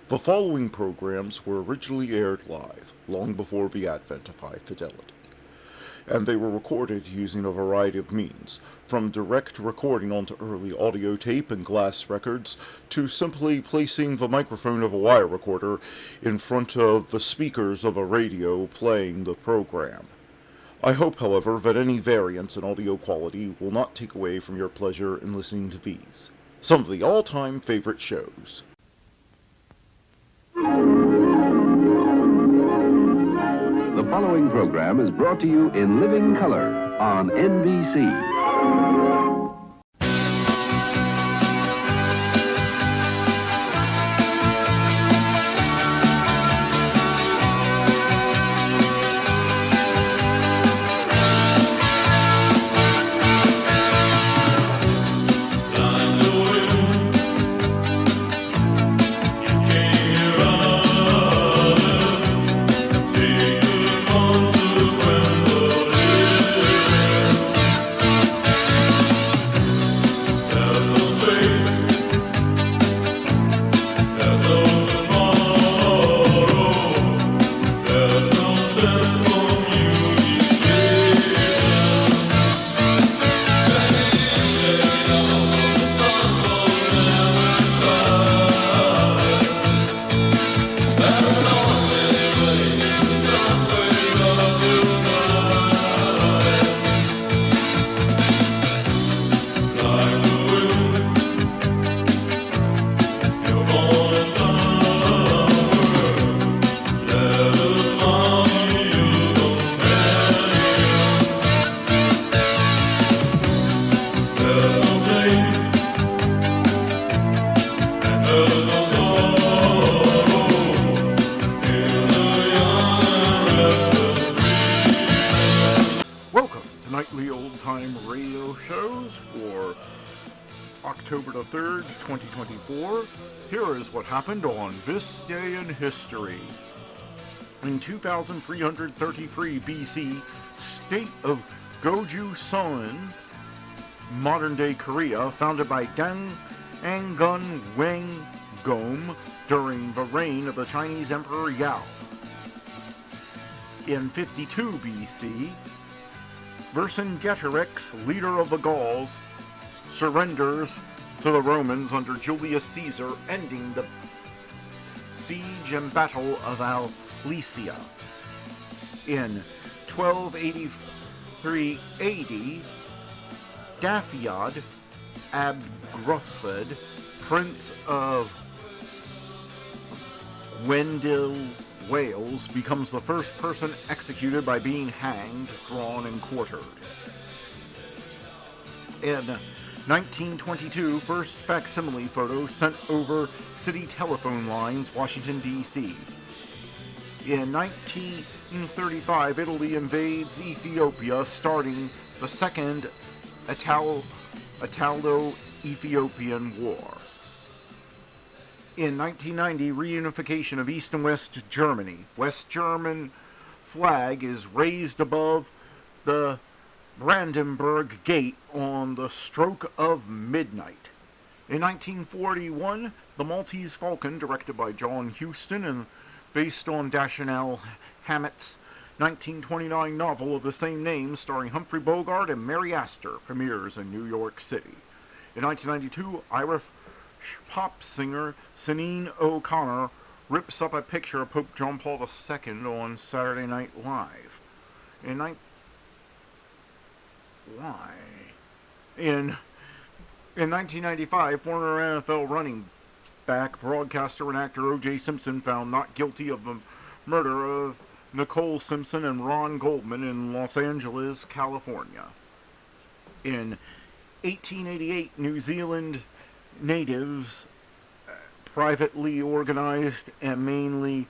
The following programs were originally aired live, long before the advent of high fidelity, and they were recorded using a variety of means, from direct recording onto early audio tape and glass records, to simply placing the microphone of a wire recorder in front of the speakers of a radio playing the program. I hope, however, that any variance in audio quality will not take away from your pleasure in listening to these, some of the all-time favorite shows. The following program is brought to you in living color on NBC. October the 3rd, 2024, here is what happened on this day in history. In 2333 BC, state of Goju-Seon, modern-day Korea, founded by Deng Angun Wenggom during the reign of the Chinese Emperor Yao. In 52 BC, Vercingetorix, leader of the Gauls, surrenders to the Romans under Julius Caesar, ending the siege and battle of Alesia. In 1283 AD, Dafydd ab Gruffydd, prince of Gwendil, Wales, becomes the first person executed by being hanged, drawn, and quartered. In 1922, first facsimile photo sent over city telephone lines, Washington, D.C. In 1935, Italy invades Ethiopia, starting the Second Italo-Ethiopian War. In 1990, reunification of East and West Germany. West German flag is raised above the Brandenburg Gate on the stroke of midnight. In 1941, The Maltese Falcon, directed by John Huston and based on Dashiell Hammett's 1929 novel of the same name, starring Humphrey Bogart and Mary Astor, premieres in New York City. In 1992, Irish pop singer Sinead O'Connor rips up a picture of Pope John Paul II on Saturday Night Live. In 1995, former NFL running back, broadcaster, and actor O.J. Simpson found not guilty of the murder of Nicole Simpson and Ron Goldman in Los Angeles, California. In 1888, New Zealand natives, privately organized and mainly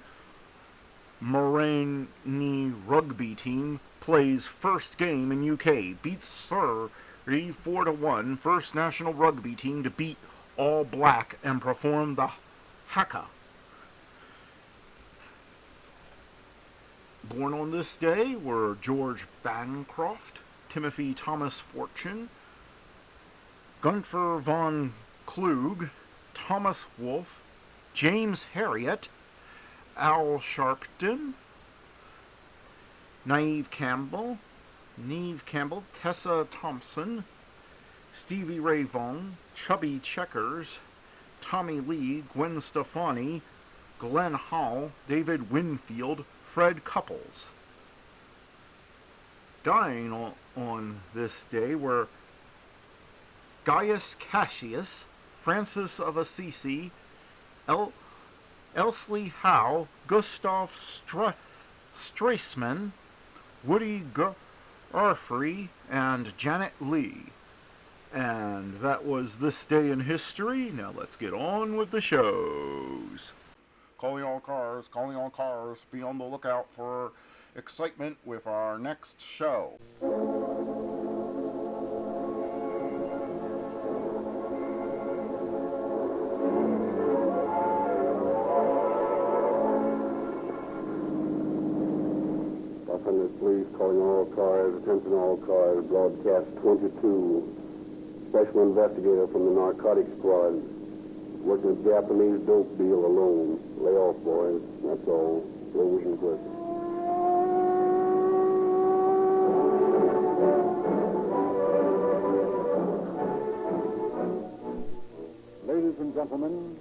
Marangi rugby team, plays first game in UK, beats Surrey 4-1, first national rugby team to beat All Black and perform the haka. Born on this day were George Bancroft, Timothy Thomas Fortune, Gunther von Klug, Thomas Wolfe, James Herriot, Al Sharpton, Neve Campbell, Tessa Thompson, Stevie Ray Vaughan, Chubby Checkers, Tommy Lee, Gwen Stefani, Glenn Hall, David Winfield, Fred Couples. Dying on this day were Gaius Cassius, Francis of Assisi, Elsley Howe, Gustav Stresemann, Woody Guthrie, and Janet Leigh. And that was This Day in History. Now let's get on with the shows. Calling all cars, be on the lookout for excitement with our next show. Police calling all cars, attention all cars, broadcast 22. Special investigator from the narcotics squad. Working a Japanese dope deal alone. Lay off, boys. That's all. No wishing quick. Ladies and gentlemen,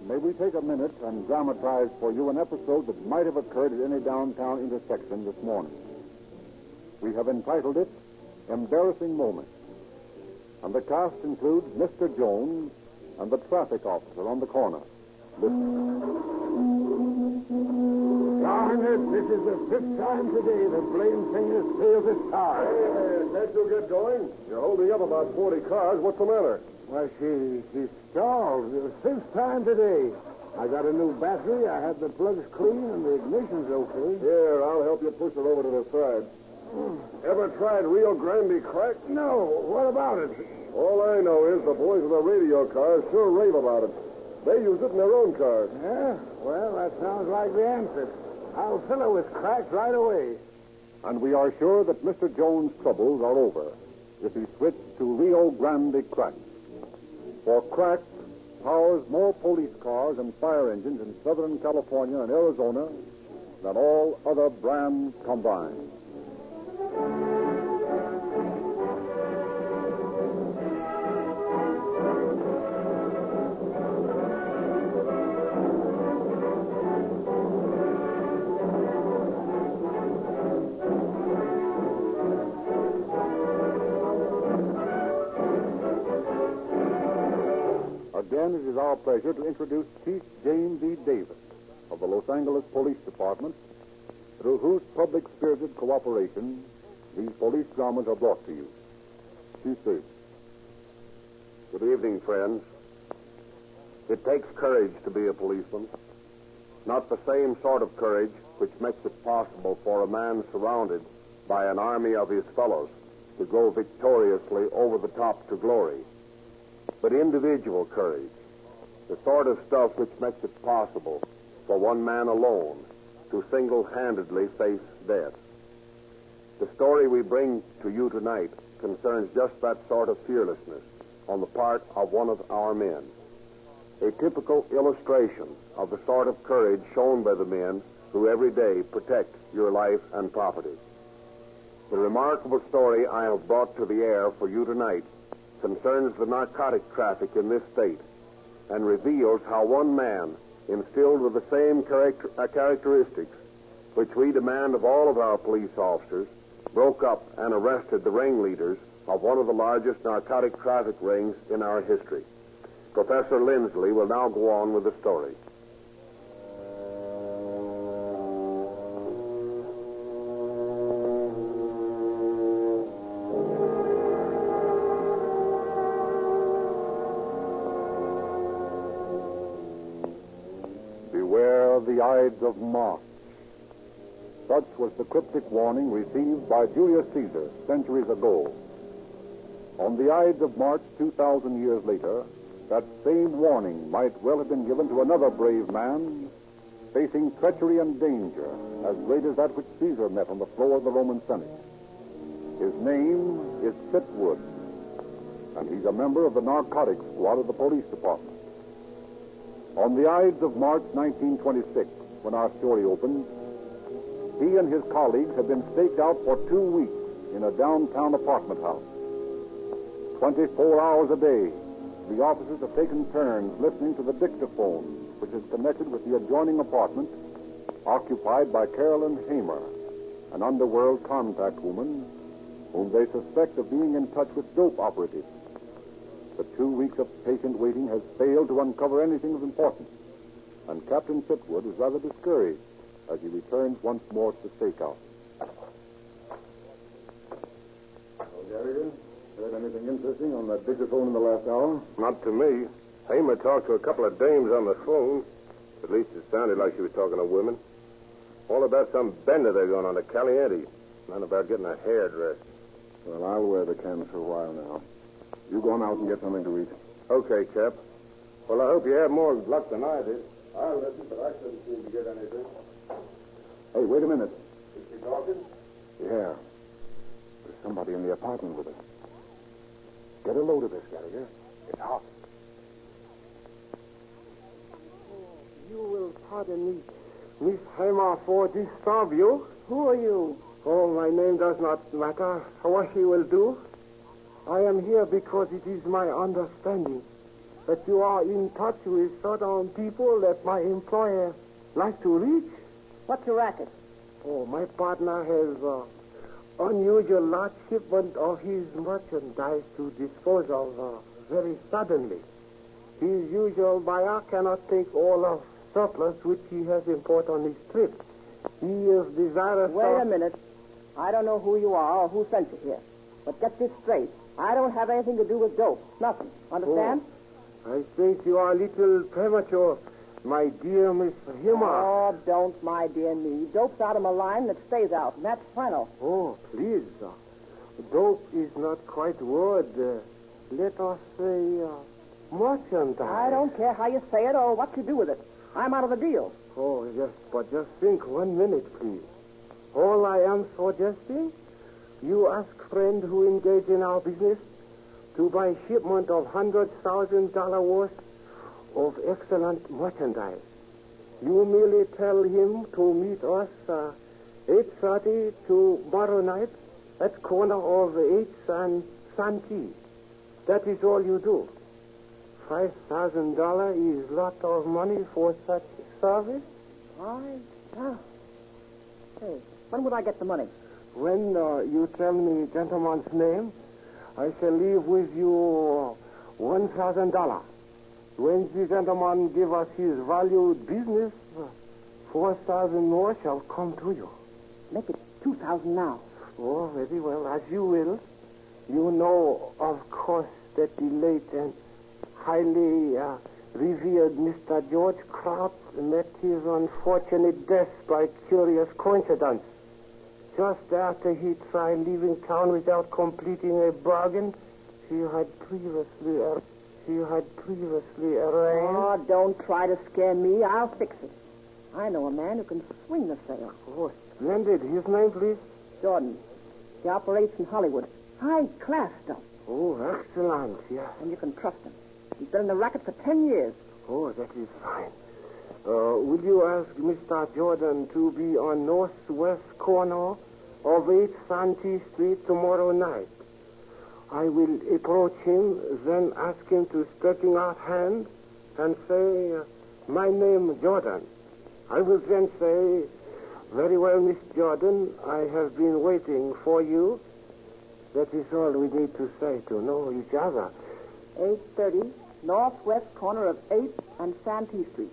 may we take a minute and dramatize for you an episode that might have occurred at any downtown intersection this morning. We have entitled it, Embarrassing Moment. And the cast includes Mr. Jones and the traffic officer on the corner. Listen. Darn it, this is the 5th time today the blame thing has failed its car. Hey, can't you get going? You're holding up about 40 cars. What's the matter? Well, she stalled. The 5th time today. I got a new battery, I had the plugs clean, and the ignition's okay. Here, I'll help you push it over to the side. Ever tried Rio Grande crack? No, what about it? All I know is the boys with the radio cars sure rave about it. They use it in their own cars. Yeah? Well, that sounds like the answer. I'll fill it with crack right away. And we are sure that Mr. Jones' troubles are over if he switched to Rio Grande crack. For crack powers more police cars and fire engines in Southern California and Arizona than all other brands combined. Again, it is our pleasure to introduce Chief James E. Davis of the Los Angeles Police Department, through whose public-spirited cooperation these police dramas are brought to you. Chief Davis. Good evening, friends. It takes courage to be a policeman. Not the same sort of courage which makes it possible for a man surrounded by an army of his fellows to go victoriously over the top to glory, but individual courage, the sort of stuff which makes it possible for one man alone to single-handedly face death. The story we bring to you tonight concerns just that sort of fearlessness on the part of one of our men. A typical illustration of the sort of courage shown by the men who every day protect your life and property. The remarkable story I have brought to the air for you tonight concerns the narcotic traffic in this state and reveals how one man, instilled with the same characteristics which we demand of all of our police officers, broke up and arrested the ringleaders of one of the largest narcotic traffic rings in our history. Professor Lindsley will now go on with the story. Beware of the Ides of March. Such was the cryptic warning received by Julius Caesar centuries ago. On the Ides of March 2,000 years later, that same warning might well have been given to another brave man facing treachery and danger as great as that which Caesar met on the floor of the Roman Senate. His name is Pitwood, and he's a member of the narcotics squad of the police department. On the Ides of March 1926, when our story opened, he and his colleagues had been staked out for 2 weeks in a downtown apartment house. 24 hours a day, the officers have taken turns listening to the dictaphone, which is connected with the adjoining apartment, occupied by Carolyn Hamer, an underworld contact woman whom they suspect of being in touch with dope operatives. The 2 weeks of patient waiting has failed to uncover anything of importance, and Captain Fitwood is rather discouraged as he returns once more to the stakeout. Well, Gary, heard anything interesting on that dictaphone in the last hour? Not to me. Hamer talked to a couple of dames on the phone. At least it sounded like she was talking to women. All about some bender they're going on to Caliente. None about getting a hairdress. Well, I'll wear the cans for a while now. You go on out and get something to eat. Okay, Cap. Well, I hope you have more luck than I did. I'll listen, but I couldn't seem to get anything. Hey, wait a minute. Is she talking? Yeah. There's somebody in the apartment with her. Get a load of this, Gallagher. It's hot. You will pardon me, Miss Hamer, for disturb you. Who are you? Oh, my name does not matter. What she will do. I am here because it is my understanding that you are in touch with certain people that my employer likes to reach. What's your racket? Oh, my partner has unusual large shipment of his merchandise to dispose of very suddenly. His usual buyer cannot take all of surplus which he has import on his trip. He is desirous Wait a minute. I don't know who you are or who sent you here. But get this straight. I don't have anything to do with dope. Nothing. Understand? I think you are a little premature, my dear Miss Hamer. Oh, don't, my dear me. Dope's out of my line and it stays out, and that's final. Oh, please. Dope is not quite word. Let us say merchandise. I don't care how you say it or what you do with it. I'm out of the deal. Oh, yes, but just think 1 minute, please. All I am suggesting, you ask friend who engage in our business to buy shipment of $100,000 worth of excellent merchandise. You merely tell him to meet us 8:30 tomorrow night at corner of 8th and Santee. That is all you do. $5,000 is lot of money for such service. Hey, when would I get the money? When you tell me gentleman's name, I shall leave with you $1,000. When the gentleman give us his valued business, 4,000 more shall come to you. Make it 2,000 now. Oh, very well, as you will. You know, of course, that the late and highly revered Mr. George Kraut met his unfortunate death by curious coincidence. Just after he tried leaving town without completing a bargain he had previously arranged. Oh, don't try to scare me. I'll fix it. I know a man who can swing the sale. Oh, splendid. His name, please? Jordan. He operates in Hollywood. High-class stuff. Oh, excellent, yeah. And you can trust him. He's been in the racket for 10 years. Oh, that is fine. Will you ask Mr. Jordan to be on northwest corner of 8th Santee Street tomorrow night? I will approach him, then ask him to stretching out hand and say, my name Jordan. I will then say, very well, Miss Jordan, I have been waiting for you. That is all we need to say to know each other. 8:30, northwest corner of 8th and Santee Street.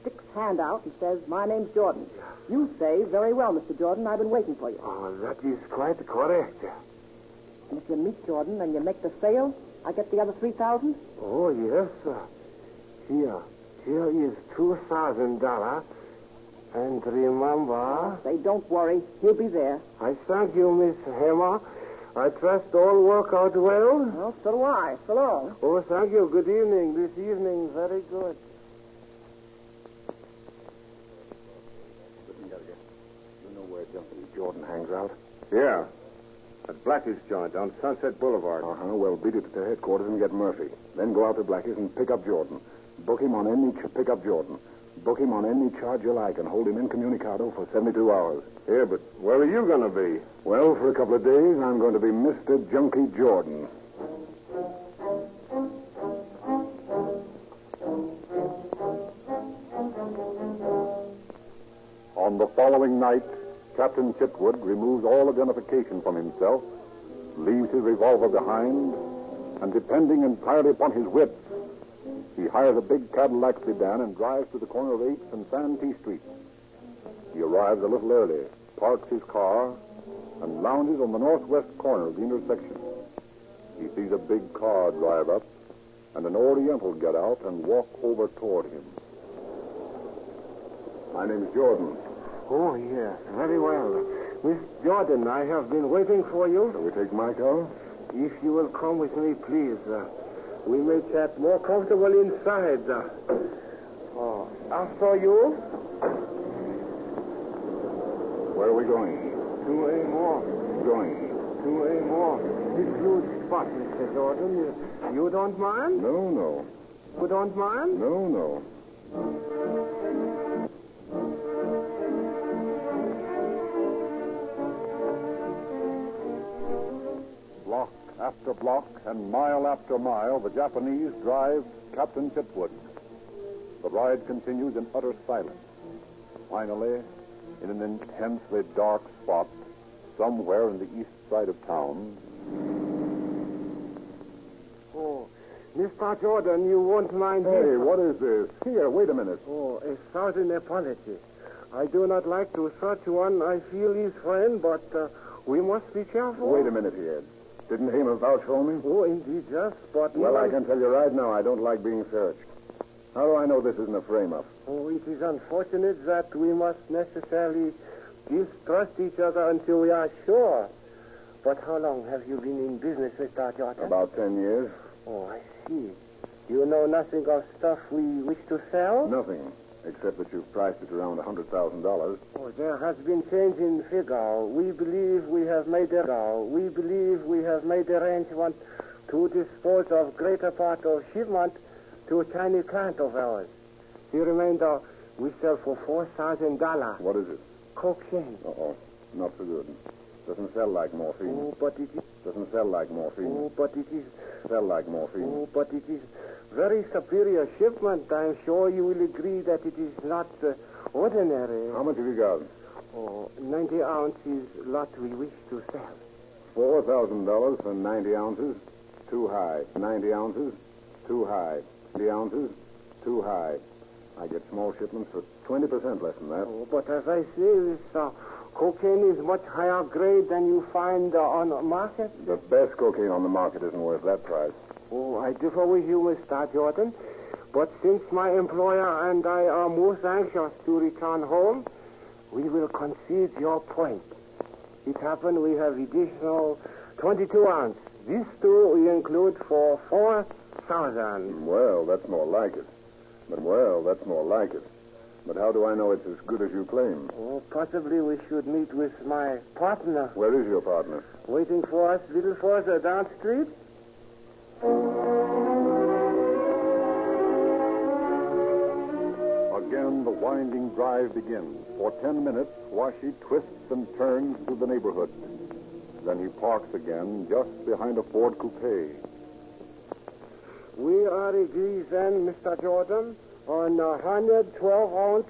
Sticks hand out and says, my name's Jordan. You say, very well, Mr. Jordan, I've been waiting for you. Oh, that is quite correct. And if you meet Jordan and you make the sale, I get the other 3,000? Oh, yes, sir. Here is $2,000. And remember... Say, don't worry. He'll be there. I thank you, Miss Hamer. I trust all work out well. Well, so do I. So long. Oh, thank you. Good evening. This evening, very good. Listen, Gallagher, you know where Duffy Jordan hangs out? Yeah. At Blackie's joint on Sunset Boulevard. Uh-huh. Well, beat it to headquarters and get Murphy. Then go out to Blackie's and pick up Jordan. Book him on any... Pick up Jordan. Book him on any charge you like and hold him incommunicado for 72 hours. Yeah, but where are you going to be? Well, for a couple of days, I'm going to be Mr. Junkie Jordan. On the following night, Captain Chitwood removes all identification from himself, leaves his revolver behind, and depending entirely upon his wits, he hires a big Cadillac sedan and drives to the corner of 8th and Santee Street. He arrives a little early, parks his car, and lounges on the northwest corner of the intersection. He sees a big car drive up, and an Oriental get out and walk over toward him. My name's Jordan. Oh, yes, very well. Miss Jordan, I have been waiting for you. Shall we take my car? If you will come with me, please. We may chat more comfortable inside. After you. Where are we going? To a mall. Going? To a mall. This huge spot, Mr. Jordan. You don't mind? No. You don't mind? No. Block after block and mile after mile, the Japanese drive Captain Chitwood. The ride continues in utter silence. Finally, in an intensely dark spot, somewhere in the east side of town. Oh, Mr. Jordan, you won't mind Hey, here. what is this? Here, wait a minute. Oh, a thousand apologies. I do not like to search one I feel is friend, but we must be careful. Wait a minute here. Didn't Hamer vouch for me? Oh, indeed, yes, but... Well, I can tell you right now, I don't like being searched. How do I know this isn't a frame-up? Oh, it is unfortunate that we must necessarily distrust each other until we are sure. But how long have you been in business, Mr. Jordan? About 10 years. Oh, I see. You know nothing of stuff we wish to sell? Nothing, except that you've priced it around $100,000. Oh, there has been change in figure. We believe we have made arrangement to dispose of greater part of shipment to a Chinese client of ours. The remainder we sell for $4,000. What is it? Cocaine. Uh-oh, not so good. Doesn't sell like morphine. Oh, but it is... Doesn't sell like morphine. Oh, but it is... Sell like morphine. Oh, but it is very superior shipment. I'm sure you will agree that it is not ordinary. How much have you got? Oh, 90 ounces lot we wish to sell. $4,000 for 90 ounces. Too high. 90 ounces. Too high. 90 ounces. Too high. I get small shipments for 20% less than that. Oh, but as I say, this cocaine is much higher grade than you find on the market. The best cocaine on the market isn't worth that price. Oh, I differ with you, Mr. Jordan. But since my employer and I are most anxious to return home, we will concede your point. It happened we have additional 22 ounce. These two we include for 4,000. Well, that's more like it. But how do I know it's as good as you claim? Oh, possibly we should meet with my partner. Where is your partner? Waiting for us a little further down the street. Again, the winding drive begins. For 10 minutes, Washi twists and turns through the neighborhood. Then he parks again just behind a Ford coupe. We are agreed then, Mr. Jordan, on 112 ounce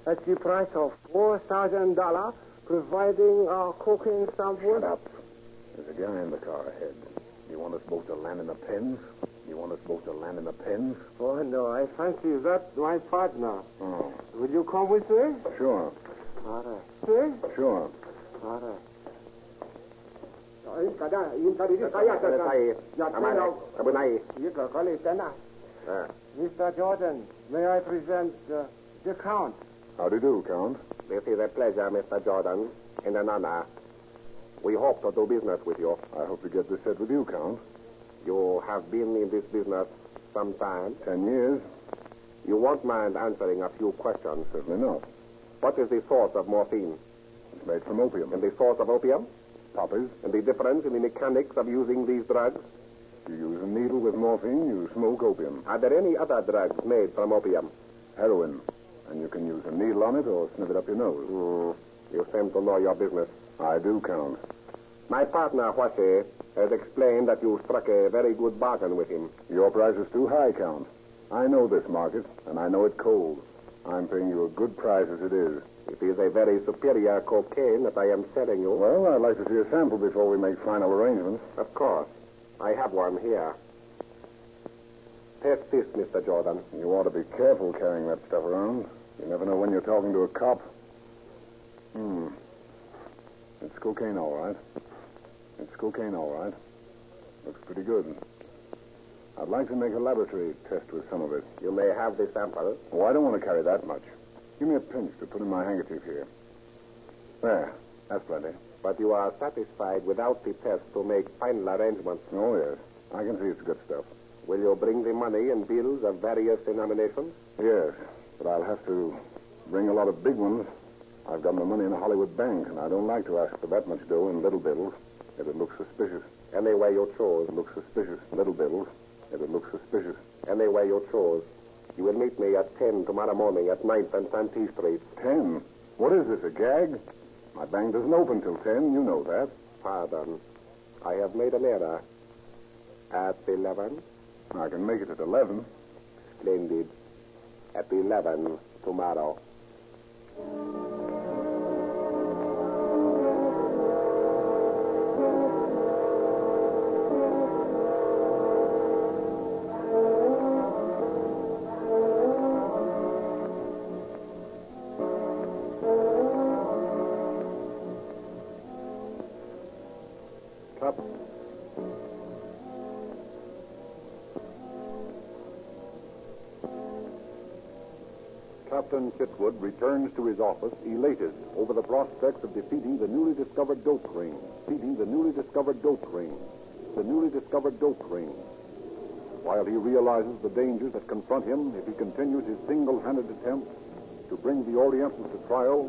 at the price of $4,000, providing our cocaine sample. Shut up. There's a guy in the car ahead. You want us both to land in the pens? Oh, no, I fancy that's my partner. Oh. Will you come with me? Sure. All right. Sir? Sure. All right. Mr. Jordan, may I present the Count? How do you do, Count? This is a pleasure, Mr. Jordan, and an honor. We hope to do business with you. I hope to get this set with you, Count. You have been in this business some time. 10 years. You won't mind answering a few questions. Certainly not. What is the source of morphine? It's made from opium. And the source of opium? Poppies. And the difference in the mechanics of using these drugs? You use a needle with morphine, you smoke opium. Are there any other drugs made from opium? Heroin. And you can use a needle on it or sniff it up your nose. You seem to know your business. I do, Count. My partner, Huashe, has explained that you struck a very good bargain with him. Your price is too high, Count. I know this market, and I know it cold. I'm paying you a good price as it is. It is a very superior cocaine that I am selling you. Well, I'd like to see a sample before we make final arrangements. Of course. I have one here. Test this, Mr. Jordan. You ought to be careful carrying that stuff around. You never know when you're talking to a cop. It's cocaine, all right. It's cocaine, all right. Looks pretty good. I'd like to make a laboratory test with some of it. You may have the sample. Oh, I don't want to carry that much. Give me a pinch to put in my handkerchief here. There. That's plenty. But you are satisfied without the test to make final arrangements. Oh, yes. I can see it's good stuff. Will you bring the money and bills of various denominations? Yes, but I'll have to bring a lot of big ones. I've got my money in a Hollywood bank, and I don't like to ask for that much dough in little bills if it looks suspicious. Any way you choose. It looks suspicious. Little bills if it looks suspicious. Any way you choose. You will meet me at 10 tomorrow morning at 9th and Santee Street. 10? What is this, a gag? My bank doesn't open till 10. You know that. Pardon. I have made an error. At 11? I can make it at 11. Splendid. At 11 tomorrow. Captain Chitwood returns to his office elated over the prospects of defeating the newly discovered dope ring. The newly discovered dope ring. While he realizes the dangers that confront him if he continues his single-handed attempt to bring the Orientals to trial,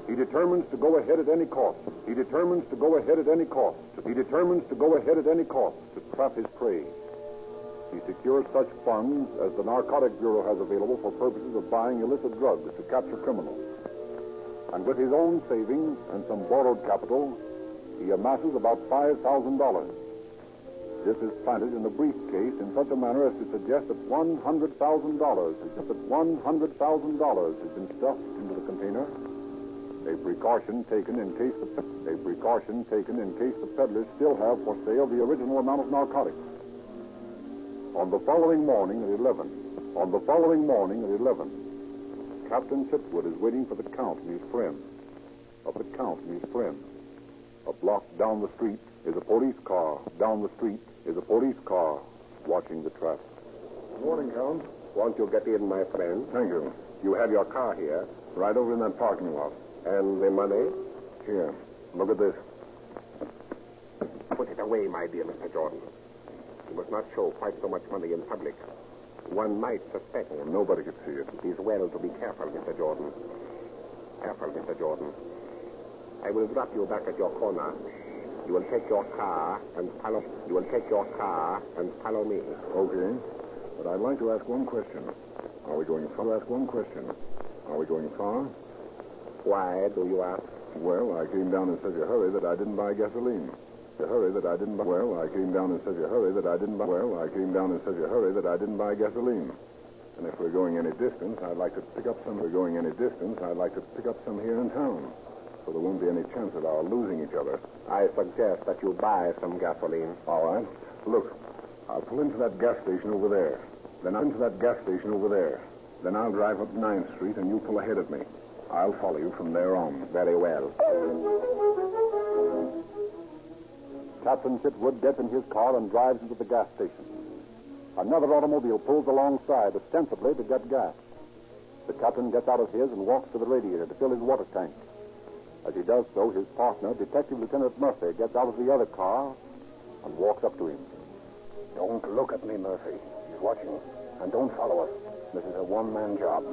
he determines to go ahead at any cost. He determines to trap his prey. He secures such funds as the Narcotic Bureau has available for purposes of buying illicit drugs to capture criminals. And with his own savings and some borrowed capital, he amasses about $5,000. This is planted in the briefcase in such a manner as to suggest that $100,000 has been stuffed into the container. A precaution taken in case the peddlers still have for sale the original amount of narcotics. On the following morning at 11, Captain Chitwood is waiting for the Count and his friend. A block down the street is a police car. Watching the trap. Good morning, Count. Won't you get in, my friend? Thank you. You have your car here. Right over in that parking lot. And the money? Here. Look at this. Put it away, my dear Mr. Jordan. You must not show quite so much money in public. One might suspect. Oh, nobody could see it. It is well to be careful, Mr. Jordan. I will drop you back at your corner. You will take your car and follow me. Okay. But I'd like to ask one question. Are we going far? Why do you ask? Well, I came down in such a hurry that I didn't buy gasoline. I came down in such a hurry that I didn't buy gasoline. And if we're going any distance, I'd like to pick up some here in town. So there won't be any chance of our losing each other. I suggest that you buy some gasoline. All right. Look, I'll pull into that gas station over there. Then I'll drive up 9th Street and you pull ahead of me. I'll follow you from there on. Very well. Captain Chitwood gets in his car and drives into the gas station. Another automobile pulls alongside, ostensibly to get gas. The captain gets out of his and walks to the radiator to fill his water tank. As he does so, his partner, Detective Lieutenant Murphy, gets out of the other car and walks up to him. Don't look at me, Murphy. He's watching. And don't follow us. This is a one-man job.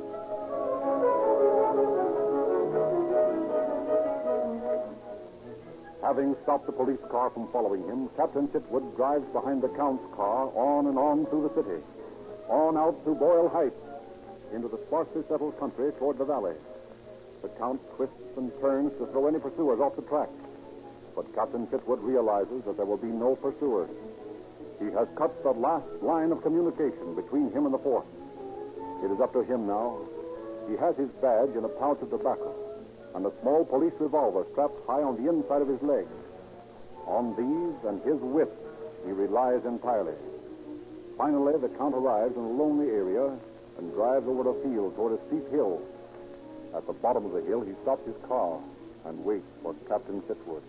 Having stopped the police car from following him, Captain Chitwood drives behind the Count's car on and on through the city, on out through Boyle Heights, into the sparsely settled country toward the valley. The Count twists and turns to throw any pursuers off the track. But Captain Chitwood realizes that there will be no pursuers. He has cut the last line of communication between him and the force. It is up to him now. He has his badge in a pouch of tobacco and a small police revolver strapped high on the inside of his leg. On these and his wits, he relies entirely. Finally, the Count arrives in a lonely area and drives over a field toward a steep hill. At the bottom of the hill, he stops his car and waits for Captain Chitwood.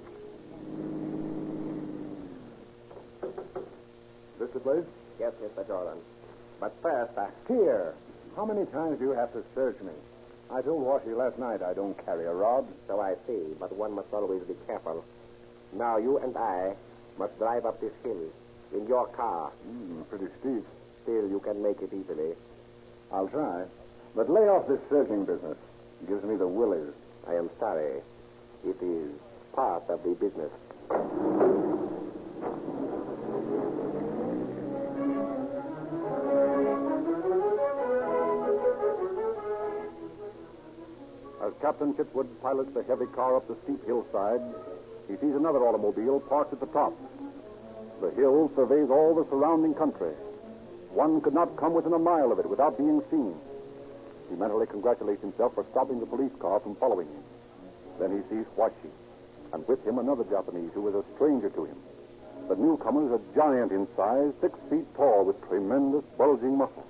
This the place? Yes, Mr. Jordan. But first, Here. How many times do you have to search me? I told Washy last night I don't carry a rod. So I see, but one must always be careful. Now, you and I must drive up this hill in your car. Pretty steep. Still, you can make it easily. I'll try. But lay off this searching business. It gives me the willies. I am sorry. It is part of the business. As Captain Chitwood pilots the heavy car up the steep hillside, he sees another automobile parked at the top. The hill surveys all the surrounding country. One could not come within a mile of it without being seen. He mentally congratulates himself for stopping the police car from following him. Then he sees Washi, and with him another Japanese who is a stranger to him. The newcomer is a giant in size, 6 feet tall, with tremendous bulging muscles.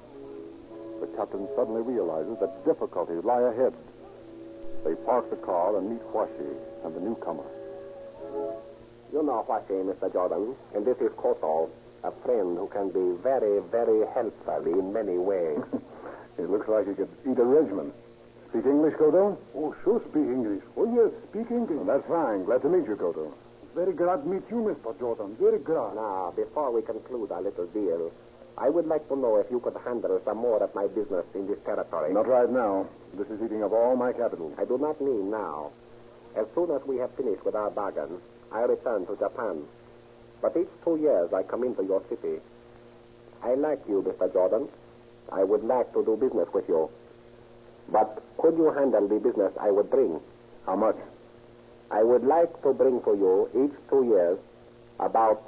The captain suddenly realizes that difficulties lie ahead. They park the car and meet Washi and the newcomer. You know Washi, Mr. Jordan, and this is Koto, a friend who can be very, very helpful in many ways. It looks like you could eat a regiment. Speak English, Koto? Oh, sure speak English. Oh, yes, speak English. Well, that's fine. Glad to meet you, Koto. Very glad to meet you, Mr. Jordan. Very glad. Now, before we conclude our little deal, I would like to know if you could handle some more of my business in this territory. Not right now. This is eating up all my capital. I do not mean now. As soon as we have finished with our bargain, I return to Japan. But each 2 years I come into your city. I like you, Mr. Jordan. I would like to do business with you. But could you handle the business I would bring? How much? I would like to bring for you each 2 years about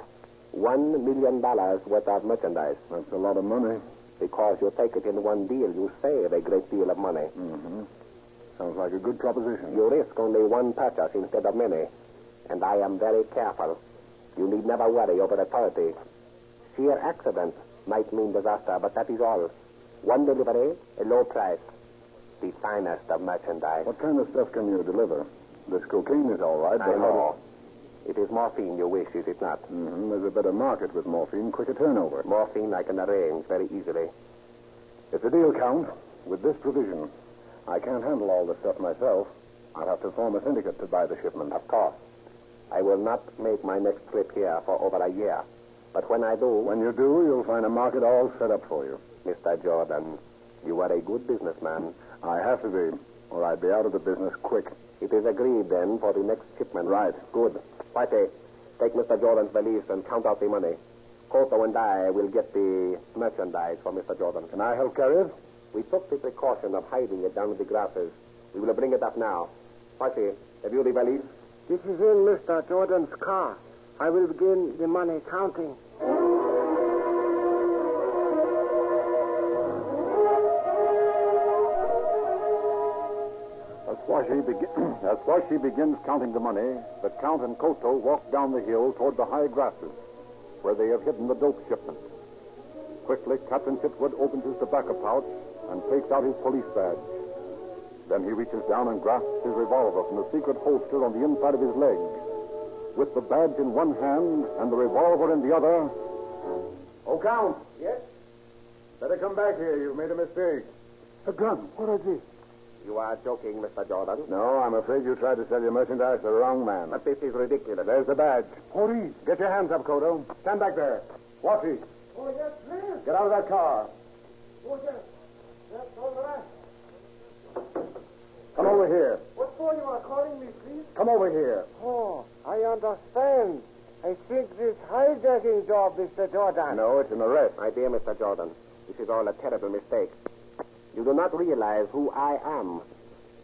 $1 million worth of merchandise. That's a lot of money. Because you take it in one deal, you save a great deal of money. Mm-hmm. Sounds like a good proposition. You risk only one purchase instead of many. And I am very careful. You need never worry over authority. Sheer accident might mean disaster, but that is all. One delivery, a low price. The finest of merchandise. What kind of stuff can you deliver? This cocaine is all right, but I know. It is morphine you wish, is it not? Mm-hmm. There's a better market with morphine, quicker turnover. Morphine I can arrange very easily. It's a deal, Count, with this provision. I can't handle all this stuff myself. I'll have to form a syndicate to buy the shipment. Of course. I will not make my next trip here for over a year. But when I do... When you do, you'll find a market all set up for you. Mr. Jordan, you are a good businessman. I have to be, or I'd be out of the business quick. It is agreed, then, for the next shipment. Right. Good. Whitey, take Mr. Jordan's valise and count out the money. Koto and I will get the merchandise for Mr. Jordan. Can I help carry it? We took the precaution of hiding it down in the grasses. We will bring it up now. Whitey, have you the valise? This is in Mr. Jordan's car. I will begin the money counting. As Washi begins counting the money, the Count and Koto walk down the hill toward the high grasses, where they have hidden the dope shipment. Quickly, Captain Chitwood opens his tobacco pouch and takes out his police badge. Then he reaches down and grasps his revolver from the secret holster on the inside of his leg. With the badge in one hand and the revolver in the other... Oh, Count! Yes? Better come back here. You've made a mistake. A gun. What is this? You are joking, Mr. Jordan. No, I'm afraid you tried to sell your merchandise to the wrong man. But this is ridiculous. There's the badge. Police. Get your hands up, Koto. Stand back there. Watch it. Oh, yes, please. Get out of that car. Oh, yes. That's all right. Come over here. What for you are calling me, please? Come over here. Oh, I understand. I think this hijacking job, Mr. Jordan. No, it's an arrest. My dear Mr. Jordan, this is all a terrible mistake. You do not realize who I am.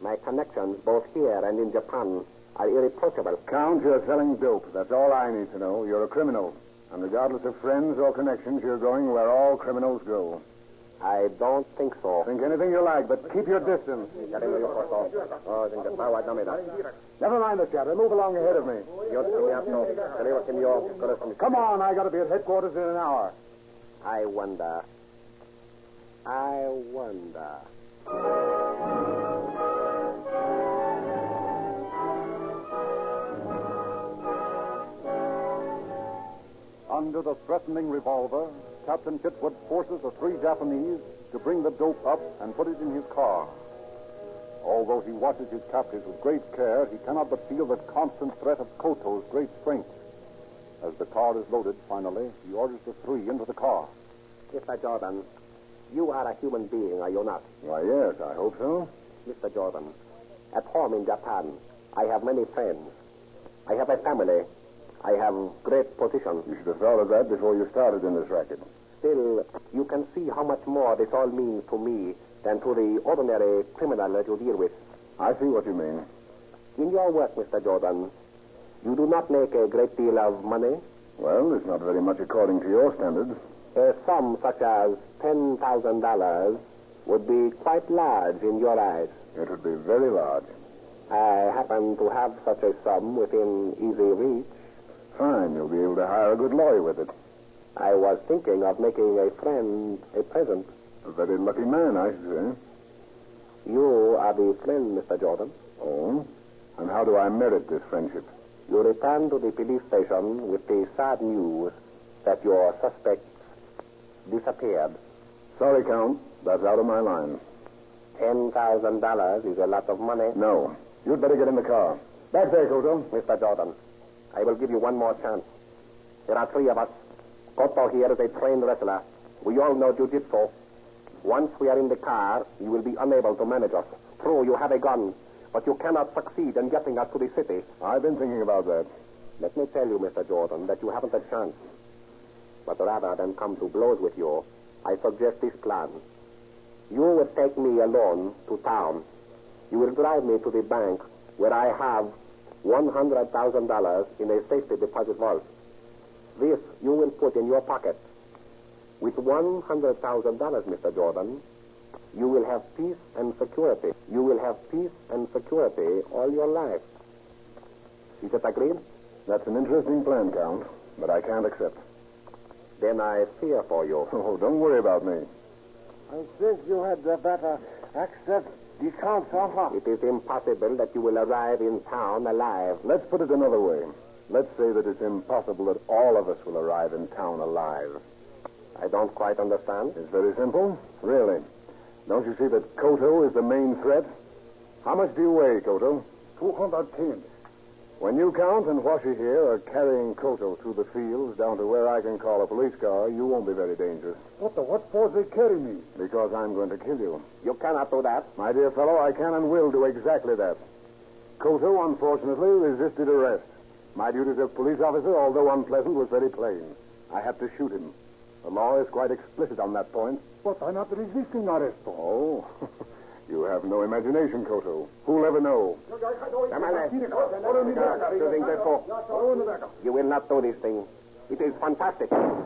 My connections, both here and in Japan, are irreproachable. Count, you're selling dope. That's all I need to know. You're a criminal. And regardless of friends or connections, you're going where all criminals go. I don't think so. Think anything you like, but keep your distance. Never mind the chatter. Move along ahead of me. Come on, I gotta be at headquarters in an hour. I wonder. Under the threatening revolver, Captain Chitwood forces the three Japanese to bring the dope up and put it in his car. Although he watches his captives with great care, he cannot but feel the constant threat of Koto's great strength. As the car is loaded, finally, he orders the three into the car. Mr. Jordan, you are a human being, are you not? Why, yes, I hope so. Mr. Jordan, at home in Japan, I have many friends. I have a family. I have great position. You should have thought of that before you started in this racket. Still, you can see how much more this all means to me than to the ordinary criminal that you deal with. I see what you mean. In your work, Mr. Jordan, you do not make a great deal of money. Well, it's not very much according to your standards. A sum such as $10,000 would be quite large in your eyes. It would be very large. I happen to have such a sum within easy reach. Fine, you'll be able to hire a good lawyer with it. I was thinking of making a friend a present. A very lucky man, I should say. You are the friend, Mr. Jordan. Oh? And how do I merit this friendship? You return to the police station with the sad news that your suspects disappeared. Sorry, Count. That's out of my line. $10,000 is a lot of money. No. You'd better get in the car. Back there, Koto. Mr. Jordan, I will give you one more chance. There are three of us. Koto here is a trained wrestler. We all know jiu-jitsu. Once we are in the car, you will be unable to manage us. True, you have a gun, but you cannot succeed in getting us to the city. I've been thinking about that. Let me tell you, Mr. Jordan, that you haven't a chance. But rather than come to blows with you, I suggest this plan. You will take me alone to town. You will drive me to the bank where I have $100,000 in a safety deposit vault. This you will put in your pocket. With $100,000, Mr. Jordan, you will have peace and security. You will have peace and security all your life. Is it agreed? That's an interesting plan, Count, but I can't accept. Then I fear for you. Oh, don't worry about me. I think you had better accept the Count's offer. It is impossible that you will arrive in town alive. Let's put it another way. Let's say that it's impossible that all of us will arrive in town alive. I don't quite understand. It's very simple. Really. Don't you see that Koto is the main threat? How much do you weigh, Koto? 210. When you, Count, and Washi here are carrying Koto through the fields down to where I can call a police car, you won't be very dangerous. What for they carry me? Because I'm going to kill you. You cannot do that. My dear fellow, I can and will do exactly that. Koto, unfortunately, resisted arrest. My duties as police officer, although unpleasant, was very plain. I had to shoot him. The law is quite explicit on that point. But I'm not resisting arrest. Oh, you have no imagination, Koto. Who'll ever know? You will not do this thing. It is fantastic. To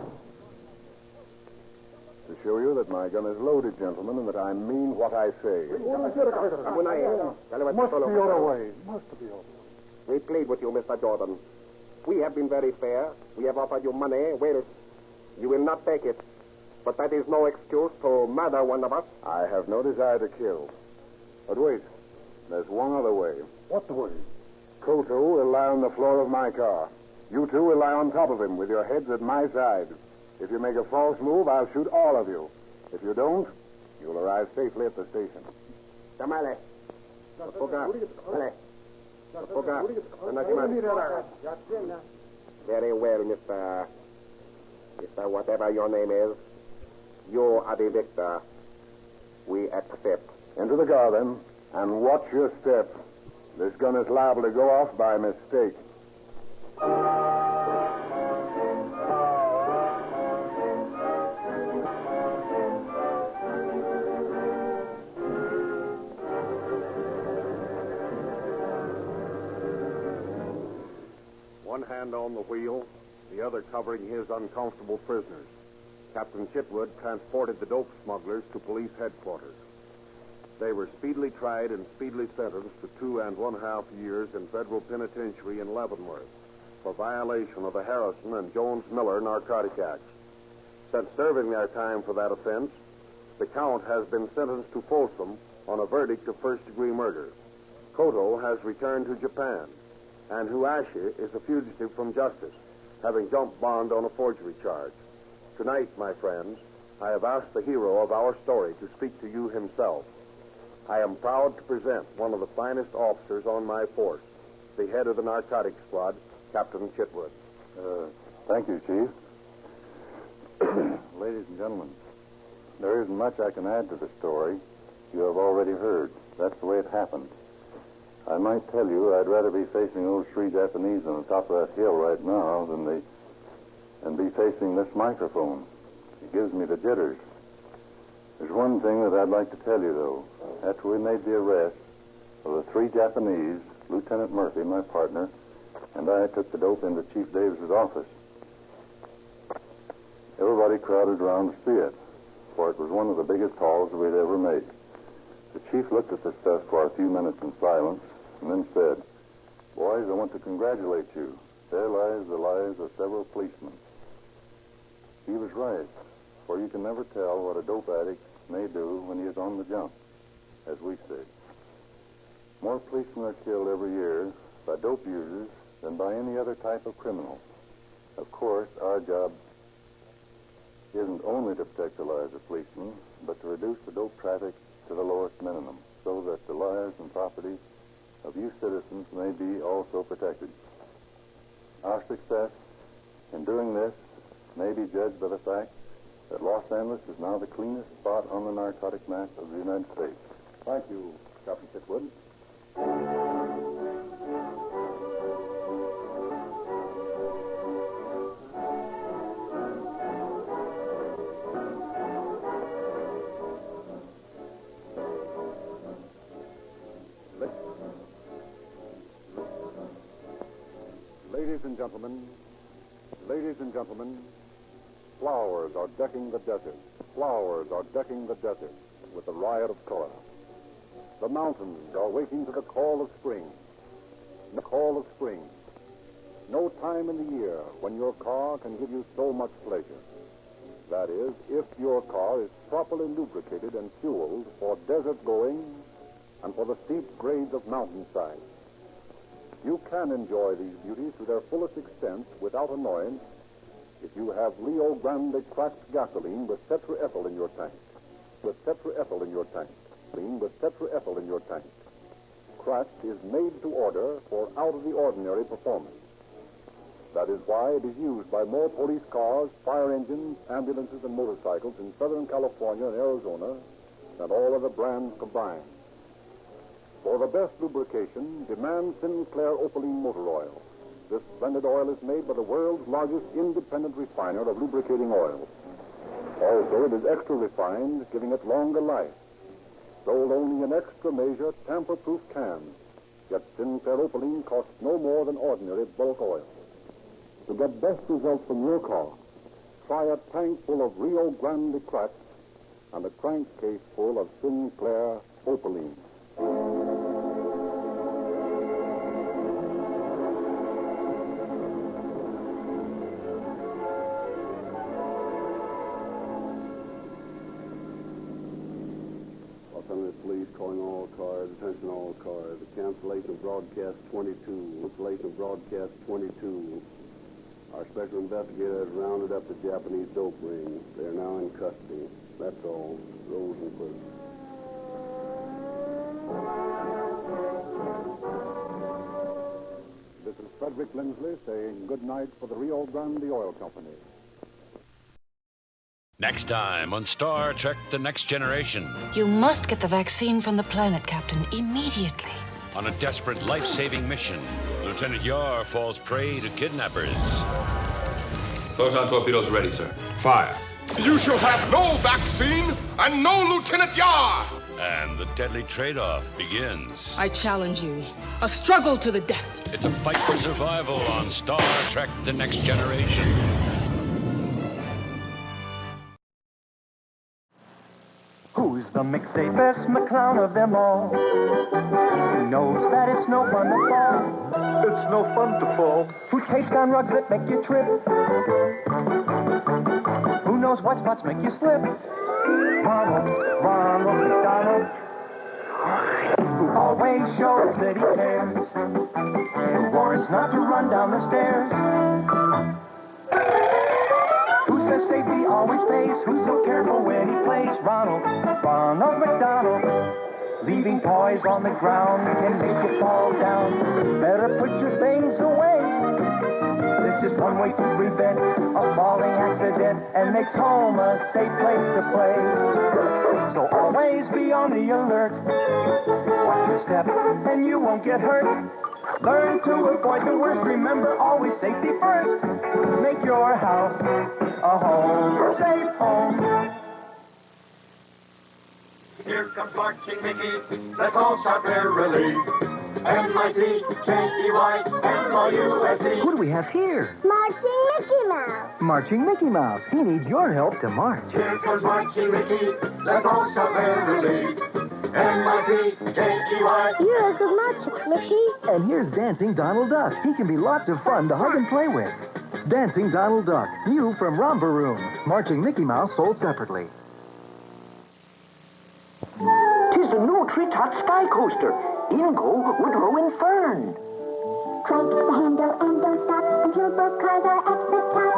show you that my gun is loaded, gentlemen, and that I mean what I say. Must be other way. Must be other way. We plead with you, Mr. Jordan. We have been very fair. We have offered you money. Well, you will not take it. But that is no excuse to murder one of us. I have no desire to kill. But wait. There's one other way. What way? Koto will lie on the floor of my car. You two will lie on top of him with your heads at my side. If you make a false move, I'll shoot all of you. If you don't, you'll arrive safely at the station. Tamale. Very well, Mr. Whatever your name is. You are the victor. We accept. Into the car, then, and watch your step. This gun is liable to go off by mistake. One hand on the wheel, the other covering his uncomfortable prisoners, Captain Chitwood transported the dope smugglers to police headquarters. They were speedily tried and speedily sentenced to 2.5 years in federal penitentiary in Leavenworth for violation of the Harrison and Jones-Miller Narcotic Acts. Since serving their time for that offense, the Count has been sentenced to Folsom on a verdict of first-degree murder. Koto has returned to Japan, and Huashi is a fugitive from justice, having jumped bond on a forgery charge. Tonight, my friends, I have asked the hero of our story to speak to you himself. I am proud to present one of the finest officers on my force, the head of the narcotics squad, Captain Chitwood. Thank you, Chief. Ladies and gentlemen, there isn't much I can add to the story. You have already heard. That's the way it happened. I might tell you I'd rather be facing those 3 Japanese on the top of that hill right now than be facing this microphone. It gives me the jitters. There's one thing that I'd like to tell you, though. After we made the arrest of the 3 Japanese, Lieutenant Murphy, my partner, and I took the dope into Chief Davis's office. Everybody crowded around to see it, for it was one of the biggest hauls we'd ever made. The chief looked at the stuff for a few minutes in silence and then said, "Boys, I want to congratulate you. There lies the lives of several policemen." He was right, for you can never tell what a dope addict may do when he is on the jump, as we say. More policemen are killed every year by dope users than by any other type of criminal. Of course, our job isn't only to protect the lives of policemen, but to reduce the dope traffic to the lowest minimum, so that the lives and property of you citizens may be also protected. Our success in doing this may be judged by the fact that Los Angeles is now the cleanest spot on the narcotic map of the United States. Thank you, Captain Chitwood. Ladies and gentlemen, flowers are decking the desert. Flowers are decking the desert with a riot of color. The mountains are waiting to the call of spring. The call of spring. No time in the year when your car can give you so much pleasure. That is, if your car is properly lubricated and fueled for desert going and for the steep grades of mountainside. You can enjoy these beauties to their fullest extent without annoyance if you have Rio Grande cracked gasoline with tetraethyl in your tank. With tetraethyl in your tank. With tetraethyl in your tank. Cracked is made to order for out-of-the-ordinary performance. That is why it is used by more police cars, fire engines, ambulances, and motorcycles in Southern California and Arizona than all other brands combined. For the best lubrication, demand Sinclair Opaline Motor Oil. This splendid oil is made by the world's largest independent refiner of lubricating oils. Also, it is extra refined, giving it longer life. Sold only in extra measure, tamper-proof cans. Yet Sinclair Opaline costs no more than ordinary bulk oil. To get best results from your car, try a tank full of Rio Grande cracked and a crankcase full of Sinclair Opaline. Police calling all cars, attention all cars. The cancellation of broadcast 22. Cancellation of broadcast 22. Our special investigator has rounded up the Japanese dope ring. They are now in custody. That's all. Rosenquist. This is Frederick Lindsley saying good night for the Rio Grande Oil Company. Next time on Star Trek The Next Generation. You must get the vaccine from the planet, Captain, immediately. On a desperate life-saving mission, Lieutenant Yar falls prey to kidnappers. Proton torpedoes ready, sir. Fire. You shall have no vaccine and no Lieutenant Yar! And the deadly trade-off begins. I challenge you. A struggle to the death. It's a fight for survival on Star Trek The Next Generation. Who's the mix-a-best McClown of them all? Who knows that it's no fun to fall? It's no fun to fall. Who takes down rugs that make you trip? Who knows what spots make you slip? Ronald McDonald. Who always shows that he cares. Who warns not to run down the stairs. Who says safety always pays. Who's so careful when he plays. Ronald McDonald. Leaving toys on the ground can make you fall down. Better put your things away. This is one way to prevent a falling accident and makes home a safe place to play. So always be on the alert. Watch your step and you won't get hurt. Learn to avoid the worst. Remember, always safety first. Make your house a home, safe home. Here comes Marching Mickey, let's all shout merrily. M-I-C-K-E-Y-M-O-U-S-E. Who do we have here? Marching Mickey Mouse. Marching Mickey Mouse. He needs your help to march. Here comes Marching Mickey, let's all shout merrily. M-I-C-K-E-Y. You're a good marcher, Mickey. And here's Dancing Donald Duck. He can be lots of fun to hug and play with. Dancing Donald Duck, new from Romper Room. Marching Mickey Mouse sold separately. 'Tis the new Treetop Sky Coaster. In go Woodrow and Fern. Try the handle and don't stop until both cars are at the top.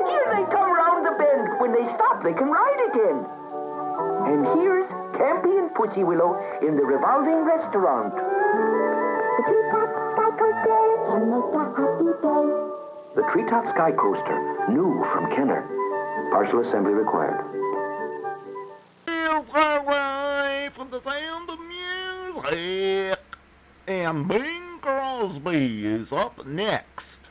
Here they come round the bend. When they stop, they can ride again. And here's Campy and Pussy Willow in the revolving restaurant. The Treetop Sky Coaster can make a happy day. The Treetop Sky Coaster, new from Kenner. Partial assembly required. From the sound of music. And Bing Crosby is up next.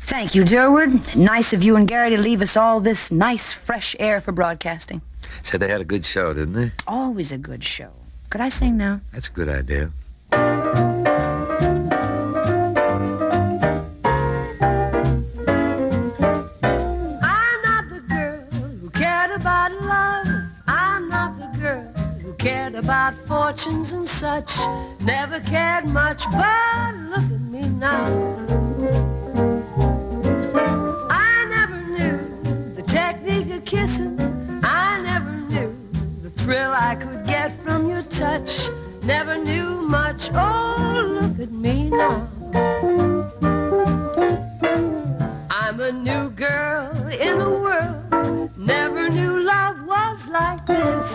Thank you, Durward. Nice of you and Gary to leave us all this nice, fresh air for broadcasting. Said they had a good show, didn't they? Always a good show. Could I sing now? That's a good idea. About fortunes and such, never cared much, but look at me now. I never knew the technique of kissing. I never knew the thrill I could get from your touch. Never knew much, oh, look at me now. I'm a new girl in the world, never knew love was like this.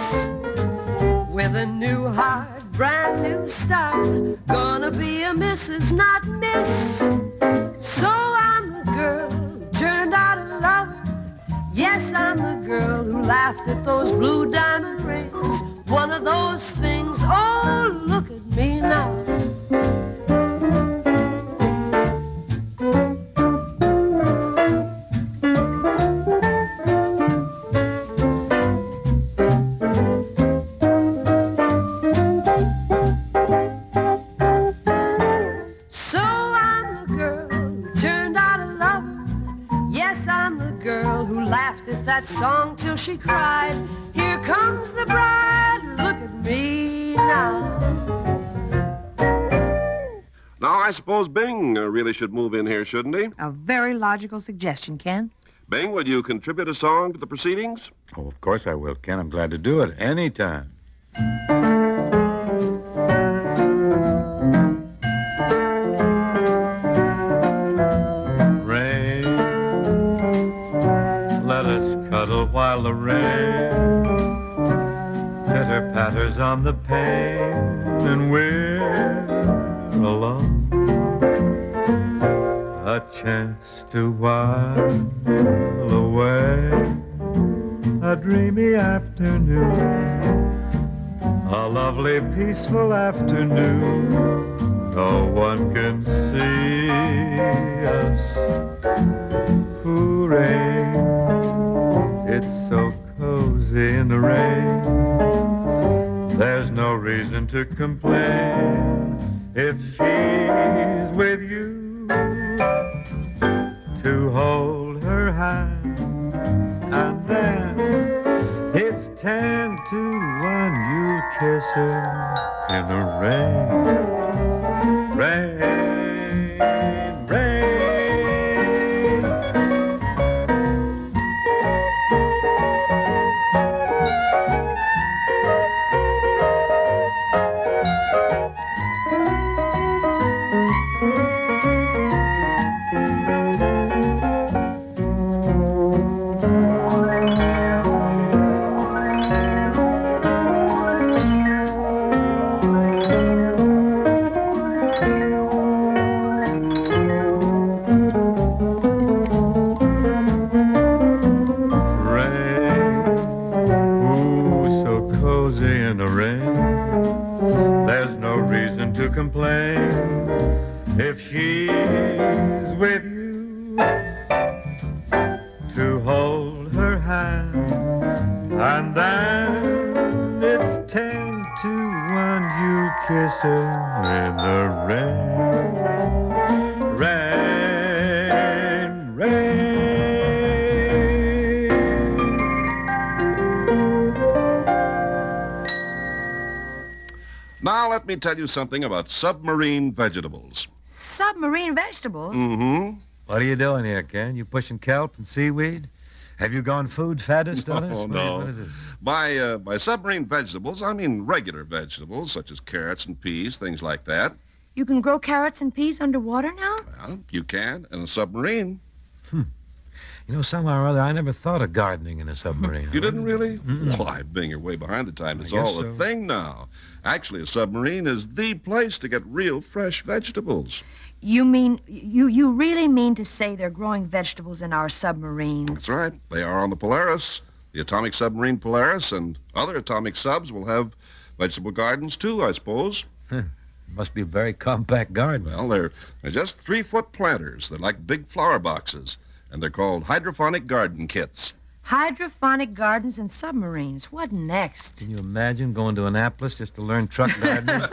With a new heart, brand new start, gonna be a Mrs., not Miss. So I'm the girl who turned out a lover. Yes, I'm the girl who laughed at those blue diamond rings. One of those things, oh, look at me now. That song till she cried. Here comes the bride, look at me now. Now, I suppose Bing really should move in here, shouldn't he? A very logical suggestion, Ken. Bing, will you contribute a song to the proceedings? Oh, of course I will, Ken. I'm glad to do it anytime. While the rain pitter-patters on the pane and we're alone a chance to while away a dreamy afternoon, a lovely peaceful afternoon. No one can see us. Hooray, it's so cozy in the rain. There's no reason to complain if she's with you, to hold her hand, and then it's 10 to 1 you kiss her in the rain, rain, rain. Complain if she's with you, to hold her hand, and then it's 10 to 1 you kiss her in the rain, rain, rain. Now let me tell you something about submarine vegetables. Submarine vegetables? Mm-hmm. What are you doing here, Ken? You pushing kelp and seaweed? Have you gone food faddist on us? Oh, no. What is this? By submarine vegetables, I mean regular vegetables, such as carrots and peas, things like that. You can grow carrots and peas underwater now? Well, you can in a submarine. You know, somehow or other, I never thought of gardening in a submarine. You didn't really? Mm-mm. Why, being you're way behind the times, it's I guess all so. a thing now. Actually, a submarine is the place to get real fresh vegetables. You mean, you really mean to say they're growing vegetables in our submarines? That's right. They are on the Polaris, the atomic submarine Polaris, and other atomic subs will have vegetable gardens, too, I suppose. Must be a very compact garden. Well, they're just 3-foot planters. They're like big flower boxes, and they're called hydroponic garden kits. Hydroponic gardens and submarines. What next? Can you imagine going to Annapolis just to learn truck gardening?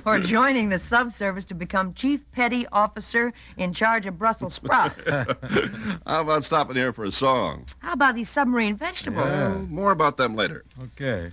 Or joining the subservice to become Chief Petty Officer in charge of Brussels sprouts? How about stopping here for a song? How about these submarine vegetables? Well, more about them later. Okay.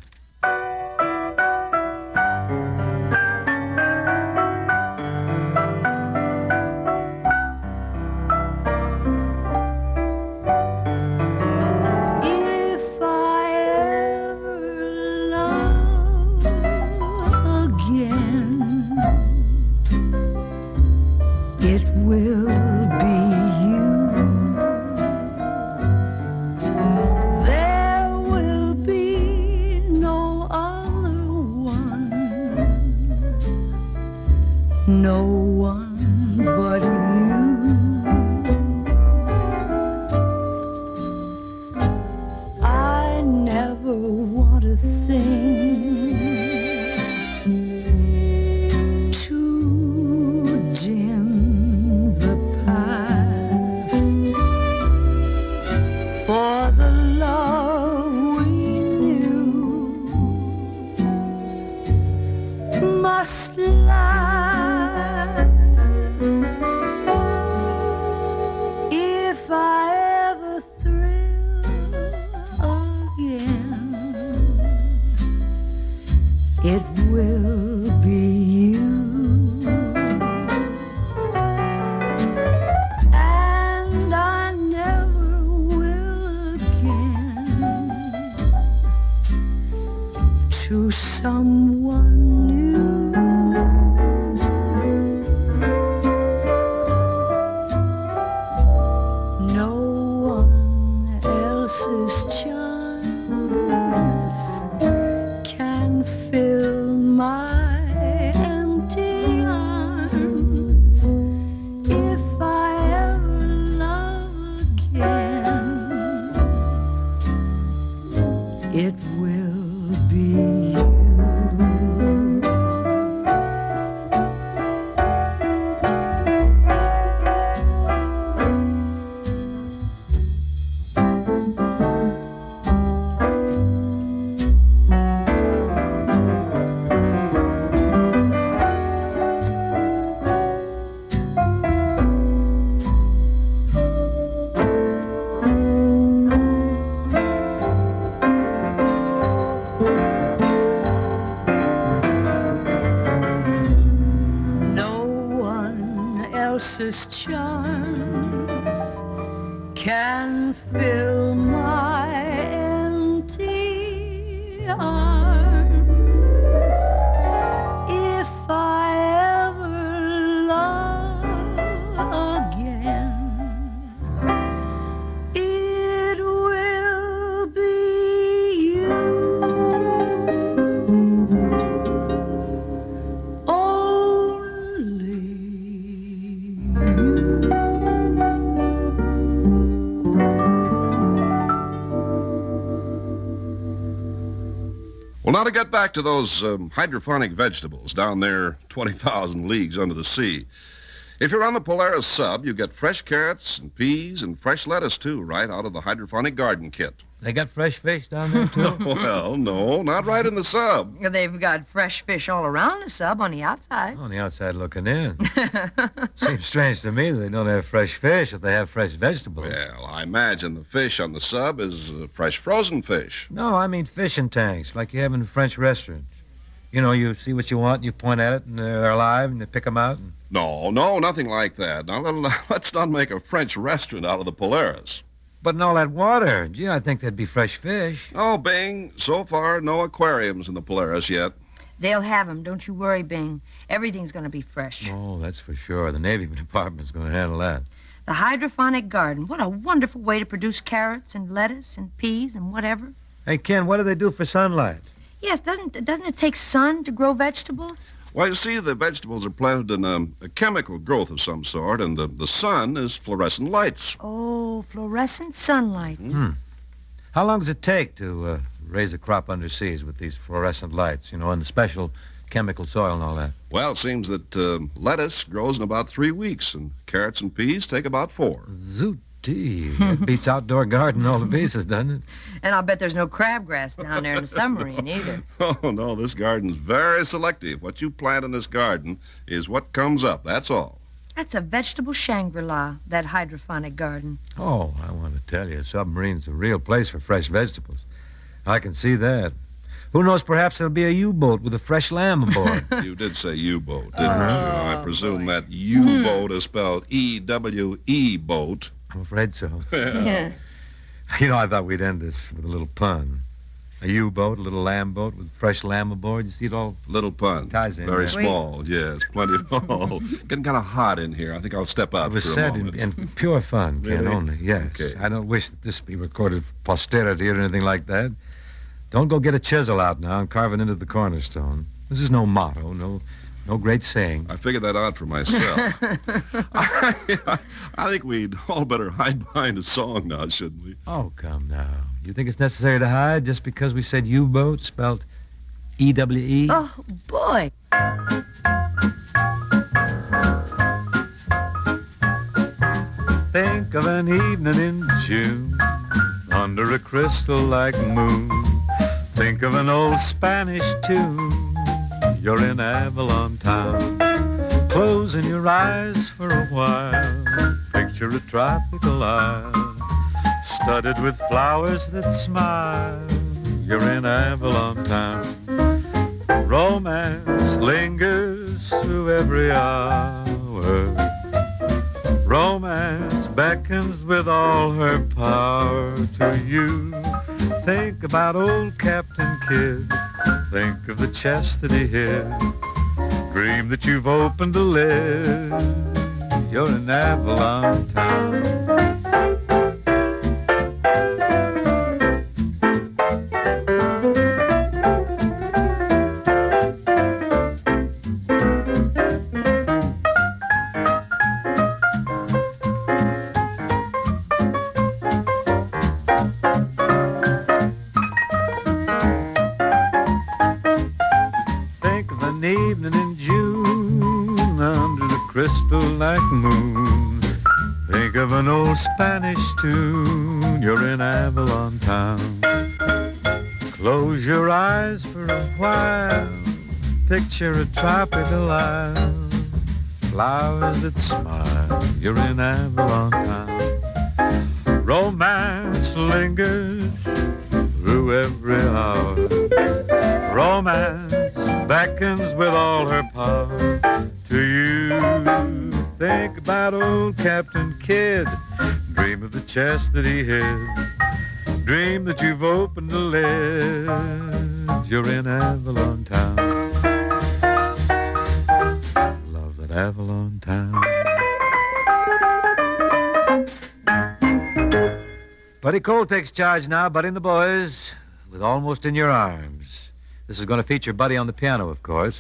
else's charms can fill my empty arms. If I ever love again, it will be you. Well, now to get back to those hydroponic vegetables down there 20,000 leagues under the sea. If you're on the Polaris sub, you get fresh carrots and peas and fresh lettuce, too, right out of the hydroponic garden kit. They got fresh fish down there, too? Well, no, not right in the sub. They've got fresh fish all around the sub on the outside. On the outside looking in. Seems strange to me that they don't have fresh fish if they have fresh vegetables. Well, I imagine the fish on the sub is fresh frozen fish. No, I mean fishing tanks, like you have in French restaurants. You know, you see what you want, and you point at it, and they're alive, and they pick them out. And... No, nothing like that. Now, let's not make a French restaurant out of the Polaris. But in all that water, gee, I think there'd be fresh fish. Oh, Bing, so far, no aquariums in the Polaris yet. They'll have them, don't you worry, Bing. Everything's going to be fresh. Oh, that's for sure. The Navy Department's going to handle that. The hydroponic garden, what a wonderful way to produce carrots and lettuce and peas and whatever. Hey, Ken, what do they do for sunlight? Yes, doesn't it take sun to grow vegetables? Well, you see, the vegetables are planted in a chemical growth of some sort, and the sun is fluorescent lights. Oh, fluorescent sunlight. How long does it take to raise a crop underseas with these fluorescent lights, you know, and the special chemical soil and all that? Well, it seems that lettuce grows in about 3 weeks, and carrots and peas take about 4. Zooty. That beats outdoor garden all the pieces, doesn't it? And I'll bet there's no crabgrass down there in the submarine either. Oh, no, this garden's very selective. What you plant in this garden is what comes up, that's all. That's a vegetable Shangri-La, that hydroponic garden. Oh, I want to tell you, a submarine's a real place for fresh vegetables. I can see that. Who knows, perhaps there'll be a U-boat with a fresh lamb aboard. You did say U-boat, didn't you? I presume that U-boat is spelled E-W-E boat. I'm afraid so. Yeah. You know, I thought we'd end this with a little pun. A U-boat, a little lamb boat with fresh lamb aboard. You see it all? Little pun. Ties in. Very there. small, yes. Plenty of... Oh, getting kind of hot in here. I think I'll step out It was for a said moment. in pure fun, Ken, Really? only. Yes. Okay. I don't wish that this be recorded for posterity or anything like that. Don't go get a chisel out now and carve it into the cornerstone. This is no motto, no great saying. I figured that out for myself. I think we'd all better hide behind a song now, shouldn't we? Oh, come now. You think it's necessary to hide just because we said U-boat spelled E-W-E? Oh, boy. Think of an evening in June under a crystal-like moon. Think of an old Spanish tune. You're in Avalon town, closing your eyes for a while. Picture a tropical isle, studded with flowers that smile. You're in Avalon town. Romance lingers through every hour. Romance beckons with all her power to you. Think about old Captain Kidd. Think of the chest that he hid. Dream that you've opened a lid. You're in Avalon town. Spanish tune, you're in Avalon town. Close your eyes for a while. Picture a tropical isle. Flowers that smile, you're in Avalon town. Romance lingers through every hour. Romance beckons with all her power to you. think about old Captain Kidd. Dream of the chest that he hid. Dream that you've opened the lid. You're in Avalon Town. Love that Avalon Town. Buddy Cole takes charge now, Buddy and the boys, with Almost in Your Arms. This is going to feature Buddy on the piano, of course.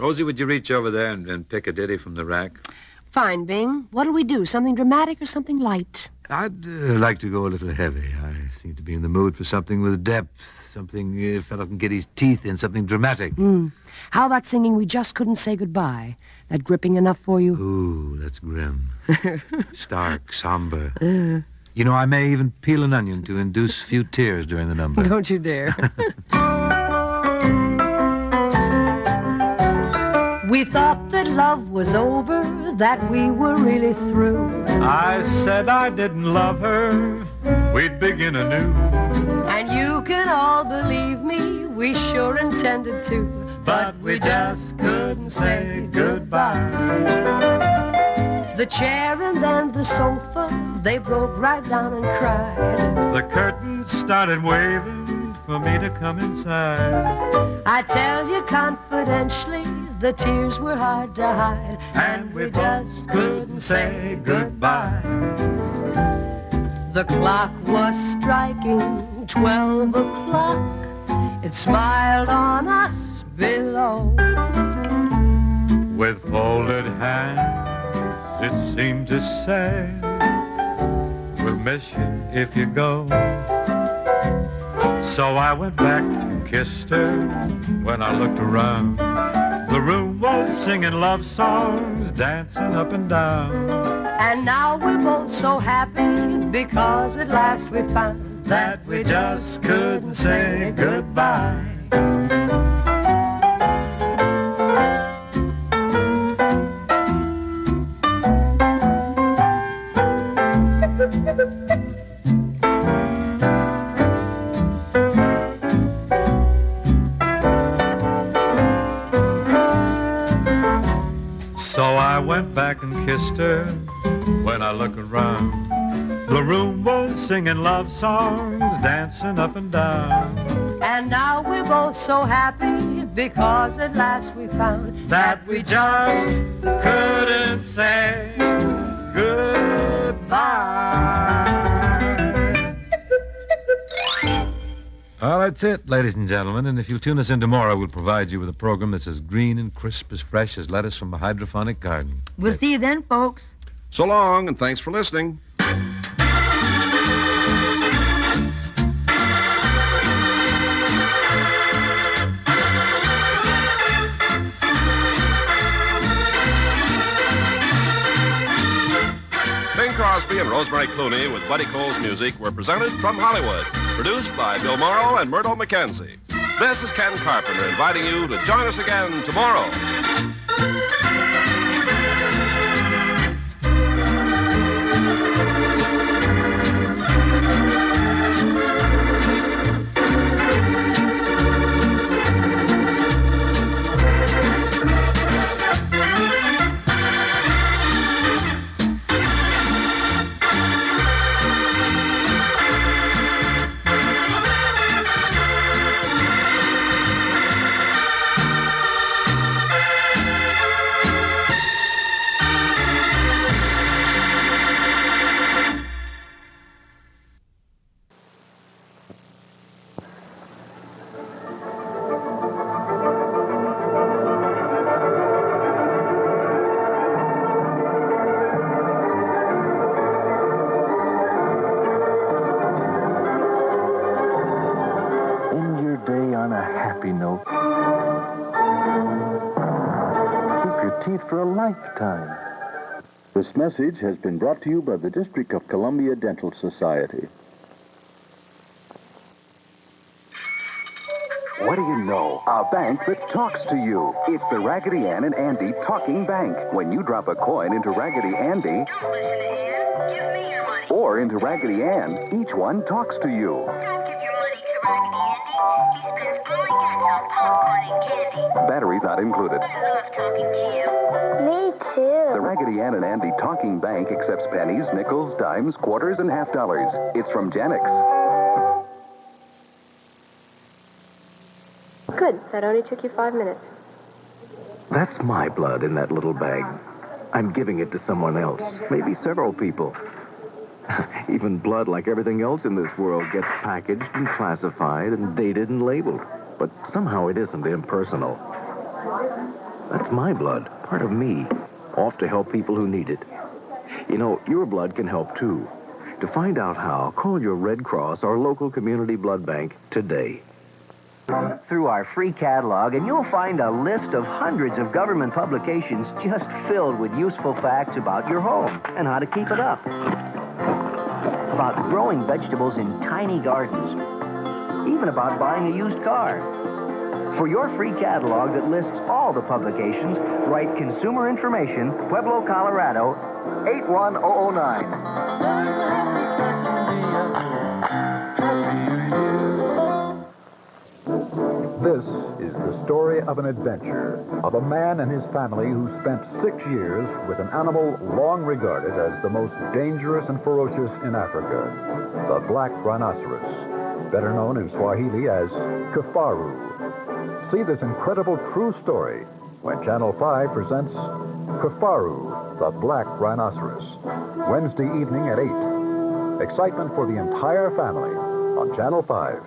Rosie, would you reach over there and pick a ditty from the rack? Fine, Bing. What'll we do? Something dramatic or something light? I'd like to go a little heavy. I seem to be in the mood for something with depth, something a fellow can get his teeth in, something dramatic. How about singing We Just Couldn't Say Goodbye? That gripping enough for you? Ooh, that's grim. Stark, somber. You know, I may even peel an onion to induce a few tears during the number. Don't you dare. We thought that love was over, that we were really through. I said I didn't love her, we'd begin anew. And you can all believe me, we sure intended to. But we just couldn't say goodbye. The chair and then the sofa, they broke right down and cried. The curtains started waving for me to come inside. I tell you confidentially, the tears were hard to hide, and we just couldn't say goodbye. The clock was striking 12 o'clock. It smiled on us below. With folded hands, it seemed to say, we'll miss you if you go. So I went back and kissed her when I looked around. The room was singing love songs, dancing up and down. And now we're both so happy because at last we found that we just couldn't say goodbye. So I went back and kissed her when I looked around. The room was singing love songs, dancing up and down. And now we're both so happy because at last we found that we just couldn't say goodbye. Well, that's it, ladies and gentlemen. And if you'll tune us in tomorrow, we'll provide you with a program that's as green and crisp, as fresh as lettuce from a hydroponic garden. We'll see you then, folks. So long, and thanks for listening. Bing Crosby and Rosemary Clooney with Buddy Cole's music were presented from Hollywood. Produced by Bill Morrow and Myrtle McKenzie. This is Ken Carpenter inviting you to join us again tomorrow. For a lifetime. This message has been brought to you by the District of Columbia Dental Society. What do you know? A bank that talks to you. It's the Raggedy Ann and Andy Talking Bank. When you drop a coin into Raggedy Andy or into Raggedy Ann, each one talks to you. Batteries not included. Me too. The Raggedy Ann and Andy Talking Bank accepts pennies, nickels, dimes, quarters, and half-dollars. It's from Janix. Good. That only took you 5 minutes. That's my blood in that little bag. I'm giving it to someone else. Maybe several people. Even blood, like everything else in this world, gets packaged and classified and dated and labeled. But somehow it isn't impersonal. That's my blood, part of me, off to help people who need it. You know, your blood can help, too. To find out how, call your Red Cross or local community blood bank today. Through our free catalog, and you'll find a list of hundreds of government publications just filled with useful facts about your home and how to keep it up. About growing vegetables in tiny gardens. Even about buying a used car. For your free catalog that lists all the publications, write Consumer Information, Pueblo, Colorado, 81009. This is the story of an adventure of a man and his family who spent 6 years with an animal long regarded as the most dangerous and ferocious in Africa, the black rhinoceros, better known in Swahili as Kifaru. See this incredible true story when Channel 5 presents Kifaru, the Black Rhinoceros, Wednesday evening at 8. Excitement for the entire family on Channel 5.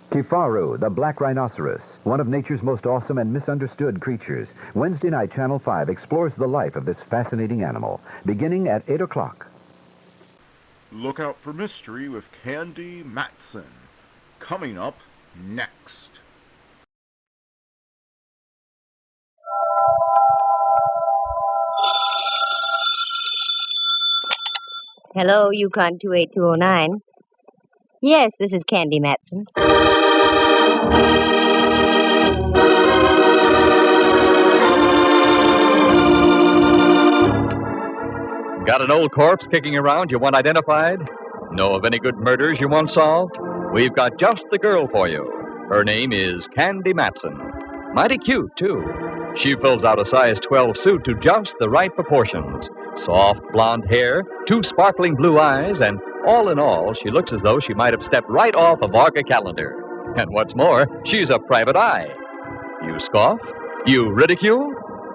Kifaru, the Black Rhinoceros, one of nature's most awesome and misunderstood creatures. Wednesday night, Channel 5 explores the life of this fascinating animal, beginning at 8 o'clock. Look out for mystery with Candy Matson. Coming up next. Hello, Yukon 28209. Yes, this is Candy Matson. Got an old corpse kicking around you want identified? Know of any good murders you want solved? We've got just the girl for you. Her name is Candy Matson. Mighty cute, too. She fills out a size 12 suit to just the right proportions. Soft blonde hair, 2 sparkling blue eyes, and All in all, she looks as though she might have stepped right off a Varga calendar. And what's more, she's a private eye. You scoff? You ridicule?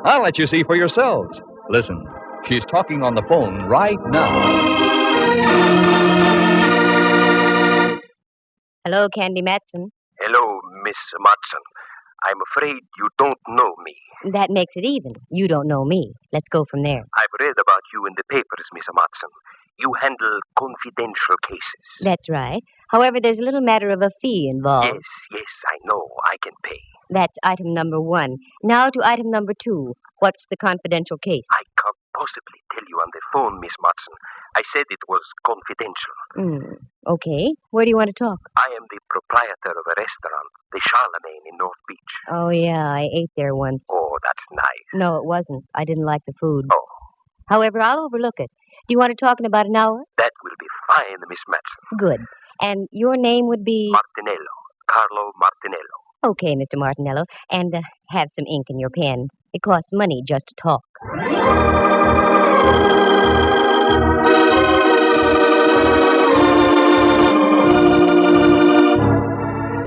I'll let you see for yourselves. Listen, she's talking on the phone right now. Hello, Candy Matson. Hello, Miss Matson. I'm afraid you don't know me. That makes it even. You don't know me. Let's go from there. I've read about you in the papers, Miss Matson. You handle confidential cases. That's right. However, there's a little matter of a fee involved. Yes, I know. I can pay. That's item number 1. Now to item number 2. What's the confidential case? I can't possibly tell you on the phone, Miss Matson. I said it was confidential. Okay. Where do you want to talk? I am the proprietor of a restaurant, the Charlemagne in North Beach. Oh, yeah, I ate there once. Oh, that's nice. No, it wasn't. I didn't like the food. Oh. However, I'll overlook it. Do you want to talk in about an hour? That will be fine, Miss Matson. Good. And your name would be? Martinello. Carlo Martinello. Okay, Mr. Martinello. And have some ink in your pen. It costs money just to talk.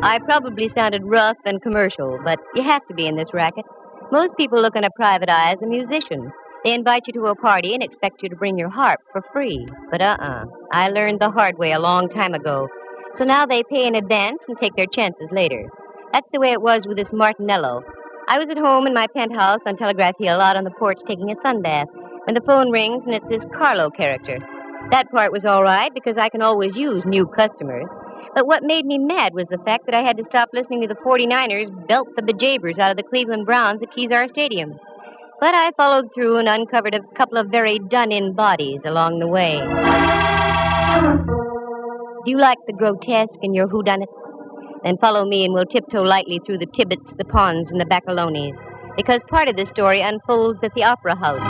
I probably sounded rough and commercial, but you have to be in this racket. Most people look on a private eye as a musician. They invite you to a party and expect you to bring your harp for free. But I learned the hard way a long time ago. So now they pay in advance and take their chances later. That's the way it was with this Martinello. I was at home in my penthouse on Telegraph Hill out on the porch taking a sunbath when the phone rings and it's this Carlo character. That part was all right because I can always use new customers. But what made me mad was the fact that I had to stop listening to the 49ers belt the bejabbers out of the Cleveland Browns at Kezar Stadium. But I followed through and uncovered a couple of very done-in bodies along the way. Do you like the grotesque in your whodunits? Then follow me and we'll tiptoe lightly through the Tibbets, the Ponds, and the Baccalonis, because part of the story unfolds at the Opera House.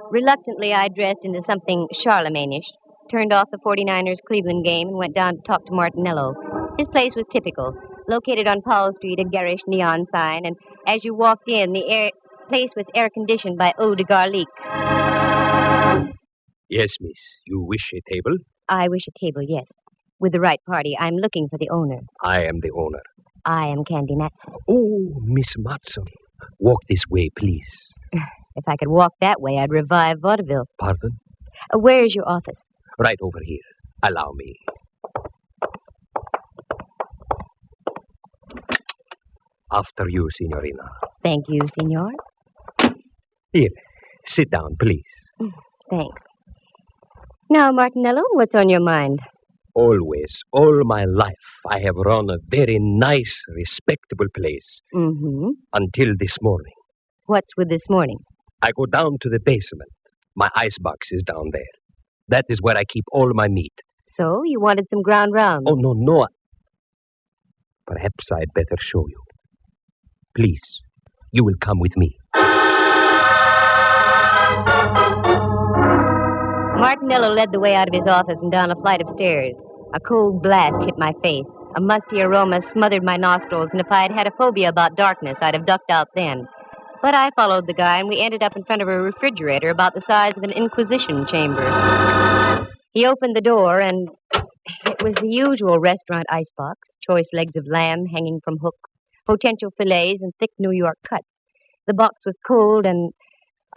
Reluctantly, I dressed into something Charlemagne-ish, turned off the 49ers Cleveland game, and went down to talk to Martinello. His place was typical, located on Paul Street, a garish neon sign, and as you walked in, the place was air-conditioned by eau de garlic. Yes, miss. You wish a table? I wish a table, yes. With the right party. I'm looking for the owner. I am the owner. I am Candy Matson. Oh, Miss Matson. Walk this way, please. If I could walk that way, I'd revive vaudeville. Pardon? Where is your office? Right over here. Allow me. After you, Signorina. Thank you, Signor. Here, sit down, please. Thanks. Now, Martinello, what's on your mind? Always, all my life, I have run a very nice, respectable place. Mm-hmm. Until this morning. What's with this morning? I go down to the basement. My icebox is down there. That is where I keep all my meat. So, you wanted some ground round? Oh, no. Perhaps I'd better show you. Please, you will come with me. Martinello led the way out of his office and down a flight of stairs. A cold blast hit my face. A musty aroma smothered my nostrils, and if I had had a phobia about darkness, I'd have ducked out then. But I followed the guy, and we ended up in front of a refrigerator about the size of an Inquisition chamber. He opened the door, and it was the usual restaurant icebox, choice legs of lamb hanging from hooks, potential fillets, and thick New York cuts. The box was cold, and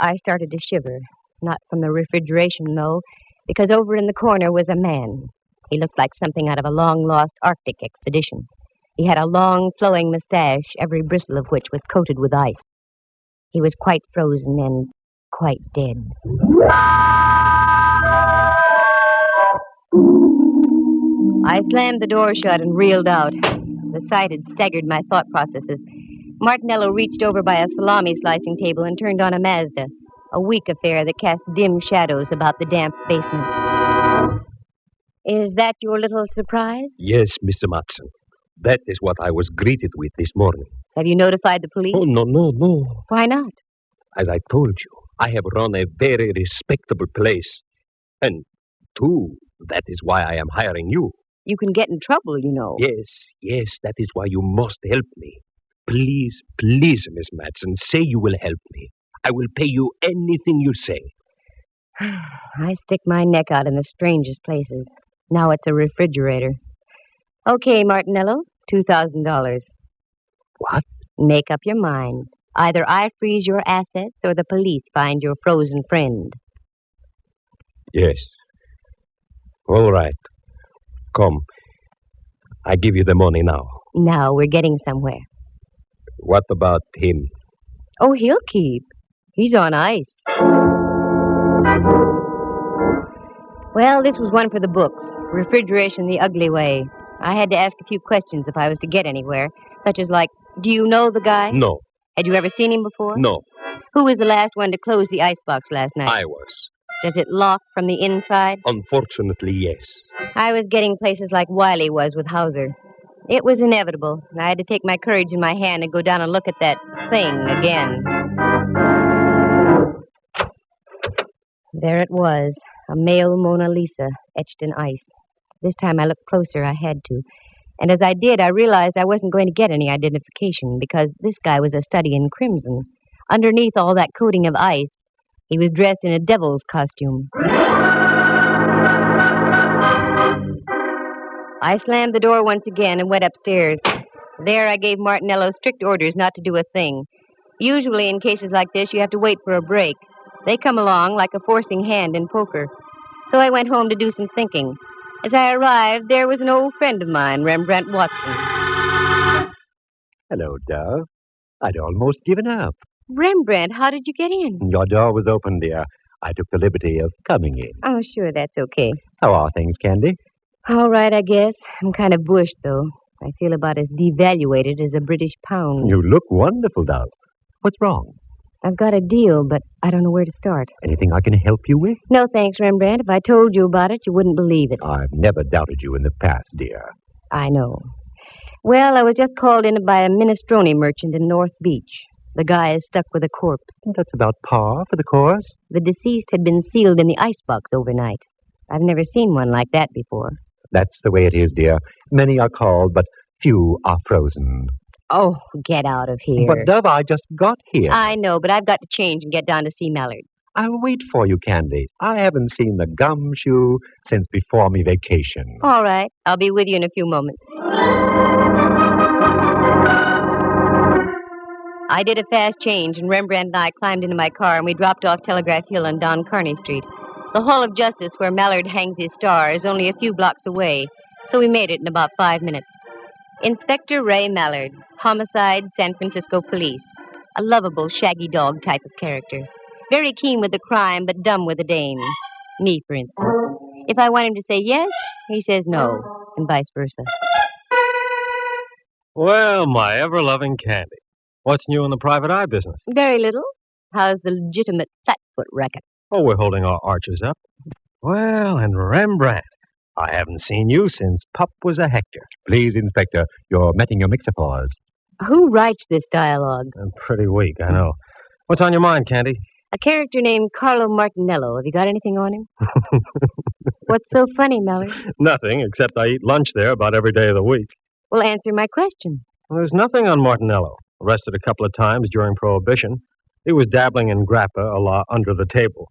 I started to shiver. Not from the refrigeration, though, because over in the corner was a man. He looked like something out of a long-lost Arctic expedition. He had a long, flowing mustache, every bristle of which was coated with ice. He was quite frozen and quite dead. I slammed the door shut and reeled out. The sight had staggered my thought processes. Martinello reached over by a salami-slicing table and turned on a Mazda, a weak affair that cast dim shadows about the damp basement. Is that your little surprise? Yes, Mr. Matson. That is what I was greeted with this morning. Have you notified the police? Oh, no. Why not? As I told you, I have run a very respectable place. And, too, that is why I am hiring you. You can get in trouble, you know. Yes, that is why you must help me. Please, Miss Matson, say you will help me. I will pay you anything you say. I stick my neck out in the strangest places. Now it's a refrigerator. Okay, Martinello, $2,000. What? Make up your mind. Either I freeze your assets or the police find your frozen friend. Yes. All right. Come. I give you the money now. Now we're getting somewhere. What about him? Oh, he'll keep. He's on ice. Well, this was one for the books. Refrigeration the ugly way. I had to ask a few questions if I was to get anywhere, such as like, do you know the guy? No. Had you ever seen him before? No. Who was the last one to close the icebox last night? I was. Does it lock from the inside? Unfortunately, yes. I was getting places like Wiley was with Hauser. It was inevitable. I had to take my courage in my hand and go down and look at that thing again. There it was, a male Mona Lisa etched in ice. This time I looked closer, I had to. And as I did, I realized I wasn't going to get any identification because this guy was a study in crimson. Underneath all that coating of ice, he was dressed in a devil's costume. I slammed the door once again and went upstairs. There I gave Martinello strict orders not to do a thing. Usually in cases like this, you have to wait for a break. They come along like a forcing hand in poker. So I went home to do some thinking. As I arrived, there was an old friend of mine, Rembrandt Watson. Hello, Dove. I'd almost given up. Rembrandt, how did you get in? Your door was open, dear. I took the liberty of coming in. Oh, sure, that's okay. How are things, Candy? All right, I guess. I'm kind of bushed, though. I feel about as devaluated as a British pound. You look wonderful, Dove. What's wrong? I've got a deal, but I don't know where to start. Anything I can help you with? No, thanks, Rembrandt. If I told you about it, you wouldn't believe it. I've never doubted you in the past, dear. I know. Well, I was just called in by a minestrone merchant in North Beach. The guy is stuck with a corpse. That's about par for the course. The deceased had been sealed in the icebox overnight. I've never seen one like that before. That's the way it is, dear. Many are called, but few are frozen. Oh, get out of here. But, Dove, I just got here. I know, but I've got to change and get down to see Mallard. I'll wait for you, Candy. I haven't seen the gumshoe since before me vacation. All right. I'll be with you in a few moments. I did a fast change, and Rembrandt and I climbed into my car, and we dropped off Telegraph Hill on Don Kearney Street. The Hall of Justice, where Mallard hangs his star, is only a few blocks away, so we made it in about 5 minutes. Inspector Ray Mallard, Homicide, San Francisco Police. A lovable, shaggy dog type of character. Very keen with the crime, but dumb with the dame. Me, for instance. If I want him to say yes, he says no, and vice versa. Well, my ever-loving Candy. What's new in the private eye business? Very little. How's the legitimate flatfoot racket? Oh, we're holding our arches up. Well, and Rembrandt, I haven't seen you since Pup was a Hector. Please, Inspector, you're metting your mixophores. Who writes this dialogue? I'm pretty weak, I know. What's on your mind, Candy? A character named Carlo Martinello. Have you got anything on him? What's so funny, Mallard? Nothing, except I eat lunch there about every day of the week. Well, answer my question. Well, there's nothing on Martinello. Arrested a couple of times during Prohibition. He was dabbling in grappa a la under the table.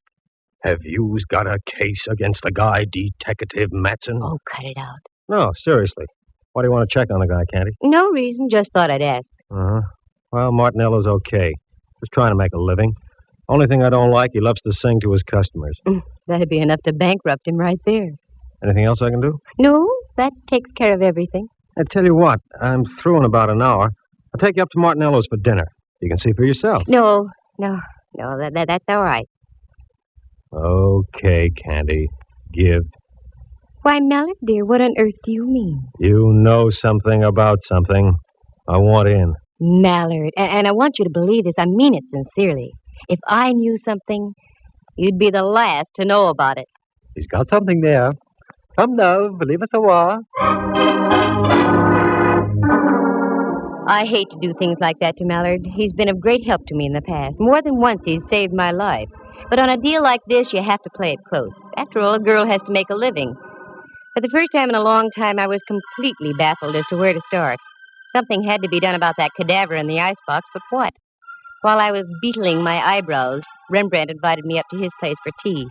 Have you got a case against the guy, Detective Matson? Oh, cut it out. No, seriously. Why do you want to check on the guy, Candy? No reason, just thought I'd ask. Uh-huh. Well, Martinello's okay. Just trying to make a living. Only thing I don't like, he loves to sing to his customers. That'd be enough to bankrupt him right there. Anything else I can do? No, that takes care of everything. I tell you what, I'm through in about an hour. I'll take you up to Martinello's for dinner. You can see for yourself. No, that's all right. Okay, Candy. Give. Why, Mallard, dear, what on earth do you mean? You know something about something. I want in. Mallard, and I want you to believe this. I mean it sincerely. If I knew something, you'd be the last to know about it. He's got something there. Come now, leave us a while. I hate to do things like that to Mallard. He's been of great help to me in the past. More than once he's saved my life. But on a deal like this, you have to play it close. After all, a girl has to make a living. For the first time in a long time, I was completely baffled as to where to start. Something had to be done about that cadaver in the icebox, but what? While I was beetling my eyebrows, Rembrandt invited me up to his place for tea.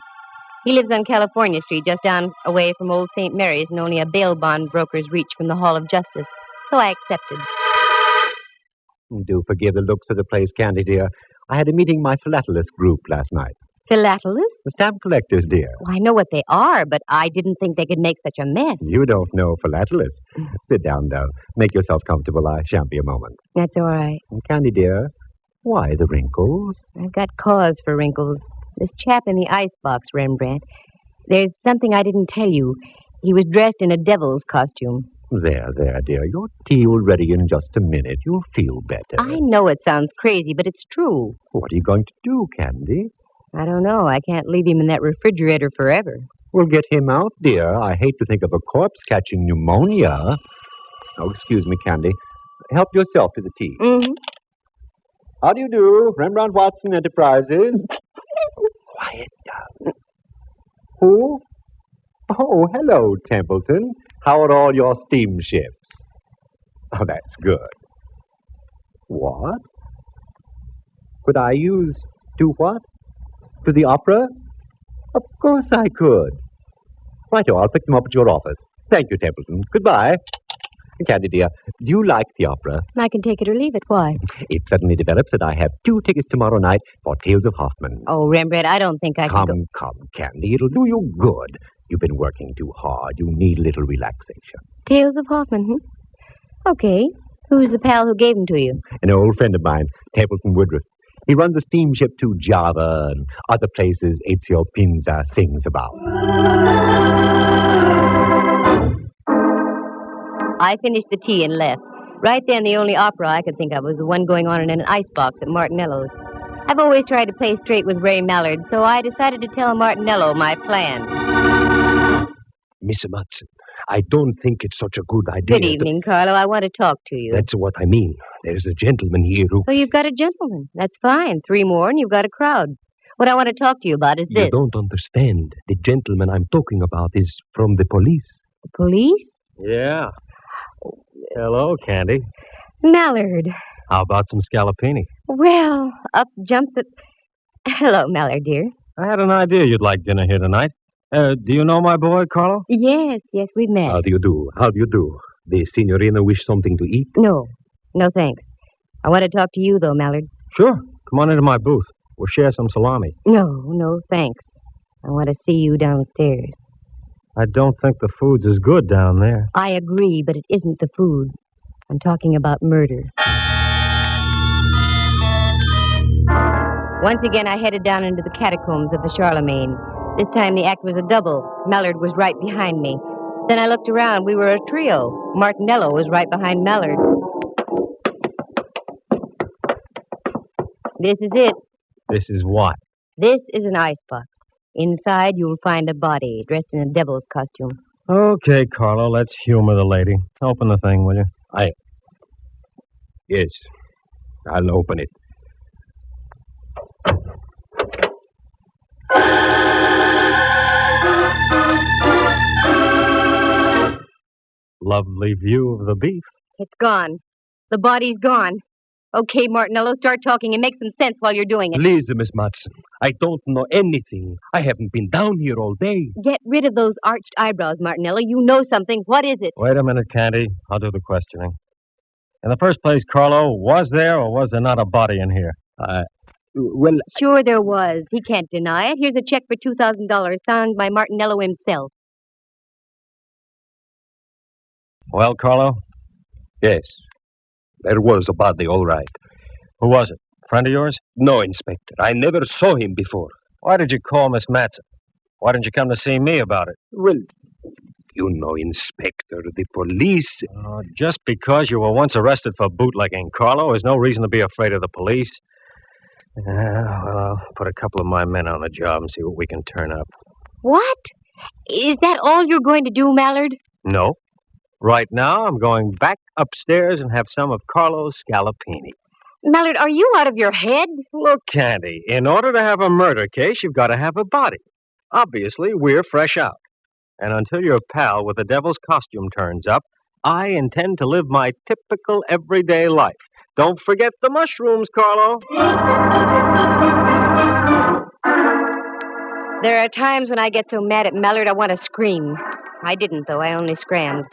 He lives on California Street, just down away from Old St. Mary's, and only a bail bond broker's reach from the Hall of Justice. So I accepted. Do forgive the looks of the place, Candy, dear. I had a meeting my philatelist group last night. Philatelist? The stamp collectors, dear. Well, I know what they are, but I didn't think they could make such a mess. You don't know philatelists. Sit down, though. Make yourself comfortable. I shan't be a moment. That's all right. Candy, dear, why the wrinkles? I've got cause for wrinkles. This chap in the icebox, Rembrandt. There's something I didn't tell you. He was dressed in a devil's costume. There, dear. Your tea will ready in just a minute. You'll feel better. I know it sounds crazy, but it's true. What are you going to do, Candy? I don't know. I can't leave him in that refrigerator forever. We'll get him out, dear. I hate to think of a corpse catching pneumonia. Oh, excuse me, Candy. Help yourself to the tea. Mm-hmm. How do you do, Rembrandt Watson Enterprises? Quiet down. Who? Oh, hello, Templeton. How are all your steamships? Oh, that's good. What? Could I use... do what? To the opera? Of course I could. Righto, I'll pick them up at your office. Thank you, Templeton. Goodbye. Candy, dear, do you like the opera? I can take it or leave it. Why? It suddenly develops that I have 2 tickets tomorrow night for Tales of Hoffman. Oh, Rembrandt, I don't think I can go. Come, Candy. It'll do you good. You've been working too hard. You need a little relaxation. Tales of Hoffman, Okay. Who's the pal who gave them to you? An old friend of mine, Templeton Woodruff. He runs a steamship to Java and other places Ezio Pinza sings about. I finished the tea and left. Right then, the only opera I could think of was the one going on in an icebox at Martinello's. I've always tried to play straight with Ray Mallard, so I decided to tell Martinello my plan. Miss Matson, I don't think it's such a good idea. Good evening, Carlo. I want to talk to you. That's what I mean. There's a gentleman here who... Oh, you've got a gentleman. That's fine. 3 more and you've got a crowd. What I want to talk to you about is this. You don't understand. The gentleman I'm talking about is from the police. The police? Yeah. Hello, Candy. Mallard. How about some scallopini? Well, up jumped the... Hello, Mallard, dear. I had an idea you'd like dinner here tonight. Do you know my boy, Carlo? Yes, we've met. How do you do? The signorina wish something to eat? No, thanks. I want to talk to you, though, Mallard. Sure. Come on into my booth. We'll share some salami. No, thanks. I want to see you downstairs. I don't think the food's as good down there. I agree, but it isn't the food. I'm talking about murder. Once again, I headed down into the catacombs of the Charlemagne. This time the act was a double. Mallard was right behind me. Then I looked around. We were a trio. Martinello was right behind Mallard. This is it. This is what? This is an icebox. Inside, you'll find a body dressed in a devil's costume. Okay, Carlo, let's humor the lady. Open the thing, will you? Yes, I'll open it. Lovely view of the beef. It's gone. The body's gone. Okay, Martinello, start talking and make some sense while you're doing it. Please, Miss Matson, I don't know anything. I haven't been down here all day. Get rid of those arched eyebrows, Martinello. You know something. What is it? Wait a minute, Candy. I'll do the questioning. In the first place, Carlo, was there or was there not a body in here? Well... Sure there was. He can't deny it. Here's a check for $2,000 signed by Martinello himself. Well, Carlo? Yes. There was a body, all right. Who was it? Friend of yours? No, Inspector. I never saw him before. Why did you call Miss Matson? Why didn't you come to see me about it? Well, you know, Inspector, the police... Just because you were once arrested for bootlegging, Carlo, is no reason to be afraid of the police. Well, I'll put a couple of my men on the job and see what we can turn up. What? Is that all you're going to do, Mallard? No. Right now, I'm going back upstairs and have some of Carlo's scallopini. Mallard, are you out of your head? Look, Candy, in order to have a murder case, you've got to have a body. Obviously, we're fresh out. And until your pal with the devil's costume turns up, I intend to live my typical everyday life. Don't forget the mushrooms, Carlo. There are times when I get so mad at Mallard I want to scream. I didn't, though. I only scrammed.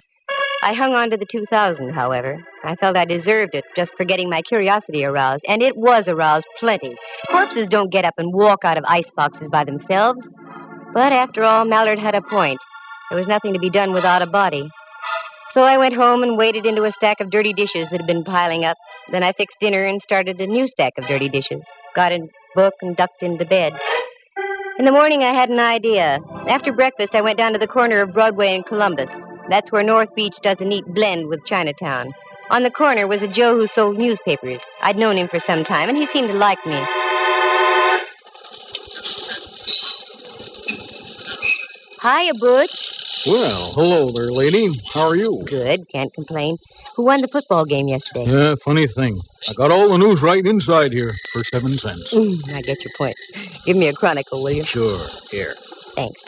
I hung on to the 2,000, however. I felt I deserved it just for getting my curiosity aroused, and it was aroused plenty. Corpses don't get up and walk out of ice boxes by themselves. But after all, Mallard had a point. There was nothing to be done without a body. So I went home and waded into a stack of dirty dishes that had been piling up. Then I fixed dinner and started a new stack of dirty dishes. Got a book and ducked into bed. In the morning, I had an idea. After breakfast, I went down to the corner of Broadway and Columbus. That's where North Beach does a neat blend with Chinatown. On the corner was a Joe who sold newspapers. I'd known him for some time, and he seemed to like me. Hiya, Butch. Well, hello there, lady. How are you? Good, can't complain. Who won the football game yesterday? Yeah, funny thing. I got all the news right inside here for 7 cents. I get your point. Give me a chronicle, will you? Sure, here. Thanks.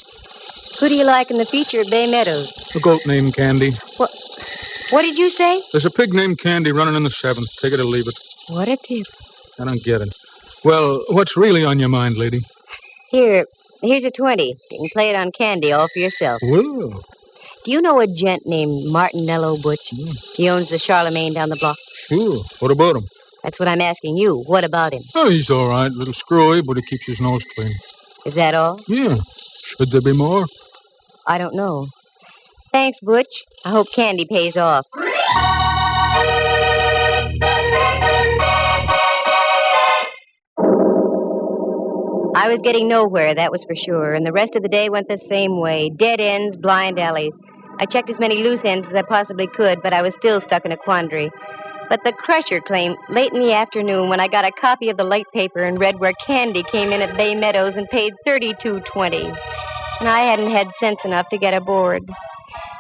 Who do you like in the feature at Bay Meadows? A goat named Candy. What did you say? There's a pig named Candy running in the 7th. Take it or leave it. What a tip. I don't get it. Well, what's really on your mind, lady? Here's a 20. You can play it on Candy all for yourself. Well. Do you know a gent named Martinello, Butch? He owns the Charlemagne down the block. Sure. What about him? That's what I'm asking you. What about him? Oh, he's all right. A little screwy, but he keeps his nose clean. Is that all? Yeah. Should there be more? I don't know. Thanks, Butch. I hope Candy pays off. I was getting nowhere, that was for sure, and the rest of the day went the same way. Dead ends, blind alleys. I checked as many loose ends as I possibly could, but I was still stuck in a quandary. But the Crusher claimed late in the afternoon when I got a copy of the late paper and read where Candy came in at Bay Meadows and paid $32.20. And I hadn't had sense enough to get aboard.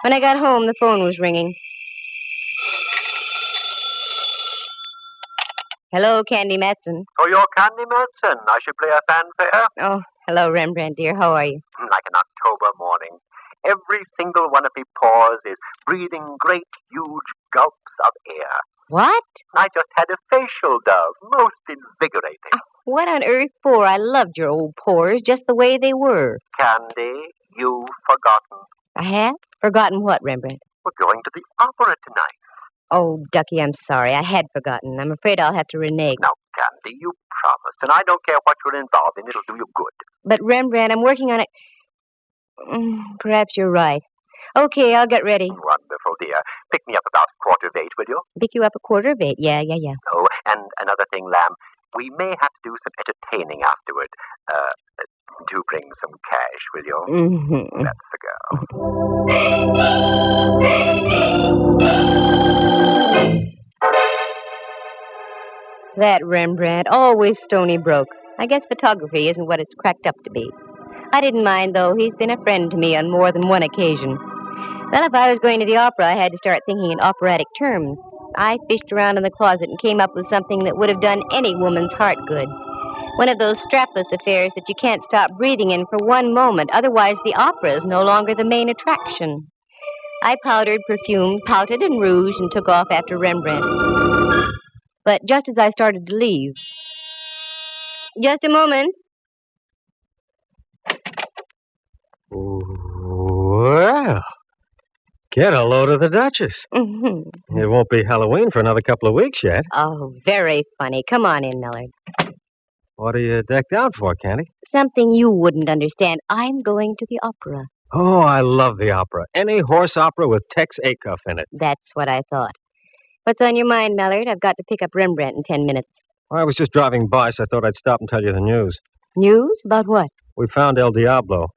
When I got home, the phone was ringing. Hello, Candy Matson. Oh, you're Candy Matson. I should play a fanfare. Oh, hello, Rembrandt, dear. How are you? Like an October morning. Every single one of me pores is breathing great, huge gulps of air. What? I just had a facial dove. Most invigorating. What on earth for? I loved your old pores just the way they were. Candy, you've forgotten. I have? Forgotten what, Rembrandt? We're going to the opera tonight. Oh, Ducky, I'm sorry. I had forgotten. I'm afraid I'll have to renege. Now, Candy, you promised, and I don't care what you're involved in. It'll do you good. But, Rembrandt, I'm working on it. Perhaps you're right. Okay, I'll get ready. Wonderful, dear. Pick me up about 7:45, will you? Pick you up 7:45? Yeah. Oh, and another thing, Lamb. We may have to do some entertaining afterward. Do bring some cash, will you? Mm-hmm. That's the girl. That Rembrandt, always stony broke. I guess photography isn't what it's cracked up to be. I didn't mind, though. He's been a friend to me on more than one occasion. Well, if I was going to the opera, I had to start thinking in operatic terms. I fished around in the closet and came up with something that would have done any woman's heart good. One of those strapless affairs that you can't stop breathing in for one moment, otherwise the opera is no longer the main attraction. I powdered, perfumed, pouted, and rouged, and took off after Rembrandt. But just as I started to leave... Just a moment. Well, get a load of the Duchess. Mm-hmm. It won't be Halloween for another couple of weeks yet. Oh, very funny. Come on in, Millard. What are you decked out for, Candy? Something you wouldn't understand. I'm going to the opera. Oh, I love the opera. Any horse opera with Tex Acuff in it. That's what I thought. What's on your mind, Millard? I've got to pick up Rembrandt in 10 minutes. I was just driving by, so I thought I'd stop and tell you the news. News? About what? We found El Diablo.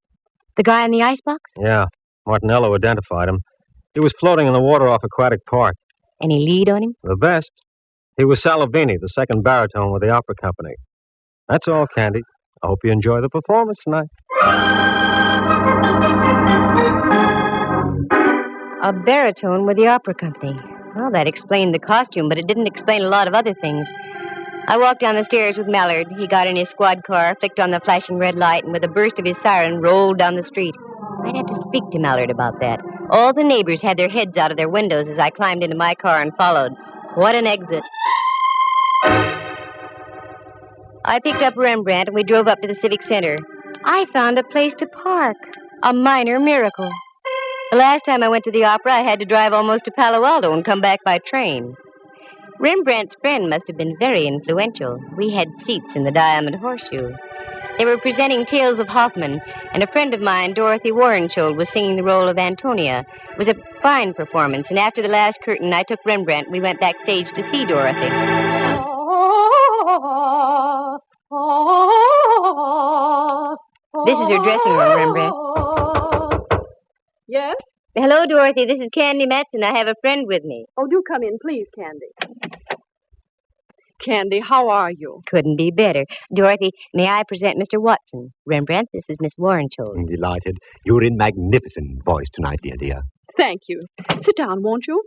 The guy in the icebox? Yeah. Martinello identified him. He was floating in the water off Aquatic Park. Any lead on him? The best. He was Salavini, the second baritone with the opera company. That's all, Candy. I hope you enjoy the performance tonight. A baritone with the opera company. Well, that explained the costume, but it didn't explain a lot of other things. I walked down the stairs with Mallard. He got in his squad car, flicked on the flashing red light, and with a burst of his siren, rolled down the street. I'd have to speak to Mallard about that. All the neighbors had their heads out of their windows as I climbed into my car and followed. What an exit. I picked up Rembrandt, and we drove up to the Civic Center. I found a place to park. A minor miracle. The last time I went to the opera, I had to drive almost to Palo Alto and come back by train. Rembrandt's friend must have been very influential. We had seats in the Diamond Horseshoe. They were presenting Tales of Hoffmann, and a friend of mine, Dorothy Warrenschold, was singing the role of Antonia. It was a fine performance, and after the last curtain, I took Rembrandt. We went backstage to see Dorothy. This is her dressing room, Rembrandt. Yes? Hello, Dorothy. This is Candy Matson. I have a friend with me. Oh, do come in, please, Candy. Candy, how are you? Couldn't be better. Dorothy, may I present Mr. Watson? Rembrandt, this is Miss Warrenschold. I'm delighted. You're in magnificent voice tonight, dear. Thank you. Sit down, won't you?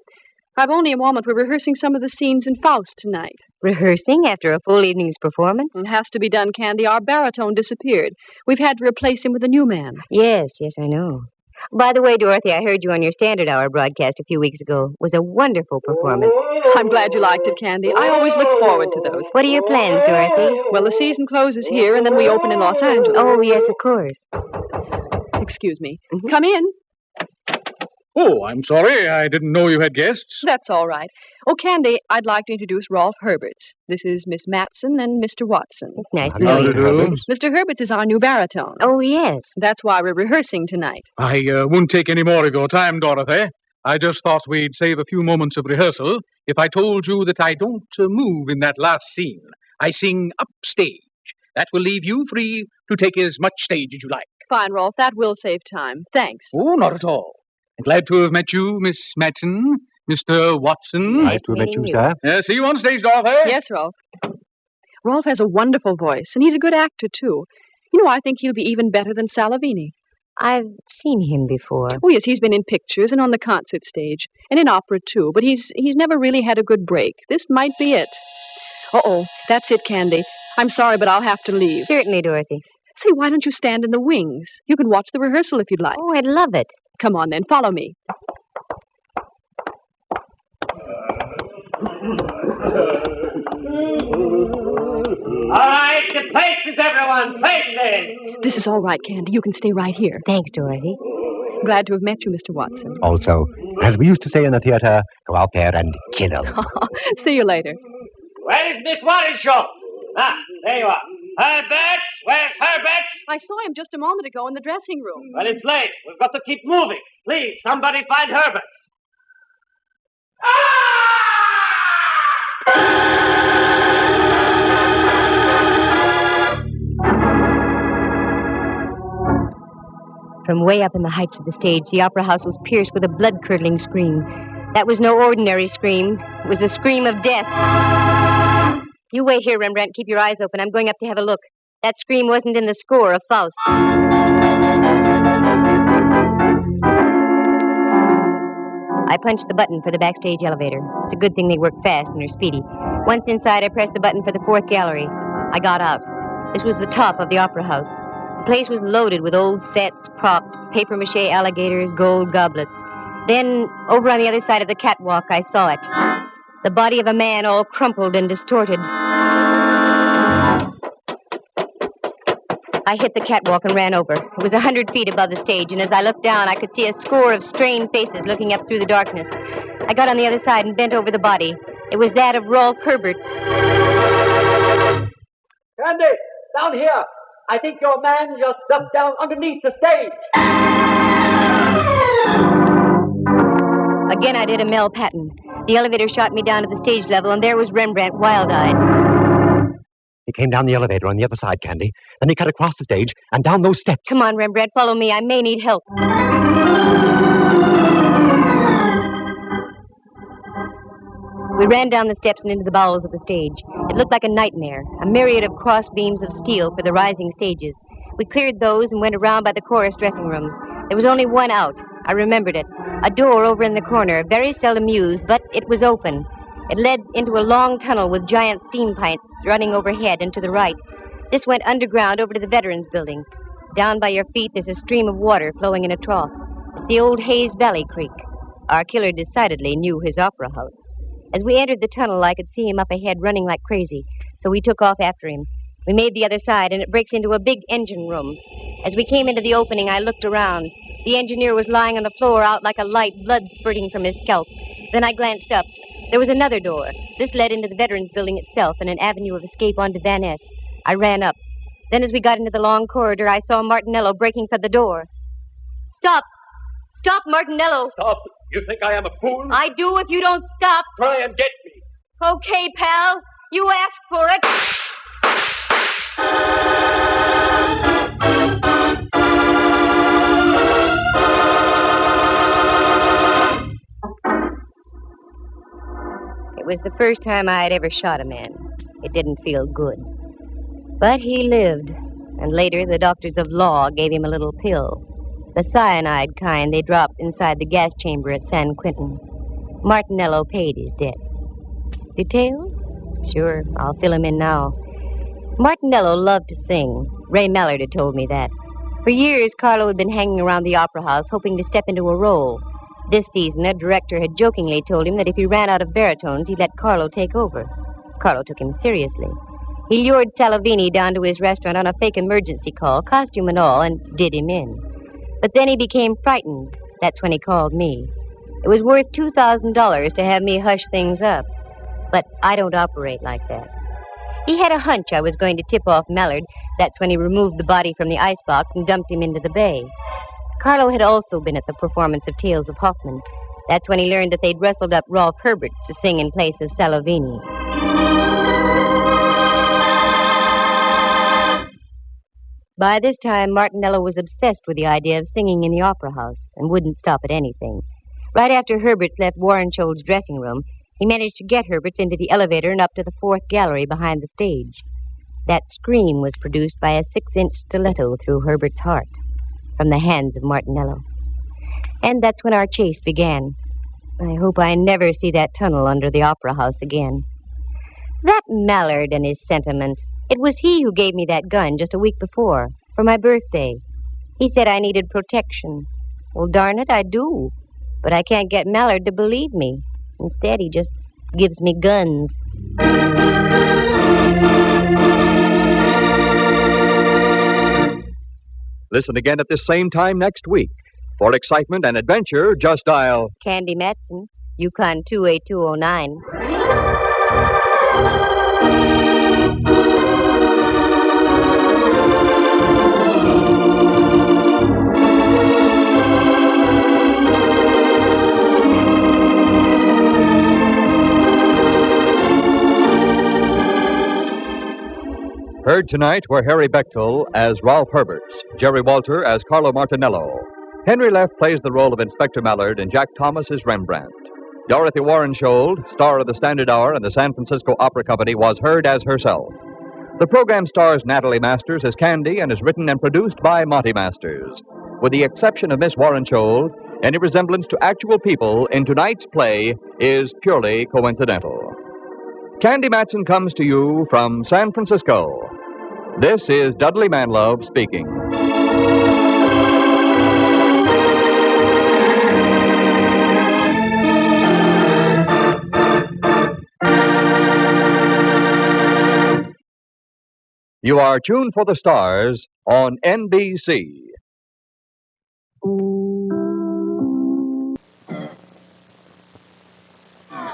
I've only a moment. We're rehearsing some of the scenes in Faust tonight. Rehearsing after a full evening's performance? It has to be done, Candy. Our baritone disappeared. We've had to replace him with a new man. Yes, I know. By the way, Dorothy, I heard you on your Standard Hour broadcast a few weeks ago. It was a wonderful performance. I'm glad you liked it, Candy. I always look forward to those. What are your plans, Dorothy? Well, the season closes here, and then we open in Los Angeles. Oh, yes, of course. Excuse me. Mm-hmm. Come in. Oh, I'm sorry. I didn't know you had guests. That's all right. Oh, Candy, I'd like to introduce Rolf Herberts. This is Miss Matson and Mr. Watson. It's nice to know you. Mr. Herberts is our new baritone. Oh, yes. That's why we're rehearsing tonight. I won't take any more of your time, Dorothy. I just thought we'd save a few moments of rehearsal if I told you that I don't move in that last scene. I sing upstage. That will leave you free to take as much stage as you like. Fine, Rolf. That will save time. Thanks. Oh, not at all. Glad to have met you, Miss Matson, Mr. Watson. Nice to have met you, sir. See you on stage, Dorothy. Yes, Rolf. Rolf has a wonderful voice, and he's a good actor, too. You know, I think he'll be even better than Salavini. I've seen him before. Oh, yes, he's been in pictures and on the concert stage, and in opera, too, but he's never really had a good break. This might be it. Uh-oh, that's it, Candy. I'm sorry, but I'll have to leave. Certainly, Dorothy. Say, why don't you stand in the wings? You can watch the rehearsal if you'd like. Oh, I'd love it. Come on, then. Follow me. All right, to places, everyone. Places. This is all right, Candy. You can stay right here. Thanks, Dorothy. Glad to have met you, Mr. Watson. Also, as we used to say in the theater, go out there and kill 'em. See you later. Where is Miss Warrenschow? Ah, there you are. Herbert! Where's Herbert? I saw him just a moment ago in the dressing room. Well, it's late. We've got to keep moving. Please, somebody find Herbert. From way up in the heights of the stage, the opera house was pierced with a blood-curdling scream. That was no ordinary scream. It was the scream of death. You wait here, Rembrandt. Keep your eyes open. I'm going up to have a look. That scream wasn't in the score of Faust. I punched the button for the backstage elevator. It's a good thing they work fast and are speedy. Once inside, I pressed the button for the fourth gallery. I got out. This was the top of the opera house. The place was loaded with old sets, props, papier-mâché alligators, gold goblets. Then, over on the other side of the catwalk, I saw it. The body of a man all crumpled and distorted. I hit the catwalk and ran over. It was 100 feet above the stage, and as I looked down, I could see a score of strained faces looking up through the darkness. I got on the other side and bent over the body. It was that of Rolf Herbert. Candy, down here. I think your man just ducked down underneath the stage. Again, I did a Mel Patton. The elevator shot me down to the stage level, and there was Rembrandt, wild-eyed. He came down the elevator on the other side, Candy. Then he cut across the stage and down those steps. Come on, Rembrandt, follow me. I may need help. We ran down the steps and into the bowels of the stage. It looked like a nightmare, a myriad of cross beams of steel for the rising stages. We cleared those and went around by the chorus dressing rooms. There was only one out. I remembered it. A door over in the corner, very seldom used, but it was open. It led into a long tunnel with giant steam pipes running overhead and to the right. This went underground over to the Veterans Building. Down by your feet, there's a stream of water flowing in a trough. It's the old Hayes Valley Creek. Our killer decidedly knew his opera house. As we entered the tunnel, I could see him up ahead running like crazy, so we took off after him. We made the other side, and it breaks into a big engine room. As we came into the opening, I looked around. The engineer was lying on the floor out like a light, blood spurting from his scalp. Then I glanced up. There was another door. This led into the Veterans Building itself and an avenue of escape onto Van Ness. I ran up. Then as we got into the long corridor, I saw Martinello breaking for the door. Stop! Stop, Martinello! Stop! You think I am a fool? I do if you don't stop. Try and get me. Okay, pal. You asked for it. It was the first time I had ever shot a man. It didn't feel good. But he lived, and later the doctors of law gave him a little pill. The cyanide kind they dropped inside the gas chamber at San Quentin. Martinello paid his debt. Details? Sure, I'll fill him in now. Martinello loved to sing. Ray Mallard had told me that. For years, Carlo had been hanging around the opera house, hoping to step into a role. This season, a director had jokingly told him that if he ran out of baritones, he'd let Carlo take over. Carlo took him seriously. He lured Salavini down to his restaurant on a fake emergency call, costume and all, and did him in. But then he became frightened. That's when he called me. It was worth $2,000 to have me hush things up. But I don't operate like that. He had a hunch I was going to tip off Mallard. That's when he removed the body from the icebox and dumped him into the bay. Carlo had also been at the performance of Tales of Hoffman. That's when he learned that they'd wrestled up Rolf Herbert to sing in place of Salavini. By this time, Martinello was obsessed with the idea of singing in the opera house and wouldn't stop at anything. Right after Herberts left Warrenshold's dressing room, he managed to get Herberts into the elevator and up to the fourth gallery behind the stage. That scream was produced by a 6-inch stiletto through Herbert's heart from the hands of Martinello. And that's when our chase began. I hope I never see that tunnel under the opera house again. That Mallard and his sentiment. It was he who gave me that gun just a week before, for my birthday. He said I needed protection. Well, darn it, I do. But I can't get Mallard to believe me. Instead, he just gives me guns. Listen again at this same time next week. For excitement and adventure, just dial Candy Matson, Yukon 28209. Heard tonight were Harry Bechtel as Rolf Herberts, Jerry Walter as Carlo Martinello. Henry Leff plays the role of Inspector Mallard, and Jack Thomas is Rembrandt. Dorothy Warrenshold, star of the Standard Hour and the San Francisco Opera Company, was heard as herself. The program stars Natalie Masters as Candy and is written and produced by Monty Masters. With the exception of Miss Warrenshold, any resemblance to actual people in tonight's play is purely coincidental. Candy Matson comes to you from San Francisco. This is Dudley Manlove speaking. You are tuned for the stars on NBC.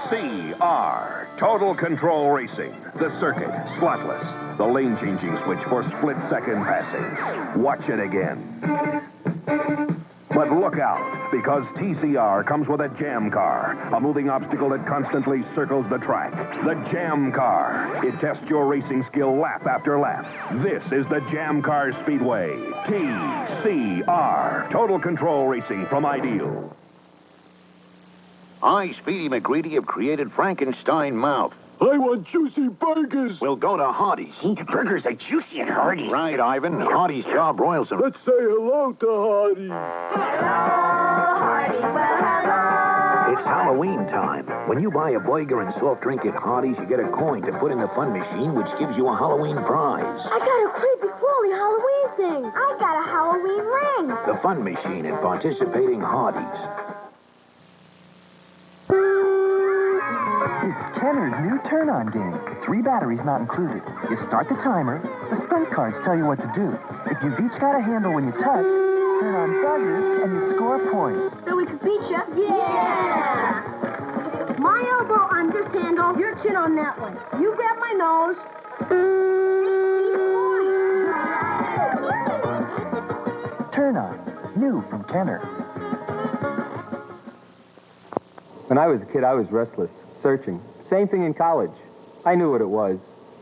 CR, Total Control Racing. The circuit, slotless. The lane-changing switch for split-second passing. Watch it again. But look out, because TCR comes with a jam car, a moving obstacle that constantly circles the track. The jam car. It tests your racing skill lap after lap. This is the Jam Car Speedway. TCR, Total Control Racing from Ideal. I, Speedy McGreedy, have created Frankenstein Mouth. I want juicy burgers. We'll go to Hardee's. The burgers are juicy at Hardee's. Right, Ivan. Hardee's job royals them. Let's say hello to Hardee's. It's Halloween time. When you buy a burger and soft drink at Hardee's, you get a coin to put in the fun machine, which gives you a Halloween prize. I got a creepy crawly Halloween thing. I got a Halloween ring. The fun machine at participating Hardee's. Kenner's new turn-on game. 3 batteries not included. You start the timer. The stunt cards tell you what to do. If you've each got a handle when you touch, turn on buzzers, and you score points. So we can beat you? Yeah! My elbow on this handle, your chin on that one. You grab my nose. Turn on. New from Kenner. When I was a kid, I was restless, searching. Same thing in college. I knew what it was,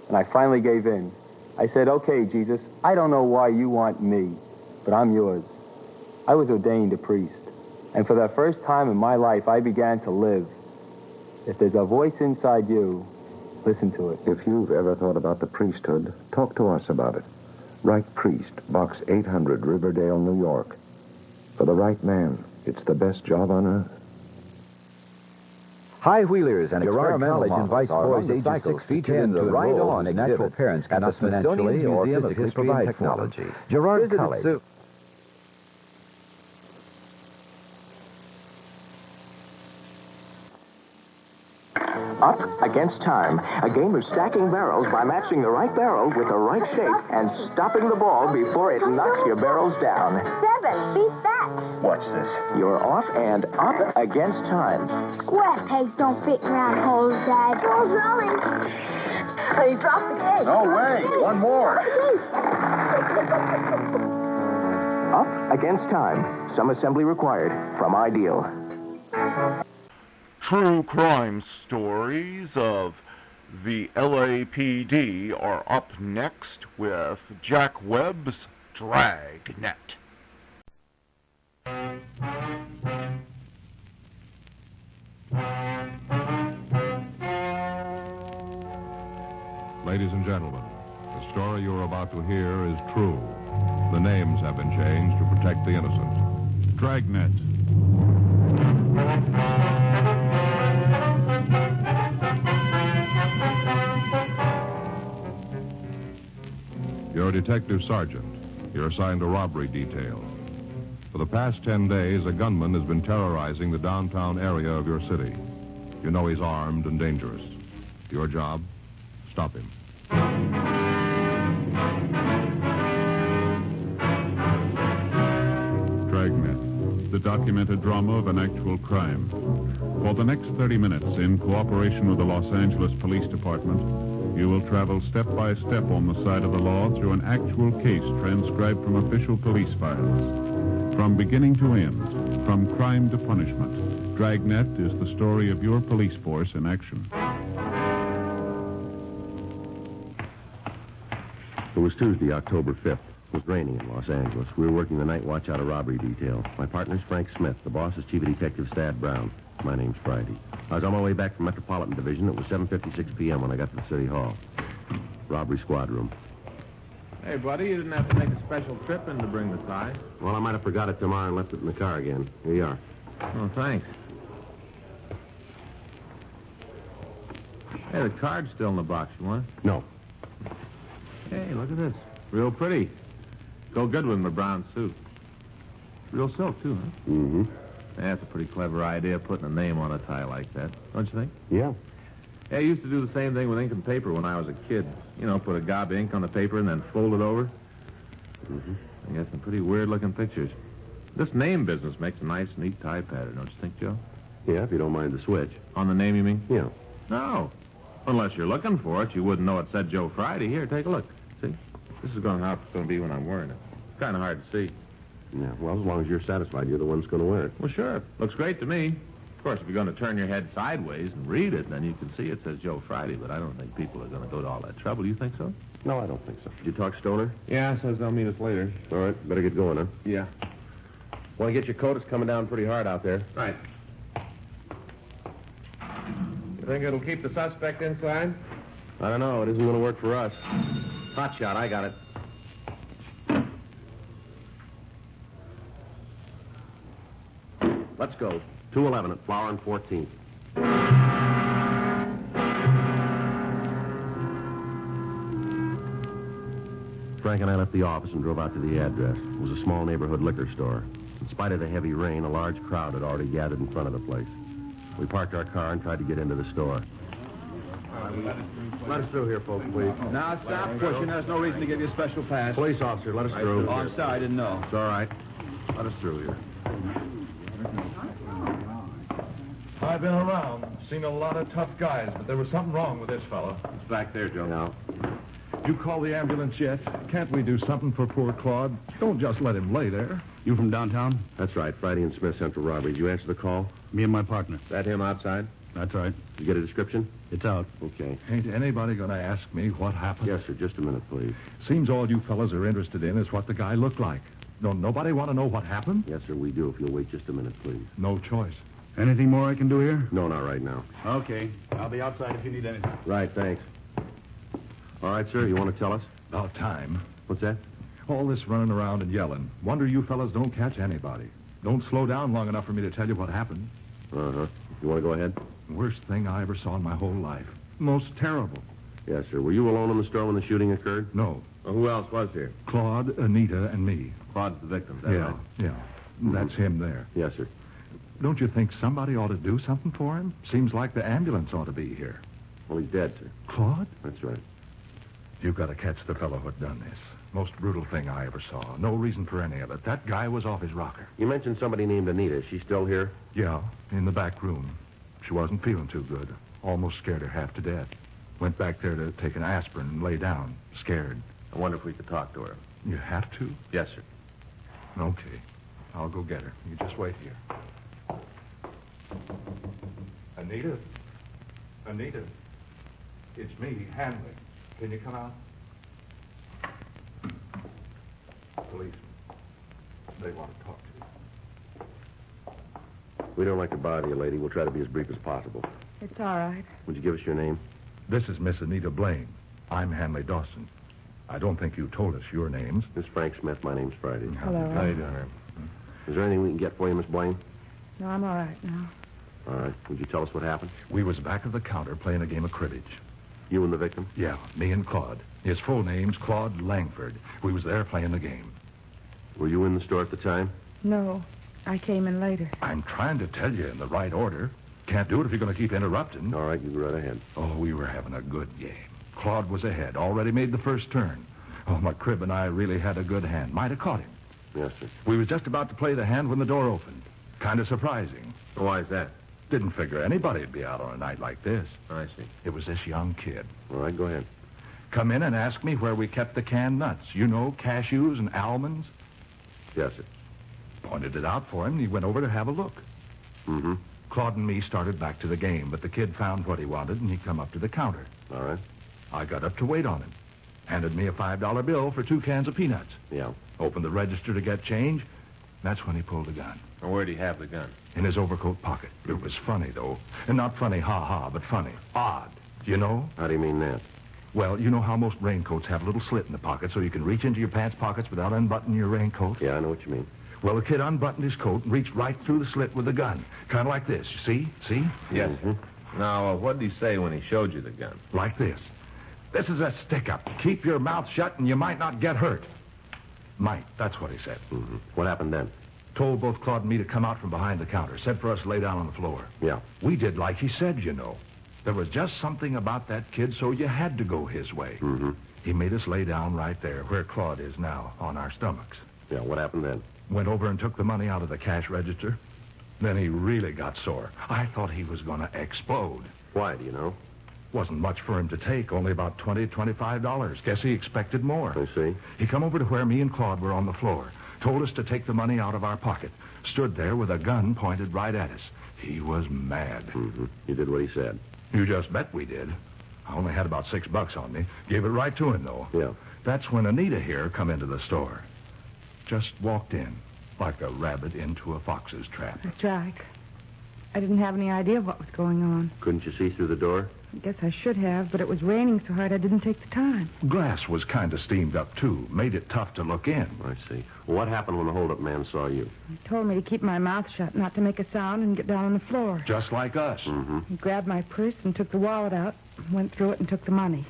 and I finally gave in. I said, okay, Jesus, I don't know why you want me, but I'm yours. I was ordained a priest, and for the first time in my life, I began to live. If there's a voice inside you, listen to it. If you've ever thought about the priesthood, talk to us about it. Right Priest, Box 800, Riverdale, New York. For the right man, it's the best job on earth. High Wheelers and Girard College invites boys ages 6 feet to enter the ride-on natural parents cannot financially or physically provide technology. Girard College. Up Against Time, a game of stacking barrels by matching the right barrel with the right shape and stopping the ball before it knocks your barrels down. 7, beat that. Watch this. You're off and up against time. Square pegs don't fit in round holes, Dad. Ball's rolling. He dropped the cake. No way. One more. Up Against Time. Some assembly required. From Ideal. True crime stories of the LAPD are up next with Jack Webb's Dragnet. Ladies and gentlemen, the story you're about to hear is true. The names have been changed to protect the innocent. Dragnet. You're a detective sergeant. You're assigned to robbery detail. For the past 10 days, a gunman has been terrorizing the downtown area of your city. You know he's armed and dangerous. Your job? Stop him. Dragnet, the documented drama of an actual crime. For the next 30 minutes, in cooperation with the Los Angeles Police Department, you will travel step by step on the side of the law through an actual case transcribed from official police files. From beginning to end, from crime to punishment, Dragnet is the story of your police force in action. It was Tuesday, October 5th. It was raining in Los Angeles. We were working the night watch out of robbery detail. My partner's Frank Smith. The boss is Chief of Detective Stad Brown. My name's Friday. I was on my way back from Metropolitan Division. It was 7:56 p.m. when I got to the City Hall. Robbery squad room. Hey, buddy, you didn't have to make a special trip in to bring the tie. Well, I might have forgot it tomorrow and left it in the car again. Here you are. Oh, thanks. Hey, the card's still in the box. You want it? No. Hey, look at this. Real pretty. Go good with my brown suit. Real silk, too, huh? Mm-hmm. That's a pretty clever idea, putting a name on a tie like that. Don't you think? Yeah. Yeah, I used to do the same thing with ink and paper when I was a kid. You know, put a gob of ink on the paper and then fold it over. Mm-hmm. I got some pretty weird-looking pictures. This name business makes a nice, neat tie pattern, don't you think, Joe? Yeah, if you don't mind the switch. On the name, you mean? Yeah. No. Unless you're looking for it, you wouldn't know it said Joe Friday. Here, take a look. See? This is how it's going to be when I'm wearing it. It's kind of hard to see. Yeah, well, as long as you're satisfied, you're the one that's going to wear it. Well, sure. Looks great to me. Of course, if you're going to turn your head sideways and read it, then you can see it says Joe Friday, but I don't think people are going to go to all that trouble. You think so? No, I don't think so. Did you talk Stoner? Yeah, says they'll meet us later. All right, better get going, huh? Yeah. Want to get your coat? It's coming down pretty hard out there. Right. You think it'll keep the suspect inside? I don't know. It isn't going to work for us. Hot shot, I got it. Let's go. 211 at Flower and 14th. Frank and I left the office and drove out to the address. It was a small neighborhood liquor store. In spite of the heavy rain, a large crowd had already gathered in front of the place. We parked our car and tried to get into the store. Let us through here, folks, please. Now, stop pushing. There's no reason to give you a special pass. Police officer, let us through. Oh, I'm sorry. I didn't know. It's all right. Let us through here. I've been around, seen a lot of tough guys, but there was something wrong with this fellow. It's back there, Joe. Now. You call the ambulance yet? Can't we do something for poor Claude? Don't just let him lay there. You from downtown? That's right. Friday and Smith Central Robbery. Did you answer the call? Me and my partner. Is that him outside? That's right. Did you get a description? It's out. Okay. Ain't anybody going to ask me what happened? Yes, sir. Just a minute, please. Seems all you fellas are interested in is what the guy looked like. Don't nobody want to know what happened? Yes, sir, we do. If you'll wait just a minute, please. No choice. Anything more I can do here? No, not right now. Okay. I'll be outside if you need anything. Right, thanks. All right, sir, you want to tell us? About time. What's that? All this running around and yelling. Wonder you fellas don't catch anybody. Don't slow down long enough for me to tell you what happened. Uh-huh. You want to go ahead? Worst thing I ever saw in my whole life. Most terrible. Yes, sir. Were you alone in the store when the shooting occurred? No. Well, who else was here? Claude, Anita, and me. Claude's the victim, is that Yeah, right? yeah. Mm-hmm. That's him there. Yes, sir. Don't you think somebody ought to do something for him? Seems like the ambulance ought to be here. Well, he's dead, sir. Claude? That's right. You've got to catch the fellow who done this. Most brutal thing I ever saw. No reason for any of it. That guy was off his rocker. You mentioned somebody named Anita. Is she still here? Yeah, in the back room. She wasn't feeling too good. Almost scared her half to death. Went back there to take an aspirin and lay down, scared. I wonder if we could talk to her. You have to? Yes, sir. Okay. I'll go get her. You just wait here. Anita? Anita? It's me, Hanley. Can you come out? Police. They want to talk to you. We don't like to bother you, lady. We'll try to be as brief as possible. It's all right. Would you give us your name? This is Miss Anita Blaine. I'm Hanley Dawson. I don't think you told us your names. Miss Frank Smith. My name's Friday. Hello. How you doing? Is there anything we can get for you, Miss Blaine? No, I'm all right now. All right. Would you tell us what happened? We was back of the counter playing a game of cribbage. You and the victim? Yeah, me and Claude. His full name's Claude Langford. We was there playing the game. Were you in the store at the time? No, I came in later. I'm trying to tell you in the right order. Can't do it if you're going to keep interrupting. All right, you go right ahead. Oh, we were having a good game. Claude was ahead, already made the first turn. Oh, my crib and I really had a good hand. Might have caught him. Yes, sir. We was just about to play the hand when the door opened. Kind of surprising. Why is that? Didn't figure anybody'd be out on a night like this. I see. It was this young kid. All right, go ahead. Come in and ask me where we kept the canned nuts. You know, cashews and almonds. Yes, sir. Pointed it out for him, and he went over to have a look. Mm-hmm. Claude and me started back to the game, but the kid found what he wanted, and he come up to the counter. All right. I got up to wait on him. Handed me a $5 bill for 2 cans of peanuts. Yeah. Opened the register to get change. That's when he pulled the gun. Well, where'd he have the gun? In his overcoat pocket. It was funny, though. And not funny, ha-ha, but funny. Odd. You know? How do you mean that? Well, you know how most raincoats have a little slit in the pocket so you can reach into your pants pockets without unbuttoning your raincoat? Yeah, I know what you mean. Well, the kid unbuttoned his coat and reached right through the slit with the gun. Kind of like this. You see? See? Yes. Mm-hmm. Now, what did he say when he showed you the gun? Like this. This is a stick-up. Keep your mouth shut and you might not get hurt. Might. That's what he said. Mm-hmm. What happened then? Told both Claude and me to come out from behind the counter. Said for us to lay down on the floor. Yeah. We did like he said, you know. There was just something about that kid, so you had to go his way. Mm-hmm. He made us lay down right there, where Claude is now, on our stomachs. Yeah, what happened then? Went over and took the money out of the cash register. Then he really got sore. I thought he was going to explode. Why, do you know? Wasn't much for him to take, only about $20, $25. Guess he expected more. I see. He come over to where me and Claude were on the floor. Told us to take the money out of our pocket. Stood there with a gun pointed right at us. He was mad. Mm-hmm. You did what he said. You just bet we did. I only had about $6 on me. Gave it right to him, though. Yeah. That's when Anita here come into the store. Just walked in, like a rabbit into a fox's trap. That's right. I didn't have any idea what was going on. Couldn't you see through the door? I guess I should have, but it was raining so hard I didn't take the time. Glass was kind of steamed up, too. Made it tough to look in. I see. Well, what happened when the hold-up man saw you? He told me to keep my mouth shut, not to make a sound, and get down on the floor. Just like us. Mm-hmm. He grabbed my purse and took the wallet out, went through it and took the money.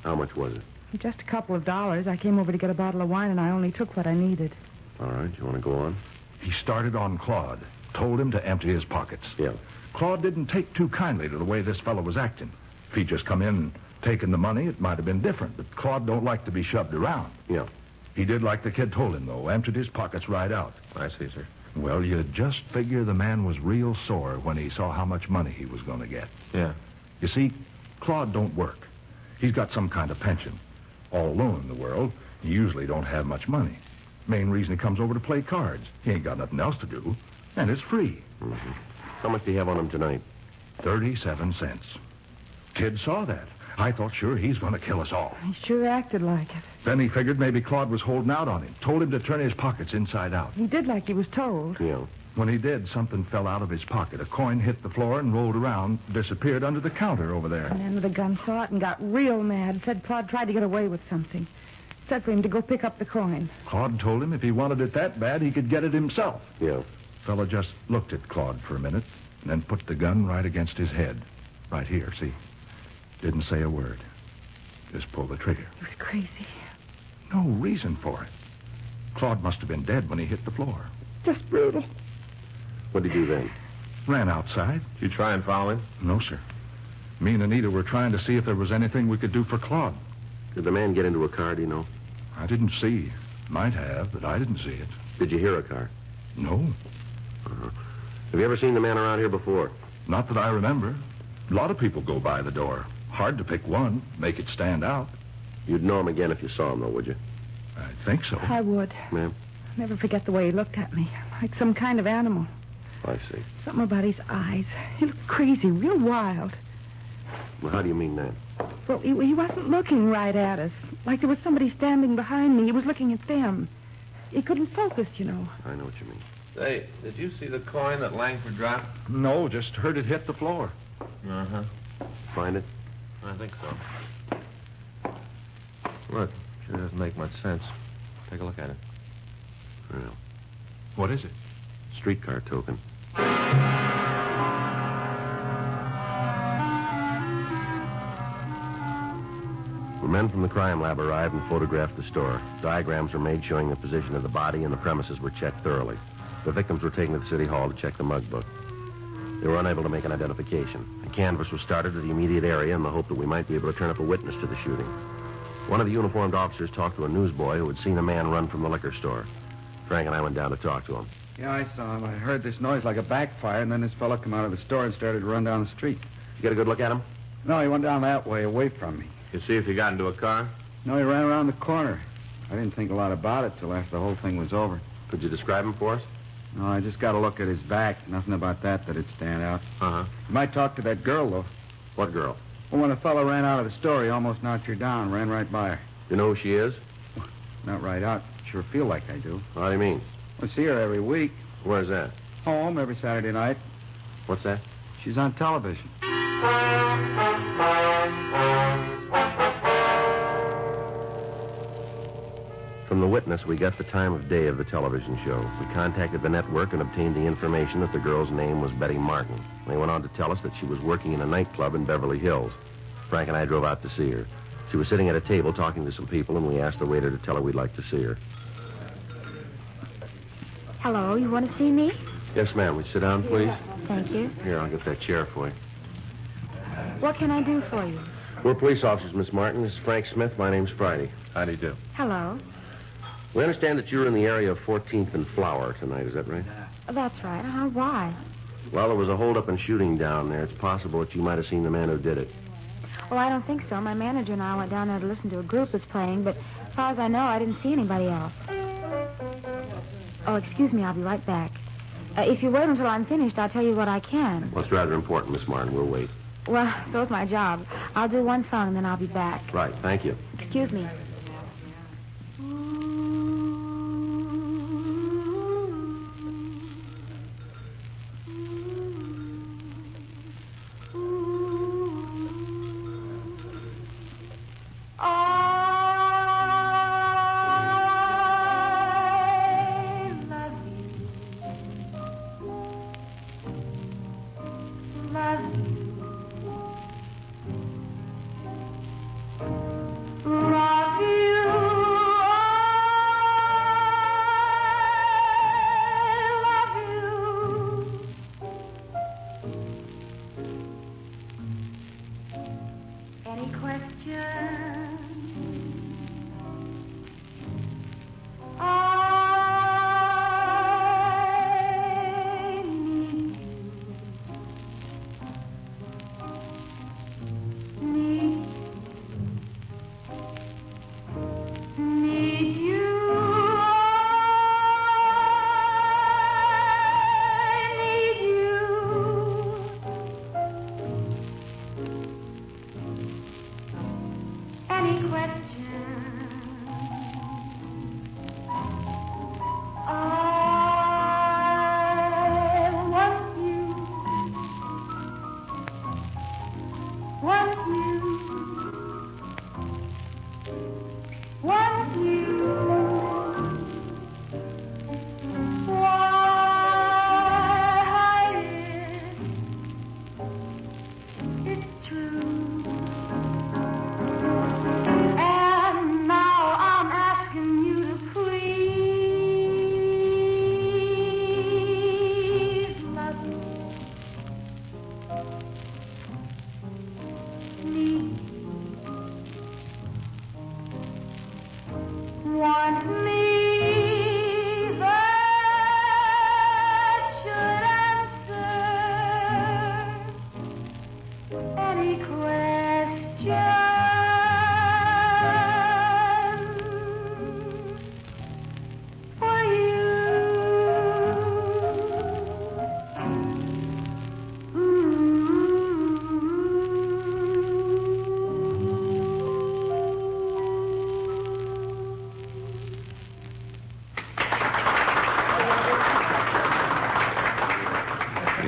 How much was it? Just a couple of dollars. I came over to get a bottle of wine, and I only took what I needed. All right. You want to go on? He started on Claude. Told him to empty his pockets. Yeah. Claude didn't take too kindly to the way this fellow was acting. If he'd just come in and taken the money, it might have been different. But Claude don't like to be shoved around. Yeah. He did like the kid told him, though. Emptied his pockets right out. I see, sir. Well, you'd just figure the man was real sore when he saw how much money he was going to get. Yeah. You see, Claude don't work. He's got some kind of pension. All alone in the world, he usually don't have much money. Main reason he comes over to play cards. He ain't got nothing else to do. And it's free. Mm-hmm. How much do you have on him tonight? 37 cents. Kid saw that. I thought sure he's going to kill us all. He sure acted like it. Then he figured maybe Claude was holding out on him. Told him to turn his pockets inside out. He did like he was told. Yeah. When he did, something fell out of his pocket. A coin hit the floor and rolled around, disappeared under the counter over there. The man with the gun saw it and got real mad. Said Claude tried to get away with something. Said for him to go pick up the coin. Claude told him if he wanted it that bad, he could get it himself. Yeah. Fella just looked at Claude for a minute and then put the gun right against his head. Right here, see? Didn't say a word. Just pulled the trigger. He was crazy. No reason for it. Claude must have been dead when he hit the floor. Just brutal. What did he do then? Ran outside. Did you try and follow him? No, sir. Me and Anita were trying to see if there was anything we could do for Claude. Did the man get into a car, do you know? I didn't see. Might have, but I didn't see it. Did you hear a car? No. Uh-huh. Have you ever seen the man around here before? Not that I remember. A lot of people go by the door. Hard to pick one, make it stand out. You'd know him again if you saw him, though, would you? I think so. I would. Ma'am? Never forget the way he looked at me. Like some kind of animal. I see. Something about his eyes. He looked crazy, real wild. Well, how do you mean that? Well, he wasn't looking right at us. Like there was somebody standing behind me. He was looking at them. He couldn't focus, you know. I know what you mean. Say, did you see the coin that Langford dropped? No, just heard it hit the floor. Uh-huh. Find it? I think so. Look, sure doesn't make much sense. Take a look at it. Well, what is it? Streetcar token. The men from the crime lab arrived and photographed the store. Diagrams were made showing the position of the body, and the premises were checked thoroughly. The victims were taken to the city hall to check the mug book. They were unable to make an identification. A canvass was started to the immediate area in the hope that we might be able to turn up a witness to the shooting. One of the uniformed officers talked to a newsboy who had seen a man run from the liquor store. Frank and I went down to talk to him. Yeah, I saw him. I heard this noise like a backfire, and then this fella come out of the store and started to run down the street. You get a good look at him? No, he went down that way, away from me. You see if he got into a car? No, he ran around the corner. I didn't think a lot about it till after the whole thing was over. Could you describe him for us? No, I just got to look at his back. Nothing about that'd stand out. Uh-huh. You might talk to that girl, though. What girl? Well, when the fellow ran out of the store, he almost knocked her down, ran right by her. You know who she is? Not right out. Sure feel like I do. What do you mean? I see her every week. Where's that? Home every Saturday night. What's that? She's on television. From the witness, we got the time of day of the television show. We contacted the network and obtained the information that the girl's name was Betty Martin. They went on to tell us that she was working in a nightclub in Beverly Hills. Frank and I drove out to see her. She was sitting at a table talking to some people, and we asked the waiter to tell her we'd like to see her. Hello, you want to see me? Yes, ma'am. Would you sit down, please? Thank you. Here, I'll get that chair for you. What can I do for you? We're police officers, Miss Martin. This is Frank Smith. My name's Friday. How do you do? Hello. We understand that you're in the area of 14th and Flower tonight. Is that right? That's right. Why? Well, there was a hold-up and shooting down there. It's possible that you might have seen the man who did it. Well, I don't think so. My manager and I went down there to listen to a group that's playing, but as far as I know, I didn't see anybody else. Oh, excuse me. I'll be right back. If you wait until I'm finished, I'll tell you what I can. Well, it's rather important, Miss Martin. We'll wait. Well, so's my job. I'll do one song, and then I'll be back. Right. Thank you. Excuse me. Love you.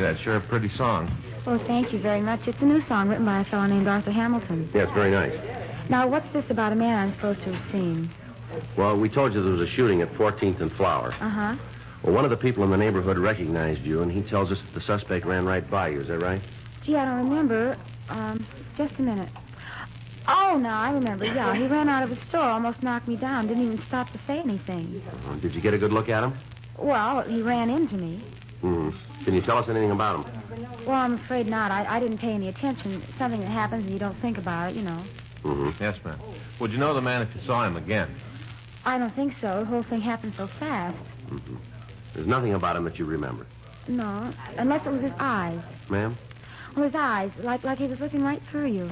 That's sure a pretty song. Well, thank you very much. It's a new song written by a fellow named Arthur Hamilton. Yes, very nice. Now, what's this about a man I'm supposed to have seen? Well, we told you there was a shooting at 14th and Flower. Uh-huh. Well, one of the people in the neighborhood recognized you, and he tells us that the suspect ran right by you. Is that right? Gee, I don't remember. Just a minute. Oh, no, I remember. Yeah, he ran out of the store, almost knocked me down, didn't even stop to say anything. Did you get a good look at him? Well, he ran into me. Can you tell us anything about him? Well, I'm afraid not. I didn't pay any attention. It's something that happens and you don't think about it, you know. Yes, ma'am. Would you know the man if you saw him again? I don't think so. The whole thing happened so fast. There's nothing about him that you remember. No, unless it was his eyes. Ma'am? Well, his eyes, like he was looking right through you.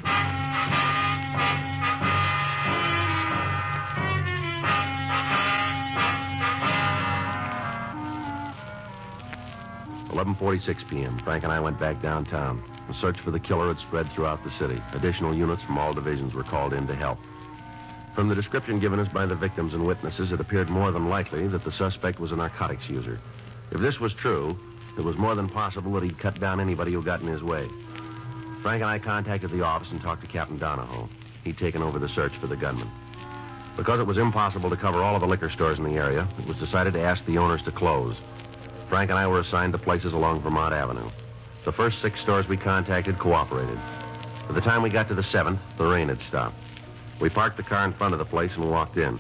11:46 p.m. Frank and I went back downtown. The search for the killer had spread throughout the city. Additional units from all divisions were called in to help. From the description given us by the victims and witnesses, it appeared more than likely that the suspect was a narcotics user. If this was true, it was more than possible that he'd cut down anybody who got in his way. Frank and I contacted the office and talked to Captain Donahoe. He'd taken over the search for the gunman. Because it was impossible to cover all of the liquor stores in the area, it was decided to ask the owners to close. Frank and I were assigned to places along Vermont Avenue. The first 6 stores we contacted cooperated. By the time we got to the 7th, the rain had stopped. We parked the car in front of the place and walked in.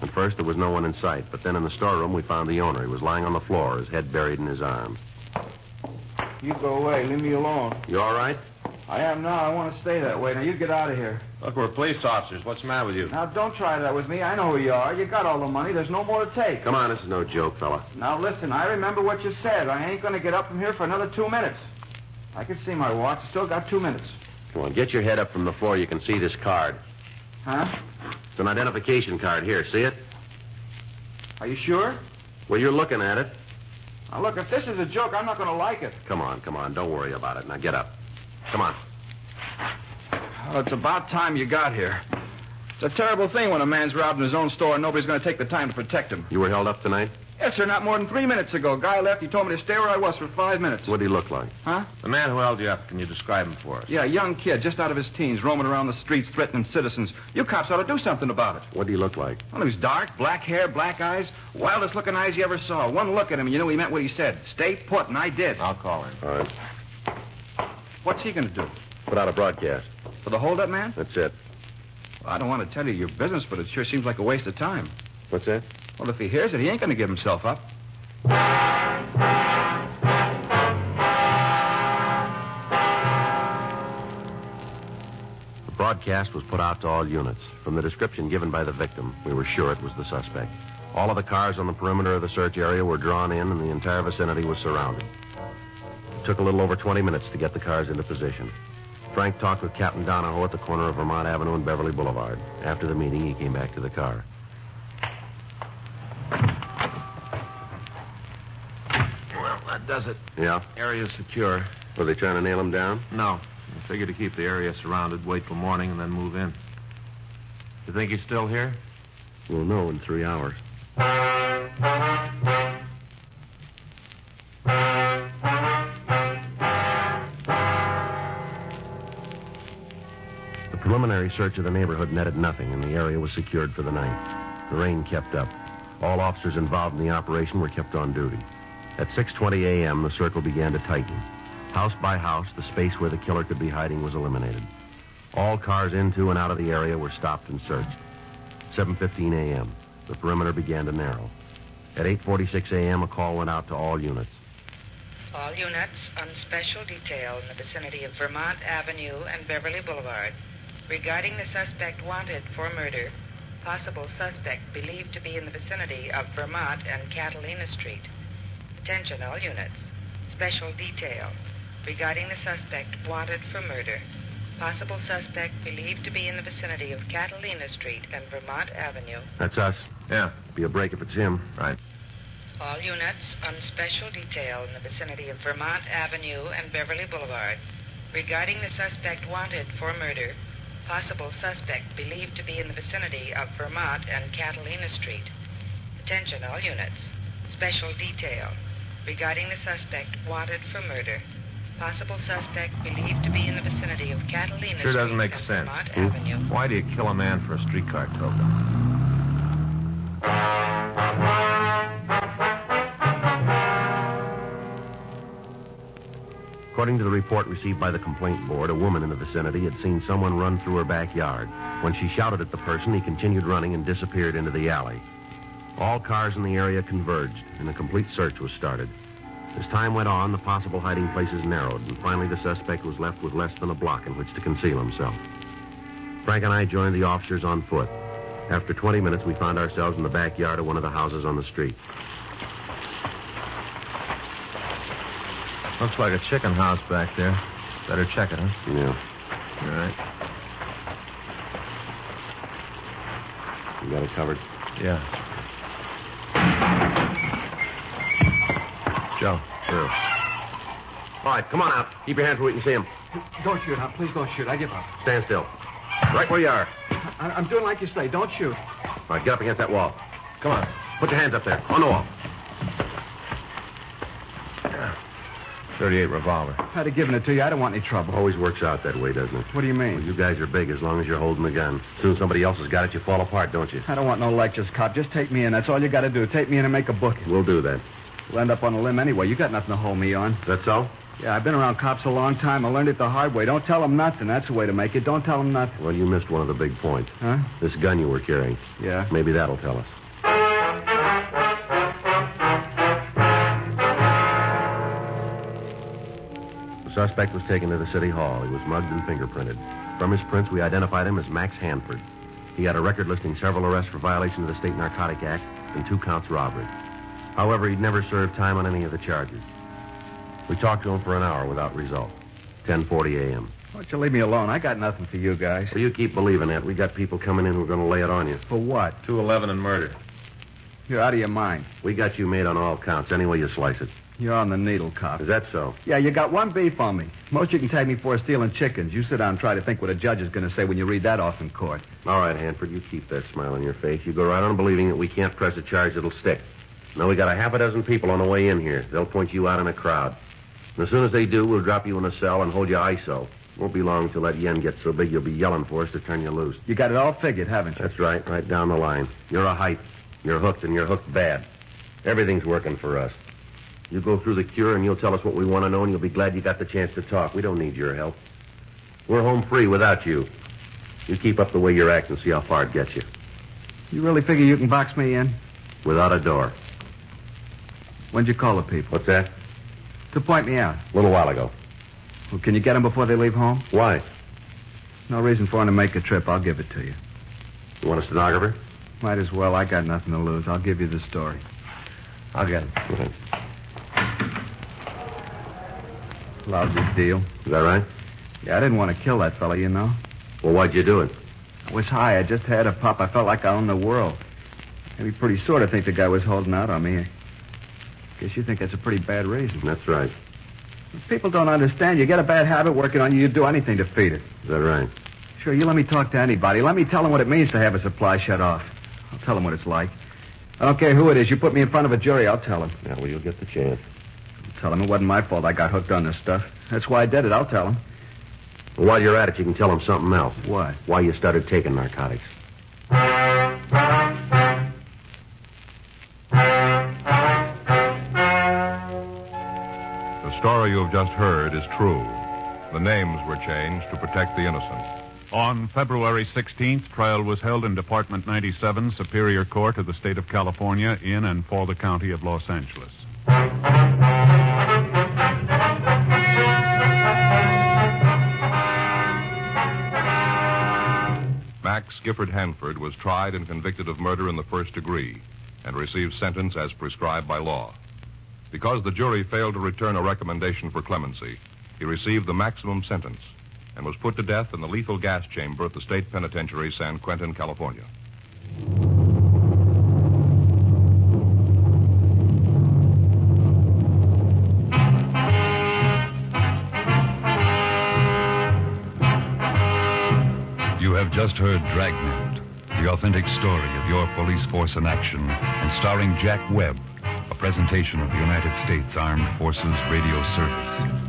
At first, there was no one in sight, but then in the storeroom, we found the owner. He was lying on the floor, his head buried in his arms. You go away. Leave me alone. You all right? I am now. I want to stay that way. Now, you get out of here. Look, we're police officers. What's the matter with you? Now, don't try that with me. I know who you are. You got all the money. There's no more to take. Come on, this is no joke, fella. Now, listen, I remember what you said. I ain't going to get up from here for another 2 minutes. I can see my watch. Still got 2 minutes. Come on, get your head up from the floor. You can see this card. Huh? It's an identification card. Here, see it? Are you sure? Well, you're looking at it. Now, look, if this is a joke, I'm not going to like it. Come on. Don't worry about it. Now, get up. Come on. Oh, it's about time you got here. It's a terrible thing when a man's robbed in his own store and nobody's going to take the time to protect him. You were held up tonight? Yes, sir, not more than 3 minutes ago. Guy left. He told me to stay where I was for 5 minutes. What did he look like? Huh? The man who held you up, can you describe him for us? Yeah, a young kid, just out of his teens, roaming around the streets, threatening citizens. You cops ought to do something about it. What did he look like? Well, he was dark, black hair, black eyes, wildest looking eyes you ever saw. One look at him, and you knew he meant what he said. Stay put, and I did. I'll call him. All right. What's he going to do? Put out a broadcast. For the hold-up man? That's it. Well, I don't want to tell you your business, but it sure seems like a waste of time. What's that? Well, if he hears it, he ain't going to give himself up. The broadcast was put out to all units. From the description given by the victim, we were sure it was the suspect. All of the cars on the perimeter of the search area were drawn in, and the entire vicinity was surrounded. It took a little over 20 minutes to get the cars into position. Frank talked with Captain Donahoe at the corner of Vermont Avenue and Beverly Boulevard. After the meeting, he came back to the car. Well, that does it. Yeah? Area's secure. Were they trying to nail him down? No. I figured to keep the area surrounded, wait till morning, and then move in. You think he's still here? We'll know in 3 hours. The preliminary search of the neighborhood netted nothing, and the area was secured for the night. The rain kept up. All officers involved in the operation were kept on duty. At 6:20 a.m., the circle began to tighten. House by house, the space where the killer could be hiding was eliminated. All cars into and out of the area were stopped and searched. 7:15 a.m., the perimeter began to narrow. At 8:46 a.m., a call went out to all units. All units on special detail in the vicinity of Vermont Avenue and Beverly Boulevard. Regarding the suspect wanted for murder, possible suspect believed to be in the vicinity of Vermont and Catalina Street. Attention, all units. Special detail. Regarding the suspect wanted for murder, possible suspect believed to be in the vicinity of Catalina Street and Vermont Avenue. That's us. Yeah. Be a break if it's him. Right. All units on special detail in the vicinity of Vermont Avenue and Beverly Boulevard. Regarding the suspect wanted for murder, possible suspect believed to be in the vicinity of Vermont and Catalina Street. Attention, all units. Special detail. Regarding the suspect wanted for murder, possible suspect believed to be in the vicinity of Catalina Street. Sure doesn't make and sense. Vermont Avenue. Why do you kill a man for a streetcar token? According to the report received by the complaint board, a woman in the vicinity had seen someone run through her backyard. When she shouted at the person, he continued running and disappeared into the alley. All cars in the area converged, and a complete search was started. As time went on, the possible hiding places narrowed, and finally the suspect was left with less than a block in which to conceal himself. Frank and I joined the officers on foot. After 20 minutes, we found ourselves in the backyard of one of the houses on the street. Looks like a chicken house back there. Better check it, huh? Yeah. All right. You got it covered? Yeah. Joe, through. All right, come on out. Keep your hands where we can see him. Don't shoot, huh? Please don't shoot. I give up. Stand still. Right where you are. I'm doing like you say. Don't shoot. All right, get up against that wall. Come on. Put your hands up there, on the wall. 38 revolver. I'd have given it to you. I don't want any trouble. Always works out that way, doesn't it? What do you mean? Well, you guys are big as long as you're holding the gun. As soon as somebody else has got it, you fall apart, don't you? I don't want no lectures, cop. Just take me in. That's all you got to do. Take me in and make a booking. We'll do that. We'll end up on a limb anyway. You got nothing to hold me on. Is that so? Yeah, I've been around cops a long time. I learned it the hard way. Don't tell them nothing. That's the way to make it. Don't tell them nothing. Well, you missed one of the big points. Huh? This gun you were carrying. Yeah? Maybe that'll tell us. The suspect was taken to the city hall. He was mugged and fingerprinted. From his prints, we identified him as Max Hanford. He had a record listing several arrests for violation of the State Narcotic Act and 2 counts robbery. However, he'd never served time on any of the charges. We talked to him for an hour without result. 10:40 a.m. Why don't you leave me alone? I got nothing for you guys. Well, you keep believing that. We got people coming in who are going to lay it on you. For what? 211 and murder. You're out of your mind. We got you made on all counts, any way you slice it. You're on the needle, cop. Is that so? Yeah, you got one beef on me. Most you can tag me for is stealing chickens. You sit down and try to think what a judge is going to say when you read that off in court. All right, Hanford, you keep that smile on your face. You go right on believing that we can't press a charge that'll stick. Now, we got a half a dozen people on the way in here. They'll point you out in a crowd. And as soon as they do, we'll drop you in a cell and hold you ISO. Won't be long till that yen gets so big you'll be yelling for us to turn you loose. You got it all figured, haven't you? That's right down the line. You're a hype. You're hooked, and you're hooked bad. Everything's working for us. You go through the cure, and you'll tell us what we want to know, and you'll be glad you got the chance to talk. We don't need your help. We're home free without you. You keep up the way you're acting, see how far it gets you. You really figure you can box me in? Without a door. When'd you call the people? What's that? To point me out. A little while ago. Well, can you get them before they leave home? Why? No reason for them to make a trip. I'll give it to you. You want a stenographer? Might as well. I got nothing to lose. I'll give you the story. I'll get it. Okay. Lousy deal. Is that right? Yeah, I didn't want to kill that fella, you know. Well, why'd you do it? I was high. I just had a pop. I felt like I owned the world. Maybe pretty sore to think the guy was holding out on me. I guess you think that's a pretty bad reason. That's right. People don't understand. You get a bad habit working on you, you'd do anything to feed it. Is that right? Sure, you let me talk to anybody. Let me tell them what it means to have a supply shut off. I'll tell them what it's like. I don't care who it is. You put me in front of a jury, I'll tell them. Yeah, well, you'll get the chance. I'll tell them it wasn't my fault I got hooked on this stuff. That's why I did it. I'll tell them. Well, while you're at it, you can tell them something else. What? Why you started taking narcotics. The story you have just heard is true. The names were changed to protect the innocent. On February 16th, trial was held in Department 97, Superior Court of the State of California, in and for the County of Los Angeles. Max Gifford Hanford was tried and convicted of murder in the first degree and received sentence as prescribed by law. Because the jury failed to return a recommendation for clemency, he received the maximum sentence and was put to death in the lethal gas chamber at the State Penitentiary, San Quentin, California. You have just heard Dragnet, the authentic story of your police force in action, and starring Jack Webb, a presentation of the United States Armed Forces Radio Service.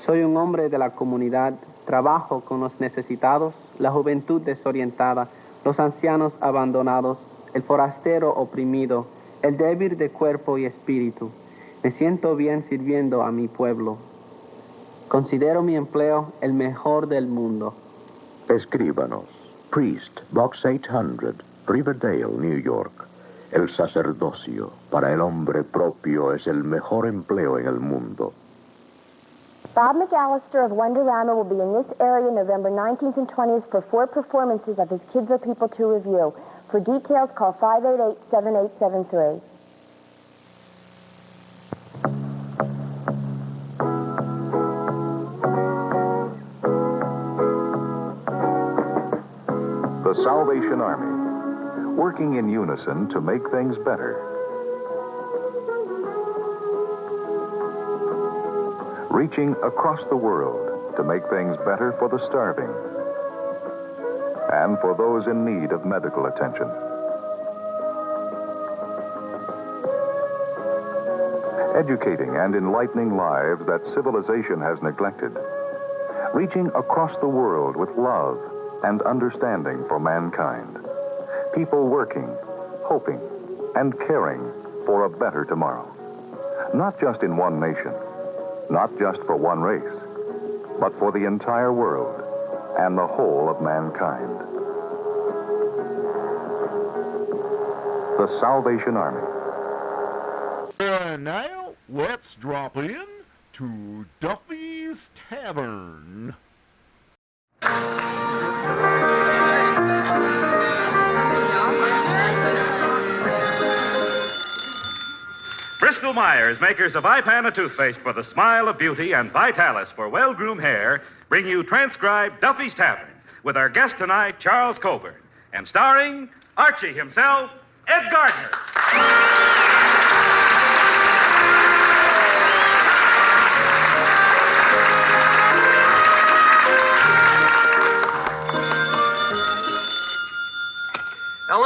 Soy un hombre de la comunidad, trabajo con los necesitados, la juventud desorientada, los ancianos abandonados, el forastero oprimido, el débil de cuerpo y espíritu. Me siento bien sirviendo a mi pueblo. Considero mi empleo el mejor del mundo. Escríbanos. Priest, Box 800, Riverdale, New York. El sacerdocio para el hombre propio es el mejor empleo en el mundo. Bob McAllister of Wonderama will be in this area November 19th and 20th for 4 performances of his Kids Are People 2 review. For details, call 588-7873. The Salvation Army, working in unison to make things better. Reaching across the world to make things better for the starving and for those in need of medical attention. Educating and enlightening lives that civilization has neglected. Reaching across the world with love and understanding for mankind. People working, hoping, and caring for a better tomorrow. Not just in one nation. Not just for one race, but for the entire world and the whole of mankind. The Salvation Army. And now, let's drop in to Duffy's Tavern. Bristol Myers, makers of Ipana toothpaste for the smile of beauty and Vitalis for well-groomed hair, bring you transcribed Duffy's Tavern with our guest tonight, Charles Coburn, and starring Archie himself, Ed Gardner.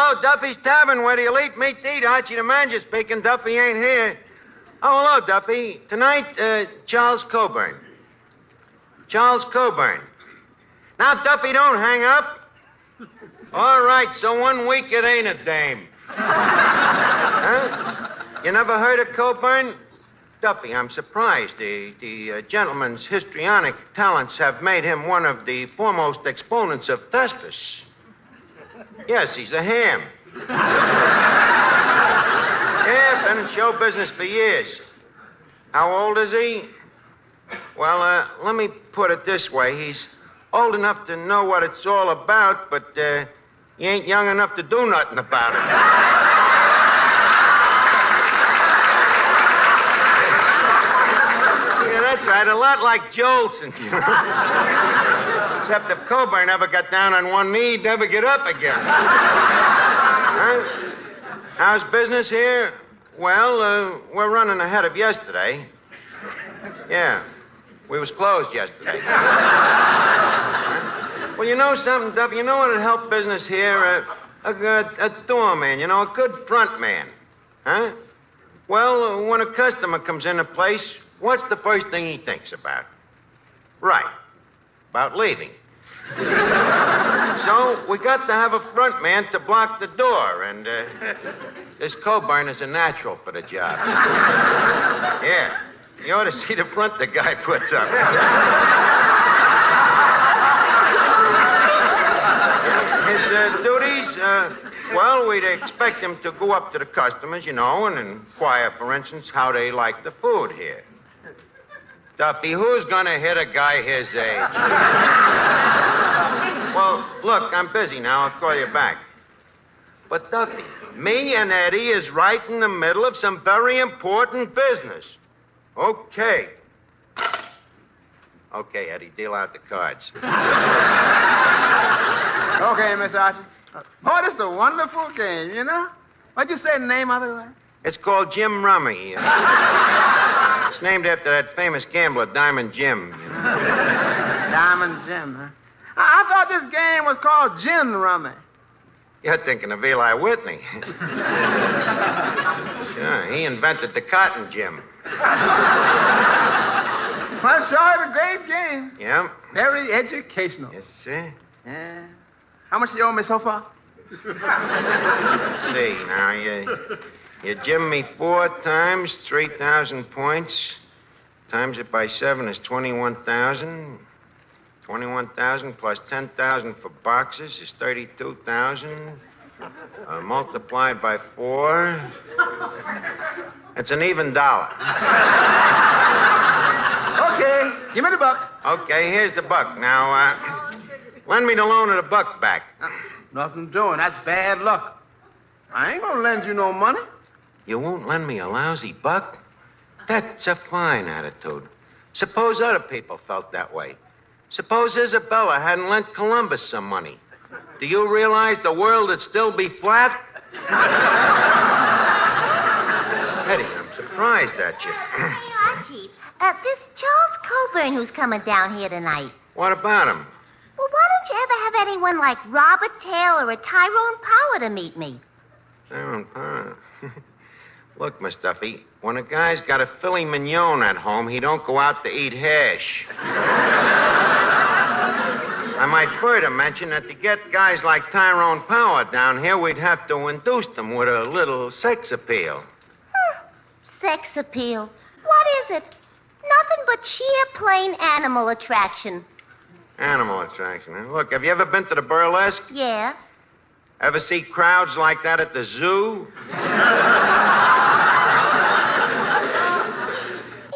Hello, Duffy's Tavern, where the elite meet to eat. Archie the manager speaking. Duffy ain't here. Oh, hello, Duffy. Tonight, Charles Coburn. Charles Coburn. Now, Duffy, don't hang up. All right, so 1 week it ain't a dame. Huh? You never heard of Coburn? Duffy, I'm surprised. The gentleman's histrionic talents have made him one of the foremost exponents of Thestus. Yes, he's a ham. Yeah, been in show business for years. How old is he? Well, let me put it this way. He's old enough to know what it's all about, but he ain't young enough to do nothing about it. Yeah, that's right. A lot like Jolson. Except if Coburn ever got down on one knee, he'd never get up again. Huh? How's business here? Well, we're running ahead of yesterday. Yeah. We was closed yesterday. Well, you know something, Duffy? You know what'd help business here? A doorman, a good front man. Huh? Well, when a customer comes in a place, what's the first thing he thinks about? Right. About leaving. So we got to have a front man to block the door, and this Coburn is a natural for the job. Yeah. You ought to see the front the guy puts up. His duties, well, we'd expect him to go up to the customers, and inquire, for instance, how they like the food here. Duffy, who's gonna hit a guy his age? Well, look, I'm busy now. I'll call you back. But, Duffy, me and Eddie is right in the middle of some very important business. Okay. Okay, Eddie, deal out the cards. Okay, Miss Archie. Oh, this is a wonderful game, What'd you say the name of it? It's called Jim Rummy. It's named after that famous gambler, Diamond Jim. Diamond Jim, huh? I thought this game was called Gin Rummy. You're thinking of Eli Whitney. Sure, he invented the cotton gin. Well, sure, it's a great game. Yeah? Very educational. Yes, sir. Yeah. How much do you owe me so far? Let's see, now, you gym me 4 times, 3,000 points. Times it by 7 is 21,000. 21,000 plus 10,000 for boxes is 32,000. Multiplied by 4. It's an even dollar. Okay, give me the buck. Okay, here's the buck. Now, lend me the loan of the buck back. Nothing doing. That's bad luck. I ain't gonna lend you no money. You won't lend me a lousy buck? That's a fine attitude. Suppose other people felt that way. Suppose Isabella hadn't lent Columbus some money. Do you realize the world would still be flat? Eddie, I'm surprised at you. Hey, Archie, this Charles Coburn who's coming down here tonight. What about him? Well, why don't you ever have anyone like Robert Taylor or Tyrone Power to meet me? Tyrone Power? Look, Miss Duffy, when a guy's got a filet mignon at home, he don't go out to eat hash. I might further mention that to get guys like Tyrone Power down here, we'd have to induce them with a little sex appeal. Sex appeal? What is it? Nothing but sheer plain animal attraction. Animal attraction, huh? Look, have you ever been to the burlesque? Yeah. Ever see crowds like that at the zoo?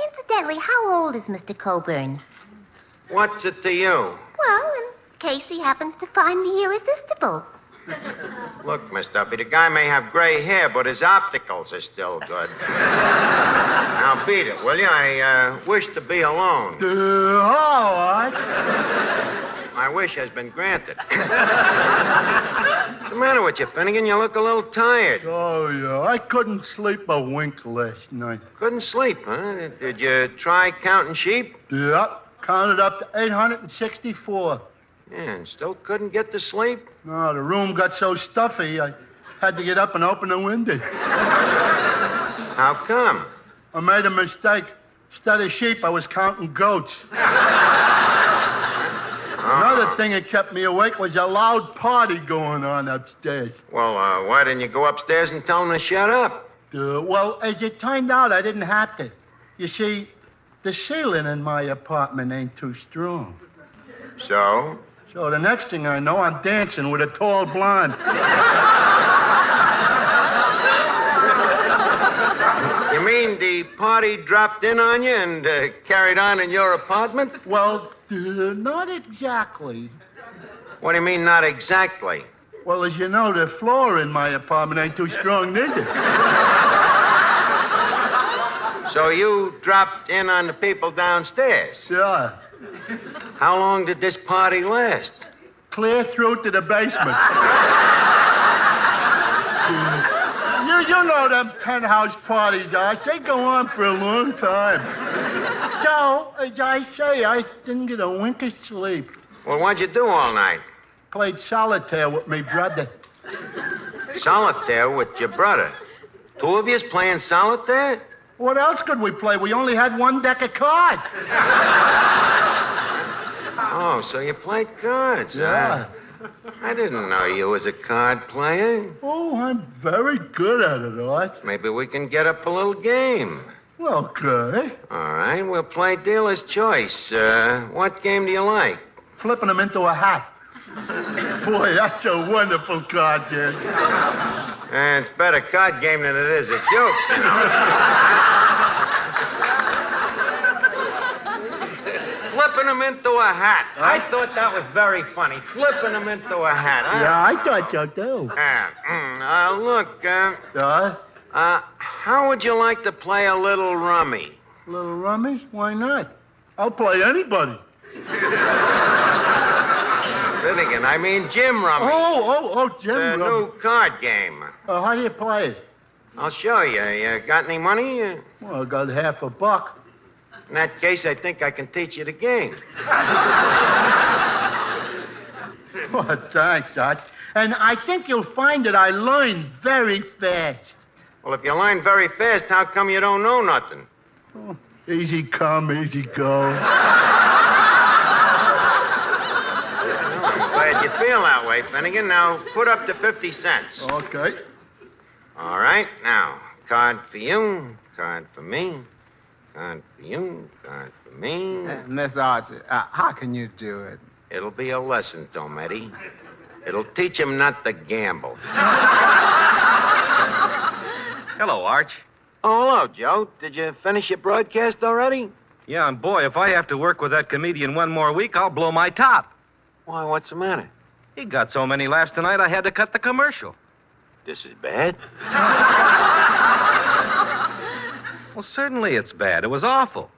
Incidentally, how old is Mr. Coburn? What's it to you? Well, in case he happens to find me irresistible. Look, Miss Duffy, the guy may have gray hair, but his opticals are still good. Now, beat it, will you? I wish to be alone. All right. My wish has been granted. What's the matter with you, Finnegan? You look a little tired. Oh, yeah. I couldn't sleep a wink last night. Couldn't sleep, huh? Did you try counting sheep? Yep. Counted up to 864. Yeah, and still couldn't get to sleep? No, the room got so stuffy, I Had to get up and open the window. How come? I made a mistake. Instead of sheep, I was counting goats. Another thing that kept me awake was a loud party going on upstairs. Well, why didn't you go upstairs and tell them to shut up? Well, as it turned out, I didn't have to. You see, the ceiling in my apartment ain't too strong. So? So the next thing I know, I'm dancing with a tall blonde. You mean the party dropped in on you and carried on in your apartment? Well, not exactly. What do you mean, not exactly? Well, as you know, the floor in my apartment ain't too strong neither. So you dropped in on the people downstairs? Sure. How long did this party last? Clear through to the basement. You know them penthouse parties, Arch. They go on for a long time. So, as I say, I didn't get a wink of sleep. Well, what'd you do all night? Played solitaire with my brother. Solitaire with your brother? Two of yous playing solitaire? What else could we play? We only had one deck of cards. Oh, so you played cards, Yeah. huh? I didn't know you was a card player. Oh, I'm very good at it, Arch. Maybe we can get up a little game. Okay. All right, we'll play dealer's choice. What game do you like? Flipping them into a hat. Boy, that's a wonderful card game. It's a better card game than it is a joke, you know. Flipping them into a hat. I thought that was very funny. Flipping them into a hat. Huh? Yeah, I thought so, too. Look, how would you like to play a little rummy? Little rummies? Why not? I'll play anybody. Finnegan, I mean Jim Rummy. Oh, Jim The Rummy. new card game. How do you play it? I'll show you. You got any money? Well, I got $50. In that case, I think I can teach you the game. Well, thanks, Arch. And I think you'll find that I learn very fast. Well, if you learn very fast, how come you don't know nothing? Oh, easy come, easy go. I'm glad you feel that way, Finnegan. Now, put up to 50 cents. Okay. All right. Now, card for you, card for me, card for you, card for me. Miss Archie, how can you do it? It'll be a lesson, Tometti. It'll teach him not to gamble. Hello, Arch. Oh, hello, Joe. Did you finish your broadcast already? Yeah, and boy, if I have to work with that comedian one more week, I'll blow my top. Why, what's the matter? He got so many laughs tonight, I had to cut the commercial. This is bad. Well, certainly it's bad. It was awful.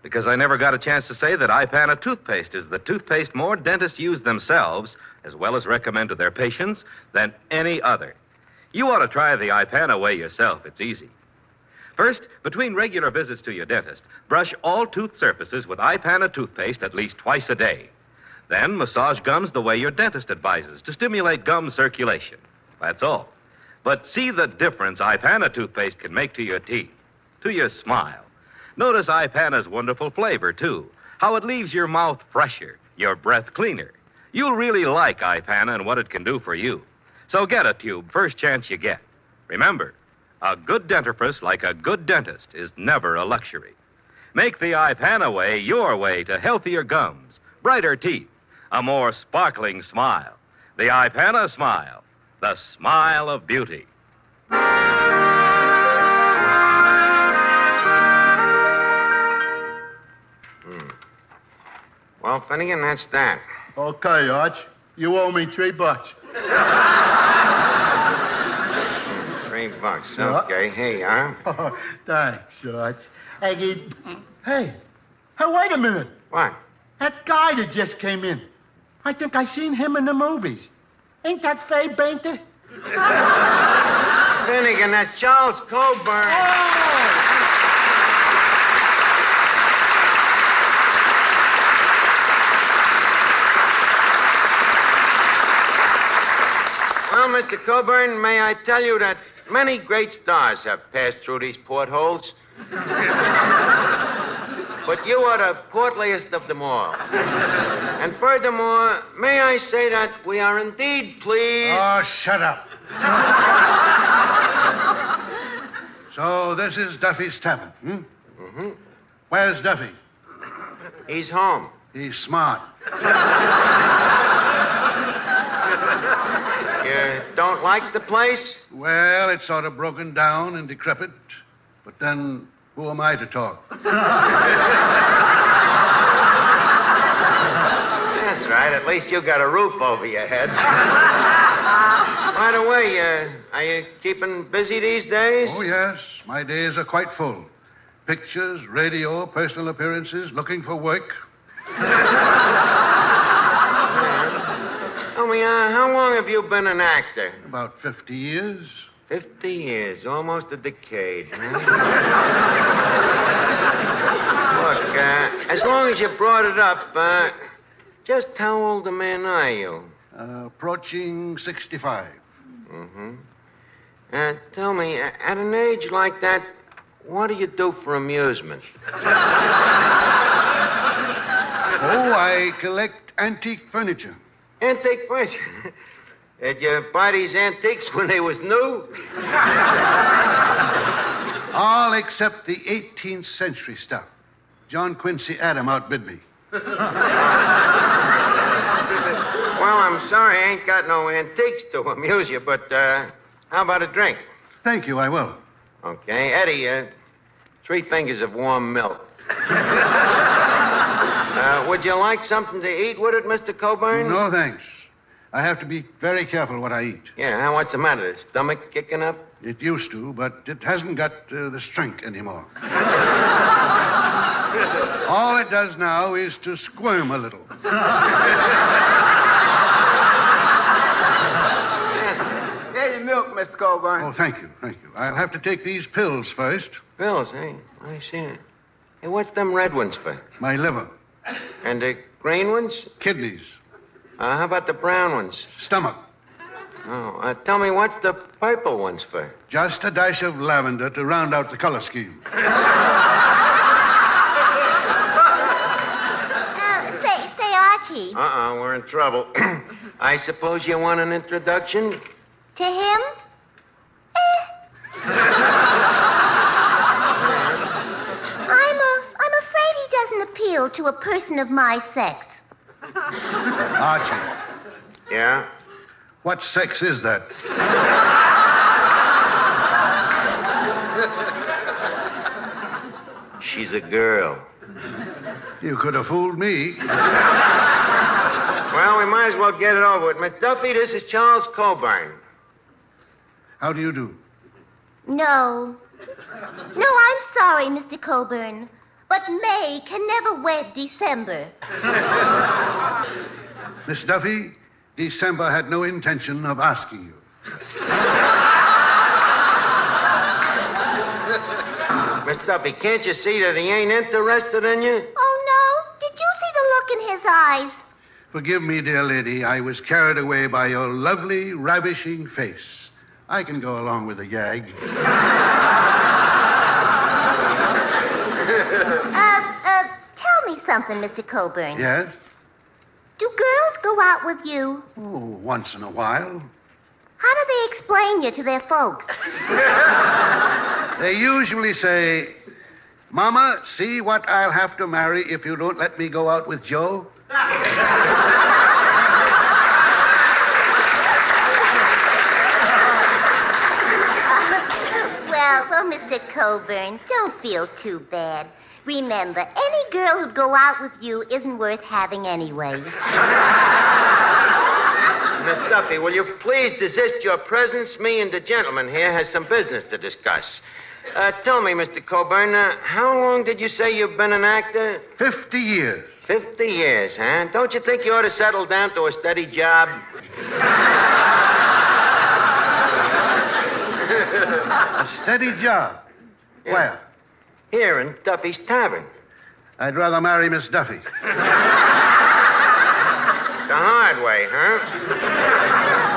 Because I never got a chance to say that Ipana toothpaste is the toothpaste more dentists use themselves, as well as recommend to their patients, than any other. You ought to try the Ipana way yourself. It's easy. First, between regular visits to your dentist, brush all tooth surfaces with Ipana toothpaste at least twice a day. Then massage gums the way your dentist advises to stimulate gum circulation. That's all. But see the difference Ipana toothpaste can make to your teeth, to your smile. Notice Ipana's wonderful flavor, too. How it leaves your mouth fresher, your breath cleaner. You'll really like Ipana and what it can do for you. So get a tube first chance you get. Remember, a good dentifrice like a good dentist is never a luxury. Make the Ipana way your way to healthier gums, brighter teeth, a more sparkling smile. The Ipana smile, the smile of beauty. Well, Finnegan, that's that. Okay, Arch. You owe me $3. $3. Okay, here you are. Oh, thanks, Arch. Hey, wait a minute. What? That guy that just came in. I think I seen him in the movies. Ain't that Faye Bainter? Finnegan, that's Charles Coburn. Well, Well, Mr. Coburn, may I tell you that many great stars have passed through these portholes. But you are the portliest of them all. And furthermore, may I say that we are indeed pleased... Oh, shut up. So this is Duffy's Tavern, Mm-hmm. Where's Duffy? He's home. He's smart. You don't like the place? Well, it's sort of broken down and decrepit. But then, who am I to talk? That's right. At least you got a roof over your head. By the way, are you keeping busy these days? Oh, yes. My days are quite full. Pictures, radio, personal appearances, looking for work. Tell me, how long have you been an actor? About 50 years. 50 years, almost a decade. Huh? Look, as long as you brought it up, just how old a man are you? Approaching 65. Mm-hmm. Tell me, at an age like that, what do you do for amusement? Oh, I collect antique furniture. Antique furniture? Did you buy these antiques when they was new? All except the 18th century stuff. John Quincy Adams outbid me. Well, I'm sorry I ain't got no antiques to amuse you, but how about a drink? Thank you, I will. Okay. Eddie, 3 fingers of warm milk. Would you like something to eat with it, Mr. Coburn? No, thanks. I have to be very careful what I eat. Yeah, what's the matter? The stomach kicking up? It used to, but it hasn't got the strength anymore. All it does now is to squirm a little. Here's your milk, Mr. Coburn. Oh, thank you. I'll have to take these pills first. Pills, eh? I see. Hey, what's them red ones for? My liver. And the green ones? Kidneys. How about the brown ones? Stomach. Oh, tell me, what's the purple ones for? Just a dash of lavender to round out the color scheme. Say, Archie. We're in trouble. I suppose you want an introduction? To him? I'm afraid he doesn't appeal to a person of my sex. Archie. Yeah? What sex is that? She's a girl. You could have fooled me. Well, we might as well get it over with. Miss Duffy, this is Charles Coburn. How do you do? No, I'm sorry, Mr. Coburn. But May can never wed December. Miss Duffy, December had no intention of asking you. Miss Duffy, can't you see that he ain't interested in you? Oh, no? Did you see the look in his eyes? Forgive me, dear lady. I was carried away by your lovely, ravishing face. I can go along with a gag. Tell me something, Mr. Coburn. Yes? Do girls go out with you? Oh, once in a while. How do they explain you to their folks? They usually say, Mama, see what I'll have to marry if you don't let me go out with Joe? Well, Mr. Coburn, don't feel too bad. Remember, any girl who'd go out with you isn't worth having anyway. Miss Duffy, will you please desist your presence? Me and the gentleman here has some business to discuss. Tell me, Mr. Coburn, how long did you say you've been an actor? 50 years. 50 years, huh? Don't you think you ought to settle down to a steady job? A steady job? Yeah. Where? Here in Duffy's Tavern. I'd rather marry Miss Duffy. The hard way, huh?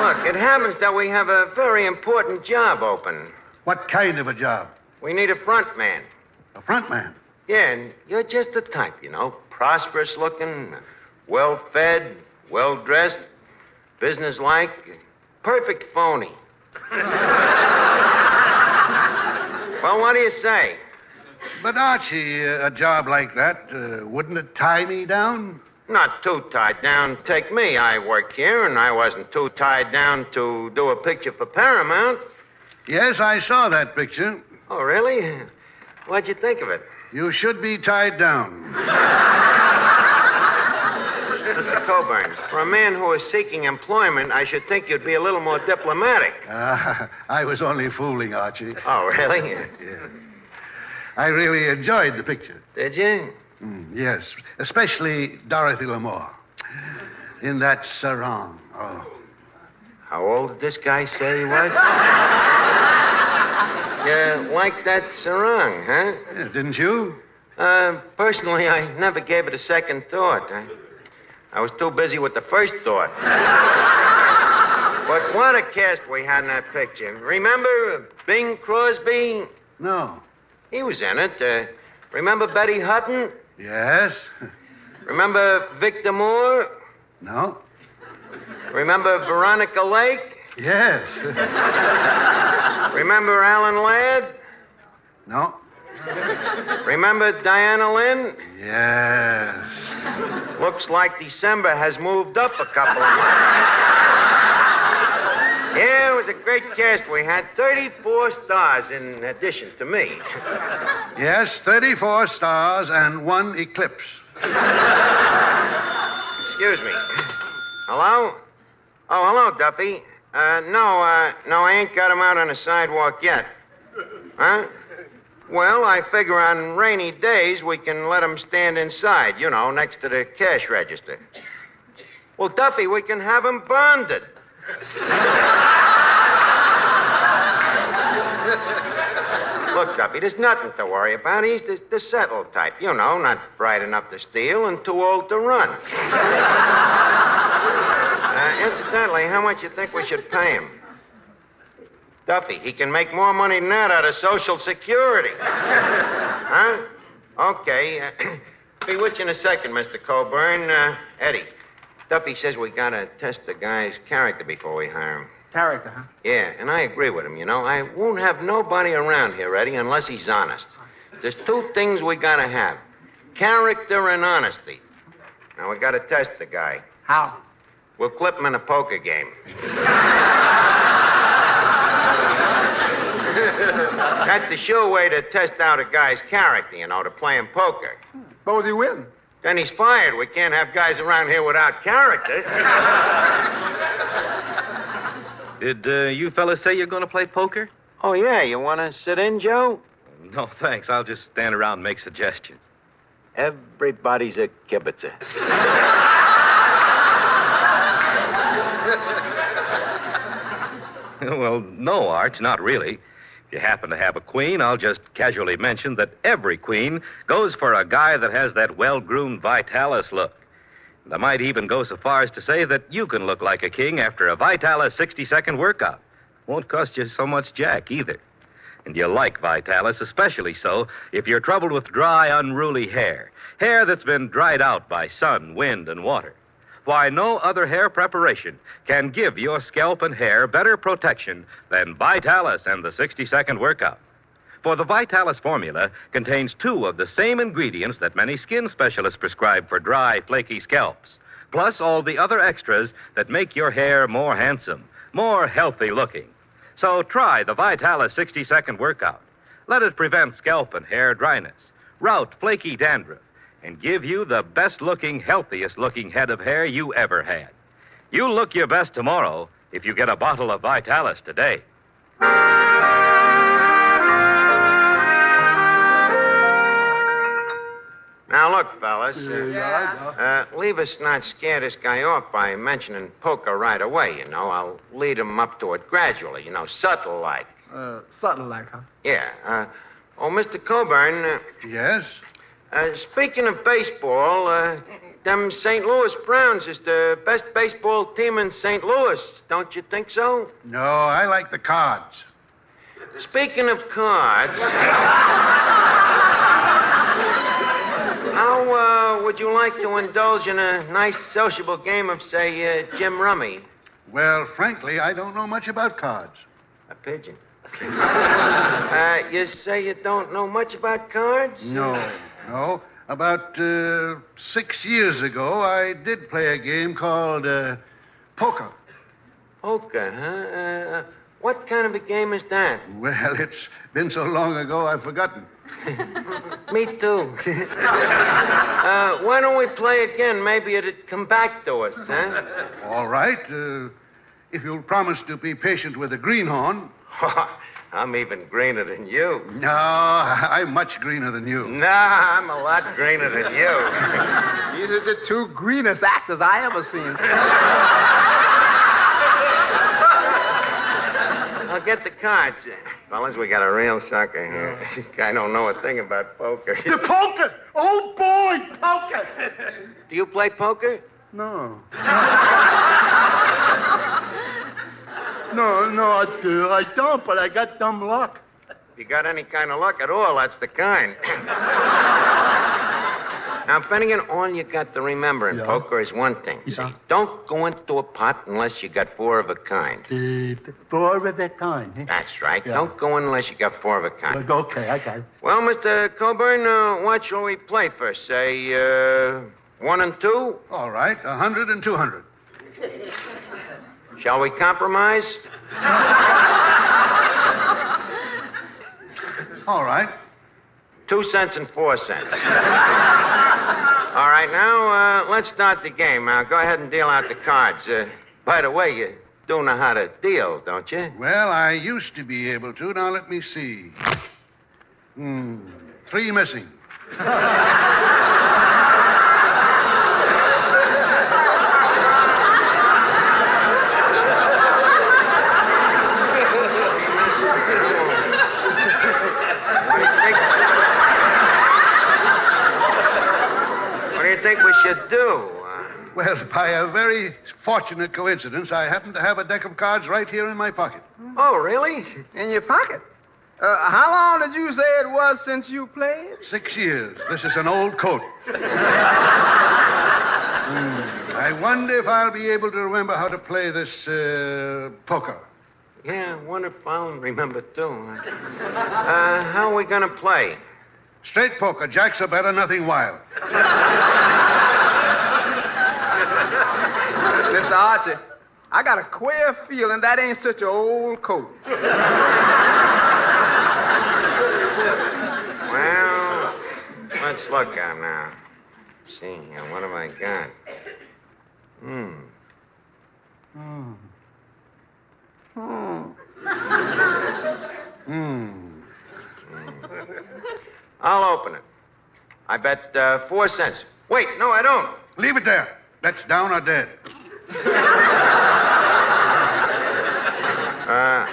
Look, It happens that we have a very important job open. What kind of a job? We need a front man. A front man? Yeah, and you're just the type, prosperous looking, well fed, well dressed, businesslike, perfect phony. Well, what do you say? But, Archie, a job like that, wouldn't it tie me down? Not too tied down. Take me. I work here, and I wasn't too tied down to do a picture for Paramount. Yes, I saw that picture. Oh, really? What'd you think of it? You should be tied down. Mr. Coburn, for a man who is seeking employment, I should think you'd be a little more diplomatic. I was only fooling, Archie. Oh, really? Yeah. I really enjoyed the picture. Did you? Yes, especially Dorothy L'Amour in that sarong. Oh. How old did this guy say he was? You like that sarong, huh? Yeah, didn't you? Personally, I never gave it a second thought. I was too busy with the first thought. But what a cast we had in that picture. Remember Bing Crosby? No. He was in it. Remember Betty Hutton? Yes. Remember Victor Moore? No. Remember Veronica Lake? Yes. Remember Alan Ladd? No. Remember Diana Lynn? Yes. Looks like December has moved up a couple of months. Yeah, it was a great cast. We had 34 stars in addition to me. Yes, 34 stars and 1 eclipse. Excuse me. Hello? Oh, hello, Duffy. No, I ain't got him out on the sidewalk yet. Huh? Well, I figure on rainy days we can let him stand inside, next to the cash register. Well, Duffy, we can have him bonded. Look, Duffy, there's nothing to worry about. He's the settled type, not bright enough to steal and too old to run. Incidentally, how much you think we should pay him? Duffy, he can make more money than that out of Social Security. Huh? Okay. Be with you in a second, Mr. Coburn. Eddie, Duffy says we gotta test the guy's character before we hire him. Character, huh? Yeah, and I agree with him, I won't have nobody around here, Eddie, unless he's honest. There's 2 things we gotta have. Character and honesty. Now, we gotta test the guy. How? We'll clip him in a poker game. That's the sure way to test out a guy's character, to play him poker. Suppose he wins. Then he's fired. We can't have guys around here without character. Did you fellas say you're going to play poker? Oh, yeah. You want to sit in, Joe? No, thanks. I'll just stand around and make suggestions. Everybody's a kibitzer. Well, no, Arch, not really. If you happen to have a queen, I'll just casually mention that every queen goes for a guy that has that well-groomed Vitalis look. And I might even go so far as to say that you can look like a king after a Vitalis 60-second workout. Won't cost you so much jack, either. And you like Vitalis, especially so if you're troubled with dry, unruly hair. Hair that's been dried out by sun, wind, and water. Why, no other hair preparation can give your scalp and hair better protection than Vitalis and the 60-second workout. For the Vitalis formula contains 2 of the same ingredients that many skin specialists prescribe for dry, flaky scalps, plus all the other extras that make your hair more handsome, more healthy looking. So try the Vitalis 60-second workout. Let it prevent scalp and hair dryness, rout flaky dandruff, and give you the best-looking, healthiest-looking head of hair you ever had. You'll look your best tomorrow if you get a bottle of Vitalis today. Now, look, fellas. Leave us not scare this guy off by mentioning poker right away, I'll lead him up to it gradually, subtle-like. Subtle-like, huh? Yeah. Mr. Coburn. Yes? Speaking of baseball, them St. Louis Browns is the best baseball team in St. Louis. Don't you think so? No, I like the Cards. Speaking of cards, how would you like to indulge in a nice sociable game of, say, Jim Rummy? Well, frankly, I don't know much about cards. A pigeon. You say you don't know much about cards? No. About 6 years ago, I did play a game called poker. Poker, huh? What kind of a game is that? Well, it's been so long ago, I've forgotten. Me too. Why don't we play again? Maybe it'd come back to us, huh? All right. If you'll promise to be patient with the greenhorn. I'm even greener than you. No, I'm much greener than you. Nah, I'm a lot greener than you. These are the two greenest actors I ever seen. I'll get the cards. Fellas, we got a real sucker here. I don't know a thing about poker. The poker! Oh, boy, poker! Do you play poker? No. No, I don't, but I got dumb luck. If you got any kind of luck at all, that's the kind. Now, Finnegan, all you got to remember in poker is one thing. Yeah. See, don't go into a pot unless you got four of a kind. Four of a kind, eh? That's right. Yeah. Don't go in unless you got four of a kind. Okay, I got it. Well, Mr. Coburn, what shall we play first? Say, 1 and 2? All right, 100 and 200. Shall we compromise? All right. 2 cents and 4 cents. All right, now, let's start the game. Now, go ahead and deal out the cards. By the way, you do know how to deal, don't you? Well, I used to be able to. Now, let me see. 3 missing. What do you think we should do? Well, by a very fortunate coincidence, I happen to have a deck of cards right here in my pocket. Oh, really? In your pocket? How long did you say it was since you played? 6 years. This is an old coat. I wonder if I'll be able to remember how to play this poker. Yeah, I wonder if I'll remember, too. How are we going to play? Straight poker. Jacks are better, nothing wild. Mr. Archie, I got a queer feeling that ain't such an old coat. Well, let's look out now. See, what have I got? I'll open it. I bet 4 cents. Wait, no, I don't. Leave it there. That's down or dead.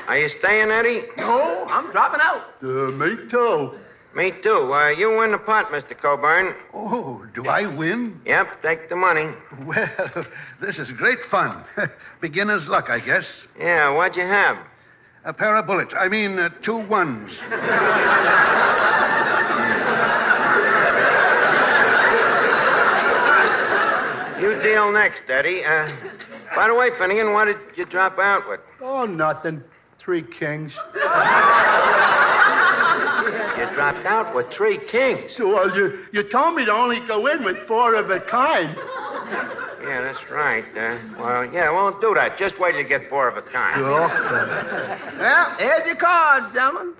Are you staying, Eddie? No, I'm dropping out. Me too. Me too. You win the pot, Mr. Coburn. Oh, do I win? Yep, take the money. Well, this is great fun. Beginner's luck, I guess. Yeah, what'd you have? A pair of bullets. I mean, 2 ones. You deal next, Eddie. By the way, Finnegan, what did you drop out with? Oh, nothing. 3 kings. You dropped out with 3 kings. Well, you told me to only go in with 4 of a kind. Yeah, that's right. Well, won't do that. Just wait till you get 4 of a kind. Sure. Well, here's your cards, gentlemen.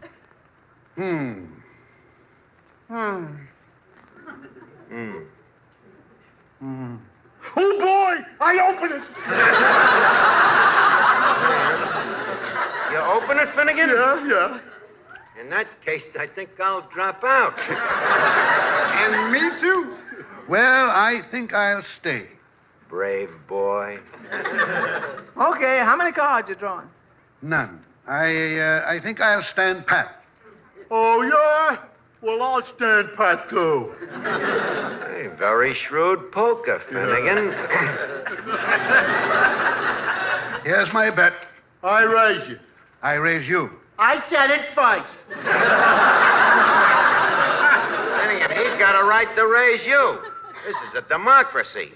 Oh, boy! I open it! You open it, Finnegan? Yeah. In that case, I think I'll drop out. And me too. Well, I think I'll stay. Brave boy. Okay, how many cards you drawing? None. I think I'll stand pat. Oh, yeah? Well, I'll stand pat two. Hey, very shrewd poker, Finnegan. Here's my bet. I raise you. I raise you. I said it first. Finnegan, he's got a right to raise you. This is a democracy.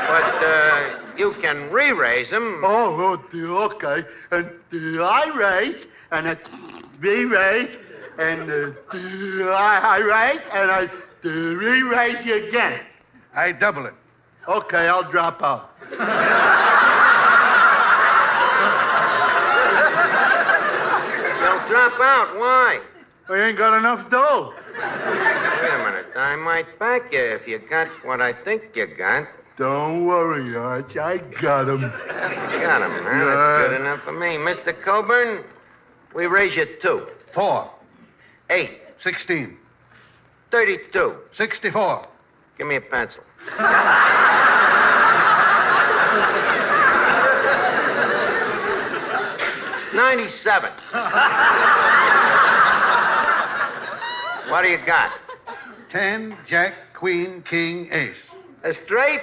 But you can re-raise him. Oh, okay. And I raise, and I re-raise, and I raise, and I re-raise you again. I double it. Okay, I'll drop out. Don't drop out. Why? I ain't got enough dough. Wait a minute. I might back you if you got what I think you got. Don't worry, Arch. I got him. You got him, man. That's good enough for me. Mr. Coburn, we raise you 2. 4. 8. 16. 32. 64. Give me a pencil. 97. What do you got? 10, Jack, Queen, King, Ace. A straight?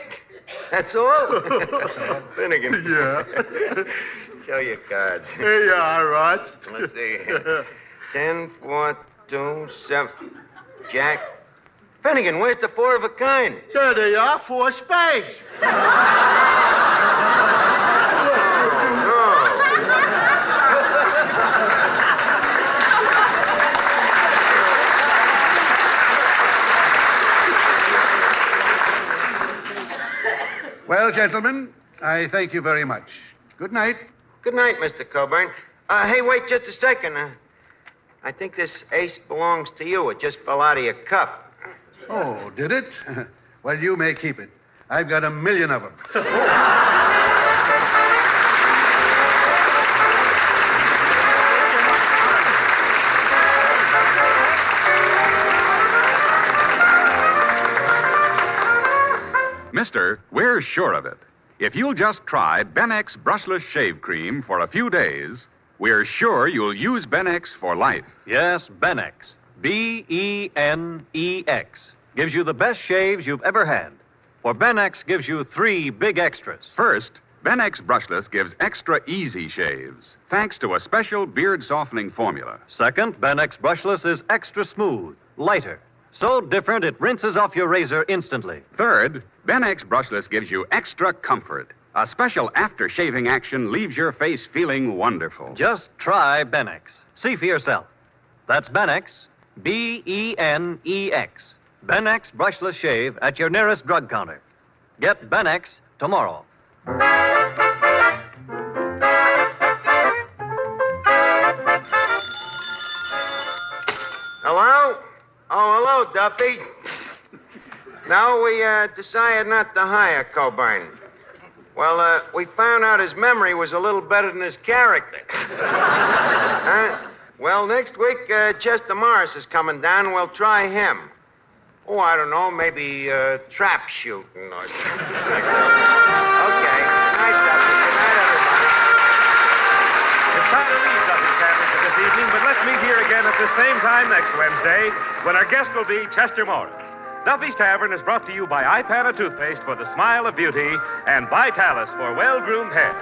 That's all? Finnegan. Yeah. Show your cards. Here you are, Arch. Let's see. 10, 4, 2, 7. Jack. Finnegan, where's the 4 of a kind? There they are, 4 spades. Well, gentlemen, I thank you very much. Good night. Good night, Mr. Coburn. Hey, wait just a second. I think this ace belongs to you. It just fell out of your cup. Oh, did it? Well, you may keep it. I've got 1 million of them. Mister, we're sure of it. If you'll just try Benex Brushless Shave Cream for a few days, we're sure you'll use Benex for life. Yes, Benex. B-E-N-E-X. Gives you the best shaves you've ever had. For Benex gives you 3 big extras. First, Benex Brushless gives extra easy shaves, thanks to a special beard softening formula. Second, Benex Brushless is extra smooth, lighter. So different it rinses off your razor instantly. Third, Benex Brushless gives you extra comfort. A special after-shaving action leaves your face feeling wonderful. Just try Benex. See for yourself. That's Benex, B-E-N-E-X. Benex Brushless Shave at your nearest drug counter. Get Benex tomorrow. Hello? Oh, hello, Duffy. No, we decided not to hire Coburn. Well, we found out his memory was a little better than his character. Well, next week, Chester Morris is coming down, and we'll try him. Oh, I don't know, maybe trap shooting or something like that. Okay. Good night, Duffy. Good night, everybody. It's time to leave Duffy's Tavern for this evening, but let's meet here again at the same time next Wednesday when our guest will be Chester Morris. Duffy's Tavern is brought to you by Ipana Toothpaste for the smile of beauty and Vitalis for well-groomed hair.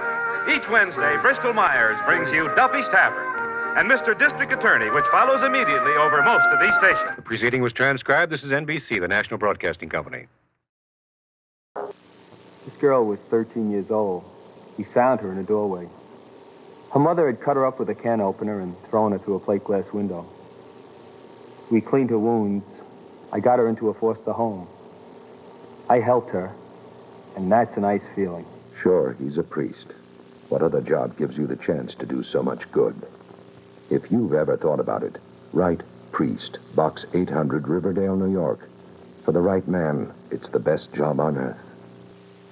Each Wednesday, Bristol Myers brings you Duffy's Tavern and Mr. District Attorney, which follows immediately over most of these stations. The proceeding was transcribed. This is NBC, the National Broadcasting Company. This girl was 13 years old. We found her in a doorway. Her mother had cut her up with a can opener and thrown her through a plate glass window. We cleaned her wounds. I got her into a foster home. I helped her, and that's a nice feeling. Sure, he's a priest. What other job gives you the chance to do so much good? If you've ever thought about it, write Priest, Box 800, Riverdale, New York. For the right man, it's the best job on earth.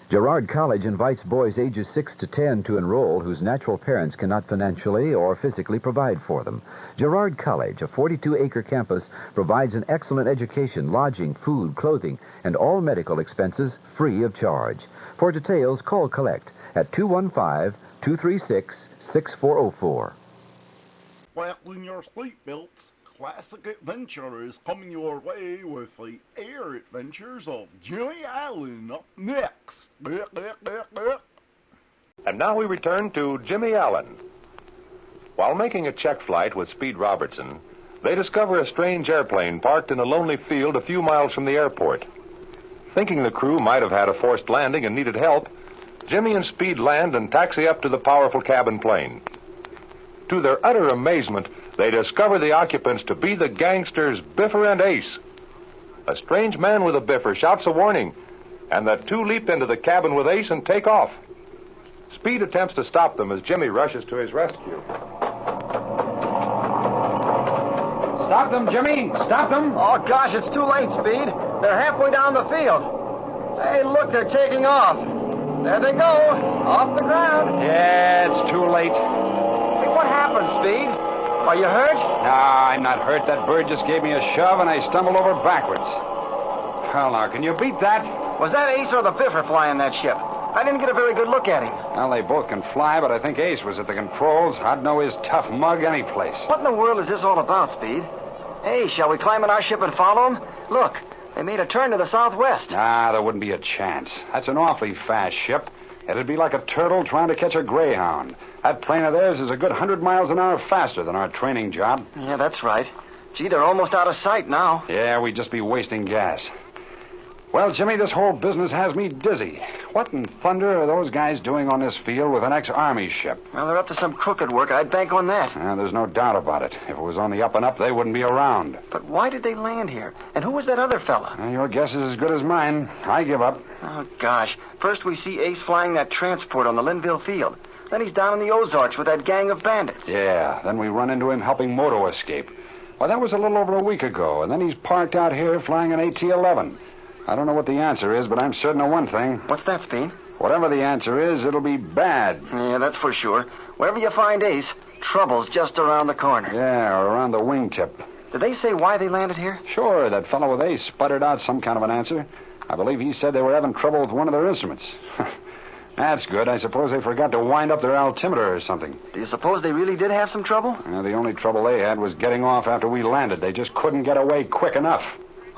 Girard College invites boys ages 6 to 10 to enroll whose natural parents cannot financially or physically provide for them. Girard College, a 42-acre campus, provides an excellent education, lodging, food, clothing, and all medical expenses free of charge. For details, call Collect at 215-236-6404. Fasten your seatbelts. classic adventure is coming your way with the air adventures of Jimmy Allen up next. And now we return to Jimmy Allen. While making a check flight with Speed Robertson, they discover a strange airplane parked in a lonely field a few miles from the airport. Thinking the crew might have had a forced landing and needed help, Jimmy and Speed land and taxi up to the powerful cabin plane. To their utter amazement, they discover the occupants to be the gangsters Biffer and Ace. A strange man with a Biffer shouts a warning, and the two leap into the cabin with Ace and take off. Speed attempts to stop them as Jimmy rushes to his rescue. Stop them, Jimmy! Stop them! Oh, gosh, it's too late, Speed. They're halfway down the field. Hey, look, they're taking off. There they go, off the ground. Yeah, it's too late. Hey, what happened, Speed? Are you hurt? No, I'm not hurt. That bird just gave me a shove, and I stumbled over backwards. Hell, now, can you beat that? Was that Ace or the Biffer flying that ship? I didn't get a very good look at him. Well, they both can fly, but I think Ace was at the controls. I'd know his tough mug any place. What in the world is this all about, Speed? Hey, shall we climb in our ship and follow them? Look, they made a turn to the southwest. Nah, there wouldn't be a chance. That's an awfully fast ship. It'd be like a turtle trying to catch a greyhound. That plane of theirs is a good 100 miles an hour faster than our training job. Yeah, that's right. Gee, they're almost out of sight now. Yeah, we'd just be wasting gas. Well, Jimmy, this whole business has me dizzy. What in thunder are those guys doing on this field with an ex-Army ship? Well, they're up to some crooked work. I'd bank on that. There's no doubt about it. If it was on the up and up, they wouldn't be around. But why did they land here? And who was that other fella? Your guess is as good as mine. I give up. Oh, gosh. First we see Ace flying that transport on the Linville field. Then he's down in the Ozarks with that gang of bandits. Yeah, then we run into him helping Moto escape. Well, that was a little over a week ago, and then he's parked out here flying an AT-11. I don't know what the answer is, but I'm certain of one thing. What's that, Speed? Whatever the answer is, it'll be bad. Yeah, that's for sure. Wherever you find Ace, trouble's just around the corner. Yeah, or around the wingtip. Did they say why they landed here? Sure, that fellow with Ace sputtered out some kind of an answer. I believe he said they were having trouble with one of their instruments. That's good. I suppose they forgot to wind up their altimeter or something. Do you suppose they really did have some trouble? The only trouble they had was getting off after we landed. They just couldn't get away quick enough.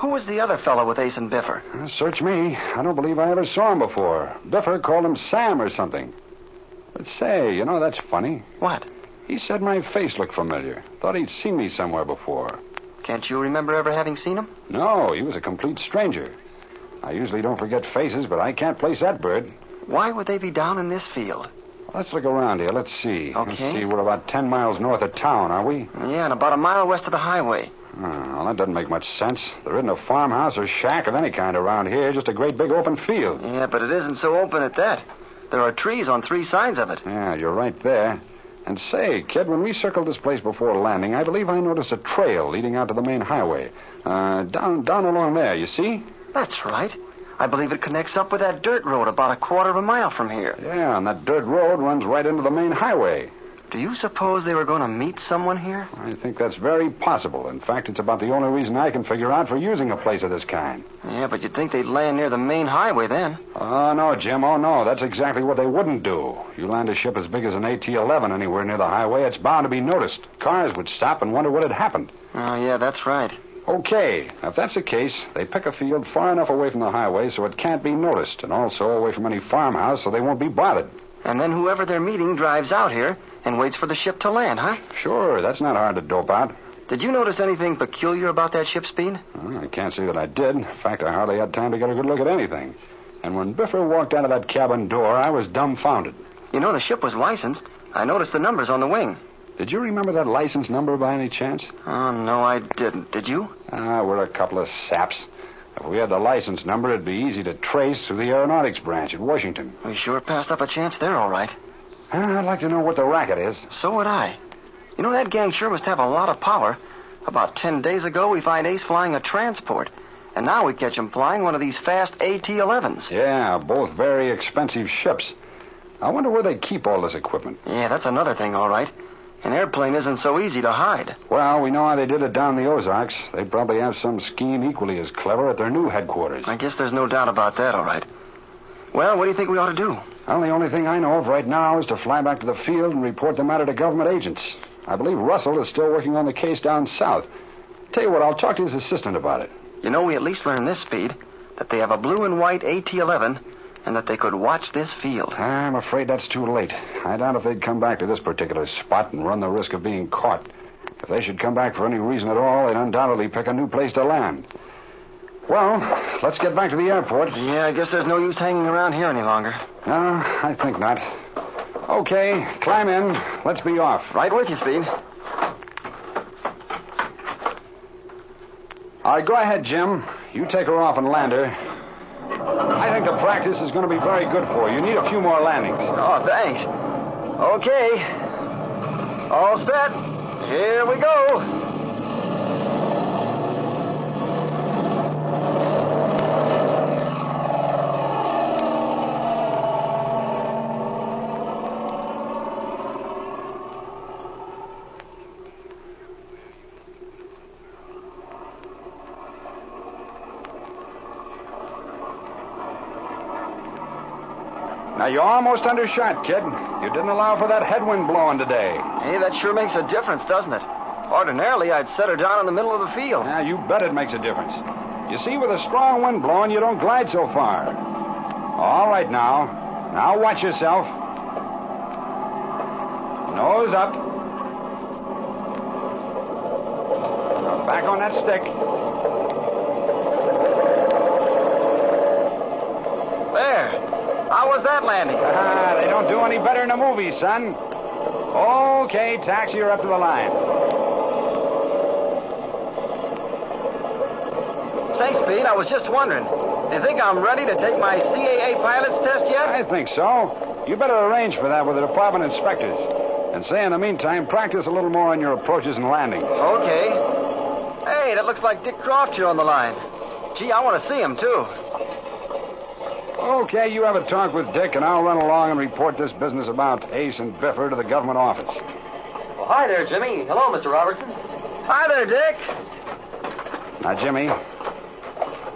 Who was the other fellow with Ace and Biffer? Search me. I don't believe I ever saw him before. Biffer called him Sam or something. But say, that's funny. What? He said my face looked familiar. Thought he'd seen me somewhere before. Can't you remember ever having seen him? No, he was a complete stranger. I usually don't forget faces, but I can't place that bird. Why would they be down in this field? Let's look around here. Let's see. Okay. Let's see. We're about 10 miles north of town, are we? Yeah, and about a mile west of the highway. Well, that doesn't make much sense. There isn't a farmhouse or shack of any kind around here, just a great big open field. Yeah, but it isn't so open at that. There are trees on three sides of it. Yeah, you're right there. And say, kid, when we circled this place before landing, I believe I noticed a trail leading out to the main highway. Down along there, you see? That's right. I believe it connects up with that dirt road about a quarter of a mile from here. Yeah, and that dirt road runs right into the main highway. Do you suppose they were going to meet someone here? I think that's very possible. In fact, it's about the only reason I can figure out for using a place of this kind. Yeah, but you'd think they'd land near the main highway then. Oh, no, Jim. Oh, no. That's exactly what they wouldn't do. You land a ship as big as an AT-11 anywhere near the highway, it's bound to be noticed. Cars would stop and wonder what had happened. Oh, yeah, that's right. Okay. If that's the case, they pick a field far enough away from the highway so it can't be noticed, and also away from any farmhouse so they won't be bothered. And then whoever they're meeting drives out here and waits for the ship to land, huh? Sure, that's not hard to dope out. Did you notice anything peculiar about that ship, Speed? I can't say that I did. In fact, I hardly had time to get a good look at anything. And when Biffer walked out of that cabin door, I was dumbfounded. The ship was licensed. I noticed the numbers on the wing. Did you remember that license number by any chance? Oh, no, I didn't. Did you? We're a couple of saps. If we had the license number, it'd be easy to trace through the aeronautics branch at Washington. We sure passed up a chance there, all right. I'd like to know what the racket is. So would I. That gang sure must have a lot of power. About 10 days ago, we find Ace flying a transport. And now we catch him flying one of these fast AT-11s. Yeah, both very expensive ships. I wonder where they keep all this equipment. Yeah, that's another thing, all right. An airplane isn't so easy to hide. Well, we know how they did it down the Ozarks. They probably have some scheme equally as clever at their new headquarters. I guess there's no doubt about that, all right. Well, what do you think we ought to do? Well, the only thing I know of right now is to fly back to the field and report the matter to government agents. I believe Russell is still working on the case down south. Tell you what, I'll talk to his assistant about it. You know, we at least learned this, Speed, that they have a blue and white AT-11 and that they could watch this field. I'm afraid that's too late. I doubt if they'd come back to this particular spot and run the risk of being caught. If they should come back for any reason at all, they'd undoubtedly pick a new place to land. Well, let's get back to the airport. Yeah, I guess there's no use hanging around here any longer. No, I think not. Okay, climb in. Let's be off. Right with you, Speed. All right, go ahead, Jim. You take her off and land her. I think the practice is going to be very good for you. You need a few more landings. Oh, thanks. Okay. All set. Here we go. Now, you're almost undershot, kid. You didn't allow for that headwind blowing today. Hey, that sure makes a difference, doesn't it? Ordinarily, I'd set her down in the middle of the field. Yeah, you bet it makes a difference. You see, with a strong wind blowing, you don't glide so far. All right, now. Now watch yourself. Nose up. Now back on that stick. There. How was that landing? They don't do any better in the movies, son. Okay, taxi her up to the line. Say, Speed, I was just wondering. Do you think I'm ready to take my CAA pilot's test yet? I think so. You better arrange for that with the department inspectors. And say, in the meantime, practice a little more on your approaches and landings. Okay. Hey, that looks like Dick Croft here on the line. Gee, I want to see him, too. Okay, you have a talk with Dick, and I'll run along and report this business about Ace and Biffer to the government office. Well, hi there, Jimmy. Hello, Mr. Robertson. Hi there, Dick. Now, Jimmy,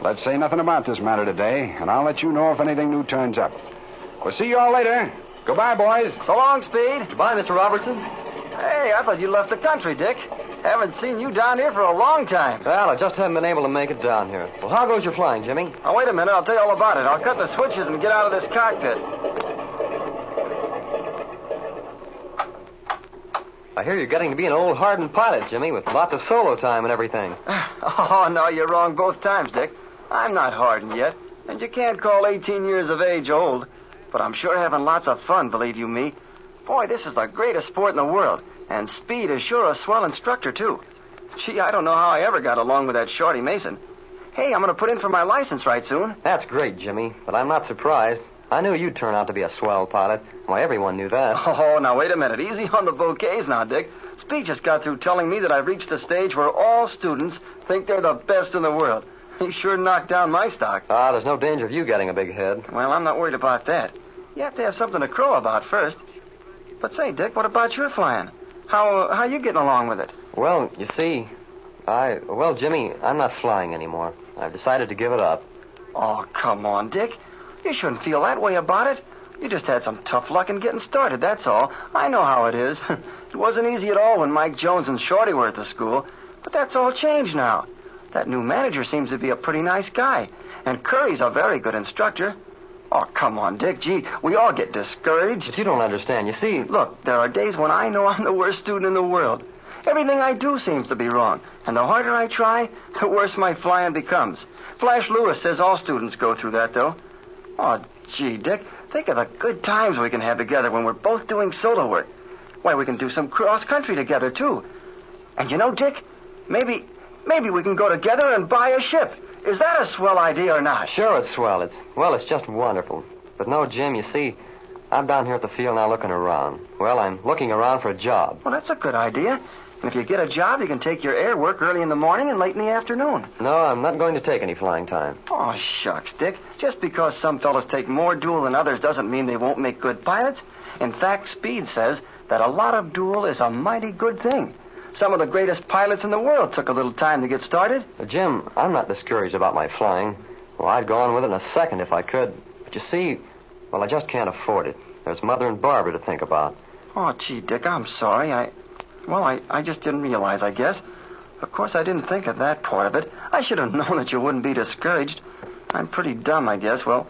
let's say nothing about this matter today, and I'll let you know if anything new turns up. We'll see you all later. Goodbye, boys. So long, Speed. Goodbye, Mr. Robertson. Hey, I thought you left the country, Dick. Haven't seen you down here for a long time. Well, I just haven't been able to make it down here. Well, how goes your flying, Jimmy? Oh, wait a minute. I'll tell you all about it. I'll cut the switches and get out of this cockpit. I hear you're getting to be an old hardened pilot, Jimmy, with lots of solo time and everything. Oh, no, you're wrong both times, Dick. I'm not hardened yet, and you can't call 18 years of age old. But I'm sure having lots of fun, believe you me. Boy, this is the greatest sport in the world. And Speed is sure a swell instructor, too. Gee, I don't know how I ever got along with that Shorty Mason. Hey, I'm going to put in for my license right soon. That's great, Jimmy, but I'm not surprised. I knew you'd turn out to be a swell pilot. Why, everyone knew that. Oh, now, wait a minute. Easy on the bouquets now, Dick. Speed just got through telling me that I've reached the stage where all students think they're the best in the world. He sure knocked down my stock. There's no danger of you getting a big head. Well, I'm not worried about that. You have to have something to crow about first. But say, Dick, what about your flying? How you getting along with it? Well, you see, Jimmy, I'm not flying anymore. I've decided to give it up. Oh, come on, Dick. You shouldn't feel that way about it. You just had some tough luck in getting started, that's all. I know how it is. It wasn't easy at all when Mike Jones and Shorty were at the school. But that's all changed now. That new manager seems to be a pretty nice guy. And Curry's a very good instructor. Oh, come on, Dick. Gee, we all get discouraged. But you don't understand. You see... Look, there are days when I know I'm the worst student in the world. Everything I do seems to be wrong. And the harder I try, the worse my flying becomes. Flash Lewis says all students go through that, though. Oh, gee, Dick, think of the good times we can have together when we're both doing solo work. Why, we can do some cross-country together, too. And you know, Dick, maybe we can go together and buy a ship. Is that a swell idea or not? Sure, it's swell. It's just wonderful. But no, Jim, you see, I'm down here at the field now looking around. Well, I'm looking around for a job. Well, that's a good idea. And if you get a job, you can take your air work early in the morning and late in the afternoon. No, I'm not going to take any flying time. Oh, shucks, Dick. Just because some fellas take more duel than others doesn't mean they won't make good pilots. In fact, Speed says that a lot of duel is a mighty good thing. Some of the greatest pilots in the world took a little time to get started. Jim, I'm not discouraged about my flying. Well, I'd go on with it in a second if I could. But you see, I just can't afford it. There's Mother and Barbara to think about. Oh, gee, Dick, I'm sorry. I just didn't realize, I guess. Of course, I didn't think of that part of it. I should have known that you wouldn't be discouraged. I'm pretty dumb, I guess. Well,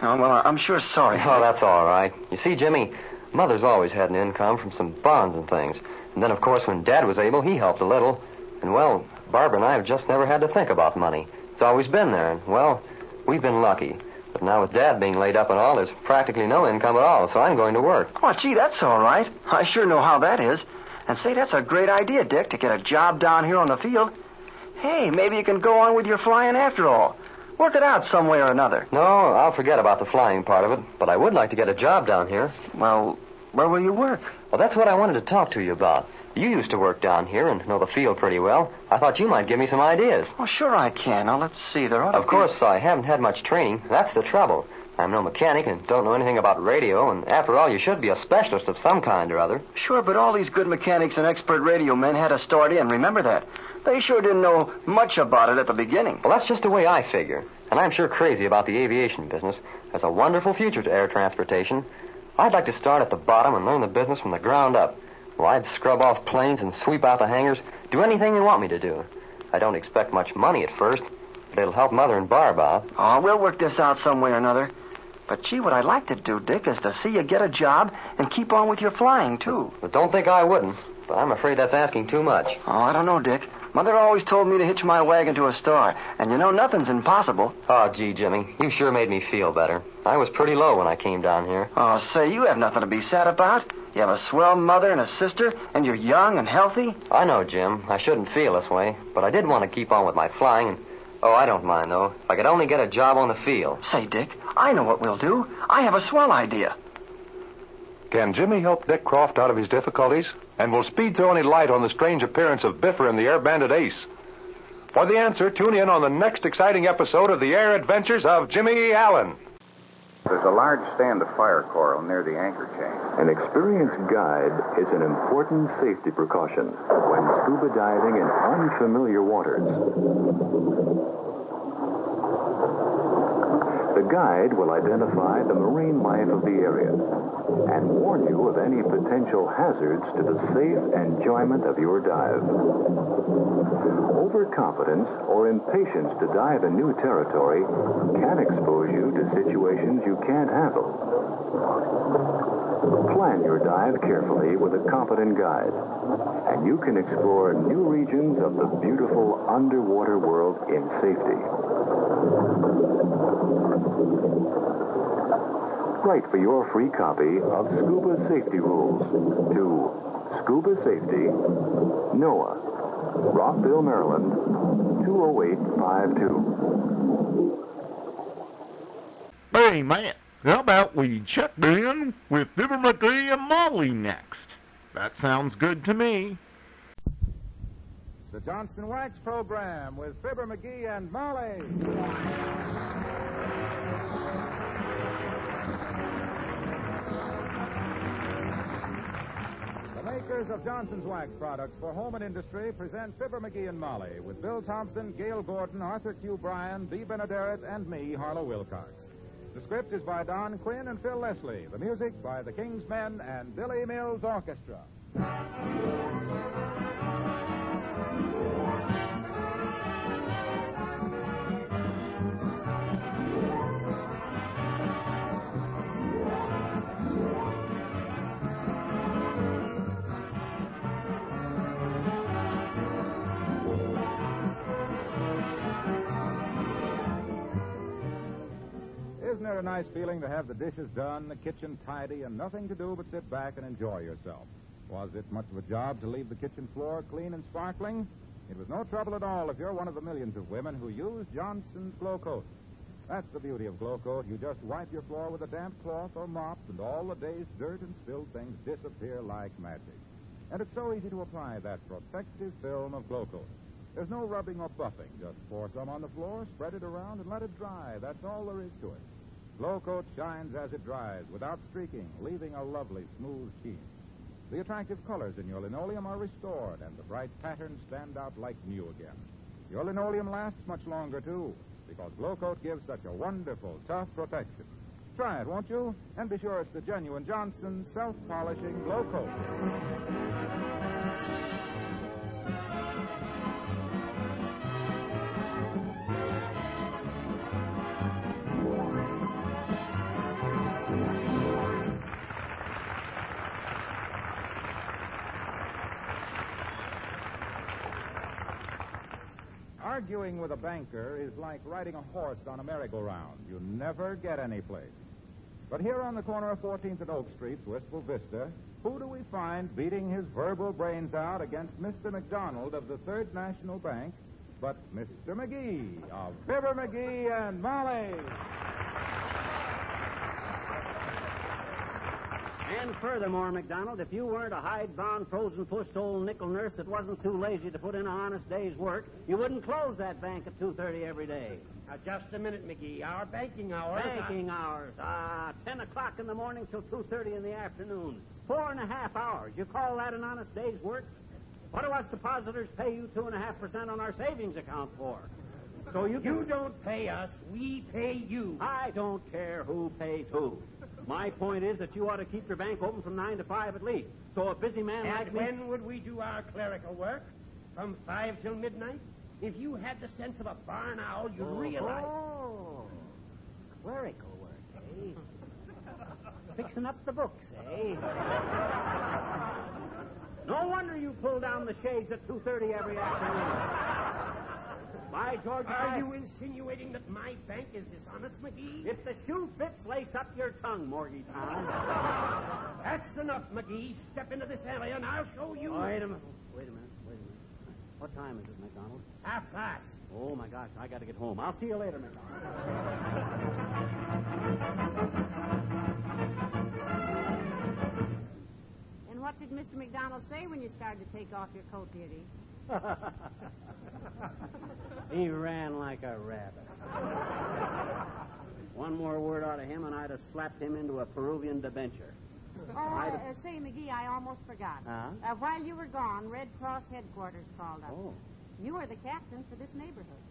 I'm sure sorry. Oh, that's all right. You see, Jimmy, Mother's always had an income from some bonds and things. And then, of course, when Dad was able, he helped a little. And, well, Barbara and I have just never had to think about money. It's always been there. And, well, we've been lucky. But now with Dad being laid up and all, there's practically no income at all, so I'm going to work. Oh, gee, that's all right. I sure know how that is. And say, that's a great idea, Dick, to get a job down here on the field. Hey, maybe you can go on with your flying after all. Work it out some way or another. No, I'll forget about the flying part of it, but I would like to get a job down here. Well, where will you work? Well, that's what I wanted to talk to you about. You used to work down here and know the field pretty well. I thought you might give me some ideas. Oh, sure I can. Now, let's see. There ought to Of course, I haven't had much training. That's the trouble. I'm no mechanic and don't know anything about radio, and after all, you should be a specialist of some kind or other. Sure, but all these good mechanics and expert radio men had to start in. Remember that. They sure didn't know much about it at the beginning. Well, that's just the way I figure. And I'm sure crazy about the aviation business. There's a wonderful future to air transportation. I'd like to start at the bottom and learn the business from the ground up. Well, I'd scrub off planes and sweep out the hangars, do anything you want me to do. I don't expect much money at first, but it'll help Mother and Barb out. Oh, we'll work this out some way or another. But, gee, what I'd like to do, Dick, is to see you get a job and keep on with your flying, too. But don't think I wouldn't. But I'm afraid that's asking too much. Oh, I don't know, Dick. Mother always told me to hitch my wagon to a star. And you know, nothing's impossible. Oh, gee, Jimmy, you sure made me feel better. I was pretty low when I came down here. Oh, say, you have nothing to be sad about. You have a swell mother and a sister, and you're young and healthy. I know, Jim. I shouldn't feel this way. But I did want to keep on with my flying. And, oh, I don't mind, though. If I could only get a job on the field. Say, Dick, I know what we'll do. I have a swell idea. Can Jimmy help Dick Croft out of his difficulties? And will Speed throw any light on the strange appearance of Biffer and the Air Bandit Ace? For the answer, tune in on the next exciting episode of the Air Adventures of Jimmy Allen. There's a large stand of fire coral near the anchor chain. An experienced guide is an important safety precaution when scuba diving in unfamiliar waters. The guide will identify the marine life of the area and warn you of any potential hazards to the safe enjoyment of your dive. Overconfidence or impatience to dive in new territory can expose you to situations you can't handle. Plan your dive carefully with a competent guide, and you can explore new regions of the beautiful underwater world in safety. Write for your free copy of Scuba Safety Rules to Scuba Safety, NOAA, Rockville, Maryland, 20852. Hey, man, how about we check in with Fibber, Magee, and Molly next? That sounds good to me. The Johnson Wax Program with Fibber, Magee, and Molly. The makers of Johnson's Wax products for home and industry present Fibber, Magee, and Molly with Bill Thompson, Gail Gordon, Arthur Q. Bryan, Bea Benaderet, and me, Harlow Wilcox. The script is by Don Quinn and Phil Leslie. The music by the King's Men and Billy Mills Orchestra. Isn't it a nice feeling to have the dishes done, the kitchen tidy, and nothing to do but sit back and enjoy yourself? Was it much of a job to leave the kitchen floor clean and sparkling? It was no trouble at all if you're one of the millions of women who use Johnson's Glow Coat. That's the beauty of Glow Coat. You just wipe your floor with a damp cloth or mop, and all the day's dirt and spilled things disappear like magic. And it's so easy to apply that protective film of Glow Coat. There's no rubbing or buffing. Just pour some on the floor, spread it around, and let it dry. That's all there is to it. Glow Coat shines as it dries, without streaking, leaving a lovely, smooth sheen. The attractive colors in your linoleum are restored, and the bright patterns stand out like new again. Your linoleum lasts much longer, too, because Glow Coat gives such a wonderful, tough protection. Try it, won't you? And be sure it's the genuine Johnson self-polishing Glow Coat. Arguing with a banker is like riding a horse on a merry-go-round. You never get any place. But here on the corner of 14th and Oak Streets, Wistful Vista, who do we find beating his verbal brains out against Mr. McDonald of the Third National Bank but Mr. Magee of Fibber, Magee, and Molly. And furthermore, McDonald, if you weren't a hide-bound, frozen-pushed old nickel nurse that wasn't too lazy to put in an honest day's work, you wouldn't close that bank at 2:30 every day. Now, just a minute, Magee. Our banking hours... Banking hours? 10 o'clock in the morning till 2:30 in the afternoon. 4.5 hours. You call that an honest day's work? What do us depositors pay you 2.5% on our savings account for? So you don't pay us. We pay you. I don't care who pays who. My point is that you ought to keep your bank open from 9 to 5 at least. So a busy man like me... And when would we do our clerical work? From 5 till midnight? If you had the sense of a barn owl, you'd realize... Oh, clerical work, eh? Fixing up the books, eh? No wonder you pull down the shades at 2:30 every afternoon. By George, Are you insinuating that my bank is dishonest, Magee? If the shoe fits, lace up your tongue, Morgie Town. That's enough, Magee. Step into this alley and I'll show you. Wait a minute. What time is it, McDonald? 1:30. Oh, my gosh, I got to get home. I'll see you later, McDonald. And what did Mr. McDonald say when you started to take off your coat, dearie? He ran like a rabbit. One more word out of him, and I'd have slapped him into a Peruvian debenture. Oh, say, Magee, I almost forgot. While you were gone, Red Cross headquarters called up. Oh. You are the captain for this neighborhood.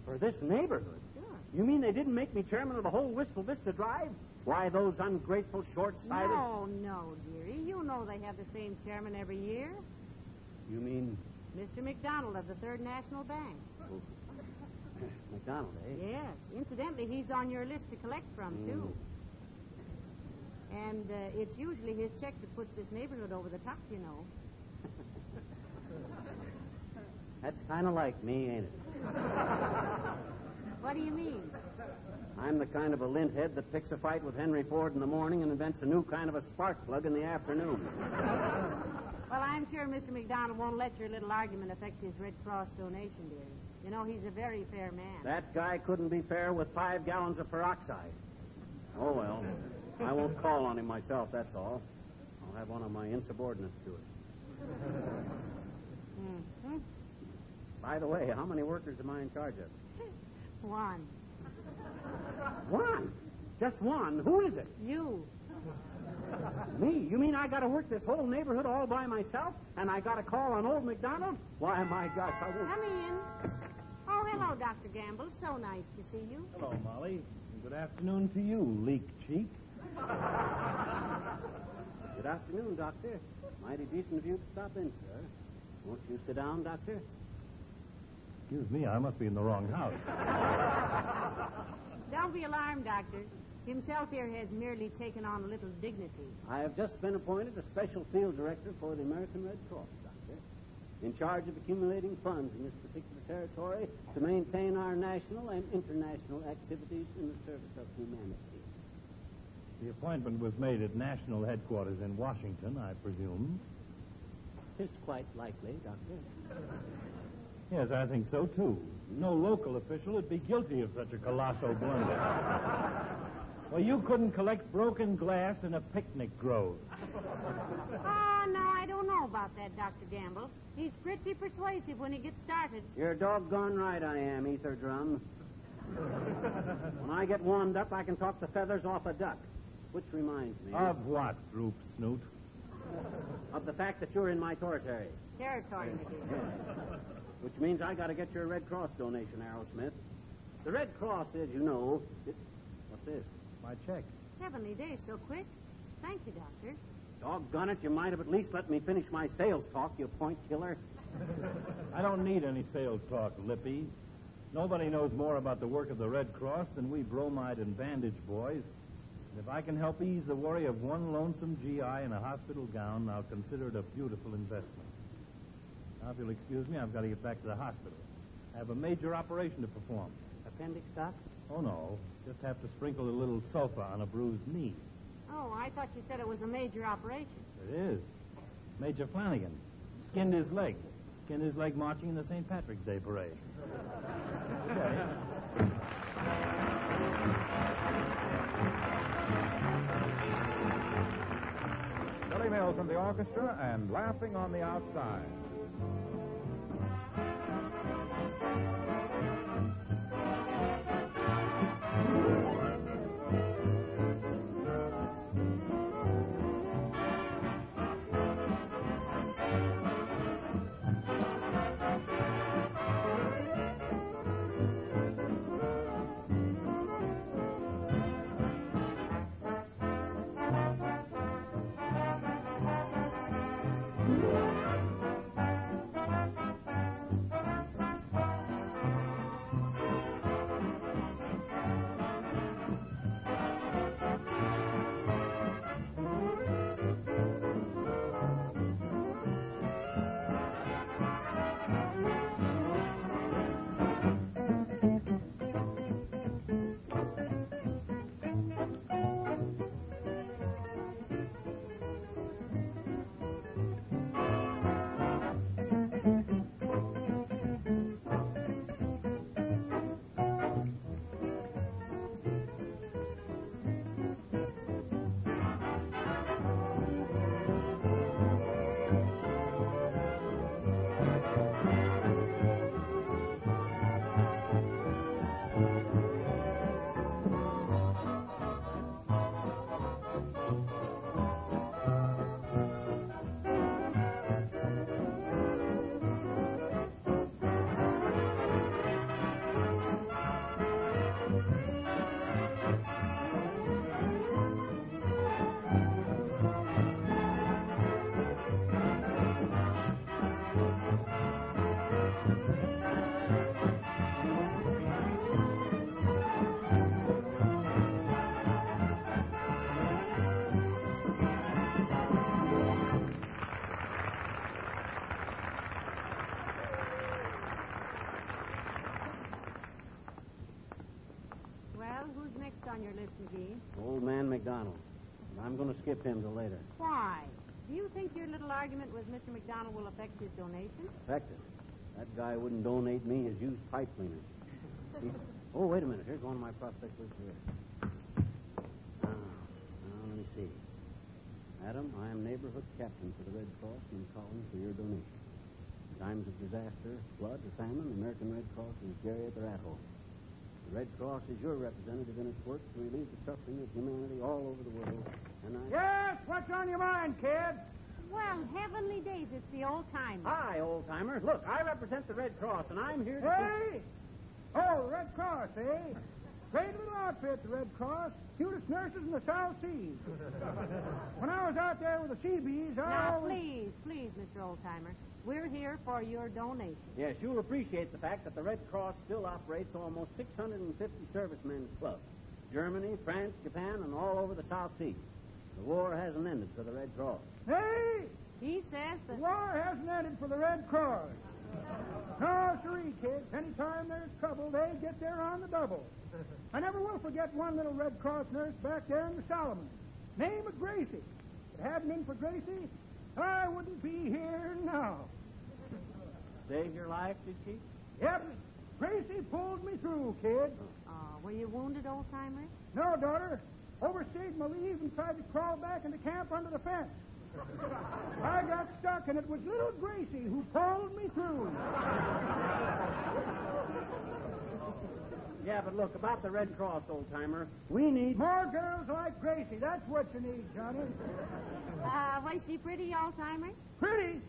For this neighborhood? Sure. You mean they didn't make me chairman of the whole Wistful Vista Drive? Why, those ungrateful, short-sighted... No, dearie. You know they have the same chairman every year. You mean... Mr. McDonald of the Third National Bank. Oh. McDonald, eh? Yes. Incidentally, he's on your list to collect from, too. And it's usually his check that puts this neighborhood over the top, you know. That's kind of like me, ain't it? What do you mean? I'm the kind of a lint head that picks a fight with Henry Ford in the morning and invents a new kind of a spark plug in the afternoon. Well, I'm sure Mr. McDonald won't let your little argument affect his Red Cross donation, dearie. You know, he's a very fair man. That guy couldn't be fair with 5 gallons of peroxide. Oh, well. I won't call on him myself, that's all. I'll have one of my insubordinates do it. Mm-hmm. By the way, how many workers am I in charge of? 1. 1? Just 1? Who is it? You. Me? You mean I got to work this whole neighborhood all by myself? And I got to call on old McDonald? Why, my gosh, I won't... Come in. Oh, hello, Dr. Gamble. So nice to see you. Hello, Molly. And good afternoon to you, leak cheek. Good afternoon, Doctor. Mighty decent of you to stop in, sir. Won't you sit down, Doctor? Excuse me, I must be in the wrong house. Don't be alarmed, Doctor. Himself here has merely taken on a little dignity. I have just been appointed a special field director for the American Red Cross, Doctor. In charge of accumulating funds in this particular territory to maintain our national and international activities in the service of humanity. The appointment was made at national headquarters in Washington, I presume. It's quite likely, Doctor. Yes, I think so, too. No local official would be guilty of such a colossal blunder. Well, you couldn't collect broken glass in a picnic grove. Oh, no, I don't know about that, Dr. Gamble. He's pretty persuasive when he gets started. You're doggone right I am, Ether Drum. When I get warmed up, I can talk the feathers off a duck. Which reminds me... Of what, Droop Snoot? Of the fact that you're in my territory. Territory, Magee. Yes. Which means I got to get your Red Cross donation, Arrowsmith. The Red Cross is, you know... What's this? My check. Heavenly days, so quick. Thank you, Doctor. Doggone it, you might have at least let me finish my sales talk, you point killer. I don't need any sales talk, Lippy. Nobody knows more about the work of the Red Cross than we bromide and bandage boys. And if I can help ease the worry of one lonesome GI in a hospital gown, I'll consider it a beautiful investment. Now, if you'll excuse me, I've got to get back to the hospital. Have a major operation to perform. Appendix, Doc? Oh, no. Just have to sprinkle a little sulfur on a bruised knee. Oh, I thought you said it was a major operation. It is. Major Flanagan skinned his leg. Skinned his leg marching in the St. Patrick's Day parade. Billy Mills and the orchestra and Laughing on the Outside. On your list, Magee? Old man McDonald. I'm going to skip him till later. Why? Do you think your little argument with Mr. McDonald will affect his donation? Affect it? That guy wouldn't donate me his used pipe cleaner. Oh, wait a minute. Here's one of my prospect lists here. Now, let me see. Madam, I am neighborhood captain for the Red Cross and calling for your donation. In times of disaster, flood, or famine, the American Red Cross is Jerry at their at-home. The Red Cross is your representative in its work to relieve the suffering of humanity all over the world. And I... Yes, what's on your mind, kid? Well, heavenly days, it's the old-timer. Hi, old-timer. Look, I represent the Red Cross, and I'm here to... Hey! Oh, Red Cross, eh? Great little outfit, the Red Cross. Cutest nurses in the South Seas. When I was out there with the Seabees, Now, please, Mr. Oldtimer. We're here for your donation. Yes, you'll appreciate the fact that the Red Cross still operates almost 650 servicemen's clubs. Germany, France, Japan, and all over the South Seas. The war hasn't ended for the Red Cross. Hey! He says that... The war hasn't ended for the Red Cross. No, siree, kids. Anytime there's trouble, they get there on the double. I never will forget one little Red Cross nurse back there in the Solomon. Name of Gracie. If it hadn't been for Gracie, I wouldn't be here now. Saved your life, did she? Yep. Gracie pulled me through, kid. Were you wounded, old-timer? No, daughter. Overstayed my leave and tried to crawl back into camp under the fence. I got stuck, and it was little Gracie who pulled me through. Yeah, but look, about the Red Cross, old-timer, we need... More girls like Gracie. That's what you need, Johnny. Was she pretty, old-timer? Pretty?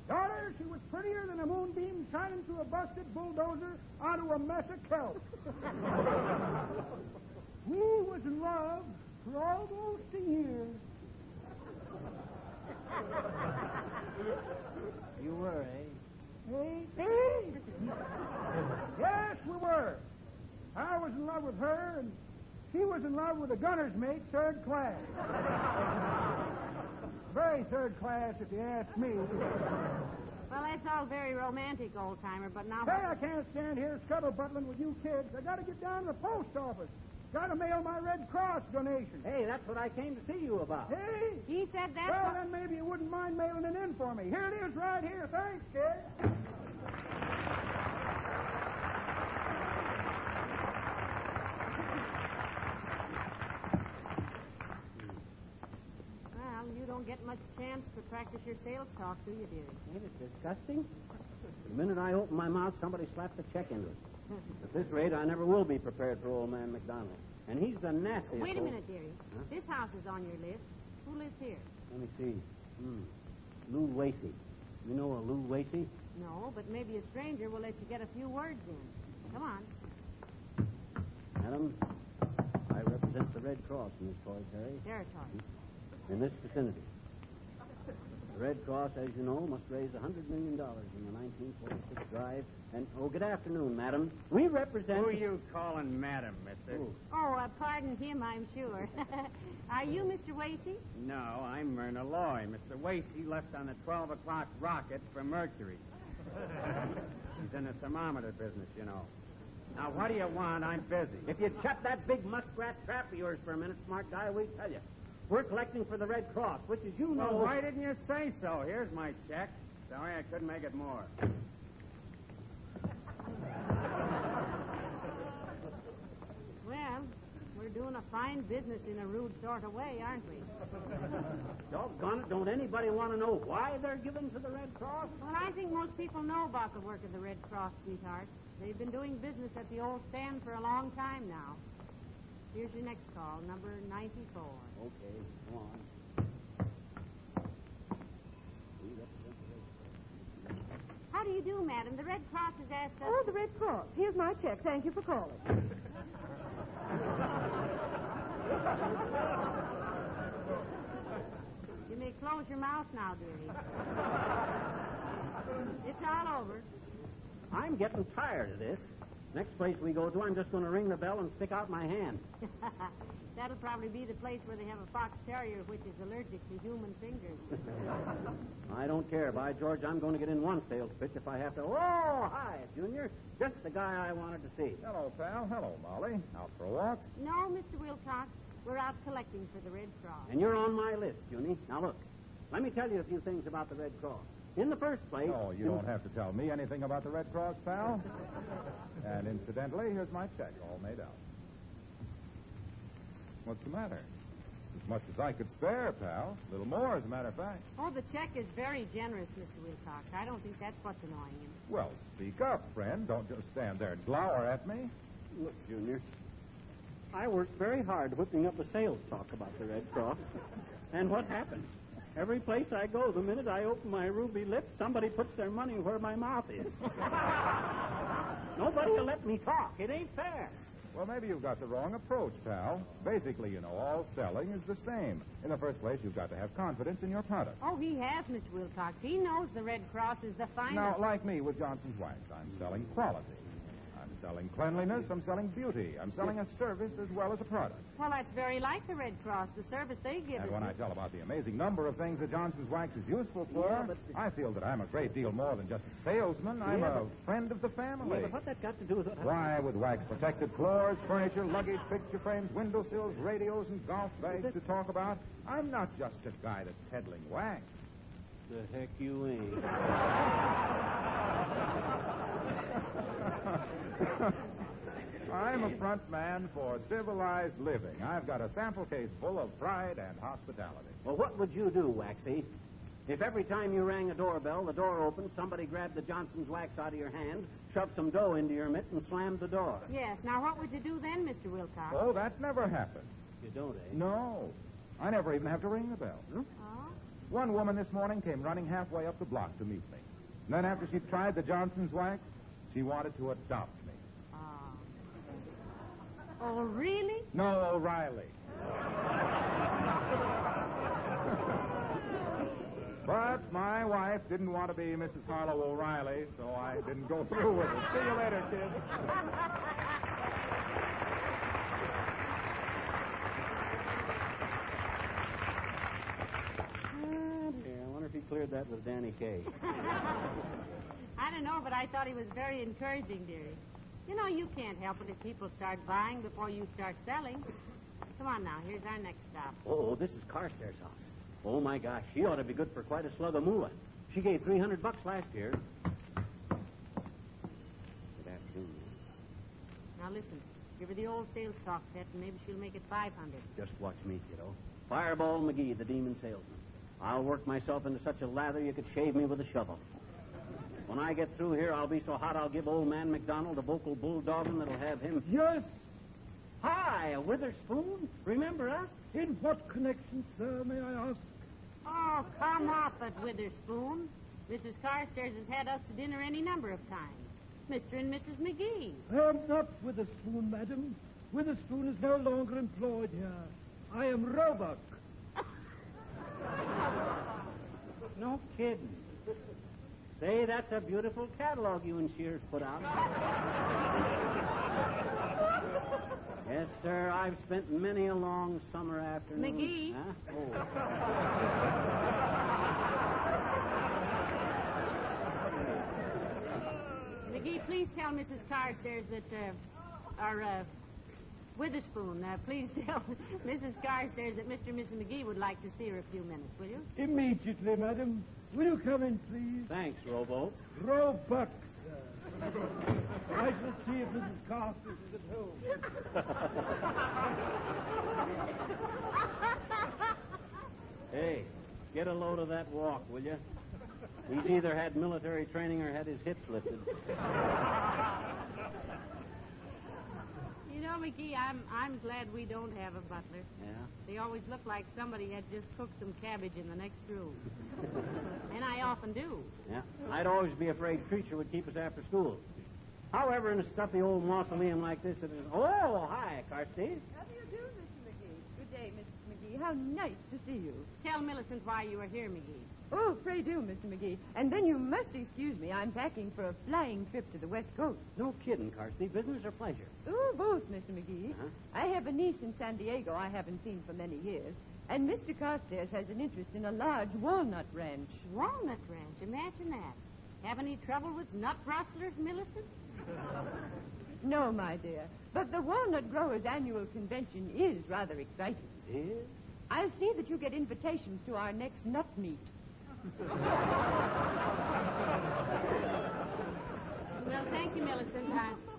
Daughter, she was prettier than a moonbeam shining through a busted bulldozer onto a mess of kelp. We was in love for almost a year. You were, eh? Hey? Yes, we were. I was in love with her, and she was in love with a gunner's mate, third class. Very third class, if you ask me. Well, that's all very romantic, old-timer, but now... Hey, I can't stand here scuttlebuttling with you kids. I got to get down to the post office. Got to mail my Red Cross donation. Hey, that's what I came to see you about. Hey? He said that... Well, then maybe you wouldn't mind mailing it in for me. Here it is right here. Thanks, kid. Well, you don't get much chance to practice your sales talk, do you, dearie? Ain't it disgusting? The minute I open my mouth, somebody slaps a check into it. At this rate, I never will be prepared for old man McDonald. And he's the nastiest... Wait a minute, dearie. Huh? This house is on your list. Who lives here? Let me see. Lou Wasey. You know a Lou Wasey? No, but maybe a stranger will let you get a few words in. Come on. Madam, I represent the Red Cross in this territory. In this vicinity. The Red Cross, as you know, must raise $100 million in the 1946 drive. And, good afternoon, madam. We represent... Who are you calling madam, mister? Oh, pardon him, I'm sure. Are you Mr. Wasey? No, I'm Myrna Loy. Mr. Wasey left on the 12 o'clock rocket for Mercury. He's in the thermometer business, you know. Now, what do you want? I'm busy. If you'd shut that big muskrat trap of yours for a minute, smart guy, we'd tell you. We're collecting for the Red Cross, which, as you know... Well, why didn't you say so? Here's my check. Sorry, I couldn't make it more. Well, we're doing a fine business in a rude sort of way, aren't we? Doggone it, don't anybody want to know why they're giving to the Red Cross? Well, I think most people know about the work of the Red Cross, sweetheart. They've been doing business at the old stand for a long time now. Here's your next call, number 94. Okay, go on. How do you do, madam? The Red Cross has asked us... Oh, the Red Cross. Here's my check. Thank you for calling. You may close your mouth now, dearie. It's all over. I'm getting tired of this. Next place we go to, I'm just going to ring the bell and stick out my hand. That'll probably be the place where they have a fox terrier which is allergic to human fingers. I don't care. By George, I'm going to get in one sales pitch if I have to. Oh, hi, Junior. Just the guy I wanted to see. Hello, pal. Hello, Molly. Out for a walk? No, Mr. Wilcox. We're out collecting for the Red Cross. And you're on my list, Junie. Now, look. Let me tell you a few things about the Red Cross. In the first place... No, you don't have to tell me anything about the Red Cross, pal. And incidentally, here's my check, all made out. What's the matter? As much as I could spare, pal. A little more, as a matter of fact. Oh, the check is very generous, Mr. Wilcox. I don't think that's what's annoying him. Well, speak up, friend. Don't just stand there and glower at me. Look, Junior, I worked very hard whipping up a sales talk about the Red Cross. And what happens? Every place I go, the minute I open my ruby lips, somebody puts their money where my mouth is. Nobody will let me talk. It ain't fair. Well, maybe you've got the wrong approach, pal. Basically, you know, all selling is the same. In the first place, you've got to have confidence in your product. Oh, he has, Mr. Wilcox. He knows the Red Cross is the finest. Now, like me with Johnson's Wax, I'm selling quality. I'm selling cleanliness. I'm selling beauty. I'm selling a service as well as a product. Well, that's very like the Red Cross, the service they give And us. when I tell about the amazing number of things that Johnson's Wax is useful for, I feel that I'm a great deal more than just a salesman. I'm a friend of the family. Yeah, but what's that got to do with it? Why, with wax-protected floors, furniture, luggage, picture frames, windowsills, radios, and golf bags to talk about, I'm not just a guy that's peddling wax. The heck you ain't. I'm a front man for civilized living. I've got a sample case full of pride and hospitality. Well, what would you do, Waxy, if every time you rang a doorbell, the door opened, somebody grabbed the Johnson's Wax out of your hand, shoved some dough into your mitt, and slammed the door? Yes. Now, what would you do then, Mr. Wilcox? Oh, that never happened. You don't, eh? No. I never even have to ring the bell. Oh? One woman this morning came running halfway up the block to meet me. And then after she'd tried the Johnson's Wax, she wanted to adopt me. Oh, really? No, O'Reilly. But my wife didn't want to be Mrs. Harlow O'Reilly, so I didn't go through with it. See you later, kid. I wonder if he cleared heard that with Danny Kaye? I don't know, but I thought he was very encouraging, dearie. You know, you can't help it if people start buying before you start selling. Come on now, here's our next stop. Oh, this is Carstairs' house. Oh, my gosh, she ought to be good for quite a slug of moolah. She gave $300 last year. Good afternoon. Now listen, give her the old sales talk, Pet, and maybe she'll make it 500. Just watch me, kiddo. Fireball Magee, the demon salesman. I'll work myself into such a lather you could shave me with a shovel. When I get through here, I'll be so hot I'll give old man McDonald a vocal bulldogging that'll have him... Yes. Hi, a Witherspoon. Remember us? In what connection, sir, may I ask? Oh, come off it, Witherspoon. Mrs. Carstairs has had us to dinner any number of times. Mr. and Mrs. Magee. I am not Witherspoon, madam. Witherspoon is no longer employed here. I am Roebuck. No kidding. Say, that's a beautiful catalog you and Shears put out. Yes, sir, I've spent many a long summer afternoon. Magee? Huh? Oh. Magee, please tell Mrs. Carstairs that, Witherspoon, please tell Mrs. Carstairs that Mr. and Mrs. Magee would like to see her a few minutes, will you? Immediately, madam. Will you come in, please? Thanks, Robo. Roebuck, sir. I shall see if Mrs. Carstairs is at home. Hey, get a load of that walk, will you? He's either had military training or had his hips lifted. You know, Magee, I'm glad we don't have a butler. Yeah? They always look like somebody had just cooked some cabbage in the next room. And I often do. Yeah. I'd always be afraid Creature would keep us after school. However, in a stuffy old mausoleum like this, it is... Oh, hi, Carstairs. How do you do, Mr. Magee? Good day, Mrs. Magee. How nice to see you. Tell Millicent why you are here, Magee. Oh, pray do, Mr. Magee. And then you must excuse me. I'm packing for a flying trip to the West Coast. No kidding, Carstairs. Business or pleasure? Oh, both, Mr. Magee. Uh-huh. I have a niece in San Diego I haven't seen for many years. And Mr. Carstairs has an interest in a large walnut ranch. Walnut ranch? Imagine that. Have any trouble with nut rustlers, Millicent? No, my dear. But the Walnut Growers' Annual Convention is rather exciting. Is? I'll see that you get invitations to our next nut meet. Well, thank you, Millicent.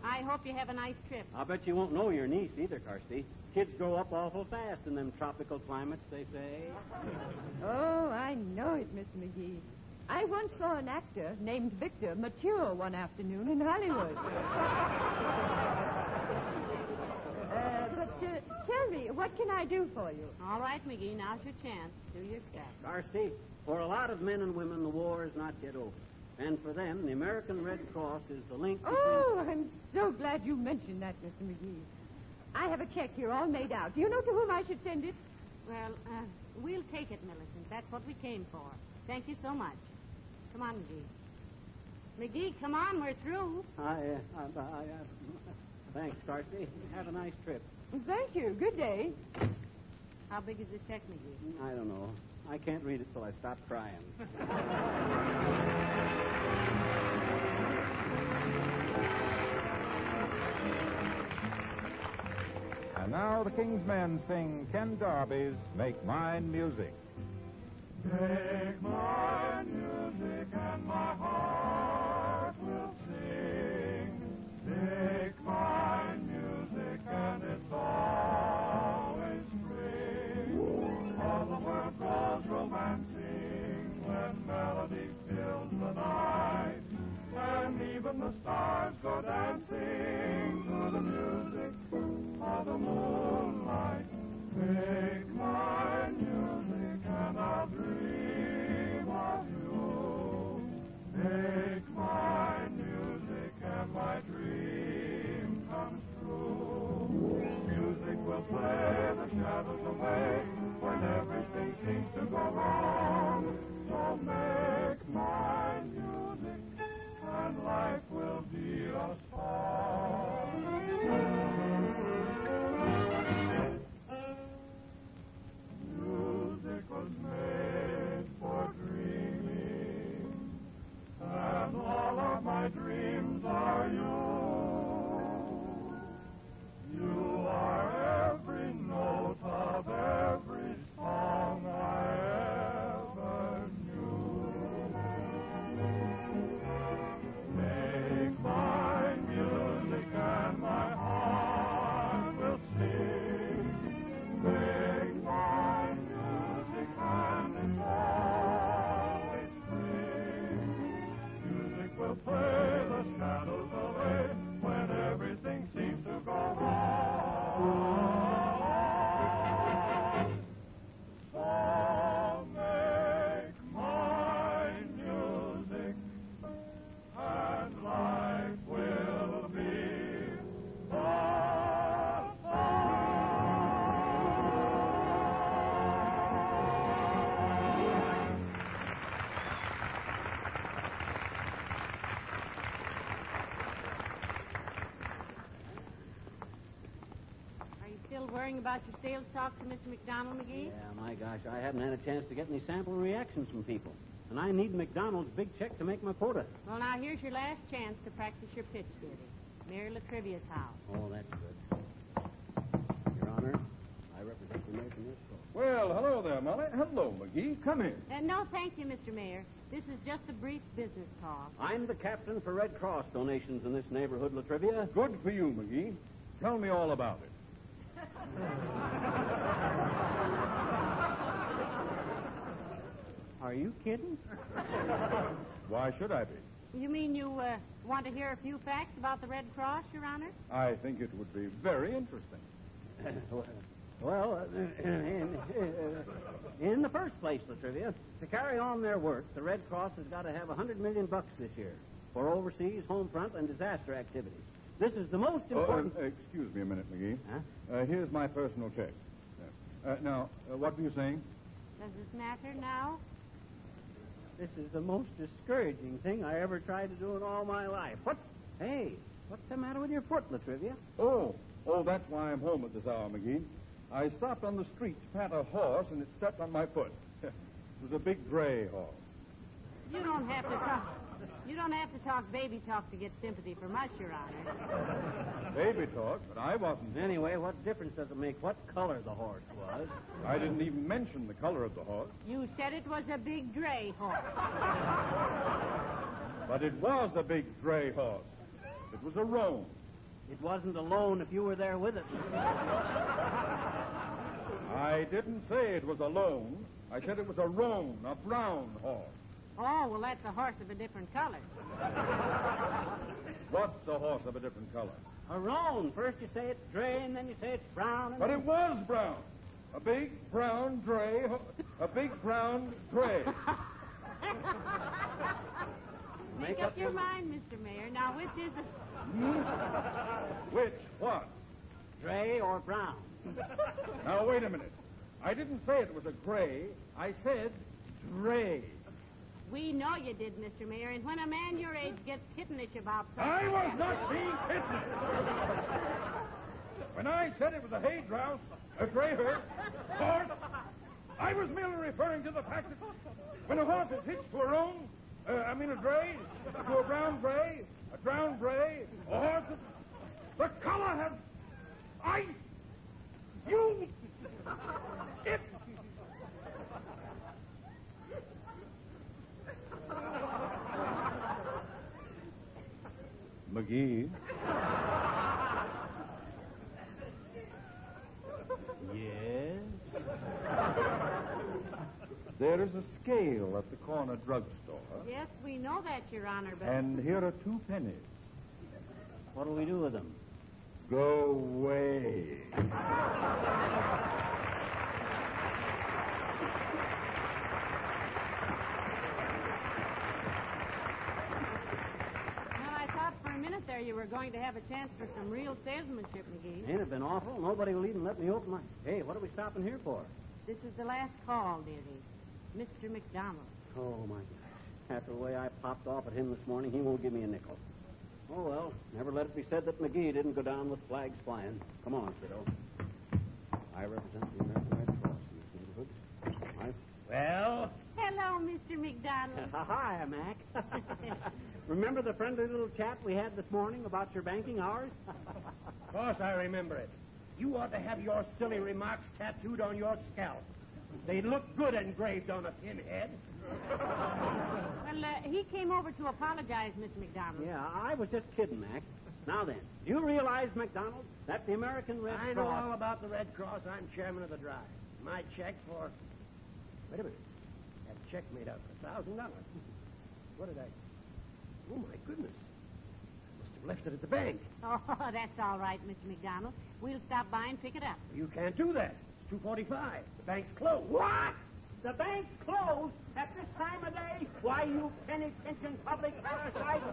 I hope you have a nice trip. I'll bet you won't know your niece either, Carstairs. Kids grow up awful fast in them tropical climates, they say. Oh, I know it, Miss Magee. I once saw an actor named Victor mature one afternoon in Hollywood. But tell me, what can I do for you? All right, Magee, now's your chance. Do your stuff. Carstairs, for a lot of men and women, the war is not yet over. And for them, the American Red Cross is the link between... Oh, I'm so glad you mentioned that, Mr. Magee. I have a check here all made out. Do you know to whom I should send it? Well, we'll take it, Millicent. That's what we came for. Thank you so much. Come on, Magee. Magee, come on, we're through. Thanks, Carstairs. Have a nice trip. Thank you. Good day. How big is the check, Magee? I don't know. I can't read it till I stop crying. And now the King's Men sing Ken Darby's Make Mine Music. Make mine music and my heart will sing. Make mine music and it's always spring. All the world goes romancing when melody fills the night. And even the stars go dancing to the music of the moonlight. Make my music and I'll dream of you. Make my music and my dream comes true. Music will play the shadows away when everything seems to go wrong. So make my music and life will be a song. worrying about your sales talk to Mr. McDonald, McGee? Yeah, my gosh, I haven't had a chance to get any sample reactions from people. And I need McDonald's big check to make my quota. Well, now, here's your last chance to practice your pitch, dearie. Mary Latrivia's house. Oh, that's good. Your Honor, I represent the mayor from this store. Well, hello there, Molly. Hello, McGee. Come in. No, thank you, Mr. Mayor. This is just a brief business call. I'm the captain for Red Cross donations in this neighborhood, Latrivia. Good for you, McGee. Tell me all about it. Are you kidding? Why should I be? You mean you want to hear a few facts about the Red Cross, Your Honor? I think it would be very interesting. Well, in the first place, Latrivia, to carry on their work, the Red Cross has got to have $100 million this year for overseas, home front, and disaster activities. This is the most important... excuse me a minute, McGee. Huh? Here's my personal check. Now, what were you saying? Does this matter now? This is the most discouraging thing I ever tried to do in all my life. What's the matter with your foot, Latrivia? Oh, that's why I'm home at this hour, McGee. I stopped on the street to pat a horse, and it stepped on my foot. It was a big gray horse. You don't have to talk baby talk to get sympathy from us, Your Honor. Baby talk, but I wasn't. Anyway, what difference does it make what color the horse was? I didn't even mention the color of the horse. You said it was a big gray horse. But it was a big gray horse. It was a roan. It wasn't alone if you were there with it. I didn't say it was alone. I said it was a roan, a brown horse. Oh, well, that's a horse of a different color. What's a horse of a different color? A roan. First you say it's gray, and then you say it's brown. But it was brown. A big brown gray. A big brown gray. Make up your mind, Mr. Mayor. Now, which is it? Which? What? Gray or brown? Now, wait a minute. I didn't say it was a gray. I said gray. We know you did, Mr. Mayor, and when a man your age gets kittenish about something... I was not being kittenish. When I said it was a hay grouse, a gray horse, I was merely referring to the fact that when a horse is hitched to a roan, a dray, to a brown gray, a horse, the color has ice. It. McGee. Yes? There is a scale at the corner drugstore. Yes, we know that, Your Honor, but... And here are 2 pennies. What do we do with them? Go away. There, you were going to have a chance for some real salesmanship, McGee. Ain't it been awful? Nobody will even let me open my... Hey, what are we stopping here for? This is the last call, dearie. Mr. McDonald. Oh, my gosh. After the way I popped off at him this morning, he won't give me a nickel. Oh, well, never let it be said that McGee didn't go down with flags flying. Come on, kiddo. I represent the American Red Cross in this neighborhood. Well? Hello, Mr. McDonald. Hi, Mac. Remember the friendly little chat we had this morning about your banking hours? Of course I remember it. You ought to have your silly remarks tattooed on your scalp. They'd look good engraved on a pinhead. Well, he came over to apologize, Mr. McDonald. Yeah, I was just kidding, Mac. Now then, do you realize, McDonald, that the American Red Cross... I know all about the Red Cross. I'm chairman of the drive. My check for... Wait a minute. That check made out for $1,000. What did I... Oh, my goodness. I must have left it at the bank. Oh, that's all right, Mr. McDonald. We'll stop by and pick it up. You can't do that. It's 2:45. The bank's closed. What? The bank's closed at this time of day? Why, you penny-pinching public parasite.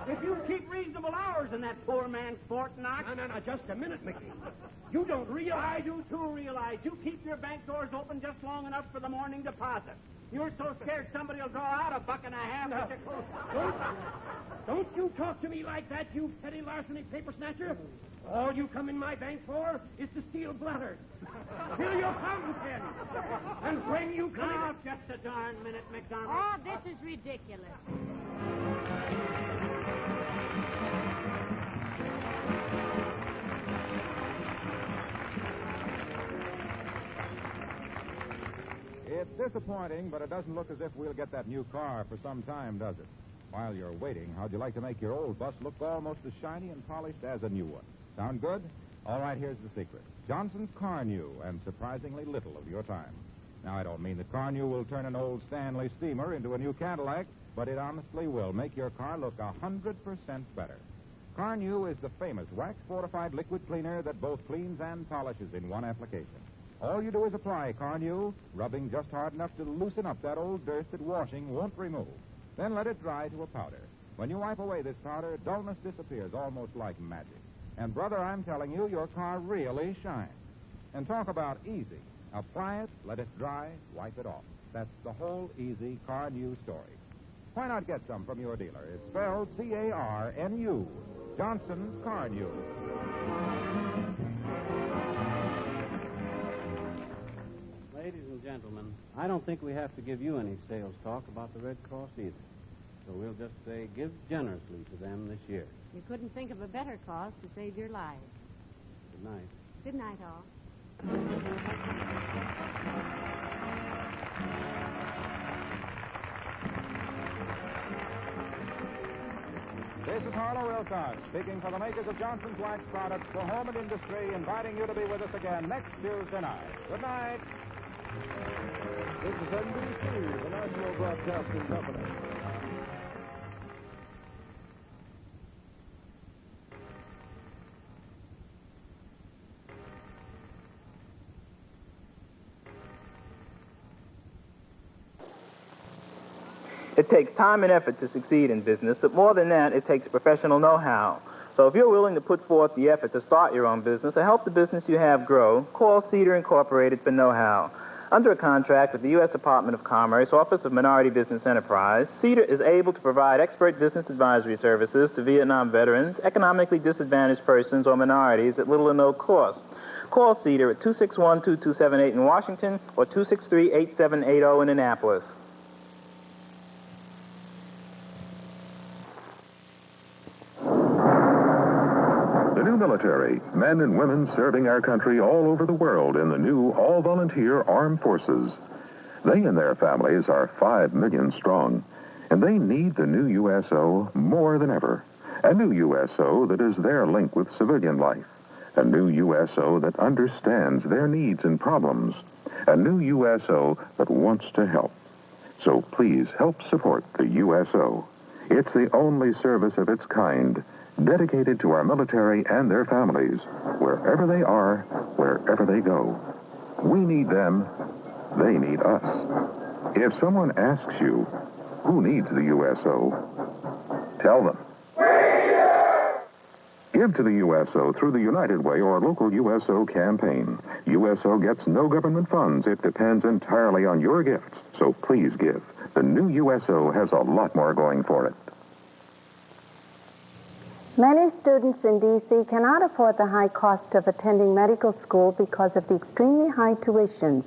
If you keep reasonable hours in that poor man's Fort Knox... No, just a minute, Mickey. You don't realize... I do, too, realize. You keep your bank doors open just long enough for the morning deposits. You're so scared somebody will draw out $1.50 that you close. Don't you talk to me like that, you petty larceny paper snatcher. All you come in my bank for is to steal blotters. Fill your fountain pen. And when you come Now, in... just a darn minute, McDonald. Oh, this is ridiculous. It's disappointing, but it doesn't look as if we'll get that new car for some time, does it? While you're waiting, how'd you like to make your old bus look almost as shiny and polished as a new one? Sound good? All right, here's the secret. Johnson's Car New, and surprisingly little of your time. Now, I don't mean that Car New will turn an old Stanley steamer into a new Cadillac, but it honestly will make your car look 100% better. Car New is the famous wax-fortified liquid cleaner that both cleans and polishes in one application. All you do is apply Car New, rubbing just hard enough to loosen up that old dirt that washing won't remove. Then let it dry to a powder. When you wipe away this powder, dullness disappears almost like magic. And, brother, I'm telling you, your car really shines. And talk about easy. Apply it, let it dry, wipe it off. That's the whole easy Car New story. Why not get some from your dealer? It's spelled C-A-R-N-U. Johnson's Car New. Ladies and gentlemen, I don't think we have to give you any sales talk about the Red Cross either. So we'll just say give generously to them this year. You couldn't think of a better cause to save your lives. Good night. Good night, all. This is Harlow Wilcox, speaking for the makers of Johnson's Wax Products for home and industry, inviting you to be with us again next Tuesday night. Good night. This is NBC, the National Broadcasting Company. It takes time and effort to succeed in business, but more than that, it takes professional know-how. So if you're willing to put forth the effort to start your own business or help the business you have grow, call Cedar Incorporated for know-how. Under a contract with the U.S. Department of Commerce, Office of Minority Business Enterprise, Cedar is able to provide expert business advisory services to Vietnam veterans, economically disadvantaged persons, or minorities at little or no cost. Call Cedar at 261-2278 in Washington or 263-8780 in Annapolis. The new military, men and women serving our country all over the world in the new all-volunteer armed forces. They and their families are 5 million strong, and they need the new USO more than ever. A new USO that is their link with civilian life. A new USO that understands their needs and problems. A new USO that wants to help. So please help support the USO. It's the only service of its kind, dedicated to our military and their families, wherever they are, wherever they go. We need them. They need us. If someone asks you, who needs the USO? Tell them. Give to the USO through the United Way or local USO campaign. USO gets no government funds. It depends entirely on your gifts. So please give. The new USO has a lot more going for it. Many students in D.C. cannot afford the high cost of attending medical school because of the extremely high tuitions.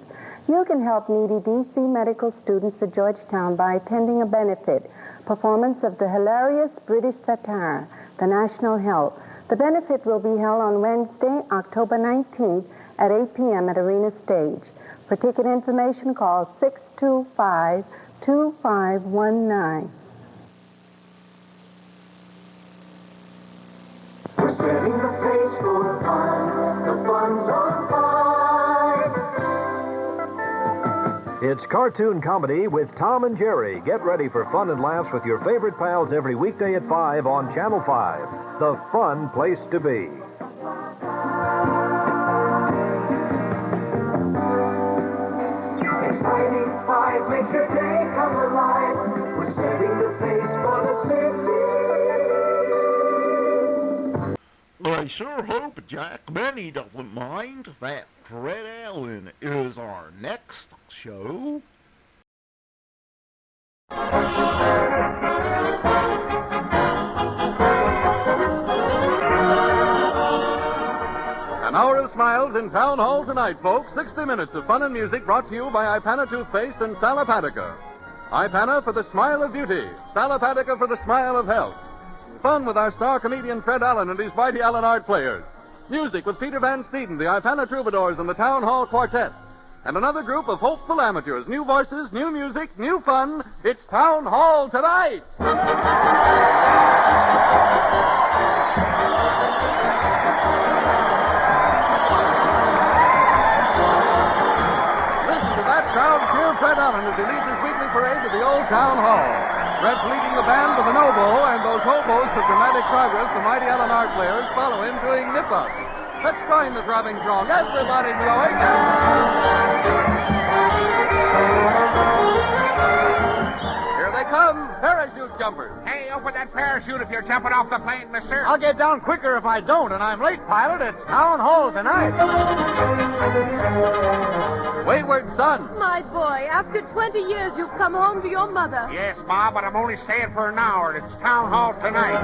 You can help needy D.C. medical students at Georgetown by attending a benefit performance of the hilarious British satire, The National Health. The benefit will be held on Wednesday, October 19th at 8 p.m. at Arena Stage. For ticket information, call 625-2519. We're setting the pace for fun. The fun's on fire. It's cartoon comedy with Tom and Jerry. Get ready for fun and laughs with your favorite pals every weekday at 5 on Channel 5. The fun place to be. Exciting 5 makes your day come alive. We're setting the pace for the city. I sure hope Jack Benny doesn't mind that Fred Allen is our next show. An hour of smiles in Town Hall tonight, folks. 60 minutes of fun and music brought to you by Ipana Toothpaste and Salapatica. Ipana for the smile of beauty. Salapatica for the smile of health. Fun with our star comedian Fred Allen and his Mighty Allen Art Players. Music with Peter Van Steeden, the Ipana Troubadours, and the Town Hall Quartet. And another group of hopeful amateurs. New voices, new music, new fun. It's Town Hall tonight. Crowd cheer Fred Allen as he leads his weekly parade to the old town hall. Fred's leading the band with an oboe, and those hobos of dramatic progress, the Mighty Allen Art Players, follow him doing nip-ups. Let's join the throbbing throng. Everybody blowing. Here they come, parachute jumpers. Hey, open that parachute if you're jumping off the plane, mister. I'll get down quicker if I don't, and I'm late, pilot. It's Town Hall tonight. Wayward son. My boy, after 20 years, you've come home to your mother. Yes, Ma, but I'm only staying for an hour. It's Town Hall tonight.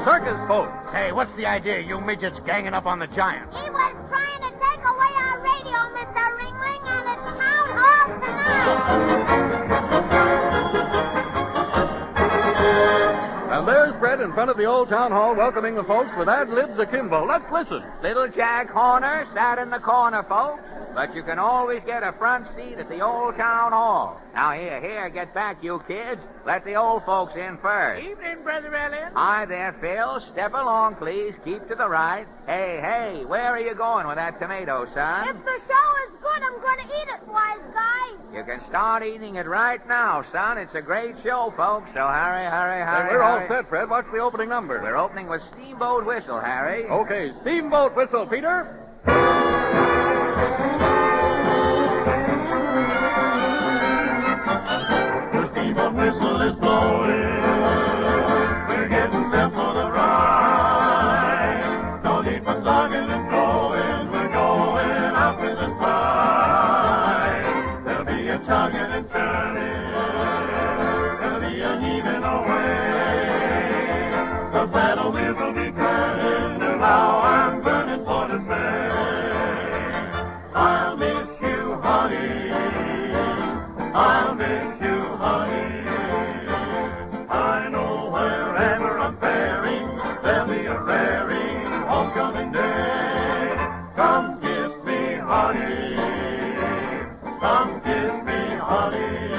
Circus folks. Hey, what's the idea, you midgets ganging up on the giants? He was trying to take away our radio, Mr. Ringling, and it's Town Hall tonight. And there's Fred in front of the old town hall welcoming the folks with ad-libs akimbo. Let's listen. Little Jack Horner sat in the corner, folks, but you can always get a front seat at the old town hall. Now, here, get back, you kids. Let the old folks in first. Evening, Brother Allen. Hi there, Phil. Step along, please. Keep to the right. Hey, where are you going with that tomato, son? If the show is good, I'm going to eat it, wise guy. You can start eating it right now, son. It's a great show, folks, so hurry. Hey, we're all set, Fred. What's the opening number? We're opening with Steamboat Whistle, Harry. Okay, Steamboat Whistle, Peter. The steamboat whistle is blowing. We're getting set for the ride. No need for slugging and throwing. We're going up in the side. There'll be a tugging and turning. There'll be a heaving away. The saddle wheels will be turning. And now I'm burning for the say. I'll miss you, honey. I'll miss you, honey. I know wherever I'm faring, there'll be a raring homecoming day. Come kiss me, honey. Come kiss me, honey.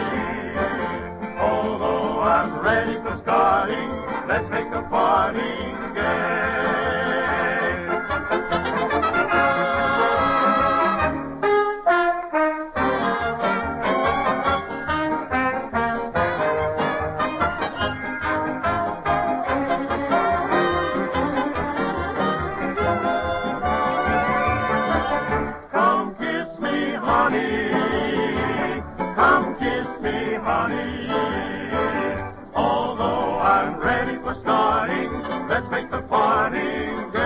Although I'm ready for starting, let's make the parting gay. Come kiss me, honey. Come kiss me, honey. Although I'm ready for starting, let's make the parting gay.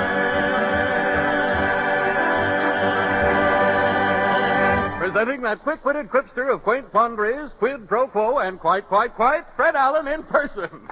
Presenting that quick-witted quipster of quaint quandaries, quid pro quo, and quite, Fred Allen in person.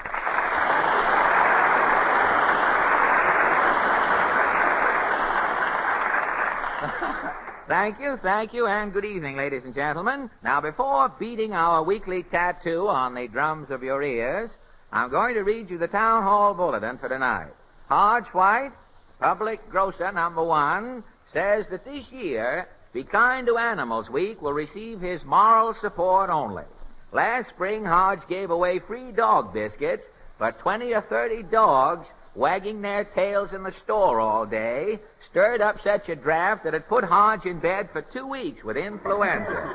Thank you, and good evening, ladies and gentlemen. Now, before beating our weekly tattoo on the drums of your ears, I'm going to read you the Town Hall Bulletin for tonight. Hodge White, Public Grocer number 1, says that this year, Be Kind to Animals Week will receive his moral support only. Last spring, Hodge gave away free dog biscuits, but 20 or 30 dogs wagging their tails in the store all day stirred up such a draft that it put Hodge in bed for 2 weeks with influenza.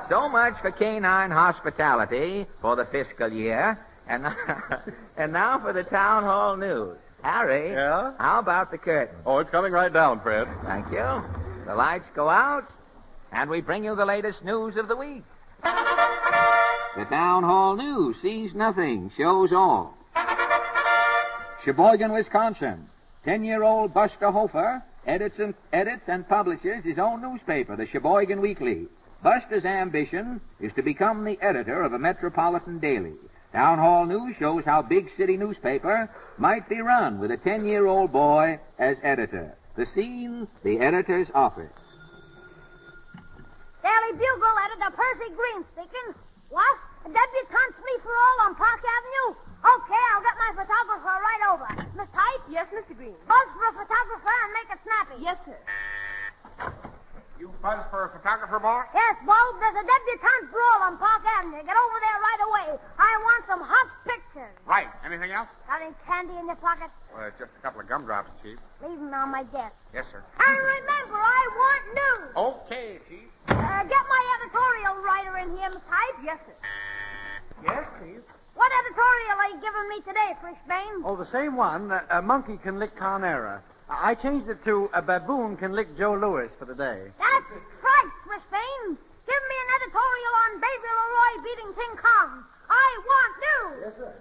So much for canine hospitality for the fiscal year. And now for the Town Hall news. Harry, Yeah? How about the curtain? Oh, it's coming right down, Fred. Thank you. The lights go out, and we bring you the latest news of the week. The Town Hall News sees nothing, shows all. Sheboygan, Wisconsin. 10-year-old Buster Hofer edits and publishes his own newspaper, the Sheboygan Weekly. Buster's ambition is to become the editor of a metropolitan daily. Town Hall News shows how big city newspaper might be run with a 10-year-old boy as editor. The scene, the editor's office. Daily Bugle editor Percy Green speaking. What? A debutante free-for-all on Park Avenue? Okay, I'll get my photographer right over. Miss Tight? Yes, Mr. Green. Buzz for a photographer and make it snappy. Yes, sir. You buzz for a photographer, boy? Yes, Bo. There's a debutante brawl on Park Avenue. Get over there right away. I want some hot pictures. Right. Anything else? Got any candy in your pocket? Well, just a couple of gumdrops, Chief. Leave them on my desk. Yes, sir. And remember, I want news. Okay, Chief. Get my editorial writer in here, Miss Hyde. Yes, sir. Yes, Chief. What editorial are you giving me today, Fishbane? Oh, the same one. A monkey can lick Carnera. I changed it to a baboon can lick Joe Louis for the day. That's right, Fishbane. Give me an editorial on Baby Leroy beating King Kong. I want news. Yes, sir.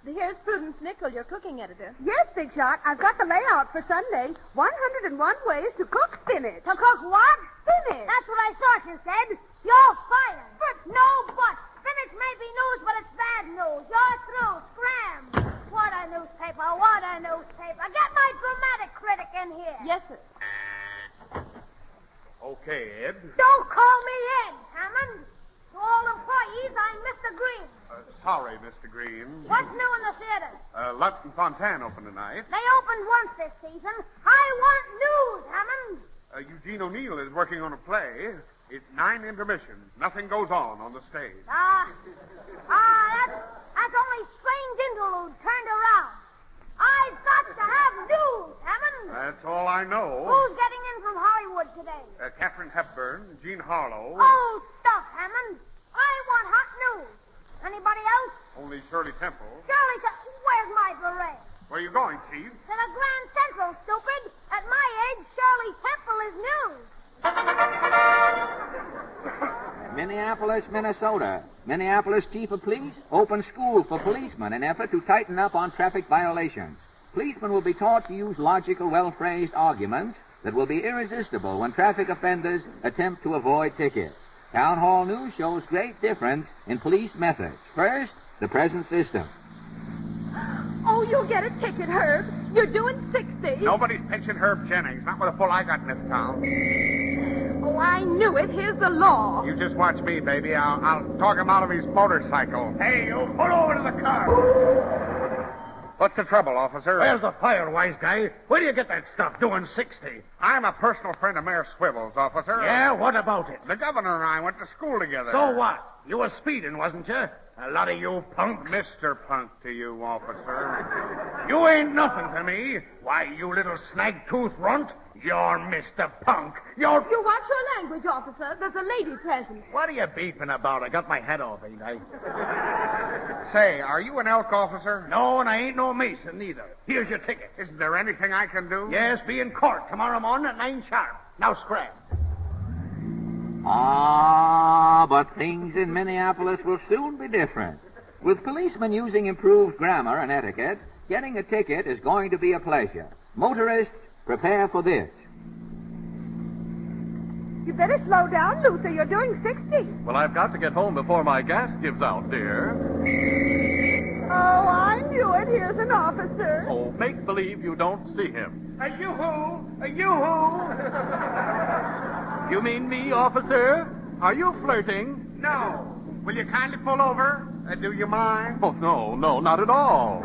Here's Prudence Nickel, your cooking editor. Yes, Big Shot. I've got the layout for Sunday. 101 ways to cook spinach. To cook what? Spinach. That's what I thought you said. You're fired. But no but. Spinach may be news, but it's bad news. You're through. Scram. What a newspaper. What a newspaper. Get my dramatic critic in here. Yes, sir. Okay, Ed. Don't call me Ed, Hammond. To all employees, I'm Mr. Green. Sorry, Mr. Green. What's new in the theater? Lux and Fontaine opened tonight. They opened once this season. I want news, Hammond. Eugene O'Neill is working on a play. It's 9 intermissions. Nothing goes on the stage. That's only strange interlude turned around. I've got to have news, Hammond. That's all I know. Who's getting in from Hollywood today? Catherine Hepburn, Jean Harlow. Oh, stuff, Hammond. I want hot news. Anybody else? Only Shirley Temple. Where's my beret? Where are you going, Chief? To the Grand Central, stupid. At my age, Shirley Temple is news. Minneapolis, Minnesota. Minneapolis Chief of Police opens school for policemen in effort to tighten up on traffic violations. Policemen will be taught to use logical, well-phrased arguments that will be irresistible when traffic offenders attempt to avoid tickets. Town Hall News shows great difference in police methods. First, the present system. Oh, you'll get a ticket, Herb. You're doing 60. Nobody's pinching Herb Jennings. Not with the pull I got in this town. Oh, I knew it. Here's the law. You just watch me, baby. I'll talk him out of his motorcycle. Hey, you pull over to the car. What's the trouble, officer? Where's the fire, wise guy? Where do you get that stuff doing 60? I'm a personal friend of Mayor Swivel's, officer. Yeah, what about it? The governor and I went to school together. So what? You were speeding, wasn't you? A lot of you punks. Mr. Punk to you, officer. You ain't nothing to me. Why, you little snag-tooth runt. You're Mr. Punk. You watch your language, officer. There's a lady present. What are you beefing about? I got my head off, ain't I? Say, are you an elk officer? No, and I ain't no mason, neither. Here's your ticket. Isn't there anything I can do? Yes, be in court tomorrow morning at 9 sharp. Now scram. But things in Minneapolis will soon be different. With policemen using improved grammar and etiquette, getting a ticket is going to be a pleasure. Motorists, prepare for this. You better slow down, Luther. You're doing 60. Well, I've got to get home before my gas gives out, dear. Oh, I knew it. Here's an officer. Oh, make believe you don't see him. A yoo-hoo! A yoo-hoo! You mean me, officer? Are you flirting? No. Will you kindly pull over? Do you mind? Oh, no, not at all.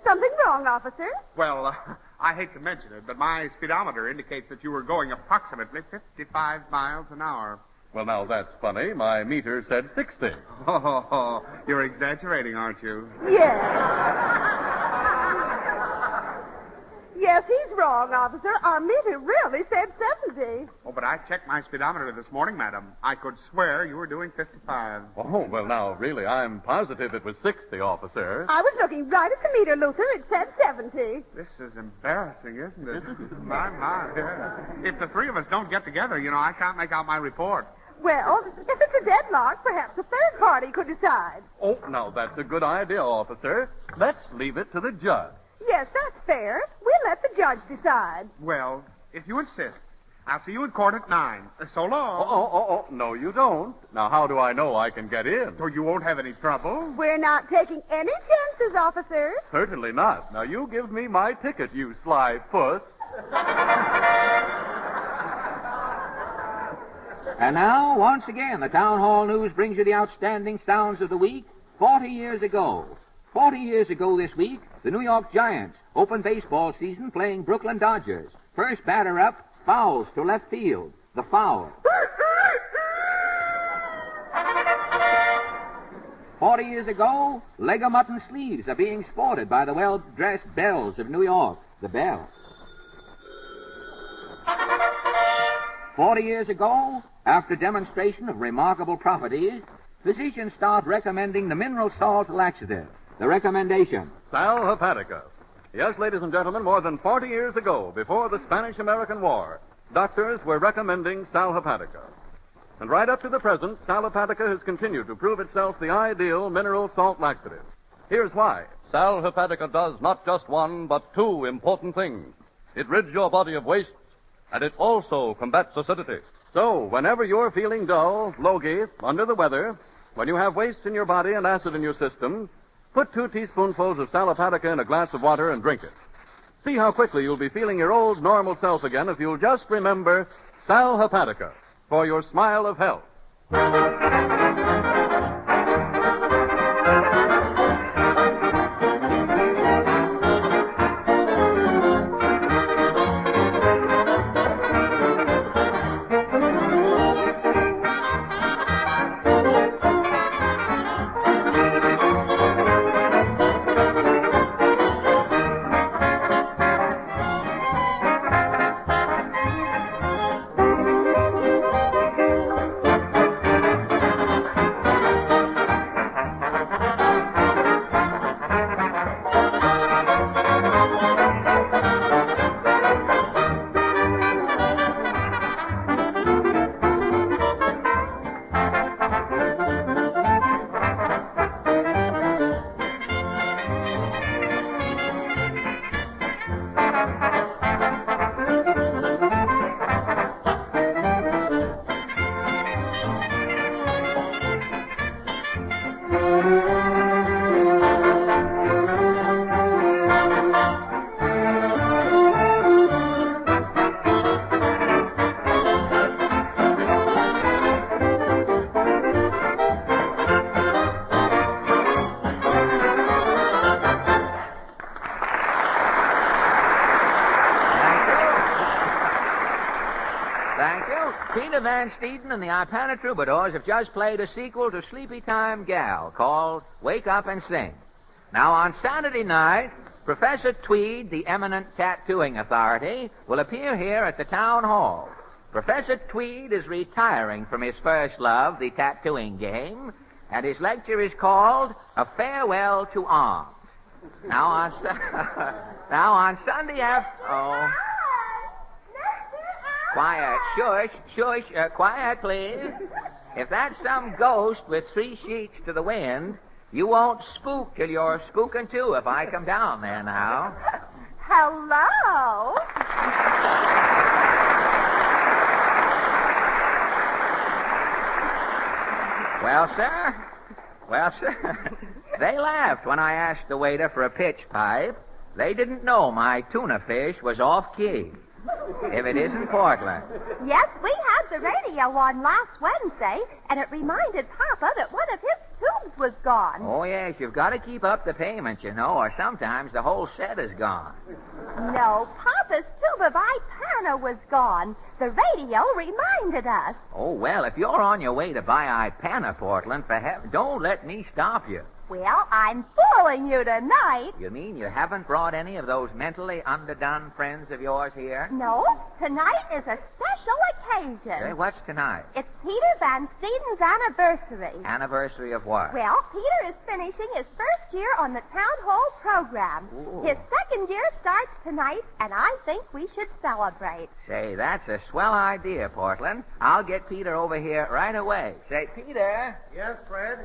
Something wrong, officer? Well, I hate to mention it, but my speedometer indicates that you were going approximately 55 miles an hour. Well, now, that's funny. My meter said 60. Oh, you're exaggerating, aren't you? Yes. Yes, he's wrong, officer. Our meter really said 70. Oh, but I checked my speedometer this morning, madam. I could swear you were doing 55. Oh, well, now, really, I'm positive it was 60, officer. I was looking right at the meter, Luther. It said 70. This is embarrassing, isn't it? My. If the three of us don't get together, I can't make out my report. Well, if it's a deadlock, perhaps a third party could decide. Oh, now, that's a good idea, officer. Let's leave it to the judge. Yes, that's fair. We'll let the judge decide. Well, if you insist, I'll see you in court at 9. So long. Oh, no, you don't. Now, how do I know I can get in? So you won't have any trouble? We're not taking any chances, officers. Certainly not. Now, you give me my ticket, you sly puss. And now, once again, the Town Hall News brings you the outstanding sounds of the week 40 years ago. 40 years ago this week, the New York Giants opened baseball season playing Brooklyn Dodgers. First batter up, fouls to left field. The foul. 40 years ago, leg of mutton sleeves are being sported by the well-dressed belles of New York. The belle. 40 years ago, after demonstration of remarkable properties, physicians start recommending the mineral salt laxative. The recommendation. Sal Hepatica. Yes, ladies and gentlemen, more than 40 years ago, before the Spanish-American War, doctors were recommending Sal Hepatica. And right up to the present, Sal Hepatica has continued to prove itself the ideal mineral salt laxative. Here's why. Sal Hepatica does not just one, but two important things. It rids your body of waste, and it also combats acidity. So, whenever you're feeling dull, logy, under the weather, when you have waste in your body and acid in your system, put 2 teaspoonfuls of Sal Hepatica in a glass of water and drink it. See how quickly you'll be feeling your old normal self again if you'll just remember Sal Hepatica for your smile of health. Van Steeden and the Ipana Troubadours have just played a sequel to Sleepy Time Gal called Wake Up and Sing. Now, on Saturday night, Professor Tweed, the eminent tattooing authority, will appear here at the Town Hall. Professor Tweed is retiring from his first love, the tattooing game, and his lecture is called A Farewell to Arms. Now, on Sunday after... Oh... Quiet. Shush. Quiet, please. If that's some ghost with 3 sheets to the wind, you won't spook till you're spooking too if I come down there now. Hello. Well, sir, they laughed when I asked the waiter for a pitch pipe. They didn't know my tuna fish was off key. If it isn't Portland. Yes, we had the radio on last Wednesday, and it reminded Papa that one of his tubes was gone. Oh, yes, you've got to keep up the payment, you know, or sometimes the whole set is gone. No, Papa's tube of Ipana was gone. The radio reminded us. Oh, well, if you're on your way to buy Ipana, Portland, for heaven, don't let me stop you. Well, I'm fooling you tonight. You mean you haven't brought any of those mentally underdone friends of yours here? No, tonight is a special occasion. Hey, what's tonight? It's Peter Van Steeden's anniversary. Anniversary of what? Well, Peter is finishing his first year on the Town Hall program. Ooh. His second year starts tonight, and I think we should celebrate. Say, that's a swell idea, Portland. I'll get Peter over here right away. Say, Peter. Yes, Fred?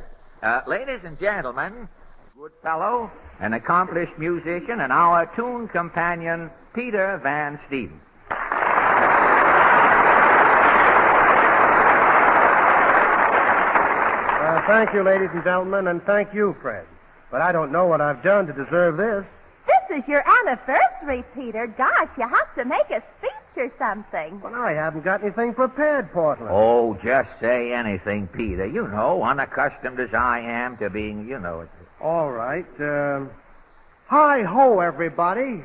Ladies and gentlemen, good fellow, an accomplished musician, and our tune companion, Peter Van Steeden. thank you, ladies and gentlemen, and thank you, Fred. But I don't know what I've done to deserve this. This is your anniversary, Peter. Gosh, you have to make a speech or something. Well, I haven't got anything prepared, Portland. Oh, just say anything, Peter. You know, unaccustomed as I am to being, you know. All right. Hi-ho, everybody.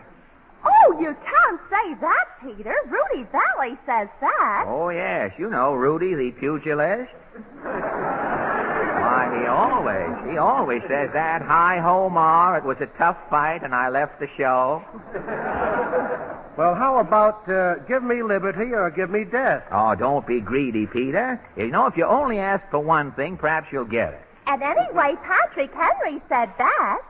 Oh, you can't say that, Peter. Rudy Valley says that. Oh, yes. You know Rudy, the pugilist. Why, he always says that. Hi-ho, Ma. It was a tough fight, and I left the show. Well, how about give me liberty or give me death? Oh, don't be greedy, Peter. You know, if you only ask for one thing, perhaps you'll get it. And anyway, Patrick Henry said that.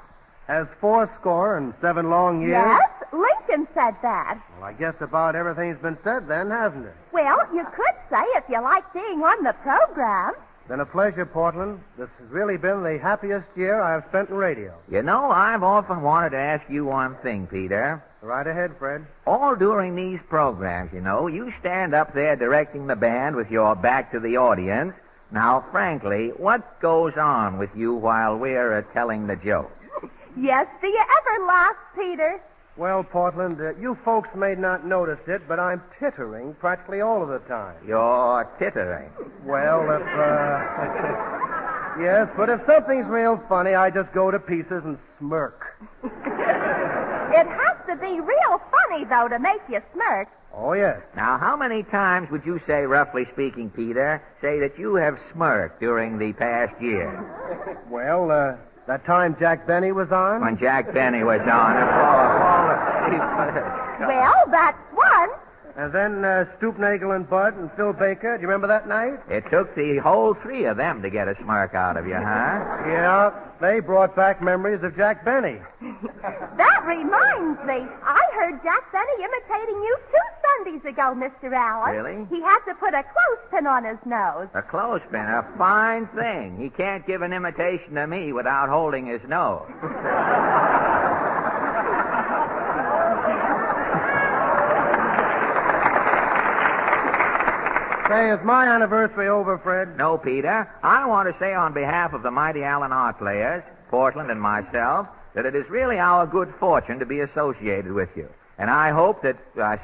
Has 70 long years? Yes, Lincoln said that. Well, I guess about everything's been said then, hasn't it? Well, you could say if you like being on the program. Been a pleasure, Portland. This has really been the happiest year I've spent in radio. You know, I've often wanted to ask you one thing, Peter. Right ahead, Fred. All during these programs, you know, you stand up there directing the band with your back to the audience. Now, frankly, what goes on with you while we're telling the jokes? Yes, do you ever laugh, Peter? Well, Portland, you folks may not notice it, but I'm tittering practically all of the time. You're tittering. Well, if, yes, but if something's real funny, I just go to pieces and smirk. It has to be real funny, though, to make you smirk. Oh, yes. Now, how many times would you say, roughly speaking, Peter, say that you have smirked during the past year? Well, that time Jack Benny was on? When Jack Benny was on. Well, that's one. And then Stoopnagel and Bud and Phil Baker. Do you remember that night? It took the whole three of them to get a smirk out of you, huh? Yeah, they brought back memories of Jack Benny. That reminds me. I heard Jack Benny imitating you 2 Sundays ago, Mr. Allen. Really? He had to put a clothespin on his nose. A clothespin, a fine thing. He can't give an imitation to me without holding his nose. Say, is my anniversary over, Fred? No, Peter. I want to say on behalf of the Mighty Allen Art Players, Portland and myself, that it is really our good fortune to be associated with you. And I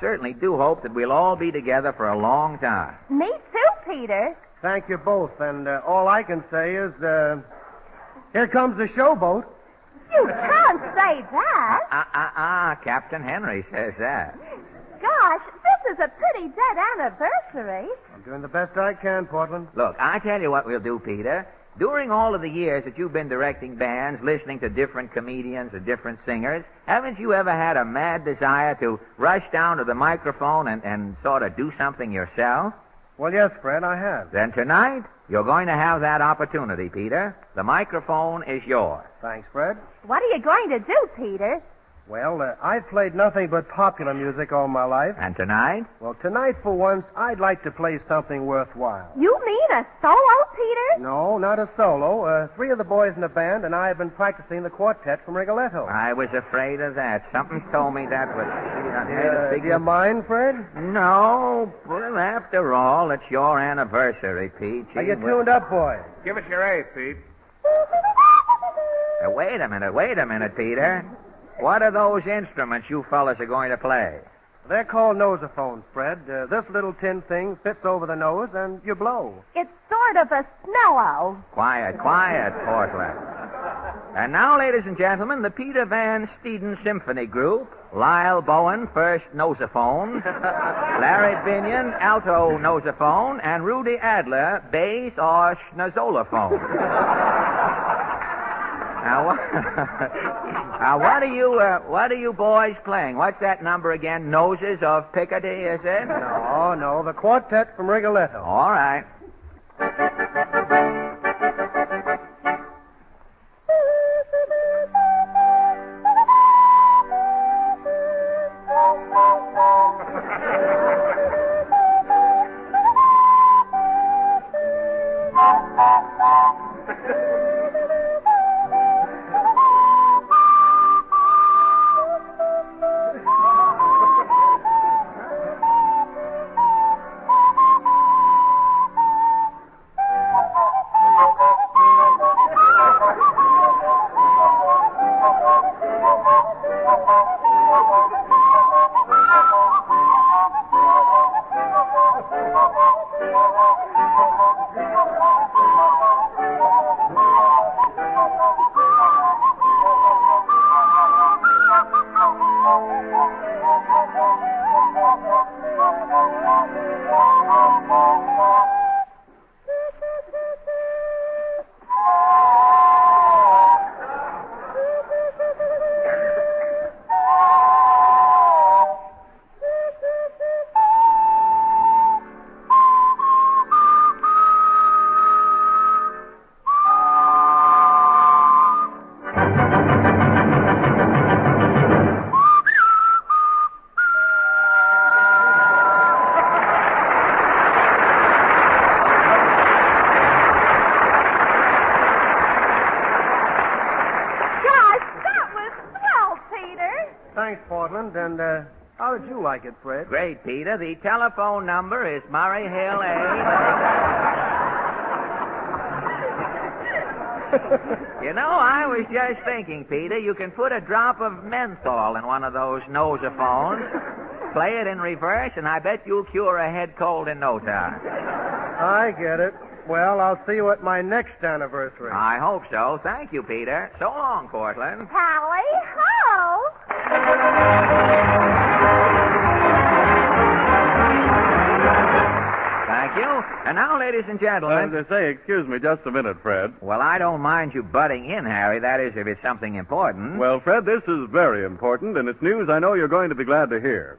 certainly do hope that we'll all be together for a long time. Me too, Peter. Thank you both. And all I can say is, here comes the showboat. You can't say that. Captain Henry says that. Gosh, this is a pretty dead anniversary. I'm doing the best I can, Portland. Look, I tell you what we'll do, Peter. During all of the years that you've been directing bands, listening to different comedians and different singers, haven't you ever had a mad desire to rush down to the microphone and sort of do something yourself? Well, yes, Fred, I have. Then tonight, you're going to have that opportunity, Peter. The microphone is yours. Thanks, Fred. What are you going to do, Peter? Well, I've played nothing but popular music all my life. And tonight? Well, tonight, for once, I'd like to play something worthwhile. You mean a solo, Peter? No, not a solo. 3 of the boys in the band and I have been practicing the quartet from Rigoletto. I was afraid of that. Something told me that was... Do you mind, Fred? No. Well, after all, it's your anniversary, Pete. Are you tuned up, boys? Give us your A, Pete. Wait a minute, Peter. What are those instruments you fellas are going to play? They're called nosophones, Fred. This little tin thing fits over the nose and you blow. It's sort of a smello. Quiet, Portland. And now, ladies and gentlemen, the Peter Van Steeden Symphony Group. Lyle Bowen, first nosophone. Larry Binion, alto nosophone. And Rudy Adler, bass or schnazolophone. Now, what are you boys playing? What's that number again? Noses of Picardy, is it? No, the quartet from Rigoletto. All right. around, and how did you like it, Fred? Great, Peter. The telephone number is Murray Hill A. You know, I was just thinking, Peter, you can put a drop of menthol in one of those nosophones, play it in reverse, and I bet you'll cure a head cold in no time. I get it. Well, I'll see you at my next anniversary. I hope so. Thank you, Peter. So long, Portland. Tally-ho! Thank you. And now, ladies and gentlemen... As I say, excuse me just a minute, Fred. Well, I don't mind you butting in, Harry. That is, if it's something important. Well, Fred, this is very important, and it's news I know you're going to be glad to hear.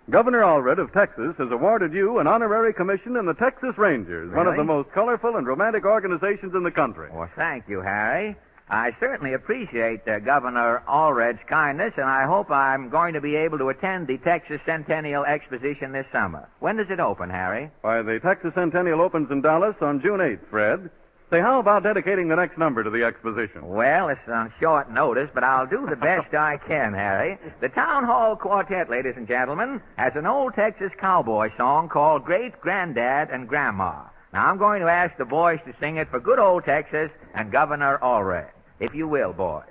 Governor Allred of Texas has awarded you an honorary commission in the Texas Rangers, one of the most colorful and romantic organizations in the country. Well, thank you, Harry. I certainly appreciate Governor Allred's kindness, and I hope I'm going to be able to attend the Texas Centennial Exposition this summer. When does it open, Harry? Why, the Texas Centennial opens in Dallas on June 8th, Fred. Say, how about dedicating the next number to the exposition? Well, it's on short notice, but I'll do the best I can, Harry. The Town Hall Quartet, ladies and gentlemen, has an old Texas cowboy song called Great Granddad and Grandma. Now, I'm going to ask the boys to sing it for good old Texas and Governor Allred. If you will, boys.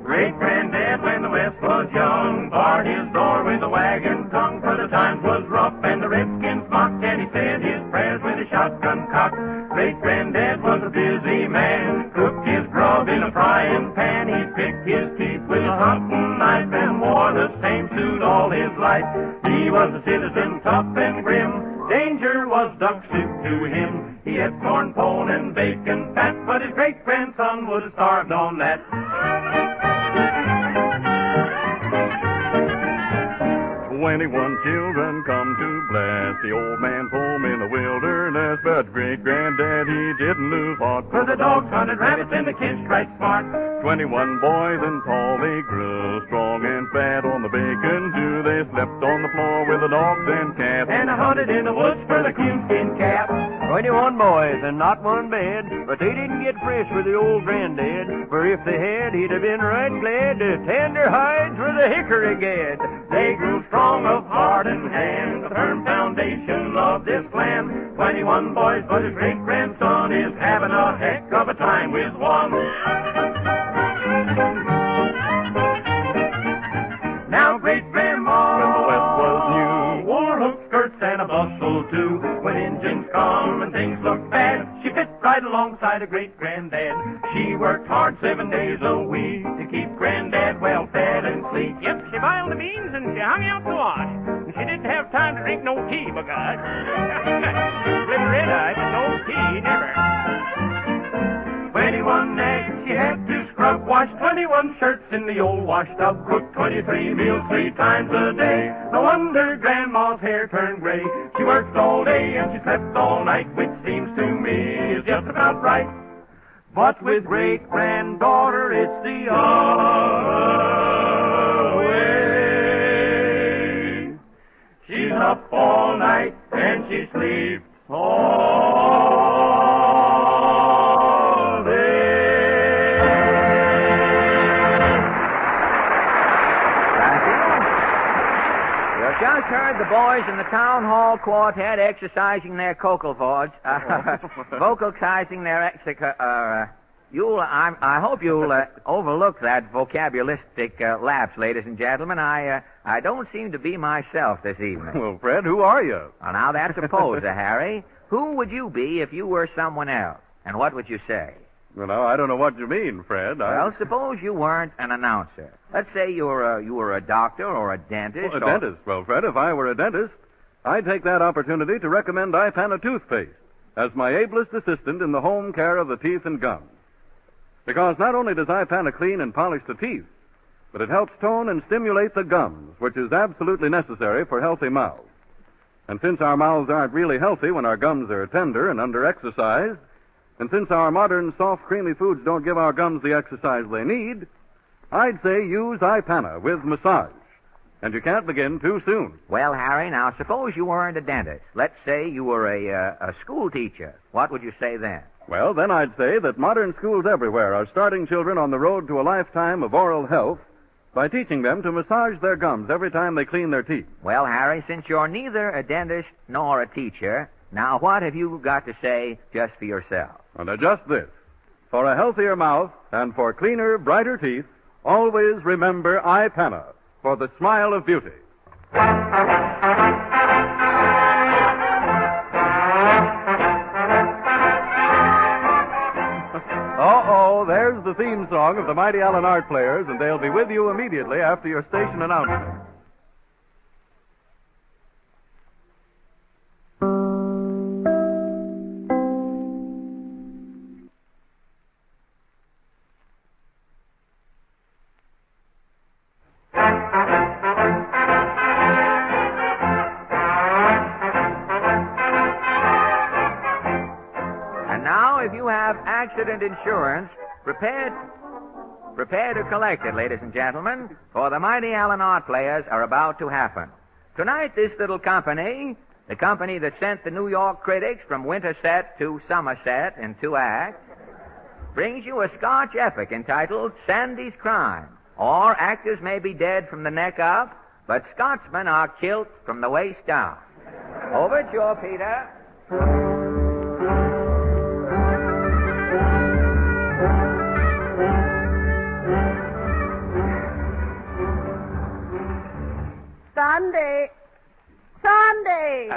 Great Granddad, when the West was young, barred his door with a wagon tongue, for the times was rough and the redskins mocked, and he said his prayers with a shotgun cocked. Great Granddad was a busy man, cooked his grub in a frying pan. He picked his teeth with a hunting knife and wore the same suit all his life. He was a citizen tough and grim. Danger was duck soup to him. He had corn pone and bacon fat, but his great-grandson would have starved on that. 21 children come to bless the old man's home in the wilderness, but great-granddad, he didn't lose heart. For the dogs hunted rabbits and the kids tried smart. 21 boys and tall they grew, strong and fat on the bacon too. They slept on the floor with the dogs and cats, and hunted in the woods for the coonskin cap. 21 boys and not one bed, but they didn't get fresh with the old granddad, for if they had, he'd have been right glad to tan their hides with a hickory gad. They grew strong of heart and hand, the firm foundation of this land. 21 boys, but his great-grandson is having a heck of a time with one. Now great-grandma, when the West was new, wore hook skirts and a bustle too. When Injuns come and things look bad, she fit right alongside a great-granddad. She worked hard 7 days a week to keep Granddad well fed and sleek. Yep, she boiled the beans and she hung out the wash. And she didn't have time to drink no tea, b'God. Little red-eyed, but no tea, never. 21 eggs she had to scrub, wash 21 shirts in the old wash tub, cook 23 meals 3 times a day. No wonder Grandma's hair turned gray. She worked all day and she slept all night, which seems to me is just about right. But with great-granddaughter, it's the other way. She's up all night and she sleeps all day. Thank you. You've just heard the boys in the Town Hall Quartet exercising their vocalizing their I hope you'll overlook that vocabulistic lapse, ladies and gentlemen. I don't seem to be myself this evening. Well, Fred, who are you? Well, now that's a poser, Harry. Who would you be if you were someone else? And what would you say? Well, now, I don't know what you mean, Fred. Well, suppose you weren't an announcer. Let's say you were a doctor or a dentist. Well, a dentist. Well, Fred, if I were a dentist, I'd take that opportunity to recommend Ipana toothpaste as my ablest assistant in the home care of the teeth and gums. Because not only does Ipana clean and polish the teeth, but it helps tone and stimulate the gums, which is absolutely necessary for healthy mouths. And since our mouths aren't really healthy when our gums are tender and under-exercised, and since our modern soft, creamy foods don't give our gums the exercise they need, I'd say use Ipana with massage. And you can't begin too soon. Well, Harry, now suppose you weren't a dentist. Let's say you were a school teacher. What would you say then? Well, then I'd say that modern schools everywhere are starting children on the road to a lifetime of oral health by teaching them to massage their gums every time they clean their teeth. Well, Harry, since you're neither a dentist nor a teacher, now what have you got to say just for yourself? And just this. For a healthier mouth and for cleaner, brighter teeth, always remember Ipana for the smile of beauty. Uh-oh, there's the theme song of the Mighty Allen Art Players, and they'll be with you immediately after your station announcement. Accident insurance, prepare to collect it, ladies and gentlemen, for the Mighty Allen Art Players are about to happen. Tonight, this little company, the company that sent the New York critics from Winterset to Somerset in 2 acts, brings you a Scotch epic entitled Sandy's Crime, or actors may be dead from the neck up, but Scotsmen are killed from the waist down. Overture, Peter. Sandy! Sandy!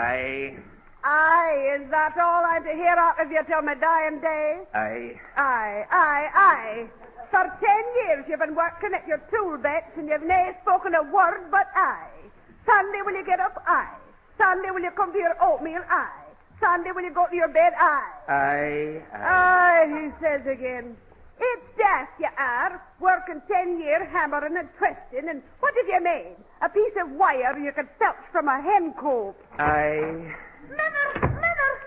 Aye, is that all I'm to hear out of you till my dying day? Aye. For 10 years you've been working at your tool bench and you've never spoken a word but aye. Sunday, will you get up? Aye. Sunday, will you come to your oatmeal? Aye. Sunday, will you go to your bed? Aye. Aye, he says again. It's daft you are, working 10 years hammering and twisting, and what have you made? A piece of wire you could filch from a hen coop. Aye. Mother,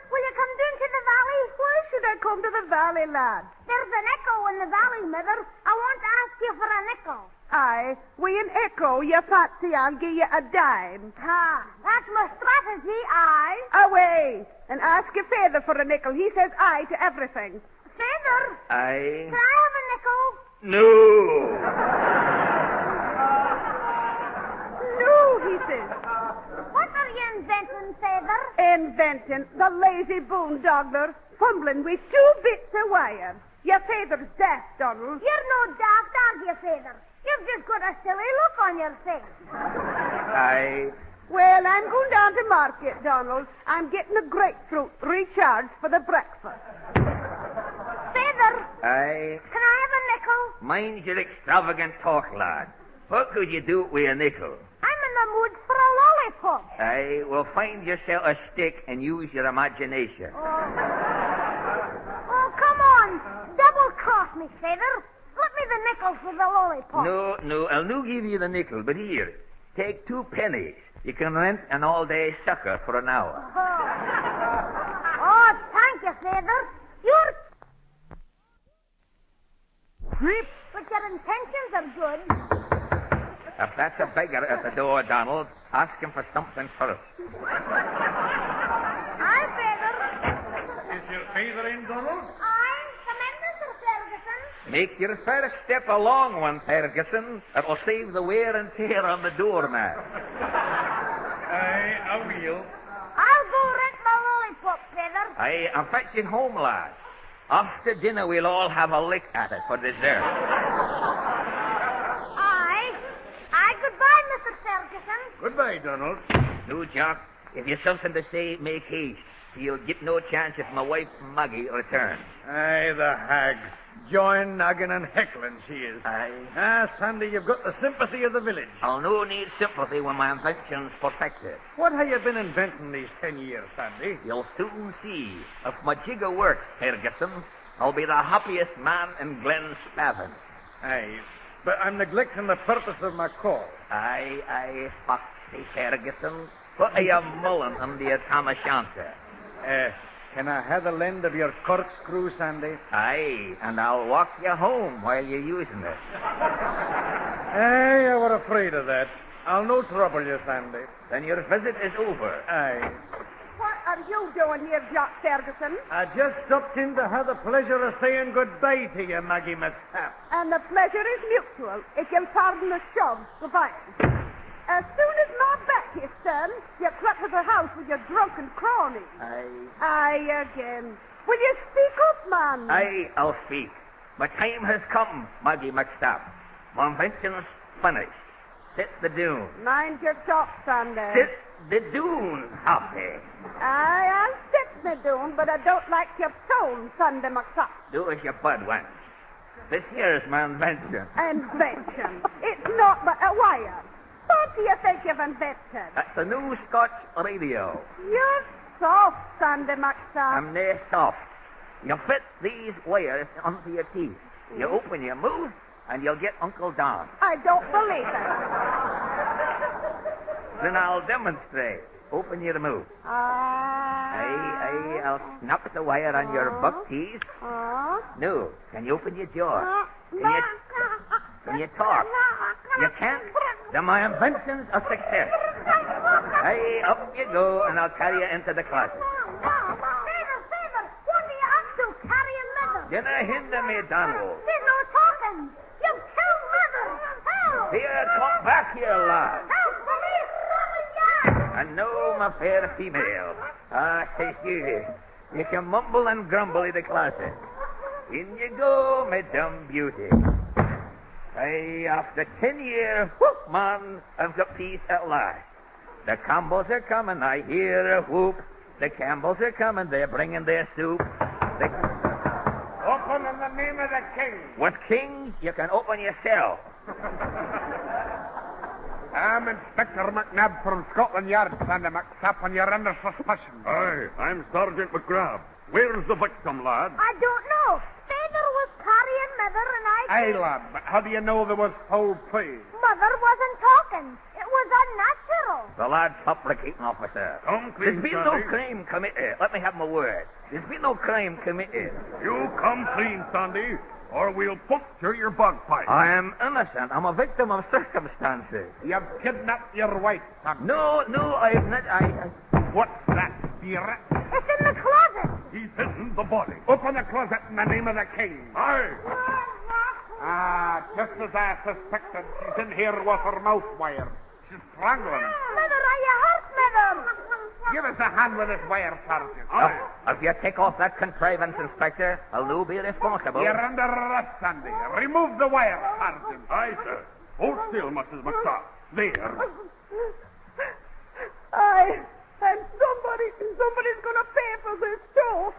will you come down to the valley? Why should I come to the valley, lad? There's an echo in the valley, Mother. I want to ask you for a nickel. Aye, we an echo, you fancy I'll give you a dime. That's my strategy, aye. Away, and ask your father for a nickel. He says aye to everything. Father? Aye. Can I have a nickel? No, he says. What are you inventing, Father? Inventing the lazy boondogger, fumbling with 2 bits of wire. Your father's daft, Donald. You're no daft, are you, Father? You've just got a silly look on your face. Aye. Well, I'm going down to market, Donald. I'm getting a grapefruit recharged for the breakfast. Father? Aye. Can I have a nickel? Mind your extravagant talk, lad. What could you do with a nickel? I'm in the mood for a lollipop. Aye, well, find yourself a stick and use your imagination. Oh, come on. Double cross me, Father. Slip me the nickel for the lollipop. No, I'll no give you the nickel, but here, take 2 pennies. You can rent an all-day sucker for an hour. Oh, thank you, Father. You're... Creep. But your intentions are good. If that's a beggar at the door, Donald, ask him for something first. Aye, Father. Is your father in, Donald? Aye. Come in, Mr. Ferguson. Make your first step a long one, Ferguson. It'll save the wear and tear on the doormat. Aye, I will. I'll go rent my lollipop, Father. Aye, I'm fetching home, lad. After dinner, we'll all have a lick at it for dessert. Aye. Goodbye, Mr. Ferguson. Goodbye, Donald. No, Jock. If you've something to say, make haste. You'll get no chance if my wife, Magee, returns. Aye, the hag. Join nagging and heckling, she is. Aye. Sandy, you've got the sympathy of the village. I'll no need sympathy when my invention's perfected. What have you been inventing these 10 years, Sandy? You'll soon see. If my jigger works, Ferguson, I'll be the happiest man in Glen Spavin. Aye, but I'm neglecting the purpose of my call. Aye, foxy Ferguson. What are you mulling on the tam o' shanter? Can I have the lend of your corkscrew, Sandy? Aye, and I'll walk you home while you're using it. Aye, I were afraid of that. I'll no trouble you, Sandy. Then your visit is over. Aye. What are you doing here, Jock Ferguson? I just stopped in to have the pleasure of saying goodbye to you, Maggie McSap. And the pleasure is mutual, if you'll pardon the shove. Goodbye. As soon as my back is turned, you crept to the house with your drunken cronies. Aye again. Will you speak up, man? Aye, I'll speak. My time has come, Maggie McStap. My invention's finished. Sit the dune. Mind your talk, Sandy. Sit the dune, Hoppy. Aye, I'll sit me doing, but I don't like your tone, Sandy McSup. Do as your bud wants. This here's my invention. Invention. It's not but a wire. What do you think you've invented? That's a new Scotch radio. You're soft, Sandy McSup. I'm nae soft. You fit these wires onto your teeth. You open your mouth, and you'll get Uncle Don. I don't believe it. Then I'll demonstrate. Open your mouth. Aye, I'll snap the wire on your buck teeth. No, can you open your jaw? Can you talk? You can't? Then my invention's a success. Aye, up you go, and I'll carry you into the closet. Fibber, what are you up to, carrying leather? Dinna hinder me, Donald. There's no talking. You've killed leather. Help! Here, come back here, lad. Help, police! Scotland Yard! And no, my fair female. Says you can mumble and grumble in the closet. In you go, my dumb beauty. Aye, after 10 years, whoop, man, I've got peace at last. The Campbells are coming, I hear a whoop. The Campbells are coming, they're bringing their soup. Open in the name of the king. With kings, you can open yourself. I'm Inspector McNabb from Scotland Yard, Sandy McSap, and you're under suspicion. Aye, I'm Sergeant McGrath. Where's the victim, lad? I don't know. Fibber was carrying leather and Aye, lad, but how do you know there was foul play? Mother wasn't talking. It was unnatural. The lad's supplicating, officer. Come clean, There's been no Sandy. crime committed. Let me have my word. There's been no crime committed. You come clean, Sandy, or we'll puncture your bagpipe. I am innocent. I'm a victim of circumstances. You've kidnapped your wife, son. No, I've not. What's that, spirit? It's in the closet. He's hidden the body. Open the closet in the name of the king. Aye. Just as I suspected, she's in here with her mouth wire. She's strangling. Mother, are you hurt, Mother? Give us a hand with this wire, Sergeant. If you take off that contrivance, Inspector, I'll be responsible. You're under arrest, Sandy. Remove the wire, Sergeant. Aye, sir. Hold still, Mrs. McStop. There. And somebody's going to pay for this, too.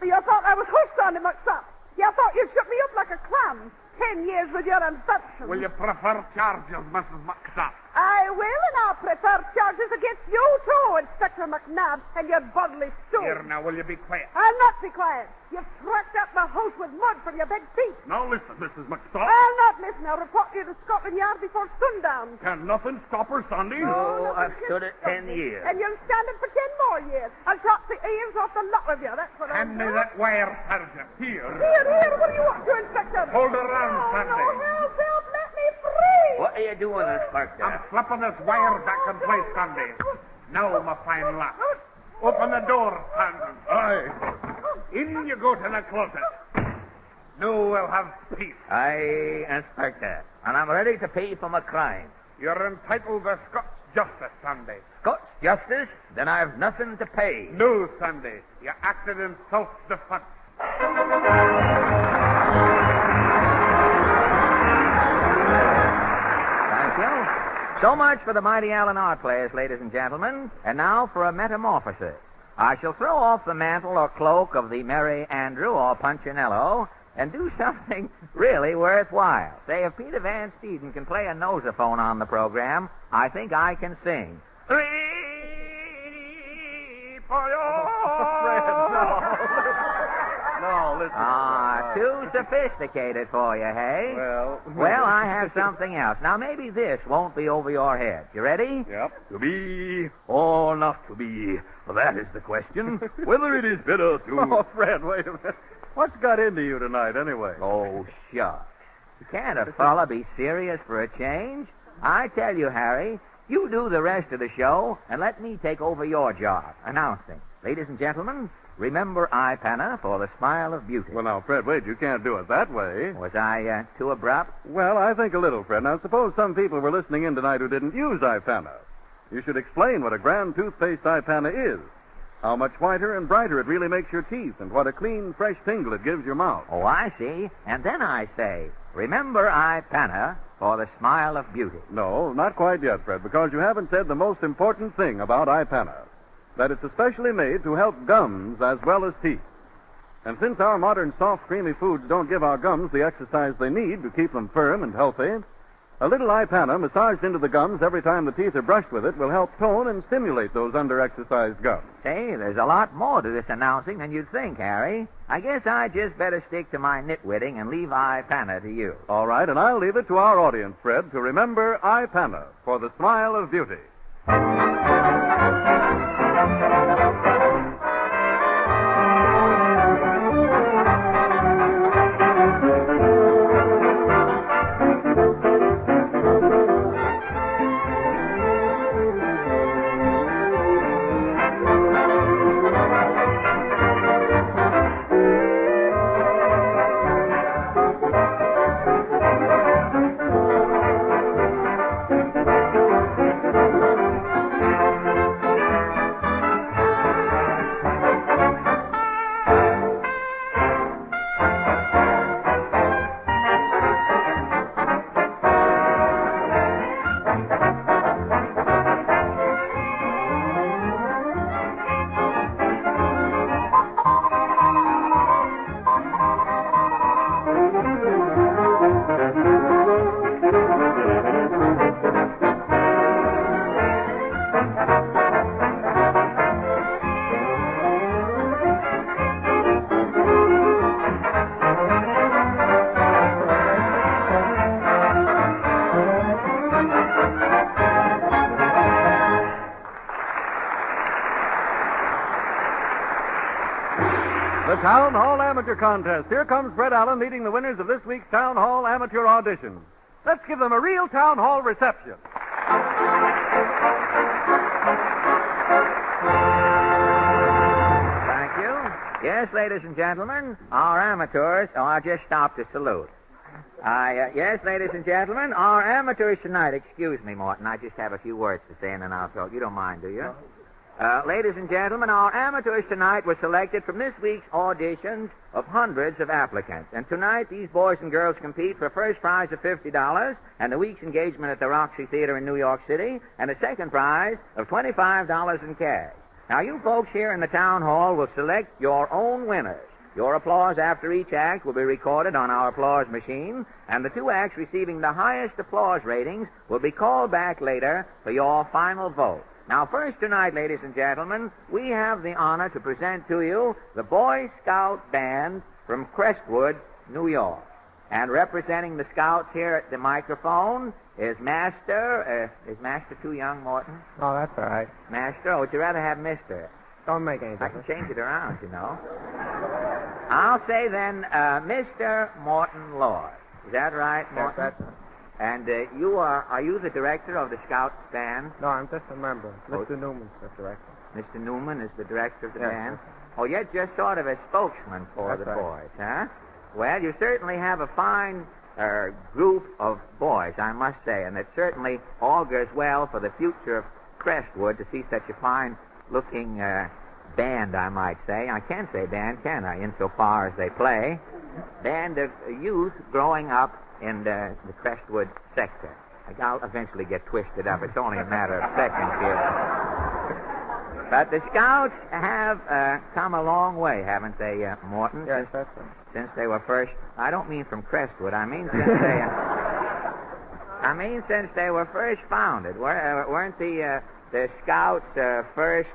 You thought I was hooked on him, McSup. You thought you'd shut me up like a clam. 10 years with your infection. Will you prefer charges, Mrs. McSap? I will, and I'll prefer charges against you, too, Inspector McNabb, and your bodily stool. Here, now, will you be quiet? I'll not be quiet. You've tracked up my house with mud from your big feet. Now listen, Mrs. McStop. I'll not listen. I'll report you to Scotland Yard before sundown. Can nothing stop her, Sandy? No, I've stood it 10 years. And you'll stand it for 10 more years. I'll chop the ears off the lot of you. That's what I'll Hand do. me that wire, Sergeant. Here. Here. What do you want to, Inspector? Hold her round, Sandy. Help, let me free. What are you doing, Inspector? I'm slapping this wire back in place, Sandy. Now, my fine lad. Open the door, Sergeant. Aye. In you go to the closet. Now we'll have peace. Aye, Inspector. And I'm ready to pay for my crime. You're entitled to Scots justice, Sandy. Scots justice? Then I've nothing to pay. No, Sandy. You acted in self-defense. Thank you. So much for the Mighty Allen art plays, ladies and gentlemen. And now for a metamorphosis. I shall throw off the mantle or cloak of the Merry Andrew or Punchinello and do something really worthwhile. Say, if Peter Van Steeden can play a nosophone on the program, I think I can sing. No, listen. Too sophisticated for you, hey? Well, I have something else. Now, maybe this won't be over your head. You ready? Yep. To be or not to be, that is the question. Whether it is better to... Oh, Fred, wait a minute. What's got into you tonight, anyway? Oh, shucks. Can't a fella be serious for a change? I tell you, Harry, you do the rest of the show, and let me take over your job, announcing. Ladies and gentlemen, remember Ipana for the smile of beauty. Well, now, Fred, wait, you can't do it that way. Was I too abrupt? Well, I think a little, Fred. Now, suppose some people were listening in tonight who didn't use Ipana. You should explain what a grand toothpaste Ipana is, how much whiter and brighter it really makes your teeth, and what a clean, fresh tingle it gives your mouth. Oh, I see. And then I say, remember Ipana for the smile of beauty. No, not quite yet, Fred, because you haven't said the most important thing about Ipana, that it's especially made to help gums as well as teeth. And since our modern soft, creamy foods don't give our gums the exercise they need to keep them firm and healthy, a little Ipana massaged into the gums every time the teeth are brushed with it will help tone and stimulate those under-exercised gums. Hey, there's a lot more to this announcing than you'd think, Harry. I guess I just better stick to my nitwitting and leave Ipana to you. All right, and I'll leave it to our audience, Fred, to remember Ipana for the smile of beauty. The Town Hall Amateur Contest. Here comes Fred Allen leading the winners of this week's Town Hall Amateur Audition. Let's give them a real Town Hall reception. Thank you. Yes, ladies and gentlemen, our amateurs... Oh, I'll just stop to salute. Yes, ladies and gentlemen, our amateurs tonight... Excuse me, Morton, I just have a few words to say and then I'll go. You don't mind, do you? No. Ladies and gentlemen, our amateurs tonight were selected from this week's auditions of hundreds of applicants. And tonight, these boys and girls compete for a first prize of $50 and a week's engagement at the Roxy Theater in New York City and a second prize of $25 in cash. Now, you folks here in the town hall will select your own winners. Your applause after each act will be recorded on our applause machine, and the two acts receiving the highest applause ratings will be called back later for your final vote. Now, first tonight, ladies and gentlemen, we have the honor to present to you the Boy Scout Band from Crestwood, New York. And representing the Scouts here at the microphone is Master. Is Master too young, Morton? Oh, that's all right. Master, or would you rather have Mister? Don't make any I difference. can change it around, you know. I'll say then, Mr. Morton Lord. Is that right, Morton? Yes, that's right. And are you the director of the Scout band? No, I'm just a member. Mr. Newman's the director. Mr. Newman is the director of the Yes, band? yes. Oh, you're just sort of a spokesman for That's the right. boys, huh? Well, you certainly have a fine group of boys, I must say, and it certainly augurs well for the future of Crestwood to see such a fine-looking band, I might say. I can say band, can I, insofar as they play. Band of youth growing up in the Crestwood sector. I'll eventually get twisted up. It's only a matter of seconds here. But the Scouts have come a long way, haven't they, Morton? Yes, that's right. Since they were first... I don't mean from Crestwood. I mean since they were first founded. Weren't the Scouts first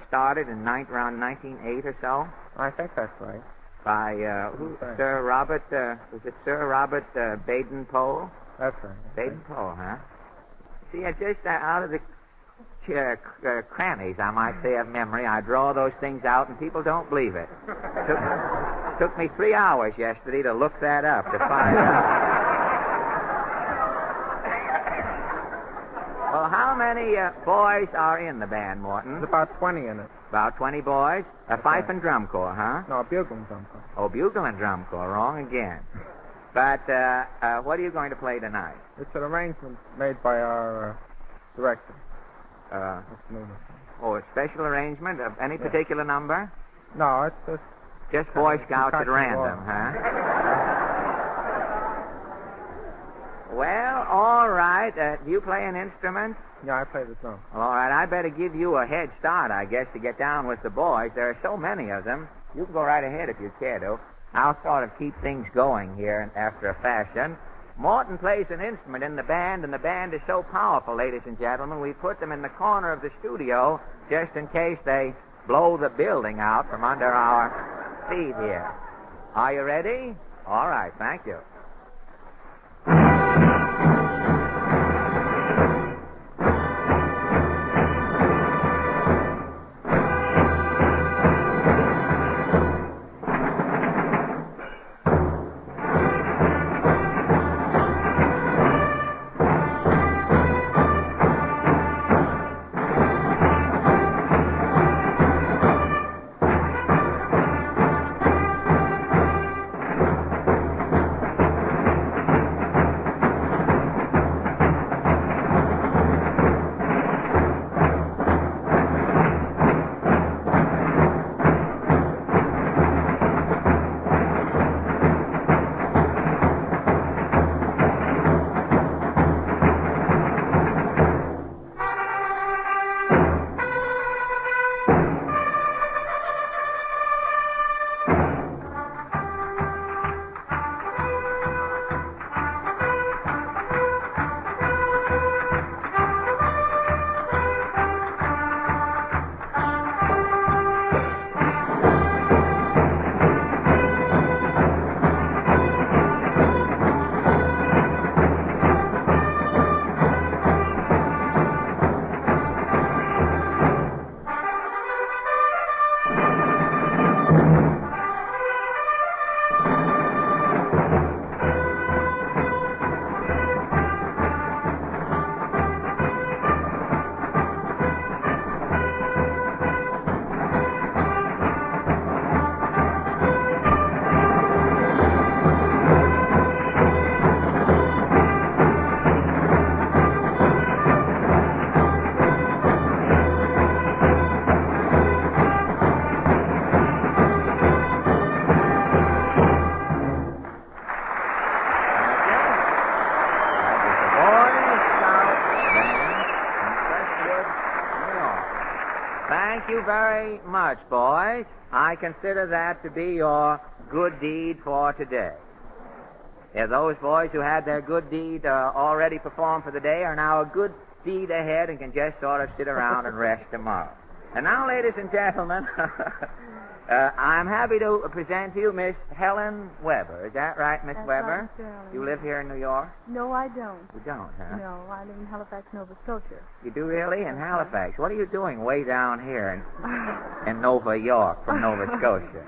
started in around 1908 or so? I think that's right. By Sir Robert, was it Sir Robert Baden-Powell? That's right. Baden-Powell, huh? See, I just out of the crannies, I might say, of memory, I draw those things out, and people don't believe it. Took me 3 hours yesterday to look that up, to find out. many boys are in the band, Morton? There's about 20 in it. About 20 boys? A fife and drum corps, huh? No, a bugle and drum corps. Oh, bugle and drum corps. Wrong again. But what are you going to play tonight? It's an arrangement made by our director. A special arrangement of any particular number? No, it's just Boy Scouts at random, huh? Well, all right. Do you play an instrument? Yeah, I play the drum. Well, all right. I better give you a head start, I guess, to get down with the boys. There are so many of them. You can go right ahead if you care to. I'll sort of keep things going here after a fashion. Morton plays an instrument in the band, and the band is so powerful, ladies and gentlemen, we put them in the corner of the studio just in case they blow the building out from under our feet here. Are you ready? All right, thank you. Thank you very much, boys. I consider that to be your good deed for today. Those boys who had their good deed already performed for the day are now a good deed ahead and can just sort of sit around and rest tomorrow. And now, ladies and gentlemen, I'm happy to present to you Miss Helen Weber. Is that right, Miss Weber? Right, darling. You live here in New York? No, I don't. You don't, huh? No, I live in Halifax, Nova Scotia. You do really? In Halifax? What are you doing way down here in Nova York from Nova Scotia?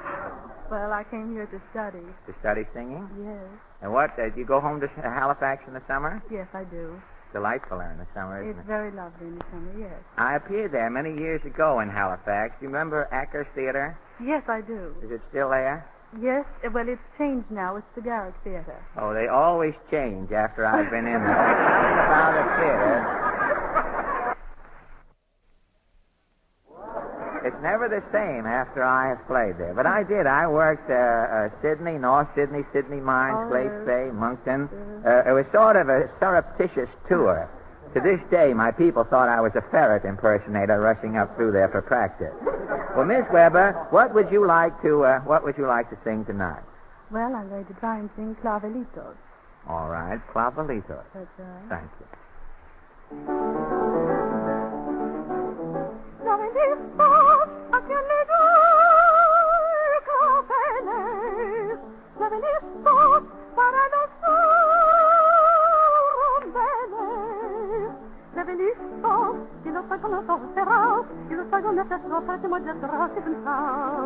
Well, I came here to study. To study singing? Yes. And what, do you go home to Halifax in the summer? Yes, I do. Delightful there in the summer, isn't it? It's very lovely in the summer, yes. I appeared there many years ago in Halifax. Do you remember Acker's Theater? Yes, I do. Is it still there? Yes, well, it's changed now. It's the Garrick Theater. Oh, they always change after I've been in there. Something about a theater. It's never the same after I have played there. But I did. I worked Sydney, North Sydney, Sydney Mines, Glace Bay, Moncton. It was sort of a surreptitious tour. To this day, my people thought I was a ferret impersonator rushing up through there for practice. Well, Miss Weber, what would you like to sing tonight? Well, I'm going to try and sing Clavelitos. All right, Clavelitos. That's right. Thank you. Clavelitos, hacia claveles, clavelitos para los rondeles, clavelitos que los hago los ojos cerrados y los hago necesarios para que me detrás y pensar.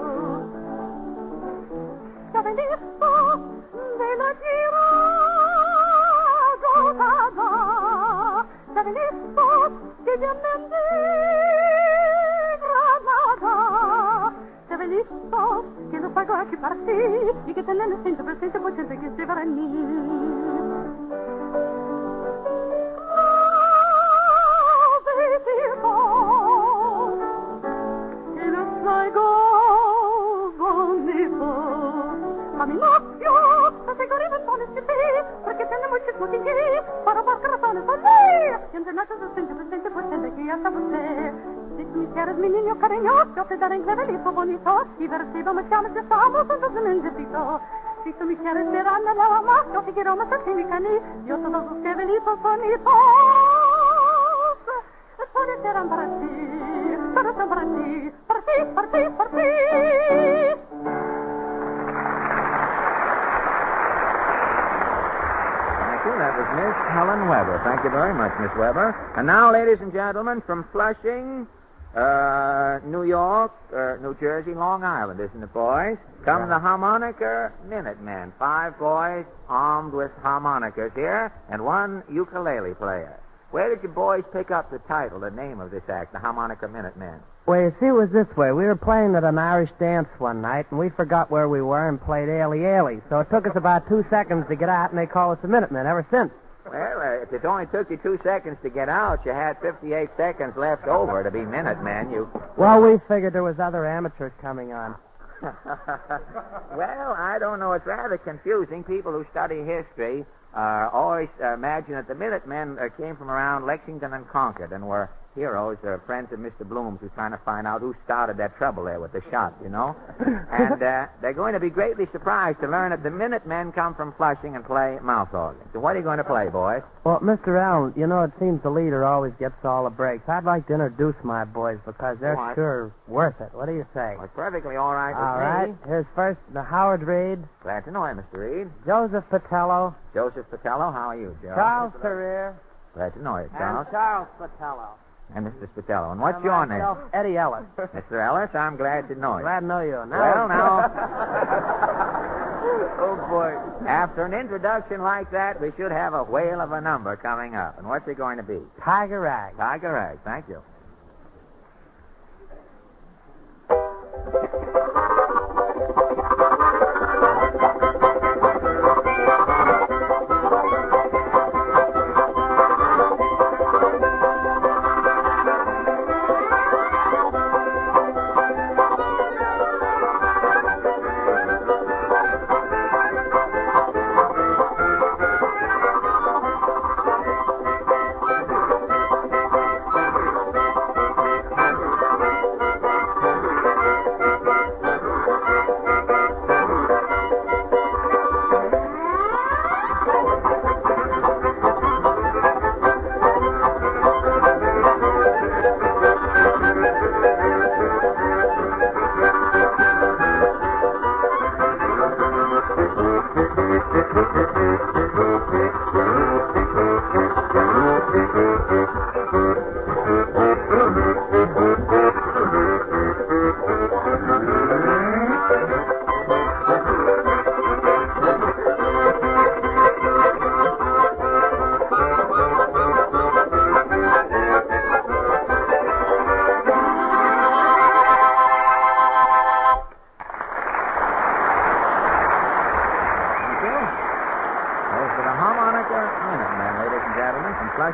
Clavelitos de la tierra gozada, clavelitos que Obviamente, Granada, se felices que los pago aquí para ti y que tenemos 100% que se verán mí. Que los traigo bonito a mi novio, no se corren con este pie, porque tiene muchísimo que para por razones son y entre nosotros 100% que ya está usted. Si tú me quieres, mi niño cariñoso, te daré un clavelito bonito y ver si vamos a estamos juntos en el besito. Si tú me quieres, te dan la más, yo te quiero más así, mi cani, yo todos los clavelitos bonitos. Serán para ti, serán para ti, para ti, para ti, para ti. Thank you. That was Miss Helen Weber. Thank you very much, Miss Weber. And now, ladies and gentlemen, from Flushing, New York, New Jersey, Long Island, isn't it, boys? Come the harmonica Minutemen. 5 boys armed with harmonicas here, and 1 ukulele player. Where did you boys pick up the title, the name of this act, the Harmonica Minutemen? Well, you see, it was this way. We were playing at an Irish dance one night, and we forgot where we were and played Ailey Ailey. So it took us about 2 seconds to get out, and they call us the Minutemen ever since. Well, if it only took you 2 seconds to get out, you had 58 seconds left over to be Minutemen. Well, we figured there was other amateurs coming on. Well, I don't know. It's rather confusing. People who study history always imagine that the Minutemen came from around Lexington and Concord and were heroes, friends of Mr. Bloom's, who's trying to find out who started that trouble there with the shot, you know. And they're going to be greatly surprised to learn that the Minutemen come from Flushing and play mouth organ. So what are you going to play, boys? Well, Mr. Allen, you know, it seems the leader always gets all the breaks. I'd like to introduce my boys because they're sure worth it. What do you say? Well, it's perfectly all right with me. All right. Here's first the Howard Reed. Glad to know you, Mr. Reed. Joseph Patello. Joseph Patello, how are you, Joe? Charles Ferrier. Glad to know you, Charles. And Charles Patello. And Mr. Spatello. And what's your name? Eddie Ellis. Mr. Ellis, I'm glad to know you. Glad to know you. Well, now... Oh, boy. After an introduction like that, we should have a whale of a number coming up. And what's it going to be? Tiger Rag. Tiger Rag. Thank you.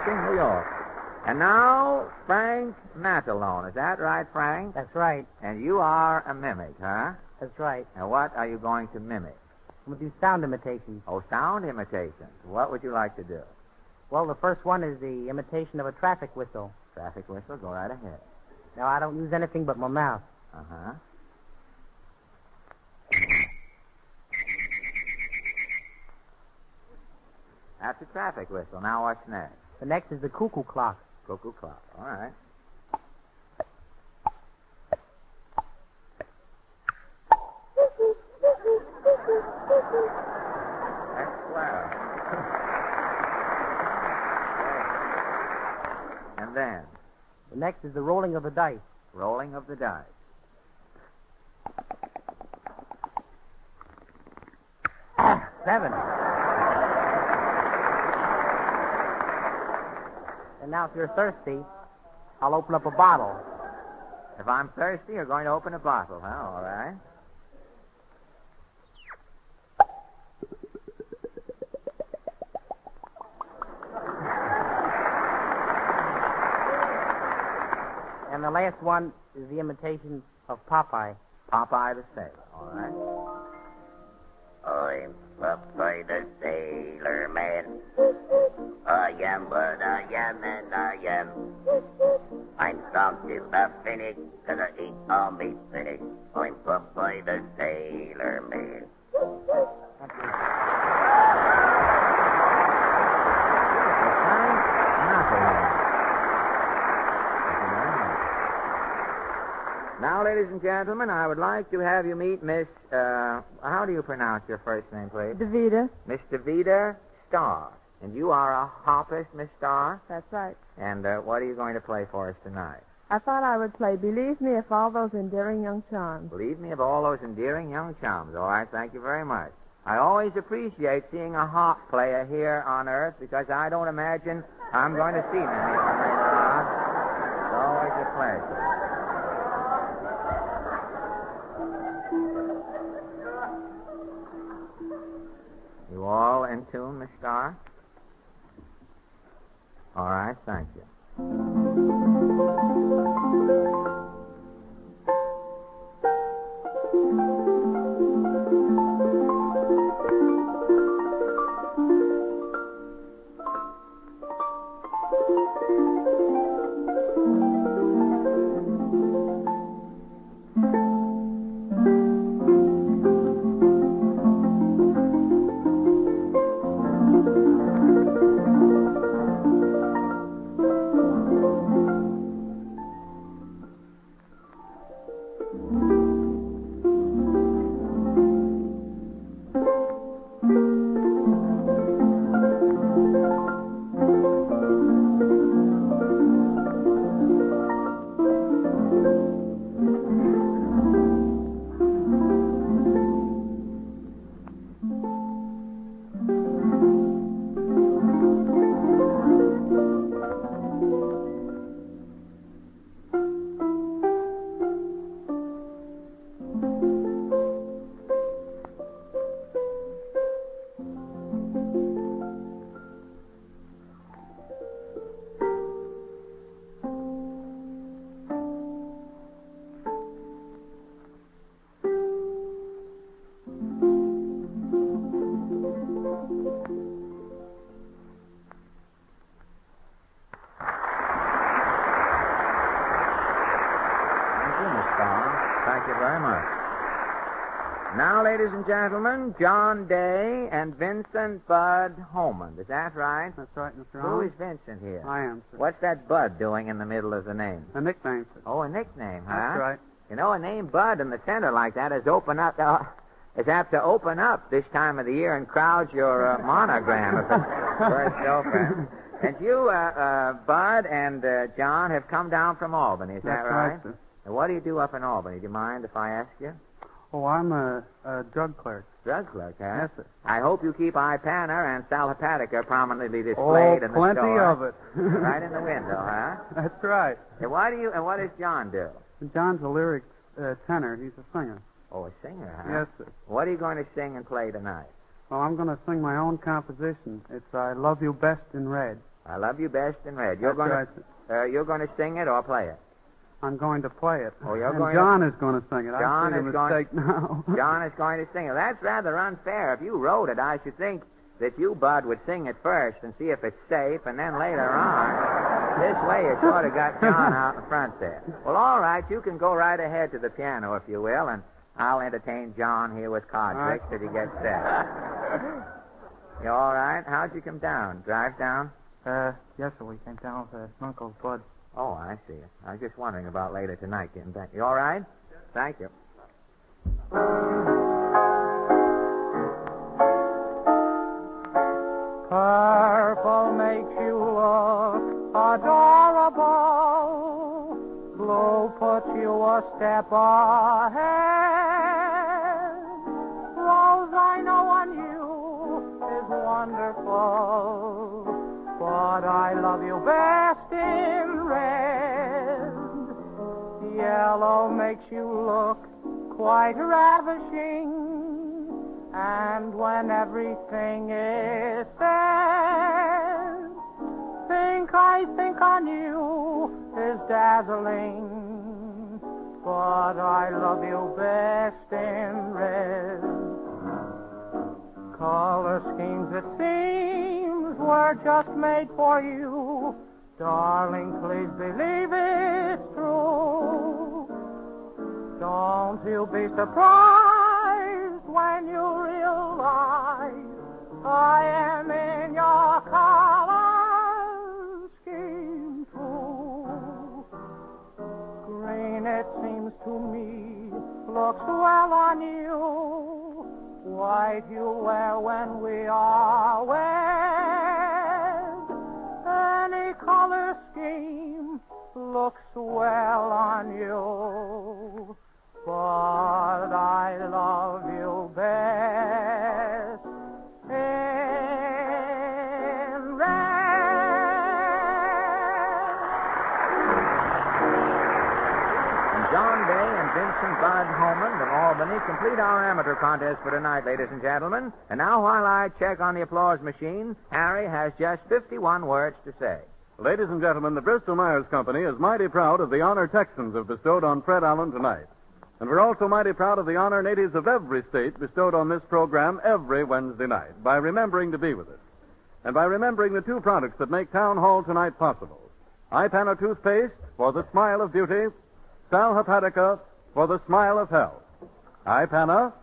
New York. And now, Frank Matalone. Is that right, Frank? That's right. And you are a mimic, huh? That's right. And what are you going to mimic? I'm going to do sound imitations. Oh, sound imitations. What would you like to do? Well, the first one is the imitation of a traffic whistle. Traffic whistle? Go right ahead. Now, I don't use anything but my mouth. Uh-huh. That's a traffic whistle. Now what's next? The next is the cuckoo clock. Cuckoo clock. All right. That's swell. And then? The next is the rolling of the dice. Rolling of the dice. Seven. And now, if you're thirsty, I'll open up a bottle. If I'm thirsty, you're going to open a bottle, huh? All right. And the last one is the imitation of Popeye. Popeye the Sailor, all right. I'm Popeye the Sailor Man. I am what I am and I am. I'm strong to the finish, 'cause I eat all meat finish. I'm Popeye the Sailor Man. Now, ladies and gentlemen, I would like to have you meet Miss, how do you pronounce your first name, please? Davida. Miss Davida Starr. And you are a harpist, Miss Starr? That's right. And what are you going to play for us tonight? I thought I would play Believe Me If All Those Endearing Young Charms. Believe me of all those endearing young chums. All right, thank you very much. I always appreciate seeing a harp player here on Earth because I don't imagine I'm going to see many of them later on. It's always a pleasure. You all in tune, Miss Starr? All right, thank you. Thank you very much. Now, ladies and gentlemen, John Day and Vincent Bud Holman. Is that right? That's right, Mr. Who Holman. is Vincent here? I am, sir. What's that Bud doing in the middle of the name? A nickname, sir. Oh, a nickname, huh? That's right. You know, a name Bud in the center like that is apt to open up this time of the year and crowd your monogram if it's first open. And you, Bud and John, have come down from Albany, is that That's right, sir. And what do you do up in Albany? Do you mind if I ask you? Oh, I'm a drug clerk. Drug clerk, huh? Yes, sir. I hope you keep Ipana and Sal Hepatica prominently displayed in the store. Oh, plenty of it. Right in the window, huh? That's right. And what does John do? John's a lyric tenor. He's a singer. Oh, a singer, huh? Yes, sir. What are you going to sing and play tonight? Well, I'm going to sing my own composition. It's I Love You Best in Red. I Love You Best in Red. That's right, sir. You're going to sing it or play it? I'm going to play it. Oh, you're and going John to... is going to sing it. John I see the mistake now. John is going to sing it. That's rather unfair. If you wrote it, I should think that you, Bud, would sing it first and see if it's safe, and then later on, this way you sort of got John out in front there. Well, all right, you can go right ahead to the piano, if you will, and I'll entertain John here with card tricks till he gets set. You all right? How'd you come down? Drive down? Yes, sir. We came down with Uncle's Bud. Oh, I see. I was just wondering about later tonight getting back. You all right? Thank you. Purple makes you look adorable. Blue puts you a step ahead. Rose, I know on you is wonderful, but I love you best in red. night you look quite ravishing, and when everything is said, I think on you is dazzling, but I love you best in red. Color schemes, it seems, were just made for you. Darling, please believe it's true. Don't you be surprised when you realize I am in your color scheme too. Green, it seems to me, looks well on you. White you wear when we are wed. Any color scheme looks well on you, but I love you best in John Day and Vincent Bud Holman of Albany complete our amateur contest for tonight, ladies and gentlemen. And now, while I check on the applause machine, Harry has just 51 words to say. Ladies and gentlemen, the Bristol Myers Company is mighty proud of the honor Texans have bestowed on Fred Allen tonight. And we're also mighty proud of the honor natives of every state bestowed on this program every Wednesday night by remembering to be with us. And by remembering the two products that make Town Hall tonight possible. Ipana toothpaste for the smile of beauty, Sal Hepatica for the smile of health. Ipana,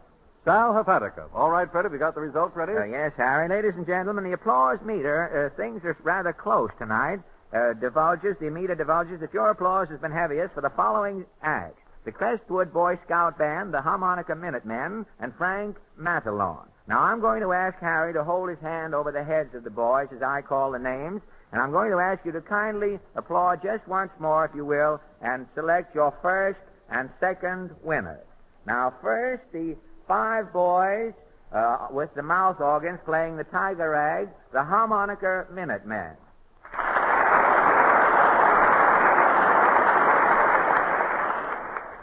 Sal Hepatica. All right, Fred, have you got the results ready? Yes, Harry. Ladies and gentlemen, the applause meter, things are rather close tonight. The meter divulges that your applause has been heaviest for the following acts: the Crestwood Boy Scout Band, the Harmonica Minutemen, and Frank Matalon. Now, I'm going to ask Harry to hold his hand over the heads of the boys as I call the names, and I'm going to ask you to kindly applaud just once more, if you will, and select your first and second winners. Now, first, the 5 boys with the mouth organs playing the Tiger Rag, the Harmonica Minutemen.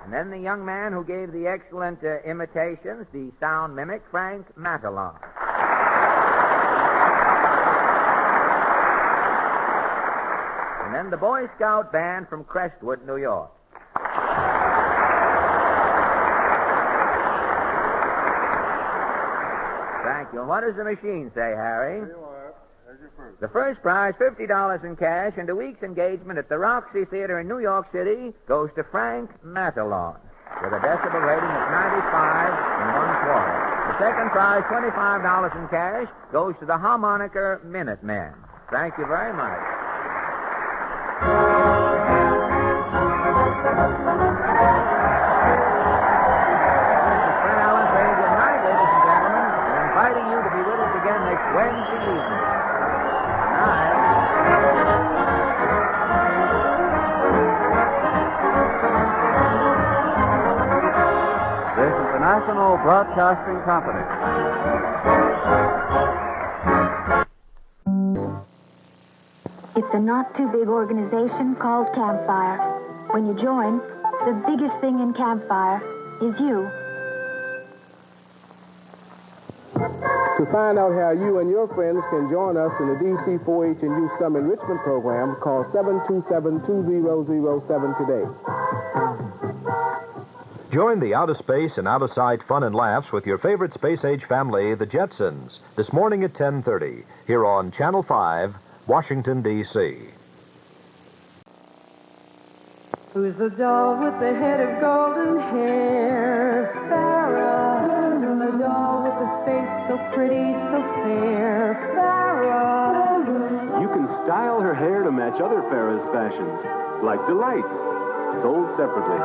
And then the young man who gave the excellent imitations, the sound mimic, Frank Matalon. And then the Boy Scout Band from Crestwood, New York. Thank you. And what does the machine say, Harry? The first prize, $50 in cash, and a week's engagement at the Roxy Theater in New York City goes to Frank Matalon with a decibel rating of 95 1/4. The second prize, $25 in cash, goes to the Harmonica Minutemen. Thank you very much. Fred Allen saying good night, ladies and gentlemen, and inviting you to be with us again next Wednesday evening. This is the National Broadcasting Company. It's a not-too-big organization called Campfire. When you join, the biggest thing in Campfire is you. To find out how you and your friends can join us in the DC 4-H and Youth Summer Enrichment Program, call 727-2007 today. Join the out-of-space and out-of-sight fun and laughs with your favorite space-age family, the Jetsons, this morning at 10:30, here on Channel 5, Washington, D.C. Who's the doll with the head of golden hair? Farrah. The doll with the face so pretty, so fair. Farrah. You can style her hair to match other Farrah's fashions, like Delights, sold separately.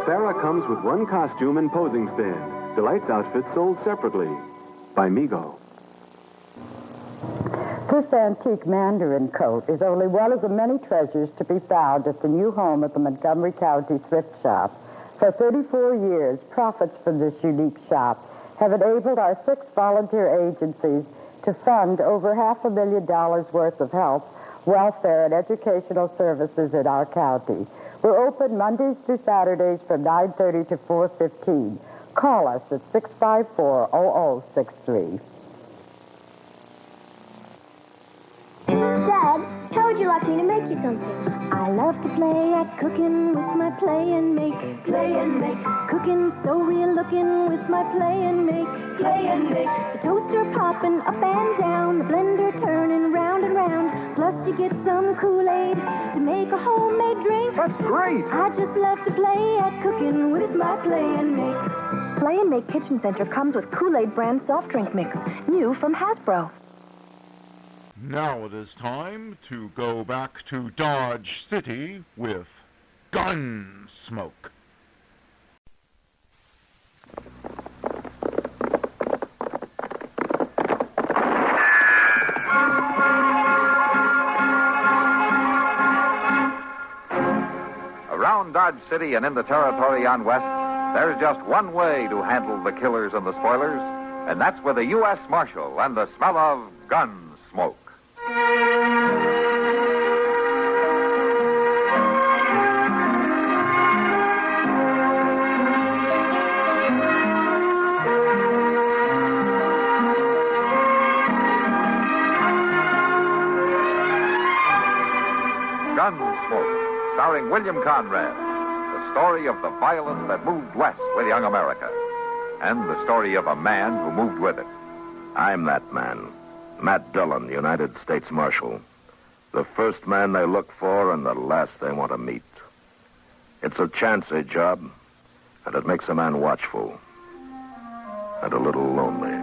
Farrah comes with one costume and posing stand. Delights outfit sold separately by Mego. This antique mandarin coat is only one of the many treasures to be found at the new home of the Montgomery County Thrift Shop. For 34 years, profits from this unique shop have enabled our 6 volunteer agencies to fund over $500,000 worth of help welfare, and educational services in our county. We're open Mondays through Saturdays from 9:30 to 4:15. Call us at 654-0063. Dad, how would you like me to make you something? I love to play at cooking with my play and make. Play and make. Cooking so real looking with my play and make. Play and make. The toaster popping up and down, the blender turning round and round. Plus you get some Kool-Aid to make a homemade drink. That's great. I just love to play at cooking with my play and make. Play and Make Kitchen Center comes with Kool-Aid brand soft drink mix, new from Hasbro. Now it is time to go back to Dodge City with Gunsmoke. Around Dodge City and in the territory on West, there's just one way to handle the killers and the spoilers, and that's with a U.S. Marshal and the smell of Gunsmoke. Gunsmoke, starring William Conrad, the story of the violence that moved west with young America, and the story of a man who moved with it. I'm that man. Matt Dillon, United States Marshal. The first man they look for and the last they want to meet. It's a chancy job, and it makes a man watchful and a little lonely.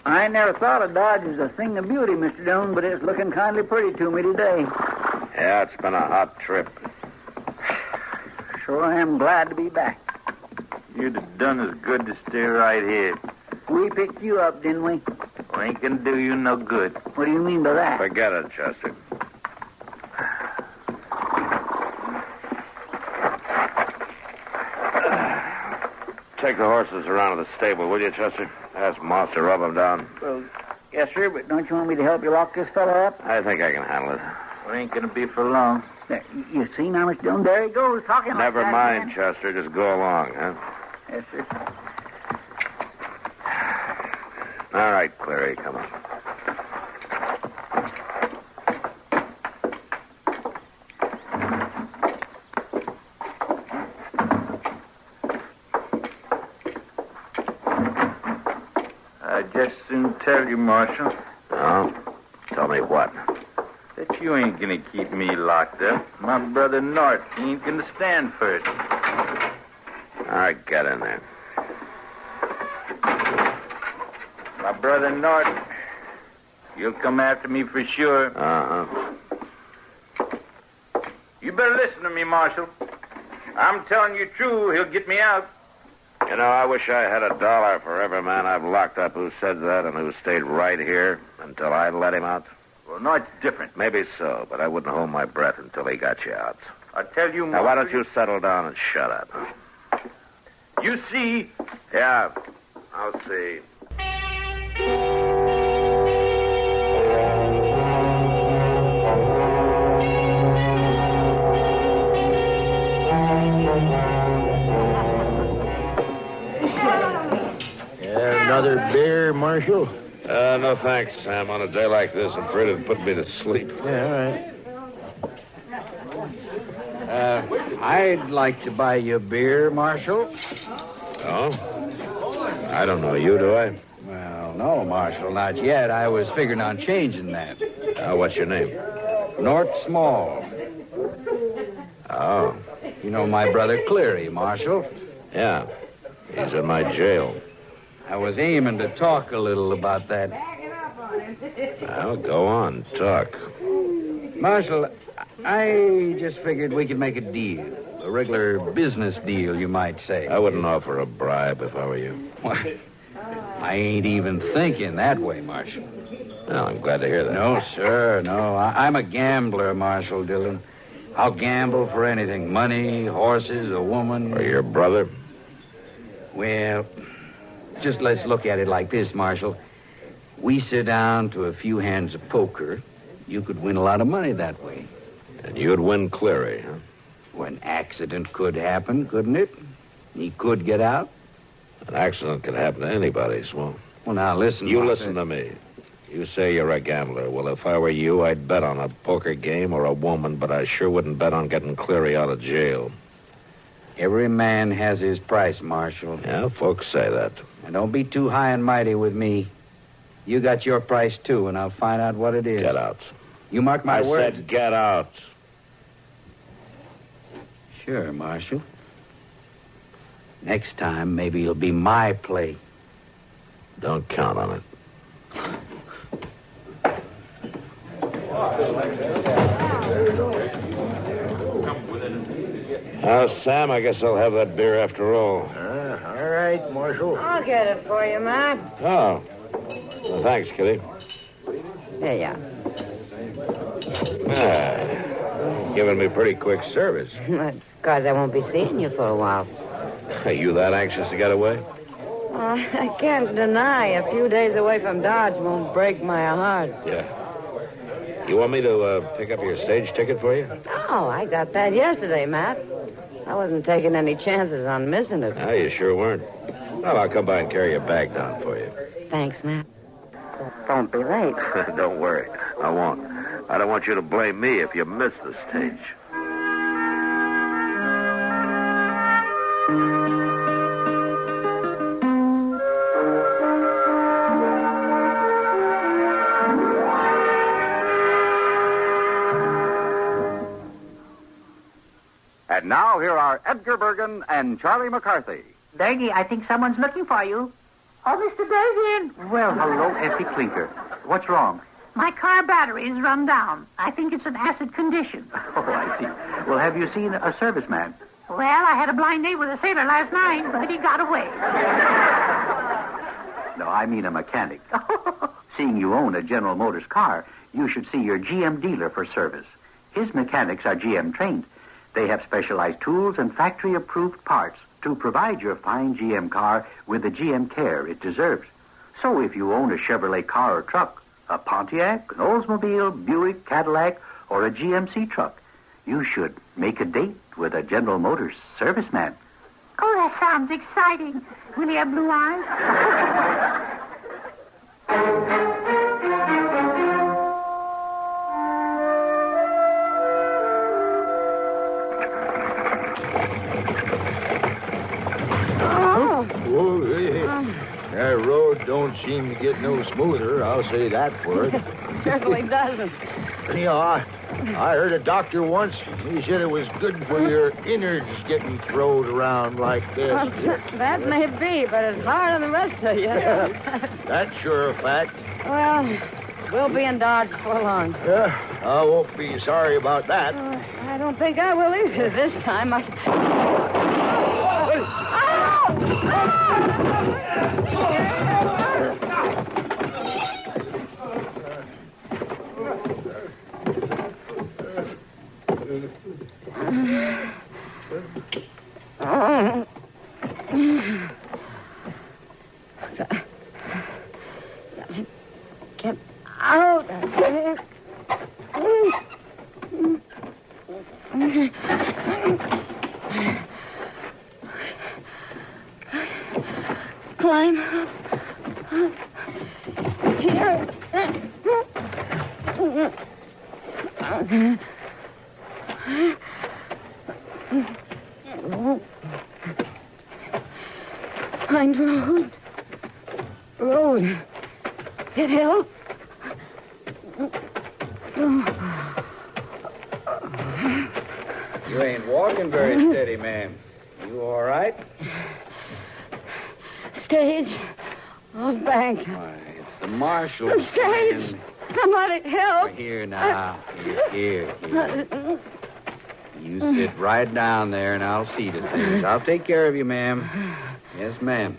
I never thought of Dodge as a thing of beauty, Mr. Doan, but it's looking kindly pretty to me today. Yeah, it's been a hot trip. Sure I am glad to be back. You'd have done as good to stay right here. We picked you up, didn't we? We ain't gonna do you no good. What do you mean by that? Forget it, Chester. Take the horses around to the stable, will you, Chester? Ask Moss to rub them down. Well, yes, sir, but don't you want me to help you lock this fella up? I think I can handle it. We ain't gonna be for long. There, you see now, Mr. Doan, there he goes, talking like Never that mind, again. Chester. Just go along, huh? Yes, sir. All right, Clary, come on. I'd just soon tell you, Marshal. Oh? Tell me what? That you ain't gonna keep me locked up. My brother Nort, he ain't gonna stand for it. All right, get in there. My brother Nort, you'll come after me for sure. Uh-huh. You better listen to me, Marshal. I'm telling you true, he'll get me out. You know, I wish I had $1 for every man I've locked up who said that and who stayed right here until I let him out. Well, no, it's different. Maybe so, but I wouldn't hold my breath until he got you out. I tell you, Now, Marshal, why don't you settle down and shut up? You see... Yeah, I'll see. Another beer, Marshal? No thanks, Sam. On a day like this, I'm afraid it'd put me to sleep. Yeah, all right. I'd like to buy you a beer, Marshal. Oh? I don't know you, do I? Well, no, Marshal, not yet. I was figuring on changing that. What's your name? Nort Small. Oh. You know my brother Cleary, Marshal? Yeah. He's in my jail. I was aiming to talk a little about that. Well, go on. Talk. Marshal, I just figured we could make a deal. A regular business deal, you might say. I wouldn't offer a bribe if I were you. Why, I ain't even thinking that way, Marshal. Well, I'm glad to hear that. No, sir, no. I'm a gambler, Marshal Dillon. I'll gamble for anything. Money, horses, a woman. Or your brother? Well, just let's look at it like this, Marshal. We sit down to a few hands of poker. You could win a lot of money that way. And you'd win Cleary, huh? Well, an accident could happen, couldn't it? He could get out. An accident could happen to anybody, Swamp. Well, now, listen. You listen to me. You say you're a gambler. Well, if I were you, I'd bet on a poker game or a woman, but I sure wouldn't bet on getting Cleary out of jail. Every man has his price, Marshal. Yeah, folks say that. And don't be too high and mighty with me. You got your price, too, and I'll find out what it is. Get out. You mark my words. I said get out. Sure, Marshal. Next time, maybe it'll be my play. Don't count on it. Sam, I guess I'll have that beer after all. All right, Marshal. I'll get it for you, Matt. Oh. Well, thanks, Kitty. There you Ah, giving me pretty quick service. are. Because I won't be seeing you for a while. Are you that anxious to get away? I can't deny a few days away from Dodge won't break my heart. Yeah. You want me to pick up your stage ticket for you? Oh, I got that yesterday, Matt. I wasn't taking any chances on missing it. No, you sure weren't. Well, I'll come by and carry your bag down for you. Thanks, Matt. Don't be late. Don't worry. I won't. I don't want you to blame me if you miss the stage. And now, here are Edgar Bergen and Charlie McCarthy. Bergie, I think someone's looking for you. Oh, Mr. Bergen. Well, hello, Effie Clinker. What's wrong? My car battery's run down. I think it's an acid condition. Oh, I see. Well, have you seen a serviceman? Well, I had a blind date with a sailor last night, but he got away. No, I mean a mechanic. Seeing you own a General Motors car, you should see your GM dealer for service. His mechanics are GM trained. They have specialized tools and factory-approved parts to provide your fine GM car with the GM care it deserves. So if you own a Chevrolet car or truck, a Pontiac, an Oldsmobile, Buick, Cadillac, or a GMC truck, you should make a date with a General Motors serviceman. Oh, that sounds exciting. Will he have blue eyes? Whoa, hey. That road don't seem to get no smoother. I'll say that for it. Certainly doesn't. You know, I heard a doctor once. He said it was good for your innards getting thrown around like this. Well, that may be, but it's hard on the rest of you. That's sure a fact. Well, we'll be in Dodge before long. Yeah, I won't be sorry about that. I don't think I will either this time. Get out of here. Climb up. Here. Find road. Road. Get help. You ain't walking very steady, ma'am. You all right? Stage. Off bank. Why, it's the marshal. The stage. Man. Somebody help. Here now. Here. You sit right down there, and I'll see to things. I'll take care of you, ma'am. Yes, ma'am.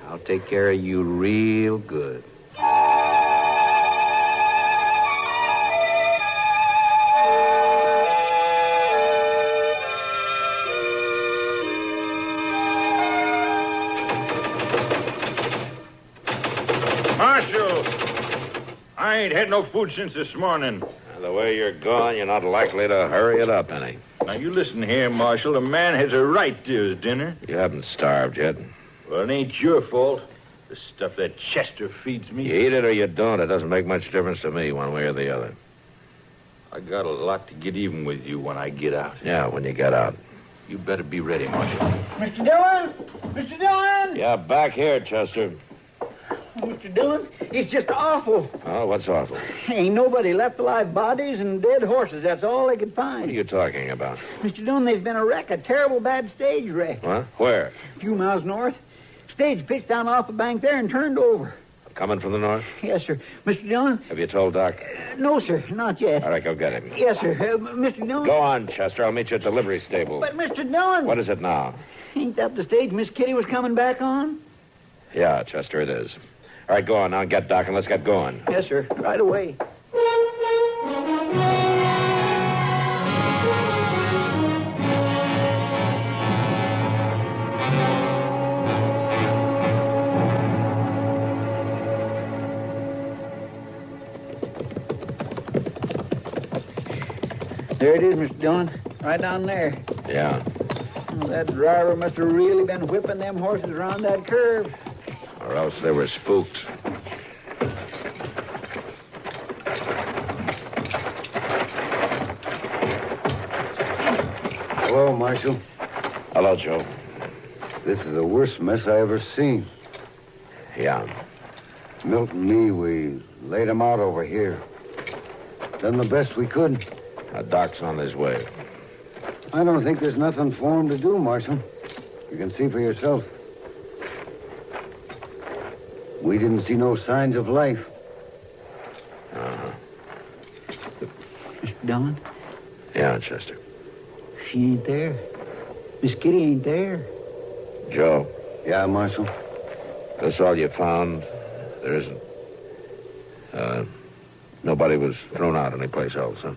I'll take care of you real good. Marshal! I ain't had no food since this morning. The way you're going, you're not likely to hurry it up any. Now, you listen here, Marshal. A man has a right to his dinner. You haven't starved yet. Well, it ain't your fault. The stuff that Chester feeds me. You eat it or you don't. It doesn't make much difference to me one way or the other. I got a lot to get even with you when I get out. Yeah, when you get out. You better be ready, Marshal. Mr. Dillon! Mr. Dillon! Yeah, back here, Chester. Mr. Dillon, it's just awful. Oh, what's awful? Ain't nobody left alive. Bodies and dead horses. That's all they could find. What are you talking about? Mr. Dillon, there's been a wreck, a terrible bad stage wreck. What? Where? A few miles north. Stage pitched down off the bank there and turned over. Coming from the north? Yes, sir. Mr. Dillon? Have you told Doc? No, sir, not yet. All right, go get him. Yes, sir. Mr. Dillon? Go on, Chester. I'll meet you at the livery stable. But, Mr. Dillon... What is it now? Ain't that the stage Miss Kitty was coming back on? Yeah, Chester, it is. All right, go on now. Get Doc and let's get going. Yes, sir. Right away. There it is, Mr. Dillon. Right down there. Yeah. Well, that driver must have really been whipping them horses around that curve. Or else they were spooked. Hello, Marshal. Hello, Joe. This is the worst mess I ever seen. Yeah. Milt and me, we laid him out over here. Done the best we could. Doc's on his way. I don't think there's nothing for him to do, Marshal. You can see for yourself. We didn't see no signs of life. Uh-huh. Mr. Dillon? Yeah, Chester. She ain't there. Miss Kitty ain't there. Joe. Yeah, Marshal? That's all you found? There isn't... nobody was thrown out anyplace else, huh?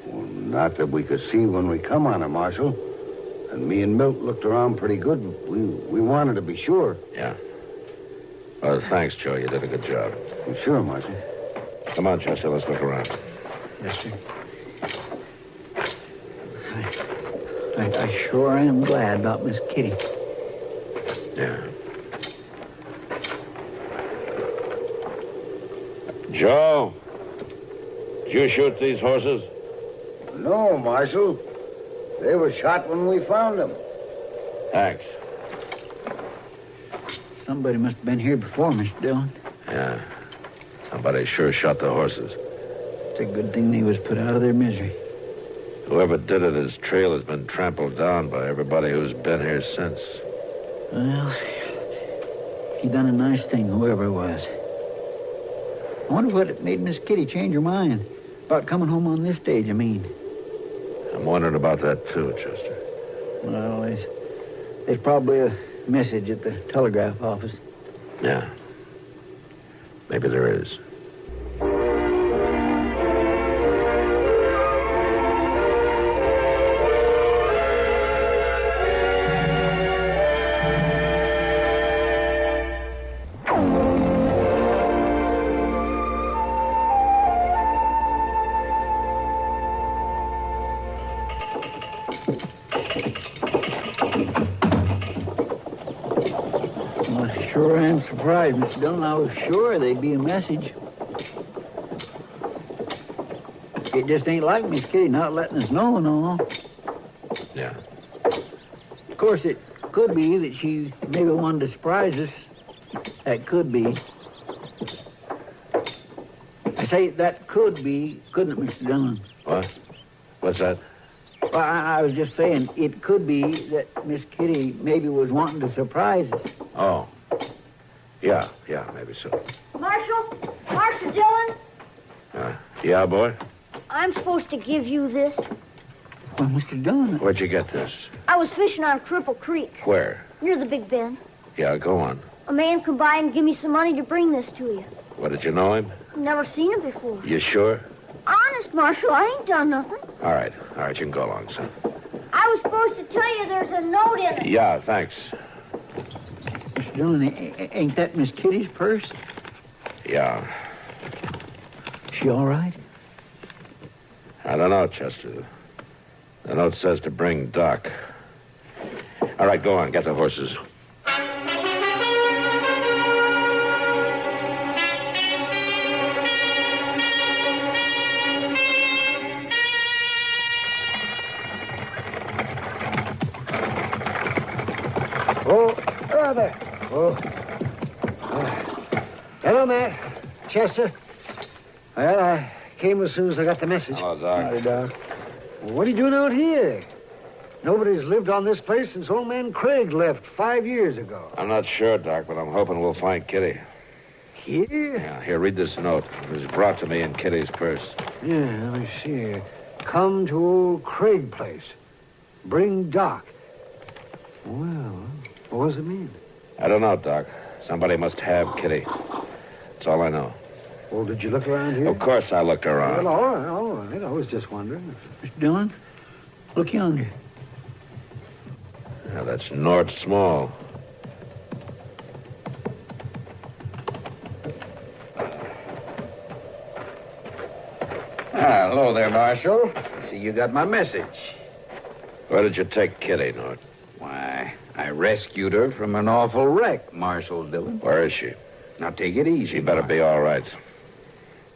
Well, not that we could see when we come on her, Marshal. And me and Milt looked around pretty good. We wanted to be sure. Yeah. Well, thanks, Joe. You did a good job. Well, sure, Marshal. Come on, Chester. Let's look around. Yes, sir. I sure am glad about Miss Kitty. Yeah. Joe, did you shoot these horses? No, Marshal. They were shot when we found them. Thanks. Somebody must have been here before, Mr. Dillon. Yeah. Somebody sure shot the horses. It's a good thing they was put out of their misery. Whoever did it, his trail has been trampled down by everybody who's been here since. Well, he done a nice thing, whoever it was. I wonder what made Miss Kitty change her mind about coming home on this stage, I mean. I'm wondering about that, too, Chester. Well, there's probably a message at the telegraph office. Yeah. Maybe there is. Sure am surprised, Mr. Dillon. I was sure there'd be a message. It just ain't like Miss Kitty not letting us know, no. Yeah. Of course, it could be that she maybe wanted to surprise us. That could be. I say that could be, couldn't it, Mr. Dillon? What? What's that? Well, I was just saying it could be that Miss Kitty maybe was wanting to surprise us. Oh. Yeah, maybe so. Marshal Dillon? Yeah, boy? I'm supposed to give you this. Well, Mr. Dillon... Where'd you get this? I was fishing on Cripple Creek. Where? Near the Big Bend. Yeah, go on. A man come by and give me some money to bring this to you. What, did you know him? Never seen him before. You sure? Honest, Marshal, I ain't done nothing. All right, you can go along, son. I was supposed to tell you there's a note in it. Yeah, thanks. Mr. Dillon, ain't that Miss Kitty's purse? Yeah. She all right? I don't know, Chester. The note says to bring Doc. All right, go on. Get the horses. Oh, there. Oh. Hello, Matt. Chester. Well, I came as soon as I got the message. Hello, Doc. Howdy, Doc. Well, what are you doing out here? Nobody's lived on this place since old man Craig left 5 years ago. I'm not sure, Doc, but I'm hoping we'll find Kitty. Here? Yeah, here, read this note. It was brought to me in Kitty's purse. Yeah, let me see here. Come to old Craig place. Bring Doc. Well, what does it mean? I don't know, Doc. Somebody must have Kitty. That's all I know. Well, did you look around here? Of course I looked around. Well, all right. I was just wondering. Mr. Dillon, look yonder. Yeah, that's Nort Small. Hello there, Marshal. I see you got my message. Where did you take Kitty, Nort? Why, I rescued her from an awful wreck, Marshal Dillon. Where is she? Now, take it easy. She better be all right.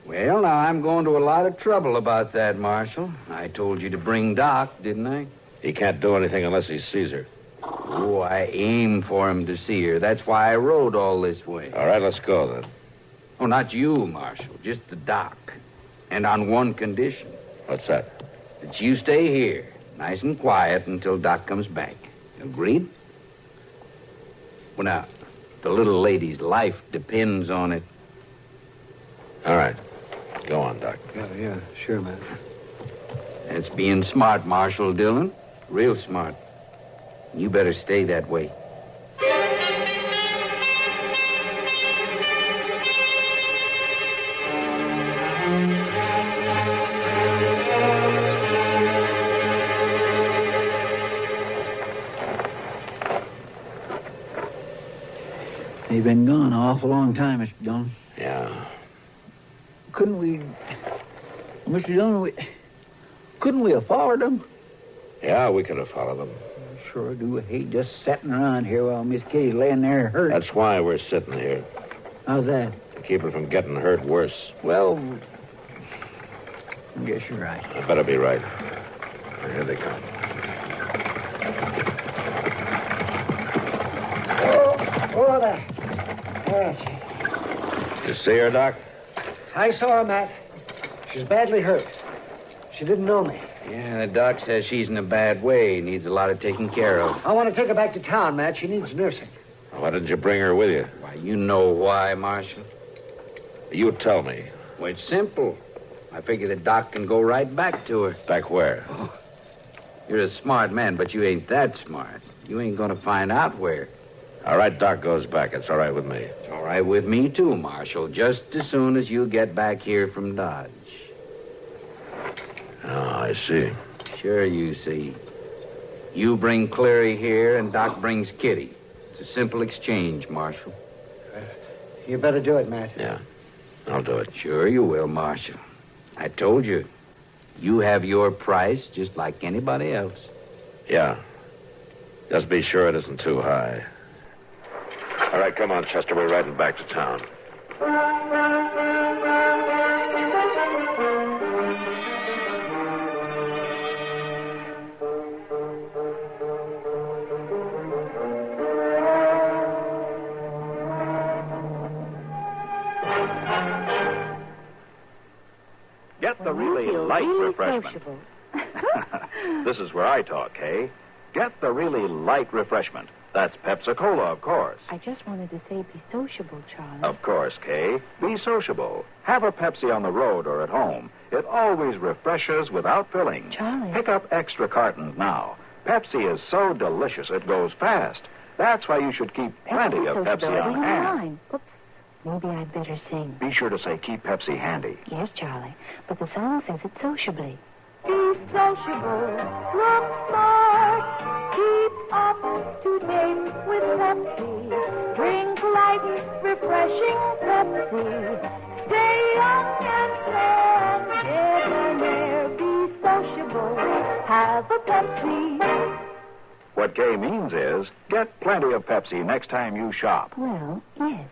Well, now, I'm going to a lot of trouble about that, Marshal. I told you to bring Doc, didn't I? He can't do anything unless he sees her. Oh, I aim for him to see her. That's why I rode all this way. All right, let's go, then. Oh, not you, Marshal. Just the Doc. And on one condition. What's that? That you stay here, nice and quiet, until Doc comes back. Agreed? Well, now, the little lady's life depends on it. All right. Go on, Doc. Yeah, sure, man. That's being smart, Marshal Dillon. Real smart. You better stay that way. They've been gone an awful long time, Mr. Dillon. Yeah. Couldn't we... Mr. Dillon, couldn't we have followed them? Yeah, we could have followed them. Sure do hate just sitting around here while Miss Kitty's laying there hurt. That's why we're sitting here. How's that? To keep her from getting hurt worse. Well, I guess you're right. I better be right. Here they come. Oh, there. Yes. You see her, Doc? I saw her, Matt. She's badly hurt. She didn't know me. Yeah, the doc says she's in a bad way. Needs a lot of taking care of. I want to take her back to town, Matt. She needs nursing. Why didn't you bring her with you? Why, you know why, Marshal. You tell me. Well, it's simple. I figure the doc can go right back to her. Back where? Oh, you're a smart man, but you ain't that smart. You ain't going to find out where. All right, Doc goes back. It's all right with me. It's all right with me, too, Marshal. Just as soon as you get back here from Dodge. Oh, I see. Sure you see. You bring Clary here, and Doc brings Kitty. It's a simple exchange, Marshal. You better do it, Matt. Yeah, I'll do it. Sure you will, Marshal. I told you. You have your price just like anybody else. Yeah. Just be sure it isn't too high. All right, come on, Chester. We're riding back to town. Get the really light refreshment. This is where I talk, hey? Get the really light refreshment. That's Pepsi-Cola, of course. I just wanted to say be sociable, Charlie. Of course, Kay. Be sociable. Have a Pepsi on the road or at home. It always refreshes without filling. Charlie. Pick up extra cartons now. Pepsi is so delicious it goes fast. That's why you should keep plenty of Pepsi on hand. Oops. Maybe I'd better sing. Be sure to say keep Pepsi handy. Yes, Charlie. But the song says it sociably. Be sociable, look smart, keep up to date with Pepsi. Drink light, refreshing Pepsi. Stay young and debonair. Be sociable, have a Pepsi. What Kay means is get plenty of Pepsi next time you shop. Well, yes.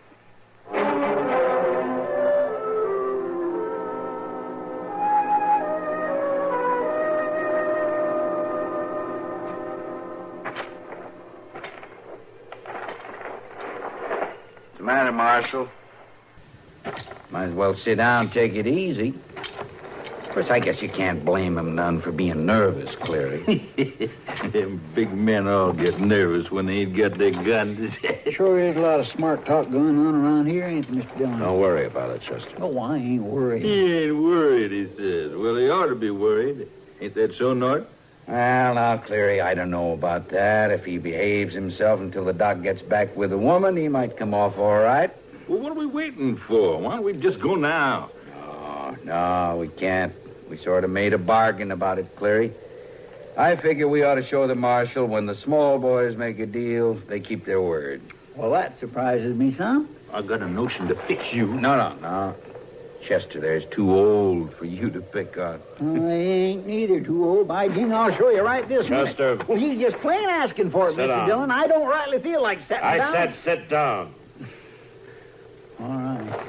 What's the matter, Marshal? Might as well sit down and take it easy. Of course, I guess you can't blame him none for being nervous, Cleary. Them big men all get nervous when they ain't got their guns. Sure is a lot of smart talk going on around here, ain't there, Mr. Dillon? Don't worry about it, Chester. Oh, I ain't worried. He ain't worried, he says. Well, he ought to be worried. Ain't that so, Nort? Well, now, Cleary, I don't know about that. If he behaves himself until the doc gets back with the woman, he might come off all right. Well, what are we waiting for? Why don't we just go now? No, we can't. We sort of made a bargain about it, Cleary. I figure we ought to show the marshal when the small boys make a deal, they keep their word. Well, that surprises me some. I got a notion to fix you. No. Chester there's too old for you to pick on. I ain't neither too old. By Jing, I'll show you right this minute. Chester. Well, he's just plain asking for it, Sit Mr. down. Dillon. I don't rightly feel like sitting down. I said sit down. All right.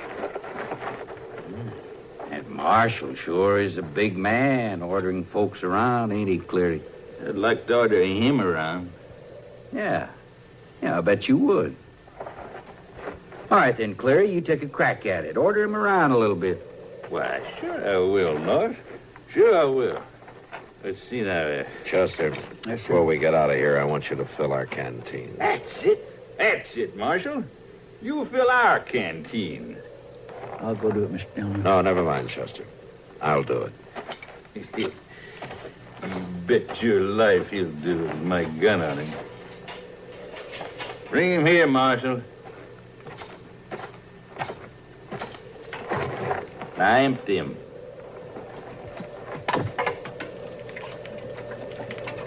That marshal sure is a big man ordering folks around, ain't he, Cleary? I'd like to order him around. Yeah, I bet you would. All right, then, Cleary, you take a crack at it. Order him around a little bit. Why, sure I will, Nort. Sure I will. Let's see now. Chester, before we get out of here, I want you to fill our canteen. That's it, Marshal. You fill our canteen. I'll go do it, Mr. Dillon. No, never mind, Chester. I'll do it. You bet your life he'll do it with my gun on him. Bring him here, Marshal. Now empty him.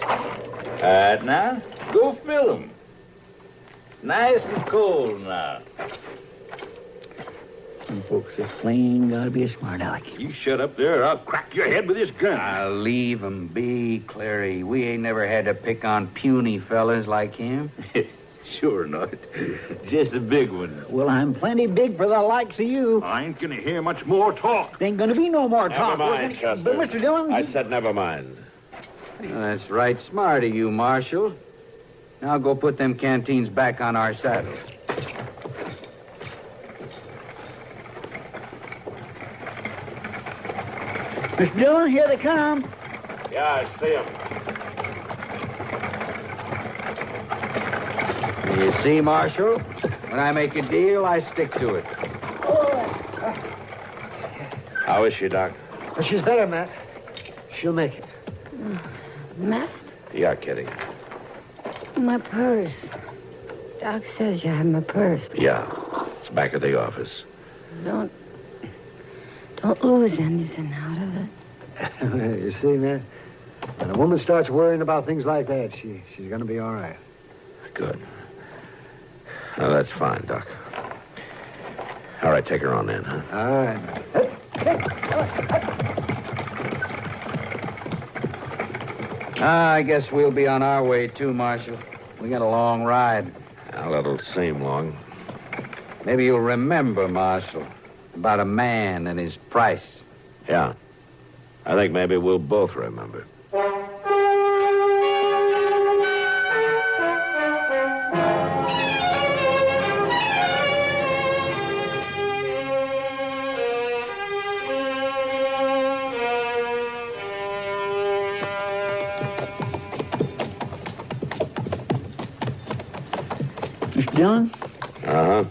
All right, now, go fill him. Nice and cold now. Some folks just plain gotta be a smart aleck. You shut up there or I'll crack your head with this gun. I'll leave him be, Clary. We ain't never had to pick on puny fellas like him. Sure not. Just a big one. Well, I'm plenty big for the likes of you. I ain't gonna hear much more talk. Ain't gonna be no more talk. Never mind, Chester. But, Mr. Dillon... I said never mind. Well, that's right smart of you, Marshal. Now go put them canteens back on our saddles. Mr. Dillon, here they come. Yeah, I see him. You see, Marshal? When I make a deal, I stick to it. How is she, Doc? Well, she's better, Matt. She'll make it. Matt? Yeah, Kitty. My purse. Doc says you have my purse. Yeah. It's back at the office. Don't lose anything out of it. You see, Matt? When a woman starts worrying about things like that, she's going to be all right. Good. Now, that's fine, Doc. All right, take her on in, huh? All right. I guess we'll be on our way, too, Marshal. We got a long ride. Well, it'll seem long. Maybe you'll remember, Marshal, about a man and his price. Yeah. I think maybe we'll both remember. Mr. Dillon? Uh-huh.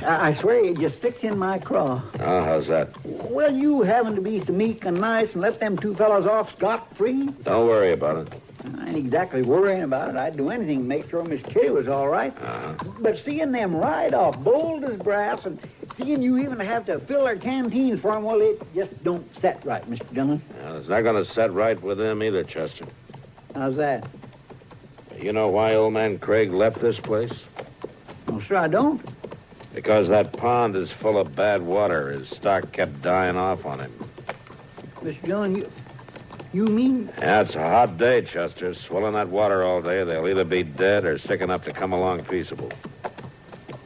I swear you just sticks in my craw. Oh, how's that? Well, you having to be so meek and nice and let them two fellows off scot-free? Don't worry about it. I ain't exactly worrying about it. I'd do anything to make sure Miss Kitty was all right. Uh-huh. But seeing them ride off bold as brass and seeing you even have to fill their canteens for them, well, it just don't set right, Mr. Dillon. Well, it's not going to set right with them either, Chester. How's that? You know why old man Craig left this place? Well, sure I don't. Because that pond is full of bad water. His stock kept dying off on him. Mr. Dillon, you mean... Yeah, it's a hot day, Chester. Swilling that water all day, they'll either be dead or sick enough to come along peaceable.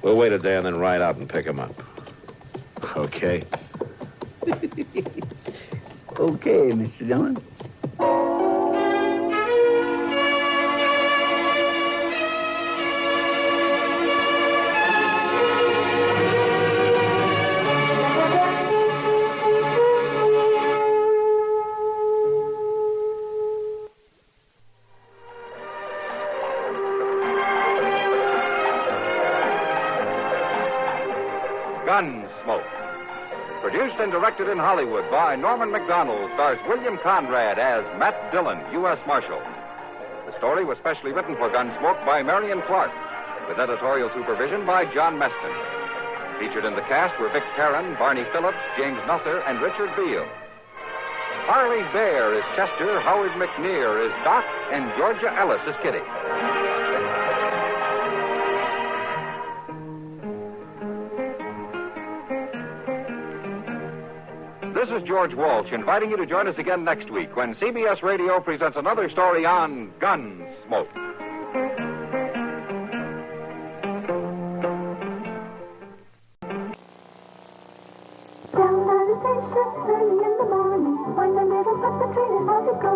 We'll wait a day and then ride out and pick them up. Okay. Okay, Mr. Dillon. Gunsmoke. Produced and directed in Hollywood by Norman Macdonald, stars William Conrad as Matt Dillon, U.S. Marshal. The story was specially written for Gunsmoke by Marion Clark, with editorial supervision by John Meston. Featured in the cast were Vic Perrin, Barney Phillips, James Nusser, and Richard Beale. Harley Bear is Chester, Howard McNear is Doc, and Georgia Ellis is Kitty. This is George Walsh inviting you to join us again next week when CBS Radio presents another story on Gunsmoke.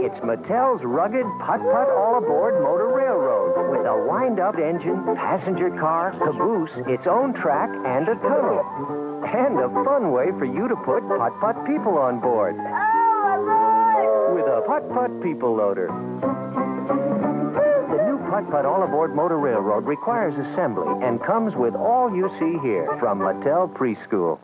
It's Mattel's rugged putt-putt all-aboard motor railroad with a wind-up engine, passenger car, caboose, its own track, and a tunnel. And a fun way for you to put putt-putt people on board. With a putt-putt people loader. The new putt-putt all-aboard motor railroad requires assembly and comes with all you see here from Mattel Preschool.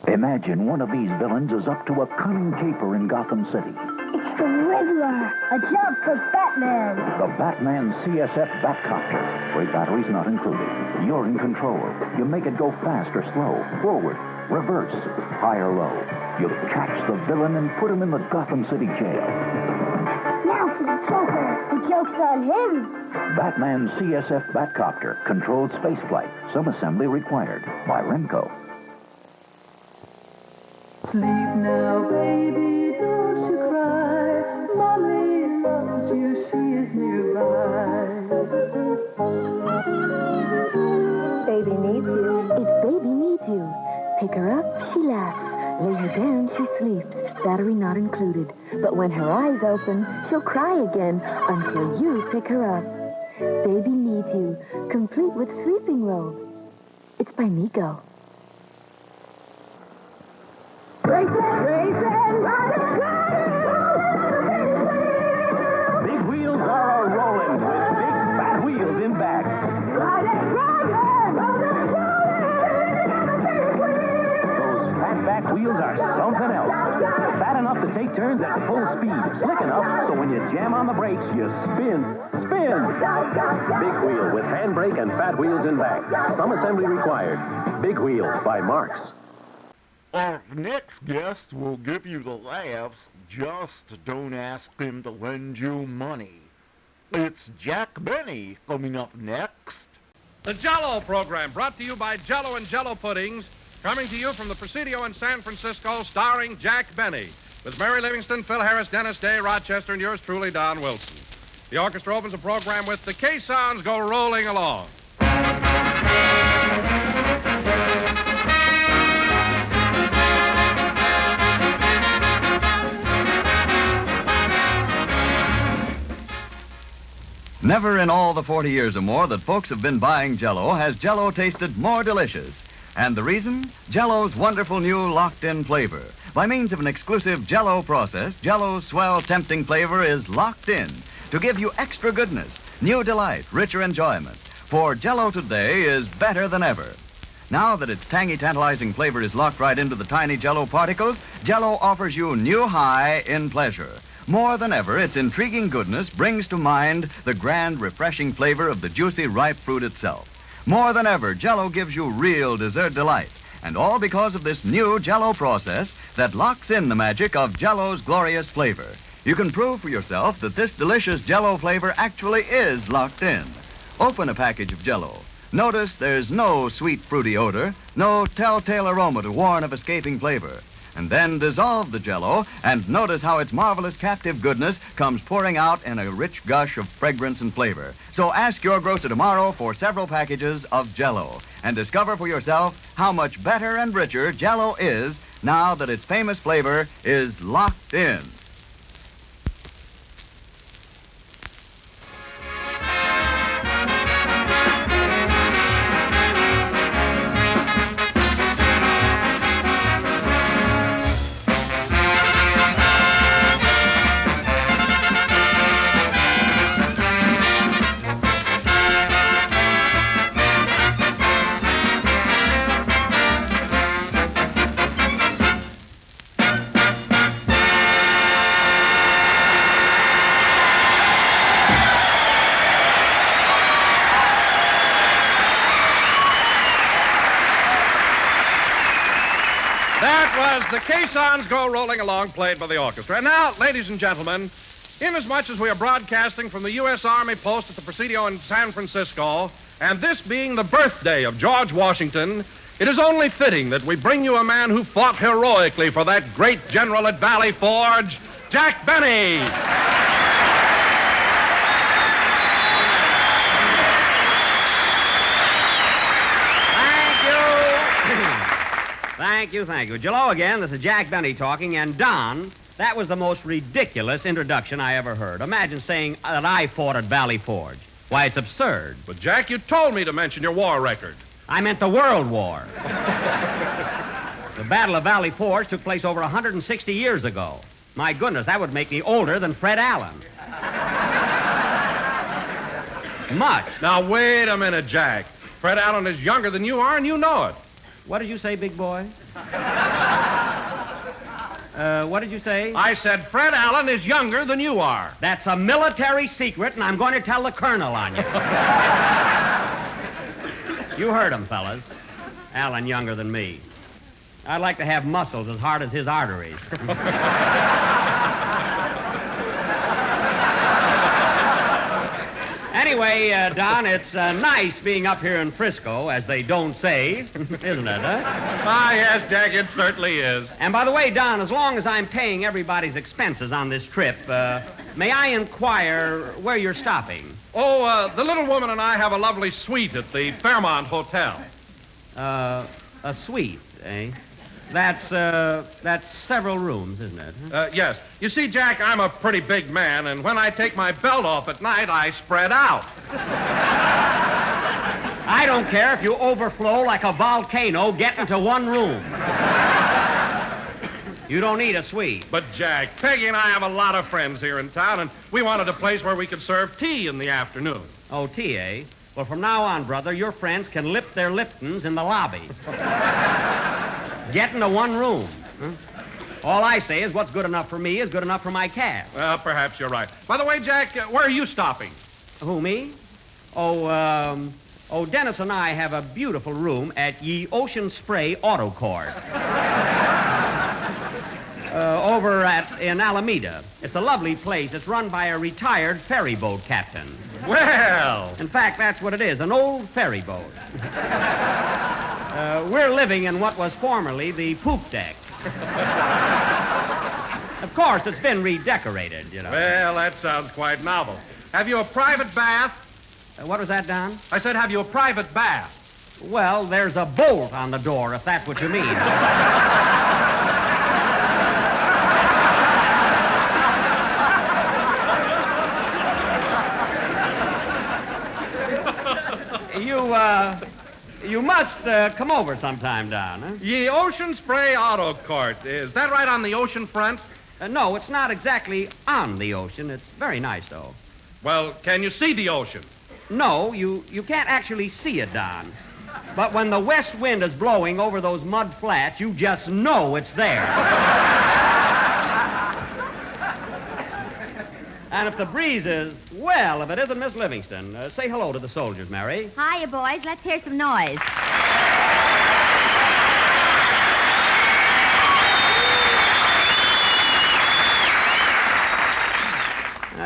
Imagine one of these villains is up to a cunning caper in Gotham City. It's the Riddler. A job for Batman. The Batman CSF Batcopter. Brake batteries not included. You're in control. You make it go fast or slow, forward, reverse, high or low. You catch the villain and put him in the Gotham City jail. Now for the Joker. The joke's on him. Batman CSF Batcopter. Controlled spaceflight. Some assembly required. By Remco. Sleep now, baby, don't you cry. Mommy loves you, she is nearby. Baby needs you. If baby needs you, pick her up, she laughs. Lay her down, she sleeps. Battery not included. But when her eyes open, she'll cry again until you pick her up. Baby needs you, complete with sleeping robe. It's by Mego. Race it, ride it, Big wheels are a-rolling with big fat wheels in back. Those fat back wheels are something else. Fat enough to take turns at full speed. Slick enough so when you jam on the brakes, you spin. Big wheel with handbrake and fat wheels in back. Some assembly required. Big wheels by Marx. Our next guest will give you the laughs, just don't ask him to lend you money. It's Jack Benny coming up next. The Jell-O program, brought to you by Jell-O and Jell-O Puddings, coming to you from the Presidio in San Francisco, starring Jack Benny, with Mary Livingston, Phil Harris, Dennis Day, Rochester, and yours truly, Don Wilson. The orchestra opens the program with The Caissons Go Rolling Along. Never in all the 40 years or more that folks have been buying Jell-O has Jell-O tasted more delicious. And the reason? Jell-O's wonderful new locked-in flavor. By means of an exclusive Jell-O process, Jell-O's swell, tempting flavor is locked in to give you extra goodness, new delight, richer enjoyment. For Jell-O today is better than ever. Now that its tangy, tantalizing flavor is locked right into the tiny Jell-O particles, Jell-O offers you new high in pleasure. More than ever, its intriguing goodness brings to mind the grand, refreshing flavor of the juicy, ripe fruit itself. More than ever, Jell-O gives you real dessert delight. And all because of this new Jell-O process that locks in the magic of Jell-O's glorious flavor. You can prove for yourself that this delicious Jell-O flavor actually is locked in. Open a package of Jell-O. Notice there's no sweet, fruity odor, no telltale aroma to warn of escaping flavor. And then dissolve the Jell-O and notice how its marvelous captive goodness comes pouring out in a rich gush of fragrance and flavor. So ask your grocer tomorrow for several packages of Jell-O and discover for yourself how much better and richer Jell-O is now that its famous flavor is locked in. The caissons go rolling along, played by the orchestra. And now, ladies and gentlemen, inasmuch as we are broadcasting from the U.S. Army post at the Presidio in San Francisco, and this being the birthday of George Washington, it is only fitting that we bring you a man who fought heroically for that great general at Valley Forge, Jack Benny. Thank you. Jell-O again, this is Jack Benny talking, and Don, that was the most ridiculous introduction I ever heard. Imagine saying that I fought at Valley Forge. Why, it's absurd. But, Jack, you told me to mention your war record. I meant the World War. The Battle of Valley Forge took place over 160 years ago. My goodness, that would make me older than Fred Allen. Much. Now, wait a minute, Jack. Fred Allen is younger than you are, and you know it. What did you say, big boy? What did you say? I said Fred Allen is younger than you are. That's a military secret, and I'm going to tell the colonel on you. You heard him, fellas. Allen younger than me. I'd like to have muscles as hard as his arteries. Anyway, Don, it's nice being up here in Frisco, as they don't say, isn't it, huh? Ah, yes, Jack, it certainly is. And by the way, Don, as long as I'm paying everybody's expenses on this trip, may I inquire where you're stopping? Oh, the little woman and I have a lovely suite at the Fairmont Hotel. A suite, eh? That's several rooms, isn't it? Huh? Yes. You see, Jack, I'm a pretty big man, and when I take my belt off at night, I spread out. I don't care if you overflow like a volcano, get into one room. You don't need a suite. But, Jack, Peggy and I have a lot of friends here in town, and we wanted a place where we could serve tea in the afternoon. Oh, tea, eh? Well, from now on, brother, your friends can lip their Liptons in the lobby. Get into one room. Huh? All I say is what's good enough for me is good enough for my cast. Well, perhaps you're right. By the way, Jack, where are you stopping? Who, me? Oh, Dennis and I have a beautiful room at Ye Ocean Spray Auto Court. Over in Alameda. It's a lovely place. It's run by a retired ferry boat captain. Well! In fact, that's what it is, an old ferry boat. We're living in what was formerly the poop deck. Of course, it's been redecorated, you know. Well, that sounds quite novel. Have you a private bath? What was that, Don? I said, have you a private bath? Well, there's a bolt on the door, if that's what you mean. You must come over sometime, Don. Huh? Ye Ocean Spray Auto Court. Is that right on the ocean front? No, it's not exactly on the ocean. It's very nice, though. Well, can you see the ocean? No, you can't actually see it, Don. But when the west wind is blowing over those mud flats, you just know it's there. And if the breeze is, well, if it isn't Miss Livingston, say hello to the soldiers, Mary. Hiya, boys. Let's hear some noise.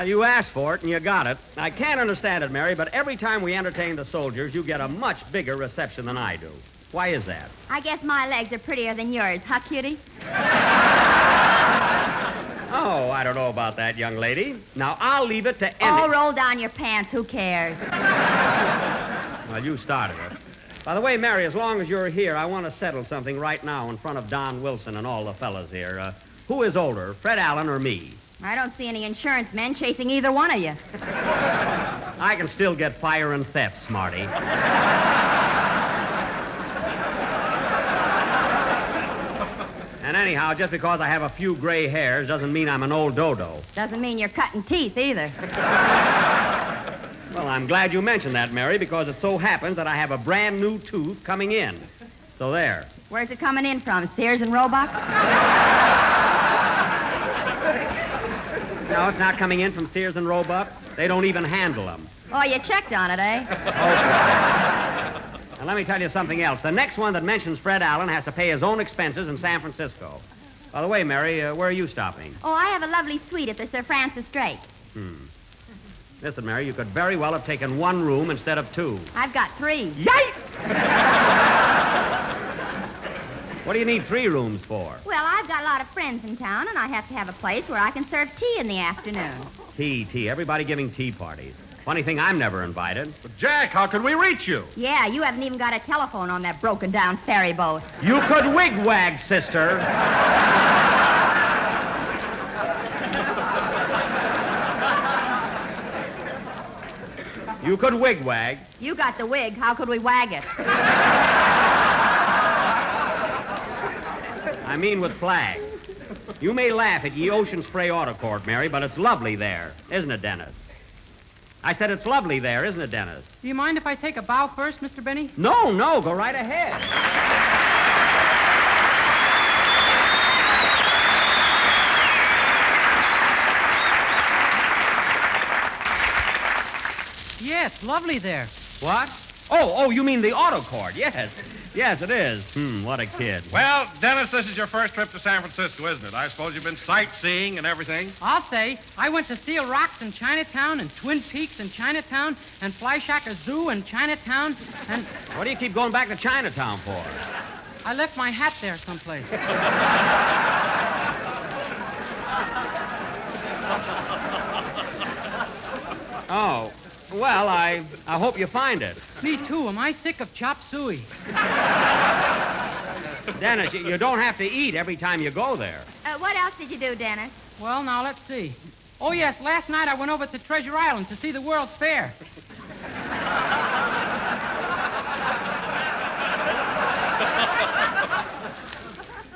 You asked for it, and you got it. I can't understand it, Mary, but every time we entertain the soldiers, you get a much bigger reception than I do. Why is that? I guess my legs are prettier than yours, huh, cutie? Oh, I don't know about that, young lady. Now, I'll leave it to any... Oh, roll down your pants. Who cares? Well, you started it. By the way, Mary, as long as you're here, I want to settle something right now in front of Don Wilson and all the fellas here. Who is older, Fred Allen or me? I don't see any insurance men chasing either one of you. I can still get fire and theft, Smarty. And anyhow, just because I have a few gray hairs doesn't mean I'm an old dodo. Doesn't mean you're cutting teeth either. Well, I'm glad you mentioned that, Mary, because it so happens that I have a brand new tooth coming in. So there. Where's it coming in from? Sears and Roebuck? No, it's not coming in from Sears and Roebuck. They don't even handle them. Oh, you checked on it, eh? Now, let me tell you something else. The next one that mentions Fred Allen has to pay his own expenses in San Francisco. By the way, Mary, where are you stopping? Oh, I have a lovely suite at the Sir Francis Drake. Listen, Mary, you could very well have taken one room instead of two. I've got 3. Yikes! What do you need 3 rooms for? Well, I've got a lot of friends in town, and I have to have a place where I can serve tea in the afternoon. Tea. Everybody giving tea parties. Funny thing, I'm never invited. But, Jack, how could we reach you? Yeah, you haven't even got a telephone on that broken-down ferry boat. You could wigwag, sister. You could wigwag. You got the wig. How could we wag it? I mean with flags. You may laugh at ye Ocean Spray Auto Court, Mary, but it's lovely there, isn't it, Dennis? I said it's lovely there, isn't it, Dennis? Do you mind if I take a bow first, Mr. Benny? No, go right ahead. Yes, lovely there. What? Oh, you mean the auto court? Yes. Yes, it is. What a kid. Well, Dennis, this is your first trip to San Francisco, isn't it? I suppose you've been sightseeing and everything. I'll say. I went to Steel Rocks in Chinatown and Twin Peaks in Chinatown and Fleischacker Zoo in Chinatown and... What do you keep going back to Chinatown for? I left my hat there someplace. Oh. Well, I hope you find it. Me too. Am I sick of chop suey? Dennis, you don't have to eat every time you go there. What else did you do, Dennis? Well, now, let's see. Oh, yes, last night I went over to Treasure Island to see the World's Fair.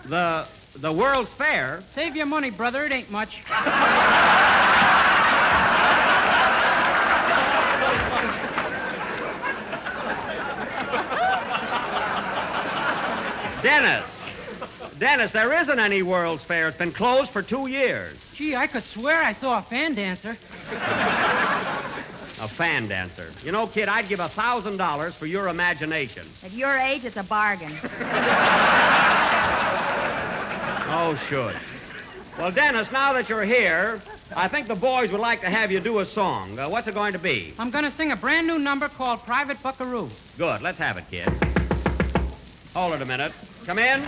The World's Fair? Save your money, brother. It ain't much. Dennis, there isn't any World's Fair. It's been closed for 2 years. Gee, I could swear I saw a fan dancer. A fan dancer. You know, kid, I'd give $1,000 for your imagination. At your age, it's a bargain. Oh, shush. Well, Dennis, now that you're here, I think the boys would like to have you do a song. What's it going to be? I'm going to sing a brand new number called Private Buckaroo. Good. Let's have it, kid. Hold it a minute. Come in.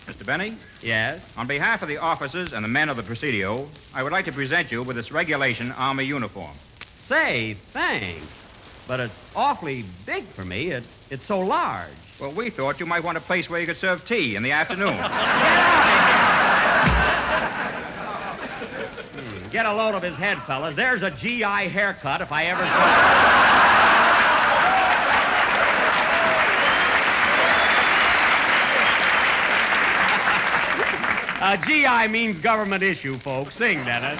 Mr. Benny? Yes? On behalf of the officers and the men of the Presidio, I would like to present you with this regulation Army uniform. Say, thanks. But it's awfully big for me. It's so large. Well, we thought you might want a place where you could serve tea in the afternoon. Get a load of his head, fellas. There's a GI haircut if I ever saw it. GI means government issue, folks. Sing, Dennis.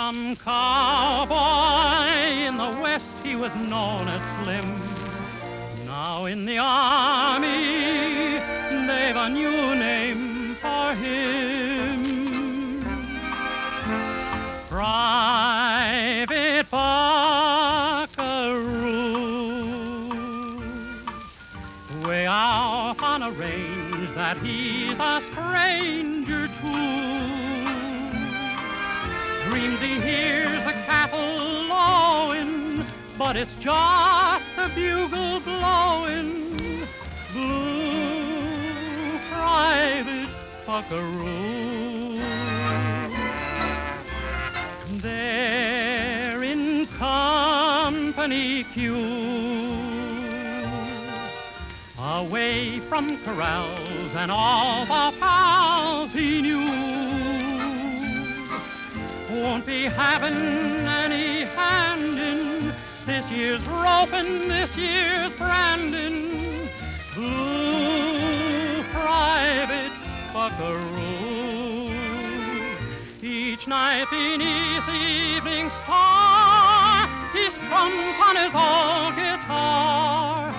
Some cowboy in the West, he was known as Slim. Now in the Army, they've a new name for him. Private Buckaroo. Way out on a range that he's a stranger to. Dreams he hears the cattle lowing, but it's just a bugle blowing. Blue Private Buckaroo. They're in company queue, away from corrals and all the pals he knew. Won't be having any hand in this year's roping, this year's branding. Blue Private Buckaroo. Each night beneath the evening star, he strums on his old guitar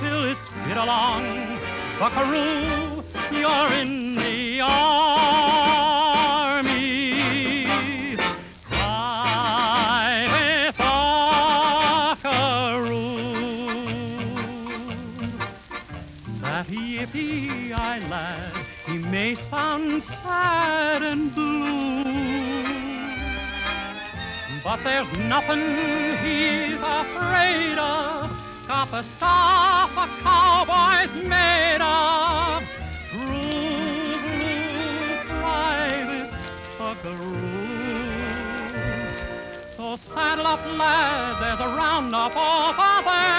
till it's bid along. Buckaroo, you're in the Army. Private Buckaroo. That yippee-eye lad, he may sound sad and blue, but there's nothing he's afraid of. Got the stuff a cowboy's made of. True blue Private Buckaroo. So saddle up, lad, there's a roundup over there.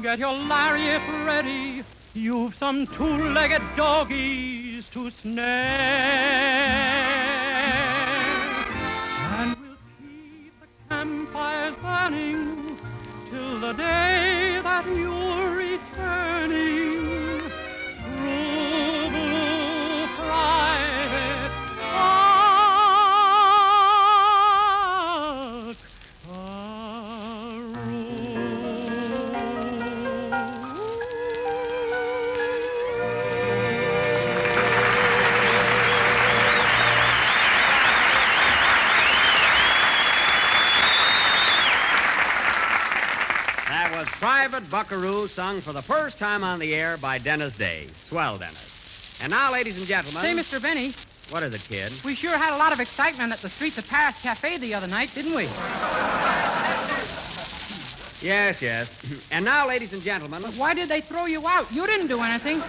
Get your lariat ready. You've some two-legged doggies to snare. And we'll keep the campfires burning till the day that you're returning. True blue Private Private Buckaroo, sung for the first time on the air by Dennis Day. Swell, Dennis. And now, ladies and gentlemen... Say, Mr. Benny. What is it, kid? We sure had a lot of excitement at the Streets of Paris Cafe the other night, didn't we? Yes, yes. And now, ladies and gentlemen... But why did they throw you out? You didn't do anything.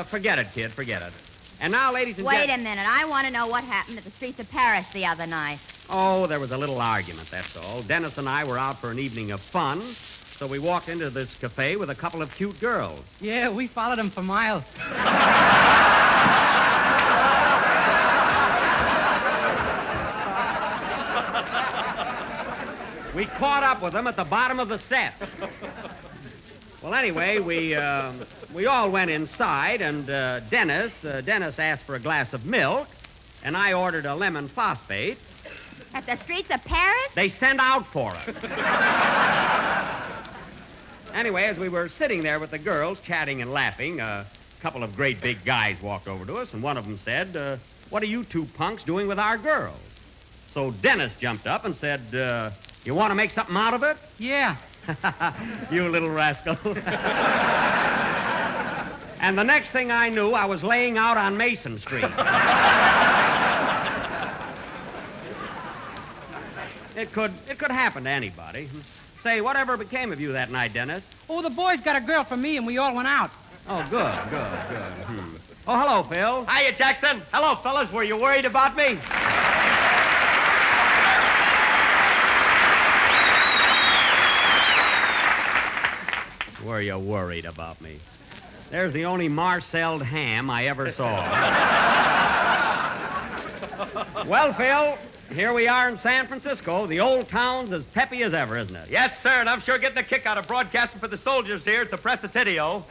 Forget it, kid, forget it. And now, ladies and Wait gentlemen... a minute. I want to know what happened at the Streets of Paris the other night. Oh, there was a little argument, that's all. Dennis and I were out for an evening of fun, so we walked into this cafe with a couple of cute girls. Yeah, we followed them for miles. We caught up with them at the bottom of the steps. Well, anyway, we all went inside, and Dennis asked for a glass of milk, and I ordered a lemon phosphate. At the Streets of Paris? They sent out for us. Anyway, as we were sitting there with the girls, chatting and laughing, a couple of great big guys walked over to us, and one of them said, what are you two punks doing with our girls? So Dennis jumped up and said, you want to make something out of it? Yeah. You little rascal. And the next thing I knew, I was laying out on Mason Street. It could happen to anybody. Say, whatever became of you that night, Dennis? Oh, the boys got a girl for me, and we all went out. Oh, good. Oh, hello, Phil. Hiya, Jackson. Hello, fellas. Were you worried about me? Were you worried about me? There's the only marcelled ham I ever saw. Well, Phil, here we are in San Francisco. The old town's as peppy as ever, isn't it? Yes, sir, and I'm sure getting a kick out of broadcasting for the soldiers here at the Presidio.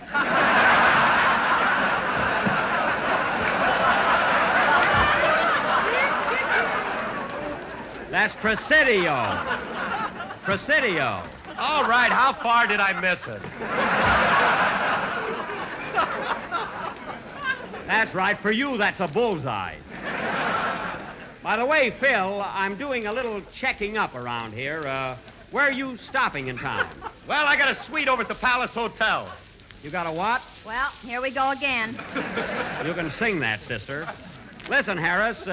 That's Presidio. Presidio. All right, how far did I miss it? That's right. For you, that's a bullseye. By the way, Phil, I'm doing a little checking up around here. Where are you stopping in town? Well, I got a suite over at the Palace Hotel. You got a what? Well, here we go again. You can sing that, sister. Listen, Harris,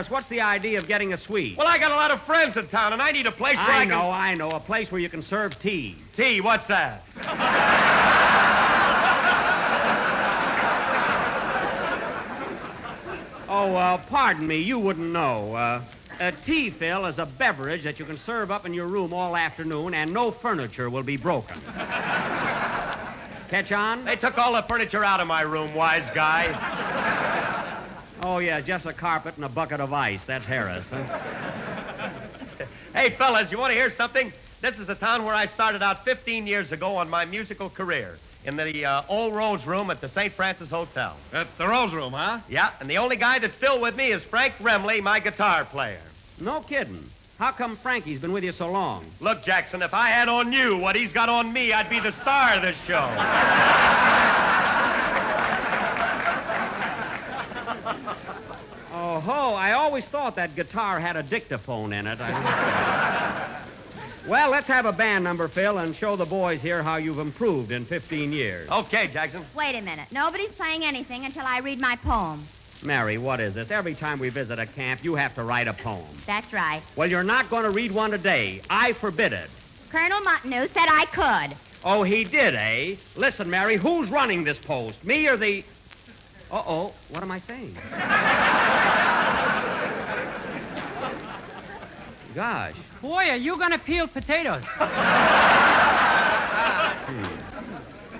what's the idea of getting a suite? Well, I got a lot of friends in town, and I need a place where I can... I know. A place where you can serve tea. Tea? What's that? Oh, pardon me, you wouldn't know. Tea, Phil, is a beverage that you can serve up in your room all afternoon, and no furniture will be broken. Catch on? They took all the furniture out of my room, wise guy. Oh, yeah, just a carpet and a bucket of ice. That's Harris, huh? Hey, fellas, you want to hear something? This is the town where I started out 15 years ago on my musical career. In the old Rose Room at the St. Francis Hotel. At the Rose Room, huh? Yeah, and the only guy that's still with me is Frank Remley, my guitar player. No kidding. How come Frankie's been with you so long? Look, Jackson, if I had on you what he's got on me, I'd be the star of this show. Oh, I always thought that guitar had a dictaphone in it. Well, let's have a band number, Phil, and show the boys here how you've improved in 15 years. Okay, Jackson. Wait a minute. Nobody's playing anything until I read my poem. Mary, what is this? Every time we visit a camp, you have to write a poem. That's right. Well, you're not going to read one today. I forbid it. Colonel Martineau said I could. Oh, he did, eh? Listen, Mary, who's running this post? Me or the... Uh-oh, what am I saying? Gosh. Boy, are you going to peel potatoes?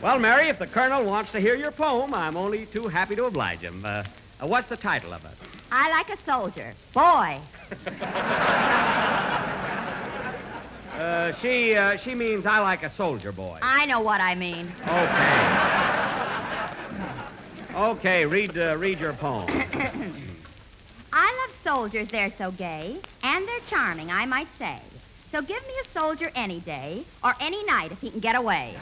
Well, Mary, if the Colonel wants to hear your poem, I'm only too happy to oblige him. What's the title of it? I like a soldier. Boy. She means I like a soldier boy. I know what I mean. Okay, read your poem. I love soldiers, they're so gay, and they're charming, I might say. So give me a soldier any day, or any night if he can get away.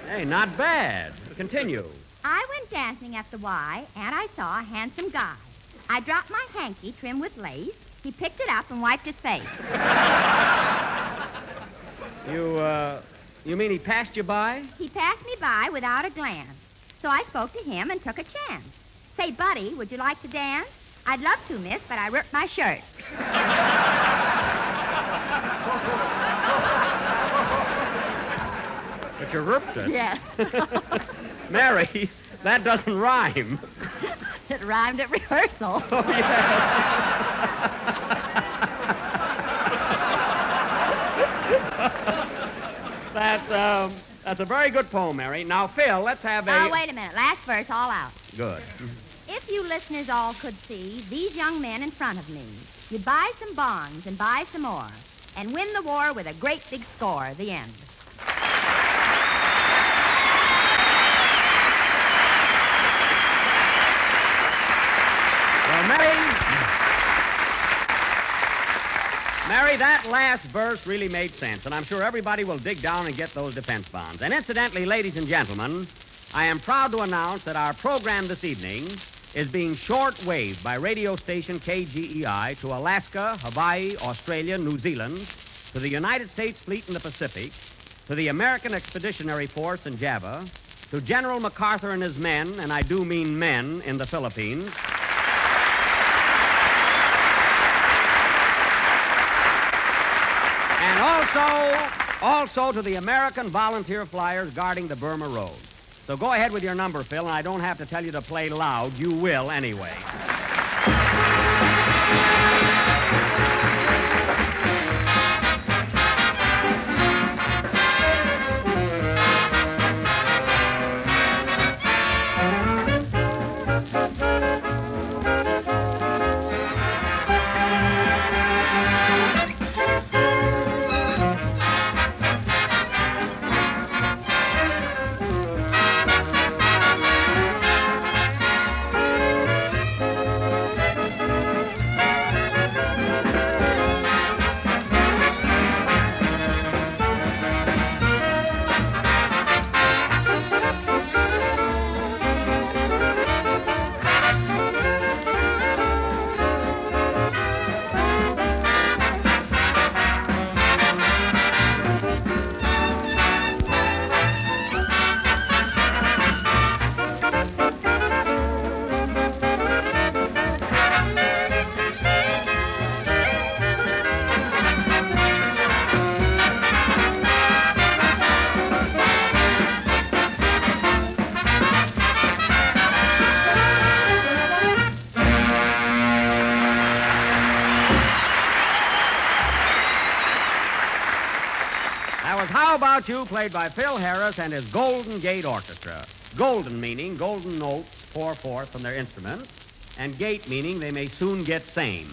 Hey, not bad. Continue. I went dancing at the Y, and I saw a handsome guy. I dropped my hanky trimmed with lace. He picked it up and wiped his face. You mean he passed you by? He passed me by without a glance. So I spoke to him and took a chance. Say, buddy, would you like to dance? I'd love to, miss, but I ripped my shirt. But you ripped it? Yes. Mary, that doesn't rhyme. It rhymed at rehearsal. Oh, yes. That's a very good poem, Mary. Now, Phil, let's have a... Oh, wait a minute. Last verse all out. Good. If you listeners all could see these young men in front of me, you'd buy some bonds and buy some more and win the war with a great big score. The end. Well, Mary, that last verse really made sense, and I'm sure everybody will dig down and get those defense bonds. And incidentally, ladies and gentlemen, I am proud to announce that our program this evening is being short-waved by radio station KGEI to Alaska, Hawaii, Australia, New Zealand, to the United States Fleet in the Pacific, to the American Expeditionary Force in Java, to General MacArthur and his men, and I do mean men, in the Philippines, and also to the American volunteer flyers guarding the Burma Road. So go ahead with your number, Phil, and I don't have to tell you to play loud. You will anyway. About You, played by Phil Harris and his Golden Gate Orchestra. Golden meaning golden notes pour forth from their instruments, and gate meaning they may soon get same.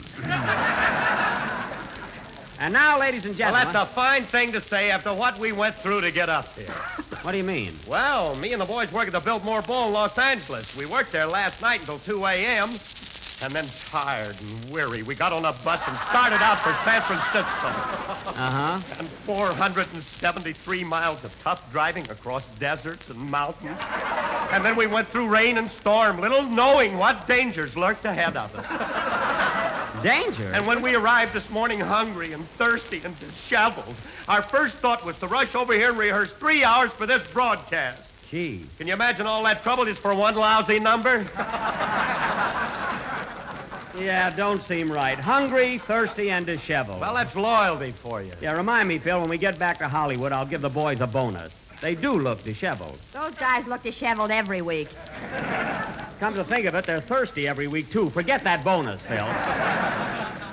And now, ladies and gentlemen... Well, that's a fine thing to say after what we went through to get up here. What do you mean? Well, me and the boys work at the Biltmore Bowl in Los Angeles. We worked there last night until 2 a.m., and then tired and weary, we got on a bus and started out for San Francisco. Uh-huh. And 473 miles of tough driving across deserts and mountains. And then we went through rain and storm, little knowing what dangers lurked ahead of us. Danger? And when we arrived this morning hungry and thirsty and disheveled, our first thought was to rush over here and rehearse 3 hours for this broadcast. Gee. Can you imagine all that trouble just for one lousy number? Yeah, don't seem right. Hungry, thirsty, and disheveled. Well, that's loyalty for you. Yeah, remind me, Phil, when we get back to Hollywood, I'll give the boys a bonus. They do look disheveled. Those guys look disheveled every week. Come to think of it, they're thirsty every week, too. Forget that bonus, Phil.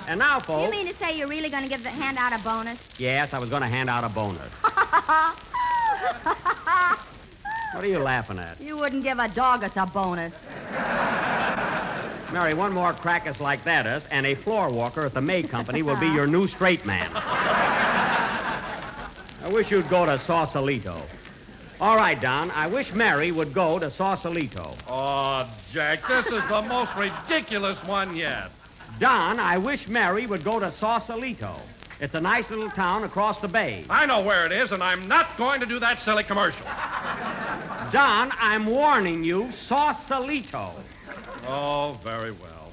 And now, folks... You mean to say you're really going to hand out a bonus? Yes, I was going to hand out a bonus. What are you laughing at? You wouldn't give a dog us a bonus. Mary, one more crackus like that, and a floor walker at the May Company will be your new straight man. I wish you'd go to Sausalito. All right, Don, I wish Mary would go to Sausalito. Oh, Jack, this is the most ridiculous one yet. Don, I wish Mary would go to Sausalito. It's a nice little town across the bay. I know where it is, and I'm not going to do that silly commercial. Don, I'm warning you, Sausalito. Oh, very well.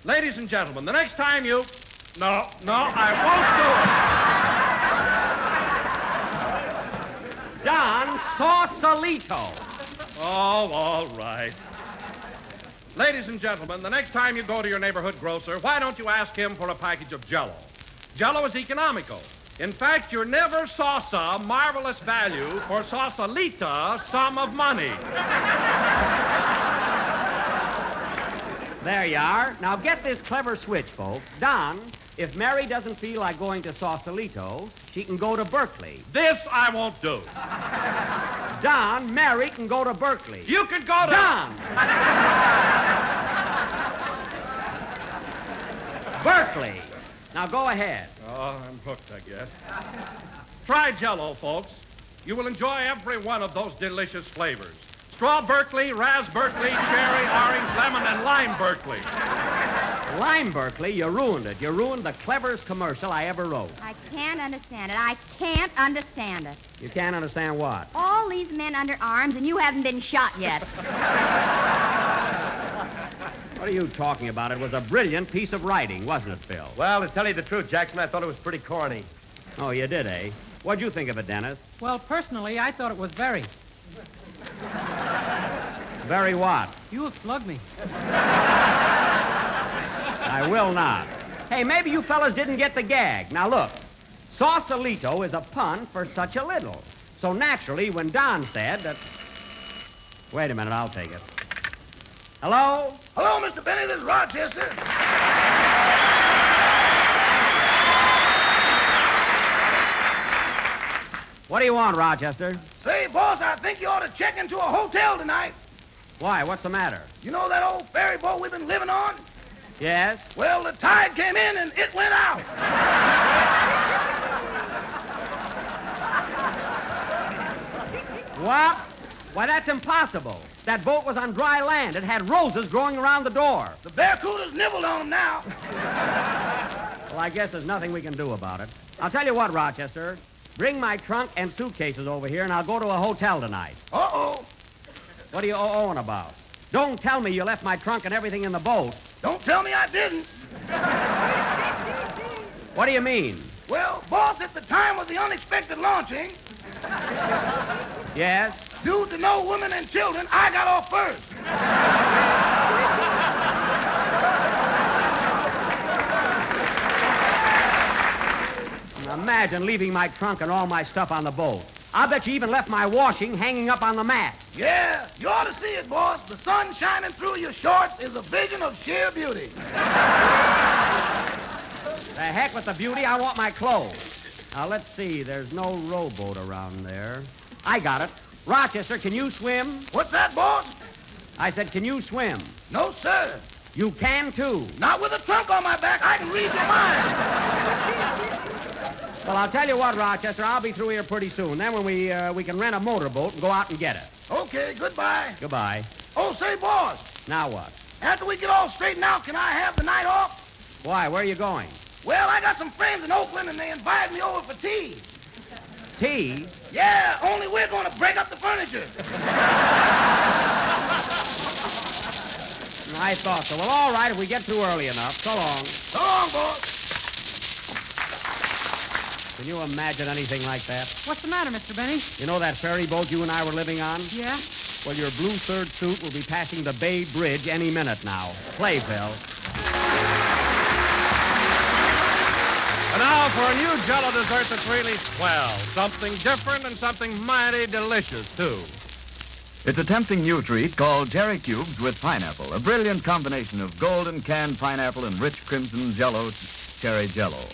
Ladies and gentlemen, the next time you... No, I won't do it. Don, Sausalito. Oh, all right. Ladies and gentlemen, the next time you go to your neighborhood grocer, why don't you ask him for a package of Jell-O? Jell-O is economical. In fact, your never sauce-a marvelous value for Sausalita sum of money. There you are. Now get this clever switch, folks. Don, if Mary doesn't feel like going to Sausalito, she can go to Berkeley. This I won't do. Don, Mary can go to Berkeley. You can go to... Don! Berkeley. Now go ahead. Oh, I'm hooked, I guess. Try Jell-O, folks. You will enjoy every one of those delicious flavors. Straw Berkeley, Raz Berkeley, cherry, orange, lemon, and lime Berkeley. Lime Berkeley, you ruined it. You ruined the cleverest commercial I ever wrote. I can't understand it. I can't understand it. You can't understand what? All these men under arms, and you haven't been shot yet. What are you talking about? It was a brilliant piece of writing, wasn't it, Phil? Well, to tell you the truth, Jackson, I thought it was pretty corny. Oh, you did, eh? What'd you think of it, Dennis? Well, personally, I thought it was very. Very what? You'll slug me. I will not. Hey, maybe you fellas didn't get the gag. Now, look. Sausalito is a pun for such a little. So naturally, when Don said that... Wait a minute, I'll take it. Hello? Hello, Mr. Benny. This is Rochester. What do you want, Rochester? Say, boss, I think you ought to check into a hotel tonight. Why? What's the matter? You know that old ferry boat we've been living on? Yes? Well, the tide came in and it went out. What? Why, that's impossible. That boat was on dry land. It had roses growing around the door. The barracudas nibbled on them now. Well, I guess there's nothing we can do about it. I'll tell you what, Rochester. Bring my trunk and suitcases over here, and I'll go to a hotel tonight. Uh-oh. What are you oh-ohing about? Don't tell me you left my trunk and everything in the boat. Don't tell me I didn't. What do you mean? Well, boss, at the time of the unexpected launching... Yes? Due to no women and children, I got off first. Imagine leaving my trunk and all my stuff on the boat. I'll bet you even left my washing hanging up on the mast. Yeah, you ought to see it, boss. The sun shining through your shorts is a vision of sheer beauty. The heck with the beauty. I want my clothes. Now, let's see. There's no rowboat around there. I got it. Rochester, can you swim? What's that, boss? I said, can you swim? No, sir. You can, too. Not with a trunk on my back. I can read your mind. Well, I'll tell you what, Rochester. I'll be through here pretty soon. Then when we can rent a motorboat and go out and get it. Okay, goodbye. Goodbye. Oh, say, boss. Now what? After we get all straightened out, can I have the night off? Why? Where are you going? Well, I got some friends in Oakland, and they invited me over for tea. Tea? Yeah, only we're going to break up the furniture. I thought so. Well, all right, if we get through early enough. So long. So long, boss. Can you imagine anything like that? What's the matter, Mr. Benny? You know that ferry boat you and I were living on? Yeah? Well, your blue third suit will be passing the Bay Bridge any minute now. Play, Phil. And now for a new Jell-O dessert that's really swell. Something different and something mighty delicious, too. It's a tempting new treat called Cherry Cubes with pineapple, a brilliant combination of golden canned pineapple and rich crimson Jell-O cherry Jell-O.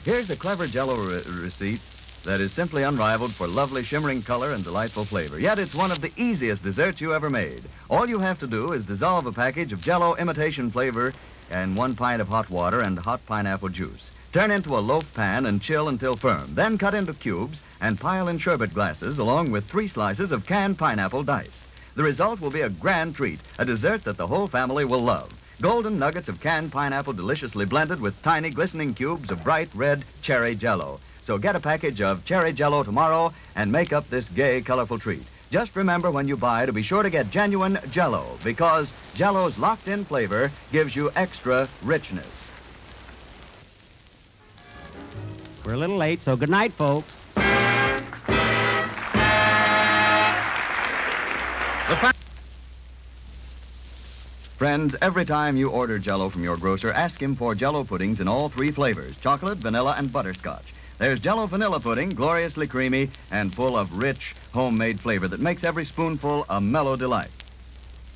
Here's a clever Jell-O receipt that is simply unrivaled for lovely shimmering color and delightful flavor. Yet it's one of the easiest desserts you ever made. All you have to do is dissolve a package of Jell-O imitation flavor in 1 pint of hot water and hot pineapple juice. Turn into a loaf pan and chill until firm. Then cut into cubes and pile in sherbet glasses along with 3 slices of canned pineapple diced. The result will be a grand treat, a dessert that the whole family will love. Golden nuggets of canned pineapple deliciously blended with tiny glistening cubes of bright red cherry Jell-O. So get a package of cherry Jell-O tomorrow and make up this gay, colorful treat. Just remember when you buy to be sure to get genuine Jell-O, because Jell-O's locked-in flavor gives you extra richness. We're a little late, so good night, folks. Friends, every time you order Jell-O from your grocer, ask him for Jell-O puddings in all 3 flavors, chocolate, vanilla, and butterscotch. There's Jell-O vanilla pudding, gloriously creamy and full of rich, homemade flavor that makes every spoonful a mellow delight.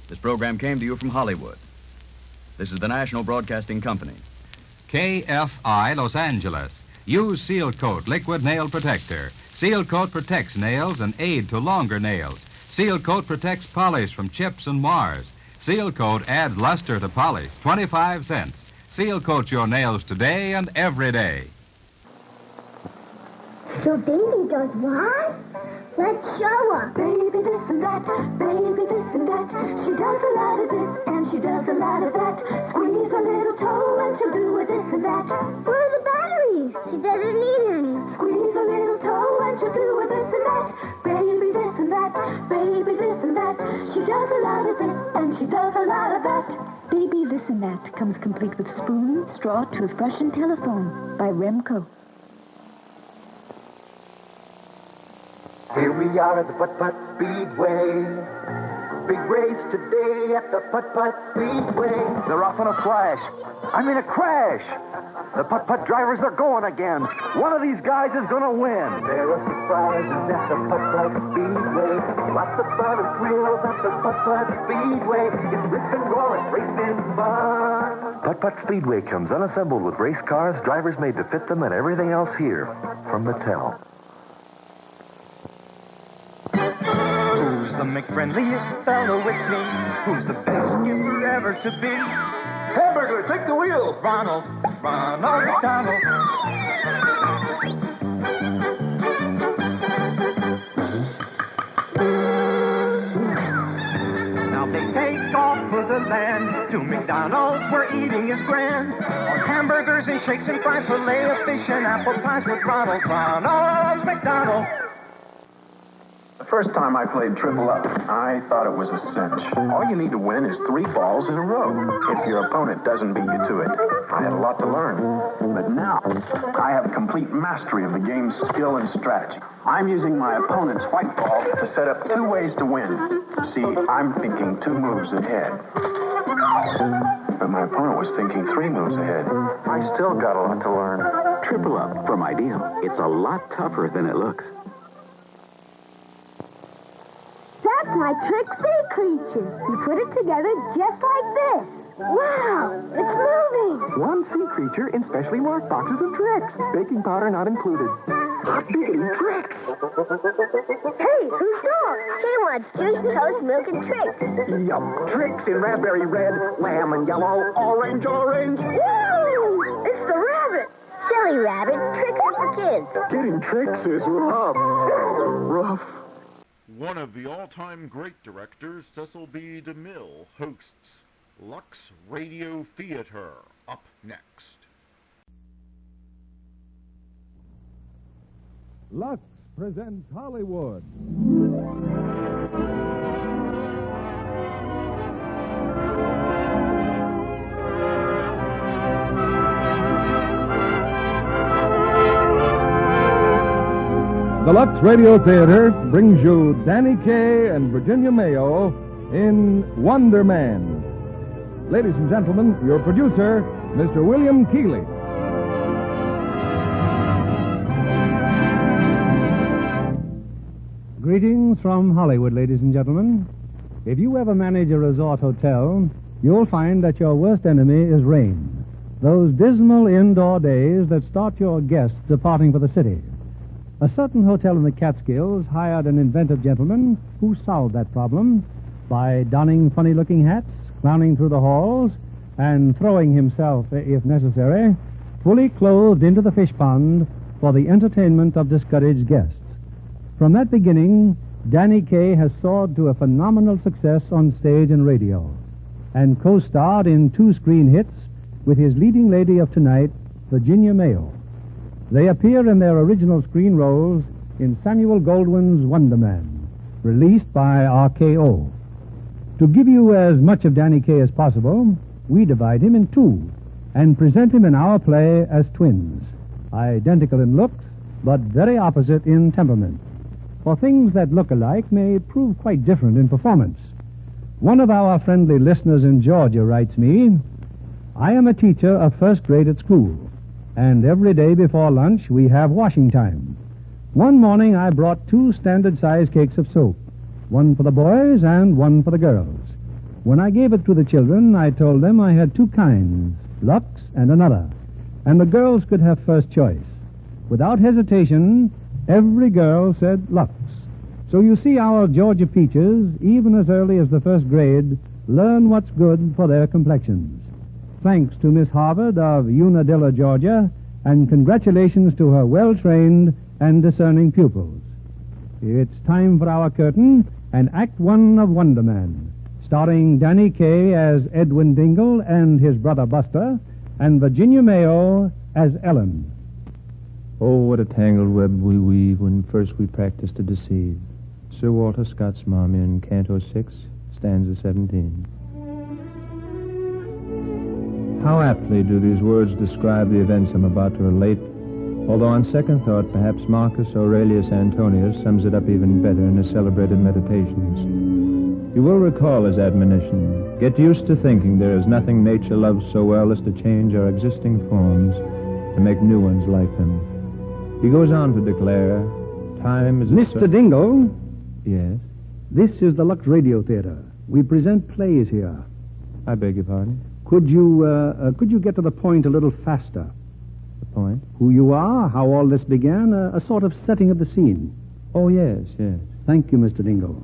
This program came to you from Hollywood. This is the National Broadcasting Company. KFI Los Angeles. Use Seal Coat Liquid Nail Protector. Seal Coat protects nails and aid to longer nails. Seal Coat protects polish from chips and mars. Seal Coat adds luster to polish, 25 cents. Seal Coat your nails today and every day. So Baby does what? Let's show her. Baby this and that, baby this and that. She does a lot of this and she does a lot of that. Squeeze a little toe and she'll do this and that. Where are the batteries? She doesn't need any. Squeeze a little toe and she'll do this and that. Baby this and that, baby this and that. She does a lot of this and she does a lot of that. Baby This and That comes complete with spoon, straw, toothbrush, and telephone by Remco. Here we are at the Putt-Putt Speedway. Big race today at the Putt-Putt Speedway. They're off in a flash. I mean a crash. The putt-putt drivers are going again. One of these guys is going to win. There are surprises at the Putt-Putt Speedway. Lots of fun and thrills at the Putt-Putt Speedway. It's rip and roaring, racing fun. Putt-Putt Speedway comes unassembled with race cars, drivers made to fit them, and everything else here from Mattel. Who's the McFriendliest fellow it seems? Who's the best you ever to be? Hamburger, take the wheel! Ronald McDonald. Now they take off for the land. To McDonald's where eating is grand. On hamburgers and shakes and fries, filet of fish and apple pies with Ronald McDonald. The first time I played Triple Up, I thought it was a cinch. All you need to win is 3 balls in a row. If your opponent doesn't beat you to it. I had a lot to learn. But now, I have complete mastery of the game's skill and strategy. I'm using my opponent's white ball to set up 2 ways to win. See, I'm thinking 2 moves ahead. But my opponent was thinking 3 moves ahead. I still got a lot to learn. Triple Up from Ideal. It's a lot tougher than it looks. That's my trick-free creature. You put it together just like this. Wow, it's moving. One sea creature in specially marked boxes of tricks. Baking powder not included. Hot-diggity tricks. Hey, who's dog? She wants juice, toast, milk, and tricks. Yum, tricks in raspberry red, lamb and yellow, orange. Woo! It's the rabbit. Silly rabbit. Tricks are for kids. Getting tricks is rough. Rough. One of the all-time great directors, Cecil B. DeMille, hosts Lux Radio Theater. Up next. Lux presents Hollywood. The Lux Radio Theater brings you Danny Kaye and Virginia Mayo in Wonder Man. Ladies and gentlemen, your producer, Mr. William Keighley. Greetings from Hollywood, ladies and gentlemen. If you ever manage a resort hotel, you'll find that your worst enemy is rain. Those dismal indoor days that start your guests departing for the city. A certain hotel in the Catskills hired an inventive gentleman who solved that problem by donning funny-looking hats, clowning through the halls, and throwing himself, if necessary, fully clothed into the fish pond for the entertainment of discouraged guests. From that beginning, Danny Kaye has soared to a phenomenal success on stage and radio, and co-starred in 2 screen hits with his leading lady of tonight, Virginia Mayo. They appear in their original screen roles in Samuel Goldwyn's Wonder Man, released by RKO. To give you as much of Danny Kaye as possible, we divide him in 2 and present him in our play as twins, identical in looks, but very opposite in temperament. For things that look alike may prove quite different in performance. One of our friendly listeners in Georgia writes me, I am a teacher of first grade at school, and every day before lunch we have washing time. One morning I brought 2 standard-sized cakes of soap, one for the boys and one for the girls. When I gave it to the children, I told them I had 2 kinds, Lux and another, and the girls could have first choice. Without hesitation, every girl said Lux. So you see, our Georgia peaches, even as early as the first grade, learn what's good for their complexions. Thanks to Miss Harvard of Unadilla, Georgia, and congratulations to her well-trained and discerning pupils. It's time for our curtain and Act 1 of Wonder Man, starring Danny Kaye as Edwin Dingle and his brother Buster, and Virginia Mayo as Ellen. Oh, what a tangled web we weave when first we practice to deceive. Sir Walter Scott's Marmion in Canto 6, stanza 17. How aptly do these words describe the events I'm about to relate, although on second thought, perhaps Marcus Aurelius Antonius sums it up even better in his celebrated Meditations. You will recall his admonition, get used to thinking there is nothing nature loves so well as to change our existing forms and make new ones like them. He goes on to declare, time is... Mr. Dingle? Yes? This is the Lux Radio Theater. We present plays here. I beg your pardon? Could you get to the point a little faster? The point? Who you are, how all this began, a sort of setting of the scene. Oh, yes. Thank you, Mr. Dingle.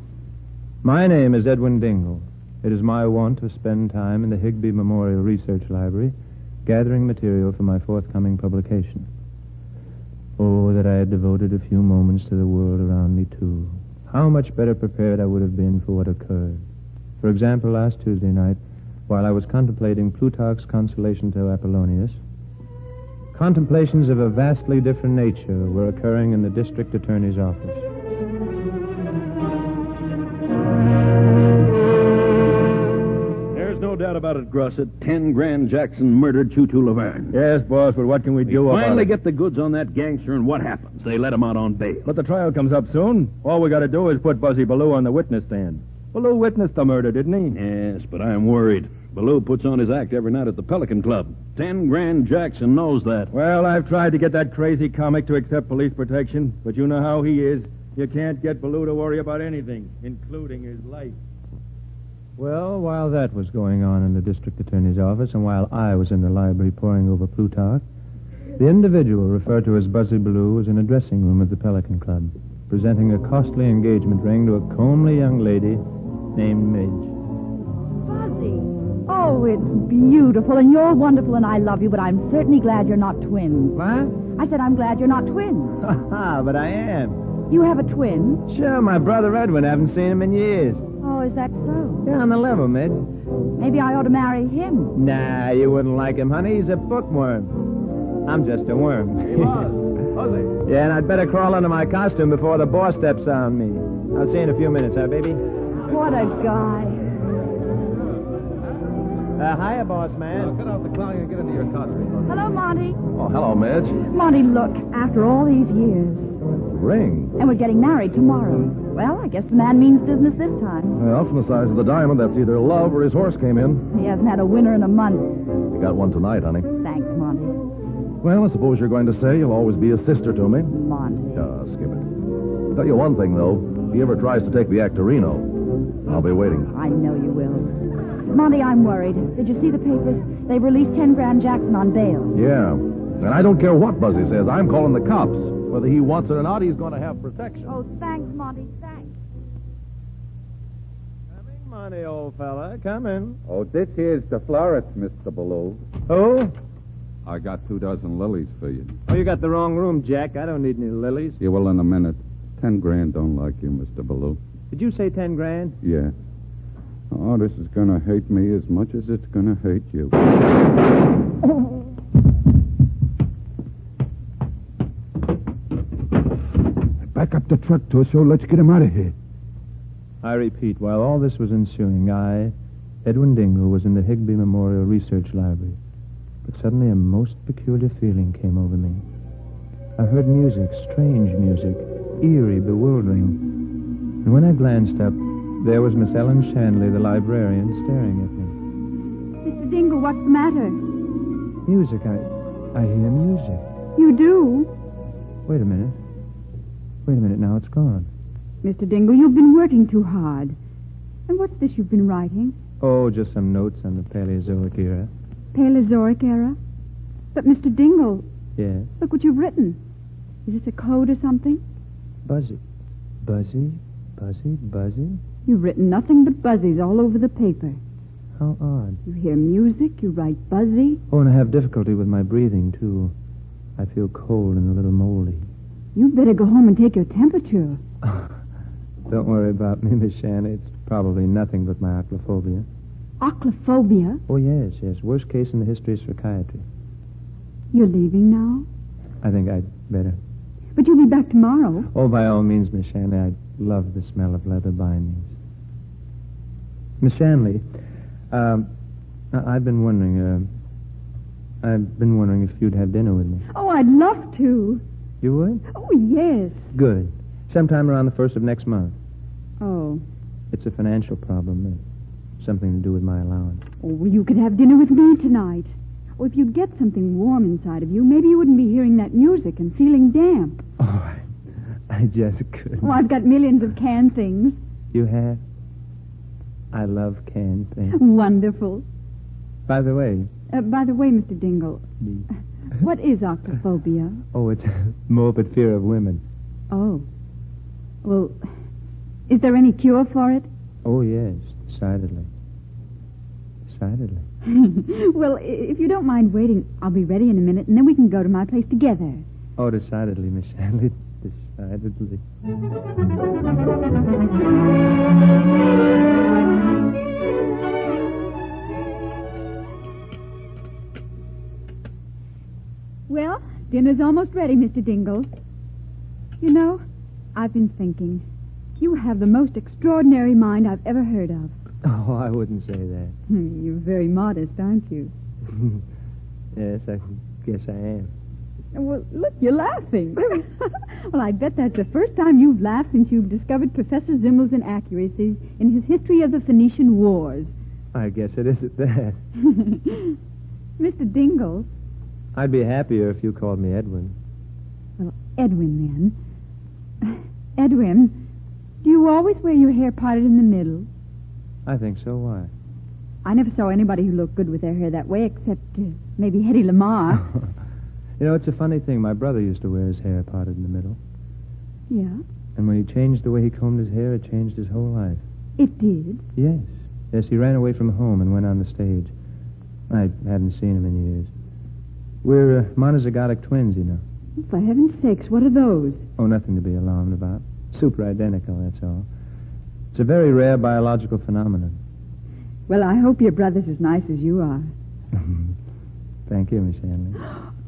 My name is Edwin Dingle. It is my wont to spend time in the Higbee Memorial Research Library gathering material for my forthcoming publication. Oh, that I had devoted a few moments to the world around me, too. How much better prepared I would have been for what occurred. For example, last Tuesday night, while I was contemplating Plutarch's Consolation to Apollonius, contemplations of a vastly different nature were occurring in the district attorney's office. There's no doubt about it, Grosset. 10 Grand Jackson murdered Choo-Choo Laverne. Yes, boss, but what can we do about it? Finally get the goods on that gangster, and what happens? They let him out on bail. But the trial comes up soon. All we got to do is put Buzzy Ballou on the witness stand. Ballou witnessed the murder, didn't he? Yes, but I'm worried. Ballou puts on his act every night at the Pelican Club. 10 Grand Jackson knows that. Well, I've tried to get that crazy comic to accept police protection, but you know how he is. You can't get Ballou to worry about anything, including his life. Well, while that was going on in the district attorney's office, and while I was in the library poring over Plutarch, The individual referred to as Buzzy Blue was in a dressing room at the Pelican Club, presenting a costly engagement ring to a comely young lady named Magee. Buzzy. Oh, it's beautiful, and you're wonderful, and I love you, but I'm certainly glad you're not twins. What? I said I'm glad you're not twins. But I am. You have a twin? Sure, my brother Edwin. I haven't seen him in years. Oh, is that so? Yeah, on the level, Midge. Maybe I ought to marry him. Nah, you wouldn't like him, honey. He's a bookworm. I'm just a worm. He was. Was he? Yeah, and I'd better crawl under my costume before the boss steps on me. I'll see you in a few minutes, huh, baby? What a guy. Hiya, boss man. Cut out the clown and get into your costume. Hello, Monty. Oh, hello, Midge. Monty, look, after all these years. Ring. And we're getting married tomorrow. Well, I guess the man means business this time. Well, from the size of the diamond, that's either love or his horse came in. He hasn't had a winner in a month. You got one tonight, honey. Thanks, Monty. Well, I suppose you're going to say you'll always be a sister to me. Monty. Skip it. I'll tell you one thing, though. If he ever tries to take me back to Reno, I'll be waiting. I know you will. Monty, I'm worried. Did you see the papers? They've released 10 Grand Jackson on bail. Yeah. And I don't care what Buzzy says. I'm calling the cops. Whether he wants it or not, he's going to have protection. Oh, thanks, Monty. Thanks. Come in, Monty, old fella. Come in. Oh, this here's the florist, Mr. Baloo. Who? I got 2 dozen lilies for you. Oh, you got the wrong room, Jack. I don't need any lilies. You will in a minute. 10 grand don't like you, Mr. Baloo. Did you say 10 grand? Yeah. Oh, this is going to hurt me as much as it's going to hurt you. Back up the truck, Toso. Let's get him out of here. I repeat, while all this was ensuing, I, Edwin Dingle, was in the Higbee Memorial Research Library. But suddenly a most peculiar feeling came over me. I heard music, strange music, eerie, bewildering. And when I glanced up, there was Miss Ellen Shanley, the librarian, staring at me. Mr. Dingle, what's the matter? Music, I hear music. You do? Wait a minute. Wait a minute, now it's gone. Mr. Dingle, you've been working too hard. And what's this you've been writing? Oh, just some notes on the Paleozoic era. Paleozoic era? But, Mr. Dingle, Yes? look what you've written. Is this a code or something? Buzzy. Buzzy, buzzy, buzzy. You've written nothing but buzzies all over the paper. How odd. You hear music, you write buzzy. Oh, and I have difficulty with my breathing, too. I feel cold and a little moldy. You'd better go home and take your temperature. Don't worry about me, Miss Shanley. It's probably nothing but my acrophobia. Acrophobia? Oh, yes. Worst case in the history of psychiatry. You're leaving now? I think I'd better. But you'll be back tomorrow. Oh, by all means, Miss Shanley. I love the smell of leather bindings. Miss Shanley, I've been wondering if you'd have dinner with me. Oh, I'd love to. You would? Oh, yes. Good. Sometime around the 1st of next month. Oh. It's a financial problem. Something to do with my allowance. Oh, well, you could have dinner with me tonight. Oh, if you'd get something warm inside of you, maybe you wouldn't be hearing that music and feeling damp. Oh, I just couldn't. Oh, I've got millions of canned things. You have? I love canned things. Wonderful. By the way, Mr. Dingle, what is acrophobia? Oh, it's morbid fear of women. Oh. Well, is there any cure for it? Oh, yes, decidedly. Decidedly. Well, if you don't mind waiting, I'll be ready in a minute, and then we can go to my place together. Oh, decidedly, Miss Shanley. Decidedly. Well, dinner's almost ready, Mr. Dingle. You know, I've been thinking. You have the most extraordinary mind I've ever heard of. Oh, I wouldn't say that. You're very modest, aren't you? Yes, I guess I am. Well, look, you're laughing. Well, I bet that's the first time you've laughed since you've discovered Professor Zimmel's inaccuracies in his history of the Phoenician Wars. I guess it is at that. Mr. Dingle. I'd be happier if you called me Edwin. Well, Edwin, then. Edwin, do you always wear your hair parted in the middle? I think so. Why? I never saw anybody who looked good with their hair that way, except maybe Hedy Lamarr. You know, it's a funny thing. My brother used to wear his hair parted in the middle. Yeah? And when he changed the way he combed his hair, it changed his whole life. It did? Yes. Yes, he ran away from home and went on the stage. I hadn't seen him in years. We're monozygotic twins, you know. For heaven's sakes, what are those? Oh, nothing to be alarmed about. Super identical, that's all. It's a very rare biological phenomenon. Well, I hope your brother's as nice as you are. Thank you, Miss Hanley.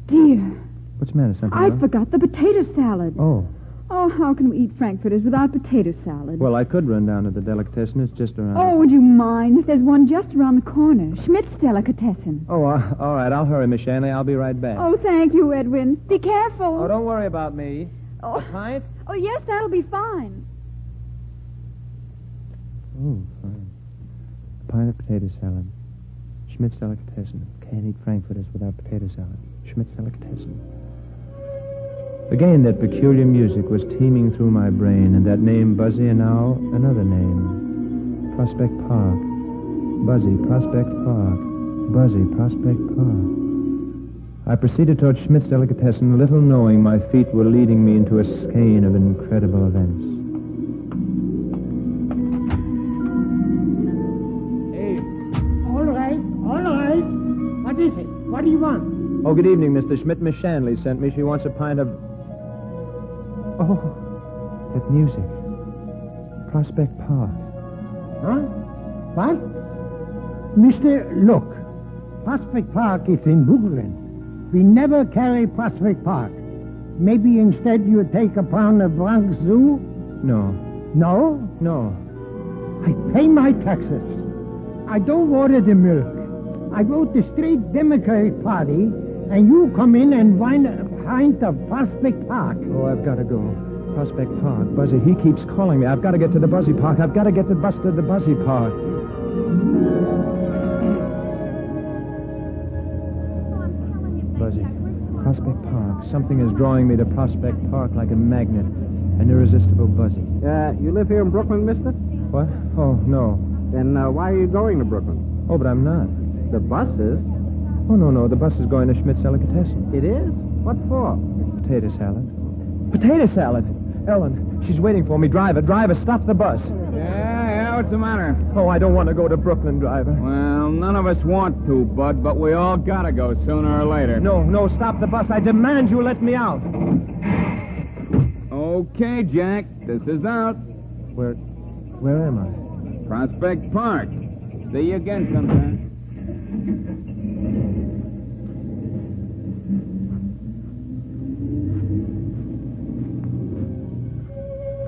Dear, What's the matter? Something I wrong? forgot the potato salad. Oh. Oh, how can we eat frankfurters without potato salad? Well, I could run down to the delicatessen. It's just around. Oh, would you mind? There's one just around the corner. Schmidt's Delicatessen. Oh, all right. I'll hurry, Miss Shanley. I'll be right back. Oh, thank you, Edwin. Be careful. Oh, don't worry about me. Oh. A pint? Oh, yes, that'll be fine. Oh, fine. A pint of potato salad. Schmidt's Delicatessen. Can't eat frankfurters without potato salad. Schmidt's Delicatessen. Again, that peculiar music was teeming through my brain, and that name, Buzzy, and now another name. Prospect Park. Buzzy, Prospect Park. Buzzy, Prospect Park. I proceeded toward Schmidt's Delicatessen, little knowing my feet were leading me into a skein of incredible events. Hey, all right. What is it? What do you want? Oh, good evening, Mr. Schmidt. Miss Shanley sent me. She wants a pint of... Oh, that music. Prospect Park. Huh? What? Mister, look. Prospect Park is in Brooklyn. We never carry Prospect Park. Maybe instead you take upon the Bronx Zoo? No. No? No. I pay my taxes. I don't order the milk. I vote the straight Democratic Party, and you come in and find a pint of Prospect Park. Oh, I've got to go. Prospect Park. Buzzy, he keeps calling me. I've got to get to the Buzzy Park. I've got to get the bus to the Buzzy Park. Buzzy. Prospect Park. Something is drawing me to Prospect Park like a magnet. An irresistible Buzzy. You live here in Brooklyn, mister? What? Oh, no. Then why are you going to Brooklyn? Oh, but I'm not. The bus is. Oh, no. The bus is going to Schmidt's Delicatessen. It is? What for? Potato salad. Potato salad? Ellen, she's waiting for me. Driver, stop the bus. Yeah, what's the matter? Oh, I don't want to go to Brooklyn, driver. Well, none of us want to, Bud, but we all gotta go sooner or later. No, stop the bus. I demand you let me out. Okay, Jack, this is out. Where am I? Prospect Park. See you again sometime.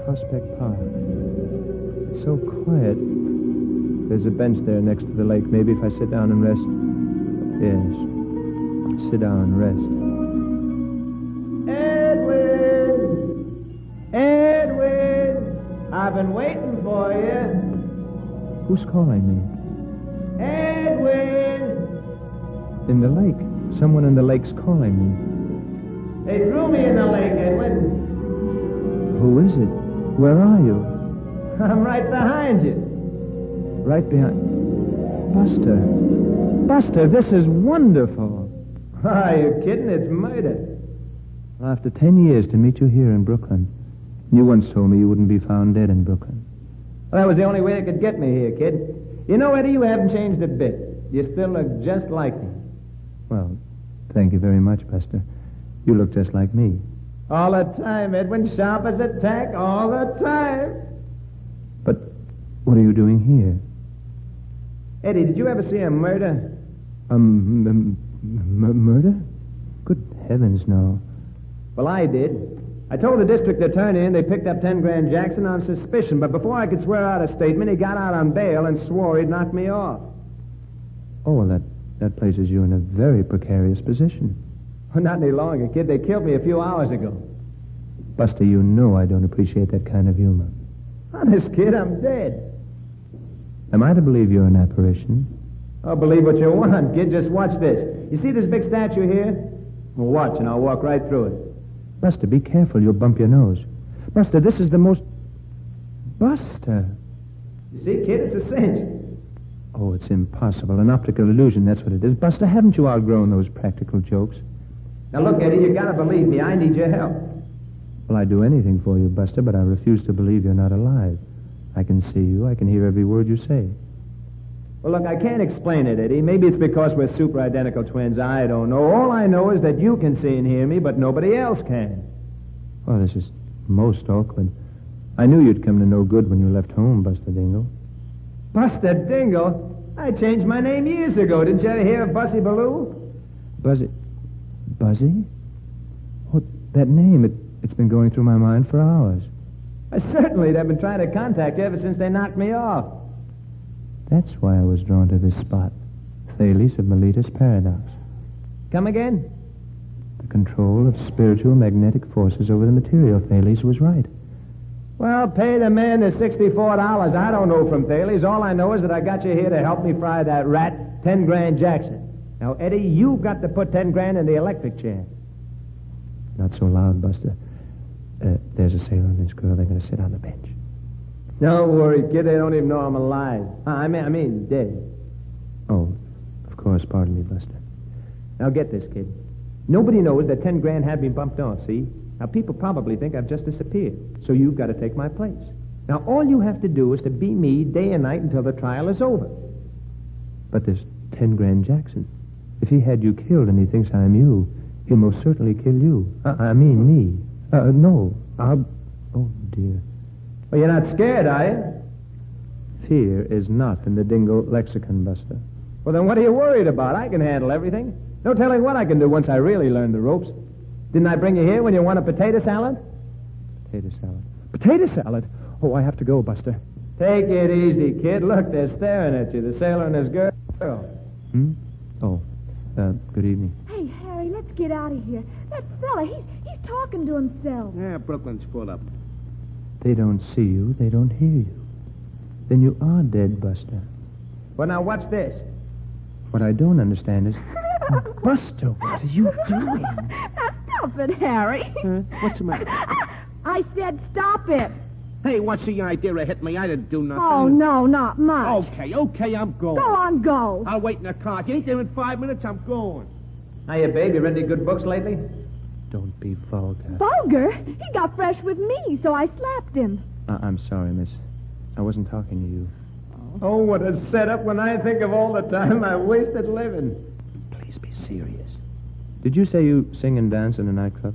Prospect Park. It's so quiet. There's a bench there next to the lake. Maybe if I sit down and rest. Yes. Sit down and rest. Edwin! I've been waiting for you. Who's calling me? Edwin! In the lake. Someone in the lake's calling me. They threw me in the lake, Edwin. Who is it? Where are you? I'm right behind you. Right behind... Buster, this is wonderful. Are you kidding? It's murder. Well, after 10 years to meet you here in Brooklyn. You once told me you wouldn't be found dead in Brooklyn. Well, that was the only way they could get me here, kid. You know, Eddie, you haven't changed a bit. You still look just like me. Well, thank you very much, Buster. You look just like me. All the time, Edwin. Sharp as a tack, all the time. But what are you doing here? Eddie, did you ever see a murder? Murder? Good heavens, no. Well, I did. I told the district attorney and they picked up 10 grand Jackson on suspicion, but before I could swear out a statement, he got out on bail and swore he'd knock me off. Oh, well, that places you in a very precarious position. Well, not any longer, kid. They killed me a few hours ago. Buster, you know I don't appreciate that kind of humor. Honest, kid, I'm dead. Am I to believe you're an apparition? Oh, believe what you want, kid. Just watch this. You see this big statue here? Well, watch, and I'll walk right through it. Buster, be careful. You'll bump your nose. Buster, this is the most... Buster! You see, kid, it's a cinch. Oh, it's impossible. An optical illusion, that's what it is. Buster, haven't you outgrown those practical jokes? Now, look, Eddie, you gotta believe me. I need your help. Well, I'd do anything for you, Buster, but I refuse to believe you're not alive. I can see you. I can hear every word you say. Well, look, I can't explain it, Eddie. Maybe it's because we're super identical twins. I don't know. All I know is that you can see and hear me, but nobody else can. Oh, this is most awkward. I knew you'd come to no good when you left home, Buster Dingle. Buster Dingle? I changed my name years ago. Didn't you ever hear of Bussy Ballou? Buzzy? Oh, that name, it's been going through my mind for hours. Certainly, they've been trying to contact you ever since they knocked me off. That's why I was drawn to this spot. Thales of Miletus Paradox. Come again? The control of spiritual magnetic forces over the material. Thales was right. Well, pay the man the $64. I don't know from Thales. All I know is that I got you here to help me fry that rat, 10 grand Jackson. Now, Eddie, you've got to put 10 grand in the electric chair. Not so loud, Buster. There's a sailor and this girl. They're going to sit on the bench. Don't worry, kid. They don't even know I'm alive. I mean, dead. Oh, of course. Pardon me, Buster. Now, get this, kid. Nobody knows that 10 grand had been bumped off, see? Now, people probably think I've just disappeared, so you've got to take my place. Now, all you have to do is to be me day and night until the trial is over. But there's 10 grand Jackson. If he had you killed and he thinks I'm you, he'll most certainly kill you. I mean me. No. Oh, dear. Well, you're not scared, are you? Fear is not in the Dingle lexicon, Buster. Well, then what are you worried about? I can handle everything. No telling what I can do once I really learn the ropes. Didn't I bring you here when you want a potato salad? Potato salad. Potato salad? Oh, I have to go, Buster. Take it easy, kid. Look, they're staring at you, the sailor and his girl. Oh, good evening. Hey, Harry, let's get out of here. That fella, he's talking to himself. Yeah, Brooklyn's full up. They don't see you. They don't hear you. Then you are dead, Buster. Well, now, what's this? What I don't understand is... Buster, what are you doing? Now, stop it, Harry. What's the matter? I said stop it. Hey, what's the idea of hitting me? I didn't do nothing. Oh, no, not much. Okay, I'm going. Go on, go. I'll wait in the car. If you ain't there in 5 minutes, I'm going. Hiya, babe. You read any good books lately? Don't be vulgar. Vulgar? He got fresh with me, so I slapped him. I'm sorry, miss. I wasn't talking to you. Oh, what a setup when I think of all the time I wasted living. Please be serious. Did you say you sing and dance in a nightclub?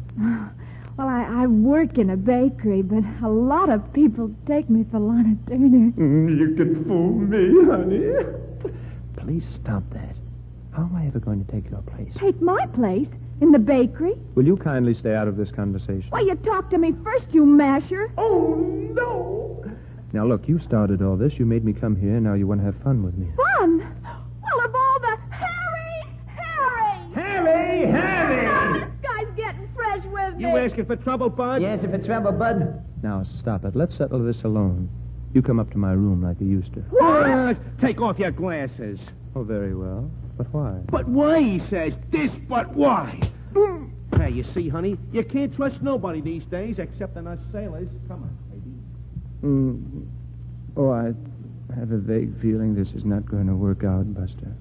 Well, I work in a bakery, but a lot of people take me for Lana Turner. You can fool me, honey. Please stop that. How am I ever going to take your place? Take my place? In the bakery? Will you kindly stay out of this conversation? Why, you talk to me first, you masher. Oh, no. Now, look, you started all this. You made me come here. Now you want to have fun with me. Fun? Well, of all the... Harry! This guy's getting fresh with me. You asking for trouble, Bud? Yes, if it's trouble, Bud. Now, stop it. Let's settle this alone. You come up to my room like you used to. What? Take off your glasses. Oh, very well. But why? But why, he says. This, but why? Hey, you see, honey, you can't trust nobody these days except in us sailors. Come on, baby. Oh, I have a vague feeling this is not going to work out, Buster.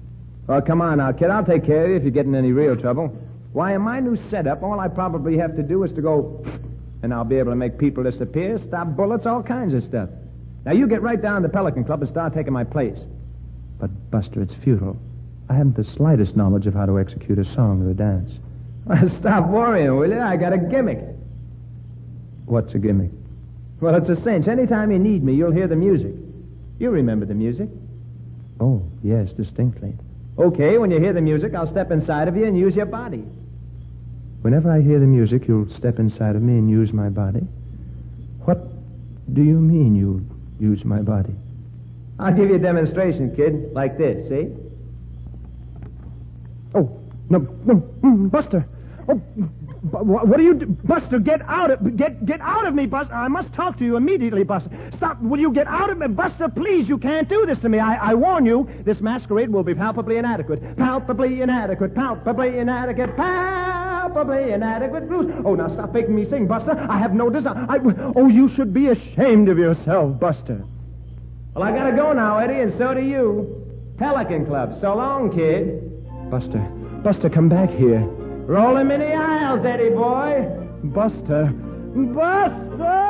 Oh, come on now, kid. I'll take care of you if you get in any real trouble. Why, in my new setup, all I probably have to do is to go... and I'll be able to make people disappear, stop bullets, all kinds of stuff. Now, you get right down to the Pelican Club and start taking my place. But, Buster, it's futile. I haven't the slightest knowledge of how to execute a song or a dance. Well, stop worrying, will you? I got a gimmick. What's a gimmick? Well, it's a cinch. Anytime you need me, you'll hear the music. You remember the music? Oh, yes, distinctly. Okay, when you hear the music, I'll step inside of you and use your body. Whenever I hear the music, you'll step inside of me and use my body? What do you mean you'll use my body? I'll give you a demonstration, kid, like this, see? Oh, no, Buster. Oh, what are you do? Buster, get out of me, Buster. I must talk to you immediately, Buster. Stop. Will you get out of me? Buster, please, you can't do this to me. I warn you, this masquerade will be palpably inadequate. Palpably inadequate. Palpably inadequate. Palpably inadequate. Oh, now stop making me sing, Buster. I have no desire. Oh, you should be ashamed of yourself, Buster. Well, I gotta go now, Eddie, and so do you. Pelican Club. So long, kid. Buster, come back here. Roll him in the aisles, Eddie boy. Buster. Buster!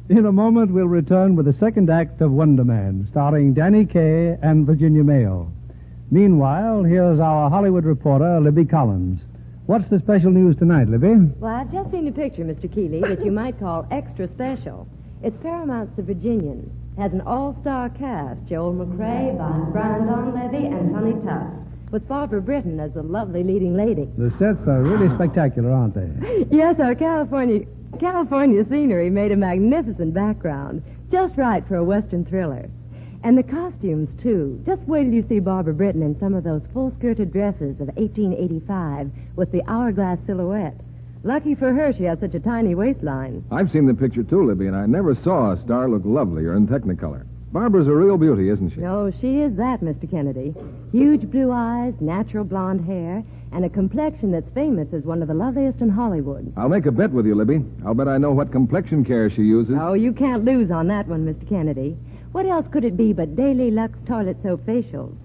In a moment, we'll return with the second act of Wonder Man, starring Danny Kaye and Virginia Mayo. Meanwhile, here's our Hollywood reporter, Libby Collins. What's the special news tonight, Libby? Well, I've just seen a picture, Mr. Keeley, that you might call extra special. It's Paramount's The Virginian. Has an all-star cast, Joel McRae, Brian Donlevy, and Sonny Tuff, with Barbara Britton as the lovely leading lady. The sets are really spectacular, aren't they? Yes, our California scenery made a magnificent background, just right for a Western thriller. And the costumes, too. Just wait till you see Barbara Britton in some of those full-skirted dresses of 1885 with the hourglass silhouette. Lucky for her, she has such a tiny waistline. I've seen the picture, too, Libby, and I never saw a star look lovelier in Technicolor. Barbara's a real beauty, isn't she? Oh, she is that, Mr. Kennedy. Huge blue eyes, natural blonde hair, and a complexion that's famous as one of the loveliest in Hollywood. I'll make a bet with you, Libby. I'll bet I know what complexion care she uses. Oh, you can't lose on that one, Mr. Kennedy. What else could it be but Daily Lux toilet soap facials?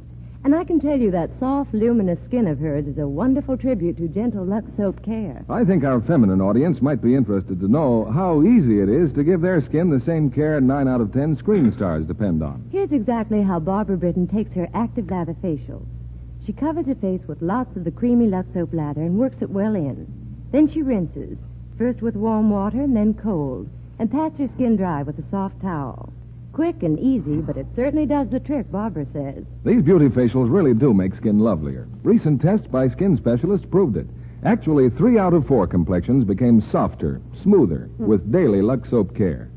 And I can tell you that soft, luminous skin of hers is a wonderful tribute to gentle Lux soap care. I think our feminine audience might be interested to know how easy it is to give their skin the same care 9 out of 10 screen stars depend on. Here's exactly how Barbara Britton takes her active lather facials. She covers her face with lots of the creamy Lux soap lather and works it well in. Then she rinses, first with warm water and then cold, and pats her skin dry with a soft towel. Quick and easy, but it certainly does the trick, Barbara says. These beauty facials really do make skin lovelier. Recent tests by skin specialists proved it. Actually, 3 out of 4 complexions became softer, smoother, with daily Lux soap care.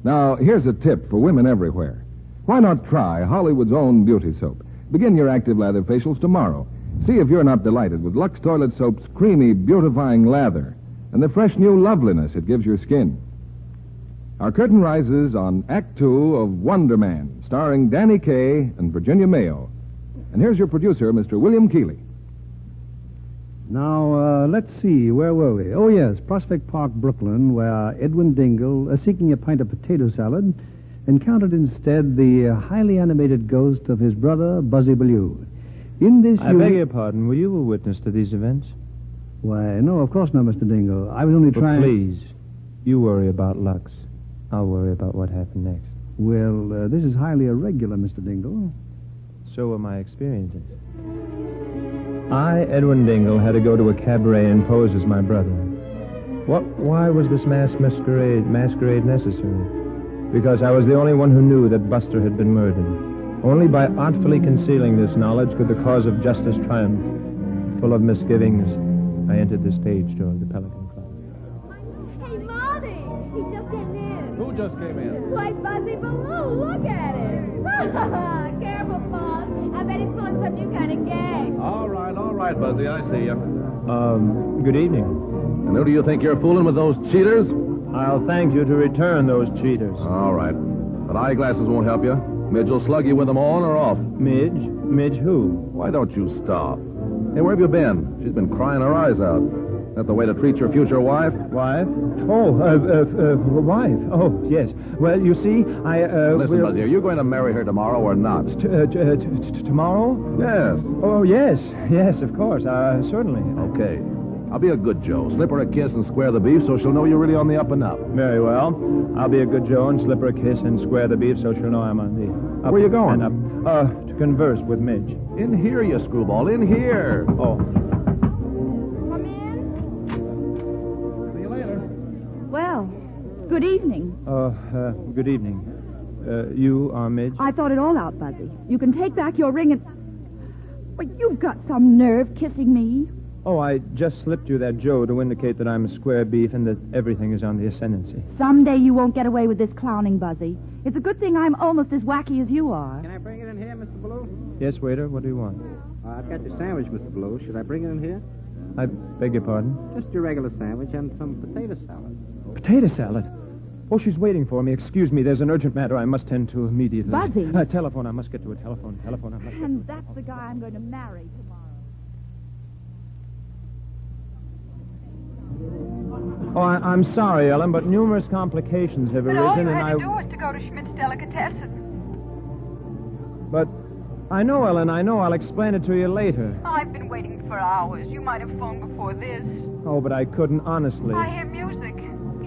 Now, here's a tip for women everywhere. Why not try Hollywood's own beauty soap? Begin your active lather facials tomorrow. See if you're not delighted with Lux Toilet Soap's creamy, beautifying lather and the fresh new loveliness it gives your skin. Our curtain rises on Act 2 of Wonder Man, starring Danny Kaye and Virginia Mayo. And here's your producer, Mr. William Keeley. Now, let's see, where were we? Oh, yes, Prospect Park, Brooklyn, where Edwin Dingle, seeking a pint of potato salad, encountered instead the highly animated ghost of his brother, Buzzy Ballou. In this I beg your pardon, were you a witness to these events? Why, no, of course not, Mr. Dingle. I was only trying... Please, you worry about Lux. I'll worry about what happened next. Well, this is highly irregular, Mr. Dingle. So were my experiences. I, Edwin Dingle, had to go to a cabaret and pose as my brother. Why was this masquerade necessary? Because I was the only one who knew that Buster had been murdered. Only by artfully concealing this knowledge could the cause of justice triumph. Full of misgivings, I entered the stage door of the Pelican Club. Hey, Marty! He just came in. Who just came in? Why, Buzzy Ballou, look at him. Careful, boss. I bet he's pulling some new kind of gag. All right, Buzzy, I see you. Good evening. And who do you think you're fooling with those cheaters? I'll thank you to return those cheaters. All right. But eyeglasses won't help you. Midge will slug you with them on or off. Midge? Midge who? Why don't you stop? Hey, where have you been? She's been crying her eyes out. Is that the way to treat your future wife? Wife? Oh, wife. Oh, yes. Well, you see, Listen, Buzzy, are you going to marry her tomorrow or not? Tomorrow? Yes. Oh, yes. Yes, of course. Certainly. Okay. I'll be a good Joe. Slip her a kiss and square the beef so she'll know you're really on the up and up. Very well. I'll be a good Joe and slip her a kiss and square the beef so she'll know I'm on the up. Where you going? And up. To converse with Midge. In here, you screwball. In here. Oh. Come in. See you later. Well, good evening. Good evening. You are Midge? I thought it all out, Buzzy. You can take back your ring and... Well, you've got some nerve kissing me. Oh, I just slipped you that Joe to indicate that I'm a square beef and that everything is on the ascendancy. Someday you won't get away with this clowning, Buzzy. It's a good thing I'm almost as wacky as you are. Can I bring it in here, Mr. Ballou? Yes, waiter, what do you want? I've got your sandwich, Mr. Ballou. Should I bring it in here? I beg your pardon? Just your regular sandwich and some potato salad. Potato salad? Oh, she's waiting for me. Excuse me, there's an urgent matter I must tend to immediately. Buzzy! Telephone, I must get to a telephone. I must get And that's the guy I'm going to marry tomorrow. Oh, I'm sorry, Ellen, but numerous complications have arisen, all you and had to do was to go to Schmidt's delicatessen. But I know, Ellen, I know. I'll explain it to you later. I've been waiting for hours. You might have phoned before this. Oh, but I couldn't, honestly. I hear music.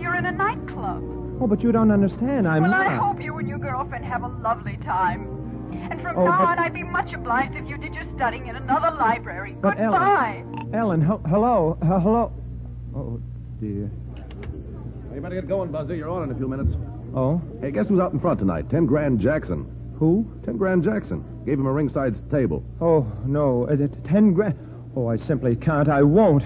You're in a nightclub. Oh, but you don't understand. I'm well, not. I hope you and your girlfriend have a lovely time. And from Oh, now but- on, I'd be much obliged if you did your studying in another library. But Goodbye. Ellen, hello. Hello. Oh, dear. You better get going, Buzzy. You're on in a few minutes. Oh? Hey, guess who's out in front tonight? 10 Grand Jackson. Who? 10 Grand Jackson. Gave him a ringside table. Oh, no. 10 grand. Oh, I simply can't. I won't.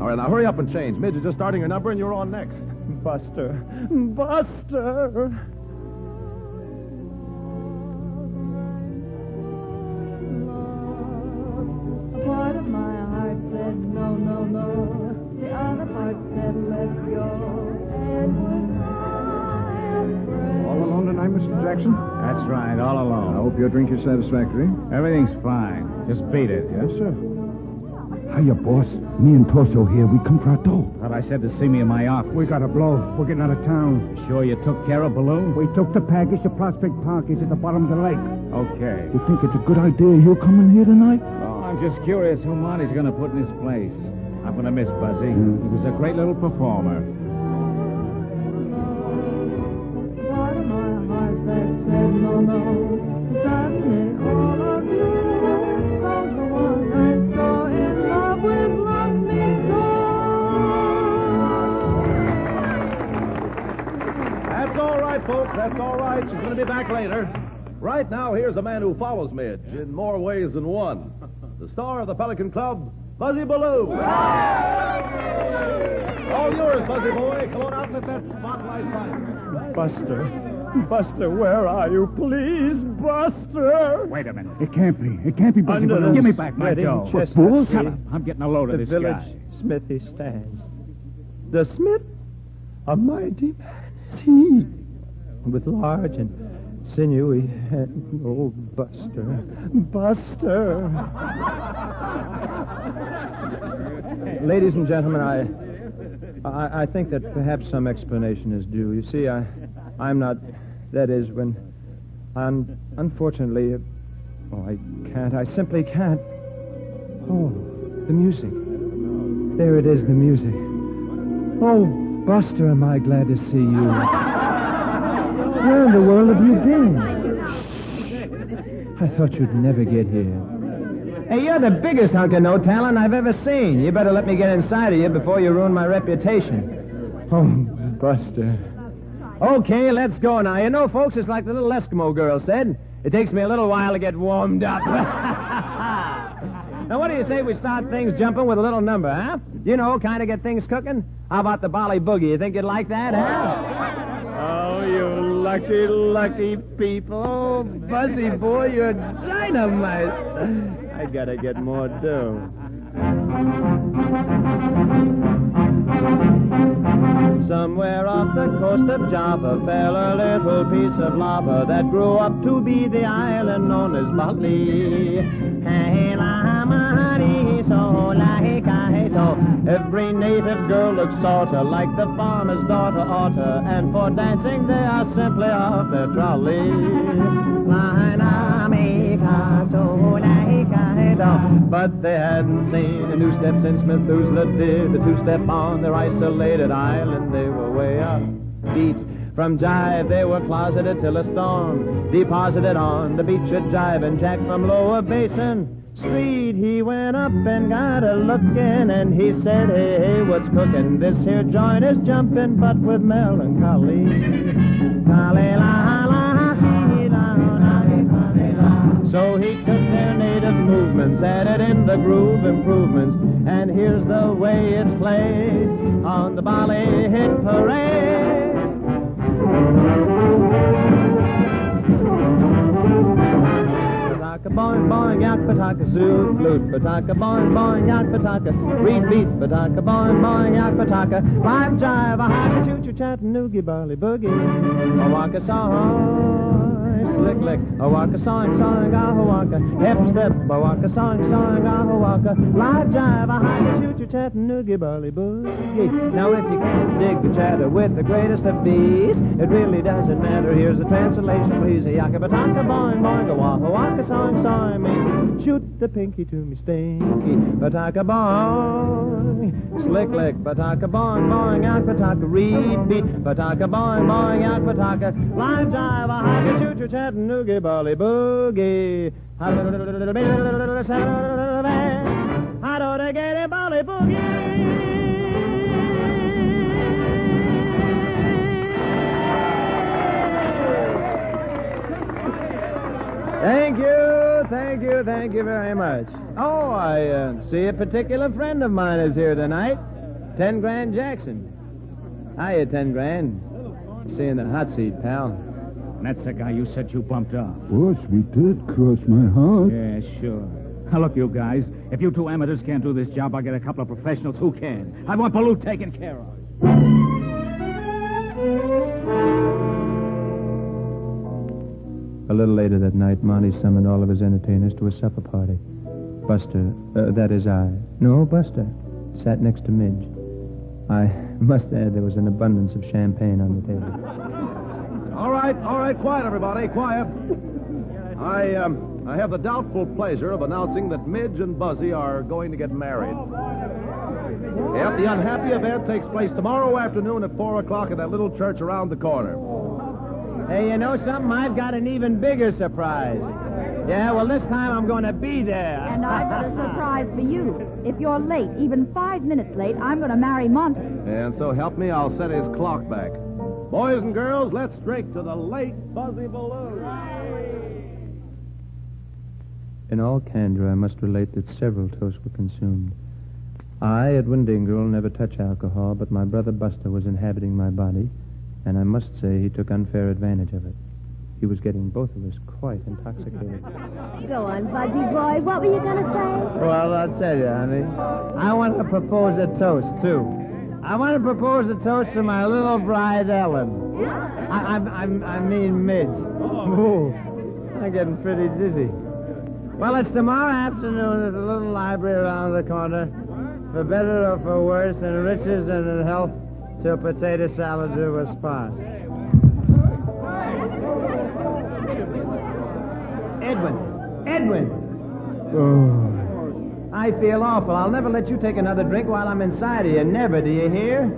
All right, now hurry up and change. Midge is just starting your number, and you're on next. Buster. Buster. Part of my heart said no, no, no. The other part said let go. It was All alone tonight, Mr. Jackson? That's right, all alone. I hope your drink is satisfactory. Everything's fine. Just beat it. Yes, sir. Hiya, boss. Me and Torso here. We come for a dough. Thought I said to see me in my office. We got a blow. We're getting out of town. Sure you took care of Balloon? We took the package to Prospect Park. It's at the bottom of the lake. Okay. You think it's a good idea you coming here tonight? Oh, I'm just curious who Monty's going to put in his place. I'm going to miss Buzzy. He was a great little performer. part of my heart that said no, no. Suddenly all of you, cause the one I saw in love with loved me so. That's all right, folks. That's all right. She's going to be back later. Right now, here's a man who follows Midge in more ways than one. The star of the Pelican Club, Buzzy Baloo. All yours, Buzzy boy. Come on out and let that spotlight shine. Buster, where are you? Please, Buster. Wait a minute. It can't be. It can't be Buzzy Under Baloo. the Give me back my spreading dough. chestnut Bull? tree, Shut up. I'm getting a load of the this village guy. smithy stands. The smith, a mighty man is he, with large and sinewy hands. Oh, Buster. Ladies and gentlemen, I think that perhaps some explanation is due. You see, I'm not. That is, when I'm unfortunately. I can't. I simply can't. Oh, the music. There it is, the music. Oh, Buster, am I glad to see you. Where in the world have you been? I thought you'd never get here. Hey, you're the biggest hunk of no talent I've ever seen. You better let me get inside of you before you ruin my reputation. Oh, Buster. Okay, let's go now. You know, folks, it's like the little Eskimo girl said. It takes me a little while to get warmed up. Now, what do you say we start things jumping with a little number, huh? You know, kind of get things cooking? How about the Bolly Boogie? You think you'd like that, huh? Oh, you lucky people. Oh, Buzzy boy, you're dynamite. I gotta get more dough. Somewhere off the coast of Java fell a little piece of lava that grew up to be the island known as Bali. Every native girl looks sorta like the farmer's daughter oughta, and for dancing they are simply off their trolley. But they hadn't seen a new step since Methuselah did the two-step on their isolated island. They were way up beat. From jive they were closeted till a storm deposited on the beach at Jive, and Jack from Lower Basin Street, he went up and got a lookin', and he said, hey, what's cookin'? This here joint is jumpin', but with melancholy. So he took their native movements, added in the groove improvements, and here's the way it's played on the Bolly Hit Parade. Pataka boing boing yak pataka zoo flute pataka boing boing yak pataka reed beat pataka boing boing yak pataka live jive a haka choo choo Chattanooga Bolly boogie a waka song slick lick a waka song song a waka hip step a waka song song a waka live jive a haka choo choo-choo Chattanooga Bally Boogie. Now if you can't dig the chatter with the greatest of bees, it really doesn't matter. Here's the translation, please. Yaka bataka boing boing, a waka waka song song me. Shoot the pinky to me stinky, bataka boing. Slick lick, bataka boing boing, out bataka reed beat, bataka boing boing, out bataka. Line jive, a haka choo-choo Chattanooga Bally Boogie. How do they get a Bally Boogie? Thank you very much. Oh, I see a particular friend of mine is here tonight. 10 Grand Jackson. Hiya, 10 Grand. See you in the hot seat, pal. That's the guy you said you bumped off. Boss, we did cross my heart. Yeah, sure. Now, look, you guys, if you two amateurs can't do this job, I'll get a couple of professionals who can. I want Baloo taken care of. A little later that night, Monty summoned all of his entertainers to a supper party. Buster, that is I. No, Buster, sat next to Midge. I must add there was an abundance of champagne on the table. All right, quiet, everybody, quiet. I have the doubtful pleasure of announcing that Midge and Buzzy are going to get married. Yep, the unhappy event takes place tomorrow afternoon at 4 o'clock at that little church around the corner. Hey, you know something? I've got an even bigger surprise. Yeah, well, this time I'm going to be there. And I've got a surprise for you. If you're late, even 5 minutes late, I'm going to marry Monty. And so help me, I'll set his clock back. Boys and girls, let's drink to the late Buzzy Baloo. In all candor, I must relate that several toasts were consumed. I, Edwin Dingle, never touch alcohol, but my brother Buster was inhabiting my body, and I must say he took unfair advantage of it. He was getting both of us quite intoxicated. Go on, Buzzy boy. What were you going to say? Well, I'll tell you, honey. I want to propose a toast, too. I want to propose a toast to my little bride, Ellen. I mean Midge. Ooh, I'm getting pretty dizzy. Well, it's tomorrow afternoon at the little library around the corner. For better or for worse, in riches and in health, till potato salad do us part. Edwin! Oh. I feel awful. I'll never let you take another drink while I'm inside of you. Never, do you hear?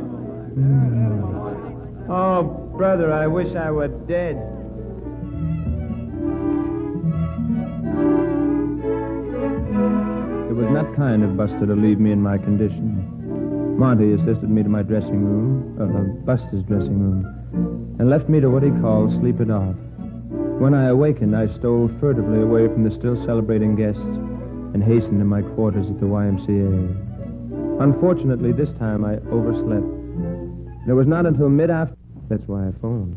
Oh, brother, I wish I were dead. It was not kind of Buster to leave me in my condition. Monty assisted me to my dressing room, Buster's dressing room, and left me to what he called sleep it off. When I awakened, I stole furtively away from the still celebrating guests and hastened to my quarters at the YMCA. Unfortunately, this time I overslept. It was not until mid-afternoon. That's why I phoned.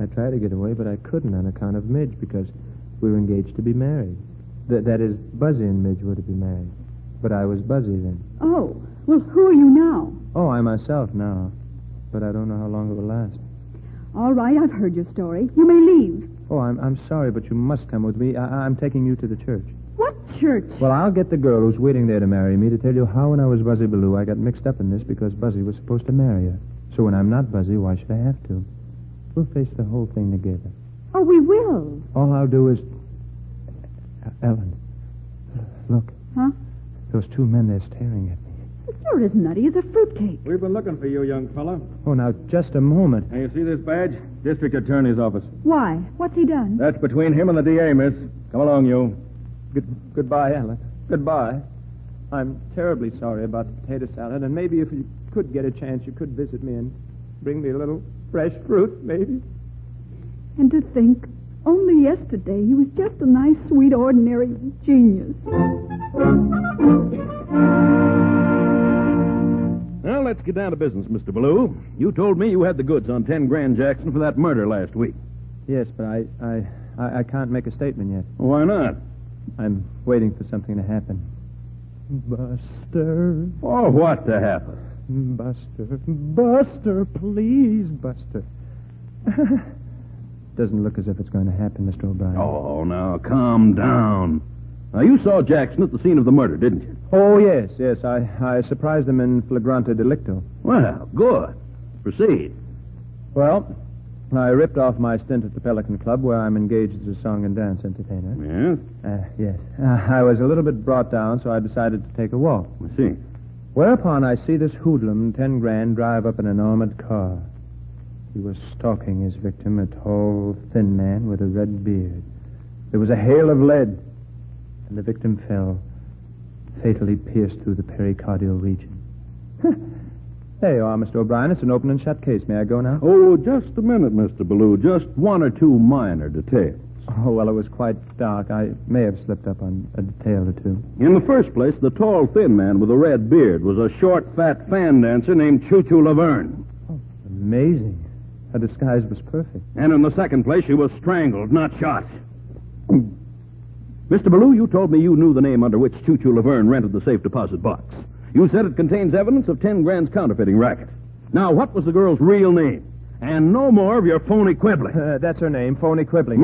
I tried to get away, but I couldn't on account of Midge, because we were engaged to be married. That is, Buzzy and Midge were to be married. But I was Buzzy then. Oh, well, who are you now? Oh, I myself now. But I don't know how long it will last. All right, I've heard your story. You may leave. Oh, I'm sorry, but you must come with me. I'm taking you to the church. What church? Well, I'll get the girl who's waiting there to marry me to tell you how when I was Buzzy Baloo I got mixed up in this because Buzzy was supposed to marry her. So when I'm not Buzzy, why should I have to? We'll face the whole thing together. Oh, we will. All I'll do is... Ellen, look. Huh? Those two men, they're staring at me. But you're as nutty as a fruitcake. We've been looking for you, young fella. Oh, now, just a moment. Hey, you see this badge? District Attorney's Office. Why? What's he done? That's between him and the DA, miss. Come along, you. Goodbye, Ellen. Goodbye. I'm terribly sorry about the potato salad, and maybe if you could get a chance, you could visit me and bring me a little fresh fruit, maybe. And to think, only yesterday he was just a nice, sweet, ordinary genius. Well, let's get down to business, Mr. Baloo. You told me you had the goods on 10 Grand Jackson for that murder last week. Yes, but I can't make a statement yet. Why not? I'm waiting for something to happen. Buster. Oh, what to happen? Buster, please, Buster. Doesn't look as if it's going to happen, Mr. O'Brien. Oh, now, calm down. Now, you saw Jackson at the scene of the murder, didn't you? Oh, yes. I surprised him in flagrante delicto. Well, good. Proceed. Well, I ripped off my stint at the Pelican Club, where I'm engaged as a song and dance entertainer. Yes? Yes. I was a little bit brought down, so I decided to take a walk. I see. Whereupon I see this hoodlum, 10 grand, drive up in an armored car. He was stalking his victim, a tall, thin man with a red beard. There was a hail of lead, and the victim fell, fatally pierced through the pericardial region. There you are, Mr. O'Brien. It's an open and shut case. May I go now? Oh, just a minute, Mr. Ballou. Just one or two minor details. Oh, well, it was quite dark. I may have slipped up on a detail or two. In the first place, the tall, thin man with a red beard was a short, fat fan dancer named Choo-Choo Laverne. Oh, amazing. Her disguise was perfect. And in the second place, she was strangled, not shot. Mr. Ballou, you told me you knew the name under which Choo-Choo Laverne rented the safe deposit box. You said it contains evidence of 10 grand's counterfeiting racket. Now, what was the girl's real name? And no more of your phony quibbling. That's her name, phony quibbling.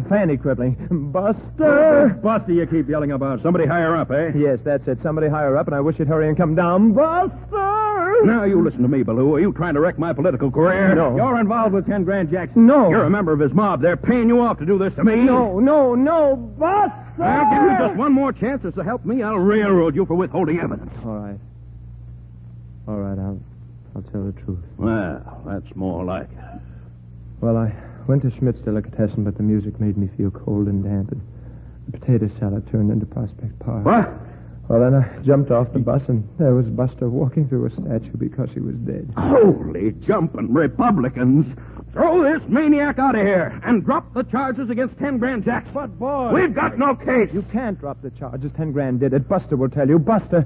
Fanny quibbling. Buster! Buster, you keep yelling about. Somebody higher up, eh? Yes, that's it. Somebody higher up, and I wish you'd hurry and come down. Buster! Now, you listen to me, Ballou. Are you trying to wreck my political career? No. You're involved with 10 Grand Jackson. No. You're a member of his mob. They're paying you off to do this to me. No, Buster! I'll give you just one more chance to help me. I'll railroad you for withholding evidence. All right, I'll tell the truth. Well, that's more like it. Well, I went to Schmidt's Delicatessen, but the music made me feel cold and damp, and the potato salad turned into Prospect Park. What? Well, then I jumped off the bus, and there was Buster walking through a statue because he was dead. Holy jumping Republicans. Throw this maniac out of here and drop the charges against 10 Grand Jackson. But, boy... We've got no case. You can't drop the charges. 10 grand did it. Buster will tell you. Buster,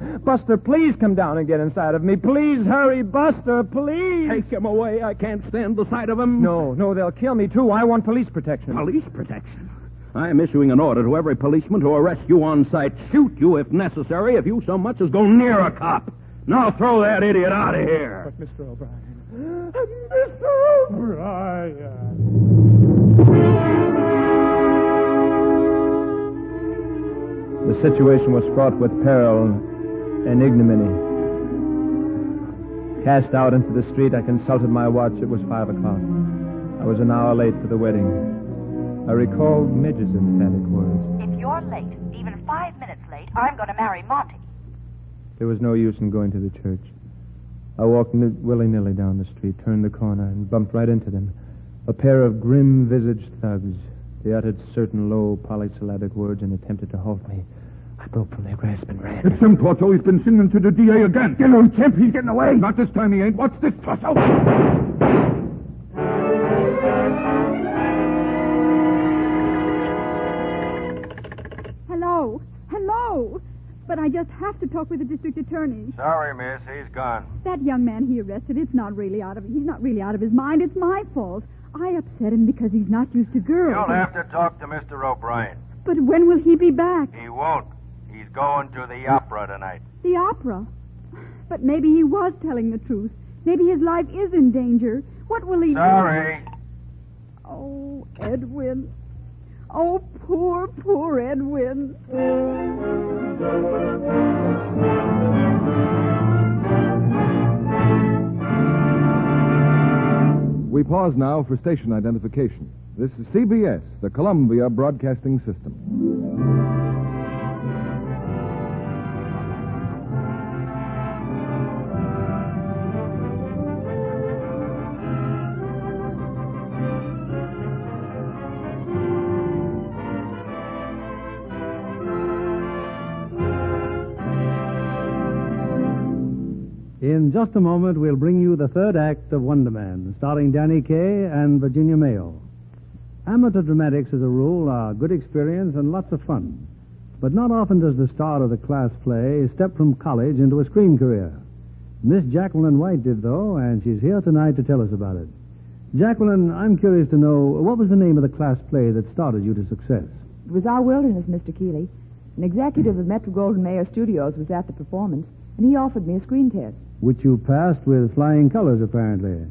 please come down and get inside of me. Please hurry, Buster, please. Take him away. I can't stand the sight of him. No, they'll kill me, too. I want police protection. Police protection? I'm issuing an order to every policeman to arrest you on sight, shoot you if necessary, if you so much as go near a cop. Now throw that idiot out of here. But, Mr. O'Brien... Mr. O'Brien. The situation was fraught with peril and ignominy. Cast out into the street, I consulted my watch. It was 5 o'clock. I was an hour late for the wedding. I recalled Midge's emphatic words. If you're late, even 5 minutes late, I'm going to marry Monty. There was no use in going to the church. I walked willy-nilly down the street, turned the corner, and bumped right into them. A pair of grim-visaged thugs. They uttered certain low, polysyllabic words and attempted to halt me. I broke from their grasp and ran. It's him, Torso. He's been singing to the DA again. Get on, Chimp. He's getting away. Not this time he ain't. What's this, Torso? Hello. But I just have to talk with the district attorney. Sorry, miss. He's gone. That young man he arrested, he's not really out of his mind. It's my fault. I upset him because he's not used to girls. You'll have to talk to Mr. O'Brien. But when will he be back? He won't. He's going to the opera tonight. The opera? But maybe he was telling the truth. Maybe his life is in danger. What will he do? Sorry. Oh, Edwin. Oh, poor Edwin. We pause now for station identification. This is CBS, the Columbia Broadcasting System. In just a moment, we'll bring you the third act of Wonder Man, starring Danny Kaye and Virginia Mayo. Amateur dramatics, as a rule, are good experience and lots of fun. But not often does the star of the class play step from college into a screen career. Miss Jacqueline White did, though, and she's here tonight to tell us about it. Jacqueline, I'm curious to know, what was the name of the class play that started you to success? It was Our Wilderness, Mr. Keeley. An executive of Metro-Goldwyn-Mayer Studios was at the performance, and he offered me a screen test. Which you passed with flying colors, apparently.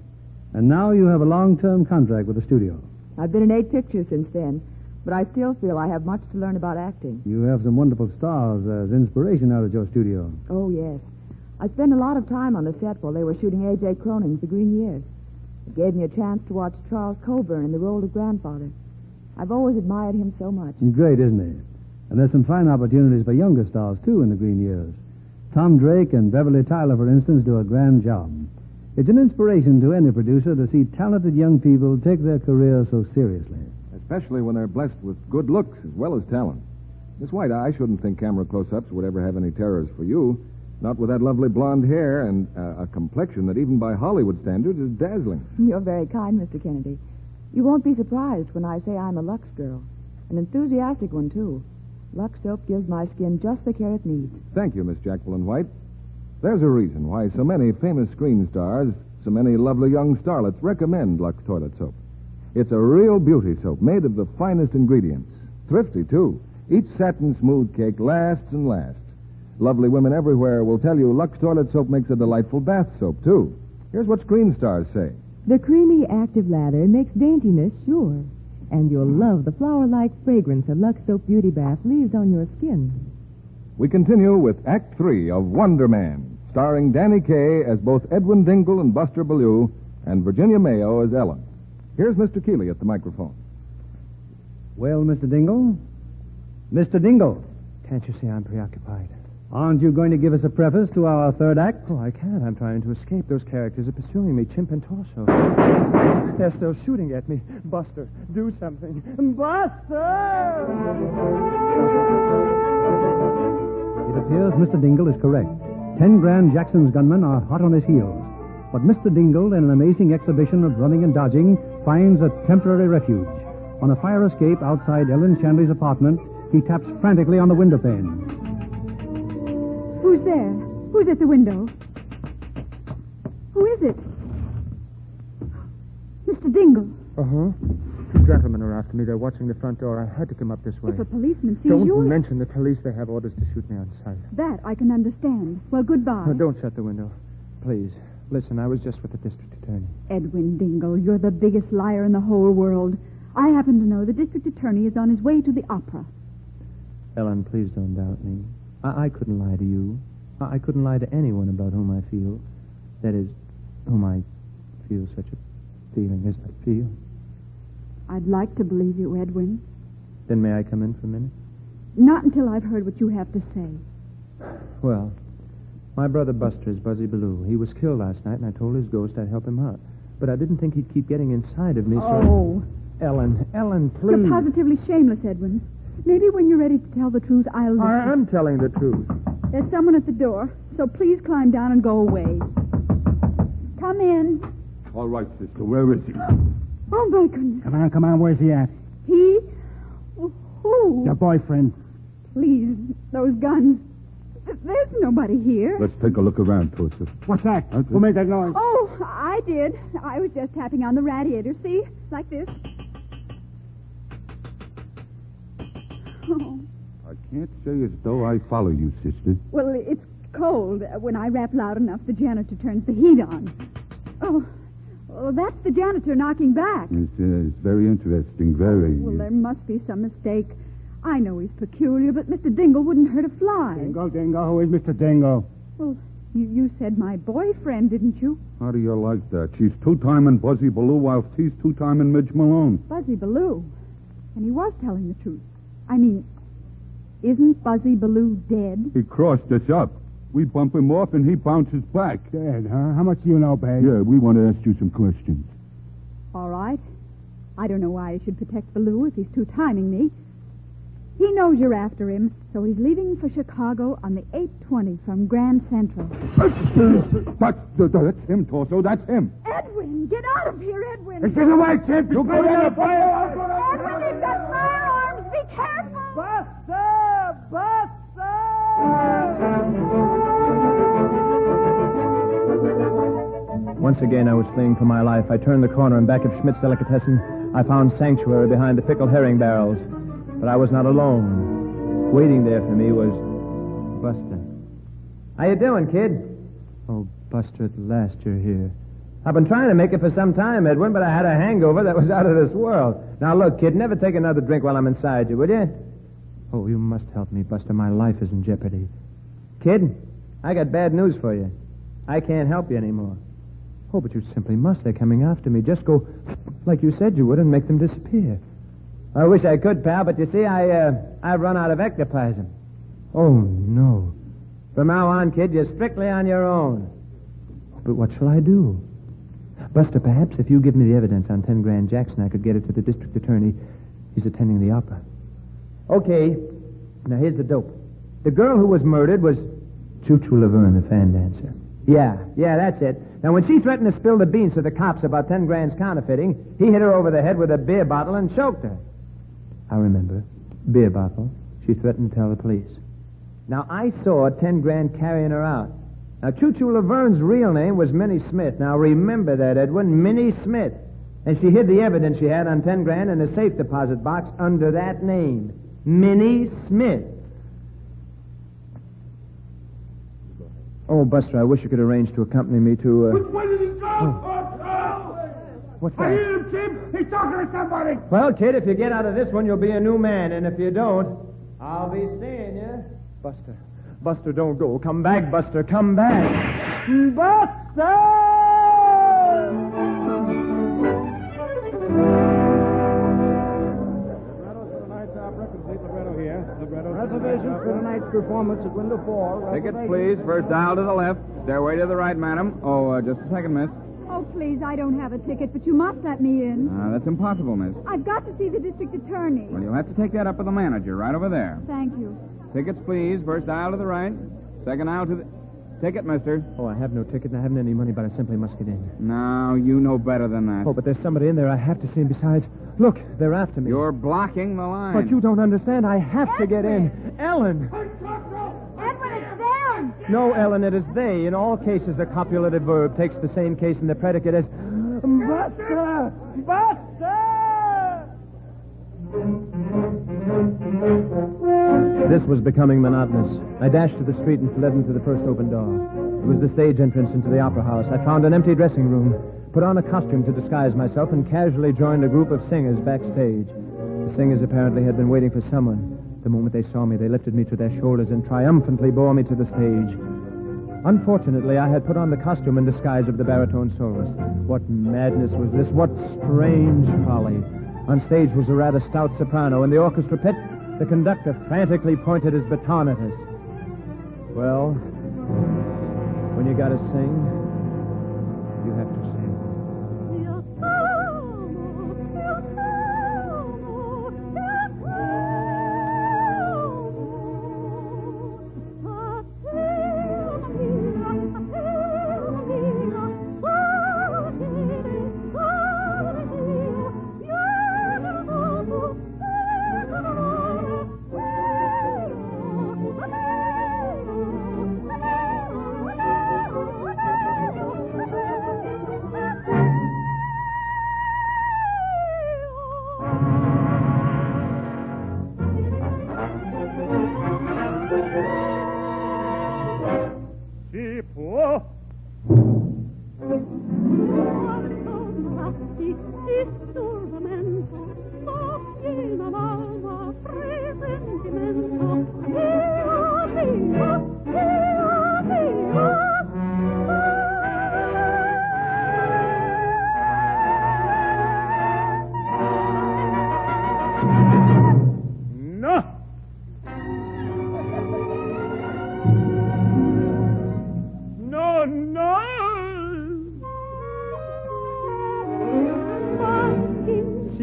And now you have a long-term contract with the studio. I've been in 8 pictures since then, but I still feel I have much to learn about acting. You have some wonderful stars as inspiration out at your studio. Oh, yes. I spent a lot of time on the set while they were shooting A.J. Croning's The Green Years. It gave me a chance to watch Charles Coburn in the role of grandfather. I've always admired him so much. Great, isn't he? And there's some fine opportunities for younger stars, too, in The Green Years. Tom Drake and Beverly Tyler, for instance, do a grand job. It's an inspiration to any producer to see talented young people take their career so seriously. Especially when they're blessed with good looks as well as talent. Miss White, I shouldn't think camera close-ups would ever have any terrors for you. Not with that lovely blonde hair and a complexion that even by Hollywood standards is dazzling. You're very kind, Mr. Kennedy. You won't be surprised when I say I'm a Lux girl. An enthusiastic one, too. Lux soap gives my skin just the care it needs. Thank you, Miss Jacqueline White. There's a reason why so many famous screen stars, so many lovely young starlets recommend Lux toilet soap. It's a real beauty soap made of the finest ingredients. Thrifty, too. Each satin smooth cake lasts and lasts. Lovely women everywhere will tell you Lux toilet soap makes a delightful bath soap, too. Here's what screen stars say. The creamy, active lather makes daintiness sure. And you'll love the flower-like fragrance a Lux Soap Beauty Bath leaves on your skin. We continue with Act 3 of Wonder Man, starring Danny Kaye as both Edwin Dingle and Buster Bellew, and Virginia Mayo as Ellen. Here's Mr. Keeley at the microphone. Well, Mr. Dingle? Mr. Dingle? Can't you see I'm preoccupied? Aren't you going to give us a preface to our third act? Oh, I can't. I'm trying to escape. Those characters are pursuing me, Chimp and Torso. They're still shooting at me. Buster, do something. Buster! It appears Mr. Dingle is correct. 10 Grand Jackson's gunmen are hot on his heels. But Mr. Dingle, in an amazing exhibition of running and dodging, finds a temporary refuge. On a fire escape outside Ellen Shanley's apartment, he taps frantically on the window pane. Who's there? Who's at the window? Who is it? Mr. Dingle. Uh-huh. Two gentlemen are after me. They're watching the front door. I had to come up this way. If a policeman sees Don't you... mention the police. They have orders to shoot me on sight. That I can understand. Well, goodbye. No, don't shut the window. Please. Listen, I was just with the district attorney. Edwin Dingle, you're the biggest liar in the whole world. I happen to know the district attorney is on his way to the opera. Ellen, please don't doubt me. I couldn't lie to you. I couldn't lie to anyone about whom I feel. That is, whom I feel such a feeling as I feel. I'd like to believe you, Edwin. Then may I come in for a minute? Not until I've heard what you have to say. Well, my brother Buster is Buzzy Bellew. He was killed last night, and I told his ghost I'd help him out. But I didn't think he'd keep getting inside of me, so... Oh. Ellen, please. You're positively shameless, Edwin. Maybe when you're ready to tell the truth, I'll listen. I am telling the truth. There's someone at the door, so please climb down and go away. Come in. All right, sister. Where is he? Oh, my goodness. Come on. Where's he at? He? Who? Your boyfriend. Please, those guns. There's nobody here. Let's take a look around, Tosa. What's that? Who made that noise? Oh, I did. I was just tapping on the radiator. See? Like this. Oh. I can't say as though I follow you, sister. Well, it's cold. When I rap loud enough, the janitor turns the heat on. Oh, well, that's the janitor knocking back. It's very interesting, very. Well, there must be some mistake. I know he's peculiar, but Mr. Dingle wouldn't hurt a fly. Dingle. Who is Mr. Dingle? Well, you said my boyfriend, didn't you? How do you like that? She's two-timing Buzzy Bellew while he's two-timing Midge Malone. Buzzy Bellew? And he was telling the truth. I mean, isn't Buzzy Bellew dead? He crossed us up. We bump him off and he bounces back. Dead, huh? How much do you know, babe? Yeah, we want to ask you some questions. All right. I don't know why I should protect Bellew if he's two-timing me. He knows you're after him, so he's leaving for Chicago on the 8:20 from Grand Central. That's him, Torso. That's him. Edwin, get out of here, Edwin. Get away, Chimp. You go down the fire. Edwin, he's got firearms. Be careful. Once again, I was fleeing for my life. I turned the corner, and back at Schmidt's Delicatessen, I found sanctuary behind the pickled herring barrels. But I was not alone. Waiting there for me was Buster. How you doing, kid? Oh, Buster, at last you're here. I've been trying to make it for some time, Edwin, but I had a hangover that was out of this world. Now, look, kid, never take another drink while I'm inside you, will you? Oh, you must help me, Buster. My life is in jeopardy. Kid, I got bad news for you. I can't help you anymore. Oh, but you simply must. They're coming after me. Just go like you said you would and make them disappear. I wish I could, pal, but you see, I've run out of ectoplasm. Oh, no. From now on, kid, you're strictly on your own. But what shall I do? Buster, perhaps if you give me the evidence on 10 Grand Jackson, I could get it to the district attorney. He's attending the opera. Okay. Now, here's the dope. The girl who was murdered was Choo Choo Laverne, the fan dancer. Yeah, that's it. Now, when she threatened to spill the beans to the cops about 10 Grand's counterfeiting, he hit her over the head with a beer bottle and choked her. I remember. Beer bottle. She threatened to tell the police. Now, I saw 10 Grand carrying her out. Now, Choo Choo Laverne's real name was Minnie Smith. Now, remember that, Edwin. Minnie Smith. And she hid the evidence she had on 10 Grand in a safe deposit box under that name. Minnie Smith. Oh, Buster, I wish you could arrange to accompany me to, Which way did he go? What's I that? hear him, Tim. He's talking to somebody. Well, kid, if you get out of this one, you'll be a new man. And if you don't, I'll be seeing you. Buster, don't go. Come back, Buster. Come back. Buster! Reservations for tonight's performance at window 4. Tickets, please. First aisle to the left. Stairway to the right, madam. Oh, just a second, miss. Oh, please, I don't have a ticket, but you must let me in. That's impossible, miss. I've got to see the district attorney. Well, you'll have to take that up with the manager right over there. Thank you. Tickets, please. First aisle to the right. Second aisle to the... Ticket, mister. Oh, I have no ticket and I haven't any money, but I simply must get in. No, you know better than that. Oh, but there's somebody in there I have to see. And besides, look, they're after me. You're blocking the line. But you don't understand. I have to get in. Ellen! Edwin, it's them! No, Ellen, it is they. In all cases, a copulative verb takes the same case and the predicate as... Buster! Buster! This was becoming monotonous. I dashed to the street and fled into the first open door. It was the stage entrance into the opera house. I found an empty dressing room, put on a costume to disguise myself, and casually joined a group of singers backstage. The singers apparently had been waiting for someone. The moment they saw me, they lifted me to their shoulders and triumphantly bore me to the stage. Unfortunately, I had put on the costume and disguise of the baritone soloist. What madness was this? What strange folly. On stage was a rather stout soprano. In the orchestra pit, the conductor frantically pointed his baton at us. Well, when you gotta sing, you have to sing.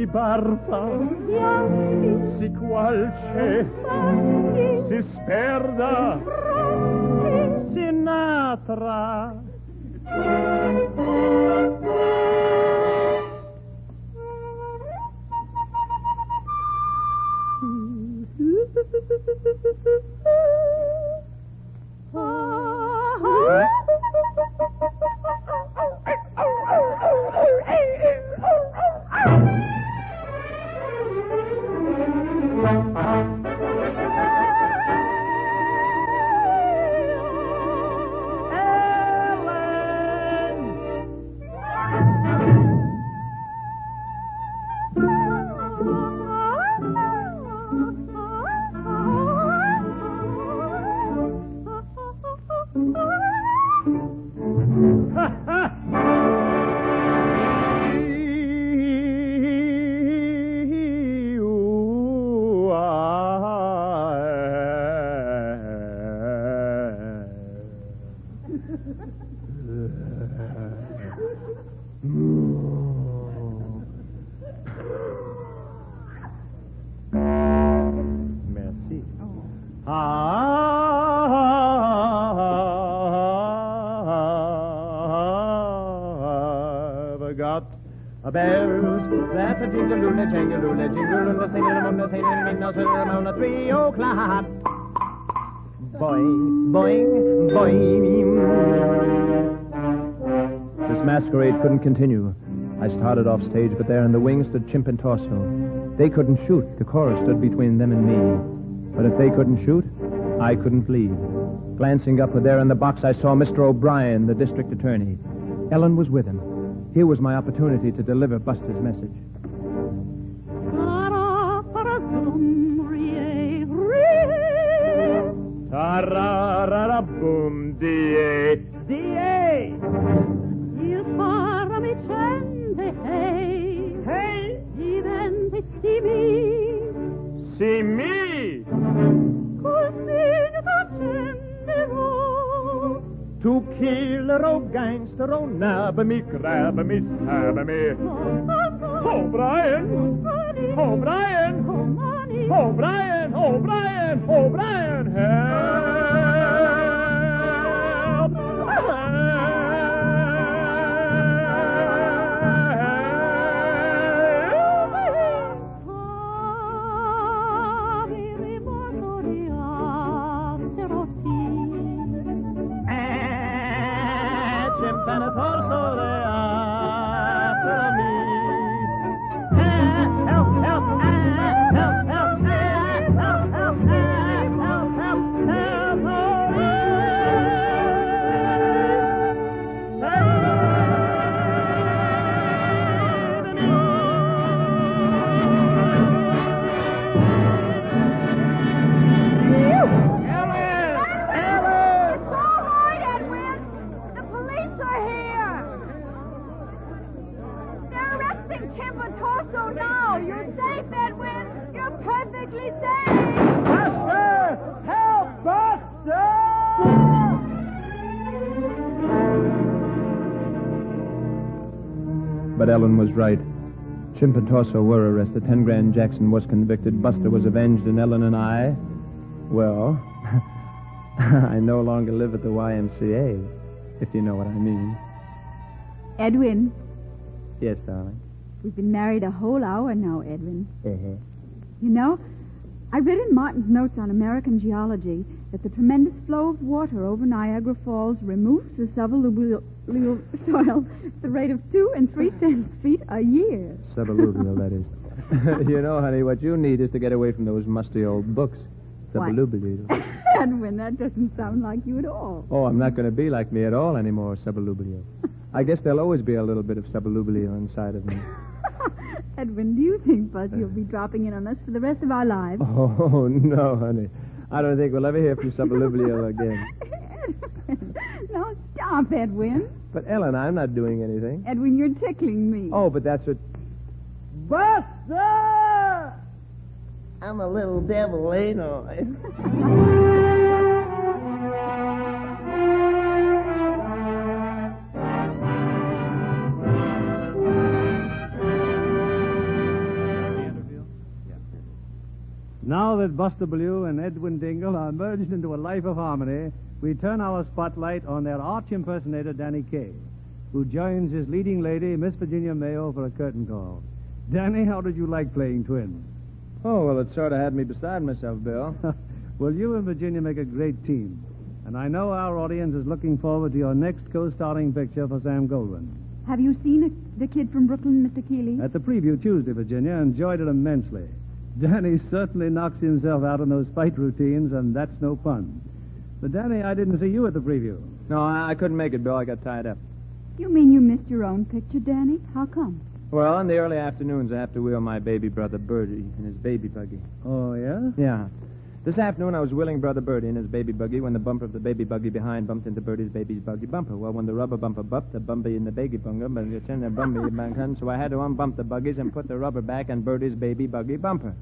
Barfa, si qualche, si sperda, Sinatra. Merci. I've got a bells that a jingle-lula, jingle-lula, jingle-lula, sing-a-lula, sing-a-lula, sing-a-lula, 3 o'clock. Boing, boing, boing. This masquerade couldn't continue. I started off stage, but there in the wings stood Chimp and Torso. They couldn't shoot. The chorus stood between them and me. But if they couldn't shoot, I couldn't leave. Glancing up there in the box, I saw Mr. O'Brien, the district attorney. Ellen was with him. Here was my opportunity to deliver Buster's message. Ta-ra-ra-ra-boom, D.A. D.A. Il faro mi cende, hey, hey, diventa simi, see me. così facendero. To kill a gangster, oh, nab me, grab me, stab me. O'Brien! O'Brien! O'Brien! O'Brien! O'Brien! Help! But Ellen was right. Chimp and Torso were arrested. 10 Grand Jackson was convicted. Buster was avenged, and Ellen and I, well, I no longer live at the YMCA, if you know what I mean. Edwin, Yes, darling. we've been married a whole hour now, Edwin. Uh-huh. You know, I read in Martin's notes on American geology that the tremendous flow of water over Niagara Falls removes the suballuvial soil at the rate of 2 3/10 feet a year. Suballuvial, that is. You know, honey, what you need is to get away from those musty old books. Why? Suballuvial. Edwin, that doesn't sound like you at all. Oh, I'm not going to be like me at all anymore, suballuvial. I guess there'll always be a little bit of suballuvial inside of me. Edwin, do you think Buzzy will be dropping in on us for the rest of our lives? Oh, no, honey. I don't think we'll ever hear from suballuvial again. No, stop, Edwin. But, Ellen, I'm not doing anything. Edwin, you're tickling me. Oh, but that's what... Buster! I'm a little devil, ain't I? Now that Buster Blue and Edwin Dingle are merged into a life of harmony, we turn our spotlight on their arch impersonator, Danny Kaye, who joins his leading lady, Miss Virginia Mayo, for a curtain call. Danny, how did you like playing twins? Oh, well, it sort of had me beside myself, Bill. Well, you and Virginia make a great team. And I know our audience is looking forward to your next co-starring picture for Sam Goldwyn. Have you seen the kid from Brooklyn, Mr. Keeley? At the preview Tuesday, Virginia, enjoyed it immensely. Danny certainly knocks himself out in those fight routines, and that's no fun. But, Danny, I didn't see you at the preview. No, I couldn't make it, Bill. I got tied up. You mean you missed your own picture, Danny? How come? Well, in the early afternoons, I have to wheel my baby brother, Bertie, in his baby buggy. Oh, yeah? Yeah. This afternoon, I was wheeling Brother Birdie in his baby buggy when the bumper of the baby buggy behind bumped into Birdie's baby's buggy bumper. Well, when the rubber bumper bumped, the bumpy in the baby bunga, but it's in the bumpy bunga, so I had to unbump the buggies and put the rubber back on Birdie's baby buggy bumper.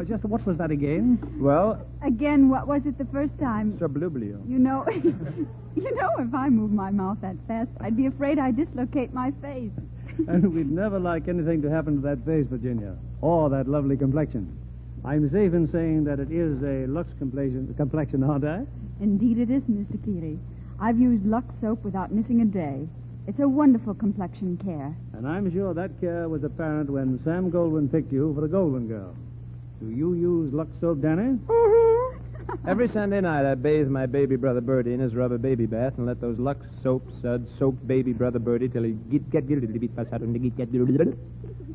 Just what was that again? Well, Again, what was it the first time? subliblio. You know, if I moved my mouth that fast, I'd be afraid I'd dislocate my face. And we'd never like anything to happen to that face, Virginia, or that lovely complexion. I'm safe in saying that it is a Lux complexion, aren't I? Indeed it is, Mr. Keeley. I've used Lux soap without missing a day. It's a wonderful complexion care. And I'm sure that care was apparent when Sam Goldwyn picked you for the Goldwyn Girl. Do you use Lux soap, Danny? Every Sunday night, I bathe my baby brother Birdie in his rubber baby bath and let those Lux soap suds soak baby brother Birdie till he get.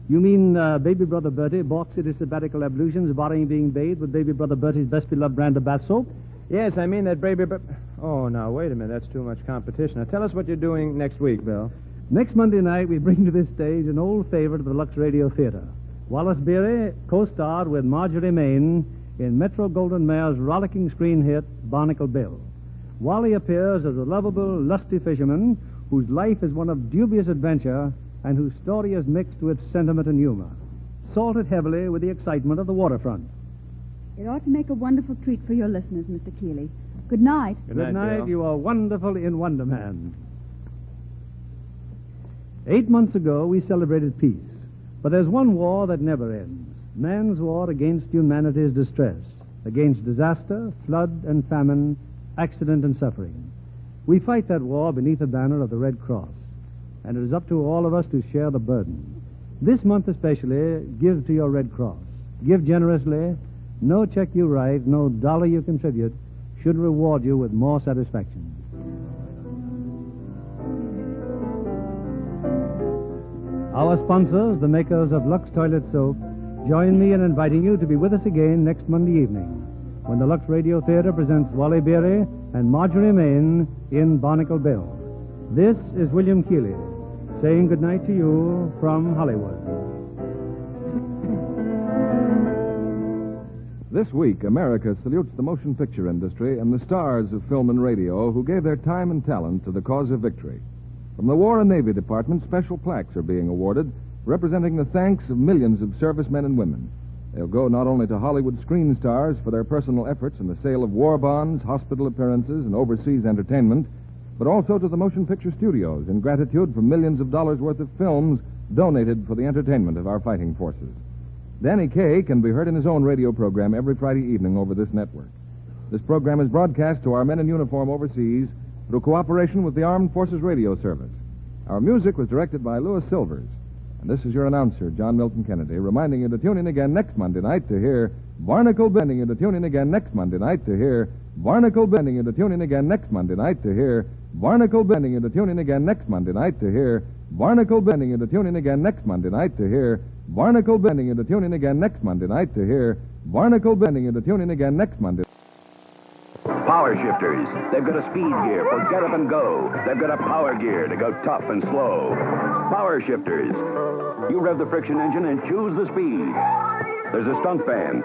You mean baby brother Bertie balks at his sabbatical ablutions, barring being bathed with baby brother Bertie's best beloved brand of bath soap? Yes, I mean that baby... Oh, now, wait a minute. That's too much competition. Now, tell us what you're doing next week, Bill. Next Monday night, we bring to this stage an old favorite of the Lux Radio Theater. Wallace Beery co-starred with Marjorie Main in Metro-Goldwyn-Mayer's rollicking screen hit, Barnacle Bill. Wally appears as a lovable, lusty fisherman whose life is one of dubious adventure and whose story is mixed with sentiment and humor, salted heavily with the excitement of the waterfront. It ought to make a wonderful treat for your listeners, Mr. Keeley. Good night. Good night. Bill. You are wonderful in Wonder Man. 8 months ago, we celebrated peace. But there's one war that never ends. Man's war against humanity's distress, against disaster, flood and famine, accident and suffering. We fight that war beneath the banner of the Red Cross. And it is up to all of us to share the burden. This month especially, give to your Red Cross. Give generously. No check you write, no dollar you contribute should reward you with more satisfaction. Our sponsors, the makers of Lux Toilet Soap, join me in inviting you to be with us again next Monday evening when the Lux Radio Theater presents Wally Beery and Marjorie Main in Barnacle Bill. This is William Keeley saying goodnight to you from Hollywood. This week, America salutes the motion picture industry and the stars of film and radio who gave their time and talent to the cause of victory. From the War and Navy Department, special plaques are being awarded, representing the thanks of millions of servicemen and women. They'll go not only to Hollywood screen stars for their personal efforts in the sale of war bonds, hospital appearances, and overseas entertainment, but also to the motion picture studios in gratitude for millions of dollars worth of films donated for the entertainment of our fighting forces. Danny Kaye can be heard in his own radio program every Friday evening over this network. This program is broadcast to our men in uniform overseas through cooperation with the Armed Forces Radio Service. Our music was directed by Louis Silvers. And this is your announcer, John Milton Kennedy, reminding you to tune in again next Monday night to hear Barnacle Bending you to tune in again next Monday night to hear Barnacle Bending you to tune in again next Monday night to hear Barnacle Bending you to tune in again next Monday night to hear Barnacle Bending you to tune in again next Monday night to hear Barnacle Bending you to tune in again next Monday night to hear Barnacle Bending you to tune in again next Monday. Power shifters. They've got a speed gear for get up and go. They've got a power gear to go tough and slow. Power shifters. You rev the friction engine and choose the speed. There's a stunt van,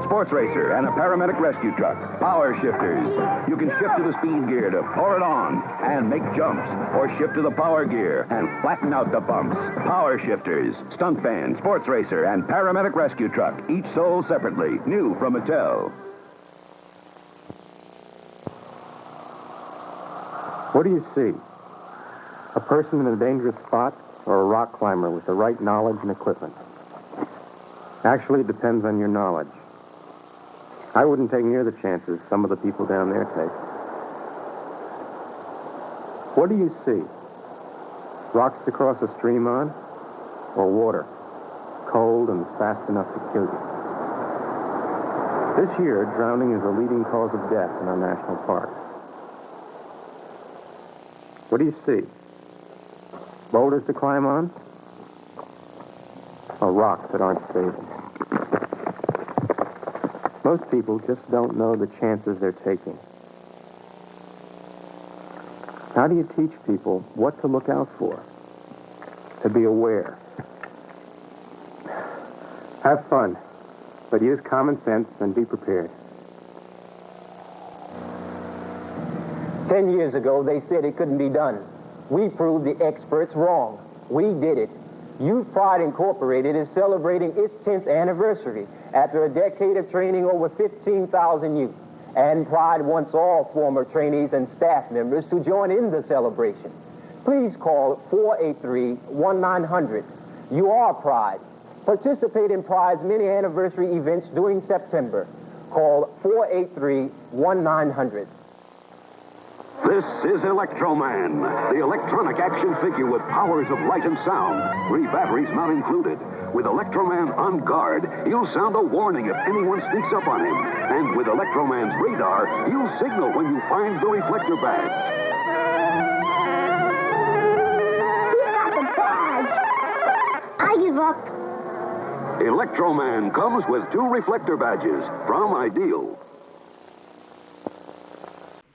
sports racer, and a paramedic rescue truck. Power shifters. You can shift to the speed gear to pour it on and make jumps, or shift to the power gear and flatten out the bumps. Power shifters, stunt van, sports racer, and paramedic rescue truck, each sold separately. New from Mattel. What do you see? A person in a dangerous spot or a rock climber with the right knowledge and equipment? Actually, it depends on your knowledge. I wouldn't take near the chances some of the people down there take. What do you see? Rocks to cross a stream on, or water, cold and fast enough to kill you? This year, drowning is a leading cause of death in our national parks. What do you see? Boulders to climb on? Or rocks that aren't stable? Most people just don't know the chances they're taking. How do you teach people what to look out for? To be aware. Have fun. But use common sense and be prepared. 10 years ago, they said it couldn't be done. We proved the experts wrong. We did it. Youth Pride Incorporated is celebrating its 10th anniversary after a decade of training over 15,000 youth. And Pride wants all former trainees and staff members to join in the celebration. Please call 483-1900. You are Pride. Participate in Pride's many anniversary events during September. Call 483-1900. This is Electro-Man, the electronic action figure with powers of light and sound. 3 batteries not included. With Electro-Man on guard, he'll sound a warning if anyone sneaks up on him. And with Electro-Man's radar, he'll signal when you find the reflector badge. You got the badge. I give up. Electro-Man comes with 2 reflector badges from Ideal.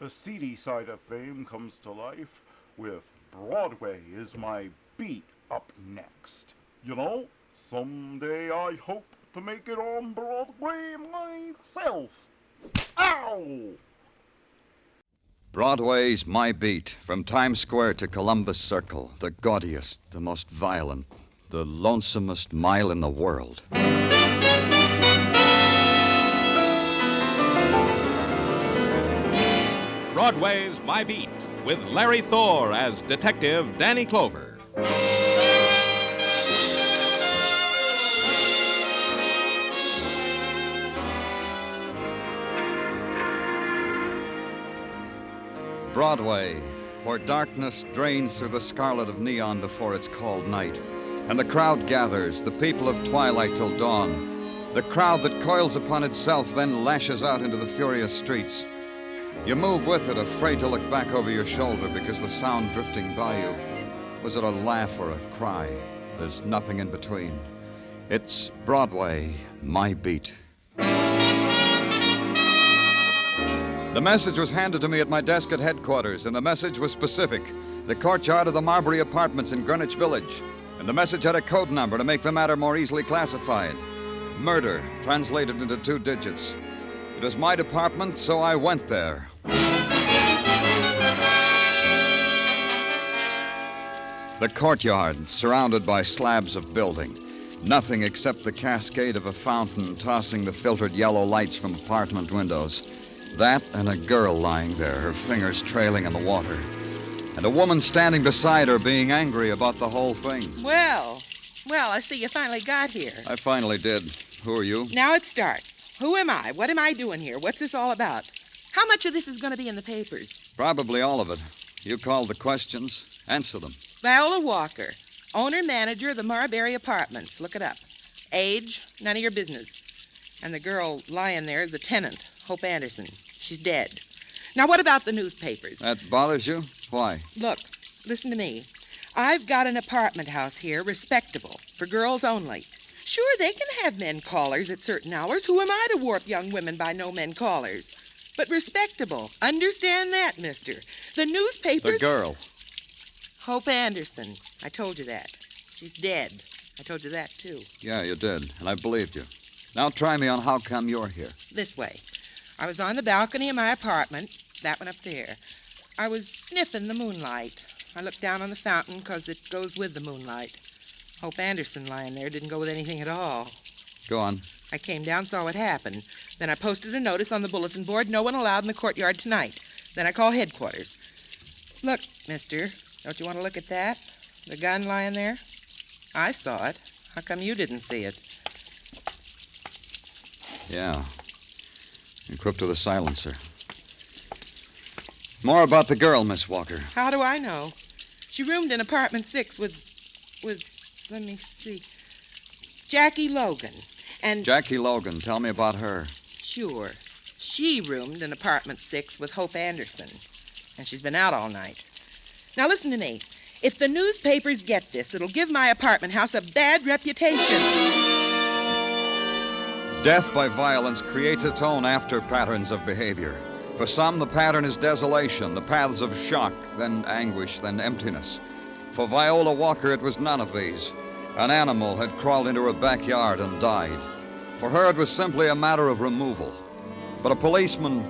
The seedy side of fame comes to life with Broadway is My Beat up next. You know, someday I hope to make it on Broadway myself. Ow! Broadway's My Beat, from Times Square to Columbus Circle, the gaudiest, the most violent, the lonesomest mile in the world. Broadway's My Beat, with Larry Thor as Detective Danny Clover. Broadway, where darkness drains through the scarlet of neon before it's called night, and the crowd gathers, the people of twilight till dawn, the crowd that coils upon itself, then lashes out into the furious streets. You move with it, afraid to look back over your shoulder because the sound drifting by you. Was it a laugh or a cry? There's nothing in between. It's Broadway, My Beat. The message was handed to me at my desk at headquarters, and the message was specific. The courtyard of the Marbury Apartments in Greenwich Village. And the message had a code number to make the matter more easily classified. Murder, translated into 2 digits. It was my department, so I went there. The courtyard, surrounded by slabs of building. Nothing except the cascade of a fountain tossing the filtered yellow lights from apartment windows. That and a girl lying there, her fingers trailing in the water. And a woman standing beside her being angry about the whole thing. Well, I see you finally got here. I finally did. Who are you? Now it starts. Who am I? What am I doing here? What's this all about? How much of this is going to be in the papers? Probably all of it. You called the questions. Answer them. Viola Walker, owner-manager of the Marbury Apartments. Look it up. Age, none of your business. And the girl lying there is a tenant, Hope Anderson. She's dead. Now, what about the newspapers? That bothers you? Why? Look, listen to me. I've got an apartment house here, respectable, for girls only. Sure, they can have men callers at certain hours. Who am I to warp young women by no men callers? But respectable. Understand that, mister. The newspapers... The girl. Hope Anderson. I told you that. She's dead. I told you that, too. Yeah, you did, and I believed you. Now try me on how come you're here. This way. I was on the balcony of my apartment, that one up there. I was sniffing the moonlight. I looked down on the fountain because it goes with the moonlight. Hope Anderson lying there didn't go with anything at all. Go on. I came down, saw what happened. Then I posted a notice on the bulletin board, no one allowed in the courtyard tonight. Then I called headquarters. Look, mister, don't you want to look at that? The gun lying there? I saw it. How come you didn't see it? Yeah. Equipped with a silencer. More about the girl, Miss Walker. How do I know? She roomed in apartment 6 with, let me see, Jackie Logan. And Jackie Logan, tell me about her. Sure. She roomed in apartment 6 with Hope Anderson. And she's been out all night. Now listen to me. If the newspapers get this, it'll give my apartment house a bad reputation. Death by violence creates its own after patterns of behavior. For some, the pattern is desolation, the paths of shock, then anguish, then emptiness. For Viola Walker, it was none of these. An animal had crawled into her backyard and died. For her, it was simply a matter of removal. But a policeman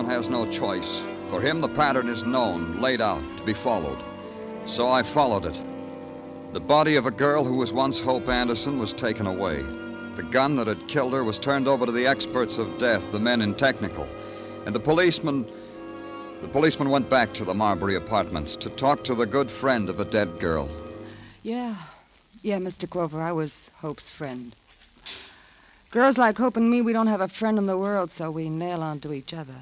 has no choice. For him, the pattern is known, laid out, to be followed. So I followed it. The body of a girl who was once Hope Anderson was taken away. The gun that had killed her was turned over to the experts of death, the men in technical. And the policeman went back to the Marbury apartments to talk to the good friend of a dead girl. Yeah, Mr. Clover, I was Hope's friend. Girls like Hope and me, we don't have a friend in the world, so we nail onto each other.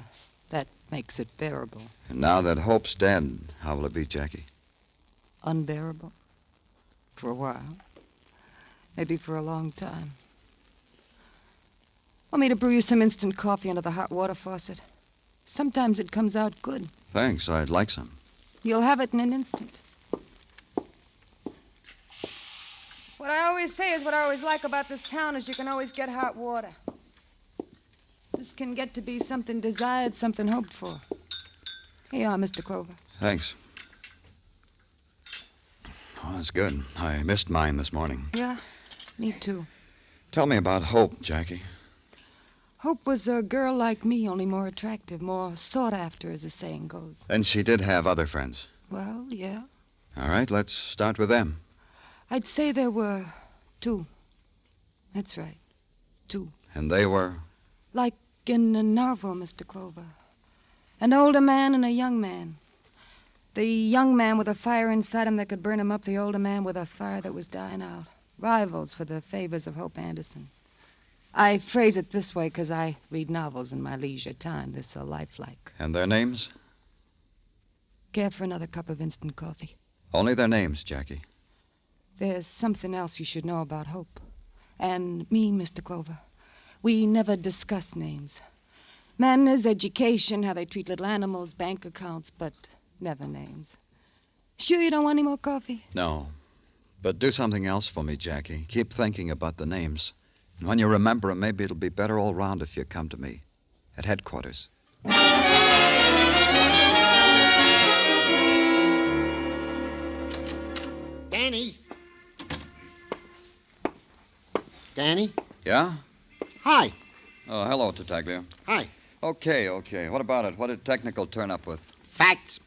That makes it bearable. And now that Hope's dead, how will it be, Jackie? Unbearable. For a while. Maybe for a long time. Want me to brew you some instant coffee under the hot water faucet? Sometimes it comes out good. Thanks, I'd like some. You'll have it in an instant. What I always say is what I always like about this town is you can always get hot water. This can get to be something desired, something hoped for. Here you are, Mr. Clover. Thanks. Oh, that's good. I missed mine this morning. Yeah, me too. Tell me about Hope, Jackie. Hope was a girl like me, only more attractive, more sought after, as the saying goes. And she did have other friends. Well, yeah. All right, let's start with them. I'd say there were 2. That's right, 2. And they were? Like in a novel, Mr. Clover. An older man and a young man. The young man with a fire inside him that could burn him up, the older man with a fire that was dying out. Rivals for the favors of Hope Anderson. I phrase it this way because I read novels in my leisure time. They're so lifelike. And their names? Care for another cup of instant coffee? Only their names, Jackie. There's something else you should know about Hope. And me, Mr. Clover. We never discuss names. Manners, education, how they treat little animals, bank accounts, but never names. Sure you don't want any more coffee? No. But do something else for me, Jackie. Keep thinking about the names. And when you remember them, maybe it'll be better all round if you come to me at headquarters. Danny? Danny? Yeah? Hi. Oh, hello, Tartaglia. Hi. Okay. What about it? What did technical turn up with? Facts.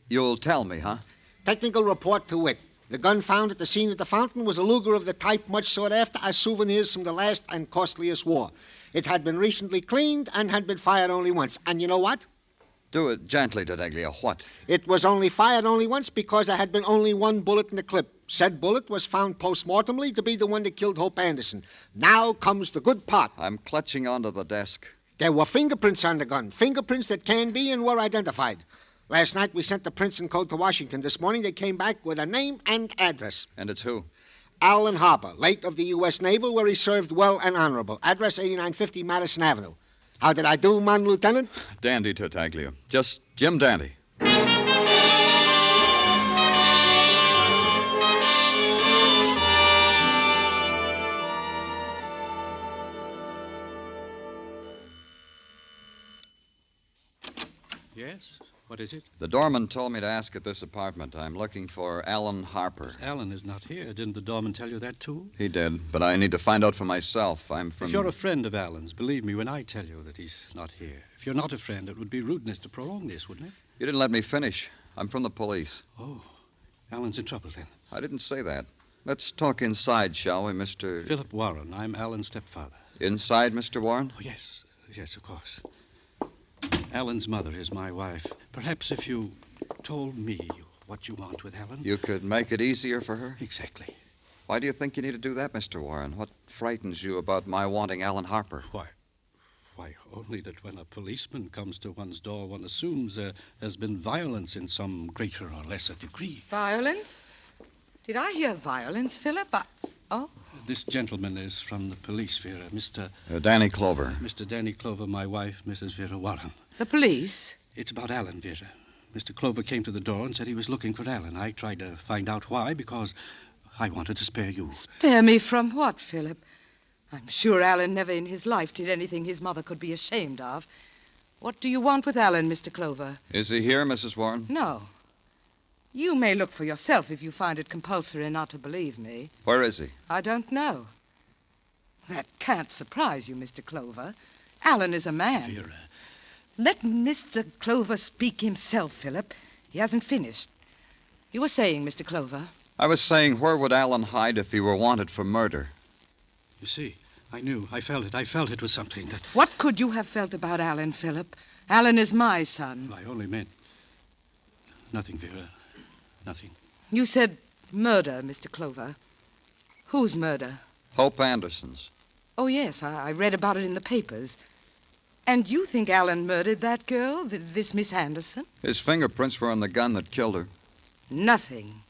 You'll tell me, huh? Technical report to wit. The gun found at the scene at the fountain was a Luger of the type much sought after as souvenirs from the last and costliest war. It had been recently cleaned and had been fired only once. And you know what? Do it gently, Tartaglia. What? It was only fired only once because there had been only one bullet in the clip. Said bullet was found post-mortemly to be the one that killed Hope Anderson. Now comes the good part. I'm clutching onto the desk. There were fingerprints on the gun. Fingerprints that can be and were identified. Last night we sent the prints and code to Washington. This morning they came back with a name and address. And it's who? Alan Harper, late of the U.S. Naval, where he served well and honorable. Address 8950 Madison Avenue. How did I do, mon lieutenant? Dandy, Tartaglia. Just Jim Dandy. Yes? What is it? The doorman told me to ask at this apartment. I'm looking for Alan Harper. Alan is not here. Didn't the doorman tell you that, too? He did, but I need to find out for myself. I'm from... If you're a friend of Alan's, believe me when I tell you that he's not here. If you're not a friend, it would be rudeness to prolong this, wouldn't it? You didn't let me finish. I'm from the police. Oh, Alan's in trouble, then. I didn't say that. Let's talk inside, shall we, Mr... Philip Warren. I'm Alan's stepfather. Inside, Mr. Warren? Oh, yes. Yes, of course. Alan's mother is my wife. Perhaps if you told me what you want with Alan... You could make it easier for her? Exactly. Why do you think you need to do that, Mr. Warren? What frightens you about my wanting Alan Harper? Why, only that when a policeman comes to one's door, one assumes there has been violence in some greater or lesser degree. Violence? Did I hear violence, Philip? Oh. This gentleman is from the police, Vera. Mr. Danny Clover. Mr. Danny Clover, my wife, Mrs. Vera Warren. The police? It's about Alan, Vera. Mr. Clover came to the door and said he was looking for Alan. I tried to find out why, because I wanted to spare you. Spare me from what, Philip? I'm sure Alan never in his life did anything his mother could be ashamed of. What do you want with Alan, Mr. Clover? Is he here, Mrs. Warren? No. You may look for yourself if you find it compulsory not to believe me. Where is he? I don't know. That can't surprise you, Mr. Clover. Alan is a man. Vera. Let Mr. Clover speak himself, Philip. He hasn't finished. You were saying, Mr. Clover? I was saying, where would Alan hide if he were wanted for murder? You see, I knew. I felt it. I felt it was something that... What could you have felt about Alan, Philip? Alan is my son. I only meant... Nothing, Vera. Nothing. You said murder, Mr. Clover. Whose murder? Hope Anderson's. Oh, yes, I read about it in the papers. And you think Alan murdered that girl, this Miss Anderson? His fingerprints were on the gun that killed her. Nothing.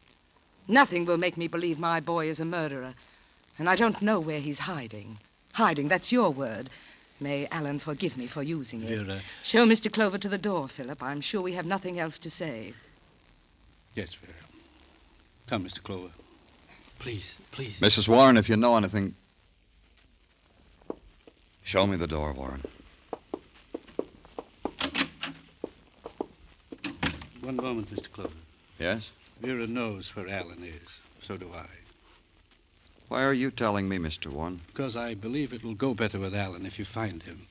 Nothing will make me believe my boy is a murderer. And I don't know where he's hiding. Hiding, that's your word. May Alan forgive me for using it. Vera. Show Mr. Clover to the door, Philip. I'm sure we have nothing else to say. Yes, Vera. Come, Mr. Clover. Please, please. Mrs. Warren, if you know anything... Show me the door, Warren. One moment, Mr. Clover. Yes? Vera knows where Alan is. So do I. Why are you telling me, Mr. Warren? Because I believe it will go better with Alan if you find him.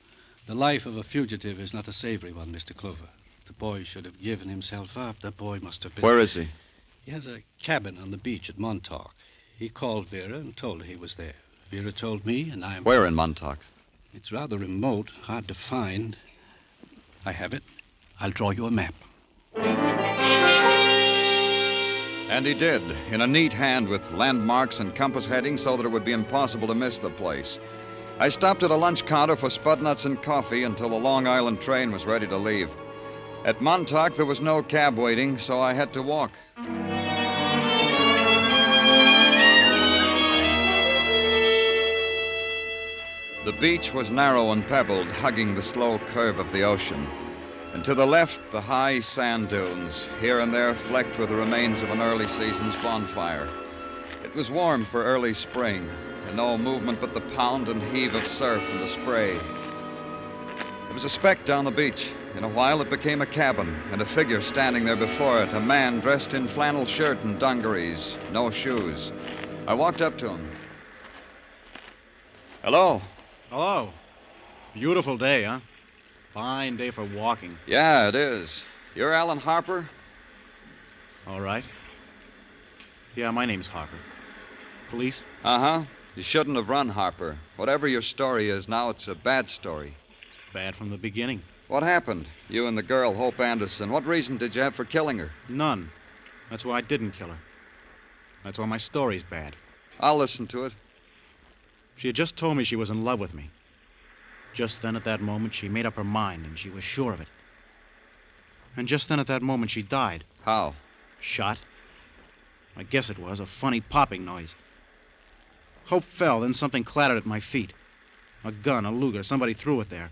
The life of a fugitive is not a savory one, Mr. Clover. The boy should have given himself up. The boy must have been... Where is he? He has a cabin on the beach at Montauk. He called Vera and told her he was there. Vera told me, and I'm... Where in Montauk? It's rather remote, hard to find. I have it. I'll draw you a map. And he did, in a neat hand with landmarks and compass headings so that it would be impossible to miss the place. I stopped at a lunch counter for spud nuts and coffee until the Long Island train was ready to leave. At Montauk, there was no cab waiting, so I had to walk. The beach was narrow and pebbled, hugging the slow curve of the ocean. And to the left, the high sand dunes, here and there flecked with the remains of an early season's bonfire. It was warm for early spring, and no movement but the pound and heave of surf and the spray. There was a speck down the beach. In a while, it became a cabin, and a figure standing there before it, a man dressed in flannel shirt and dungarees, no shoes. I walked up to him. Hello. Hello. Beautiful day, huh? Fine day for walking. Yeah, it is. You're Alan Harper? All right. Yeah, my name's Harper. Police? Uh-huh. You shouldn't have run, Harper. Whatever your story is, now it's a bad story. It's bad from the beginning. What happened? You and the girl, Hope Anderson. What reason did you have for killing her? None. That's why I didn't kill her. That's why my story's bad. I'll listen to it. She had just told me she was in love with me. Just then, at that moment, she made up her mind, and she was sure of it. And just then, at that moment, she died. How? Shot. I guess it was. A funny popping noise. Hope fell, then something clattered at my feet. A gun, a Luger. Somebody threw it there.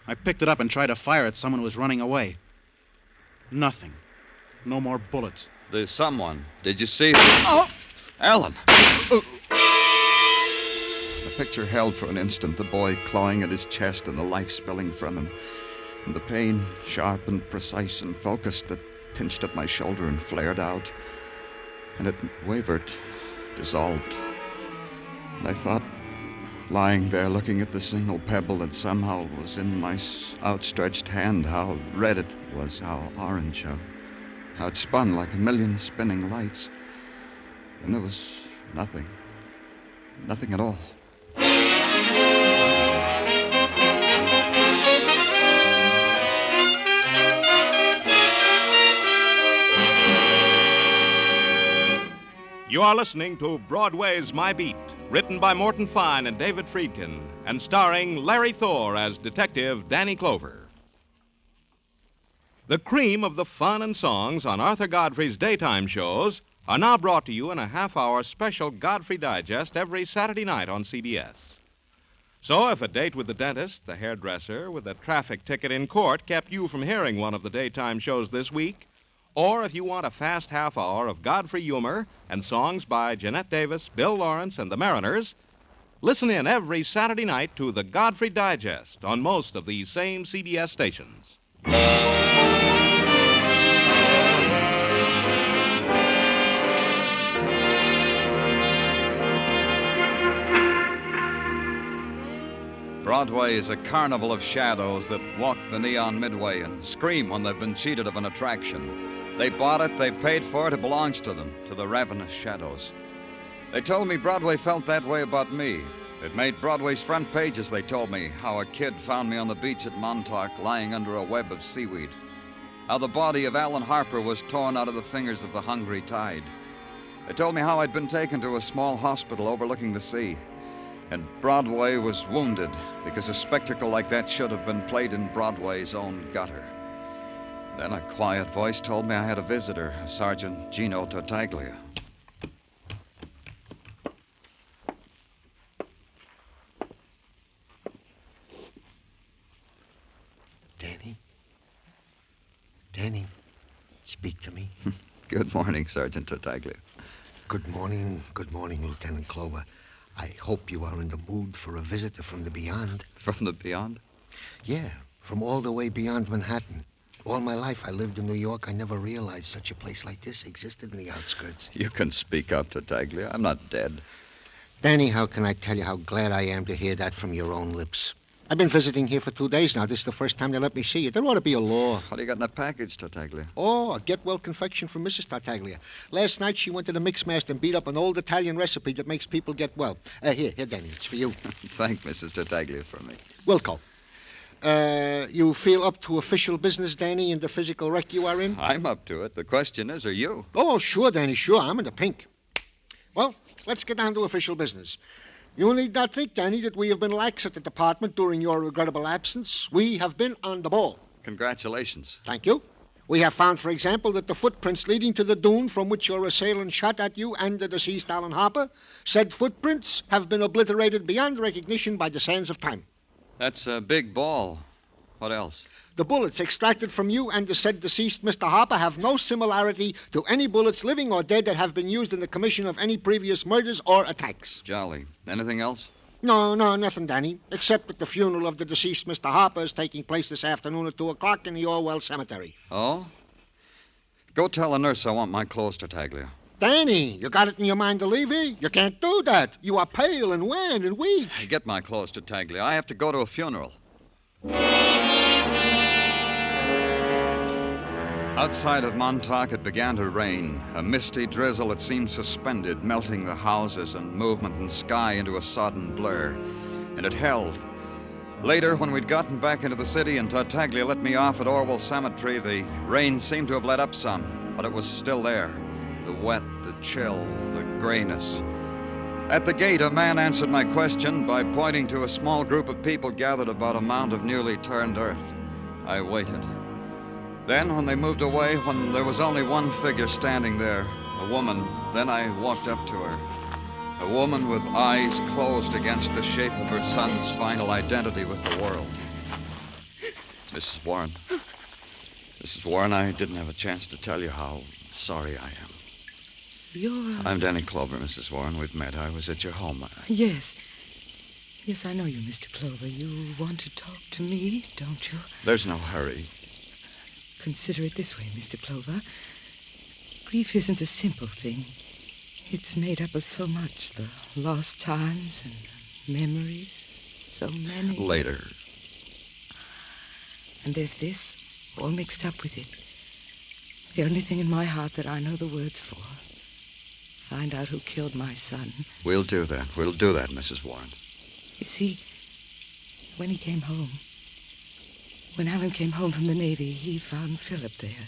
I picked it up and tried to fire at someone who was running away. Nothing. No more bullets. There's someone. Did you see? Oh! Alan! The picture held for an instant, the boy clawing at his chest and the life spilling from him. And the pain, sharp and precise and focused, that pinched at my shoulder and flared out. And it wavered, dissolved. And I thought, lying there looking at the single pebble that somehow was in my outstretched hand, how red it was, how orange, how it spun like a million spinning lights. And there was nothing. Nothing at all. You are listening to Broadway's My Beat, written by Morton Fine and David Friedkin, and starring Larry Thor as Detective Danny Clover. The cream of the fun and songs on Arthur Godfrey's daytime shows are now brought to you in a half-hour special Godfrey Digest every Saturday night on CBS. So if a date with the dentist, the hairdresser, with a traffic ticket in court kept you from hearing one of the daytime shows this week, or if you want a fast half hour of Godfrey humor and songs by Jeanette Davis, Bill Lawrence, and the Mariners, listen in every Saturday night to the Godfrey Digest on most of these same CBS stations. Broadway is a carnival of shadows that walk the neon midway and scream when they've been cheated of an attraction. They bought it, they paid for it, it belongs to them, to the ravenous shadows. They told me Broadway felt that way about me. It made Broadway's front pages, they told me, how a kid found me on the beach at Montauk lying under a web of seaweed. How the body of Alan Harper was torn out of the fingers of the hungry tide. They told me how I'd been taken to a small hospital overlooking the sea. And Broadway was wounded because a spectacle like that should have been played in Broadway's own gutter. Then a quiet voice told me I had a visitor, Sergeant Gino Tartaglia. Danny, speak to me. Good morning, Sergeant Tartaglia. Good morning, Lieutenant Clover. I hope you are in the mood for a visitor from the beyond. From the beyond? Yeah, from all the way beyond Manhattan. All my life I lived in New York. I never realized such a place like this existed in the outskirts. You can speak up, Tartaglia. I'm not dead. Danny, how can I tell you how glad I am to hear that from your own lips? I've been visiting here for 2 days now. This is the first time they let me see you. There ought to be a law. What do you got in the package, Tartaglia? Oh, a get-well confection from Mrs. Tartaglia. Last night she went to the Mixmaster and beat up an old Italian recipe that makes people get well. Here, Danny, it's for you. Thank Mrs. Tartaglia for me. Wilco. You feel up to official business, Danny, in the physical wreck you are in? I'm up to it. The question is, are you? Oh, sure, Danny, sure. I'm in the pink. Well, let's get down to official business. You need not think, Danny, that we have been lax at the department during your regrettable absence. We have been on the ball. Congratulations. Thank you. We have found, for example, that the footprints leading to the dune from which your assailant shot at you and the deceased Alan Harper, said footprints have been obliterated beyond recognition by the sands of time. That's a big ball. What else? The bullets extracted from you and the said deceased Mr. Harper have no similarity to any bullets, living or dead, that have been used in the commission of any previous murders or attacks. Jolly. Anything else? No, nothing, Danny, except that the funeral of the deceased Mr. Harper is taking place this afternoon at 2 o'clock in the Orwell Cemetery. Oh? Go tell the nurse I want my clothes, Tartaglia. Danny, you got it in your mind to leave here? You can't do that. You are pale and wan and weak. Get my clothes, Tartaglia. I have to go to a funeral. Outside of Montauk, it began to rain, a misty drizzle that seemed suspended, melting the houses and movement and sky into a sodden blur. And it held. Later, when we'd gotten back into the city and Tartaglia let me off at Orwell Cemetery, the rain seemed to have let up some, but it was still there. The wet, the chill, the grayness. At the gate, a man answered my question by pointing to a small group of people gathered about a mound of newly turned earth. I waited. Then, when they moved away, when there was only one figure standing there, a woman, then I walked up to her. A woman with eyes closed against the shape of her son's final identity with the world. Mrs. Warren. Mrs. Warren, I didn't have a chance to tell you how sorry I am. I'm Danny Clover, Mrs. Warren. We've met. I was at your home. Yes. Yes, I know you, Mr. Clover. You want to talk to me, don't you? There's no hurry. Consider it this way, Mr. Clover. Grief isn't a simple thing. It's made up of so much. The lost times and memories. So many. Later. And there's this, all mixed up with it. The only thing in my heart that I know the words for. Find out who killed my son. We'll do that. We'll do that, Mrs. Warren. You see, when he came home, when Alan came home from the Navy, he found Philip there.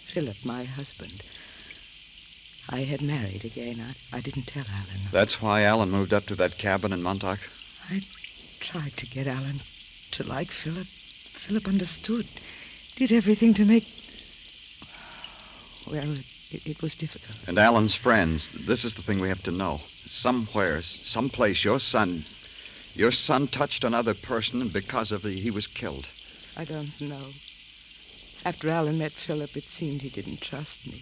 Philip, my husband. I had married again. I didn't tell Alan. That's why Alan moved up to that cabin in Montauk? I tried to get Alan to like Philip. Philip understood. Did everything to make... Well, it was difficult. And Alan's friends. This is the thing we have to know. Somewhere, someplace, your son touched another person, and because of it, he was killed. I don't know. After Alan met Philip, it seemed he didn't trust me.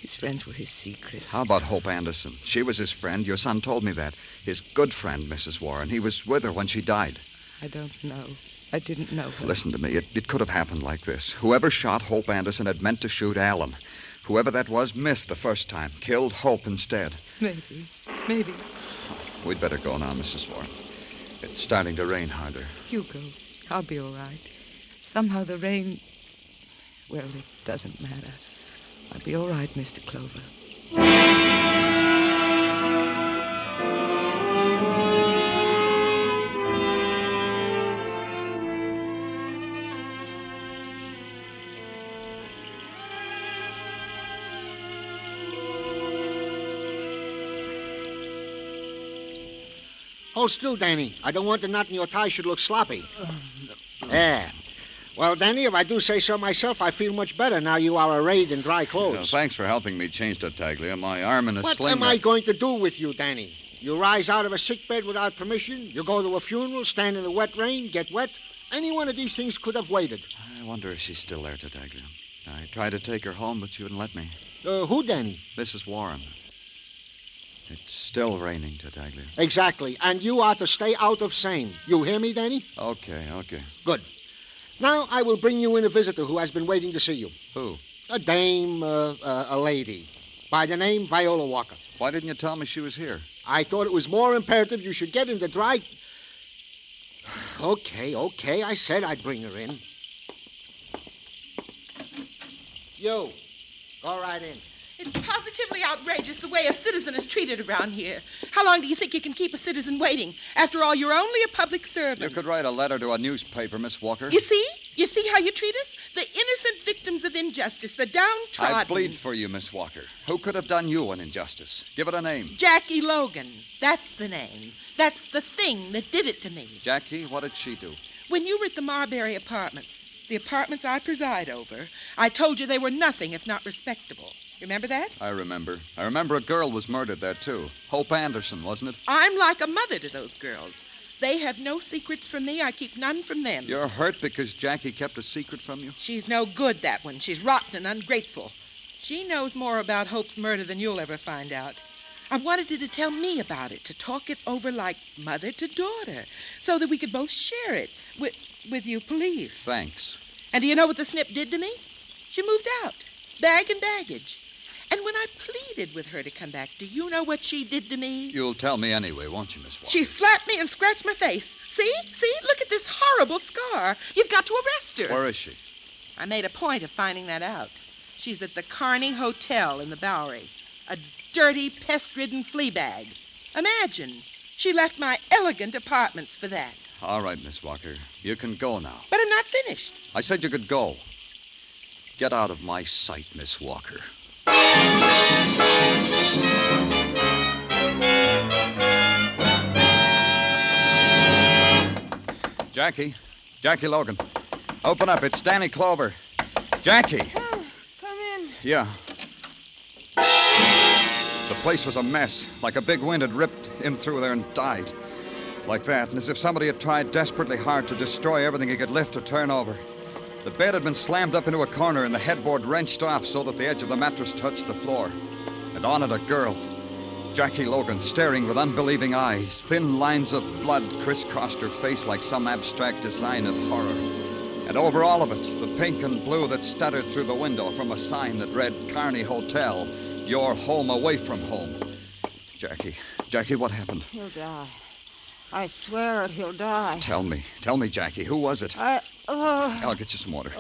His friends were his secrets. How about Hope Anderson? She was his friend. Your son told me that. His good friend, Mrs. Warren. He was with her when she died. I don't know. I didn't know her. Listen to me. It could have happened like this. Whoever shot Hope Anderson had meant to shoot Alan. Whoever that was missed the first time. Killed Hope instead. Maybe. We'd better go now, Mrs. Warren. It's starting to rain harder. Hugo, I'll be all right. Somehow the rain... Well, it doesn't matter. I'll be all right, Mr. Clover. Hold still, Danny. I don't want the knot in your tie should look sloppy. There. Well, Danny, if I do say so myself, I feel much better now you are arrayed in dry clothes. Thanks for helping me change Tartaglia. My arm in a sling. What am I going to do with you, Danny? You rise out of a sickbed without permission. You go to a funeral, stand in the wet rain, get wet. Any one of these things could have waited. I wonder if she's still there, Tartaglia. I tried to take her home, but she wouldn't let me. Who, Danny? Mrs. Warren. It's still raining, Tartaglia. Exactly. And you are to stay out of Seine. You hear me, Danny? Okay. Good. Now I will bring you in a visitor who has been waiting to see you. Who? A dame, a lady. By the name Viola Walker. Why didn't you tell me she was here? I thought it was more imperative you should get into dry... Okay. I said I'd bring her in. You, go right in. It's positively outrageous the way a citizen is treated around here. How long do you think you can keep a citizen waiting? After all, you're only a public servant. You could write a letter to a newspaper, Miss Walker. You see? You see how you treat us? The innocent victims of injustice, the downtrodden. I plead for you, Miss Walker. Who could have done you an injustice? Give it a name. Jackie Logan. That's the name. That's the thing that did it to me. Jackie, what did she do? When you were at the Marbury Apartments, the apartments I preside over, I told you they were nothing if not respectable. Remember that? I remember. I remember a girl was murdered there, too. Hope Anderson, wasn't it? I'm like a mother to those girls. They have no secrets from me. I keep none from them. You're hurt because Jackie kept a secret from you? She's no good, that one. She's rotten and ungrateful. She knows more about Hope's murder than you'll ever find out. I wanted her to tell me about it, to talk it over like mother to daughter, so that we could both share it with you police. Thanks. And do you know what the snip did to me? She moved out, bag and baggage. And when I pleaded with her to come back, do you know what she did to me? You'll tell me anyway, won't you, Miss Walker? She slapped me and scratched my face. See? Look at this horrible scar. You've got to arrest her. Where is she? I made a point of finding that out. She's at the Kearney Hotel in the Bowery. A dirty, pest-ridden flea bag. Imagine. She left my elegant apartments for that. All right, Miss Walker. You can go now. But I'm not finished. I said you could go. Get out of my sight, Miss Walker. Jackie Logan. Open up. It's Danny Clover. Jackie. Oh, come in. Yeah. The place was a mess. Like a big wind had ripped in through there and died. Like that, and as if somebody had tried desperately hard to destroy everything he could lift or turn over. The bed had been slammed up into a corner and the headboard wrenched off so that the edge of the mattress touched the floor. And on it a girl, Jackie Logan, staring with unbelieving eyes. Thin lines of blood crisscrossed her face like some abstract design of horror. And over all of it, the pink and blue that stuttered through the window from a sign that read Kearney Hotel, your home away from home. Jackie, what happened? He'll die. I swear it, he'll die. Tell me, Jackie, who was it? I'll get you some water.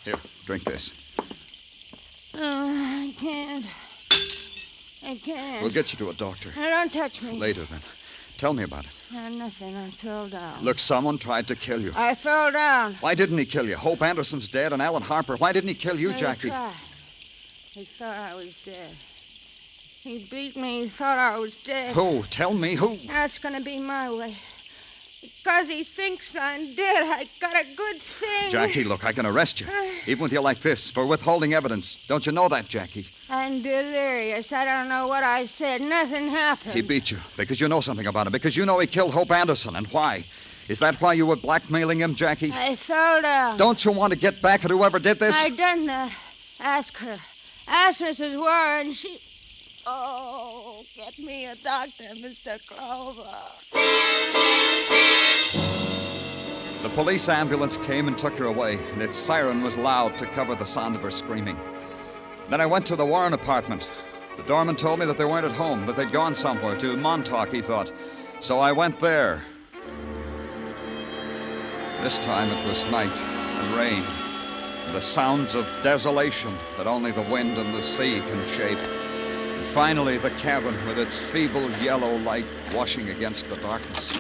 Here, drink this. I can't. We'll get you to a doctor. Don't touch me. Later, then. Tell me about it. Nothing. I fell down. Look, someone tried to kill you. I fell down. Why didn't he kill you? Hope Anderson's dead and Alan Harper. Why didn't he kill you, Jackie? He thought I was dead. He beat me. He thought I was dead. Who? Tell me who. That's going to be my way. Because he thinks I'm dead, I got a good thing. Jackie, look, I can arrest you. Even with you like this, for withholding evidence. Don't you know that, Jackie? I'm delirious. I don't know what I said. Nothing happened. He beat you because you know something about him. Because you know he killed Hope Anderson. And why? Is that why you were blackmailing him, Jackie? I fell down. Don't you want to get back at whoever did this? I done that. Ask her. Ask Mrs. Warren. She... Oh, get me a doctor, Mr. Clover. The police ambulance came and took her away, and its siren was loud to cover the sound of her screaming. Then I went to the Warren apartment. The doorman told me that they weren't at home, that they'd gone somewhere, to Montauk, he thought. So I went there. This time it was night and rain, and the sounds of desolation that only the wind and the sea can shape. And finally, the cabin with its feeble yellow light washing against the darkness.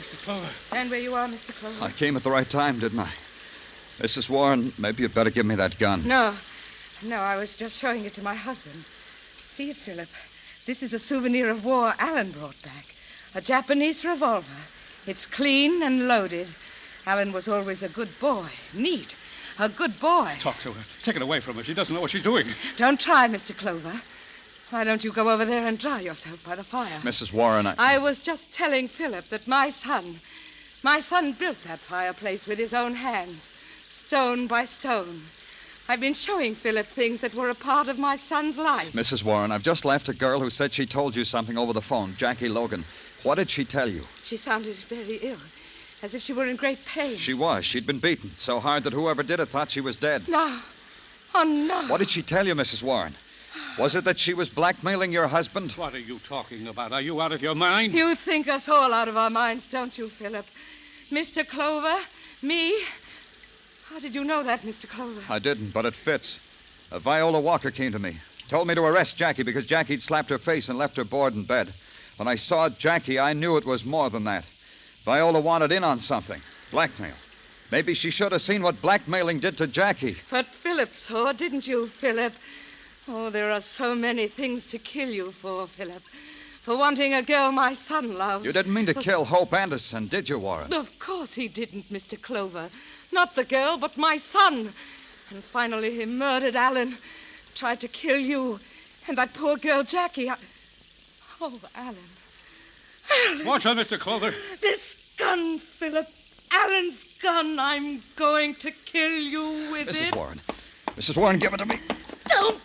Mr. Clover. Stand where you are, Mr. Clover. I came at the right time, didn't I? Mrs. Warren, maybe you'd better give me that gun. No, I was just showing it to my husband. See it, Philip. This is a souvenir of war Alan brought back. A Japanese revolver. It's clean and loaded. Alan was always a good boy. Neat. A good boy. Talk to her. Take it away from her. She doesn't know what she's doing. Don't try, Mr. Clover. Why don't you go over there and dry yourself by the fire? Mrs. Warren, I was just telling Philip that my son built that fireplace with his own hands, stone by stone. I've been showing Philip things that were a part of my son's life. Mrs. Warren, I've just left a girl who said she told you something over the phone, Jackie Logan. What did she tell you? She sounded very ill, as if she were in great pain. She was. She'd been beaten so hard that whoever did it thought she was dead. No. Oh, no. What did she tell you, Mrs. Warren? Was it that she was blackmailing your husband? What are you talking about? Are you out of your mind? You think us all out of our minds, don't you, Philip? Mr. Clover, me. How did you know that, Mr. Clover? I didn't, but it fits. Viola Walker came to me. Told me to arrest Jackie because Jackie'd slapped her face and left her board in bed. When I saw Jackie, I knew it was more than that. Viola wanted in on something. Blackmail. Maybe she should have seen what blackmailing did to Jackie. But Philip saw, didn't you, Philip? Oh, there are so many things to kill you for, Philip. For wanting a girl my son loved. You didn't mean to kill Hope Anderson, did you, Warren? Of course he didn't, Mr. Clover. Not the girl, but my son. And finally he murdered Alan, tried to kill you, and that poor girl, Jackie. Oh, Alan. Watch her, Mr. Clover. This gun, Philip. Alan's gun. I'm going to kill you with it. Mrs. Warren. Mrs. Warren, give it to me. Don't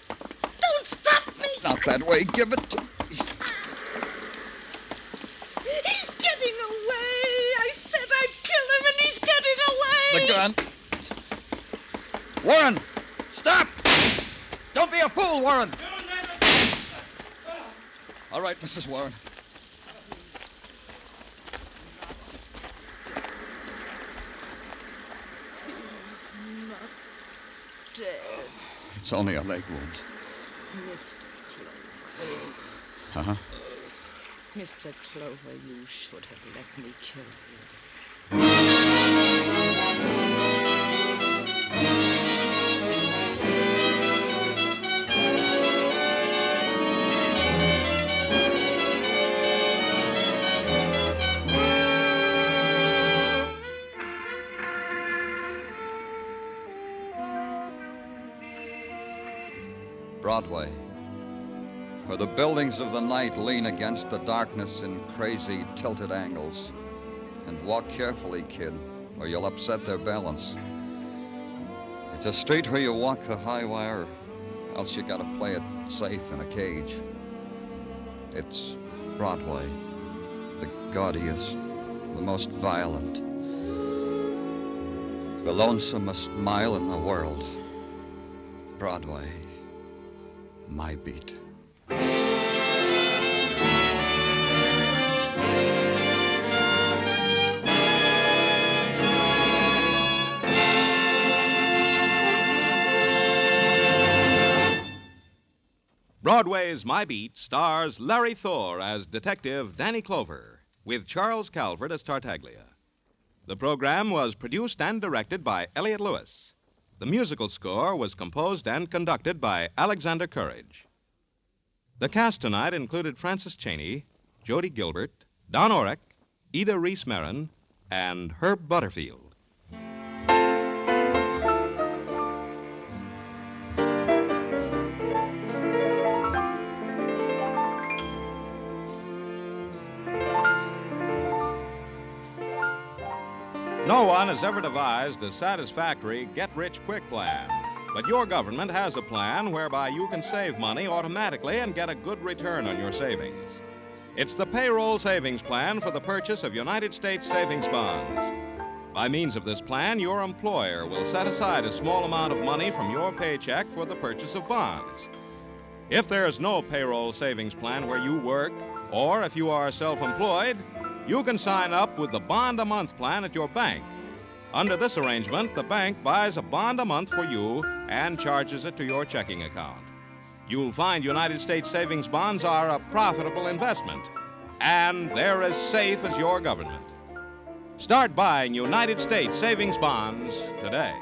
stop me. Not that way. Give it to me. He's getting away. I said I'd kill him, and he's getting away. The gun. Warren, stop! Don't be a fool, Warren. All right, Mrs. Warren. He's not dead. It's only a leg wound. Mr. Clover. Uh-huh. Mr. Clover, you should have let me kill him. Broadway, where the buildings of the night lean against the darkness in crazy, tilted angles. And walk carefully, kid, or you'll upset their balance. It's a street where you walk the high wire, else you gotta play it safe in a cage. It's Broadway, the gaudiest, the most violent, the lonesomest mile in the world. Broadway, my beat. Broadway's My Beat stars Larry Thor as Detective Danny Clover, with Charles Calvert as Tartaglia. The program was produced and directed by Elliott Lewis. The musical score was composed and conducted by Alexander Courage. The cast tonight included Francis Cheney, Jody Gilbert, Don Orrick, Ida Reese-Marin, and Herb Butterfield. No one has ever devised a satisfactory get-rich-quick plan. But your government has a plan whereby you can save money automatically and get a good return on your savings. It's the Payroll Savings Plan for the purchase of United States savings bonds. By means of this plan, your employer will set aside a small amount of money from your paycheck for the purchase of bonds. If there is no payroll savings plan where you work, or if you are self-employed, you can sign up with the bond-a-month plan at your bank. Under this arrangement, the bank buys a bond a month for you and charges it to your checking account. You'll find United States savings bonds are a profitable investment, and they're as safe as your government. Start buying United States savings bonds today.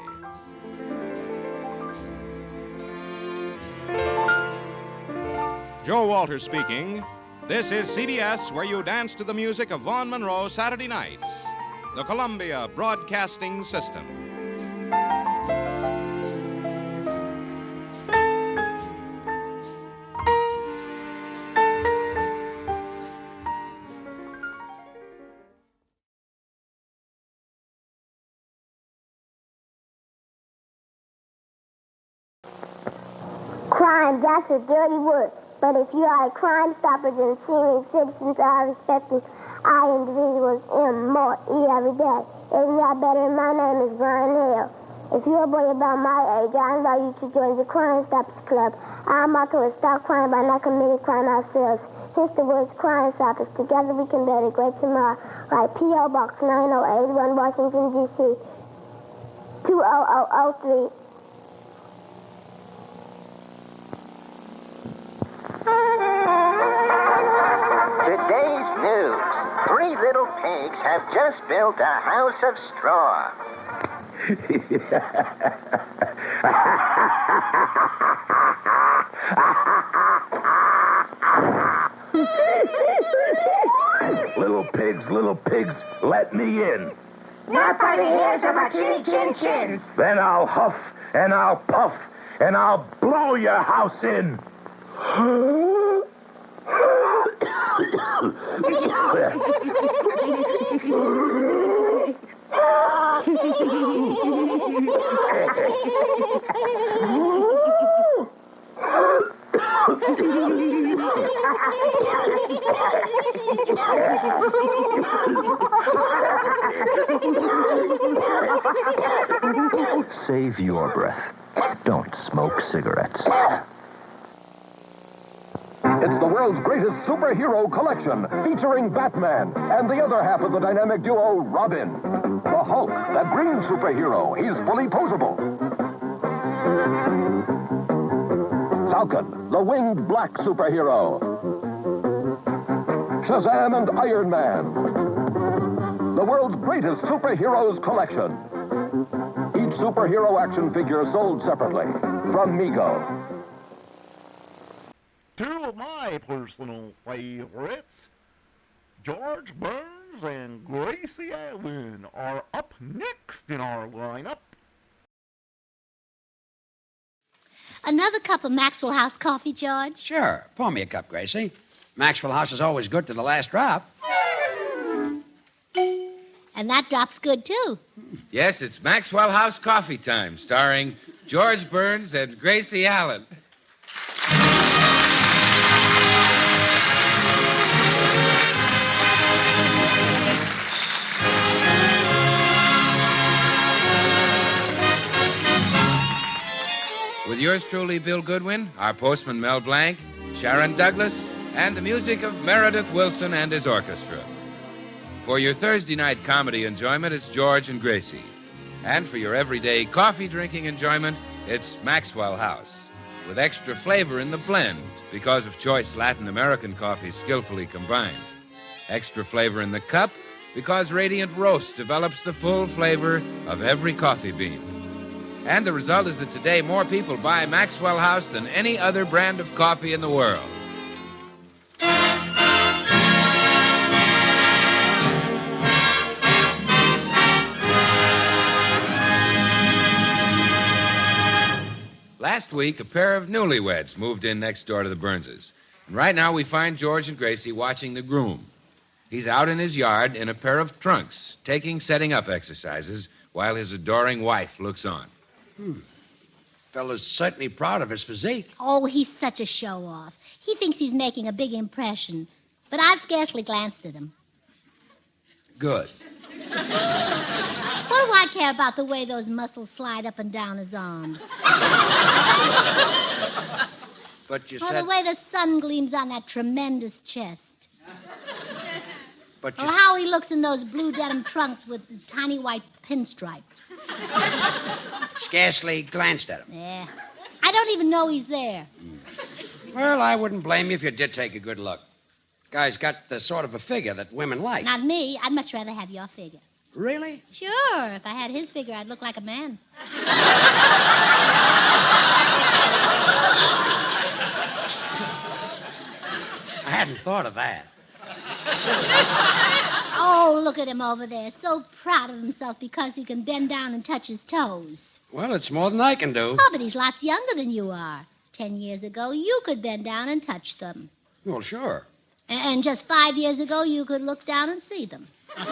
Joe Walters speaking. This is CBS, where you dance to the music of Vaughn Monroe Saturday nights. The Columbia Broadcasting System. Crime, that's a dirty word. But if you are a crime stoppers and senior citizens are respected, I individuals am more eat every day. Isn't that better? My name is Brian Hale. If you're a boy about my age, I invite you to join the Crime Stoppers Club. Our motto is stop crime by not committing crime ourselves. Hence the words Crime Stoppers. Together we can build a great tomorrow. Write P.O. Box 9081, Washington, D.C. 20003. Today's news. 3 little pigs have just built a house of straw. Little pigs, let me in. Not by the hairs of my chinny chin chins. Then I'll huff and I'll puff and I'll blow your house in. Save your breath. Don't smoke cigarettes. It's the world's greatest superhero collection, featuring Batman and the other half of the dynamic duo, Robin. The Hulk, that green superhero, he's fully posable. Falcon, the winged black superhero. Shazam and Iron Man. The world's greatest superheroes collection. Each superhero action figure sold separately from Mego. Two of my personal favorites, George Burns and Gracie Allen, are up next in our lineup. Another cup of Maxwell House coffee, George? Sure. Pour me a cup, Gracie. Maxwell House is always good to the last drop. And that drop's good, too. Yes, it's Maxwell House coffee time, starring George Burns and Gracie Allen. With yours truly, Bill Goodwin, our postman, Mel Blanc, Sharon Douglas, and the music of Meredith Wilson and his orchestra. For your Thursday night comedy enjoyment, it's George and Gracie. And for your everyday coffee-drinking enjoyment, it's Maxwell House, with extra flavor in the blend because of choice Latin American coffee skillfully combined. Extra flavor in the cup because Radiant Roast develops the full flavor of every coffee bean. And the result is that today more people buy Maxwell House than any other brand of coffee in the world. Last week, a pair of newlyweds moved in next door to the Burnses. And right now we find George and Gracie watching the groom. He's out in his yard in a pair of trunks, taking setting-up exercises while his adoring wife looks on. Fella's certainly proud of his physique. Oh, he's such a show-off. He thinks he's making a big impression. But I've scarcely glanced at him. Good. What care about the way those muscles slide up and down his arms. But you Or said... the way the sun gleams on that tremendous chest. But Or how he looks in those blue denim trunks with the tiny white pinstripe. Scarcely glanced at him. Yeah. I don't even know he's there. Well, I wouldn't blame you if you did take a good look. Guy's got the sort of a figure that women like. Not me. I'd much rather have your figure. Really? Sure. If I had his figure, I'd look like a man. I hadn't thought of that. Oh, look at him over there. So proud of himself because he can bend down and touch his toes. Well, it's more than I can do. Oh, but he's lots younger than you are. 10 years ago, you could bend down and touch them. Well, sure. And just 5 years ago, you could look down and see them. I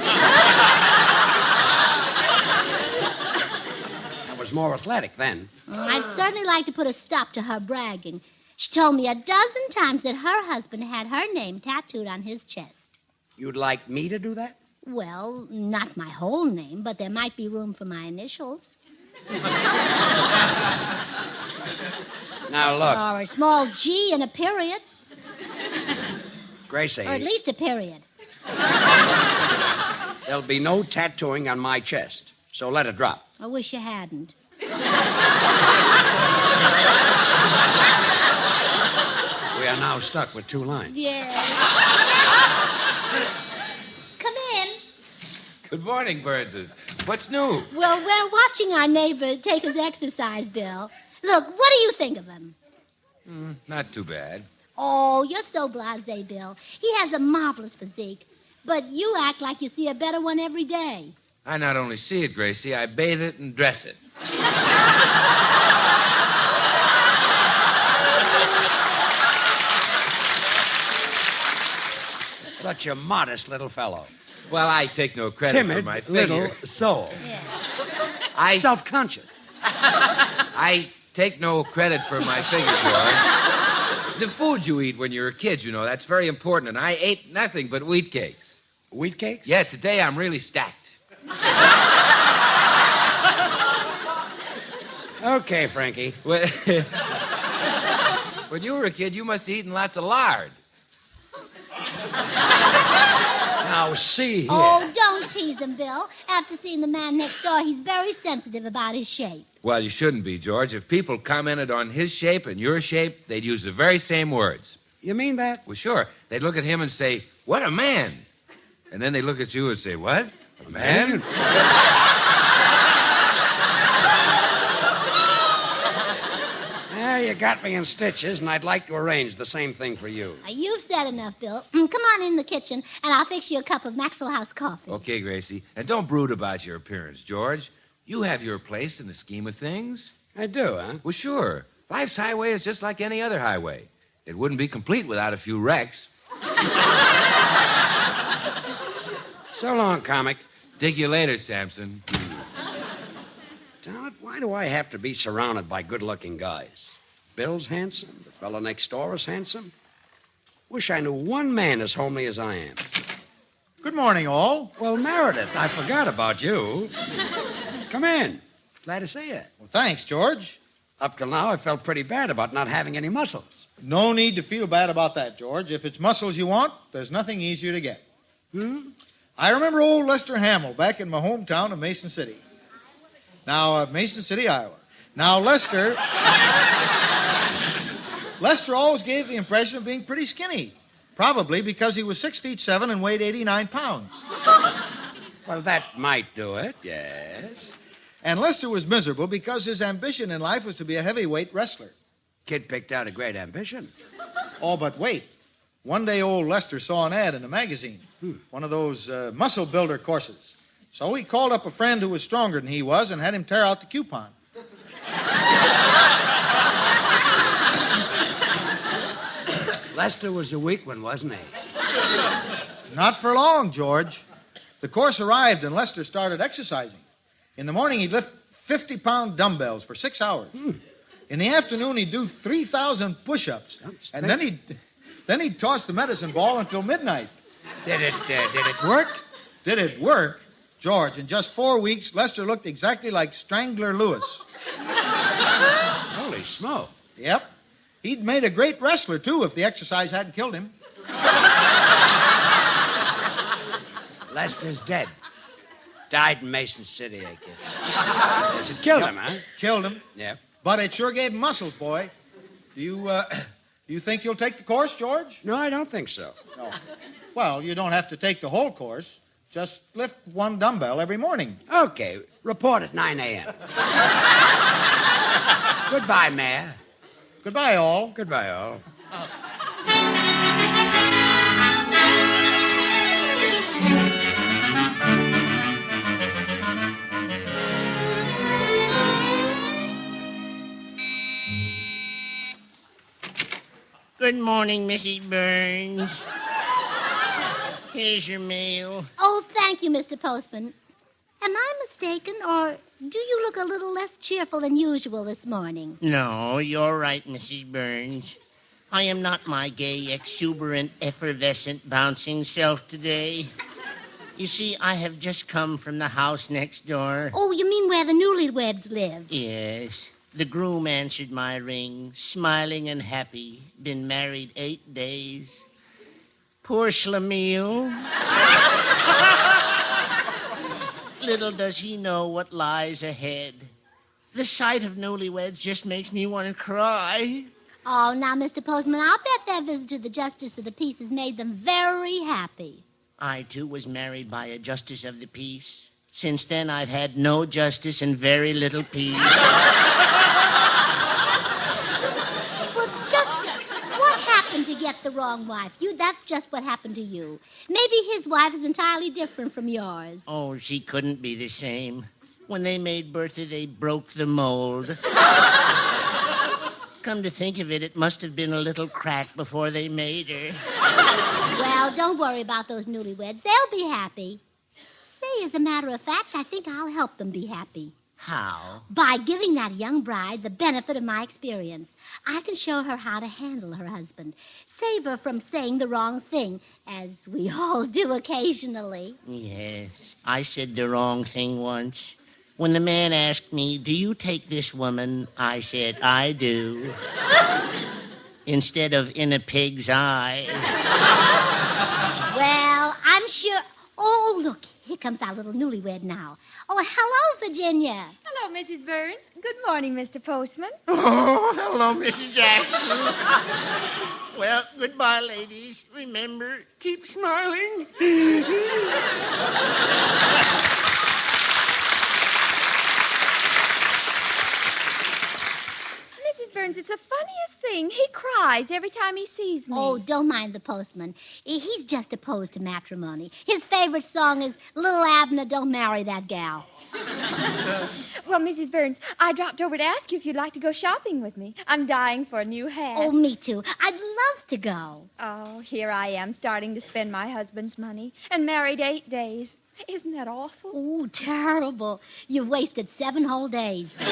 was more athletic then. I'd certainly like to put a stop to her bragging. She told me a dozen times that her husband had her name tattooed on his chest. You'd like me to do that? Well, not my whole name, but there might be room for my initials. Now, look, Or a small G and a period. Gracie, Or at least a period. there'll be no tattooing on my chest, so let it drop. I wish you hadn't. We are now stuck with 2 lines. Yeah. Come in. Good morning, Burnses. What's new? Well, we're watching our neighbor take his exercise bill. Look, what do you think of him? Not too bad. Oh, you're so blasé, Bill. He has a marvelous physique. But you act like you see a better one every day. I not only see it, Gracie, I bathe it and dress it. Such a modest little fellow. Well, I take no credit Timid for my figure. little soul. I Self-conscious. I take no credit for my figure, George. The food you eat when you're a kid, you know, that's very important. And I ate nothing but wheat cakes. Wheat cakes? Yeah, today I'm really stacked. Okay, Frankie. When you were a kid, you must have eaten lots of lard. Now, see here. Oh, don't tease him, Bill. After seeing the man next door, he's very sensitive about his shape. Well, you shouldn't be, George. If people commented on his shape and your shape, they'd use the very same words. You mean that? Well, sure. They'd look at him and say, "What a man." And then they'd look at you and say, "What? A man?" Yeah, you got me in stitches, and I'd like to arrange the same thing for you. You've said enough, Bill. Come on in the kitchen, and I'll fix you a cup of Maxwell House coffee. Okay, Gracie. And don't brood about your appearance, George. You have your place in the scheme of things. I do, huh? Well, sure. Life's highway is just like any other highway. It wouldn't be complete without a few wrecks. So long, comic. Dig you later, Samson. Darn it, why do I have to be surrounded by good-looking guys? Bill's handsome. The fellow next door is handsome. Wish I knew one man as homely as I am. Good morning, all. Well, Meredith, I forgot about you. Come in. Glad to see you. Well, thanks, George. Up till now, I felt pretty bad about not having any muscles. No need to feel bad about that, George. If it's muscles you want, there's nothing easier to get. I remember old Lester Hamill back in my hometown of Mason City. Now, Mason City, Iowa. Now, Lester always gave the impression of being pretty skinny. Probably because he was 6'7" and weighed 89 pounds. Well, that might do it, yes. And Lester was miserable because his ambition in life was to be a heavyweight wrestler. Kid picked out a great ambition. Oh, but wait. One day old Lester saw an ad in a magazine, one of those muscle builder courses. So he called up a friend who was stronger than he was and had him tear out the coupon. Lester was a weak one, wasn't he? Not for long, George. The course arrived and Lester started exercising. In the morning, he'd lift 50-pound dumbbells for 6 hours. In the afternoon, he'd do 3,000 push-ups. And then he'd toss the medicine ball until midnight. Did it work? Did it work? George, in just 4 weeks, Lester looked exactly like Strangler Lewis. Holy smoke. Yep. He'd made a great wrestler, too, if the exercise hadn't killed him. Lester's dead. Died in Mason City, I guess. Yes, it killed him, huh? Killed him. Yeah. But it sure gave him muscles, boy. Do you think you'll take the course, George? No, I don't think so. No. Well, you don't have to take the whole course. Just lift one dumbbell every morning. Okay. Report at 9 a.m. Goodbye, Mayor. Goodbye, all. Goodbye, all. Good morning, Mrs. Burns. Here's your mail. Oh, thank you, Mr. Postman. Am I mistaken, or do you look a little less cheerful than usual this morning? No, you're right, Mrs. Burns. I am not my gay, exuberant, effervescent, bouncing self today. You see, I have just come from the house next door. Oh, you mean where the newlyweds live? Yes. The groom answered my ring, smiling and happy. Been married 8 days. Poor Schlemiel. Little does he know what lies ahead. The sight of newlyweds just makes me want to cry. Oh, now, Mr. Postman, I'll bet their visit to the Justice of the Peace has made them very happy. I, too, was married by a Justice of the Peace. Since then, I've had no justice and very little peace. Well, Justice, what happened to get the wrong wife? That's just what happened to you. Maybe his wife is entirely different from yours. Oh, she couldn't be the same. When they made Bertha, they broke the mold. Come to think of it, it must have been a little crack before they made her. Well, don't worry about those newlyweds. They'll be happy. Say, as a matter of fact, I think I'll help them be happy. How? By giving that young bride the benefit of my experience. I can show her how to handle her husband. Save her from saying the wrong thing, as we all do occasionally. Yes, I said the wrong thing once. When the man asked me, "Do you take this woman?" I said, "I do." Instead of "in a pig's eye." Well, I'm sure... Oh, look, here comes our little newlywed now. Oh, hello, Virginia. Hello, Mrs. Burns. Good morning, Mr. Postman. Oh, hello, Mrs. Jackson. Well, goodbye, ladies. Remember, keep smiling. Mrs. Burns, it's the funniest thing. He cries every time he sees me. Oh, don't mind the postman. He's just opposed to matrimony. His favorite song is Little Abner, Don't Marry That Gal. Well, Mrs. Burns, I dropped over to ask you if you'd like to go shopping with me. I'm dying for a new hat. Oh, me too. I'd love to go. Oh, here I am starting to spend my husband's money. And married 8 days. Isn't that awful? Oh, terrible. You've wasted 7 whole days. But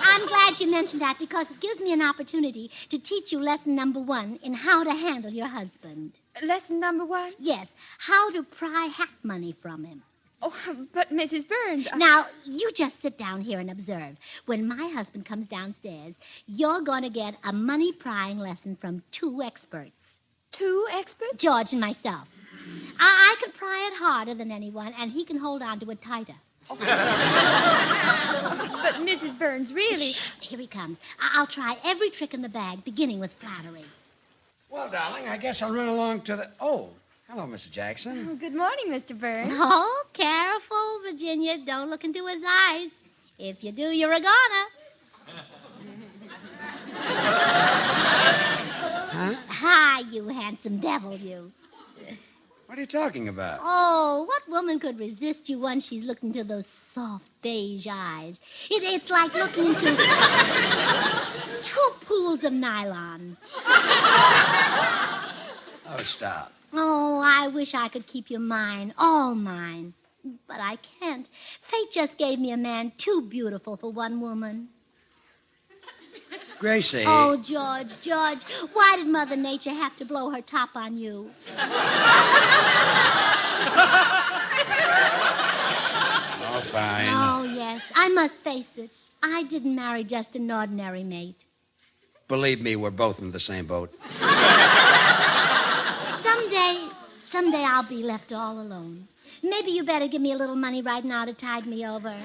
I'm glad you mentioned that because it gives me an opportunity to teach you lesson number 1 in how to handle your husband. Lesson number 1? Yes, how to pry hat money from him. Oh, but Mrs. Burns... Now, you just sit down here and observe. When my husband comes downstairs, you're going to get a money-prying lesson from 2 experts. 2 experts? George and myself. I can pry it harder than anyone, and he can hold on to it tighter. But, Mrs. Burns, really... Shh, here he comes. I'll try every trick in the bag, beginning with flattery. Well, darling, I guess I'll run along to the... Oh, hello, Mrs. Jackson. Oh, good morning, Mr. Burns. Oh, careful, Virginia. Don't look into his eyes. If you do, you're a goner. Huh? Hi, you handsome devil, you. What are you talking about? Oh, what woman could resist you once she's looked into those soft beige eyes? It's like looking into 2 pools of nylons. Oh, stop. Oh, I wish I could keep you mine, all mine. But I can't. Fate just gave me a man too beautiful for one woman. Gracie. Oh, George, why did Mother Nature have to blow her top on you? Oh, fine. Oh, yes. I must face it. I didn't marry just an ordinary mate. Believe me, we're both in the same boat. Someday I'll be left all alone. Maybe you better give me a little money right now to tide me over.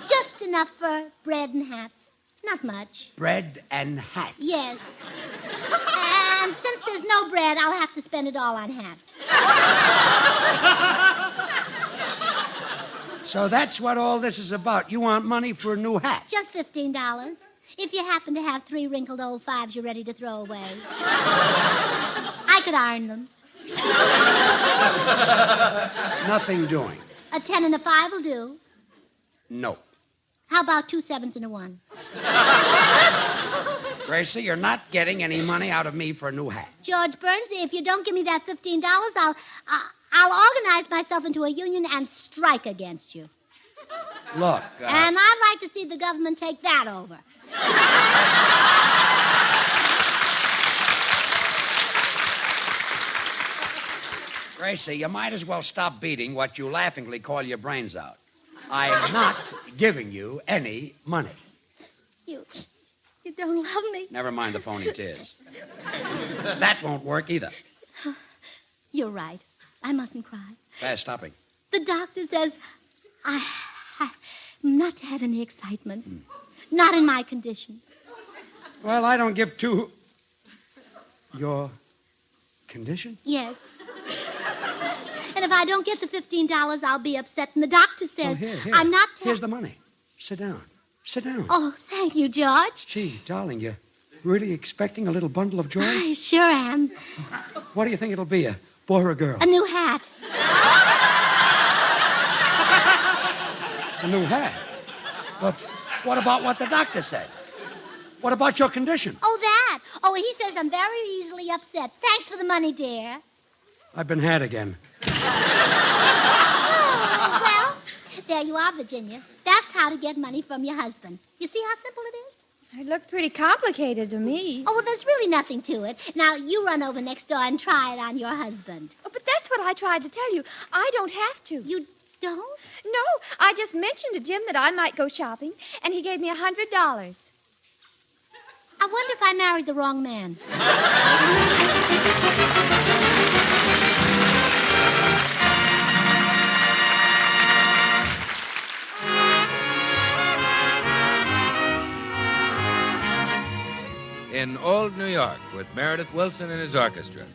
Just enough for bread and hats. Not much. Bread and hats. Yes. And since there's no bread, I'll have to spend it all on hats. So that's what all this is about. You want money for a new hat? Just $15. If you happen to have 3 wrinkled old 5s you're ready to throw away. I could iron them. Nothing doing. A 10 and a 5 will do. No. How about 2 7s and a 1? Gracie, you're not getting any money out of me for a new hat. George Burns, if you don't give me that $15, I'll organize myself into a union and strike against you. Look. And I'd like to see the government take that over. Gracie, you might as well stop beating what you laughingly call your brains out. I am not giving you any money. You don't love me? Never mind the phony tears. That won't work either. You're right. I mustn't cry. Fast stopping. The doctor says I'm not to have any excitement. Not in my condition. Well, I don't give two... Your condition? Yes. And if I don't get the $15, I'll be upset. And the doctor says here. I'm not... Here's the money. Sit down. Sit down. Oh, thank you, George. Gee, darling, you're really expecting a little bundle of joy? I sure am. What do you think it'll be, a boy or a girl? A new hat. A new hat? But what about what the doctor said? What about your condition? Oh, that. Oh, he says I'm very easily upset. Thanks for the money, dear. I've been had again. Oh, well, there you are, Virginia. That's how to get money from your husband. You see how simple it is? It looked pretty complicated to me. Oh, well, there's really nothing to it. Now, you run over next door and try it on your husband. Oh, but that's what I tried to tell you. I don't have to. You don't? No, I just mentioned to Jim that I might go shopping, and he gave me $100. I wonder if I married the wrong man. In Old New York with Meredith Wilson and his orchestra.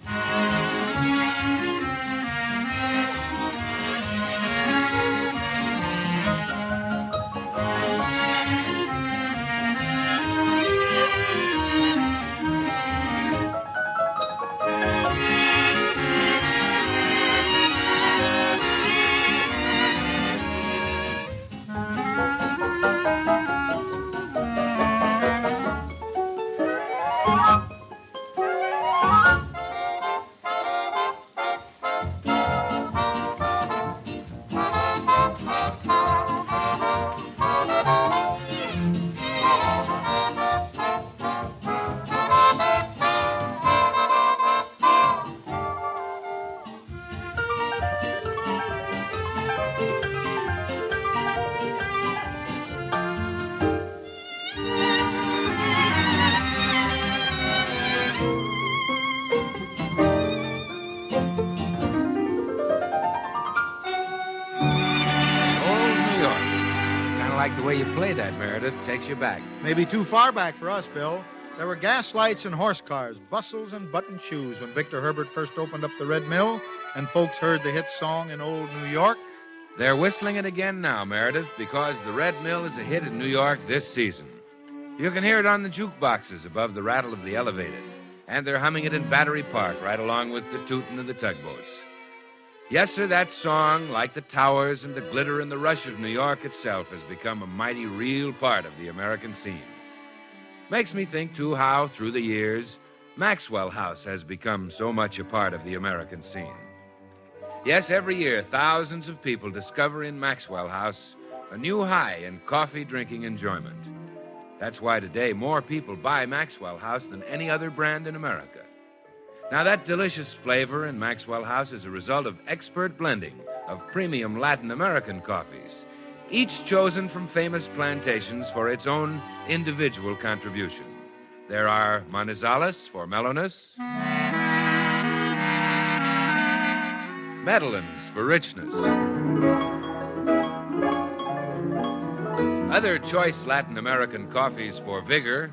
The way you play that, Meredith, takes you back. Maybe too far back for us, Bill. There were gas lights and horse cars, bustles and button shoes when Victor Herbert first opened up the Red Mill and folks heard the hit song in Old New York. They're whistling it again now, Meredith, because the Red Mill is a hit in New York this season. You can hear it on the jukeboxes above the rattle of the elevated, and they're humming it in Battery Park right along with the tootin' of the tugboats. Yes, sir, that song, like the towers and the glitter and the rush of New York itself, has become a mighty real part of the American scene. Makes me think, too, how, through the years, Maxwell House has become so much a part of the American scene. Yes, every year, thousands of people discover in Maxwell House a new high in coffee-drinking enjoyment. That's why today more people buy Maxwell House than any other brand in America. Now, that delicious flavor in Maxwell House is a result of expert blending of premium Latin American coffees, each chosen from famous plantations for its own individual contribution. There are Manizales for mellowness, Medellins for richness, other choice Latin American coffees for vigor,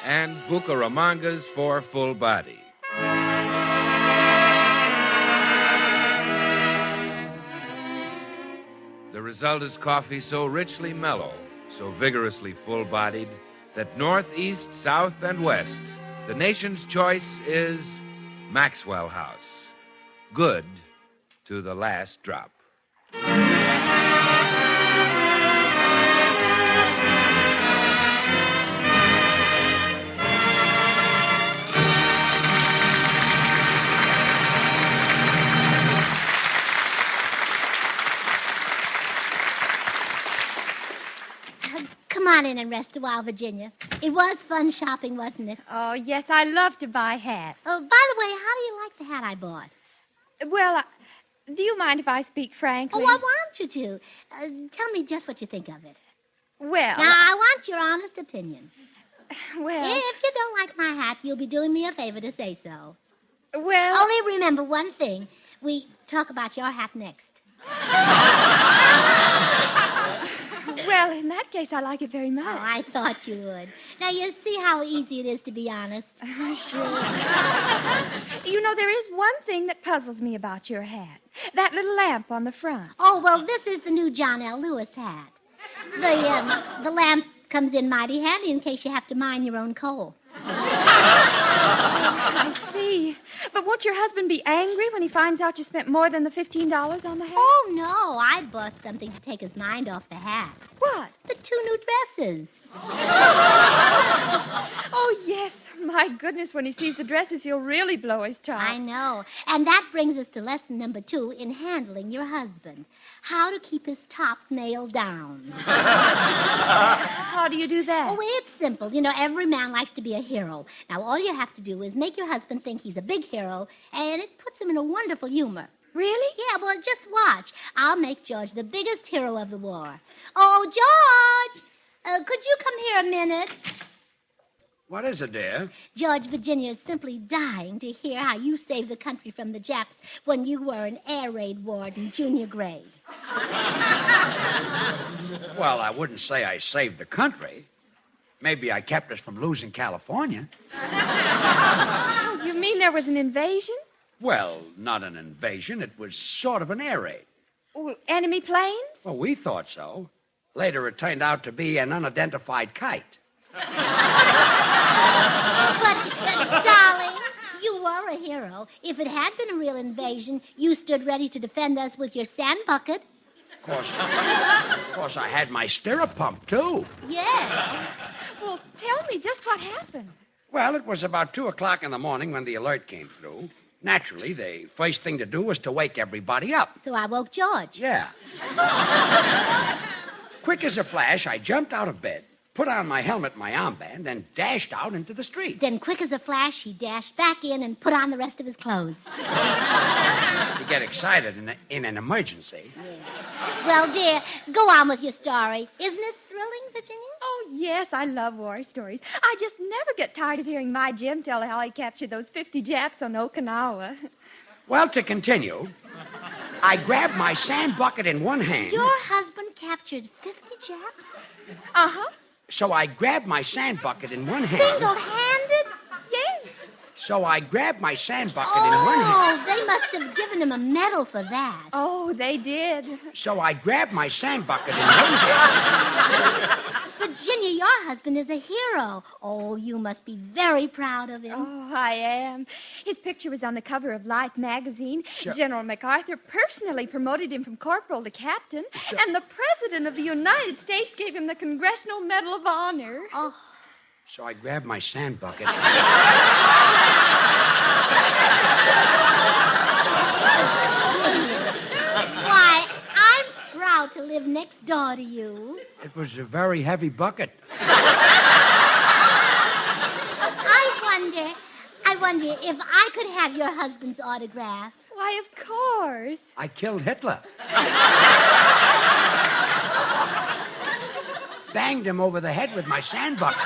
and Bucaramangas for full body. The result is coffee so richly mellow, so vigorously full-bodied, that north, east, south, and west, the nation's choice is Maxwell House. Good to the last drop. Come on in and rest a while, Virginia. It was fun shopping, wasn't it? Oh, yes, I love to buy hats. Oh, by the way, how do you like the hat I bought? Well, do you mind if I speak frankly? Oh, I want you to. Tell me just what you think of it. Well... Now, I want your honest opinion. Well... If you don't like my hat, you'll be doing me a favor to say so. Well... Only remember one thing. We talk about your hat next. Well, in that case, I like it very much. Oh, I thought you would. Now, you see how easy it is to be honest. Sure. You know, there is one thing that puzzles me about your hat. That little lamp on the front. Oh, well, this is the new John L. Lewis hat. The lamp comes in mighty handy in case you have to mine your own coal. I see. But won't your husband be angry when he finds out you spent more than the $15 on the hat? Oh, no. I bought something to take his mind off the hat. What? The 2 new dresses. Oh, yes. My goodness, when he sees the dresses, he'll really blow his top. I know. And that brings us to lesson number 2 in handling your husband. How to keep his top nailed down. How do you do that? Oh, it's simple. You know, every man likes to be a hero. Now, all you have to do is make your husband think he's a big hero, and it puts him in a wonderful humor. Really? Yeah, well, just watch. I'll make George the biggest hero of the war. Oh, George! Could you come here a minute? What is it, dear? George, Virginia is simply dying to hear how you saved the country from the Japs when you were an air raid ward in junior grade. Well, I wouldn't say I saved the country. Maybe I kept us from losing California. Oh, you mean there was an invasion? Well, not an invasion. It was sort of an air raid. Oh, enemy planes? Well, we thought so. Later, it turned out to be an unidentified kite. But, darling, you were a hero. If it had been a real invasion, you stood ready to defend us with your sand bucket. Of course, I had my stirrup pump, too. Yes. Well, tell me just what happened. Well, it was about 2 o'clock in the morning when the alert came through. Naturally, the first thing to do was to wake everybody up. So I woke George. Yeah. Quick as a flash, I jumped out of bed, put on my helmet and my armband, and dashed out into the street. Then, quick as a flash, he dashed back in and put on the rest of his clothes. You get excited in an emergency. Yeah. Well, dear, go on with your story. Isn't it thrilling, Virginia? Oh, yes, I love war stories. I just never get tired of hearing my Jim tell how he captured those 50 Japs on Okinawa. Well, to continue, I grabbed my sand bucket in one hand. Your husband captured 50 Japs? Uh-huh. So I grabbed my sand bucket in one hand. Single-handed? Yes. So I grabbed my sand bucket in one hand. Oh, they must have given him a medal for that. Oh, they did. So I grabbed my sand bucket in one hand. Virginia, your husband is a hero. Oh, you must be very proud of him. Oh, I am. His picture was on the cover of Life magazine. Sure. General MacArthur personally promoted him from corporal to captain. Sure. And the President of the United States gave him the Congressional Medal of Honor. Oh. So I grabbed my sand bucket. Why, I'm proud to live next door to you. It was a very heavy bucket. wonder if I could have your husband's autograph. Why, of course. I killed Hitler. Banged him over the head with my sandbucket.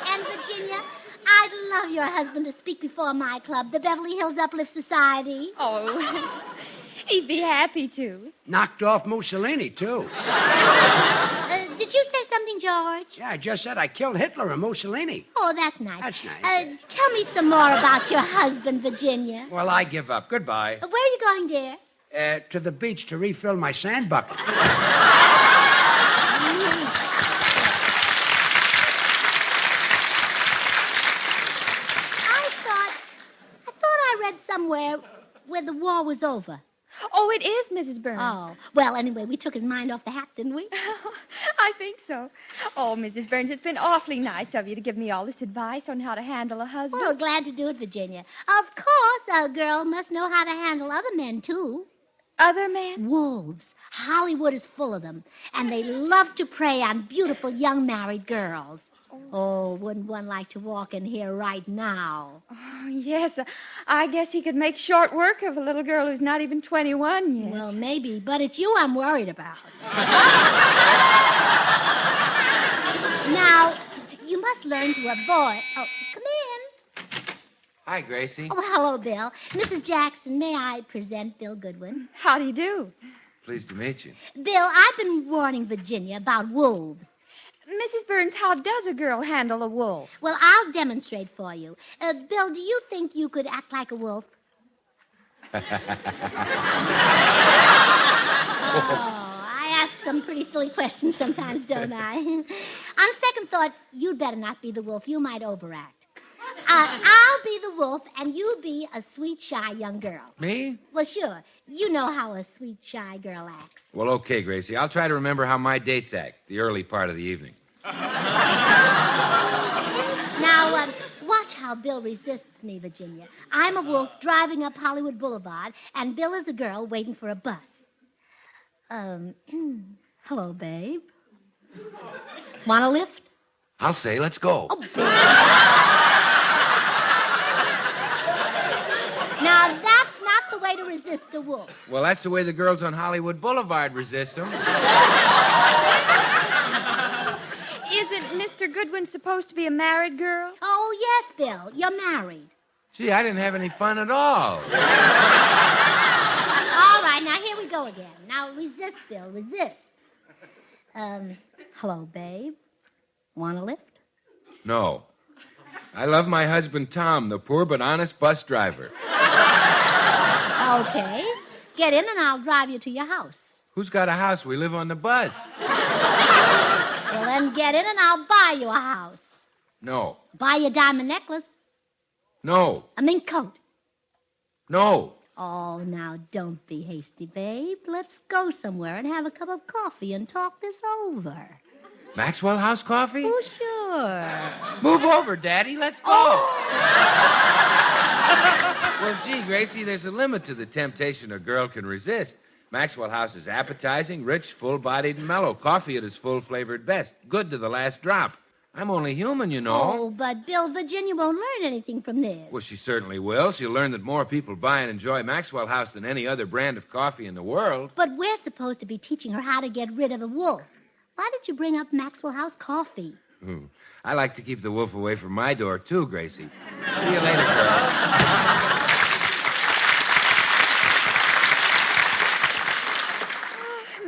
And, Virginia, I'd love your husband to speak before my club, the Beverly Hills Uplift Society. Oh, he'd be happy to. Knocked off Mussolini, too. Did you say something, George? Yeah, I just said I killed Hitler and Mussolini. Oh, that's nice. That's nice. Tell me some more about your husband, Virginia. Well, I give up. Goodbye. Where are you going, dear? To the beach to refill my sandbucket. I thought I read somewhere where the war was over. Oh, it is, Mrs. Burns. Oh, well, anyway, we took his mind off the hat, didn't we? I think so. Oh, Mrs. Burns, it's been awfully nice of you to give me all this advice on how to handle a husband. Well, glad to do it, Virginia. Of course, a girl must know how to handle other men, too. Other men? Wolves. Hollywood is full of them, and they love to prey on beautiful young married girls. Oh, wouldn't one like to walk in here right now? Oh, yes. I guess he could make short work of a little girl who's not even 21 yet. Well, maybe, but it's you I'm worried about. Now, you must learn to avoid... Oh, come in. Hi, Gracie. Oh, hello, Bill. Mrs. Jackson, may I present Bill Goodwin? How do you do? Pleased to meet you. Bill, I've been warning Virginia about wolves. Mrs. Burns, how does a girl handle a wolf? Well, I'll demonstrate for you. Bill, do you think you could act like a wolf? Oh, I ask some pretty silly questions sometimes, don't I? On second thought, you'd better not be the wolf. You might overact. I'll be the wolf, and you be a sweet, shy young girl. Me? Well, sure. You know how a sweet, shy girl acts. Well, okay, Gracie. I'll try to remember how my dates act, the early part of the evening. Now, watch how Bill resists me, Virginia. I'm a wolf driving up Hollywood Boulevard, and Bill is a girl waiting for a bus. Hello, babe. Want a lift? I'll say, let's go. Oh, now, that's not the way to resist a wolf. Well, that's the way the girls on Hollywood Boulevard resist them. Isn't Mr. Goodwin supposed to be a married girl? Oh, yes, Bill. You're married. Gee, I didn't have any fun at all. All right, now here we go again. Now, resist, Bill, resist. Hello, babe. Want a lift? No. I love my husband, Tom, the poor but honest bus driver. Okay. Get in and I'll drive you to your house. Who's got a house? We live on the bus. Well, then get in and I'll buy you a house. No. Buy you a diamond necklace. No. A mink coat. No. Oh, now don't be hasty, babe. Let's go somewhere and have a cup of coffee and talk this over. Maxwell House coffee? Oh, sure. Move over, Daddy. Let's go. Oh. Well, gee, Gracie, there's a limit to the temptation a girl can resist. Maxwell House is appetizing, rich, full-bodied, and mellow. Coffee at its full-flavored best. Good to the last drop. I'm only human, you know. Oh, but, Bill, Virginia won't learn anything from this. Well, she certainly will. She'll learn that more people buy and enjoy Maxwell House than any other brand of coffee in the world. But we're supposed to be teaching her how to get rid of the wolf. Why did you bring up Maxwell House coffee? I like to keep the wolf away from my door, too, Gracie. See you later, girl.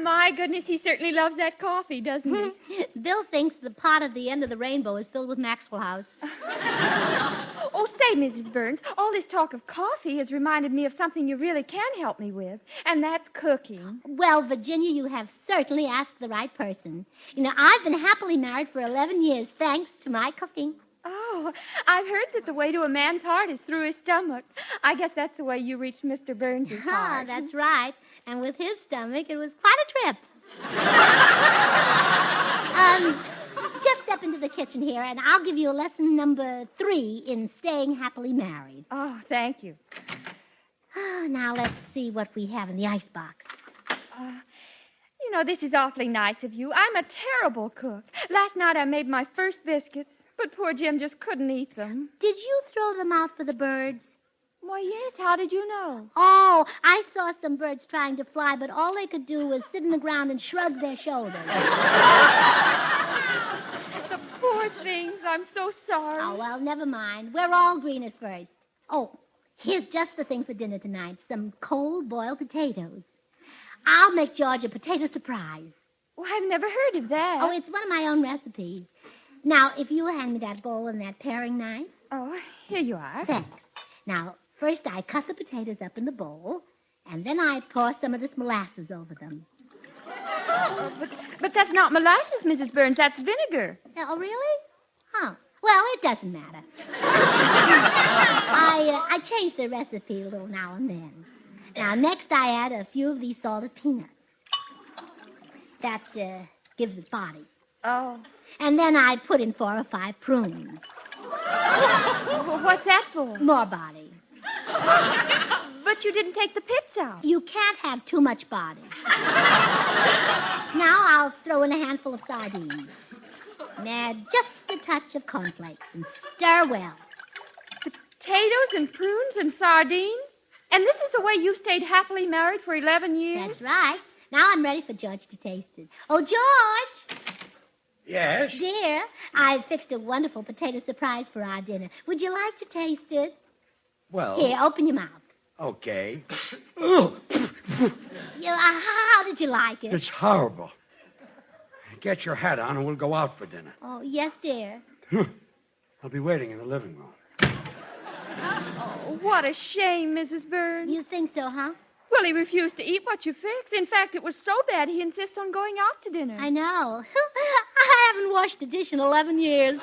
My goodness, he certainly loves that coffee, doesn't he? Bill thinks the pot at the end of the rainbow is filled with Maxwell House. Oh, say, Mrs. Burns, all this talk of coffee has reminded me of something you really can help me with, and that's cooking. Well, Virginia, you have certainly asked the right person. You know, I've been happily married for 11 years, thanks to my cooking. Oh, I've heard that the way to a man's heart is through his stomach. I guess that's the way you reached Mr. Burns' heart. That's right. And with his stomach, it was quite a trip. Just step into the kitchen here, and I'll give you lesson number 3 in staying happily married. Oh, thank you. Now let's see what we have in the icebox. You know, this is awfully nice of you. I'm a terrible cook. Last night I made my first biscuits. But poor Jim just couldn't eat them. Did you throw them out for the birds? Why, yes. How did you know? Oh, I saw some birds trying to fly, but all they could do was sit in the ground and shrug their shoulders. The poor things. I'm so sorry. Oh, well, never mind. We're all green at first. Oh, here's just the thing for dinner tonight. Some cold boiled potatoes. I'll make George a potato surprise. Well, I've never heard of that. Oh, it's one of my own recipes. Now, if you'll hand me that bowl and that paring knife. Oh, here you are. Thanks. Now, first I cut the potatoes up in the bowl, and then I pour some of this molasses over them. Oh, but that's not molasses, Mrs. Burns. That's vinegar. Oh, really? Oh. Well, it doesn't matter. I change the recipe a little now and then. Now, next I add a few of these salted peanuts. That gives it body. Oh. And then I put in 4 or 5 prunes. Well, what's that for? More body. But you didn't take the pits out. You can't have too much body. Now I'll throw in a handful of sardines. And add just a touch of cornflakes and stir well. Potatoes and prunes and sardines? And this is the way you stayed happily married for 11 years? That's right. Now I'm ready for George to taste it. Oh, George! Yes? Dear, I've fixed a wonderful potato surprise for our dinner. Would you like to taste it? Well... Here, open your mouth. Okay. How did you like it? It's horrible. Get your hat on and we'll go out for dinner. Oh, yes, dear. I'll be waiting in the living room. Oh, what a shame, Mrs. Burns. You think so, huh? Well, he refused to eat what you fixed. In fact, it was so bad he insists on going out to dinner. I know. I haven't washed a dish in 11 years.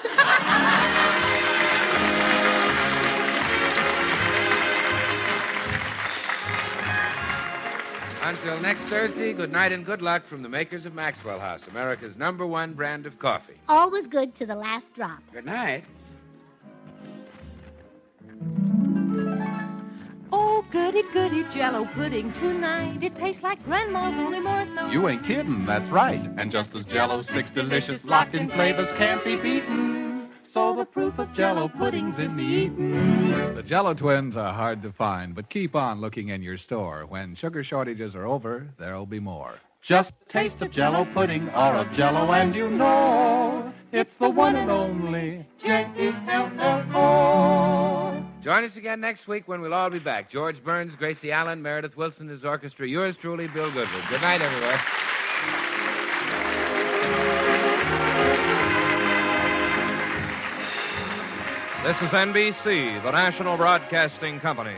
Until next Thursday, good night and good luck from the makers of Maxwell House, America's #1 brand of coffee. Always good to the last drop. Good night. Oh, goody, goody Jell-O pudding tonight. It tastes like Grandma's, only more so. You ain't kidding, that's right. And just as Jell-O's 6 delicious locked-in flavors can't be beaten, so the proof of Jell-O pudding's in the eating. The Jell-O twins are hard to find, but keep on looking in your store. When sugar shortages are over, there'll be more. Just taste of Jell-O pudding or of Jell-O and you know it's the one and only Jell-O. Join us again next week when we'll all be back. George Burns, Gracie Allen, Meredith Wilson, his orchestra. Yours truly, Bill Goodwin. Good night, everyone. This is NBC, the National Broadcasting Company.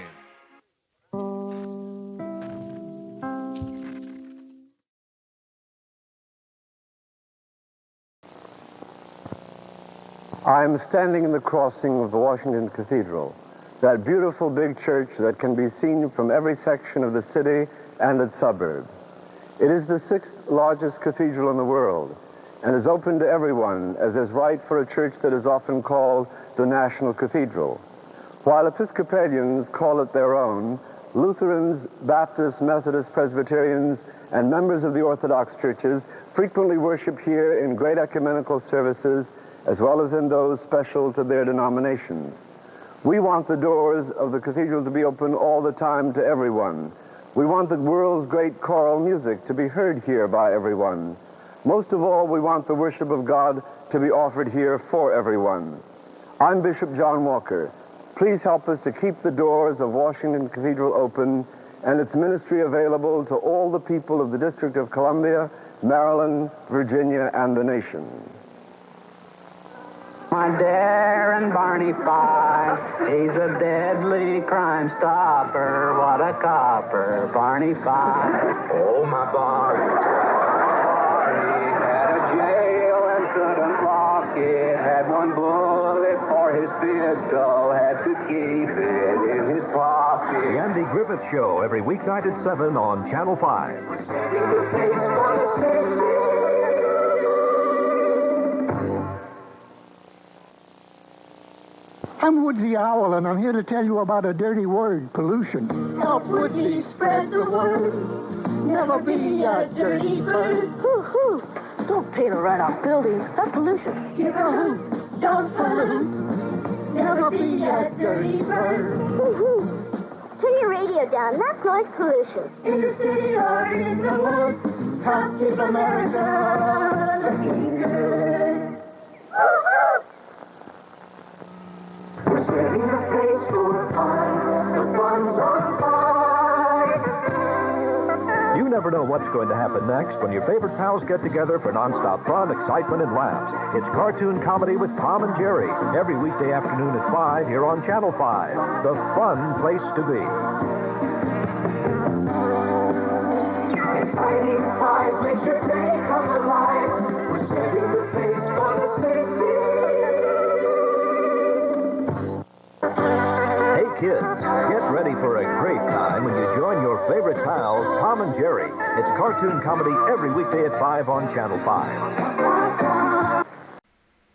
I'm standing in the crossing of the Washington Cathedral, that beautiful big church that can be seen from every section of the city and its suburbs. It is the 6th largest cathedral in the world and is open to everyone, as is right for a church that is often called the National Cathedral. While Episcopalians call it their own, Lutherans, Baptists, Methodists, Presbyterians, and members of the Orthodox churches frequently worship here in great ecumenical services, as well as in those special to their denominations. We want the doors of the cathedral to be open all the time to everyone. We want the world's great choral music to be heard here by everyone. Most of all, we want the worship of God to be offered here for everyone. I'm Bishop John Walker. Please help us to keep the doors of Washington Cathedral open and its ministry available to all the people of the District of Columbia, Maryland, Virginia, and the nation. My daring Barney Fife, he's a deadly crime stopper. What a copper, Barney Fife. Oh, my Barney. He had a jail and couldn't lock it. Had one bullet for his pistol. Had to keep it in his pocket. The Andy Griffith Show, every weeknight at 7 on Channel 5. I'm Woodsy Owl, and I'm here to tell you about a dirty word, pollution. Help Woodsy spread the word. Never be a dirty bird. Don't paint right off buildings. That's pollution. Give a hoot don't pollute. Never be a dirty bird. Turn your radio down. That's noise pollution. In the city or in the woods, come keep America looking good. We're setting the pace for fire. The fun's on fire. You never know what's going to happen next when your favorite pals get together for nonstop fun, excitement, and laughs. It's cartoon comedy with Tom and Jerry every weekday afternoon at 5 here on Channel 5. The fun place to be. Exciting five makes your day come alive. We're setting the pace for the city. Hey, kids, get ready for a great time when you join your favorite pals, Tom and Jerry. It's cartoon comedy every weekday at 5 on Channel 5.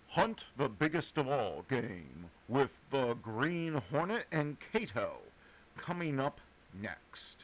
Hunt the biggest of all game with the Green Hornet and Cato coming up next.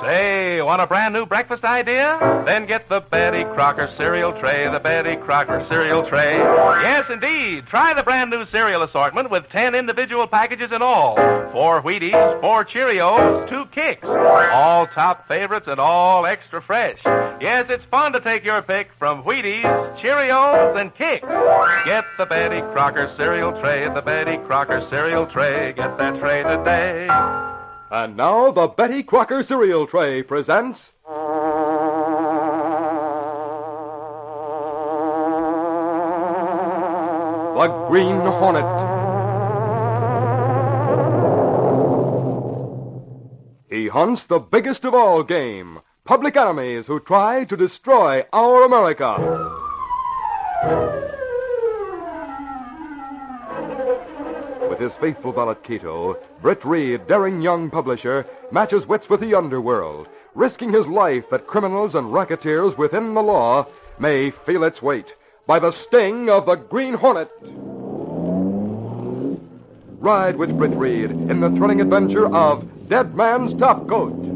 Say, want a brand new breakfast idea? Then get the Betty Crocker cereal tray, the Betty Crocker cereal tray. Yes, indeed. Try the brand new cereal assortment with 10 individual packages in all. 4 Wheaties, 4 Cheerios, 2 Kicks. All top favorites and all extra fresh. Yes, it's fun to take your pick from Wheaties, Cheerios, and Kicks. Get the Betty Crocker cereal tray, the Betty Crocker cereal tray. Get that tray today. And now the Betty Crocker cereal tray presents... The Green Hornet. He hunts the biggest of all game, public enemies who try to destroy our America. With his faithful valet Cato, Britt Reed, daring young publisher, matches wits with the underworld, risking his life that criminals and racketeers within the law may feel its weight by the sting of the Green Hornet. Ride with Britt Reed in the thrilling adventure of Dead Man's Top Coat.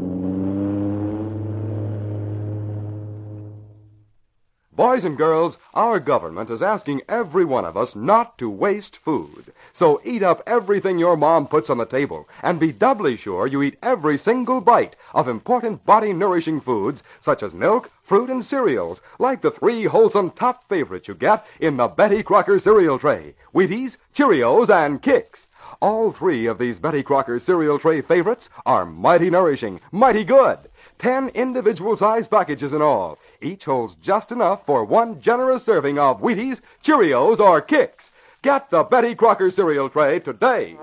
Boys and girls, our government is asking every one of us not to waste food. So eat up everything your mom puts on the table and be doubly sure you eat every single bite of important body-nourishing foods such as milk, fruit, and cereals, like the 3 wholesome top favorites you get in the Betty Crocker cereal tray, Wheaties, Cheerios, and Kicks. All 3 of these Betty Crocker cereal tray favorites are mighty nourishing, mighty good. 10 individual-sized packages in all. Each holds just enough for 1 generous serving of Wheaties, Cheerios, or Kicks. Get the Betty Crocker cereal tray today.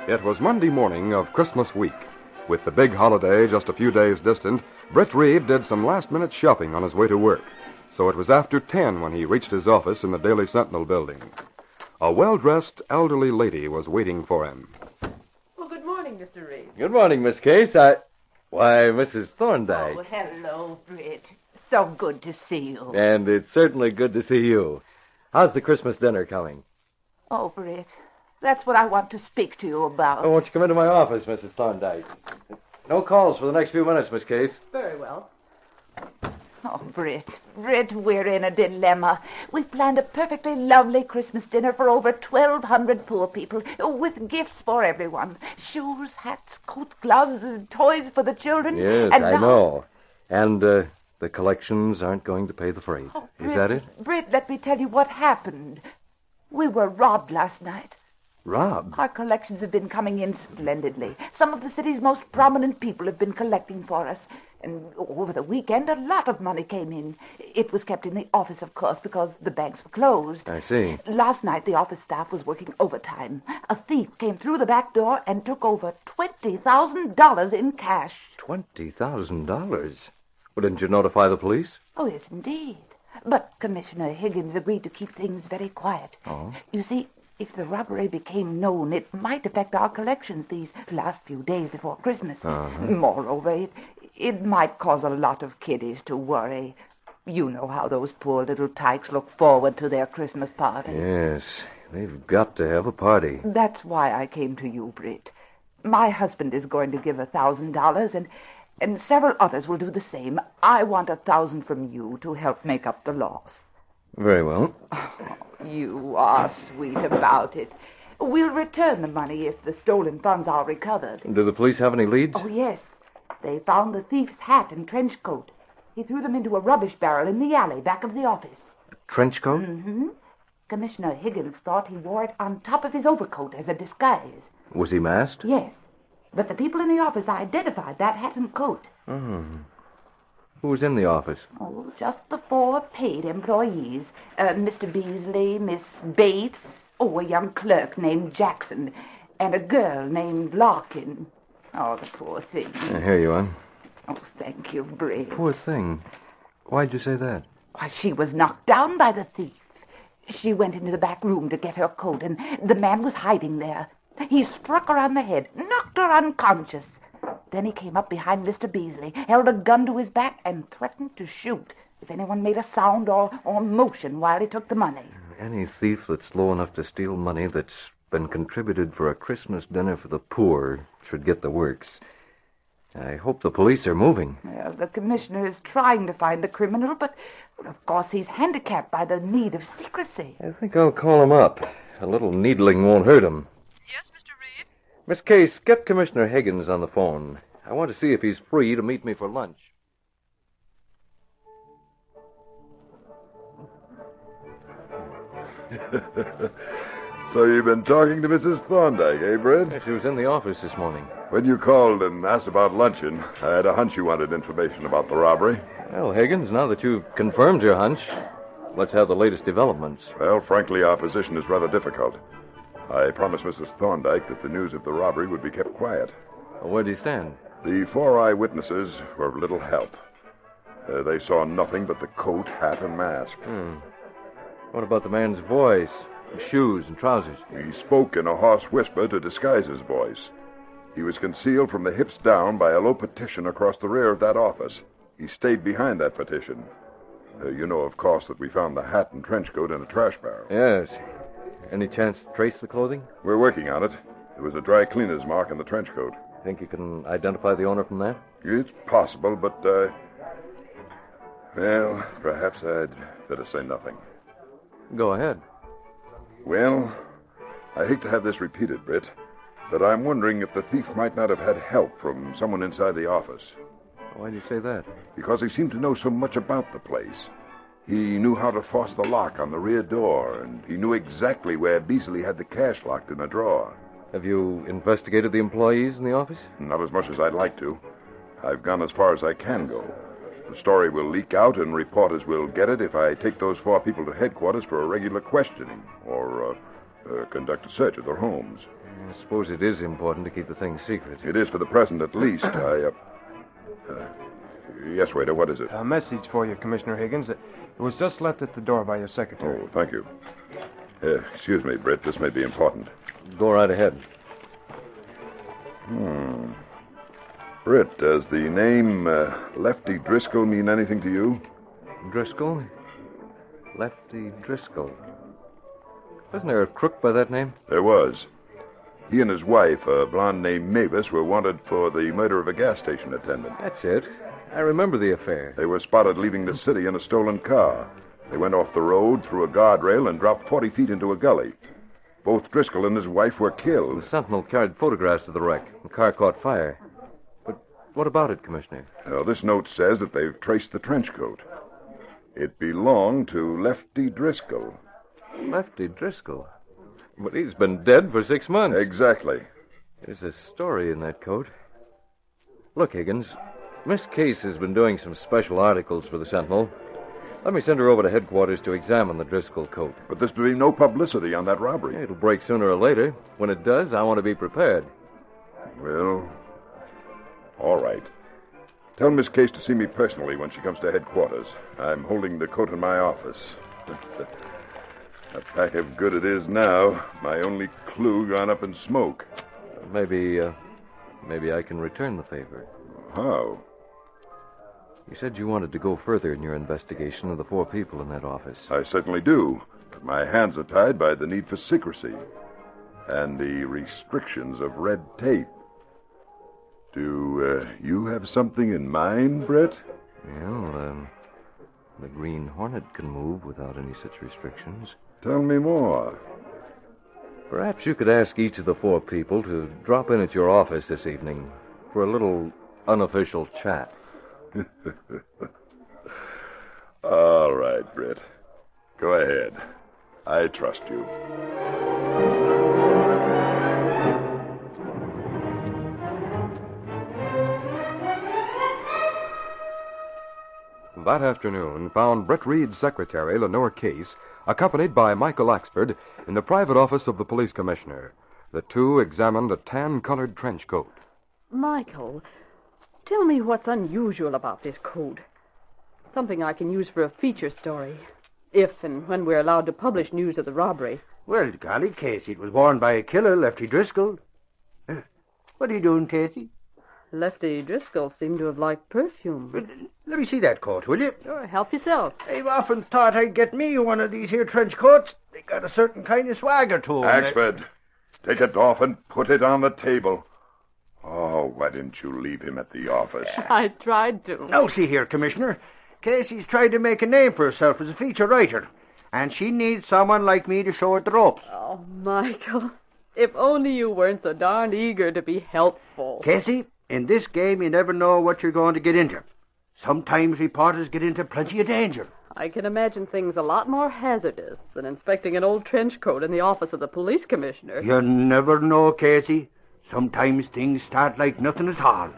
It was Monday morning of Christmas week. With the big holiday just a few days distant, Britt Reed did some last-minute shopping on his way to work. So it was after 10 when he reached his office in the Daily Sentinel building. A well-dressed elderly lady was waiting for him. Well, good morning, Mr. Reed. Good morning, Miss Case. Why, Mrs. Thorndyke. Oh, hello, Britt. So good to see you. And it's certainly good to see you. How's the Christmas dinner coming? Oh, Britt, that's what I want to speak to you about. Oh, won't you come into my office, Mrs. Thorndyke? No calls for the next few minutes, Miss Case. Very well. Oh, Britt, we're in a dilemma. We've planned a perfectly lovely Christmas dinner for over 1,200 poor people, with gifts for everyone. Shoes, hats, coats, gloves, toys for the children. Yes, and I know. And the collections aren't going to pay the freight. Oh, Is that it? Britt, let me tell you what happened. We were robbed last night. Robbed? Our collections have been coming in splendidly. Some of the city's most prominent people have been collecting for us. And over the weekend, a lot of money came in. It was kept in the office, of course, because the banks were closed. I see. Last night, the office staff was working overtime. A thief came through the back door and took over $20,000 in cash. $20,000? Well, didn't you notify the police? Oh, yes, indeed. But Commissioner Higgins agreed to keep things very quiet. Oh? You see, If the robbery became known, it might affect our collections these last few days before Christmas. Moreover, it might cause a lot of kiddies to worry. You know how those poor little tykes look forward to their Christmas party. Yes, they've got to have a party. That's why I came to you, Britt. My husband is going to give $1,000, and several others will do the same. I want $1,000 from you to help make up the loss. Very well. You are sweet about it. We'll return the money if the stolen funds are recovered. Do the police have any leads? Oh, yes. They found the thief's hat and trench coat. He threw them into a rubbish barrel in the alley back of the office. Trench coat? Mm-hmm. Commissioner Higgins thought he wore it on top of his overcoat as a disguise. Was he masked? Yes. But the people in the office identified that hat and coat. Who was in the office? Oh, just the 4 paid employees. Mr. Beasley, Miss Bates, a young clerk named Jackson, and a girl named Larkin. Oh, the poor thing. Here you are. Oh, thank you, Britt. Poor thing. Why'd you say that? Why, she was knocked down by the thief. She went into the back room to get her coat, and the man was hiding there. He struck her on the head, knocked her unconscious. Then he came up behind Mr. Beasley, held a gun to his back, and threatened to shoot if anyone made a sound or motion while he took the money. Any thief that's slow enough to steal money that's been contributed for a Christmas dinner for the poor should get the works. I hope the police are moving. Well, the commissioner is trying to find the criminal, but of course he's handicapped by the need of secrecy. I think I'll call him up. A little needling won't hurt him. Yes, Mr. Reed? Miss Case, get Commissioner Higgins on the phone. I want to see if he's free to meet me for lunch. So you've been talking to Mrs. Thorndyke, eh, Brett? She was in the office this morning. When you called and asked about luncheon, I had a hunch you wanted information about the robbery. Well, Higgins, now that you've confirmed your hunch, let's have the latest developments. Well, frankly, our position is rather difficult. I promised Mrs. Thorndyke that the news of the robbery would be kept quiet. Well, where do you stand? The 4 eyewitnesses were of little help. They saw nothing but the coat, hat, and mask. What about the man's voice, shoes, and trousers? He spoke in a hoarse whisper to disguise his voice. He was concealed from the hips down by a low partition across the rear of that office. He stayed behind that partition. You know, of course, that we found the hat and trench coat in a trash barrel. Yes. Any chance to trace the clothing? We're working on it. There was a dry cleaner's mark on the trench coat. Think you can identify the owner from that? It's possible, but, well, perhaps I'd better say nothing. Go ahead. Well, I hate to have this repeated, Britt, but I'm wondering if the thief might not have had help from someone inside the office. Why do you say that? Because he seemed to know so much about the place. He knew how to force the lock on the rear door, and he knew exactly where Beasley had the cash locked in a drawer. Have you investigated the employees in the office? Not as much as I'd like to. I've gone as far as I can go. The story will leak out, and reporters will get it if I take those 4 people to headquarters for a regular questioning, or conduct a search of their homes. I suppose it is important to keep the thing secret. It is for the present, at least. Yes, waiter, what is it? A message for you, Commissioner Higgins. It was just left at the door by your secretary. Oh, thank you. Excuse me, Britt. This may be important. Go right ahead. Britt, does the name Lefty Driscoll mean anything to you? Driscoll? Lefty Driscoll. Wasn't there a crook by that name? There was. He and his wife, a blonde named Mavis, were wanted for the murder of a gas station attendant. That's it. I remember the affair. They were spotted leaving the city in a stolen car. They went off the road, through a guardrail, and dropped 40 feet into a gully. Both Driscoll and his wife were killed. The Sentinel carried photographs of the wreck. The car caught fire. But what about it, Commissioner? Well, this note says that they've traced the trench coat. It belonged to Lefty Driscoll. Lefty Driscoll? But he's been dead for 6 months. Exactly. There's a story in that coat. Look, Higgins, Miss Case has been doing some special articles for the Sentinel. Let me send her over to headquarters to examine the Driscoll coat. But there's to be no publicity on that robbery. It'll break sooner or later. When it does, I want to be prepared. Well, all right. Tell Miss Case to see me personally when she comes to headquarters. I'm holding the coat in my office. A pack of good it is now. My only clue gone up in smoke. Maybe I can return the favor. How? You said you wanted to go further in your investigation of the 4 people in that office. I certainly do. But my hands are tied by the need for secrecy and the restrictions of red tape. Do you have something in mind, Brett? Well, the Green Hornet can move without any such restrictions. Tell me more. Perhaps you could ask each of the 4 people to drop in at your office this evening for a little unofficial chat. All right, Britt. Go ahead. I trust you. That afternoon found Britt Reed's secretary, Lenore Case, accompanied by Michael Axford, in the private office of the police commissioner. The two examined a tan-colored trench coat. Michael, tell me what's unusual about this coat. Something I can use for a feature story, if and when we're allowed to publish news of the robbery. Well, golly, Casey, it was worn by a killer, Lefty Driscoll. What are you doing, Casey? Lefty Driscoll seemed to have liked perfume. Let me see that coat, will you? Sure, help yourself. I've often thought I'd get me one of these here trench coats. They got a certain kind of swagger to them. Axford, take it off and put it on the table. Oh, why didn't you leave him at the office? I tried to. Now, see here, Commissioner. Casey's tried to make a name for herself as a feature writer, and she needs someone like me to show her the ropes. Oh, Michael, if only you weren't so darned eager to be helpful. Casey, in this game, you never know what you're going to get into. Sometimes reporters get into plenty of danger. I can imagine things a lot more hazardous than inspecting an old trench coat in the office of the police commissioner. You never know, Casey. Sometimes things start like nothing at all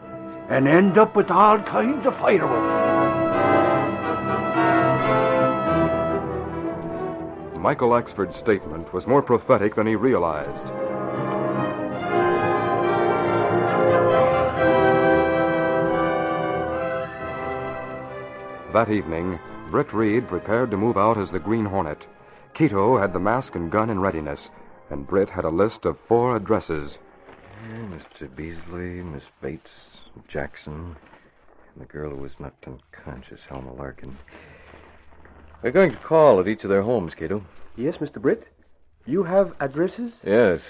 and end up with all kinds of fireworks. Michael Axford's statement was more prophetic than he realized. That evening, Britt Reed prepared to move out as the Green Hornet. Quito had the mask and gun in readiness, and Britt had a list of 4 addresses. Mr. Beasley, Miss Bates, Jackson, and the girl who was knocked unconscious, Alma Larkin. We're going to call at each of their homes, Cato. Yes, Mr. Britt? You have addresses? Yes.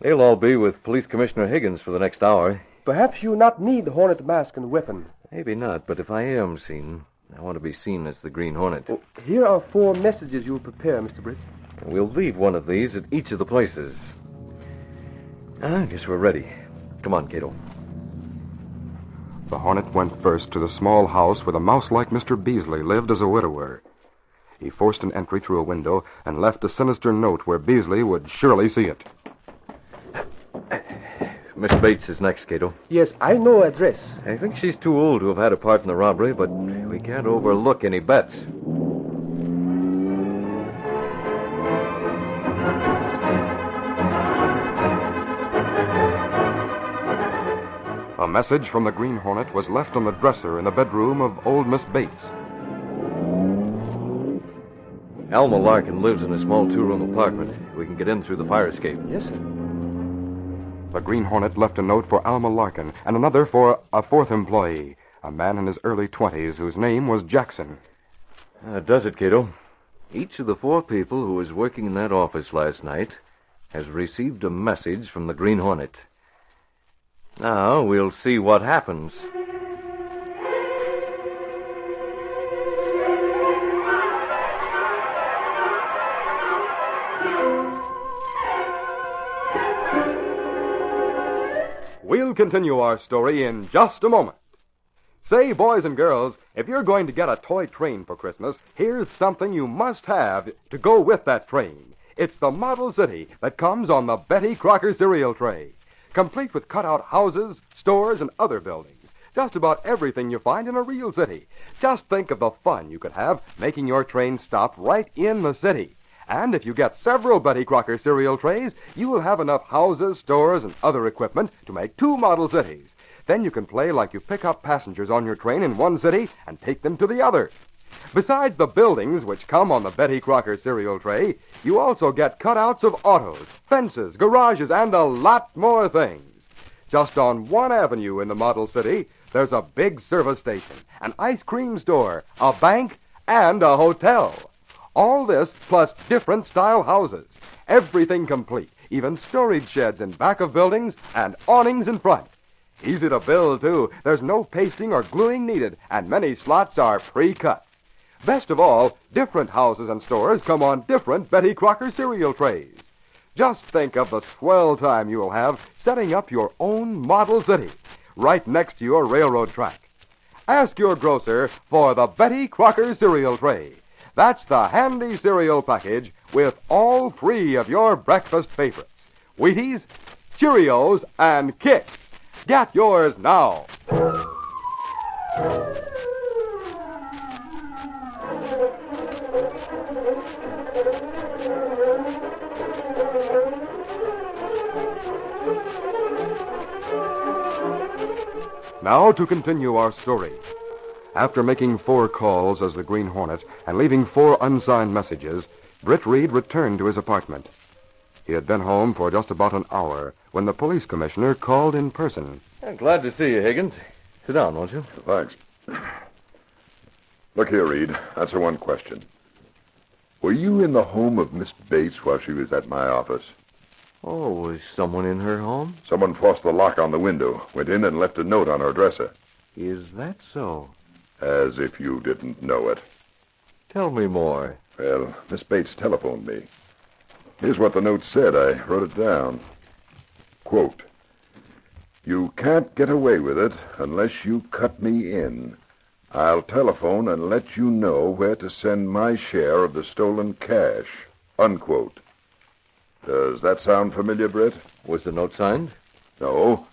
They'll all be with Police Commissioner Higgins for the next hour. Perhaps you not need the Hornet mask and weapon. Maybe not, but if I am seen, I want to be seen as the Green Hornet. Oh, here are 4 messages you'll prepare, Mr. Britt. We'll leave one of these at each of the places. I guess we're ready. Come on, Cato. The Hornet went first to the small house where the mouse-like Mr. Beasley lived as a widower. He forced an entry through a window and left a sinister note where Beasley would surely see it. Miss Bates is next, Cato. Yes, I know address. I think she's too old to have had a part in the robbery, but we can't overlook any bets. A message from the Green Hornet was left on the dresser in the bedroom of old Miss Bates. Alma Larkin lives in a small 2-room apartment. We can get in through the fire escape. Yes, sir. The Green Hornet left a note for Alma Larkin and another for a 4th employee, a man in his early 20s whose name was Jackson. That does it, Cato. Each of the 4 people who was working in that office last night has received a message from the Green Hornet. Now we'll see what happens. We'll continue our story in just a moment. Say, boys and girls, if you're going to get a toy train for Christmas, here's something you must have to go with that train. It's the Model City that comes on the Betty Crocker cereal tray, complete with cutout houses, stores, and other buildings. Just about everything you find in a real city. Just think of the fun you could have making your train stop right in the city. And if you get several Betty Crocker cereal trays, you will have enough houses, stores, and other equipment to make 2 model cities. Then you can play like you pick up passengers on your train in one city and take them to the other. Besides the buildings which come on the Betty Crocker cereal tray, you also get cutouts of autos, fences, garages, and a lot more things. Just on one avenue in the model city, there's a big service station, an ice cream store, a bank, and a hotel. All this plus different style houses. Everything complete, even storage sheds in back of buildings and awnings in front. Easy to build, too. There's no pasting or gluing needed, and many slots are pre-cut. Best of all, different houses and stores come on different Betty Crocker cereal trays. Just think of the swell time you'll have setting up your own model city right next to your railroad track. Ask your grocer for the Betty Crocker cereal tray. That's the handy cereal package with all three of your breakfast favorites: Wheaties, Cheerios, and Kix. Get yours now. Now to continue our story. After making 4 calls as the Green Hornet and leaving 4 unsigned messages, Britt Reed returned to his apartment. He had been home for just about an hour when the police commissioner called in person. I'm glad to see you, Higgins. Sit down, won't you? Thanks. Look here, Reed. Answer one question. Were you in the home of Miss Bates while she was at my office? Oh, was someone in her home? Someone forced the lock on the window, went in and left a note on her dresser. Is that so? As if you didn't know it. Tell me more. Well, Miss Bates telephoned me. Here's what the note said. I wrote it down. Quote, "You can't get away with it unless you cut me in. I'll telephone and let you know where to send my share of the stolen cash." Unquote. Does that sound familiar, Britt? Was the note signed? No.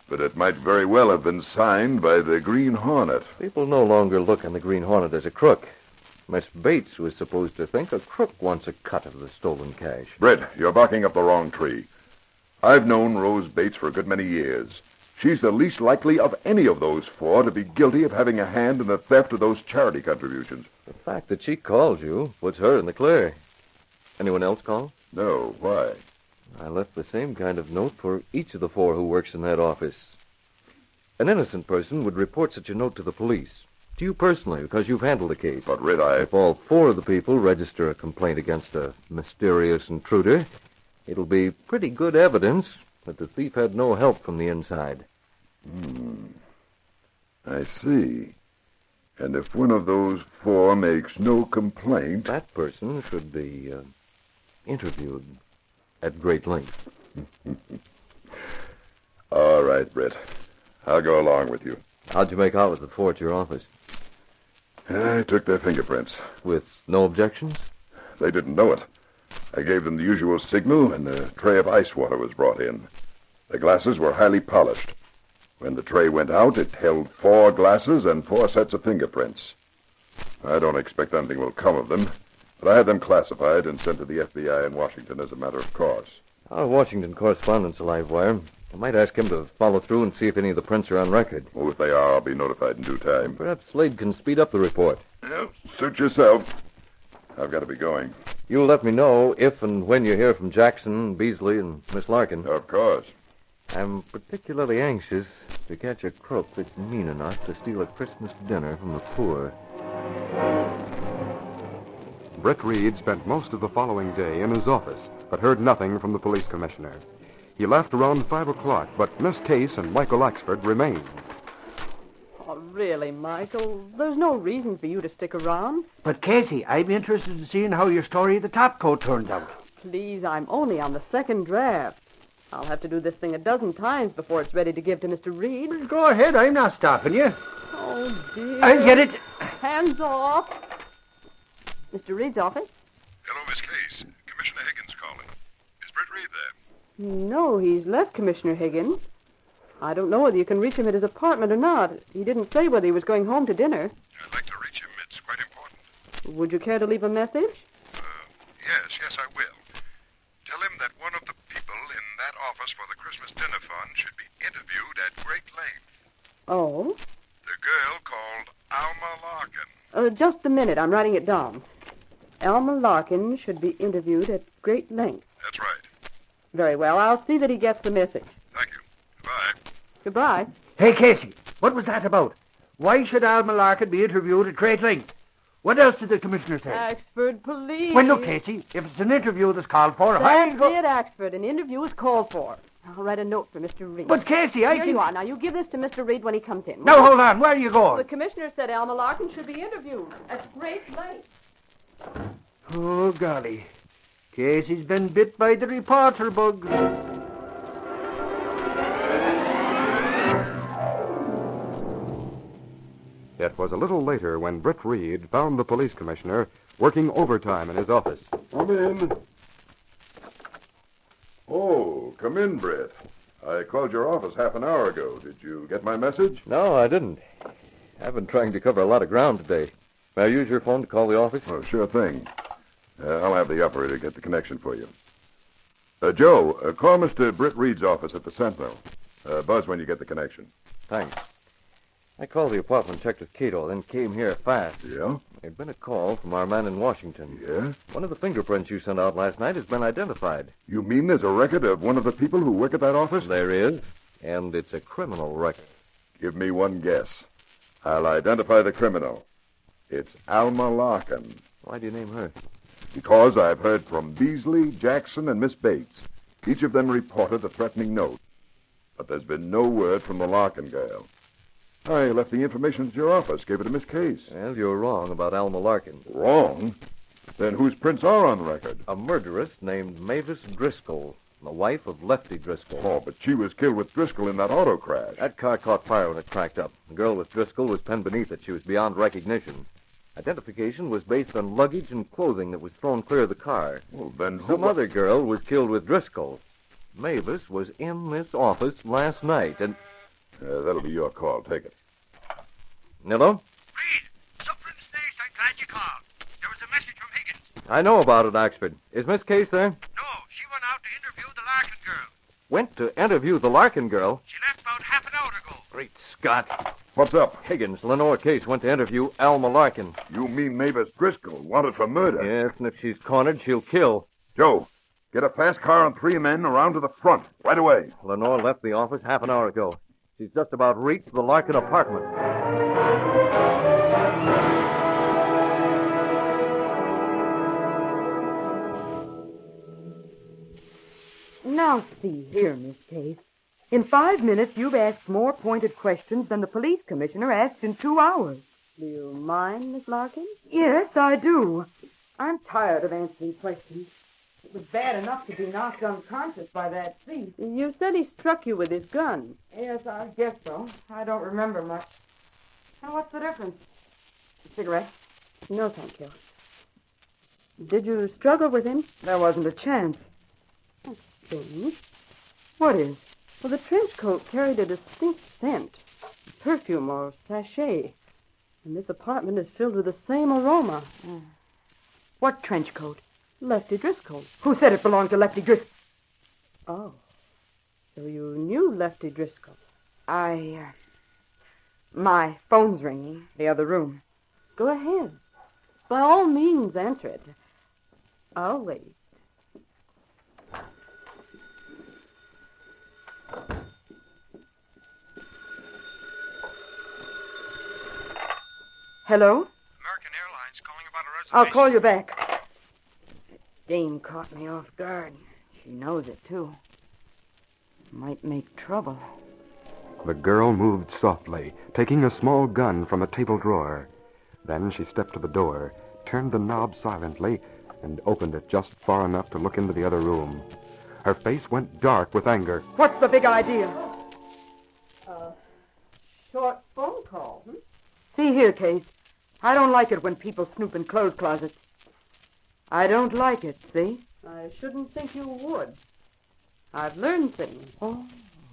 But it might very well have been signed by the Green Hornet. People no longer look on the Green Hornet as a crook. Miss Bates was supposed to think a crook wants a cut of the stolen cash. Britt, you're barking up the wrong tree. I've known Rose Bates for a good many years. She's the least likely of any of those 4 to be guilty of having a hand in the theft of those charity contributions. The fact that she called you puts her in the clear. Anyone else call? No. Why? I left the same kind of note for each of the 4 who works in that office. An innocent person would report such a note to the police. To you personally, because you've handled the case. But, Ritt, If all 4 of the people register a complaint against a mysterious intruder, it'll be pretty good evidence that the thief had no help from the inside. I see. And if one of those 4 makes no complaint... That person should be interviewed at great length. All right, Britt. I'll go along with you. How'd you make out with the 4 at your office? I took their fingerprints. With no objections? They didn't know it. I gave them the usual signal, and a tray of ice water was brought in. The glasses were highly polished. When the tray went out, it held 4 glasses and 4 sets of fingerprints. I don't expect anything will come of them, but I had them classified and sent to the FBI in Washington as a matter of course. Our Washington correspondent's a live wire. I might ask him to follow through and see if any of the prints are on record. Oh, if they are, I'll be notified in due time. Perhaps Slade can speed up the report. Well, suit yourself. I've got to be going. You'll let me know if and when you hear from Jackson, Beasley, and Miss Larkin. Of course. I'm particularly anxious to catch a crook that's mean enough to steal a Christmas dinner from the poor. Britt Reed spent most of the following day in his office, but heard nothing from the police commissioner. He left around 5 o'clock, but Miss Case and Michael Axford remained. Oh, really, Michael? There's no reason for you to stick around. But, Casey, I'm interested in seeing how your story of the top coat turns out. Please, I'm only on the 2nd draft. I'll have to do this thing a dozen times before it's ready to give to Mr. Reed. Go ahead, I'm not stopping you. Oh, dear. I'll get it. Hands off. Mr. Reed's office? Hello, Miss Case. Commissioner Higgins calling. Is Britt Reed there? No, he's left, Commissioner Higgins. I don't know whether you can reach him at his apartment or not. He didn't say whether he was going home to dinner. I'd like to reach him. It's quite important. Would you care to leave a message? Yes, I will. Tell him that one of the people in that office for the Christmas dinner fund should be interviewed at great length. Oh? The girl called Alma Larkin. just a minute. I'm writing it down. Alma Larkin should be interviewed at great length. That's right. Very well. I'll see that he gets the message. Thank you. Goodbye. Goodbye. Hey, Casey, what was that about? Why should Alma Larkin be interviewed at great length? What else did the commissioner say? Axford Police. Well, look, Casey, if it's an interview that's called for, That's it, Axford. An interview is called for. I'll write a note for Mr. Reed. But, Casey, Here you are. Now, you give this to Mr. Reed when he comes in. Now, hold on. Where are you going? The commissioner said Alma Larkin should be interviewed at great length. Oh, golly. Casey's been bit by the reporter bug. It was a little later when Britt Reed found the police commissioner working overtime in his office. Come in. Oh, come in, Britt. I called your office half an hour ago. Did you get my message? No, I didn't. I've been trying to cover a lot of ground today. May I use your phone to call the office? Oh, sure thing. I'll have the operator get the connection for you. Joe, call Mr. Britt Reed's office at the Sentinel. Buzz when you get the connection. Thanks. I called the apartment, checked with Cato, then came here fast. Yeah? There'd been a call from our man in Washington. Yeah? One of the fingerprints you sent out last night has been identified. You mean there's a record of one of the people who work at that office? There is, and it's a criminal record. Give me one guess. I'll identify the criminal. It's Alma Larkin. Why do you name her? Because I've heard from Beasley, Jackson, and Miss Bates. Each of them reported a threatening note. But there's been no word from the Larkin girl. I left the information at your office, gave it to Miss Case. Well, you're wrong about Alma Larkin. Wrong? Then whose prints are on record? A murderess named Mavis Driscoll, the wife of Lefty Driscoll. Oh, but she was killed with Driscoll in that auto crash. That car caught fire when it cracked up. The girl with Driscoll was penned beneath it. She was beyond recognition. Identification was based on luggage and clothing that was thrown clear of the car. Well, then Some other girl was killed with Driscoll. Mavis was in this office last night, and... that'll be your call. Take it. Hello? Reed, Suffering Station. Glad you called. There was a message from Higgins. I know about it, Oxford. Is Miss Case there? No, she went out to interview the Larkin girl. Went to interview the Larkin girl? She left about half an hour ago. Great Scott. What's up? Higgins, Lenore Case, went to interview Alma Larkin. You mean Mavis Driscoll, wanted for murder? Yes, and if she's cornered, she'll kill. Joe, get a fast car and 3 men around to the front, right away. Lenore left the office half an hour ago. She's just about reached the Larkin apartment. Now, see here, Miss Case. In 5 minutes, you've asked more pointed questions than the police commissioner asked in 2 hours. Do you mind, Miss Larkin? Yes, I do. I'm tired of answering questions. It was bad enough to be knocked unconscious by that thief. You said he struck you with his gun. Yes, I guess so. I don't remember much. Now, what's the difference? A cigarette? No, thank you. Did you struggle with him? There wasn't a chance. That's strange. What is? Well, the trench coat carried a distinct scent. Perfume or sachet. And this apartment is filled with the same aroma. What trench coat? Lefty Driscoll. Who said it belonged to Lefty Driscoll? Oh. So you knew Lefty Driscoll. My phone's ringing. The other room. Go ahead. By all means, answer it. I'll wait. Hello? American Airlines calling about a reservation. I'll call you back. Dame caught me off guard. She knows it, too. Might make trouble. The girl moved softly, taking a small gun from a table drawer. Then she stepped to the door, turned the knob silently, and opened it just far enough to look into the other room. Her face went dark with anger. What's the big idea? Short phone call, See here, Case. I don't like it when people snoop in clothes closets. I don't like it, see? I shouldn't think you would. I've learned things. Oh,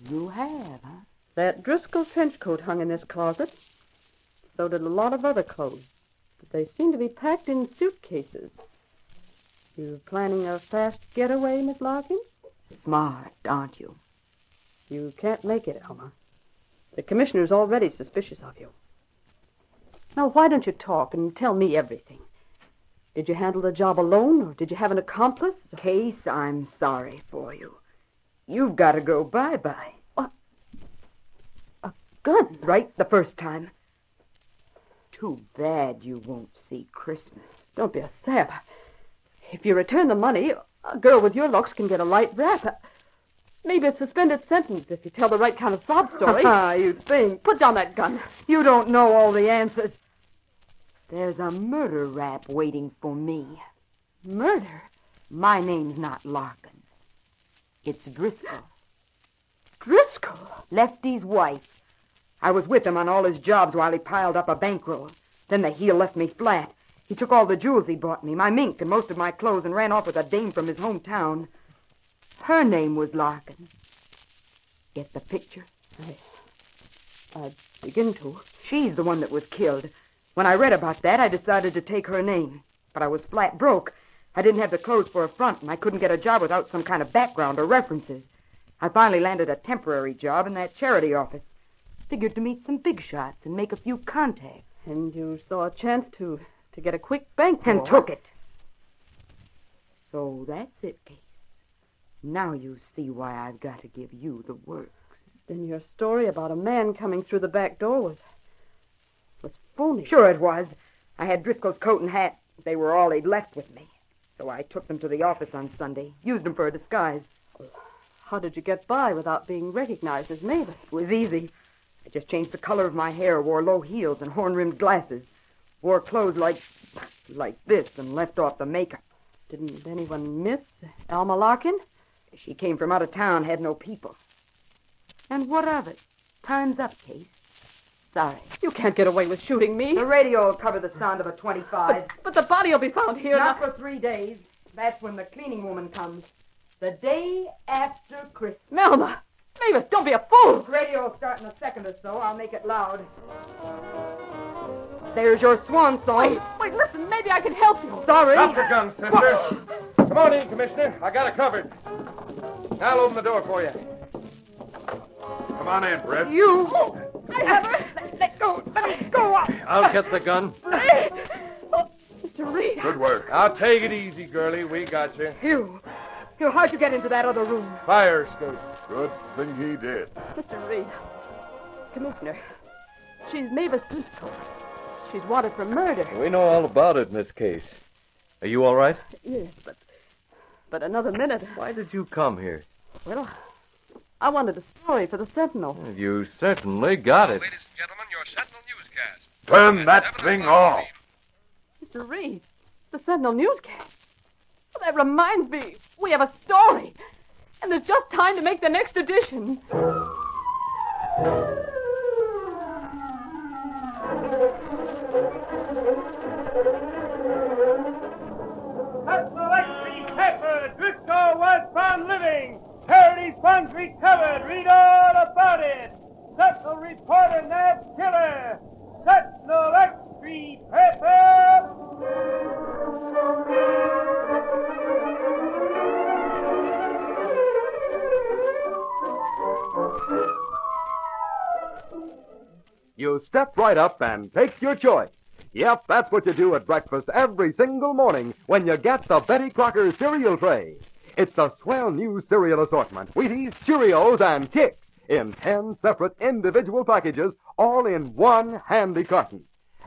you have, huh? That Driscoll trench coat hung in this closet. So did a lot of other clothes. But they seem to be packed in suitcases. You planning a fast getaway, Miss Larkin? Smart, aren't you? You can't make it, Alma. The commissioner's already suspicious of you. Now, why don't you talk and tell me everything? Did you handle the job alone, or did you have an accomplice? Case, I'm sorry for you. You've got to go bye-bye. What? A gun? Right the first time. Too bad you won't see Christmas. Don't be a sap. If you return the money, a girl with your looks can get a light rap. Maybe a suspended sentence if you tell the right kind of sob story. You think. Put down that gun. You don't know all the answers. There's a murder rap waiting for me. Murder? My name's not Larkin. It's Driscoll. Driscoll? Lefty's wife. I was with him on all his jobs while he piled up a bankroll. Then the heel left me flat. He took all the jewels he bought me, my mink and most of my clothes, and ran off with a dame from his hometown. Her name was Larkin. Get the picture? I begin to. She's the one that was killed. When I read about that, I decided to take her name. But I was flat broke. I didn't have the clothes for a front, and I couldn't get a job without some kind of background or references. I finally landed a temporary job in that charity office. Figured to meet some big shots and make a few contacts. And you saw a chance to get a quick bankroll. And took it. So that's it, Case. Now you see why I've got to give you the works. Then your story about a man coming through the back door was phony. Sure it was. I had Driscoll's coat and hat. They were all he'd left with me. So I took them to the office on Sunday. Used them for a disguise. How did you get by without being recognized as Mavis? It was easy. I just changed the color of my hair, wore low heels and horn-rimmed glasses. Wore clothes like this and left off the makeup. Didn't anyone miss Alma Larkin? She came from out of town, had no people. And what of it? Time's up, Case. Sorry. You can't get away with shooting me. The radio will cover the sound of a 25. But the body will be found here. Not for 3 days. That's when the cleaning woman comes. The day after Christmas. Melba! Mavis, don't be a fool! The radio will start in a second or so. I'll make it loud. There's your swan song. Wait, listen. Maybe I can help you. Sorry. Drop the gun, sister. Come on in, Commissioner. I got it covered. I'll open the door for you. Come on in, Brett. You. I have her. Let go. Let me go. I'll get the gun. Oh, Mr. Reed. Good work. I'll take it easy, girlie. We got you. How'd you get into that other room? Fire escape. Good thing he did. Mr. Reed. Commissioner. She's Mavis Driscoll. She's wanted for murder. We know all about it in this case. Are you all right? Yes, but another minute. Why did you come here? Well, I wanted a story for the Sentinel. You certainly got it. Ladies and gentlemen, your Sentinel newscast. Turn that thing off. Mr. Reed, the Sentinel newscast. Well, that reminds me, we have a story. And there's just time to make the next edition. Driscoll was found living. Charity's funds recovered. Read all about it. Sentinel reporter Nab Killer. Sentinel Extra Paper. You step right up and take your choice. Yep, that's what you do at breakfast every single morning when you get the Betty Crocker cereal tray. It's a swell new cereal assortment, Wheaties, Cheerios, and Kicks, in 10 separate individual packages, all in one handy carton.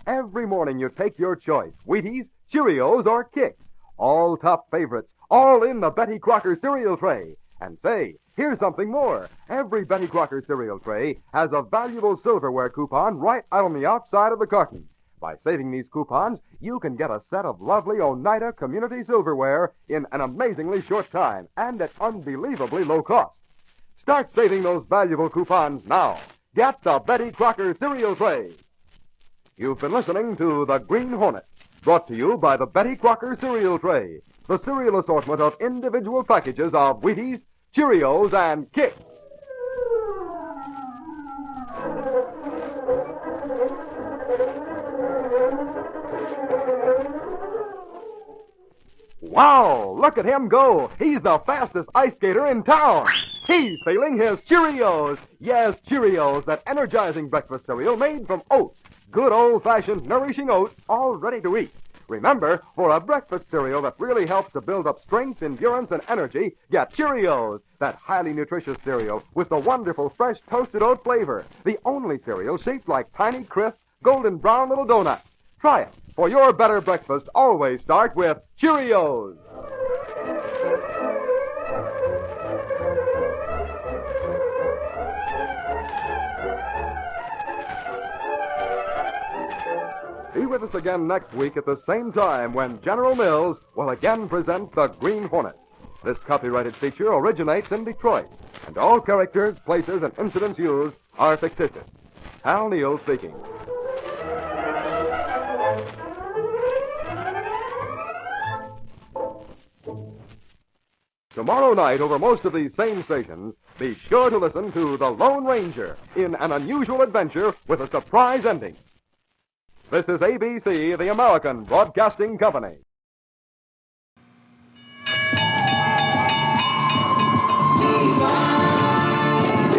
Every morning you take your choice, Wheaties, Cheerios, or Kicks, all top favorites, all in the Betty Crocker cereal tray. And say, here's something more. Every Betty Crocker cereal tray has a valuable silverware coupon right out on the outside of the carton. By saving these coupons, you can get a set of lovely Oneida Community silverware in an amazingly short time and at unbelievably low cost. Start saving those valuable coupons now. Get the Betty Crocker cereal tray. You've been listening to The Green Hornet, brought to you by the Betty Crocker cereal tray, the cereal assortment of individual packages of Wheaties, Cheerios, and Kicks. Wow, look at him go. He's the fastest ice skater in town. He's feeling his Cheerios. Yes, Cheerios, that energizing breakfast cereal made from oats, good old-fashioned nourishing oats all ready to eat. Remember, for a breakfast cereal that really helps to build up strength, endurance, and energy, get Cheerios, that highly nutritious cereal with the wonderful fresh toasted oat flavor. The only cereal shaped like tiny, crisp, golden brown little donuts. Try it. For your better breakfast, always start with Cheerios. Be with us again next week at the same time when General Mills will again present the Green Hornet. This copyrighted feature originates in Detroit, and all characters, places, and incidents used are fictitious. Hal Neal speaking. Tomorrow night, over most of these same stations, be sure to listen to The Lone Ranger in an unusual adventure with a surprise ending. This is ABC, the American Broadcasting Company.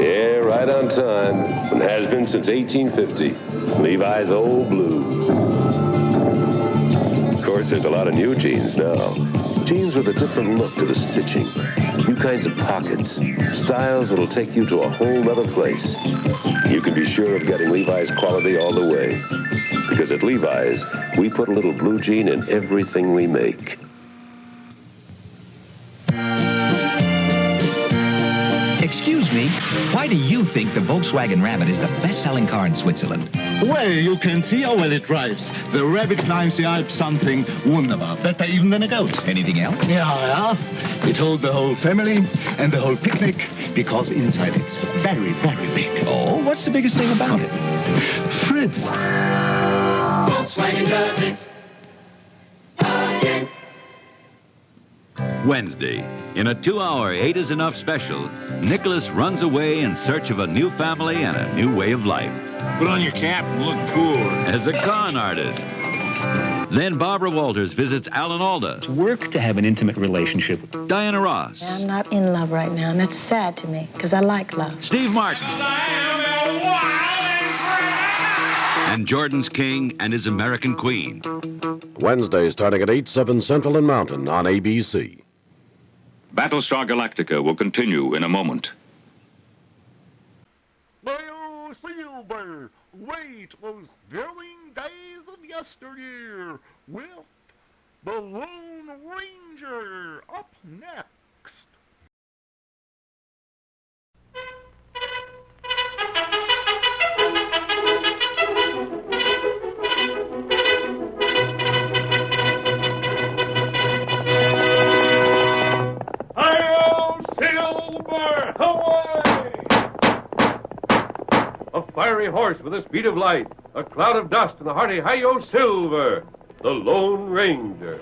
Yeah, right on time, and has been since 1850. Levi's Old Blue. Of course, there's a lot of new jeans now. Jeans with a different look to the stitching. New kinds of pockets. Styles that'll take you to a whole other place. You can be sure of getting Levi's quality all the way. Because at Levi's, we put a little blue jean in everything we make. Excuse me, why do you think the Volkswagen Rabbit is the best-selling car in Switzerland? Well, you can see how well it drives. The Rabbit climbs the Alps something wonderful, better even than a goat. Anything else? Yeah. It holds the whole family and the whole picnic because inside it's very, very big. Oh, what's the biggest thing about it? Fritz. Volkswagen does it again. Wednesday, in a 2-hour 8 is Enough special, Nicholas runs away in search of a new family and a new way of life. Put on your cap and look cool. As a con artist. Then Barbara Walters visits Alan Alda. It's work to have an intimate relationship. Diana Ross. I'm not in love right now, and that's sad to me, because I like love. Steve Martin. And Jordan's King and his American Queen. Wednesday starting at 8, 7 Central and Mountain on ABC. Battlestar Galactica will continue in a moment. Well, Silver, wait those thrilling days of yesteryear with the Lone Ranger up next. A fiery horse with a speed of light, a cloud of dust, and a hearty hi-yo Silver, the Lone Ranger.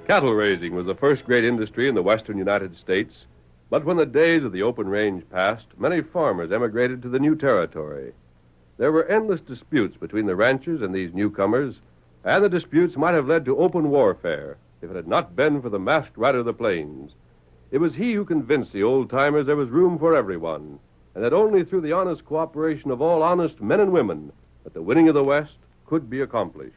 Cattle raising was the first great industry in the western United States But when the days of the open range passed, many farmers emigrated to the new territory. There were endless disputes between the ranchers and these newcomers, and the disputes might have led to open warfare if it had not been for the masked rider of the plains. It was he who convinced the old-timers there was room for everyone, and that only through the honest cooperation of all honest men and women that the winning of the West could be accomplished.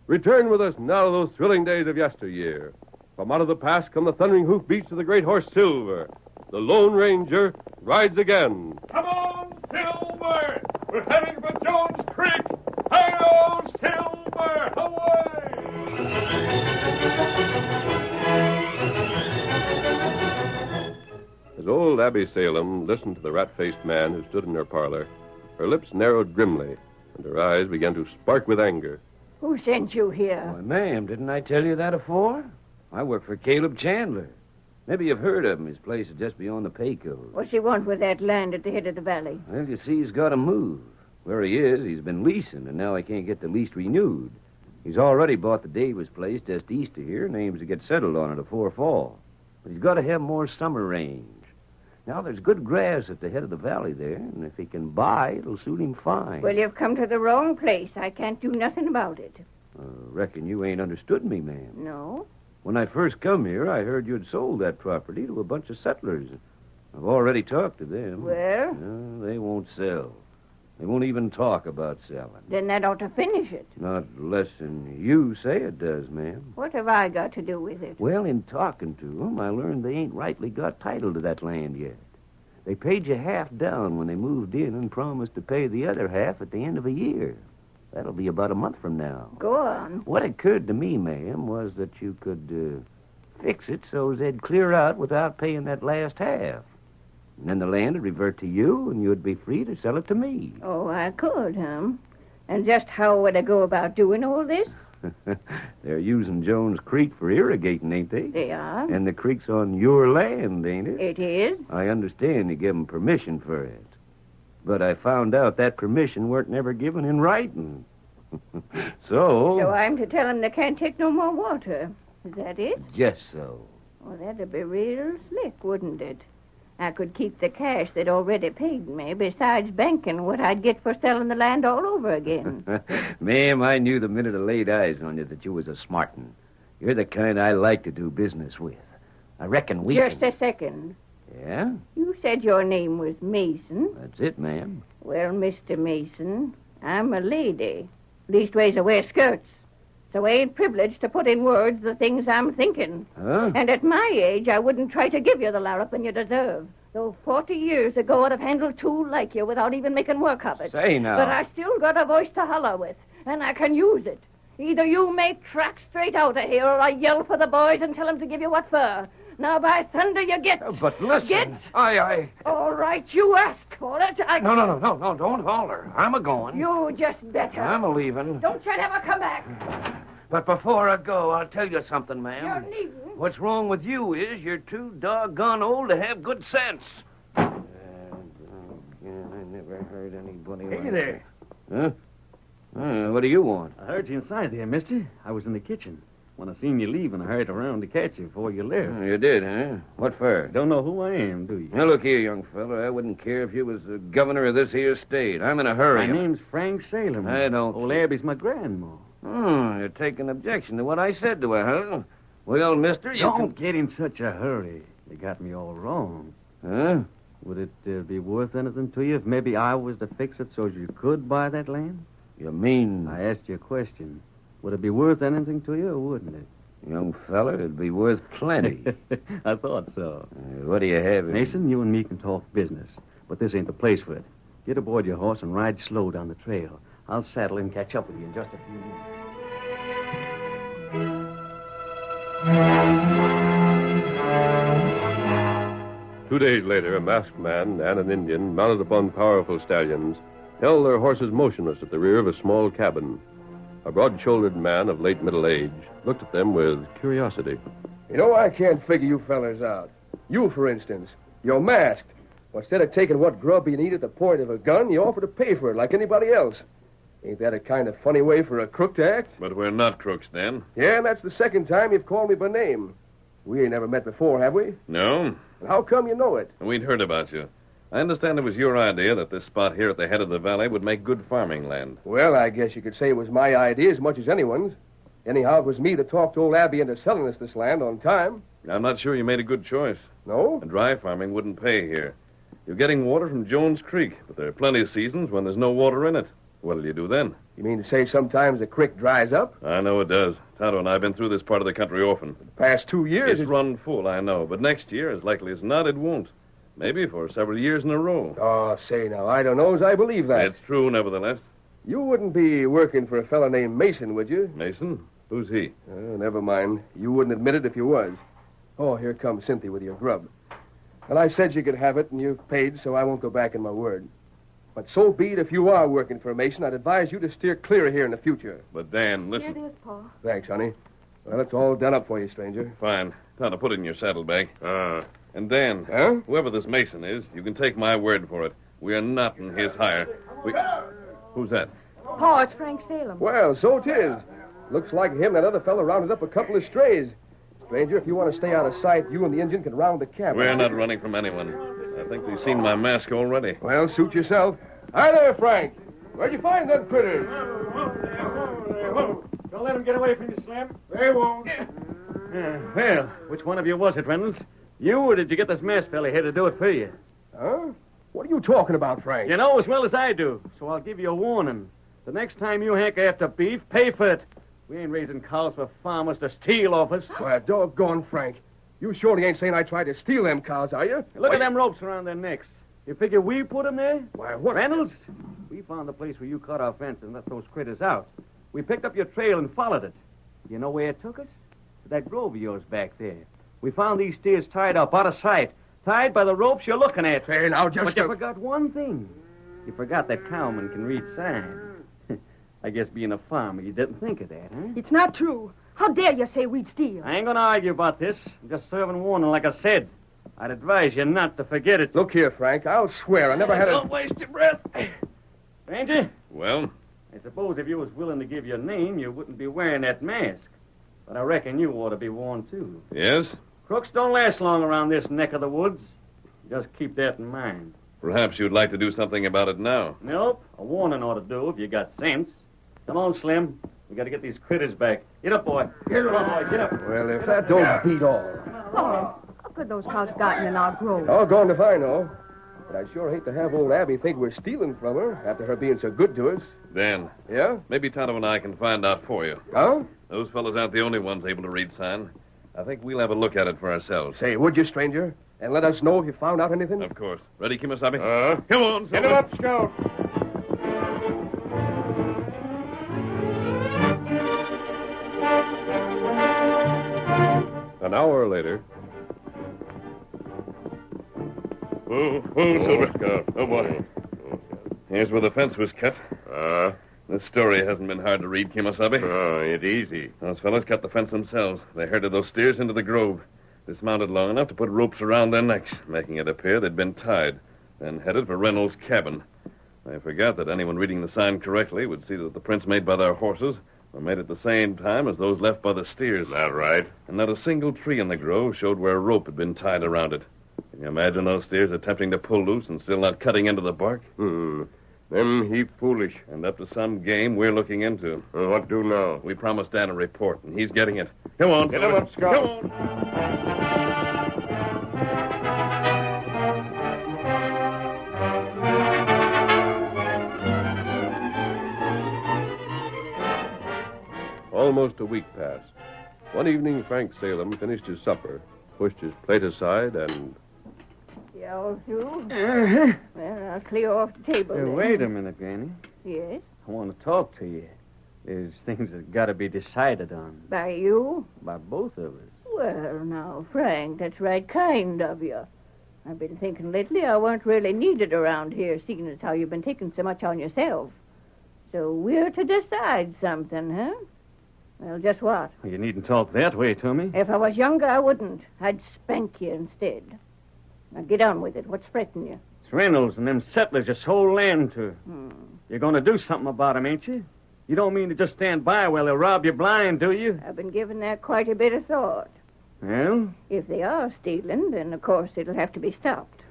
Return with us now to those thrilling days of yesteryear. From out of the past come the thundering hoofbeats of the great horse Silver. The Lone Ranger rides again. Come on, Silver! We're heading for Jones Creek! Hi-yo, Silver! Away! As old Abby Salem listened to the rat-faced man who stood in her parlor, her lips narrowed grimly, and her eyes began to spark with anger. Who sent you here? Why, ma'am, didn't I tell you that afore? I work for Caleb Chandler. Maybe you've heard of him. His place is just beyond the Pecos. What's he want with that land at the head of the valley? Well, you see, he's got to move. Where he is, he's been leasing, and now he can't get the lease renewed. He's already bought the Davis place just east of here and aims to get settled on it afore fall. But he's got to have more summer range. Now, there's good grass at the head of the valley there, and if he can buy, it'll suit him fine. Well, you've come to the wrong place. I can't do nothing about it. Reckon you ain't understood me, ma'am. No? When I first come here, I heard you'd sold that property to a bunch of settlers. I've already talked to them. Well? No, they won't sell. They won't even talk about selling. Then that ought to finish it. Not less than you say it does, ma'am. What have I got to do with it? Well, in talking to them, I learned they ain't rightly got title to that land yet. They paid you half down when they moved in and promised to pay the other half at the end of a year. That'll be about a month from now. Go on. What occurred to me, ma'am, was that you could fix it so they'd clear out without paying that last half. And then the land would revert to you, and you'd be free to sell it to me. Oh, I could, huh? And just how would I go about doing all this? They're using Jones Creek for irrigating, ain't they? They are. And the creek's on your land, ain't it? It is. I understand you give them permission for it. But I found out that permission weren't never given in writing. So I'm to tell them they can't take no more water. Is that it? Just so. Well, that'd be real slick, wouldn't it? I could keep the cash they'd already paid me, besides banking what I'd get for selling the land all over again. Ma'am, I knew the minute I laid eyes on you that you was a smart one. You're the kind I like to do business with. I reckon we Just a second. Yeah? You said your name was Mason. That's it, ma'am. Well, Mr. Mason, I'm a lady. Leastways, I wear skirts. So I ain't privileged to put in words the things I'm thinking. Huh? And at my age, I wouldn't try to give you the larruping you deserve. Though 40 years ago, I'd have handled two like you without even making work of it. Say now. But I still got a voice to holler with, and I can use it. Either you make tracks straight out of here, or I yell for the boys and tell them to give you what for. Now, by thunder, you get... But listen. Get... I... All right, you ask for it. No, don't holler. I'm a-going. You just better. I'm a-leaving. Don't you never come back. But before I go, I'll tell you something, ma'am. You're needn't. What's wrong with you is you're too doggone old to have good sense. I never heard anybody... Hey there. Huh? What do you want? I heard you inside there, mister. I was in the kitchen. When I seen you leaving, I hurried around to catch you before you left. You did, huh? What for? Don't know who I am, do you? Now, look here, young fella. I wouldn't care if you was the governor of this here state. I'm in a hurry. My name's Frank Salem. I don't... Old Abby's my grandma. You're taking objection to what I said to her, huh? Well, mister, you Don't get in such a hurry. You got me all wrong. Huh? Would it be worth anything to you if maybe I was to fix it so you could buy that land? You mean... I asked you a question. Would it be worth anything to you, or wouldn't it? Young fella, it'd be worth plenty. I thought so. What do you have? Mason, you and me can talk business, but this ain't the place for it. Get aboard your horse and ride slow down the trail. I'll saddle and catch up with you in just a few minutes. 2 days later, a masked man and an Indian, mounted upon powerful stallions, held their horses motionless at the rear of a small cabin. A broad-shouldered man of late middle age looked at them with curiosity. You know, I can't figure you fellers out. You, for instance, you're masked. Well, instead of taking what grub you need at the point of a gun, you offer to pay for it like anybody else. Ain't that a kind of funny way for a crook to act? But we're not crooks, Dan. Yeah, and that's the second time you've called me by name. We ain't never met before, have we? No. And how come you know it? We'd heard about you. I understand it was your idea that this spot here at the head of the valley would make good farming land. Well, I guess you could say it was my idea as much as anyone's. Anyhow, it was me that talked old Abby into selling us this land on time. I'm not sure you made a good choice. No? Dry farming wouldn't pay here. You're getting water from Jones Creek, but there are plenty of seasons when there's no water in it. What'll you do then? You mean to say sometimes the creek dries up? I know it does. Tonto and I have been through this part of the country often. The past 2 years... It's run full, I know. But next year, as likely as not, it won't. Maybe for several years in a row. Oh, say now, I don't know as I believe that. It's true, nevertheless. You wouldn't be working for a fellow named Mason, would you? Mason? Who's he? Oh, never mind. You wouldn't admit it if you was. Oh, here comes Cynthia with your grub. Well, I said you could have it, and you've paid, so I won't go back in my word. But so be it if you are working for Mason, I'd advise you to steer clear of here in the future. But, Dan, listen. Here it is, Pa. Thanks, honey. Well, it's all done up for you, stranger. Fine. Tonto, put it in your saddlebag. And Dan, huh? Whoever this Mason is, you can take my word for it. We are not in his hire. Who's that? Pa, it's Frank Salem. Well, so 'tis. Looks like him and that other fellow rounded up a couple of strays. Stranger, if you want to stay out of sight, you and the Indian can round the cabin. We're not running from anyone. I think they've seen my mask already. Well, suit yourself. Hi there, Frank. Where'd you find that critter? Don't let him get away from you, Slim. They won't. Well, which one of you was it, Reynolds? You, or did you get this masked fella here to do it for you? Huh? What are you talking about, Frank? You know as well as I do, so I'll give you a warning. The next time you hanker after beef, pay for it. We ain't raising cows for farmers to steal off us. Why, doggone, Frank. You surely ain't saying I tried to steal them cows, are you? Look at them ropes around their necks. You figure we put them there? Why, what? Reynolds, we found the place where you cut our fence and let those critters out. We picked up your trail and followed it. You know where it took us? To that grove of yours back there. We found these steers tied up, out of sight. Tied by the ropes you're looking at. Hey, now just... But you forgot one thing. You forgot that cowmen can read signs. I guess being a farmer, you didn't think of that, huh? It's not true. How dare you say we'd steal? I ain't gonna argue about this. I'm just serving warning, like I said. I'd advise you not to forget it. Look here, Frank. I'll swear I never had a... Don't waste your breath. Ranger? Well? I suppose if you was willing to give your name, you wouldn't be wearing that mask. But I reckon you ought to be warned, too. Yes? Crooks don't last long around this neck of the woods. Just keep that in mind. Perhaps you'd like to do something about it now. Nope. A warning ought to do if you got sense. Come on, Slim. We got to get these critters back. Get up, boy. Get up, boy. Get up. Well, if that don't beat all. Oh, how could those cows gotten in our grove? Doggone if I know. But I sure hate to have old Abby think we're stealing from her after her being so good to us. Dan. Yeah? Maybe Tonto and I can find out for you. Huh? Those fellows aren't the only ones able to read sign. I think we'll have a look at it for ourselves. Say, would you, stranger? And let us know if you found out anything? Of course. Ready, Kimasabi? Come on, get him up, Scout. An hour later. Oh, Silver. Oh, boy. Here's where the fence was cut. This story hasn't been hard to read, Kimasabi. It's easy. Those fellows cut the fence themselves. They herded those steers into the grove, dismounted long enough to put ropes around their necks, making it appear they'd been tied, then headed for Reynolds' cabin. They forgot that anyone reading the sign correctly would see that the prints made by their horses were made at the same time as those left by the steers. That right? And not a single tree in the grove showed where a rope had been tied around it. Can you imagine those steers attempting to pull loose and still not cutting into the bark? Them heap foolish. And up to some game we're looking into. What do now? We promised Dan a report, and he's getting it. Come on, Get him up, Scout. Come on. Almost a week passed. One evening, Frank Salem finished his supper, pushed his plate aside, and... You all through? Well, I'll clear off the table. then. Wait a minute, Granny. Yes? I want to talk to you. There's things that got to be decided on. By you? By both of us. Well, now, Frank, that's right kind of you. I've been thinking lately I weren't really needed around here, seeing as how you've been taking so much on yourself. So we're to decide something, huh? Well, just what? You needn't talk that way to me. If I was younger, I wouldn't. I'd spank you instead. Now, get on with it. What's fretting you? It's Reynolds and them settlers you sold land to. You're going to do something about them, ain't you? You don't mean to just stand by while they rob you blind, do you? I've been giving that quite a bit of thought. Well? If they are stealing, then, of course, it'll have to be stopped.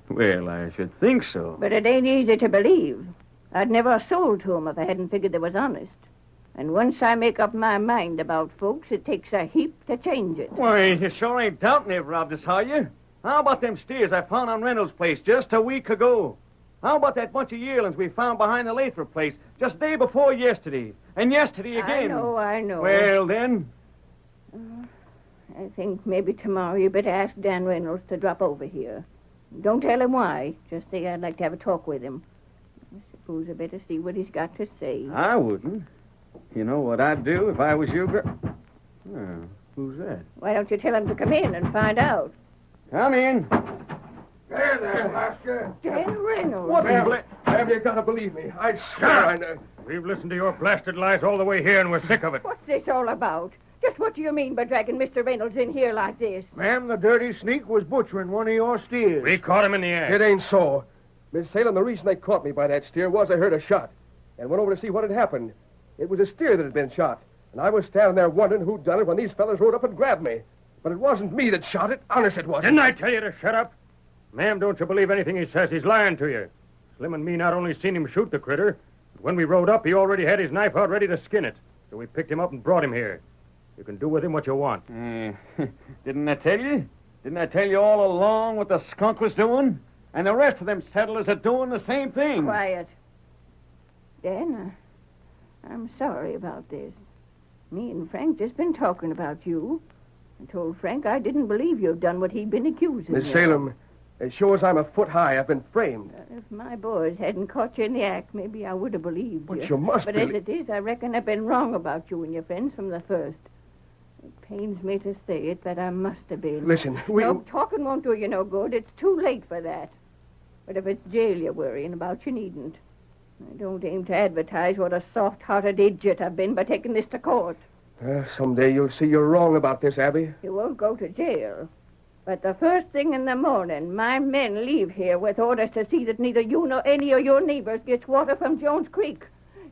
Well, I should think so. But it ain't easy to believe. I'd never have sold to 'em if I hadn't figured they was honest. And once I make up my mind about folks, it takes a heap to change it. Why, you sure ain't doubting they've robbed us, are you? How about them steers I found on Reynolds' place just a week ago? How about that bunch of yearlings we found behind the Lathrop place just day before yesterday? And yesterday again. I know. Well, then... I think maybe tomorrow you better ask Dan Reynolds to drop over here. Don't tell him why. Just say I'd like to have a talk with him. I suppose I better see what he's got to say. I wouldn't. You know what I'd do if I was you, girl? Oh, who's that? Why don't you tell him to come in and find out? Come in. There, Alaska. Dan Reynolds. What Ma'am, you gotta believe me. I swear I know. We've listened to your blasted lies all the way here, and we're sick of it. What's this all about? Just what do you mean by dragging Mr. Reynolds in here like this? Ma'am, the dirty sneak was butchering one of your steers. We caught him in the act. It ain't so. Miss Salem, the reason they caught me by that steer was I heard a shot and went over to see what had happened. It was a steer that had been shot, and I was standing there wondering who'd done it when these fellas rode up and grabbed me. But it wasn't me that shot it. Honest, it wasn't. Didn't I tell you to shut up? Ma'am, don't you believe anything he says. He's lying to you. Slim and me not only seen him shoot the critter, but when we rode up, he already had his knife out ready to skin it. So we picked him up and brought him here. You can do with him what you want. Didn't I tell you? Didn't I tell you all along what the skunk was doing? And the rest of them settlers are doing the same thing. Quiet. Dan, I'm sorry about this. Me and Frank just been talking about you. I told Frank I didn't believe you'd done what he'd been accusing Miss you. Salem, as sure as I'm a foot high, I've been framed. If my boys hadn't caught you in the act, maybe I would have believed you. But you must But believe... as it is, I reckon I've been wrong about you and your friends from the first. It pains me to say it, but I must have been. Listen, No, talking won't do you no good. It's too late for that. But if it's jail you're worrying about, you needn't. I don't aim to advertise what a soft-hearted idiot I've been by taking this to court. Someday you'll see you're wrong about this, Abby. You won't go to jail. But the first thing in the morning, my men leave here with orders to see that neither you nor any of your neighbors gets water from Jones Creek.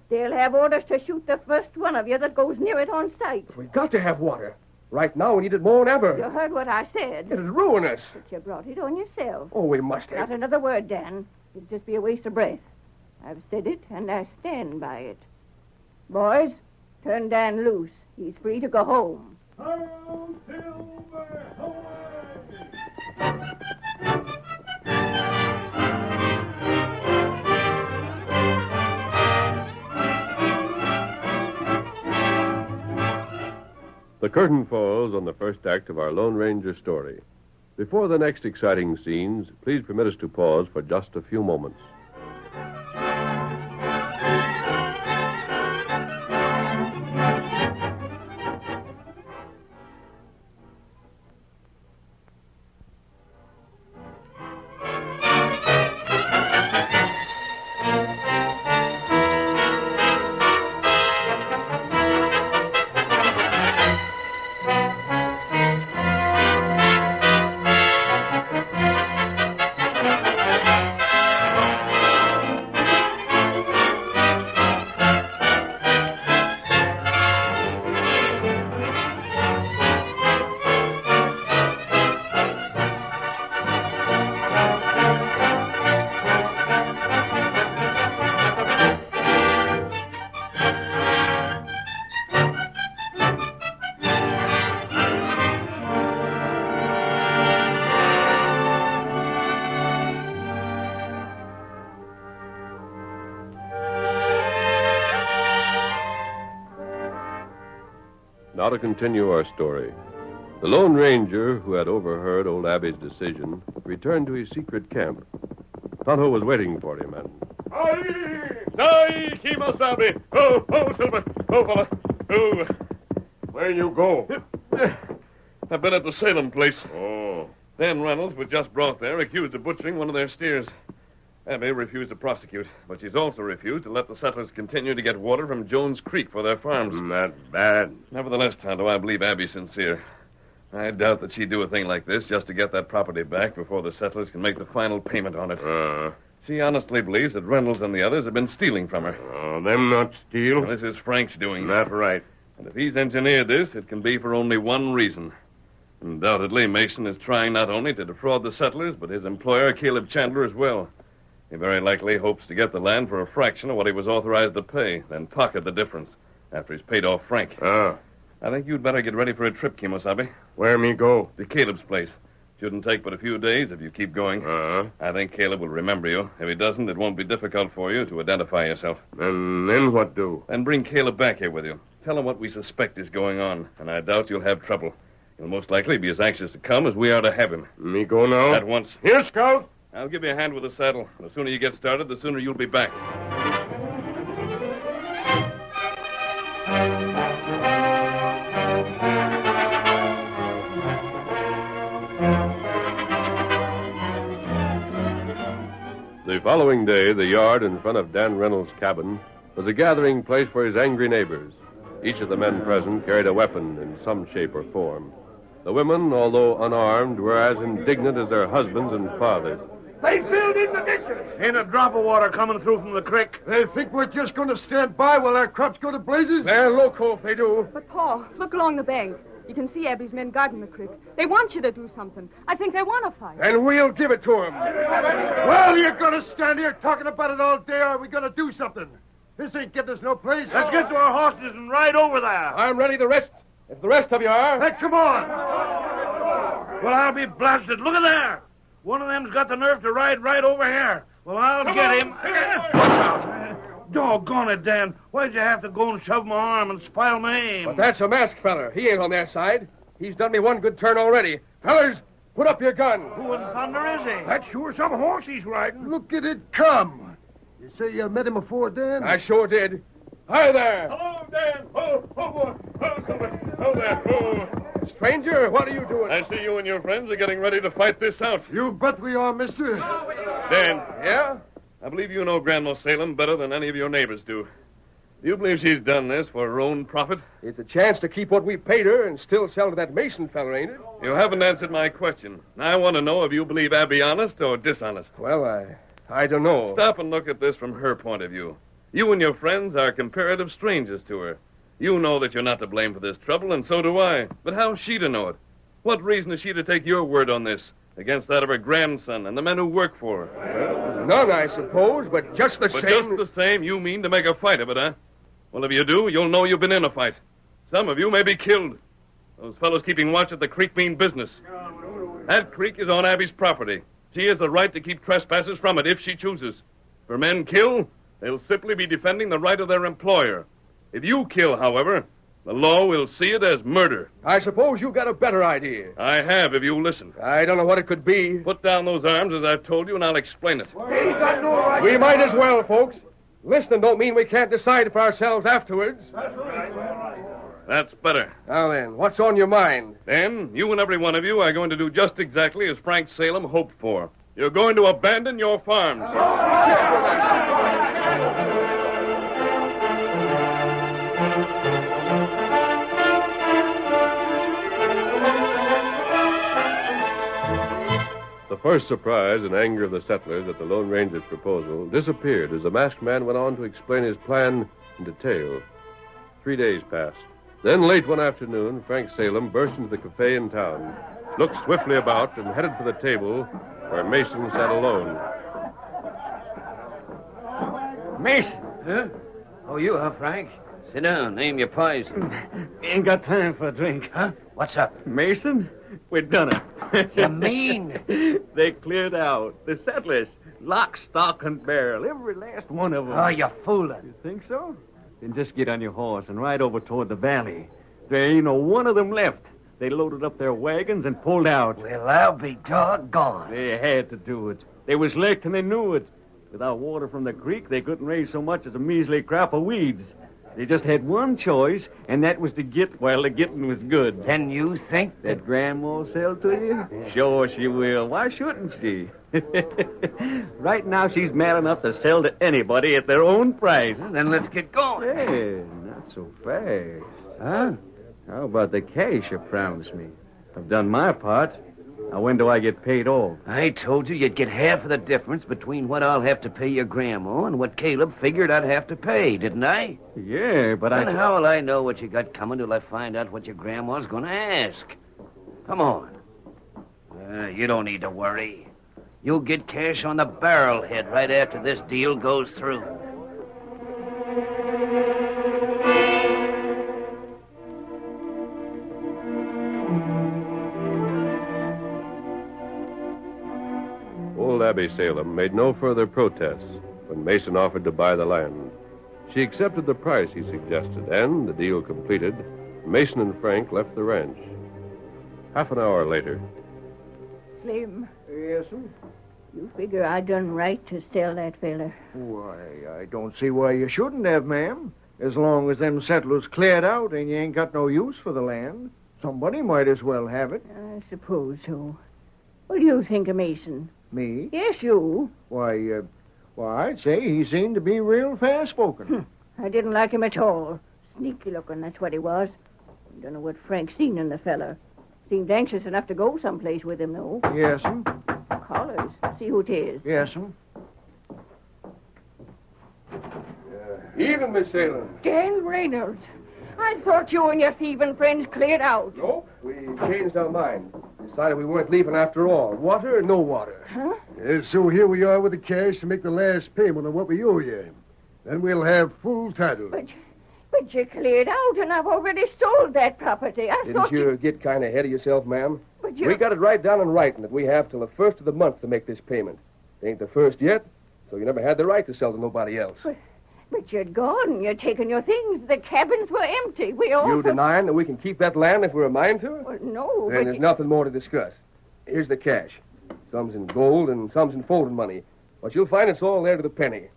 They'll have orders to shoot the first one of you that goes near it on sight. We've got to have water. Right now, we need it more than ever. You heard what I said. It'll ruin us. But you brought it on yourself. Oh, we must have. Not another word, Dan. It'd just be a waste of breath. I've said it, and I stand by it. Boys, turn Dan loose. He's free to go home. The curtain falls on the first act of our Lone Ranger story. Before the next exciting scenes, please permit us to pause for just a few moments. Now to continue our story. The Lone Ranger, who had overheard old Abby's decision, returned to his secret camp. Tonto was waiting for him, and... Aye, Kemosabe. Oh, Silver. Oh, fella. Oh. Where you go? I've been at the Salem place. Oh. Dan Reynolds was just brought there, accused of butchering one of their steers. Abby refused to prosecute, but she's also refused to let the settlers continue to get water from Jones Creek for their farms. That's bad. Nevertheless, Tonto, I believe Abby's sincere. I doubt that she'd do a thing like this just to get that property back before the settlers can make the final payment on it. She honestly believes that Reynolds and the others have been stealing from her. Oh, them not steal. Well, this is Frank's doing. That's right. And if he's engineered this, it can be for only one reason. Undoubtedly, Mason is trying not only to defraud the settlers, but his employer, Caleb Chandler, as well. He very likely hopes to get the land for a fraction of what he was authorized to pay, then pocket the difference after he's paid off Frank. Ah. I think you'd better get ready for a trip, Kimosabe. Where me go? To Caleb's place. Shouldn't take but a few days if you keep going. I think Caleb will remember you. If he doesn't, it won't be difficult for you to identify yourself. And then what do? Then bring Caleb back here with you. Tell him what we suspect is going on, and I doubt you'll have trouble. He'll most likely be as anxious to come as we are to have him. Me go now? At once. Here, Scout. I'll give you a hand with the saddle. The sooner you get started, the sooner you'll be back. The following day, the yard in front of Dan Reynolds' cabin was a gathering place for his angry neighbors. Each of the men present carried a weapon in some shape or form. The women, although unarmed, were as indignant as their husbands and fathers. They filled in the ditches. Ain't a drop of water coming through from the creek. They think we're just going to stand by while our crops go to blazes? They're loco if they do. But, Paul, look along the bank. You can see Abby's men guarding the creek. They want you to do something. I think they want to fight. And we'll give it to them. Well, you're going to stand here talking about it all day, or are we going to do something? This ain't getting us no place. Let's get to our horses and ride over there. I'm ready to rest. If the rest of you are. Hey, come on. Well, I'll be blasted. Look at there. One of them's got the nerve to ride right over here. Well, I'll get him. Watch out. Doggone it, Dan. Why'd you have to go and shove my arm and spoil my aim? But that's a masked feller. He ain't on their side. He's done me one good turn already. Fellers, put up your gun. Who in thunder is he? That's sure some horse he's riding. Look at it come. You say you met him before, Dan? I sure did. Hi there. Hello, Dan. Oh, boy. Oh, somebody. Oh, there. Oh. Stranger, what are you doing? I see you and your friends are getting ready to fight this out. You bet we are, mister. Dan. Yeah? I believe you know Grandma Salem better than any of your neighbors do. Do you believe she's done this for her own profit? It's a chance to keep what we paid her and still sell to that Mason feller, ain't it? You haven't answered my question. I want to know if you believe Abby honest or dishonest. Well, I don't know. Stop and look at this from her point of view. You and your friends are comparative strangers to her. You know that you're not to blame for this trouble, and so do I. But how's she to know it? What reason is she to take your word on this against that of her grandson and the men who work for her? None, I suppose, but just the same... Just the same, you mean to make a fight of it, huh? Well, if you do, you'll know you've been in a fight. Some of you may be killed. Those fellows keeping watch at the creek mean business. That creek is on Abby's property. She has the right to keep trespassers from it if she chooses. If her men kill, they'll simply be defending the right of their employer. If you kill, however, the law will see it as murder. I suppose you've got a better idea. I have, if you listen. I don't know what it could be. Put down those arms as I've told you, and I'll explain it. He's got no right. We might as well, folks. Listening don't mean we can't decide for ourselves afterwards. That's better. Now then, what's on your mind? Then, you and every one of you are going to do just exactly as Frank Salem hoped for. You're going to abandon your farms. The first surprise and anger of the settlers at the Lone Ranger's proposal disappeared as the masked man went on to explain his plan in detail. 3 days passed. Then, late one afternoon, Frank Salem burst into the cafe in town, looked swiftly about, and headed for the table where Mason sat alone. Mason? Huh? Oh, you, huh, Frank? Sit down. Name your poison. Ain't got time for a drink. Huh? What's up? Mason, we done it. You mean? They cleared out. The settlers. Lock, stock, and barrel. Every last one of them. Oh, you're fooling. You think so? Then just get on your horse and ride over toward the valley. There ain't no one of them left. They loaded up their wagons and pulled out. Well, I'll be doggone. They had to do it. They was licked and they knew it. Without water from the creek, they couldn't raise so much as a measly crop of weeds. They just had one choice, and that was to get while the getting was good. Then you think that Grandma'll sell to you? Yeah. Sure she will. Why shouldn't she? Right now, she's mad enough to sell to anybody at their own price. Well, then let's get going. Hey, not so fast. Huh? How about the cash you promised me? I've done my part. Now, when do I get paid off? I told you you'd get half of the difference between what I'll have to pay your grandma and what Caleb figured I'd have to pay, didn't I? Yeah, but And how will I know what you got coming till I find out what your grandma's going to ask? Come on. You don't need to worry. You'll get cash on the barrelhead right after this deal goes through. Old Abby Salem made no further protests when Mason offered to buy the land. She accepted the price he suggested, and, the deal completed, Mason and Frank left the ranch. Half an hour later. Slim, Yes, sir? you figure I done right to sell that feller. Why, I don't see why you shouldn't have, ma'am. As long as them settlers cleared out and you ain't got no use for the land, somebody might as well have it. I suppose so. What do you think of Mason? Me? Yes, you. Why, I'd say he seemed to be real fast-spoken. I didn't like him at all. Sneaky looking, that's what he was. I don't know what Frank seen in the feller. Seemed anxious enough to go someplace with him, though. Yes, sir. Collars. See who it is. Yes, sir. Even, Miss Salem. Dan Reynolds. I thought you and your thieving friends cleared out. Nope, we changed our mind. Decided we weren't leaving after all. Water or no water. Huh? So here we are with the cash to make the last payment on what we owe you. Then we'll have full title. But you cleared out, and I've already sold that property. I Didn't thought you get kind of ahead of yourself, ma'am? But you... We got it right down in writing that we have till the first of the month to make this payment. It ain't the first yet, so you never had the right to sell to nobody else. But you're gone. You're taking your things. The cabins were empty. We all... You denying that we can keep that land if we're a mind to? Well, no, Then there's nothing more to discuss. Here's the cash. Some's in gold and some's in folding money. But you'll find it's all there to the penny.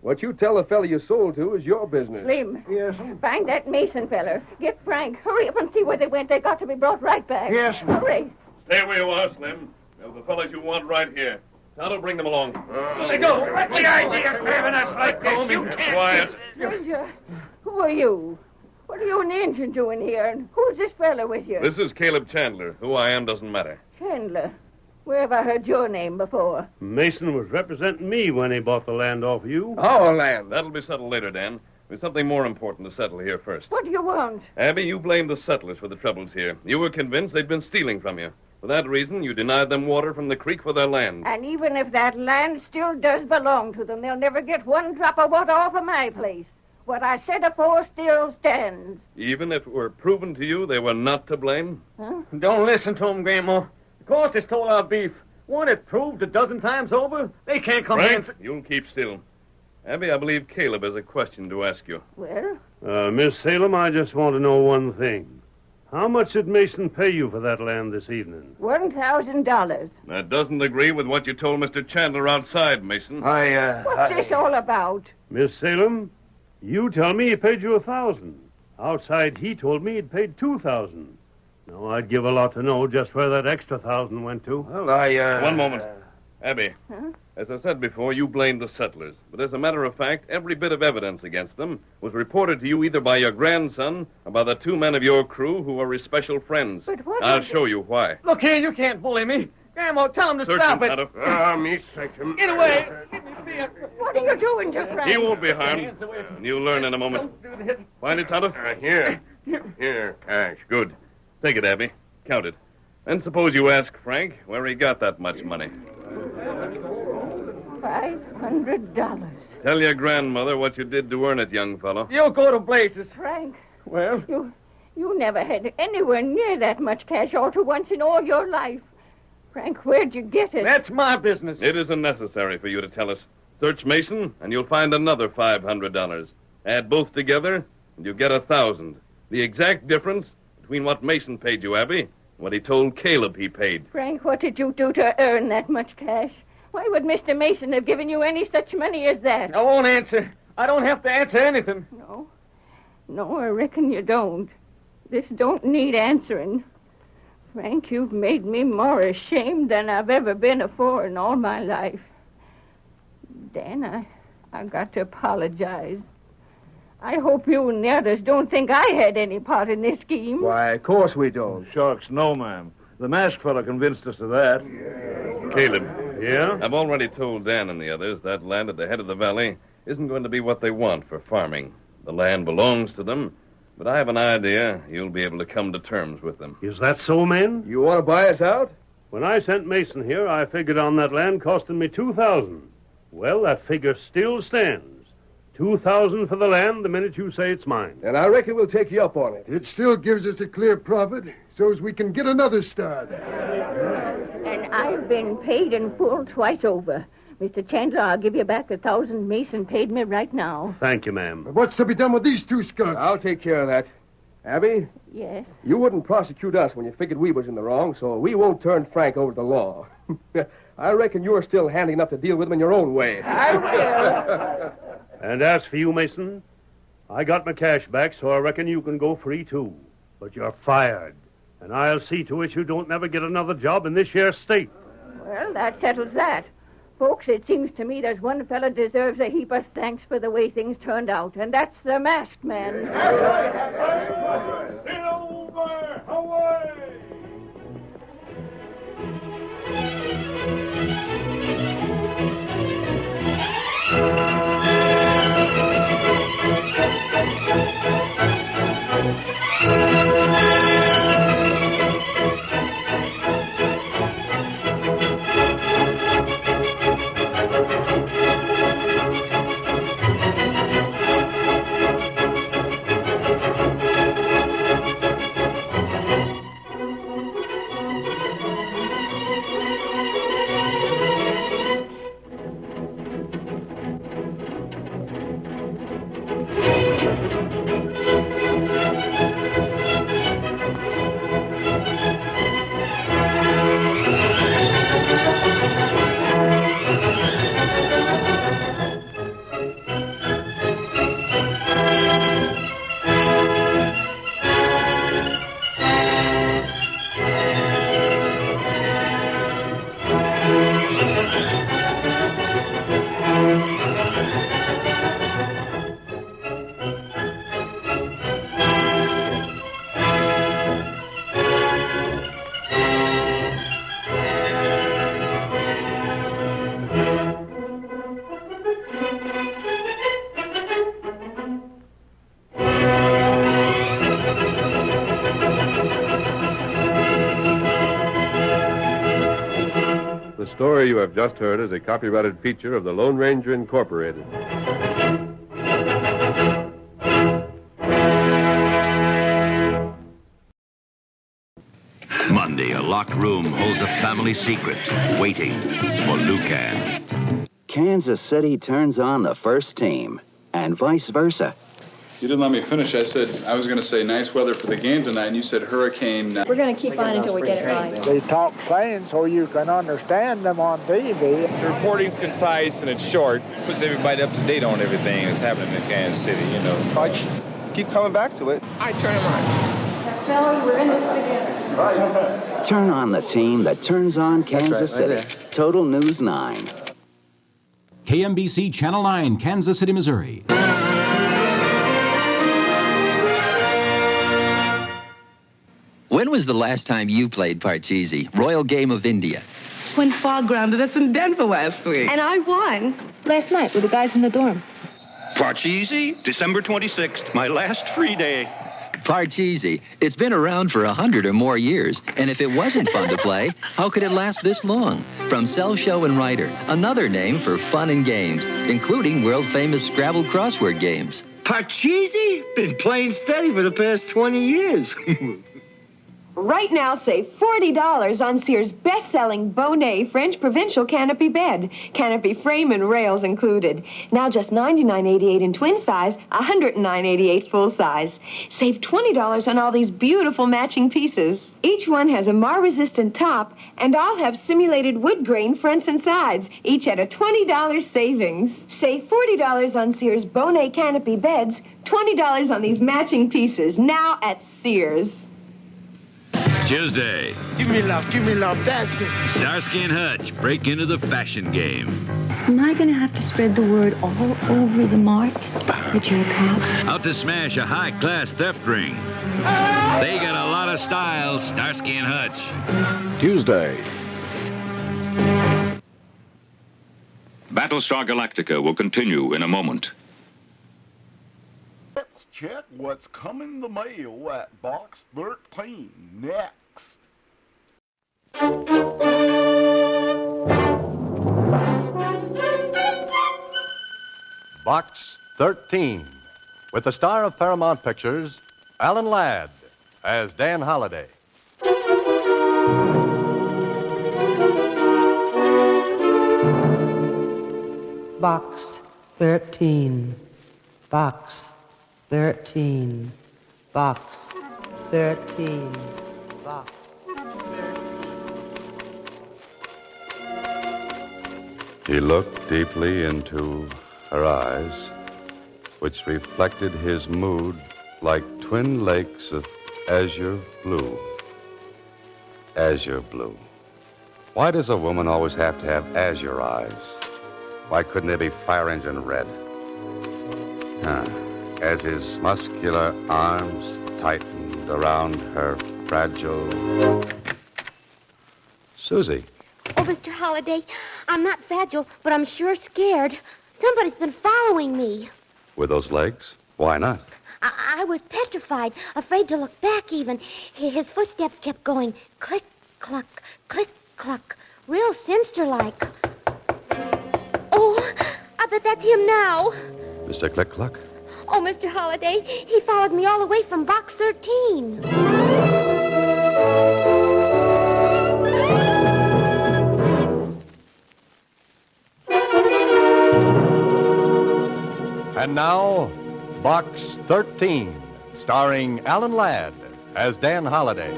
What you tell the fella you sold to is your business. Slim. Yes, Find that Mason feller. Get Frank. Hurry up and see where they went. They got to be brought right back. Yes, Hurry. Stay where you are, Slim. There's the fellas you want right here. Now to bring them along. Let go. What's the idea of having us like this? You can't... Quiet. Stranger, who are you? What are you and the engine doing here? And who's this fella with you? This is Caleb Chandler. Who I am doesn't matter. Chandler. Where have I heard your name before? Mason was representing me when he bought the land off of you. Our land. That'll be settled later, Dan. There's something more important to settle here first. What do you want? Abby, you blamed the settlers for the troubles here. You were convinced they'd been stealing from you. For that reason, you denied them water from the creek for their land. And even if that land still does belong to them, they'll never get one drop of water off of my place. What I said afore still stands. Even if it were proven to you they were not to blame? Huh? Don't listen to them, Grandma. Of course they stole our beef. Won't it proved a dozen times over? They can't come Frank, in... you'll keep still. Abby, I believe Caleb has a question to ask you. Well? Miss Salem, I just want to know one thing. How much did Mason pay you for that land this evening? $1,000. That doesn't agree with what you told Mr. Chandler outside, Mason. What's this all about? Miss Salem, you tell me he paid you $1,000. Outside, he told me he'd paid $2,000. Now, I'd give a lot to know just where that extra $1,000 went to. Well, One moment. Abby, Huh? as I said before, you blamed the settlers. But as a matter of fact, every bit of evidence against them was reported to you either by your grandson or by the two men of your crew who are his special friends. But what... I'll show you why. Look here, you can't bully me. Grandma, tell him to Search stop him, it. Tonto. me search him. Get away. Let me see it. What are you doing to Frank? He won't be harmed. And you'll learn in a moment. Find it, Tonto? Here. Here, cash. Good. Take it, Abby. Count it. Then suppose you ask Frank where he got that much money. $500. Tell your grandmother what you did to earn it, young fellow. You'll go to blazes. Frank, Well? you never had anywhere near that much cash all to once in all your life. Frank, where'd you get it? That's my business. It isn't necessary for you to tell us. Search Mason, and you'll find another $500. Add both together, and you get $1,000. The exact difference between what Mason paid you, Abby, and what he told Caleb he paid. Frank, what did you do to earn that much cash? Why would Mr. Mason have given you any such money as that? I won't answer. I don't have to answer anything. No, I reckon you don't. This don't need answering. Frank, you've made me more ashamed than I've ever been afore in all my life. Dan, I got to apologize. I hope you and the others don't think I had any part in this scheme. Why, of course we don't. Shucks, no, ma'am. The masked fella convinced us of that. Caleb. Yeah? I've already told Dan and the others that land at the head of the valley isn't going to be what they want for farming. The land belongs to them, But I have an idea you'll be able to come to terms with them. Is that so, men? You want to buy us out? When I sent Mason here, I figured on that land costing me $2,000. Well, that figure still stands. $2,000 for the land the minute you say it's mine. And I reckon we'll take you up on it. It still gives us a clear profit, so as we can get another start. And I've been paid in full twice over. Mr. Chandler, I'll give you back the $1,000 Mason paid me right now. Thank you, ma'am. What's to be done with these two skunks? I'll take care of that. Abby? Yes? You wouldn't prosecute us when you figured we was in the wrong, so we won't turn Frank over to the law. I reckon you're still handy enough to deal with him in your own way. I will. And as for you, Mason, I got my cash back, so I reckon you can go free, too. But you're fired. And I'll see to it you don't never get another job in this here state. Well, that settles that. Folks, it seems to me there's one fella deserves a heap of thanks for the way things turned out, and that's the masked man. Silver, away! The story you have just heard is a copyrighted feature of the Lone Ranger Incorporated. Monday, a locked room holds a family secret, waiting for Lucan. Kansas City turns on the first team, and vice versa. You didn't let me finish. I said I was going to say nice weather for the game tonight, and you said hurricane. We're going to keep on until we get it right. They talk plain so you can understand them on TV. The reporting's concise and it's short. Puts everybody up to date on everything that's happening in Kansas City, you know. I just keep coming back to it. I turn them on. Fellas, we're in this together. Turn on the team that turns on Kansas City. Total News 9. KMBC Channel 9, Kansas City, Missouri. When was the last time you played Parcheesi, Royal Game of India? When Fog grounded us in Denver last week. And I won. Last night with the guys in the dorm. Parcheesi, December 26th, my last free day. Parcheesi. It's been around for 100 or more years, and if it wasn't fun to play, how could it last this long? From Cell Show and Writer, another name for fun and games, including world-famous Scrabble crossword games. Parcheesi? Been playing steady for the past 20 years. Right now, save $40 on Sears' best-selling Bonnet French Provincial Canopy Bed. Canopy frame and rails included. Now just $99.88 in twin size, $109.88 full size. Save $20 on all these beautiful matching pieces. Each one has a mar-resistant top, and all have simulated wood grain fronts and sides, each at a $20 savings. Save $40 on Sears' Bonnet Canopy Beds, $20 on these matching pieces, now at Sears. Tuesday. Give me love, that's it. Starsky and Hutch break into the fashion game. Am I going to have to spread the word all over the mart that you're a cop? Out to smash a high-class theft ring. They got a lot of style, Starsky and Hutch. Tuesday. Battlestar Galactica will continue in a moment. check what's coming the mail at Box 13 next. Box 13, with the star of Paramount Pictures, Alan Ladd, as Dan Holliday. Box 13. Box 13. Box 13. Box 13. He looked deeply into her eyes, which reflected his mood like twin lakes of azure blue. Azure blue. Why does a woman always have to have azure eyes? Why couldn't they be fire engine red? As his muscular arms tightened around her fragile... Susie. Oh, Mr. Holliday, I'm not fragile, but I'm sure scared. Somebody's been following me. With those legs? Why not? I was petrified, afraid to look back even. His footsteps kept going click, cluck, click, cluck, real sinister-like. Oh, I bet that's him now. Mr. Click-Cluck? Oh, Mr. Holliday, he followed me all the way from Box 13. And now, Box 13, starring Alan Ladd as Dan Holliday.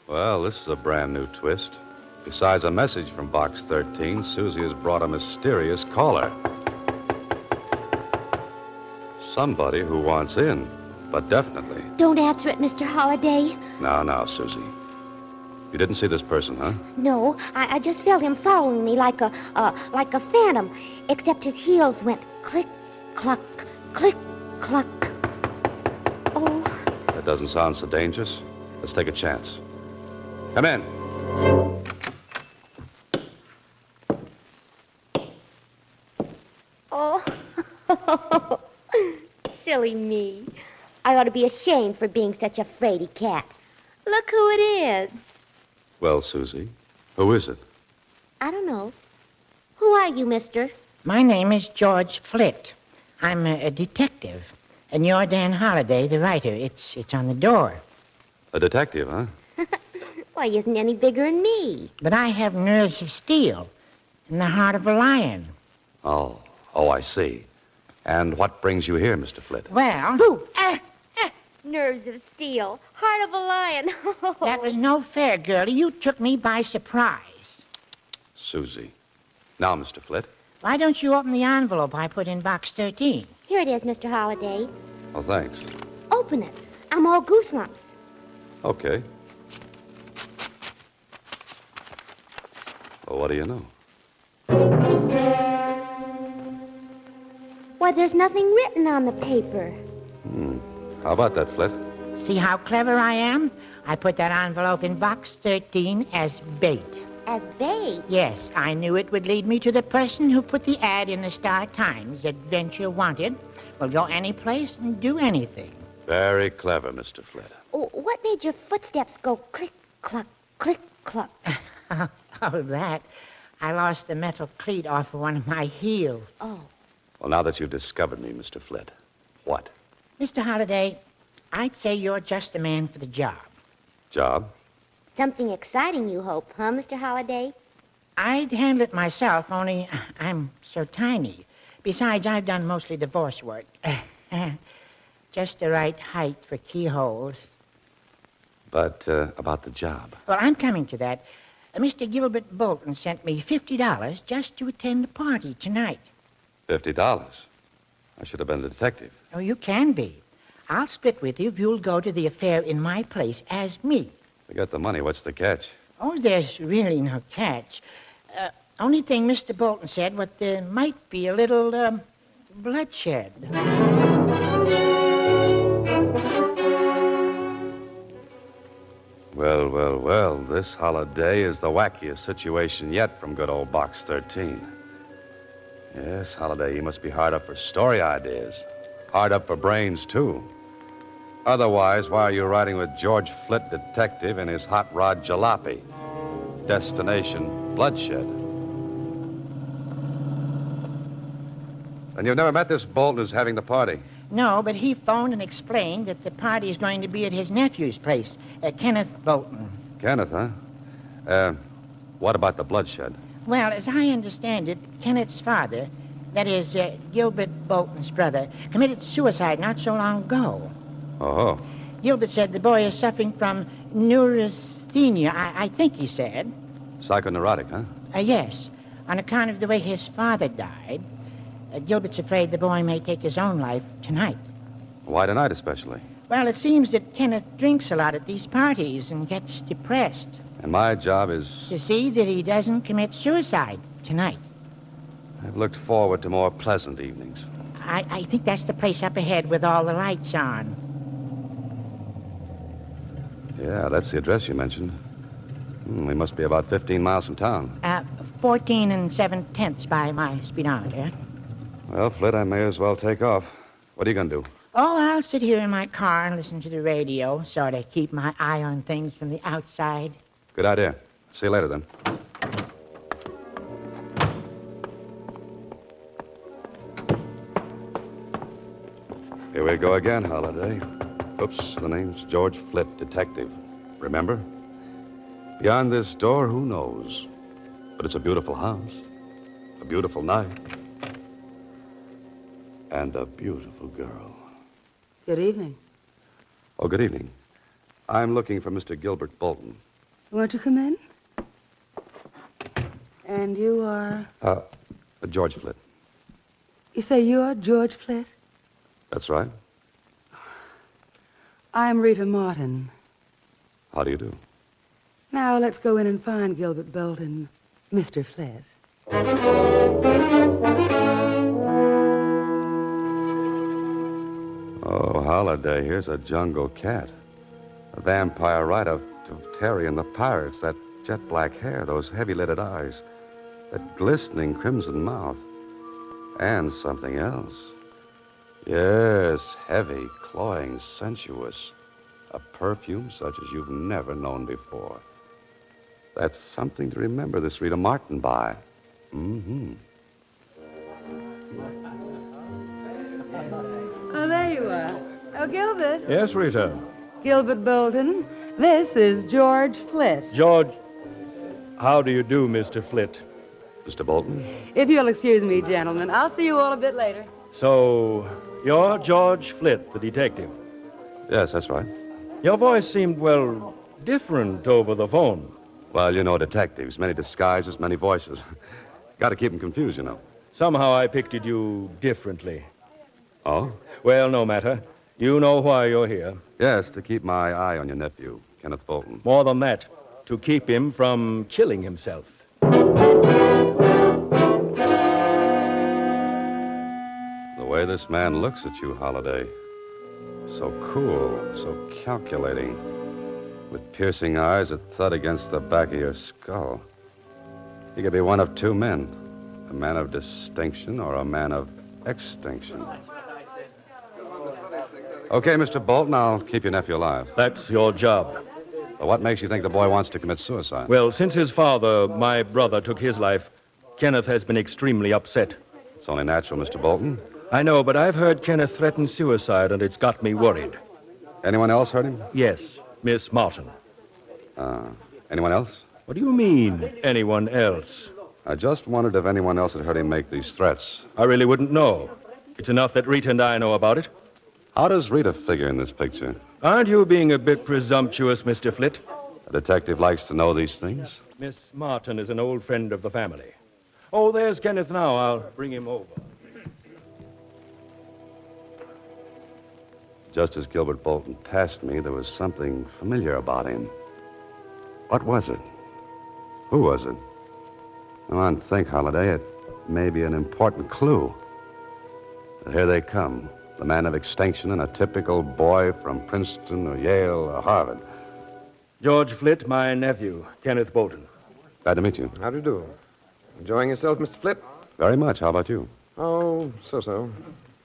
Well, this is a brand new twist. Besides a message from Box 13, Susie has brought a mysterious caller. Somebody who wants in, but definitely. Don't answer it, Mr. Holliday. Now, Susie. You didn't see this person, huh? No, I just felt him following me like a phantom, except his heels went click, cluck, click, cluck. Oh. That doesn't sound so dangerous. Let's take a chance. Come in. Oh. Silly me. I ought to be ashamed for being such a fraidy cat. Look who it is. Well, Susie, who is it? I don't know. Who are you, mister? My name is George Flitt. I'm a detective. And you're Dan Holliday, the writer. It's on the door. A detective, huh? Why, he isn't any bigger than me. But I have nerves of steel and the heart of a lion. Oh, I see. And what brings you here, Mr. Flitt? Well... Boo! Nerves of steel, heart of a lion. That was no fair, girlie. You took me by surprise. Susie. Now, Mr. Flitt. Why don't you open the envelope I put in Box 13? Here it is, Mr. Holliday. Oh, thanks. Open it. I'm all gooselumps. Okay. Well, what do you know? Why, there's nothing written on the paper. How about that, Flitt? See how clever I am? I put that envelope in Box 13 as bait. As bait? Yes, I knew it would lead me to the person who put the ad in the Star Times. Adventure wanted. Will go any place and do anything. Very clever, Mr. Flitt. Oh, what made your footsteps go click, cluck, click, cluck? Oh, that. I lost the metal cleat off of one of my heels. Oh. Well, now that you've discovered me, Mr. Flitt, what? Mr. Holliday, I'd say you're just the man for the job. Job? Something exciting, you hope, huh, Mr. Holliday? I'd handle it myself, only I'm so tiny. Besides, I've done mostly divorce work. Just the right height for keyholes. But about the job? Well, I'm coming to that. Mr. Gilbert Bolton sent me $50 just to attend the party tonight. $50? I should have been a detective. Oh, you can be. I'll split with you if you'll go to the affair in my place as me. We got the money. What's the catch? Oh, there's really no catch. Only thing Mr. Bolton said, what there might be a little, bloodshed. Well, this holiday is the wackiest situation yet from good old Box 13. Yes, Holliday, he must be hard up for story ideas. Hard up for brains, too. Otherwise, why are you riding with George Flitt, detective, in his hot rod jalopy? Destination, bloodshed. And you've never met this Bolton who's having the party? No, but he phoned and explained that the party is going to be at his nephew's place, Kenneth Bolton. Kenneth, huh? What about the bloodshed? Well, as I understand it, Kenneth's father, that is, Gilbert Bolton's brother, committed suicide not so long ago. Oh. Gilbert said the boy is suffering from neurasthenia, I think he said. Psychoneurotic, huh? Yes, on account of the way his father died. Gilbert's afraid the boy may take his own life tonight. Why tonight, especially? Well, it seems that Kenneth drinks a lot at these parties and gets depressed. And my job is... to see that he doesn't commit suicide tonight. I've looked forward to more pleasant evenings. I think that's the place up ahead with all the lights on. Yeah, that's the address you mentioned. We must be about 15 miles from town. 14 7/10 by my speedometer. Well, Flitt, I may as well take off. What are you going to do? Oh, I'll sit here in my car and listen to the radio, sort of keep my eye on things from the outside. Good idea. See you later, then. Here we go again, Holliday. Oops, the name's George Flitt, detective. Remember? Beyond this door, who knows? But it's a beautiful house, a beautiful night, and a beautiful girl. Good evening. Oh, good evening. I'm looking for Mr. Gilbert Bolton. Won't you come in? And you are? George Flitt. You say you're George Flitt? That's right. I'm Rita Martin. How do you do? Now let's go in and find Gilbert Bolton, Mr. Flitt. Oh, Holliday, here's a jungle cat. A vampire right out of Terry and the Pirates. That jet black hair, those heavy-lidded eyes, that glistening crimson mouth. And something else. Yes, heavy, cloying, sensuous. A perfume such as you've never known before. That's something to remember this Rita Martin by. Mm-hmm. Oh, there you are. Oh, Gilbert. Yes, Rita. Gilbert Bolton. This is George Flitt. George, how do you do, Mr. Flitt? Mr. Bolton? If you'll excuse me, gentlemen, I'll see you all a bit later. So, you're George Flitt, the detective? Yes, that's right. Your voice seemed, well, different over the phone. Well, you know detectives. Many disguises, many voices. Got to keep them confused, you know. Somehow I pictured you differently. Oh? Well, no matter. You know why you're here. Yes, to keep my eye on your nephew, Kenneth Bolton. More than that, to keep him from killing himself. The way this man looks at you, Holliday. So cool, so calculating. With piercing eyes that thud against the back of your skull. He could be one of two men. A man of distinction or a man of extinction. Okay, Mr. Bolton, I'll keep your nephew alive. That's your job. Well, what makes you think the boy wants to commit suicide? Well, since his father, my brother, took his life, Kenneth has been extremely upset. It's only natural, Mr. Bolton. I know, but I've heard Kenneth threaten suicide, and it's got me worried. Anyone else heard him? Yes, Miss Martin. Anyone else? What do you mean, anyone else? I just wondered if anyone else had heard him make these threats. I really wouldn't know. It's enough that Rita and I know about it. How does Rita figure in this picture? Aren't you being a bit presumptuous, Mr. Flitt? A detective likes to know these things. Miss Martin is an old friend of the family. Oh, there's Kenneth now. I'll bring him over. Just as Gilbert Bolton passed me, there was something familiar about him. What was it? Who was it? Come on, think, Holliday. It may be an important clue. But here they come. The man of extinction and a typical boy from Princeton or Yale or Harvard. George Flitt, my nephew, Kenneth Bolton. Glad to meet you. How do you do? Enjoying yourself, Mr. Flitt? Very much. How about you? Oh, so-so.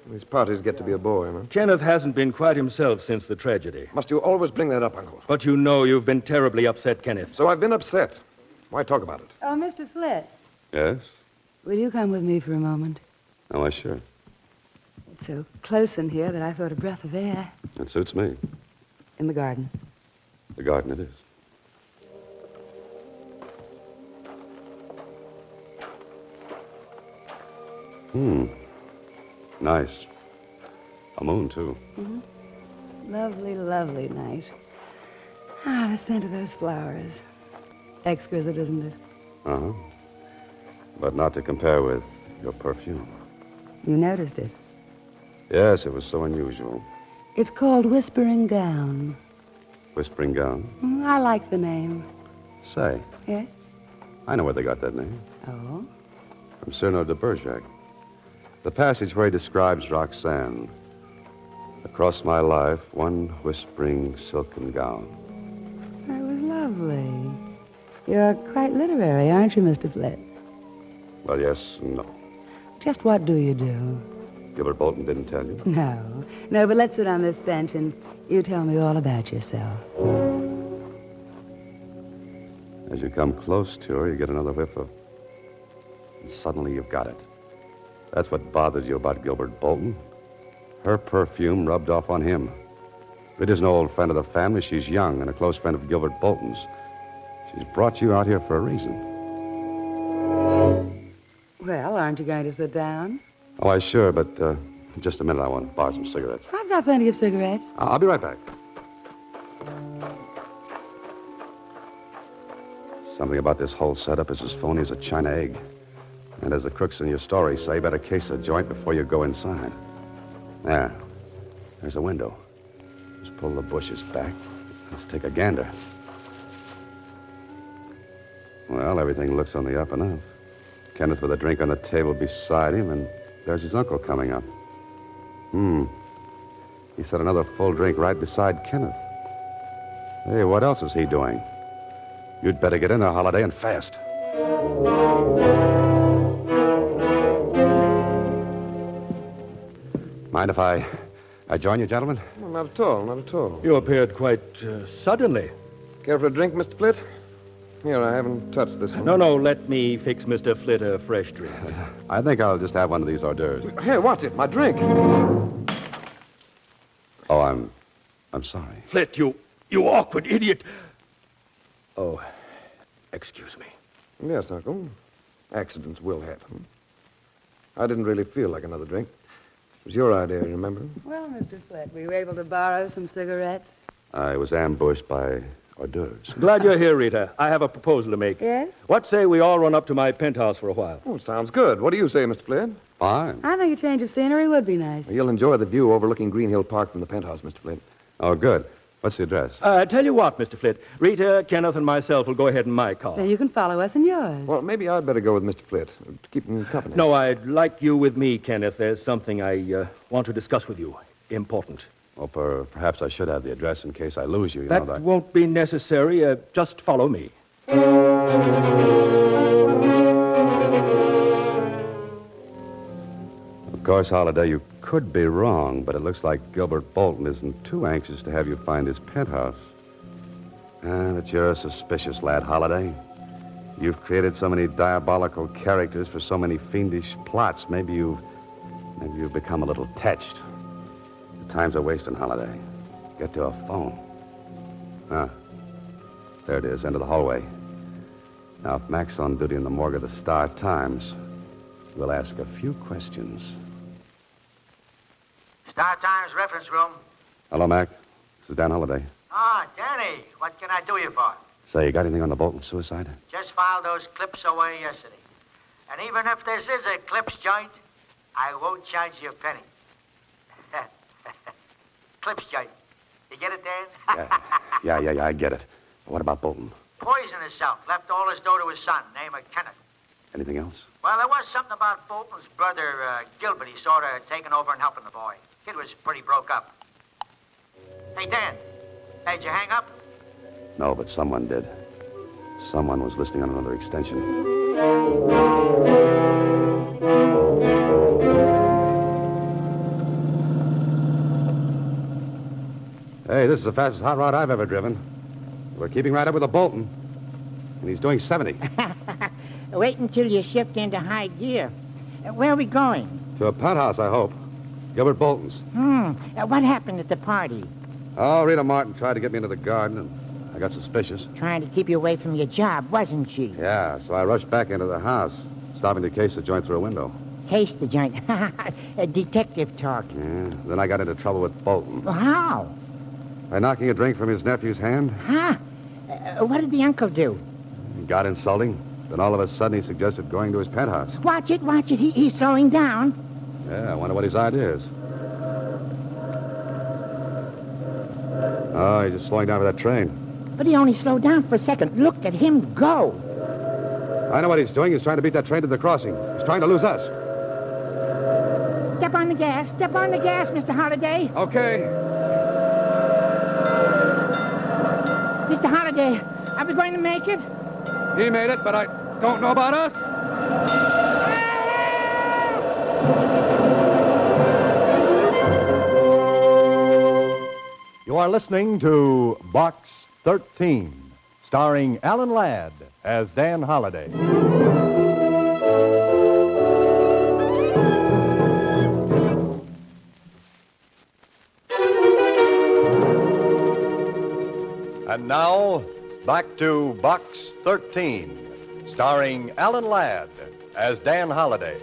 These parties get to be a bore, huh? Kenneth hasn't been quite himself since the tragedy. Must you always bring that up, Uncle? But you know you've been terribly upset, Kenneth. So I've been upset. Why talk about it? Oh, Mr. Flett, Yes? will you come with me for a moment? Oh, why, sure. It's so close in here that I thought a breath of air. It suits me. In the garden. The garden it is. Nice. A moon, too. Mm-hmm. Lovely, lovely night. Ah, the scent of those flowers. Exquisite, isn't it? Uh-huh. But not to compare with your perfume. You noticed it. Yes, it was so unusual. It's called Whispering Gown. Whispering Gown. I like the name. Say, Yes? I know where they got that name. Oh? From Cyrano de Bergerac. The passage where he describes Roxanne. Across my life, one whispering silken gown. That was lovely. You're quite literary, aren't you, Mr. Flett? Well, yes and no. Just what do you do? Gilbert Bolton didn't tell you. No, but let's sit on this bench and you tell me all about yourself. As you come close to her, you get another whiff of... And suddenly you've got it. That's what bothered you about Gilbert Bolton. Her perfume rubbed off on him. Rita's an old friend of the family. She's young and a close friend of Gilbert Bolton's. She's brought you out here for a reason. Well, aren't you going to sit down? Oh, I sure, but just a minute. I want to borrow some cigarettes. I've got plenty of cigarettes. I'll be right back. Something about this whole setup is as phony as a China egg. And as the crooks in your story say, better case a joint before you go inside. There. There's a window. Just pull the bushes back. Let's take a gander. Well, everything looks on the up and up. Kenneth with a drink on the table beside him, and there's his uncle coming up. He set another full drink right beside Kenneth. Hey, what else is he doing? You'd better get in there, Holiday, and fast. Mind if I join you, gentlemen? Well, not at all, not at all. You appeared quite suddenly. Care for a drink, Mr. Flett? Here, I haven't touched this one. No, let me fix Mr. Flett a fresh drink. I think I'll just have one of these hors d'oeuvres. Here, watch it, my drink. Oh, I'm sorry. Flett, you awkward idiot. Oh, excuse me. Yes, Uncle. Accidents will happen. I didn't really feel like another drink. It was your idea, remember? Well, Mr. Flett, were you able to borrow some cigarettes? I was ambushed by hors d'oeuvres. Glad you're here, Rita. I have a proposal to make. Yes? What say we all run up to my penthouse for a while? Oh, sounds good. What do you say, Mr. Flett? Fine. I think a change of scenery would be nice. You'll enjoy the view overlooking Green Hill Park from the penthouse, Mr. Flett. Oh, good. What's the address? Tell you what, Mr. Flett. Rita, Kenneth, and myself will go ahead in my car. Then you can follow us in yours. Well, maybe I'd better go with Mr. Flett to keep him company. No, I'd like you with me, Kenneth. There's something I want to discuss with you. Important. Well, perhaps I should have the address in case I lose you. That won't be necessary. Just follow me. Of course, Holiday, you could be wrong, but it looks like Gilbert Bolton isn't too anxious to have you find his penthouse. But you're a suspicious lad, Holiday. You've created so many diabolical characters for so many fiendish plots. Maybe you've become a little touched. The time's a wasting, Holiday. Get to a phone. There it is, end of the hallway. Now, if Mac's on duty in the morgue of the Star-Times, we'll ask a few questions. Star-Times reference room. Hello, Mac. This is Dan Holiday. Ah, Danny, what can I do you for? Say, you got anything on the Bolton suicide? Just filed those clips away yesterday. And even if this is a clips joint, I won't charge you a penny. Clips joint. You get it, Dan? Yeah, I get it. What about Bolton? Poisoned himself. Left all his dough to his son, name of Kenneth. Anything else? Well, there was something about Bolton's brother, Gilbert. He sort of taking over and helping the boy. Kid was pretty broke up. Hey, Dan. Hey, did you hang up? No, but someone did. Someone was listening on another extension. this is the fastest hot rod I've ever driven. We're keeping right up with the Bolton. And he's doing 70. Wait until you shift into high gear. Where are we going? To a penthouse, I hope. Gilbert Bolton's. What happened at the party? Oh, Rita Martin tried to get me into the garden, and I got suspicious. Trying to keep you away from your job, wasn't she? Yeah, so I rushed back into the house, stopping to case the joint through a window. Case the joint. A detective talk. Yeah, then I got into trouble with Bolton. Well, how? By knocking a drink from his nephew's hand. Huh? What did the uncle do? He got insulting. Then all of a sudden he suggested going to his penthouse. Watch it. He's slowing down. Yeah, I wonder what his idea is. Oh, he's just slowing down for that train. But he only slowed down for a second. Look at him go. I know what he's doing. He's trying to beat that train to the crossing. He's trying to lose us. Step on the gas. Step on the gas, Mr. Holliday. Okay. Mr. Holliday, are we going to make it? He made it, but I don't know about us. You are listening to Box 13, starring Alan Ladd as Dan Holliday. And now, back to Box 13, starring Alan Ladd as Dan Holliday.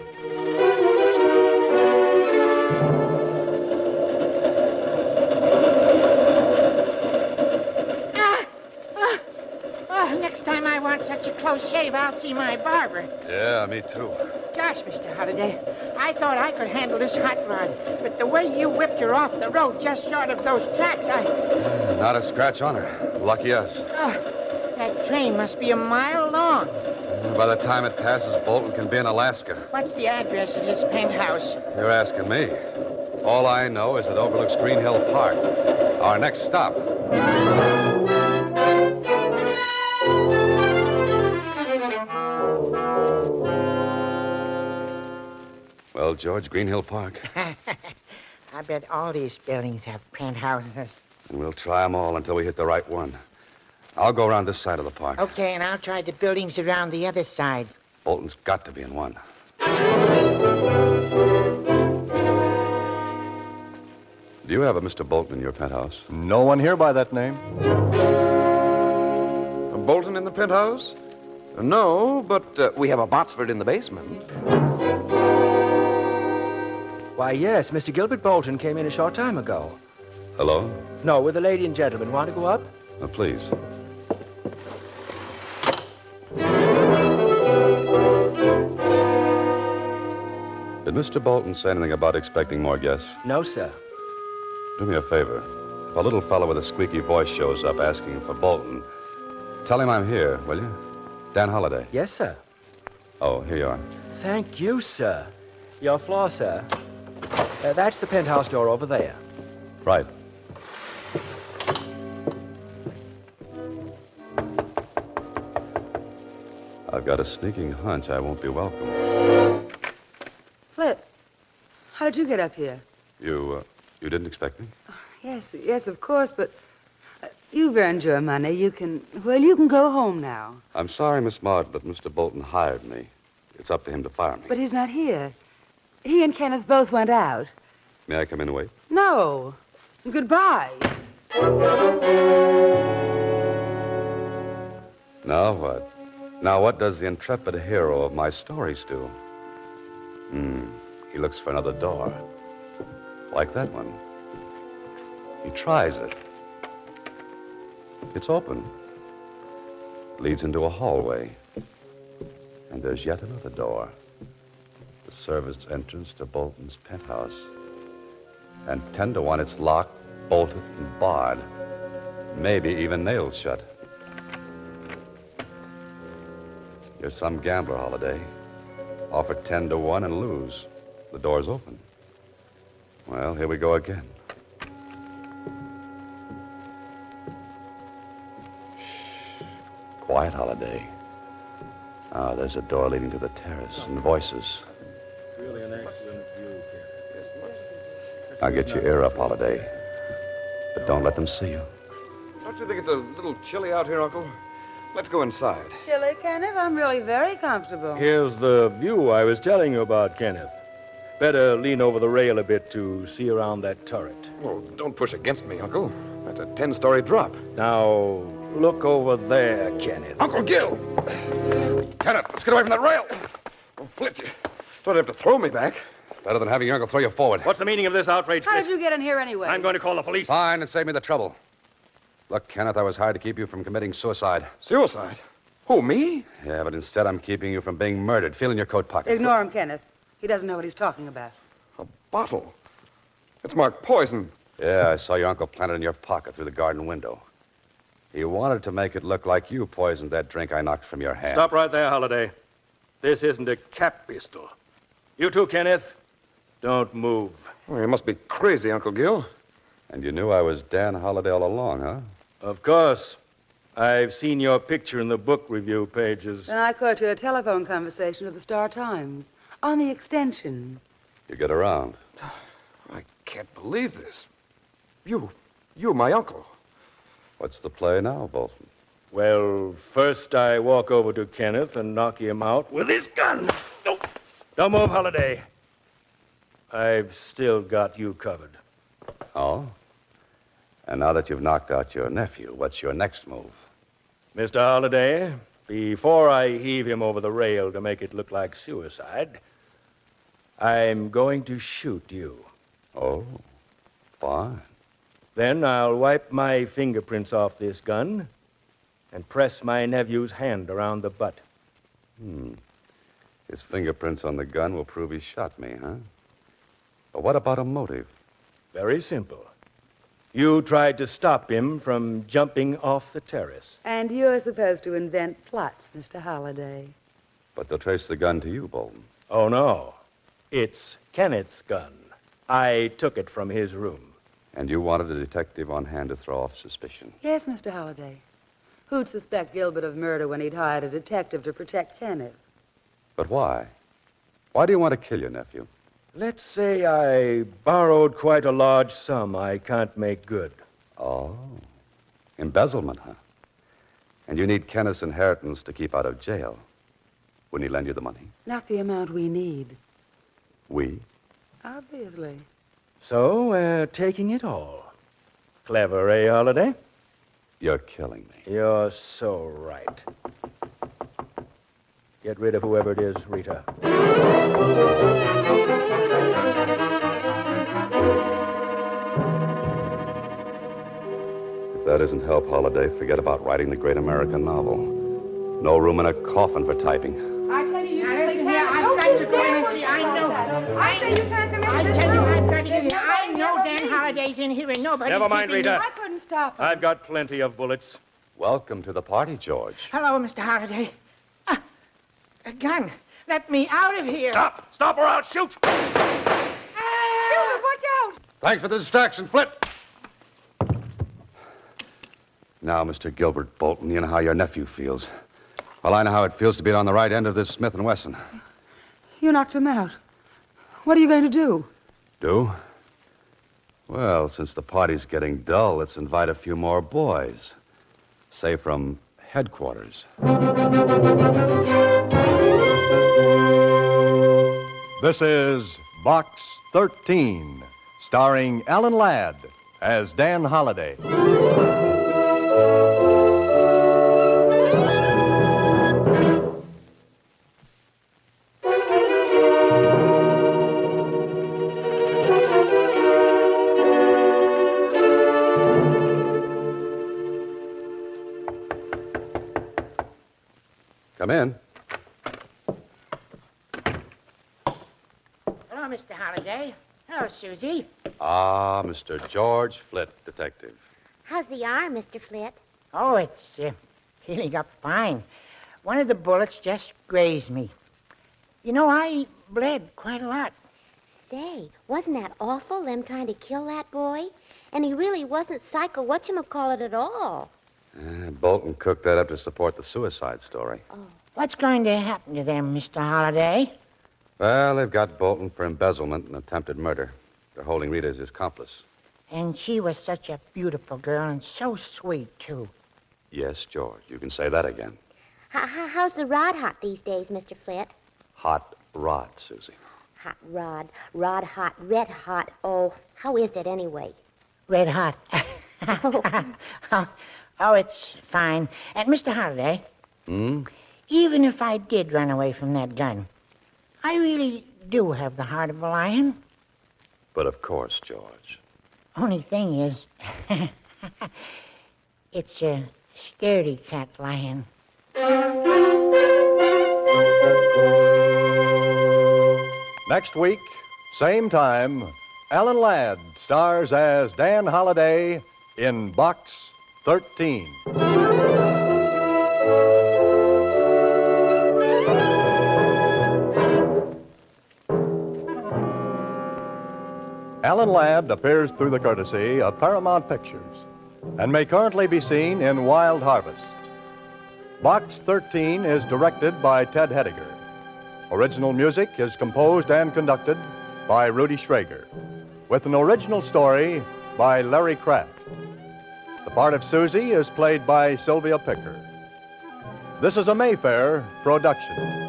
Next time I want such a close shave, I'll see my barber. Yeah, me too. Gosh, Mr. Holliday, I thought I could handle this hot rod, but the way you whipped her off the road just short of those tracks, Not a scratch on her. Lucky us. That train must be a mile long. By the time it passes, Bolton can be in Alaska. What's the address of his penthouse? You're asking me. All I know is it overlooks Green Hill Park. Our next stop. Well, George, Green Hill Park. I bet all these buildings have penthouses. And we'll try them all until we hit the right one. I'll go around this side of the park. Okay, and I'll try the buildings around the other side. Bolton's got to be in one. Do you have a Mr. Bolton in your penthouse? No one here by that name. A Bolton in the penthouse? No, but we have a Botsford in the basement. Why, yes, Mr. Gilbert Bolton came in a short time ago. Hello? No, with a lady and gentleman. Want to go up? Please. Did Mr. Bolton say anything about expecting more guests? No, sir. Do me a favor. If a little fellow with a squeaky voice shows up asking for Bolton, tell him I'm here, will you? Dan Holliday. Yes, sir. Oh, here you are. Thank you, sir. Your floor, sir. That's the penthouse door over there. Right. I've got a sneaking hunch I won't be welcome. Flip, how did you get up here? You didn't expect me? Yes, of course, but you've earned your money. You can go home now. I'm sorry, Miss Martin, but Mr. Bolton hired me. It's up to him to fire me. But he's not here. He and Kenneth both went out. May I come in and wait? No. Goodbye. Now what? Now what does the intrepid hero of my stories do? He looks for another door. Like that one. He tries it. It's open. Leads into a hallway. And there's yet another door. The service entrance to Bolton's penthouse. And 10 to 1, it's locked, bolted, and barred. Maybe even nailed shut. You're some gambler, Holliday. Offer 10 to 1 and lose. The door's open. Well, here we go again. Shh. Quiet, Holliday. Ah, there's a door leading to the terrace and voices. Really an excellent view here. Now get your ear up, Holliday. But don't let them see you. Don't you think it's a little chilly out here, Uncle? Let's go inside. Chilly, Kenneth? I'm really very comfortable. Here's the view I was telling you about, Kenneth. Better lean over the rail a bit to see around that turret. Oh, don't push against me, Uncle. That's a 10-story drop. Now, look over there, Kenneth. Uncle Gil! Kenneth, let's get away from that rail. Oh, Flit, you don't have to throw me back. Better than having your uncle throw you forward. What's the meaning of this outrage, How Fitz? did you get in here anyway? I'm going to call the police. Fine, and save me the trouble. Look, Kenneth, I was hired to keep you from committing suicide. Suicide? Who, me? Yeah, but instead I'm keeping you from being murdered. Feel in your coat pocket. Ignore him, Kenneth. He doesn't know what he's talking about. A bottle. It's marked poison. Yeah, I saw your uncle plant it in your pocket through the garden window. He wanted to make it look like you poisoned that drink I knocked from your hand. Stop right there, Holliday. This isn't a cap pistol. You too, Kenneth. Don't move. Oh, you must be crazy, Uncle Gil. And you knew I was Dan Holliday all along, huh? Of course. I've seen your picture in the book review pages. Then I caught you a telephone conversation with the Star-Times on the extension. You get around. I can't believe this. You, my uncle. What's the play now, Bolton? Well, first I walk over to Kenneth and knock him out with his gun. No, don't move, Holliday. I've still got you covered. Oh? And now that you've knocked out your nephew, what's your next move? Mr. Holliday, before I heave him over the rail to make it look like suicide, I'm going to shoot you. Oh, fine. Then I'll wipe my fingerprints off this gun and press my nephew's hand around the butt. His fingerprints on the gun will prove he shot me, huh? But what about a motive? Very simple. You tried to stop him from jumping off the terrace. And you're supposed to invent plots, Mr. Holliday. But they'll trace the gun to you, Bolton. Oh, no. It's Kenneth's gun. I took it from his room. And you wanted a detective on hand to throw off suspicion. Yes, Mr. Holliday. Who'd suspect Gilbert of murder when he'd hired a detective to protect Kenneth? But why? Why do you want to kill your nephew? Let's say I borrowed quite a large sum I can't make good. Oh, embezzlement, huh? And you need Kenneth's inheritance to keep out of jail. Wouldn't he lend you the money? Not the amount we need. We? Obviously. So we're taking it all. Clever, eh, Holliday? You're killing me. You're so right. Get rid of whoever it is, Rita. If that isn't help, Holliday, forget about writing the great American novel. No room in a coffin for typing. I tell you, Now listen here, I've got to go in and see. I know. I say you can't come I into this tell you, room. I've got to get here. I know Dan Holliday's in here and nobody's Never mind, keeping Rita. me. I couldn't stop him. I've got plenty of bullets. Welcome to the party, George. Hello, Mr. Holliday. A gun. Let me out of here. Stop! Stop or I'll shoot! Gilbert, watch out! Thanks for the distraction, Flip. Now, Mr. Gilbert Bolton, you know how your nephew feels. Well, I know how it feels to be on the right end of this Smith & Wesson. You knocked him out. What are you going to do? Do? Well, since the party's getting dull, let's invite a few more boys. Say from headquarters. This is Box 13, starring Alan Ladd as Dan Holliday. Come in. Hello, Mr. Holliday. Hello, Susie. Ah, Mr. George Flitt, detective. How's the arm, Mr. Flit? Oh, it's healing up fine. One of the bullets just grazed me. You know, I bled quite a lot. Say, wasn't that awful, them trying to kill that boy? And he really wasn't psycho whatchamacallit at all. Bolton cooked that up to support the suicide story. What's going to happen to them, Mr. Holliday? Well, they've got Bolton for embezzlement and attempted murder. They're holding Rita as his accomplice. And she was such a beautiful girl and so sweet, too. Yes, George, you can say that again. How's the rod hot these days, Mr. Flint? Hot rod, Susie. Hot rod. Rod hot. Red hot. Oh, how is it anyway? Red hot. Oh, it's fine. And Mr. Holliday, even if I did run away from that gun, I really do have the heart of a lion. But of course, George. Only thing is, it's a scaredy cat lion. Next week, same time, Alan Ladd stars as Dan Holliday in Box 13. Alan Ladd appears through the courtesy of Paramount Pictures and may currently be seen in Wild Harvest. Box 13 is directed by Ted Hediger. Original music is composed and conducted by Rudy Schrager, with an original story by Larry Kraft. The part of Susie is played by Sylvia Picker. This is a Mayfair production.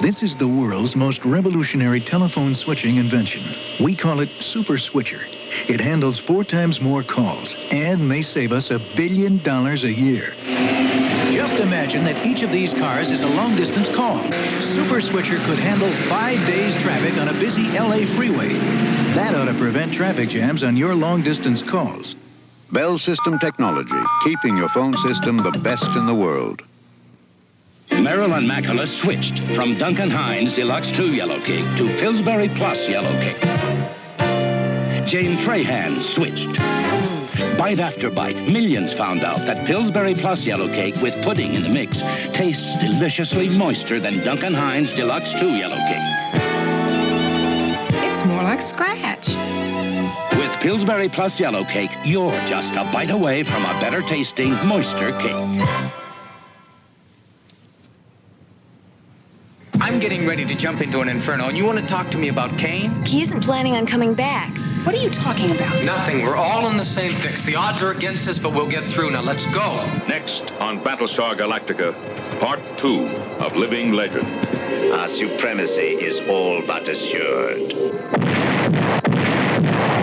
This is the world's most revolutionary telephone switching invention. We call it Super Switcher. It handles 4 times more calls and may save us $1 billion a year. Just imagine that each of these cars is a long-distance call. Super Switcher could handle 5 days' traffic on a busy LA freeway. That ought to prevent traffic jams on your long-distance calls. Bell System Technology, keeping your phone system the best in the world. Merrill and Macula switched from Duncan Hines Deluxe 2 Yellow Cake to Pillsbury Plus Yellow Cake. Jane Trahan switched. Bite after bite, millions found out that Pillsbury Plus Yellow Cake with pudding in the mix tastes deliciously moister than Duncan Hines Deluxe 2 Yellow Cake. It's more like scratch. With Pillsbury Plus Yellow Cake, you're just a bite away from a better tasting, moister cake. I'm getting ready to jump into an inferno, and you want to talk to me about Kane? He isn't planning on coming back. What are you talking about? Nothing. We're all in the same fix. The odds are against us, but we'll get through. Now, let's go. Next on Battlestar Galactica, Part 2 of Living Legend. Our supremacy is all but assured.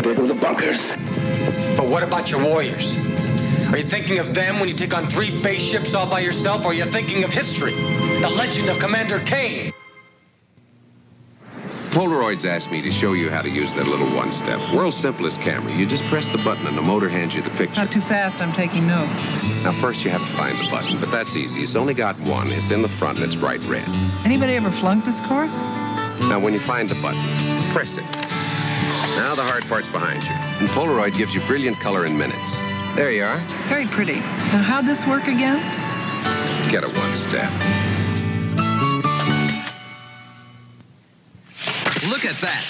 There go the bunkers. But what about your warriors? Are you thinking of them when you take on 3 base ships all by yourself, or are you thinking of history? The legend of Commander Kane. Polaroids asked me to show you how to use their little one-step. World's simplest camera. You just press the button and the motor hands you the picture. Not too fast, I'm taking notes. Now, first you have to find the button, but that's easy. It's only got one. It's in the front and it's bright red. Anybody ever flunked this course? Now, when you find the button, press it. Now the hard part's behind you. And Polaroid gives you brilliant color in minutes. There you are. Very pretty. Now, how'd this work again? Get a one-step. Look at that.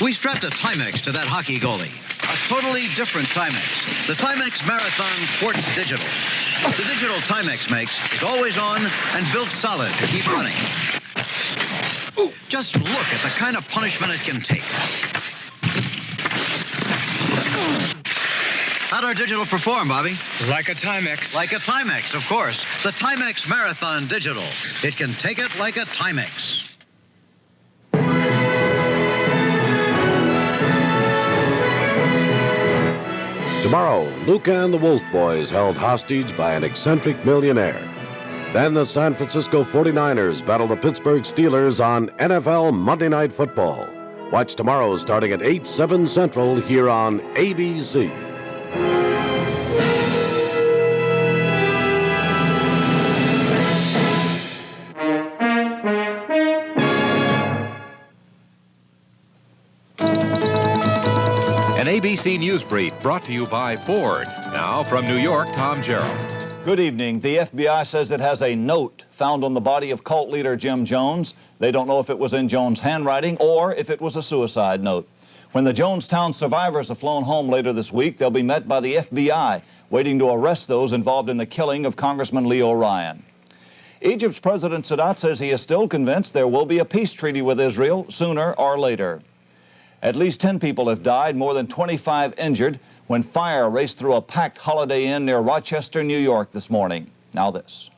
We strapped a Timex to that hockey goalie. A totally different Timex. The Timex Marathon Quartz Digital. The digital Timex makes is always on and built solid to keep running. Just look at the kind of punishment it can take. How'd our digital perform, Bobby? Like a Timex. Like a Timex, of course. The Timex Marathon Digital. It can take it like a Timex. Tomorrow, Luca and the Wolf Boys held hostage by an eccentric millionaire. Then the San Francisco 49ers battle the Pittsburgh Steelers on NFL Monday Night Football. Watch tomorrow starting at 8/7 Central here on ABC. An ABC News Brief brought to you by Ford. Now from New York, Tom Gerald. Good evening. The FBI says it has a note found on the body of cult leader Jim Jones. They don't know if it was in Jones' handwriting or if it was a suicide note. When the Jonestown survivors are flown home later this week, they'll be met by the FBI, waiting to arrest those involved in the killing of Congressman Leo Ryan. Egypt's President Sadat says he is still convinced there will be a peace treaty with Israel sooner or later. At least 10 people have died, more than 25 injured, when fire raced through a packed Holiday Inn near Rochester, New York this morning. Now this.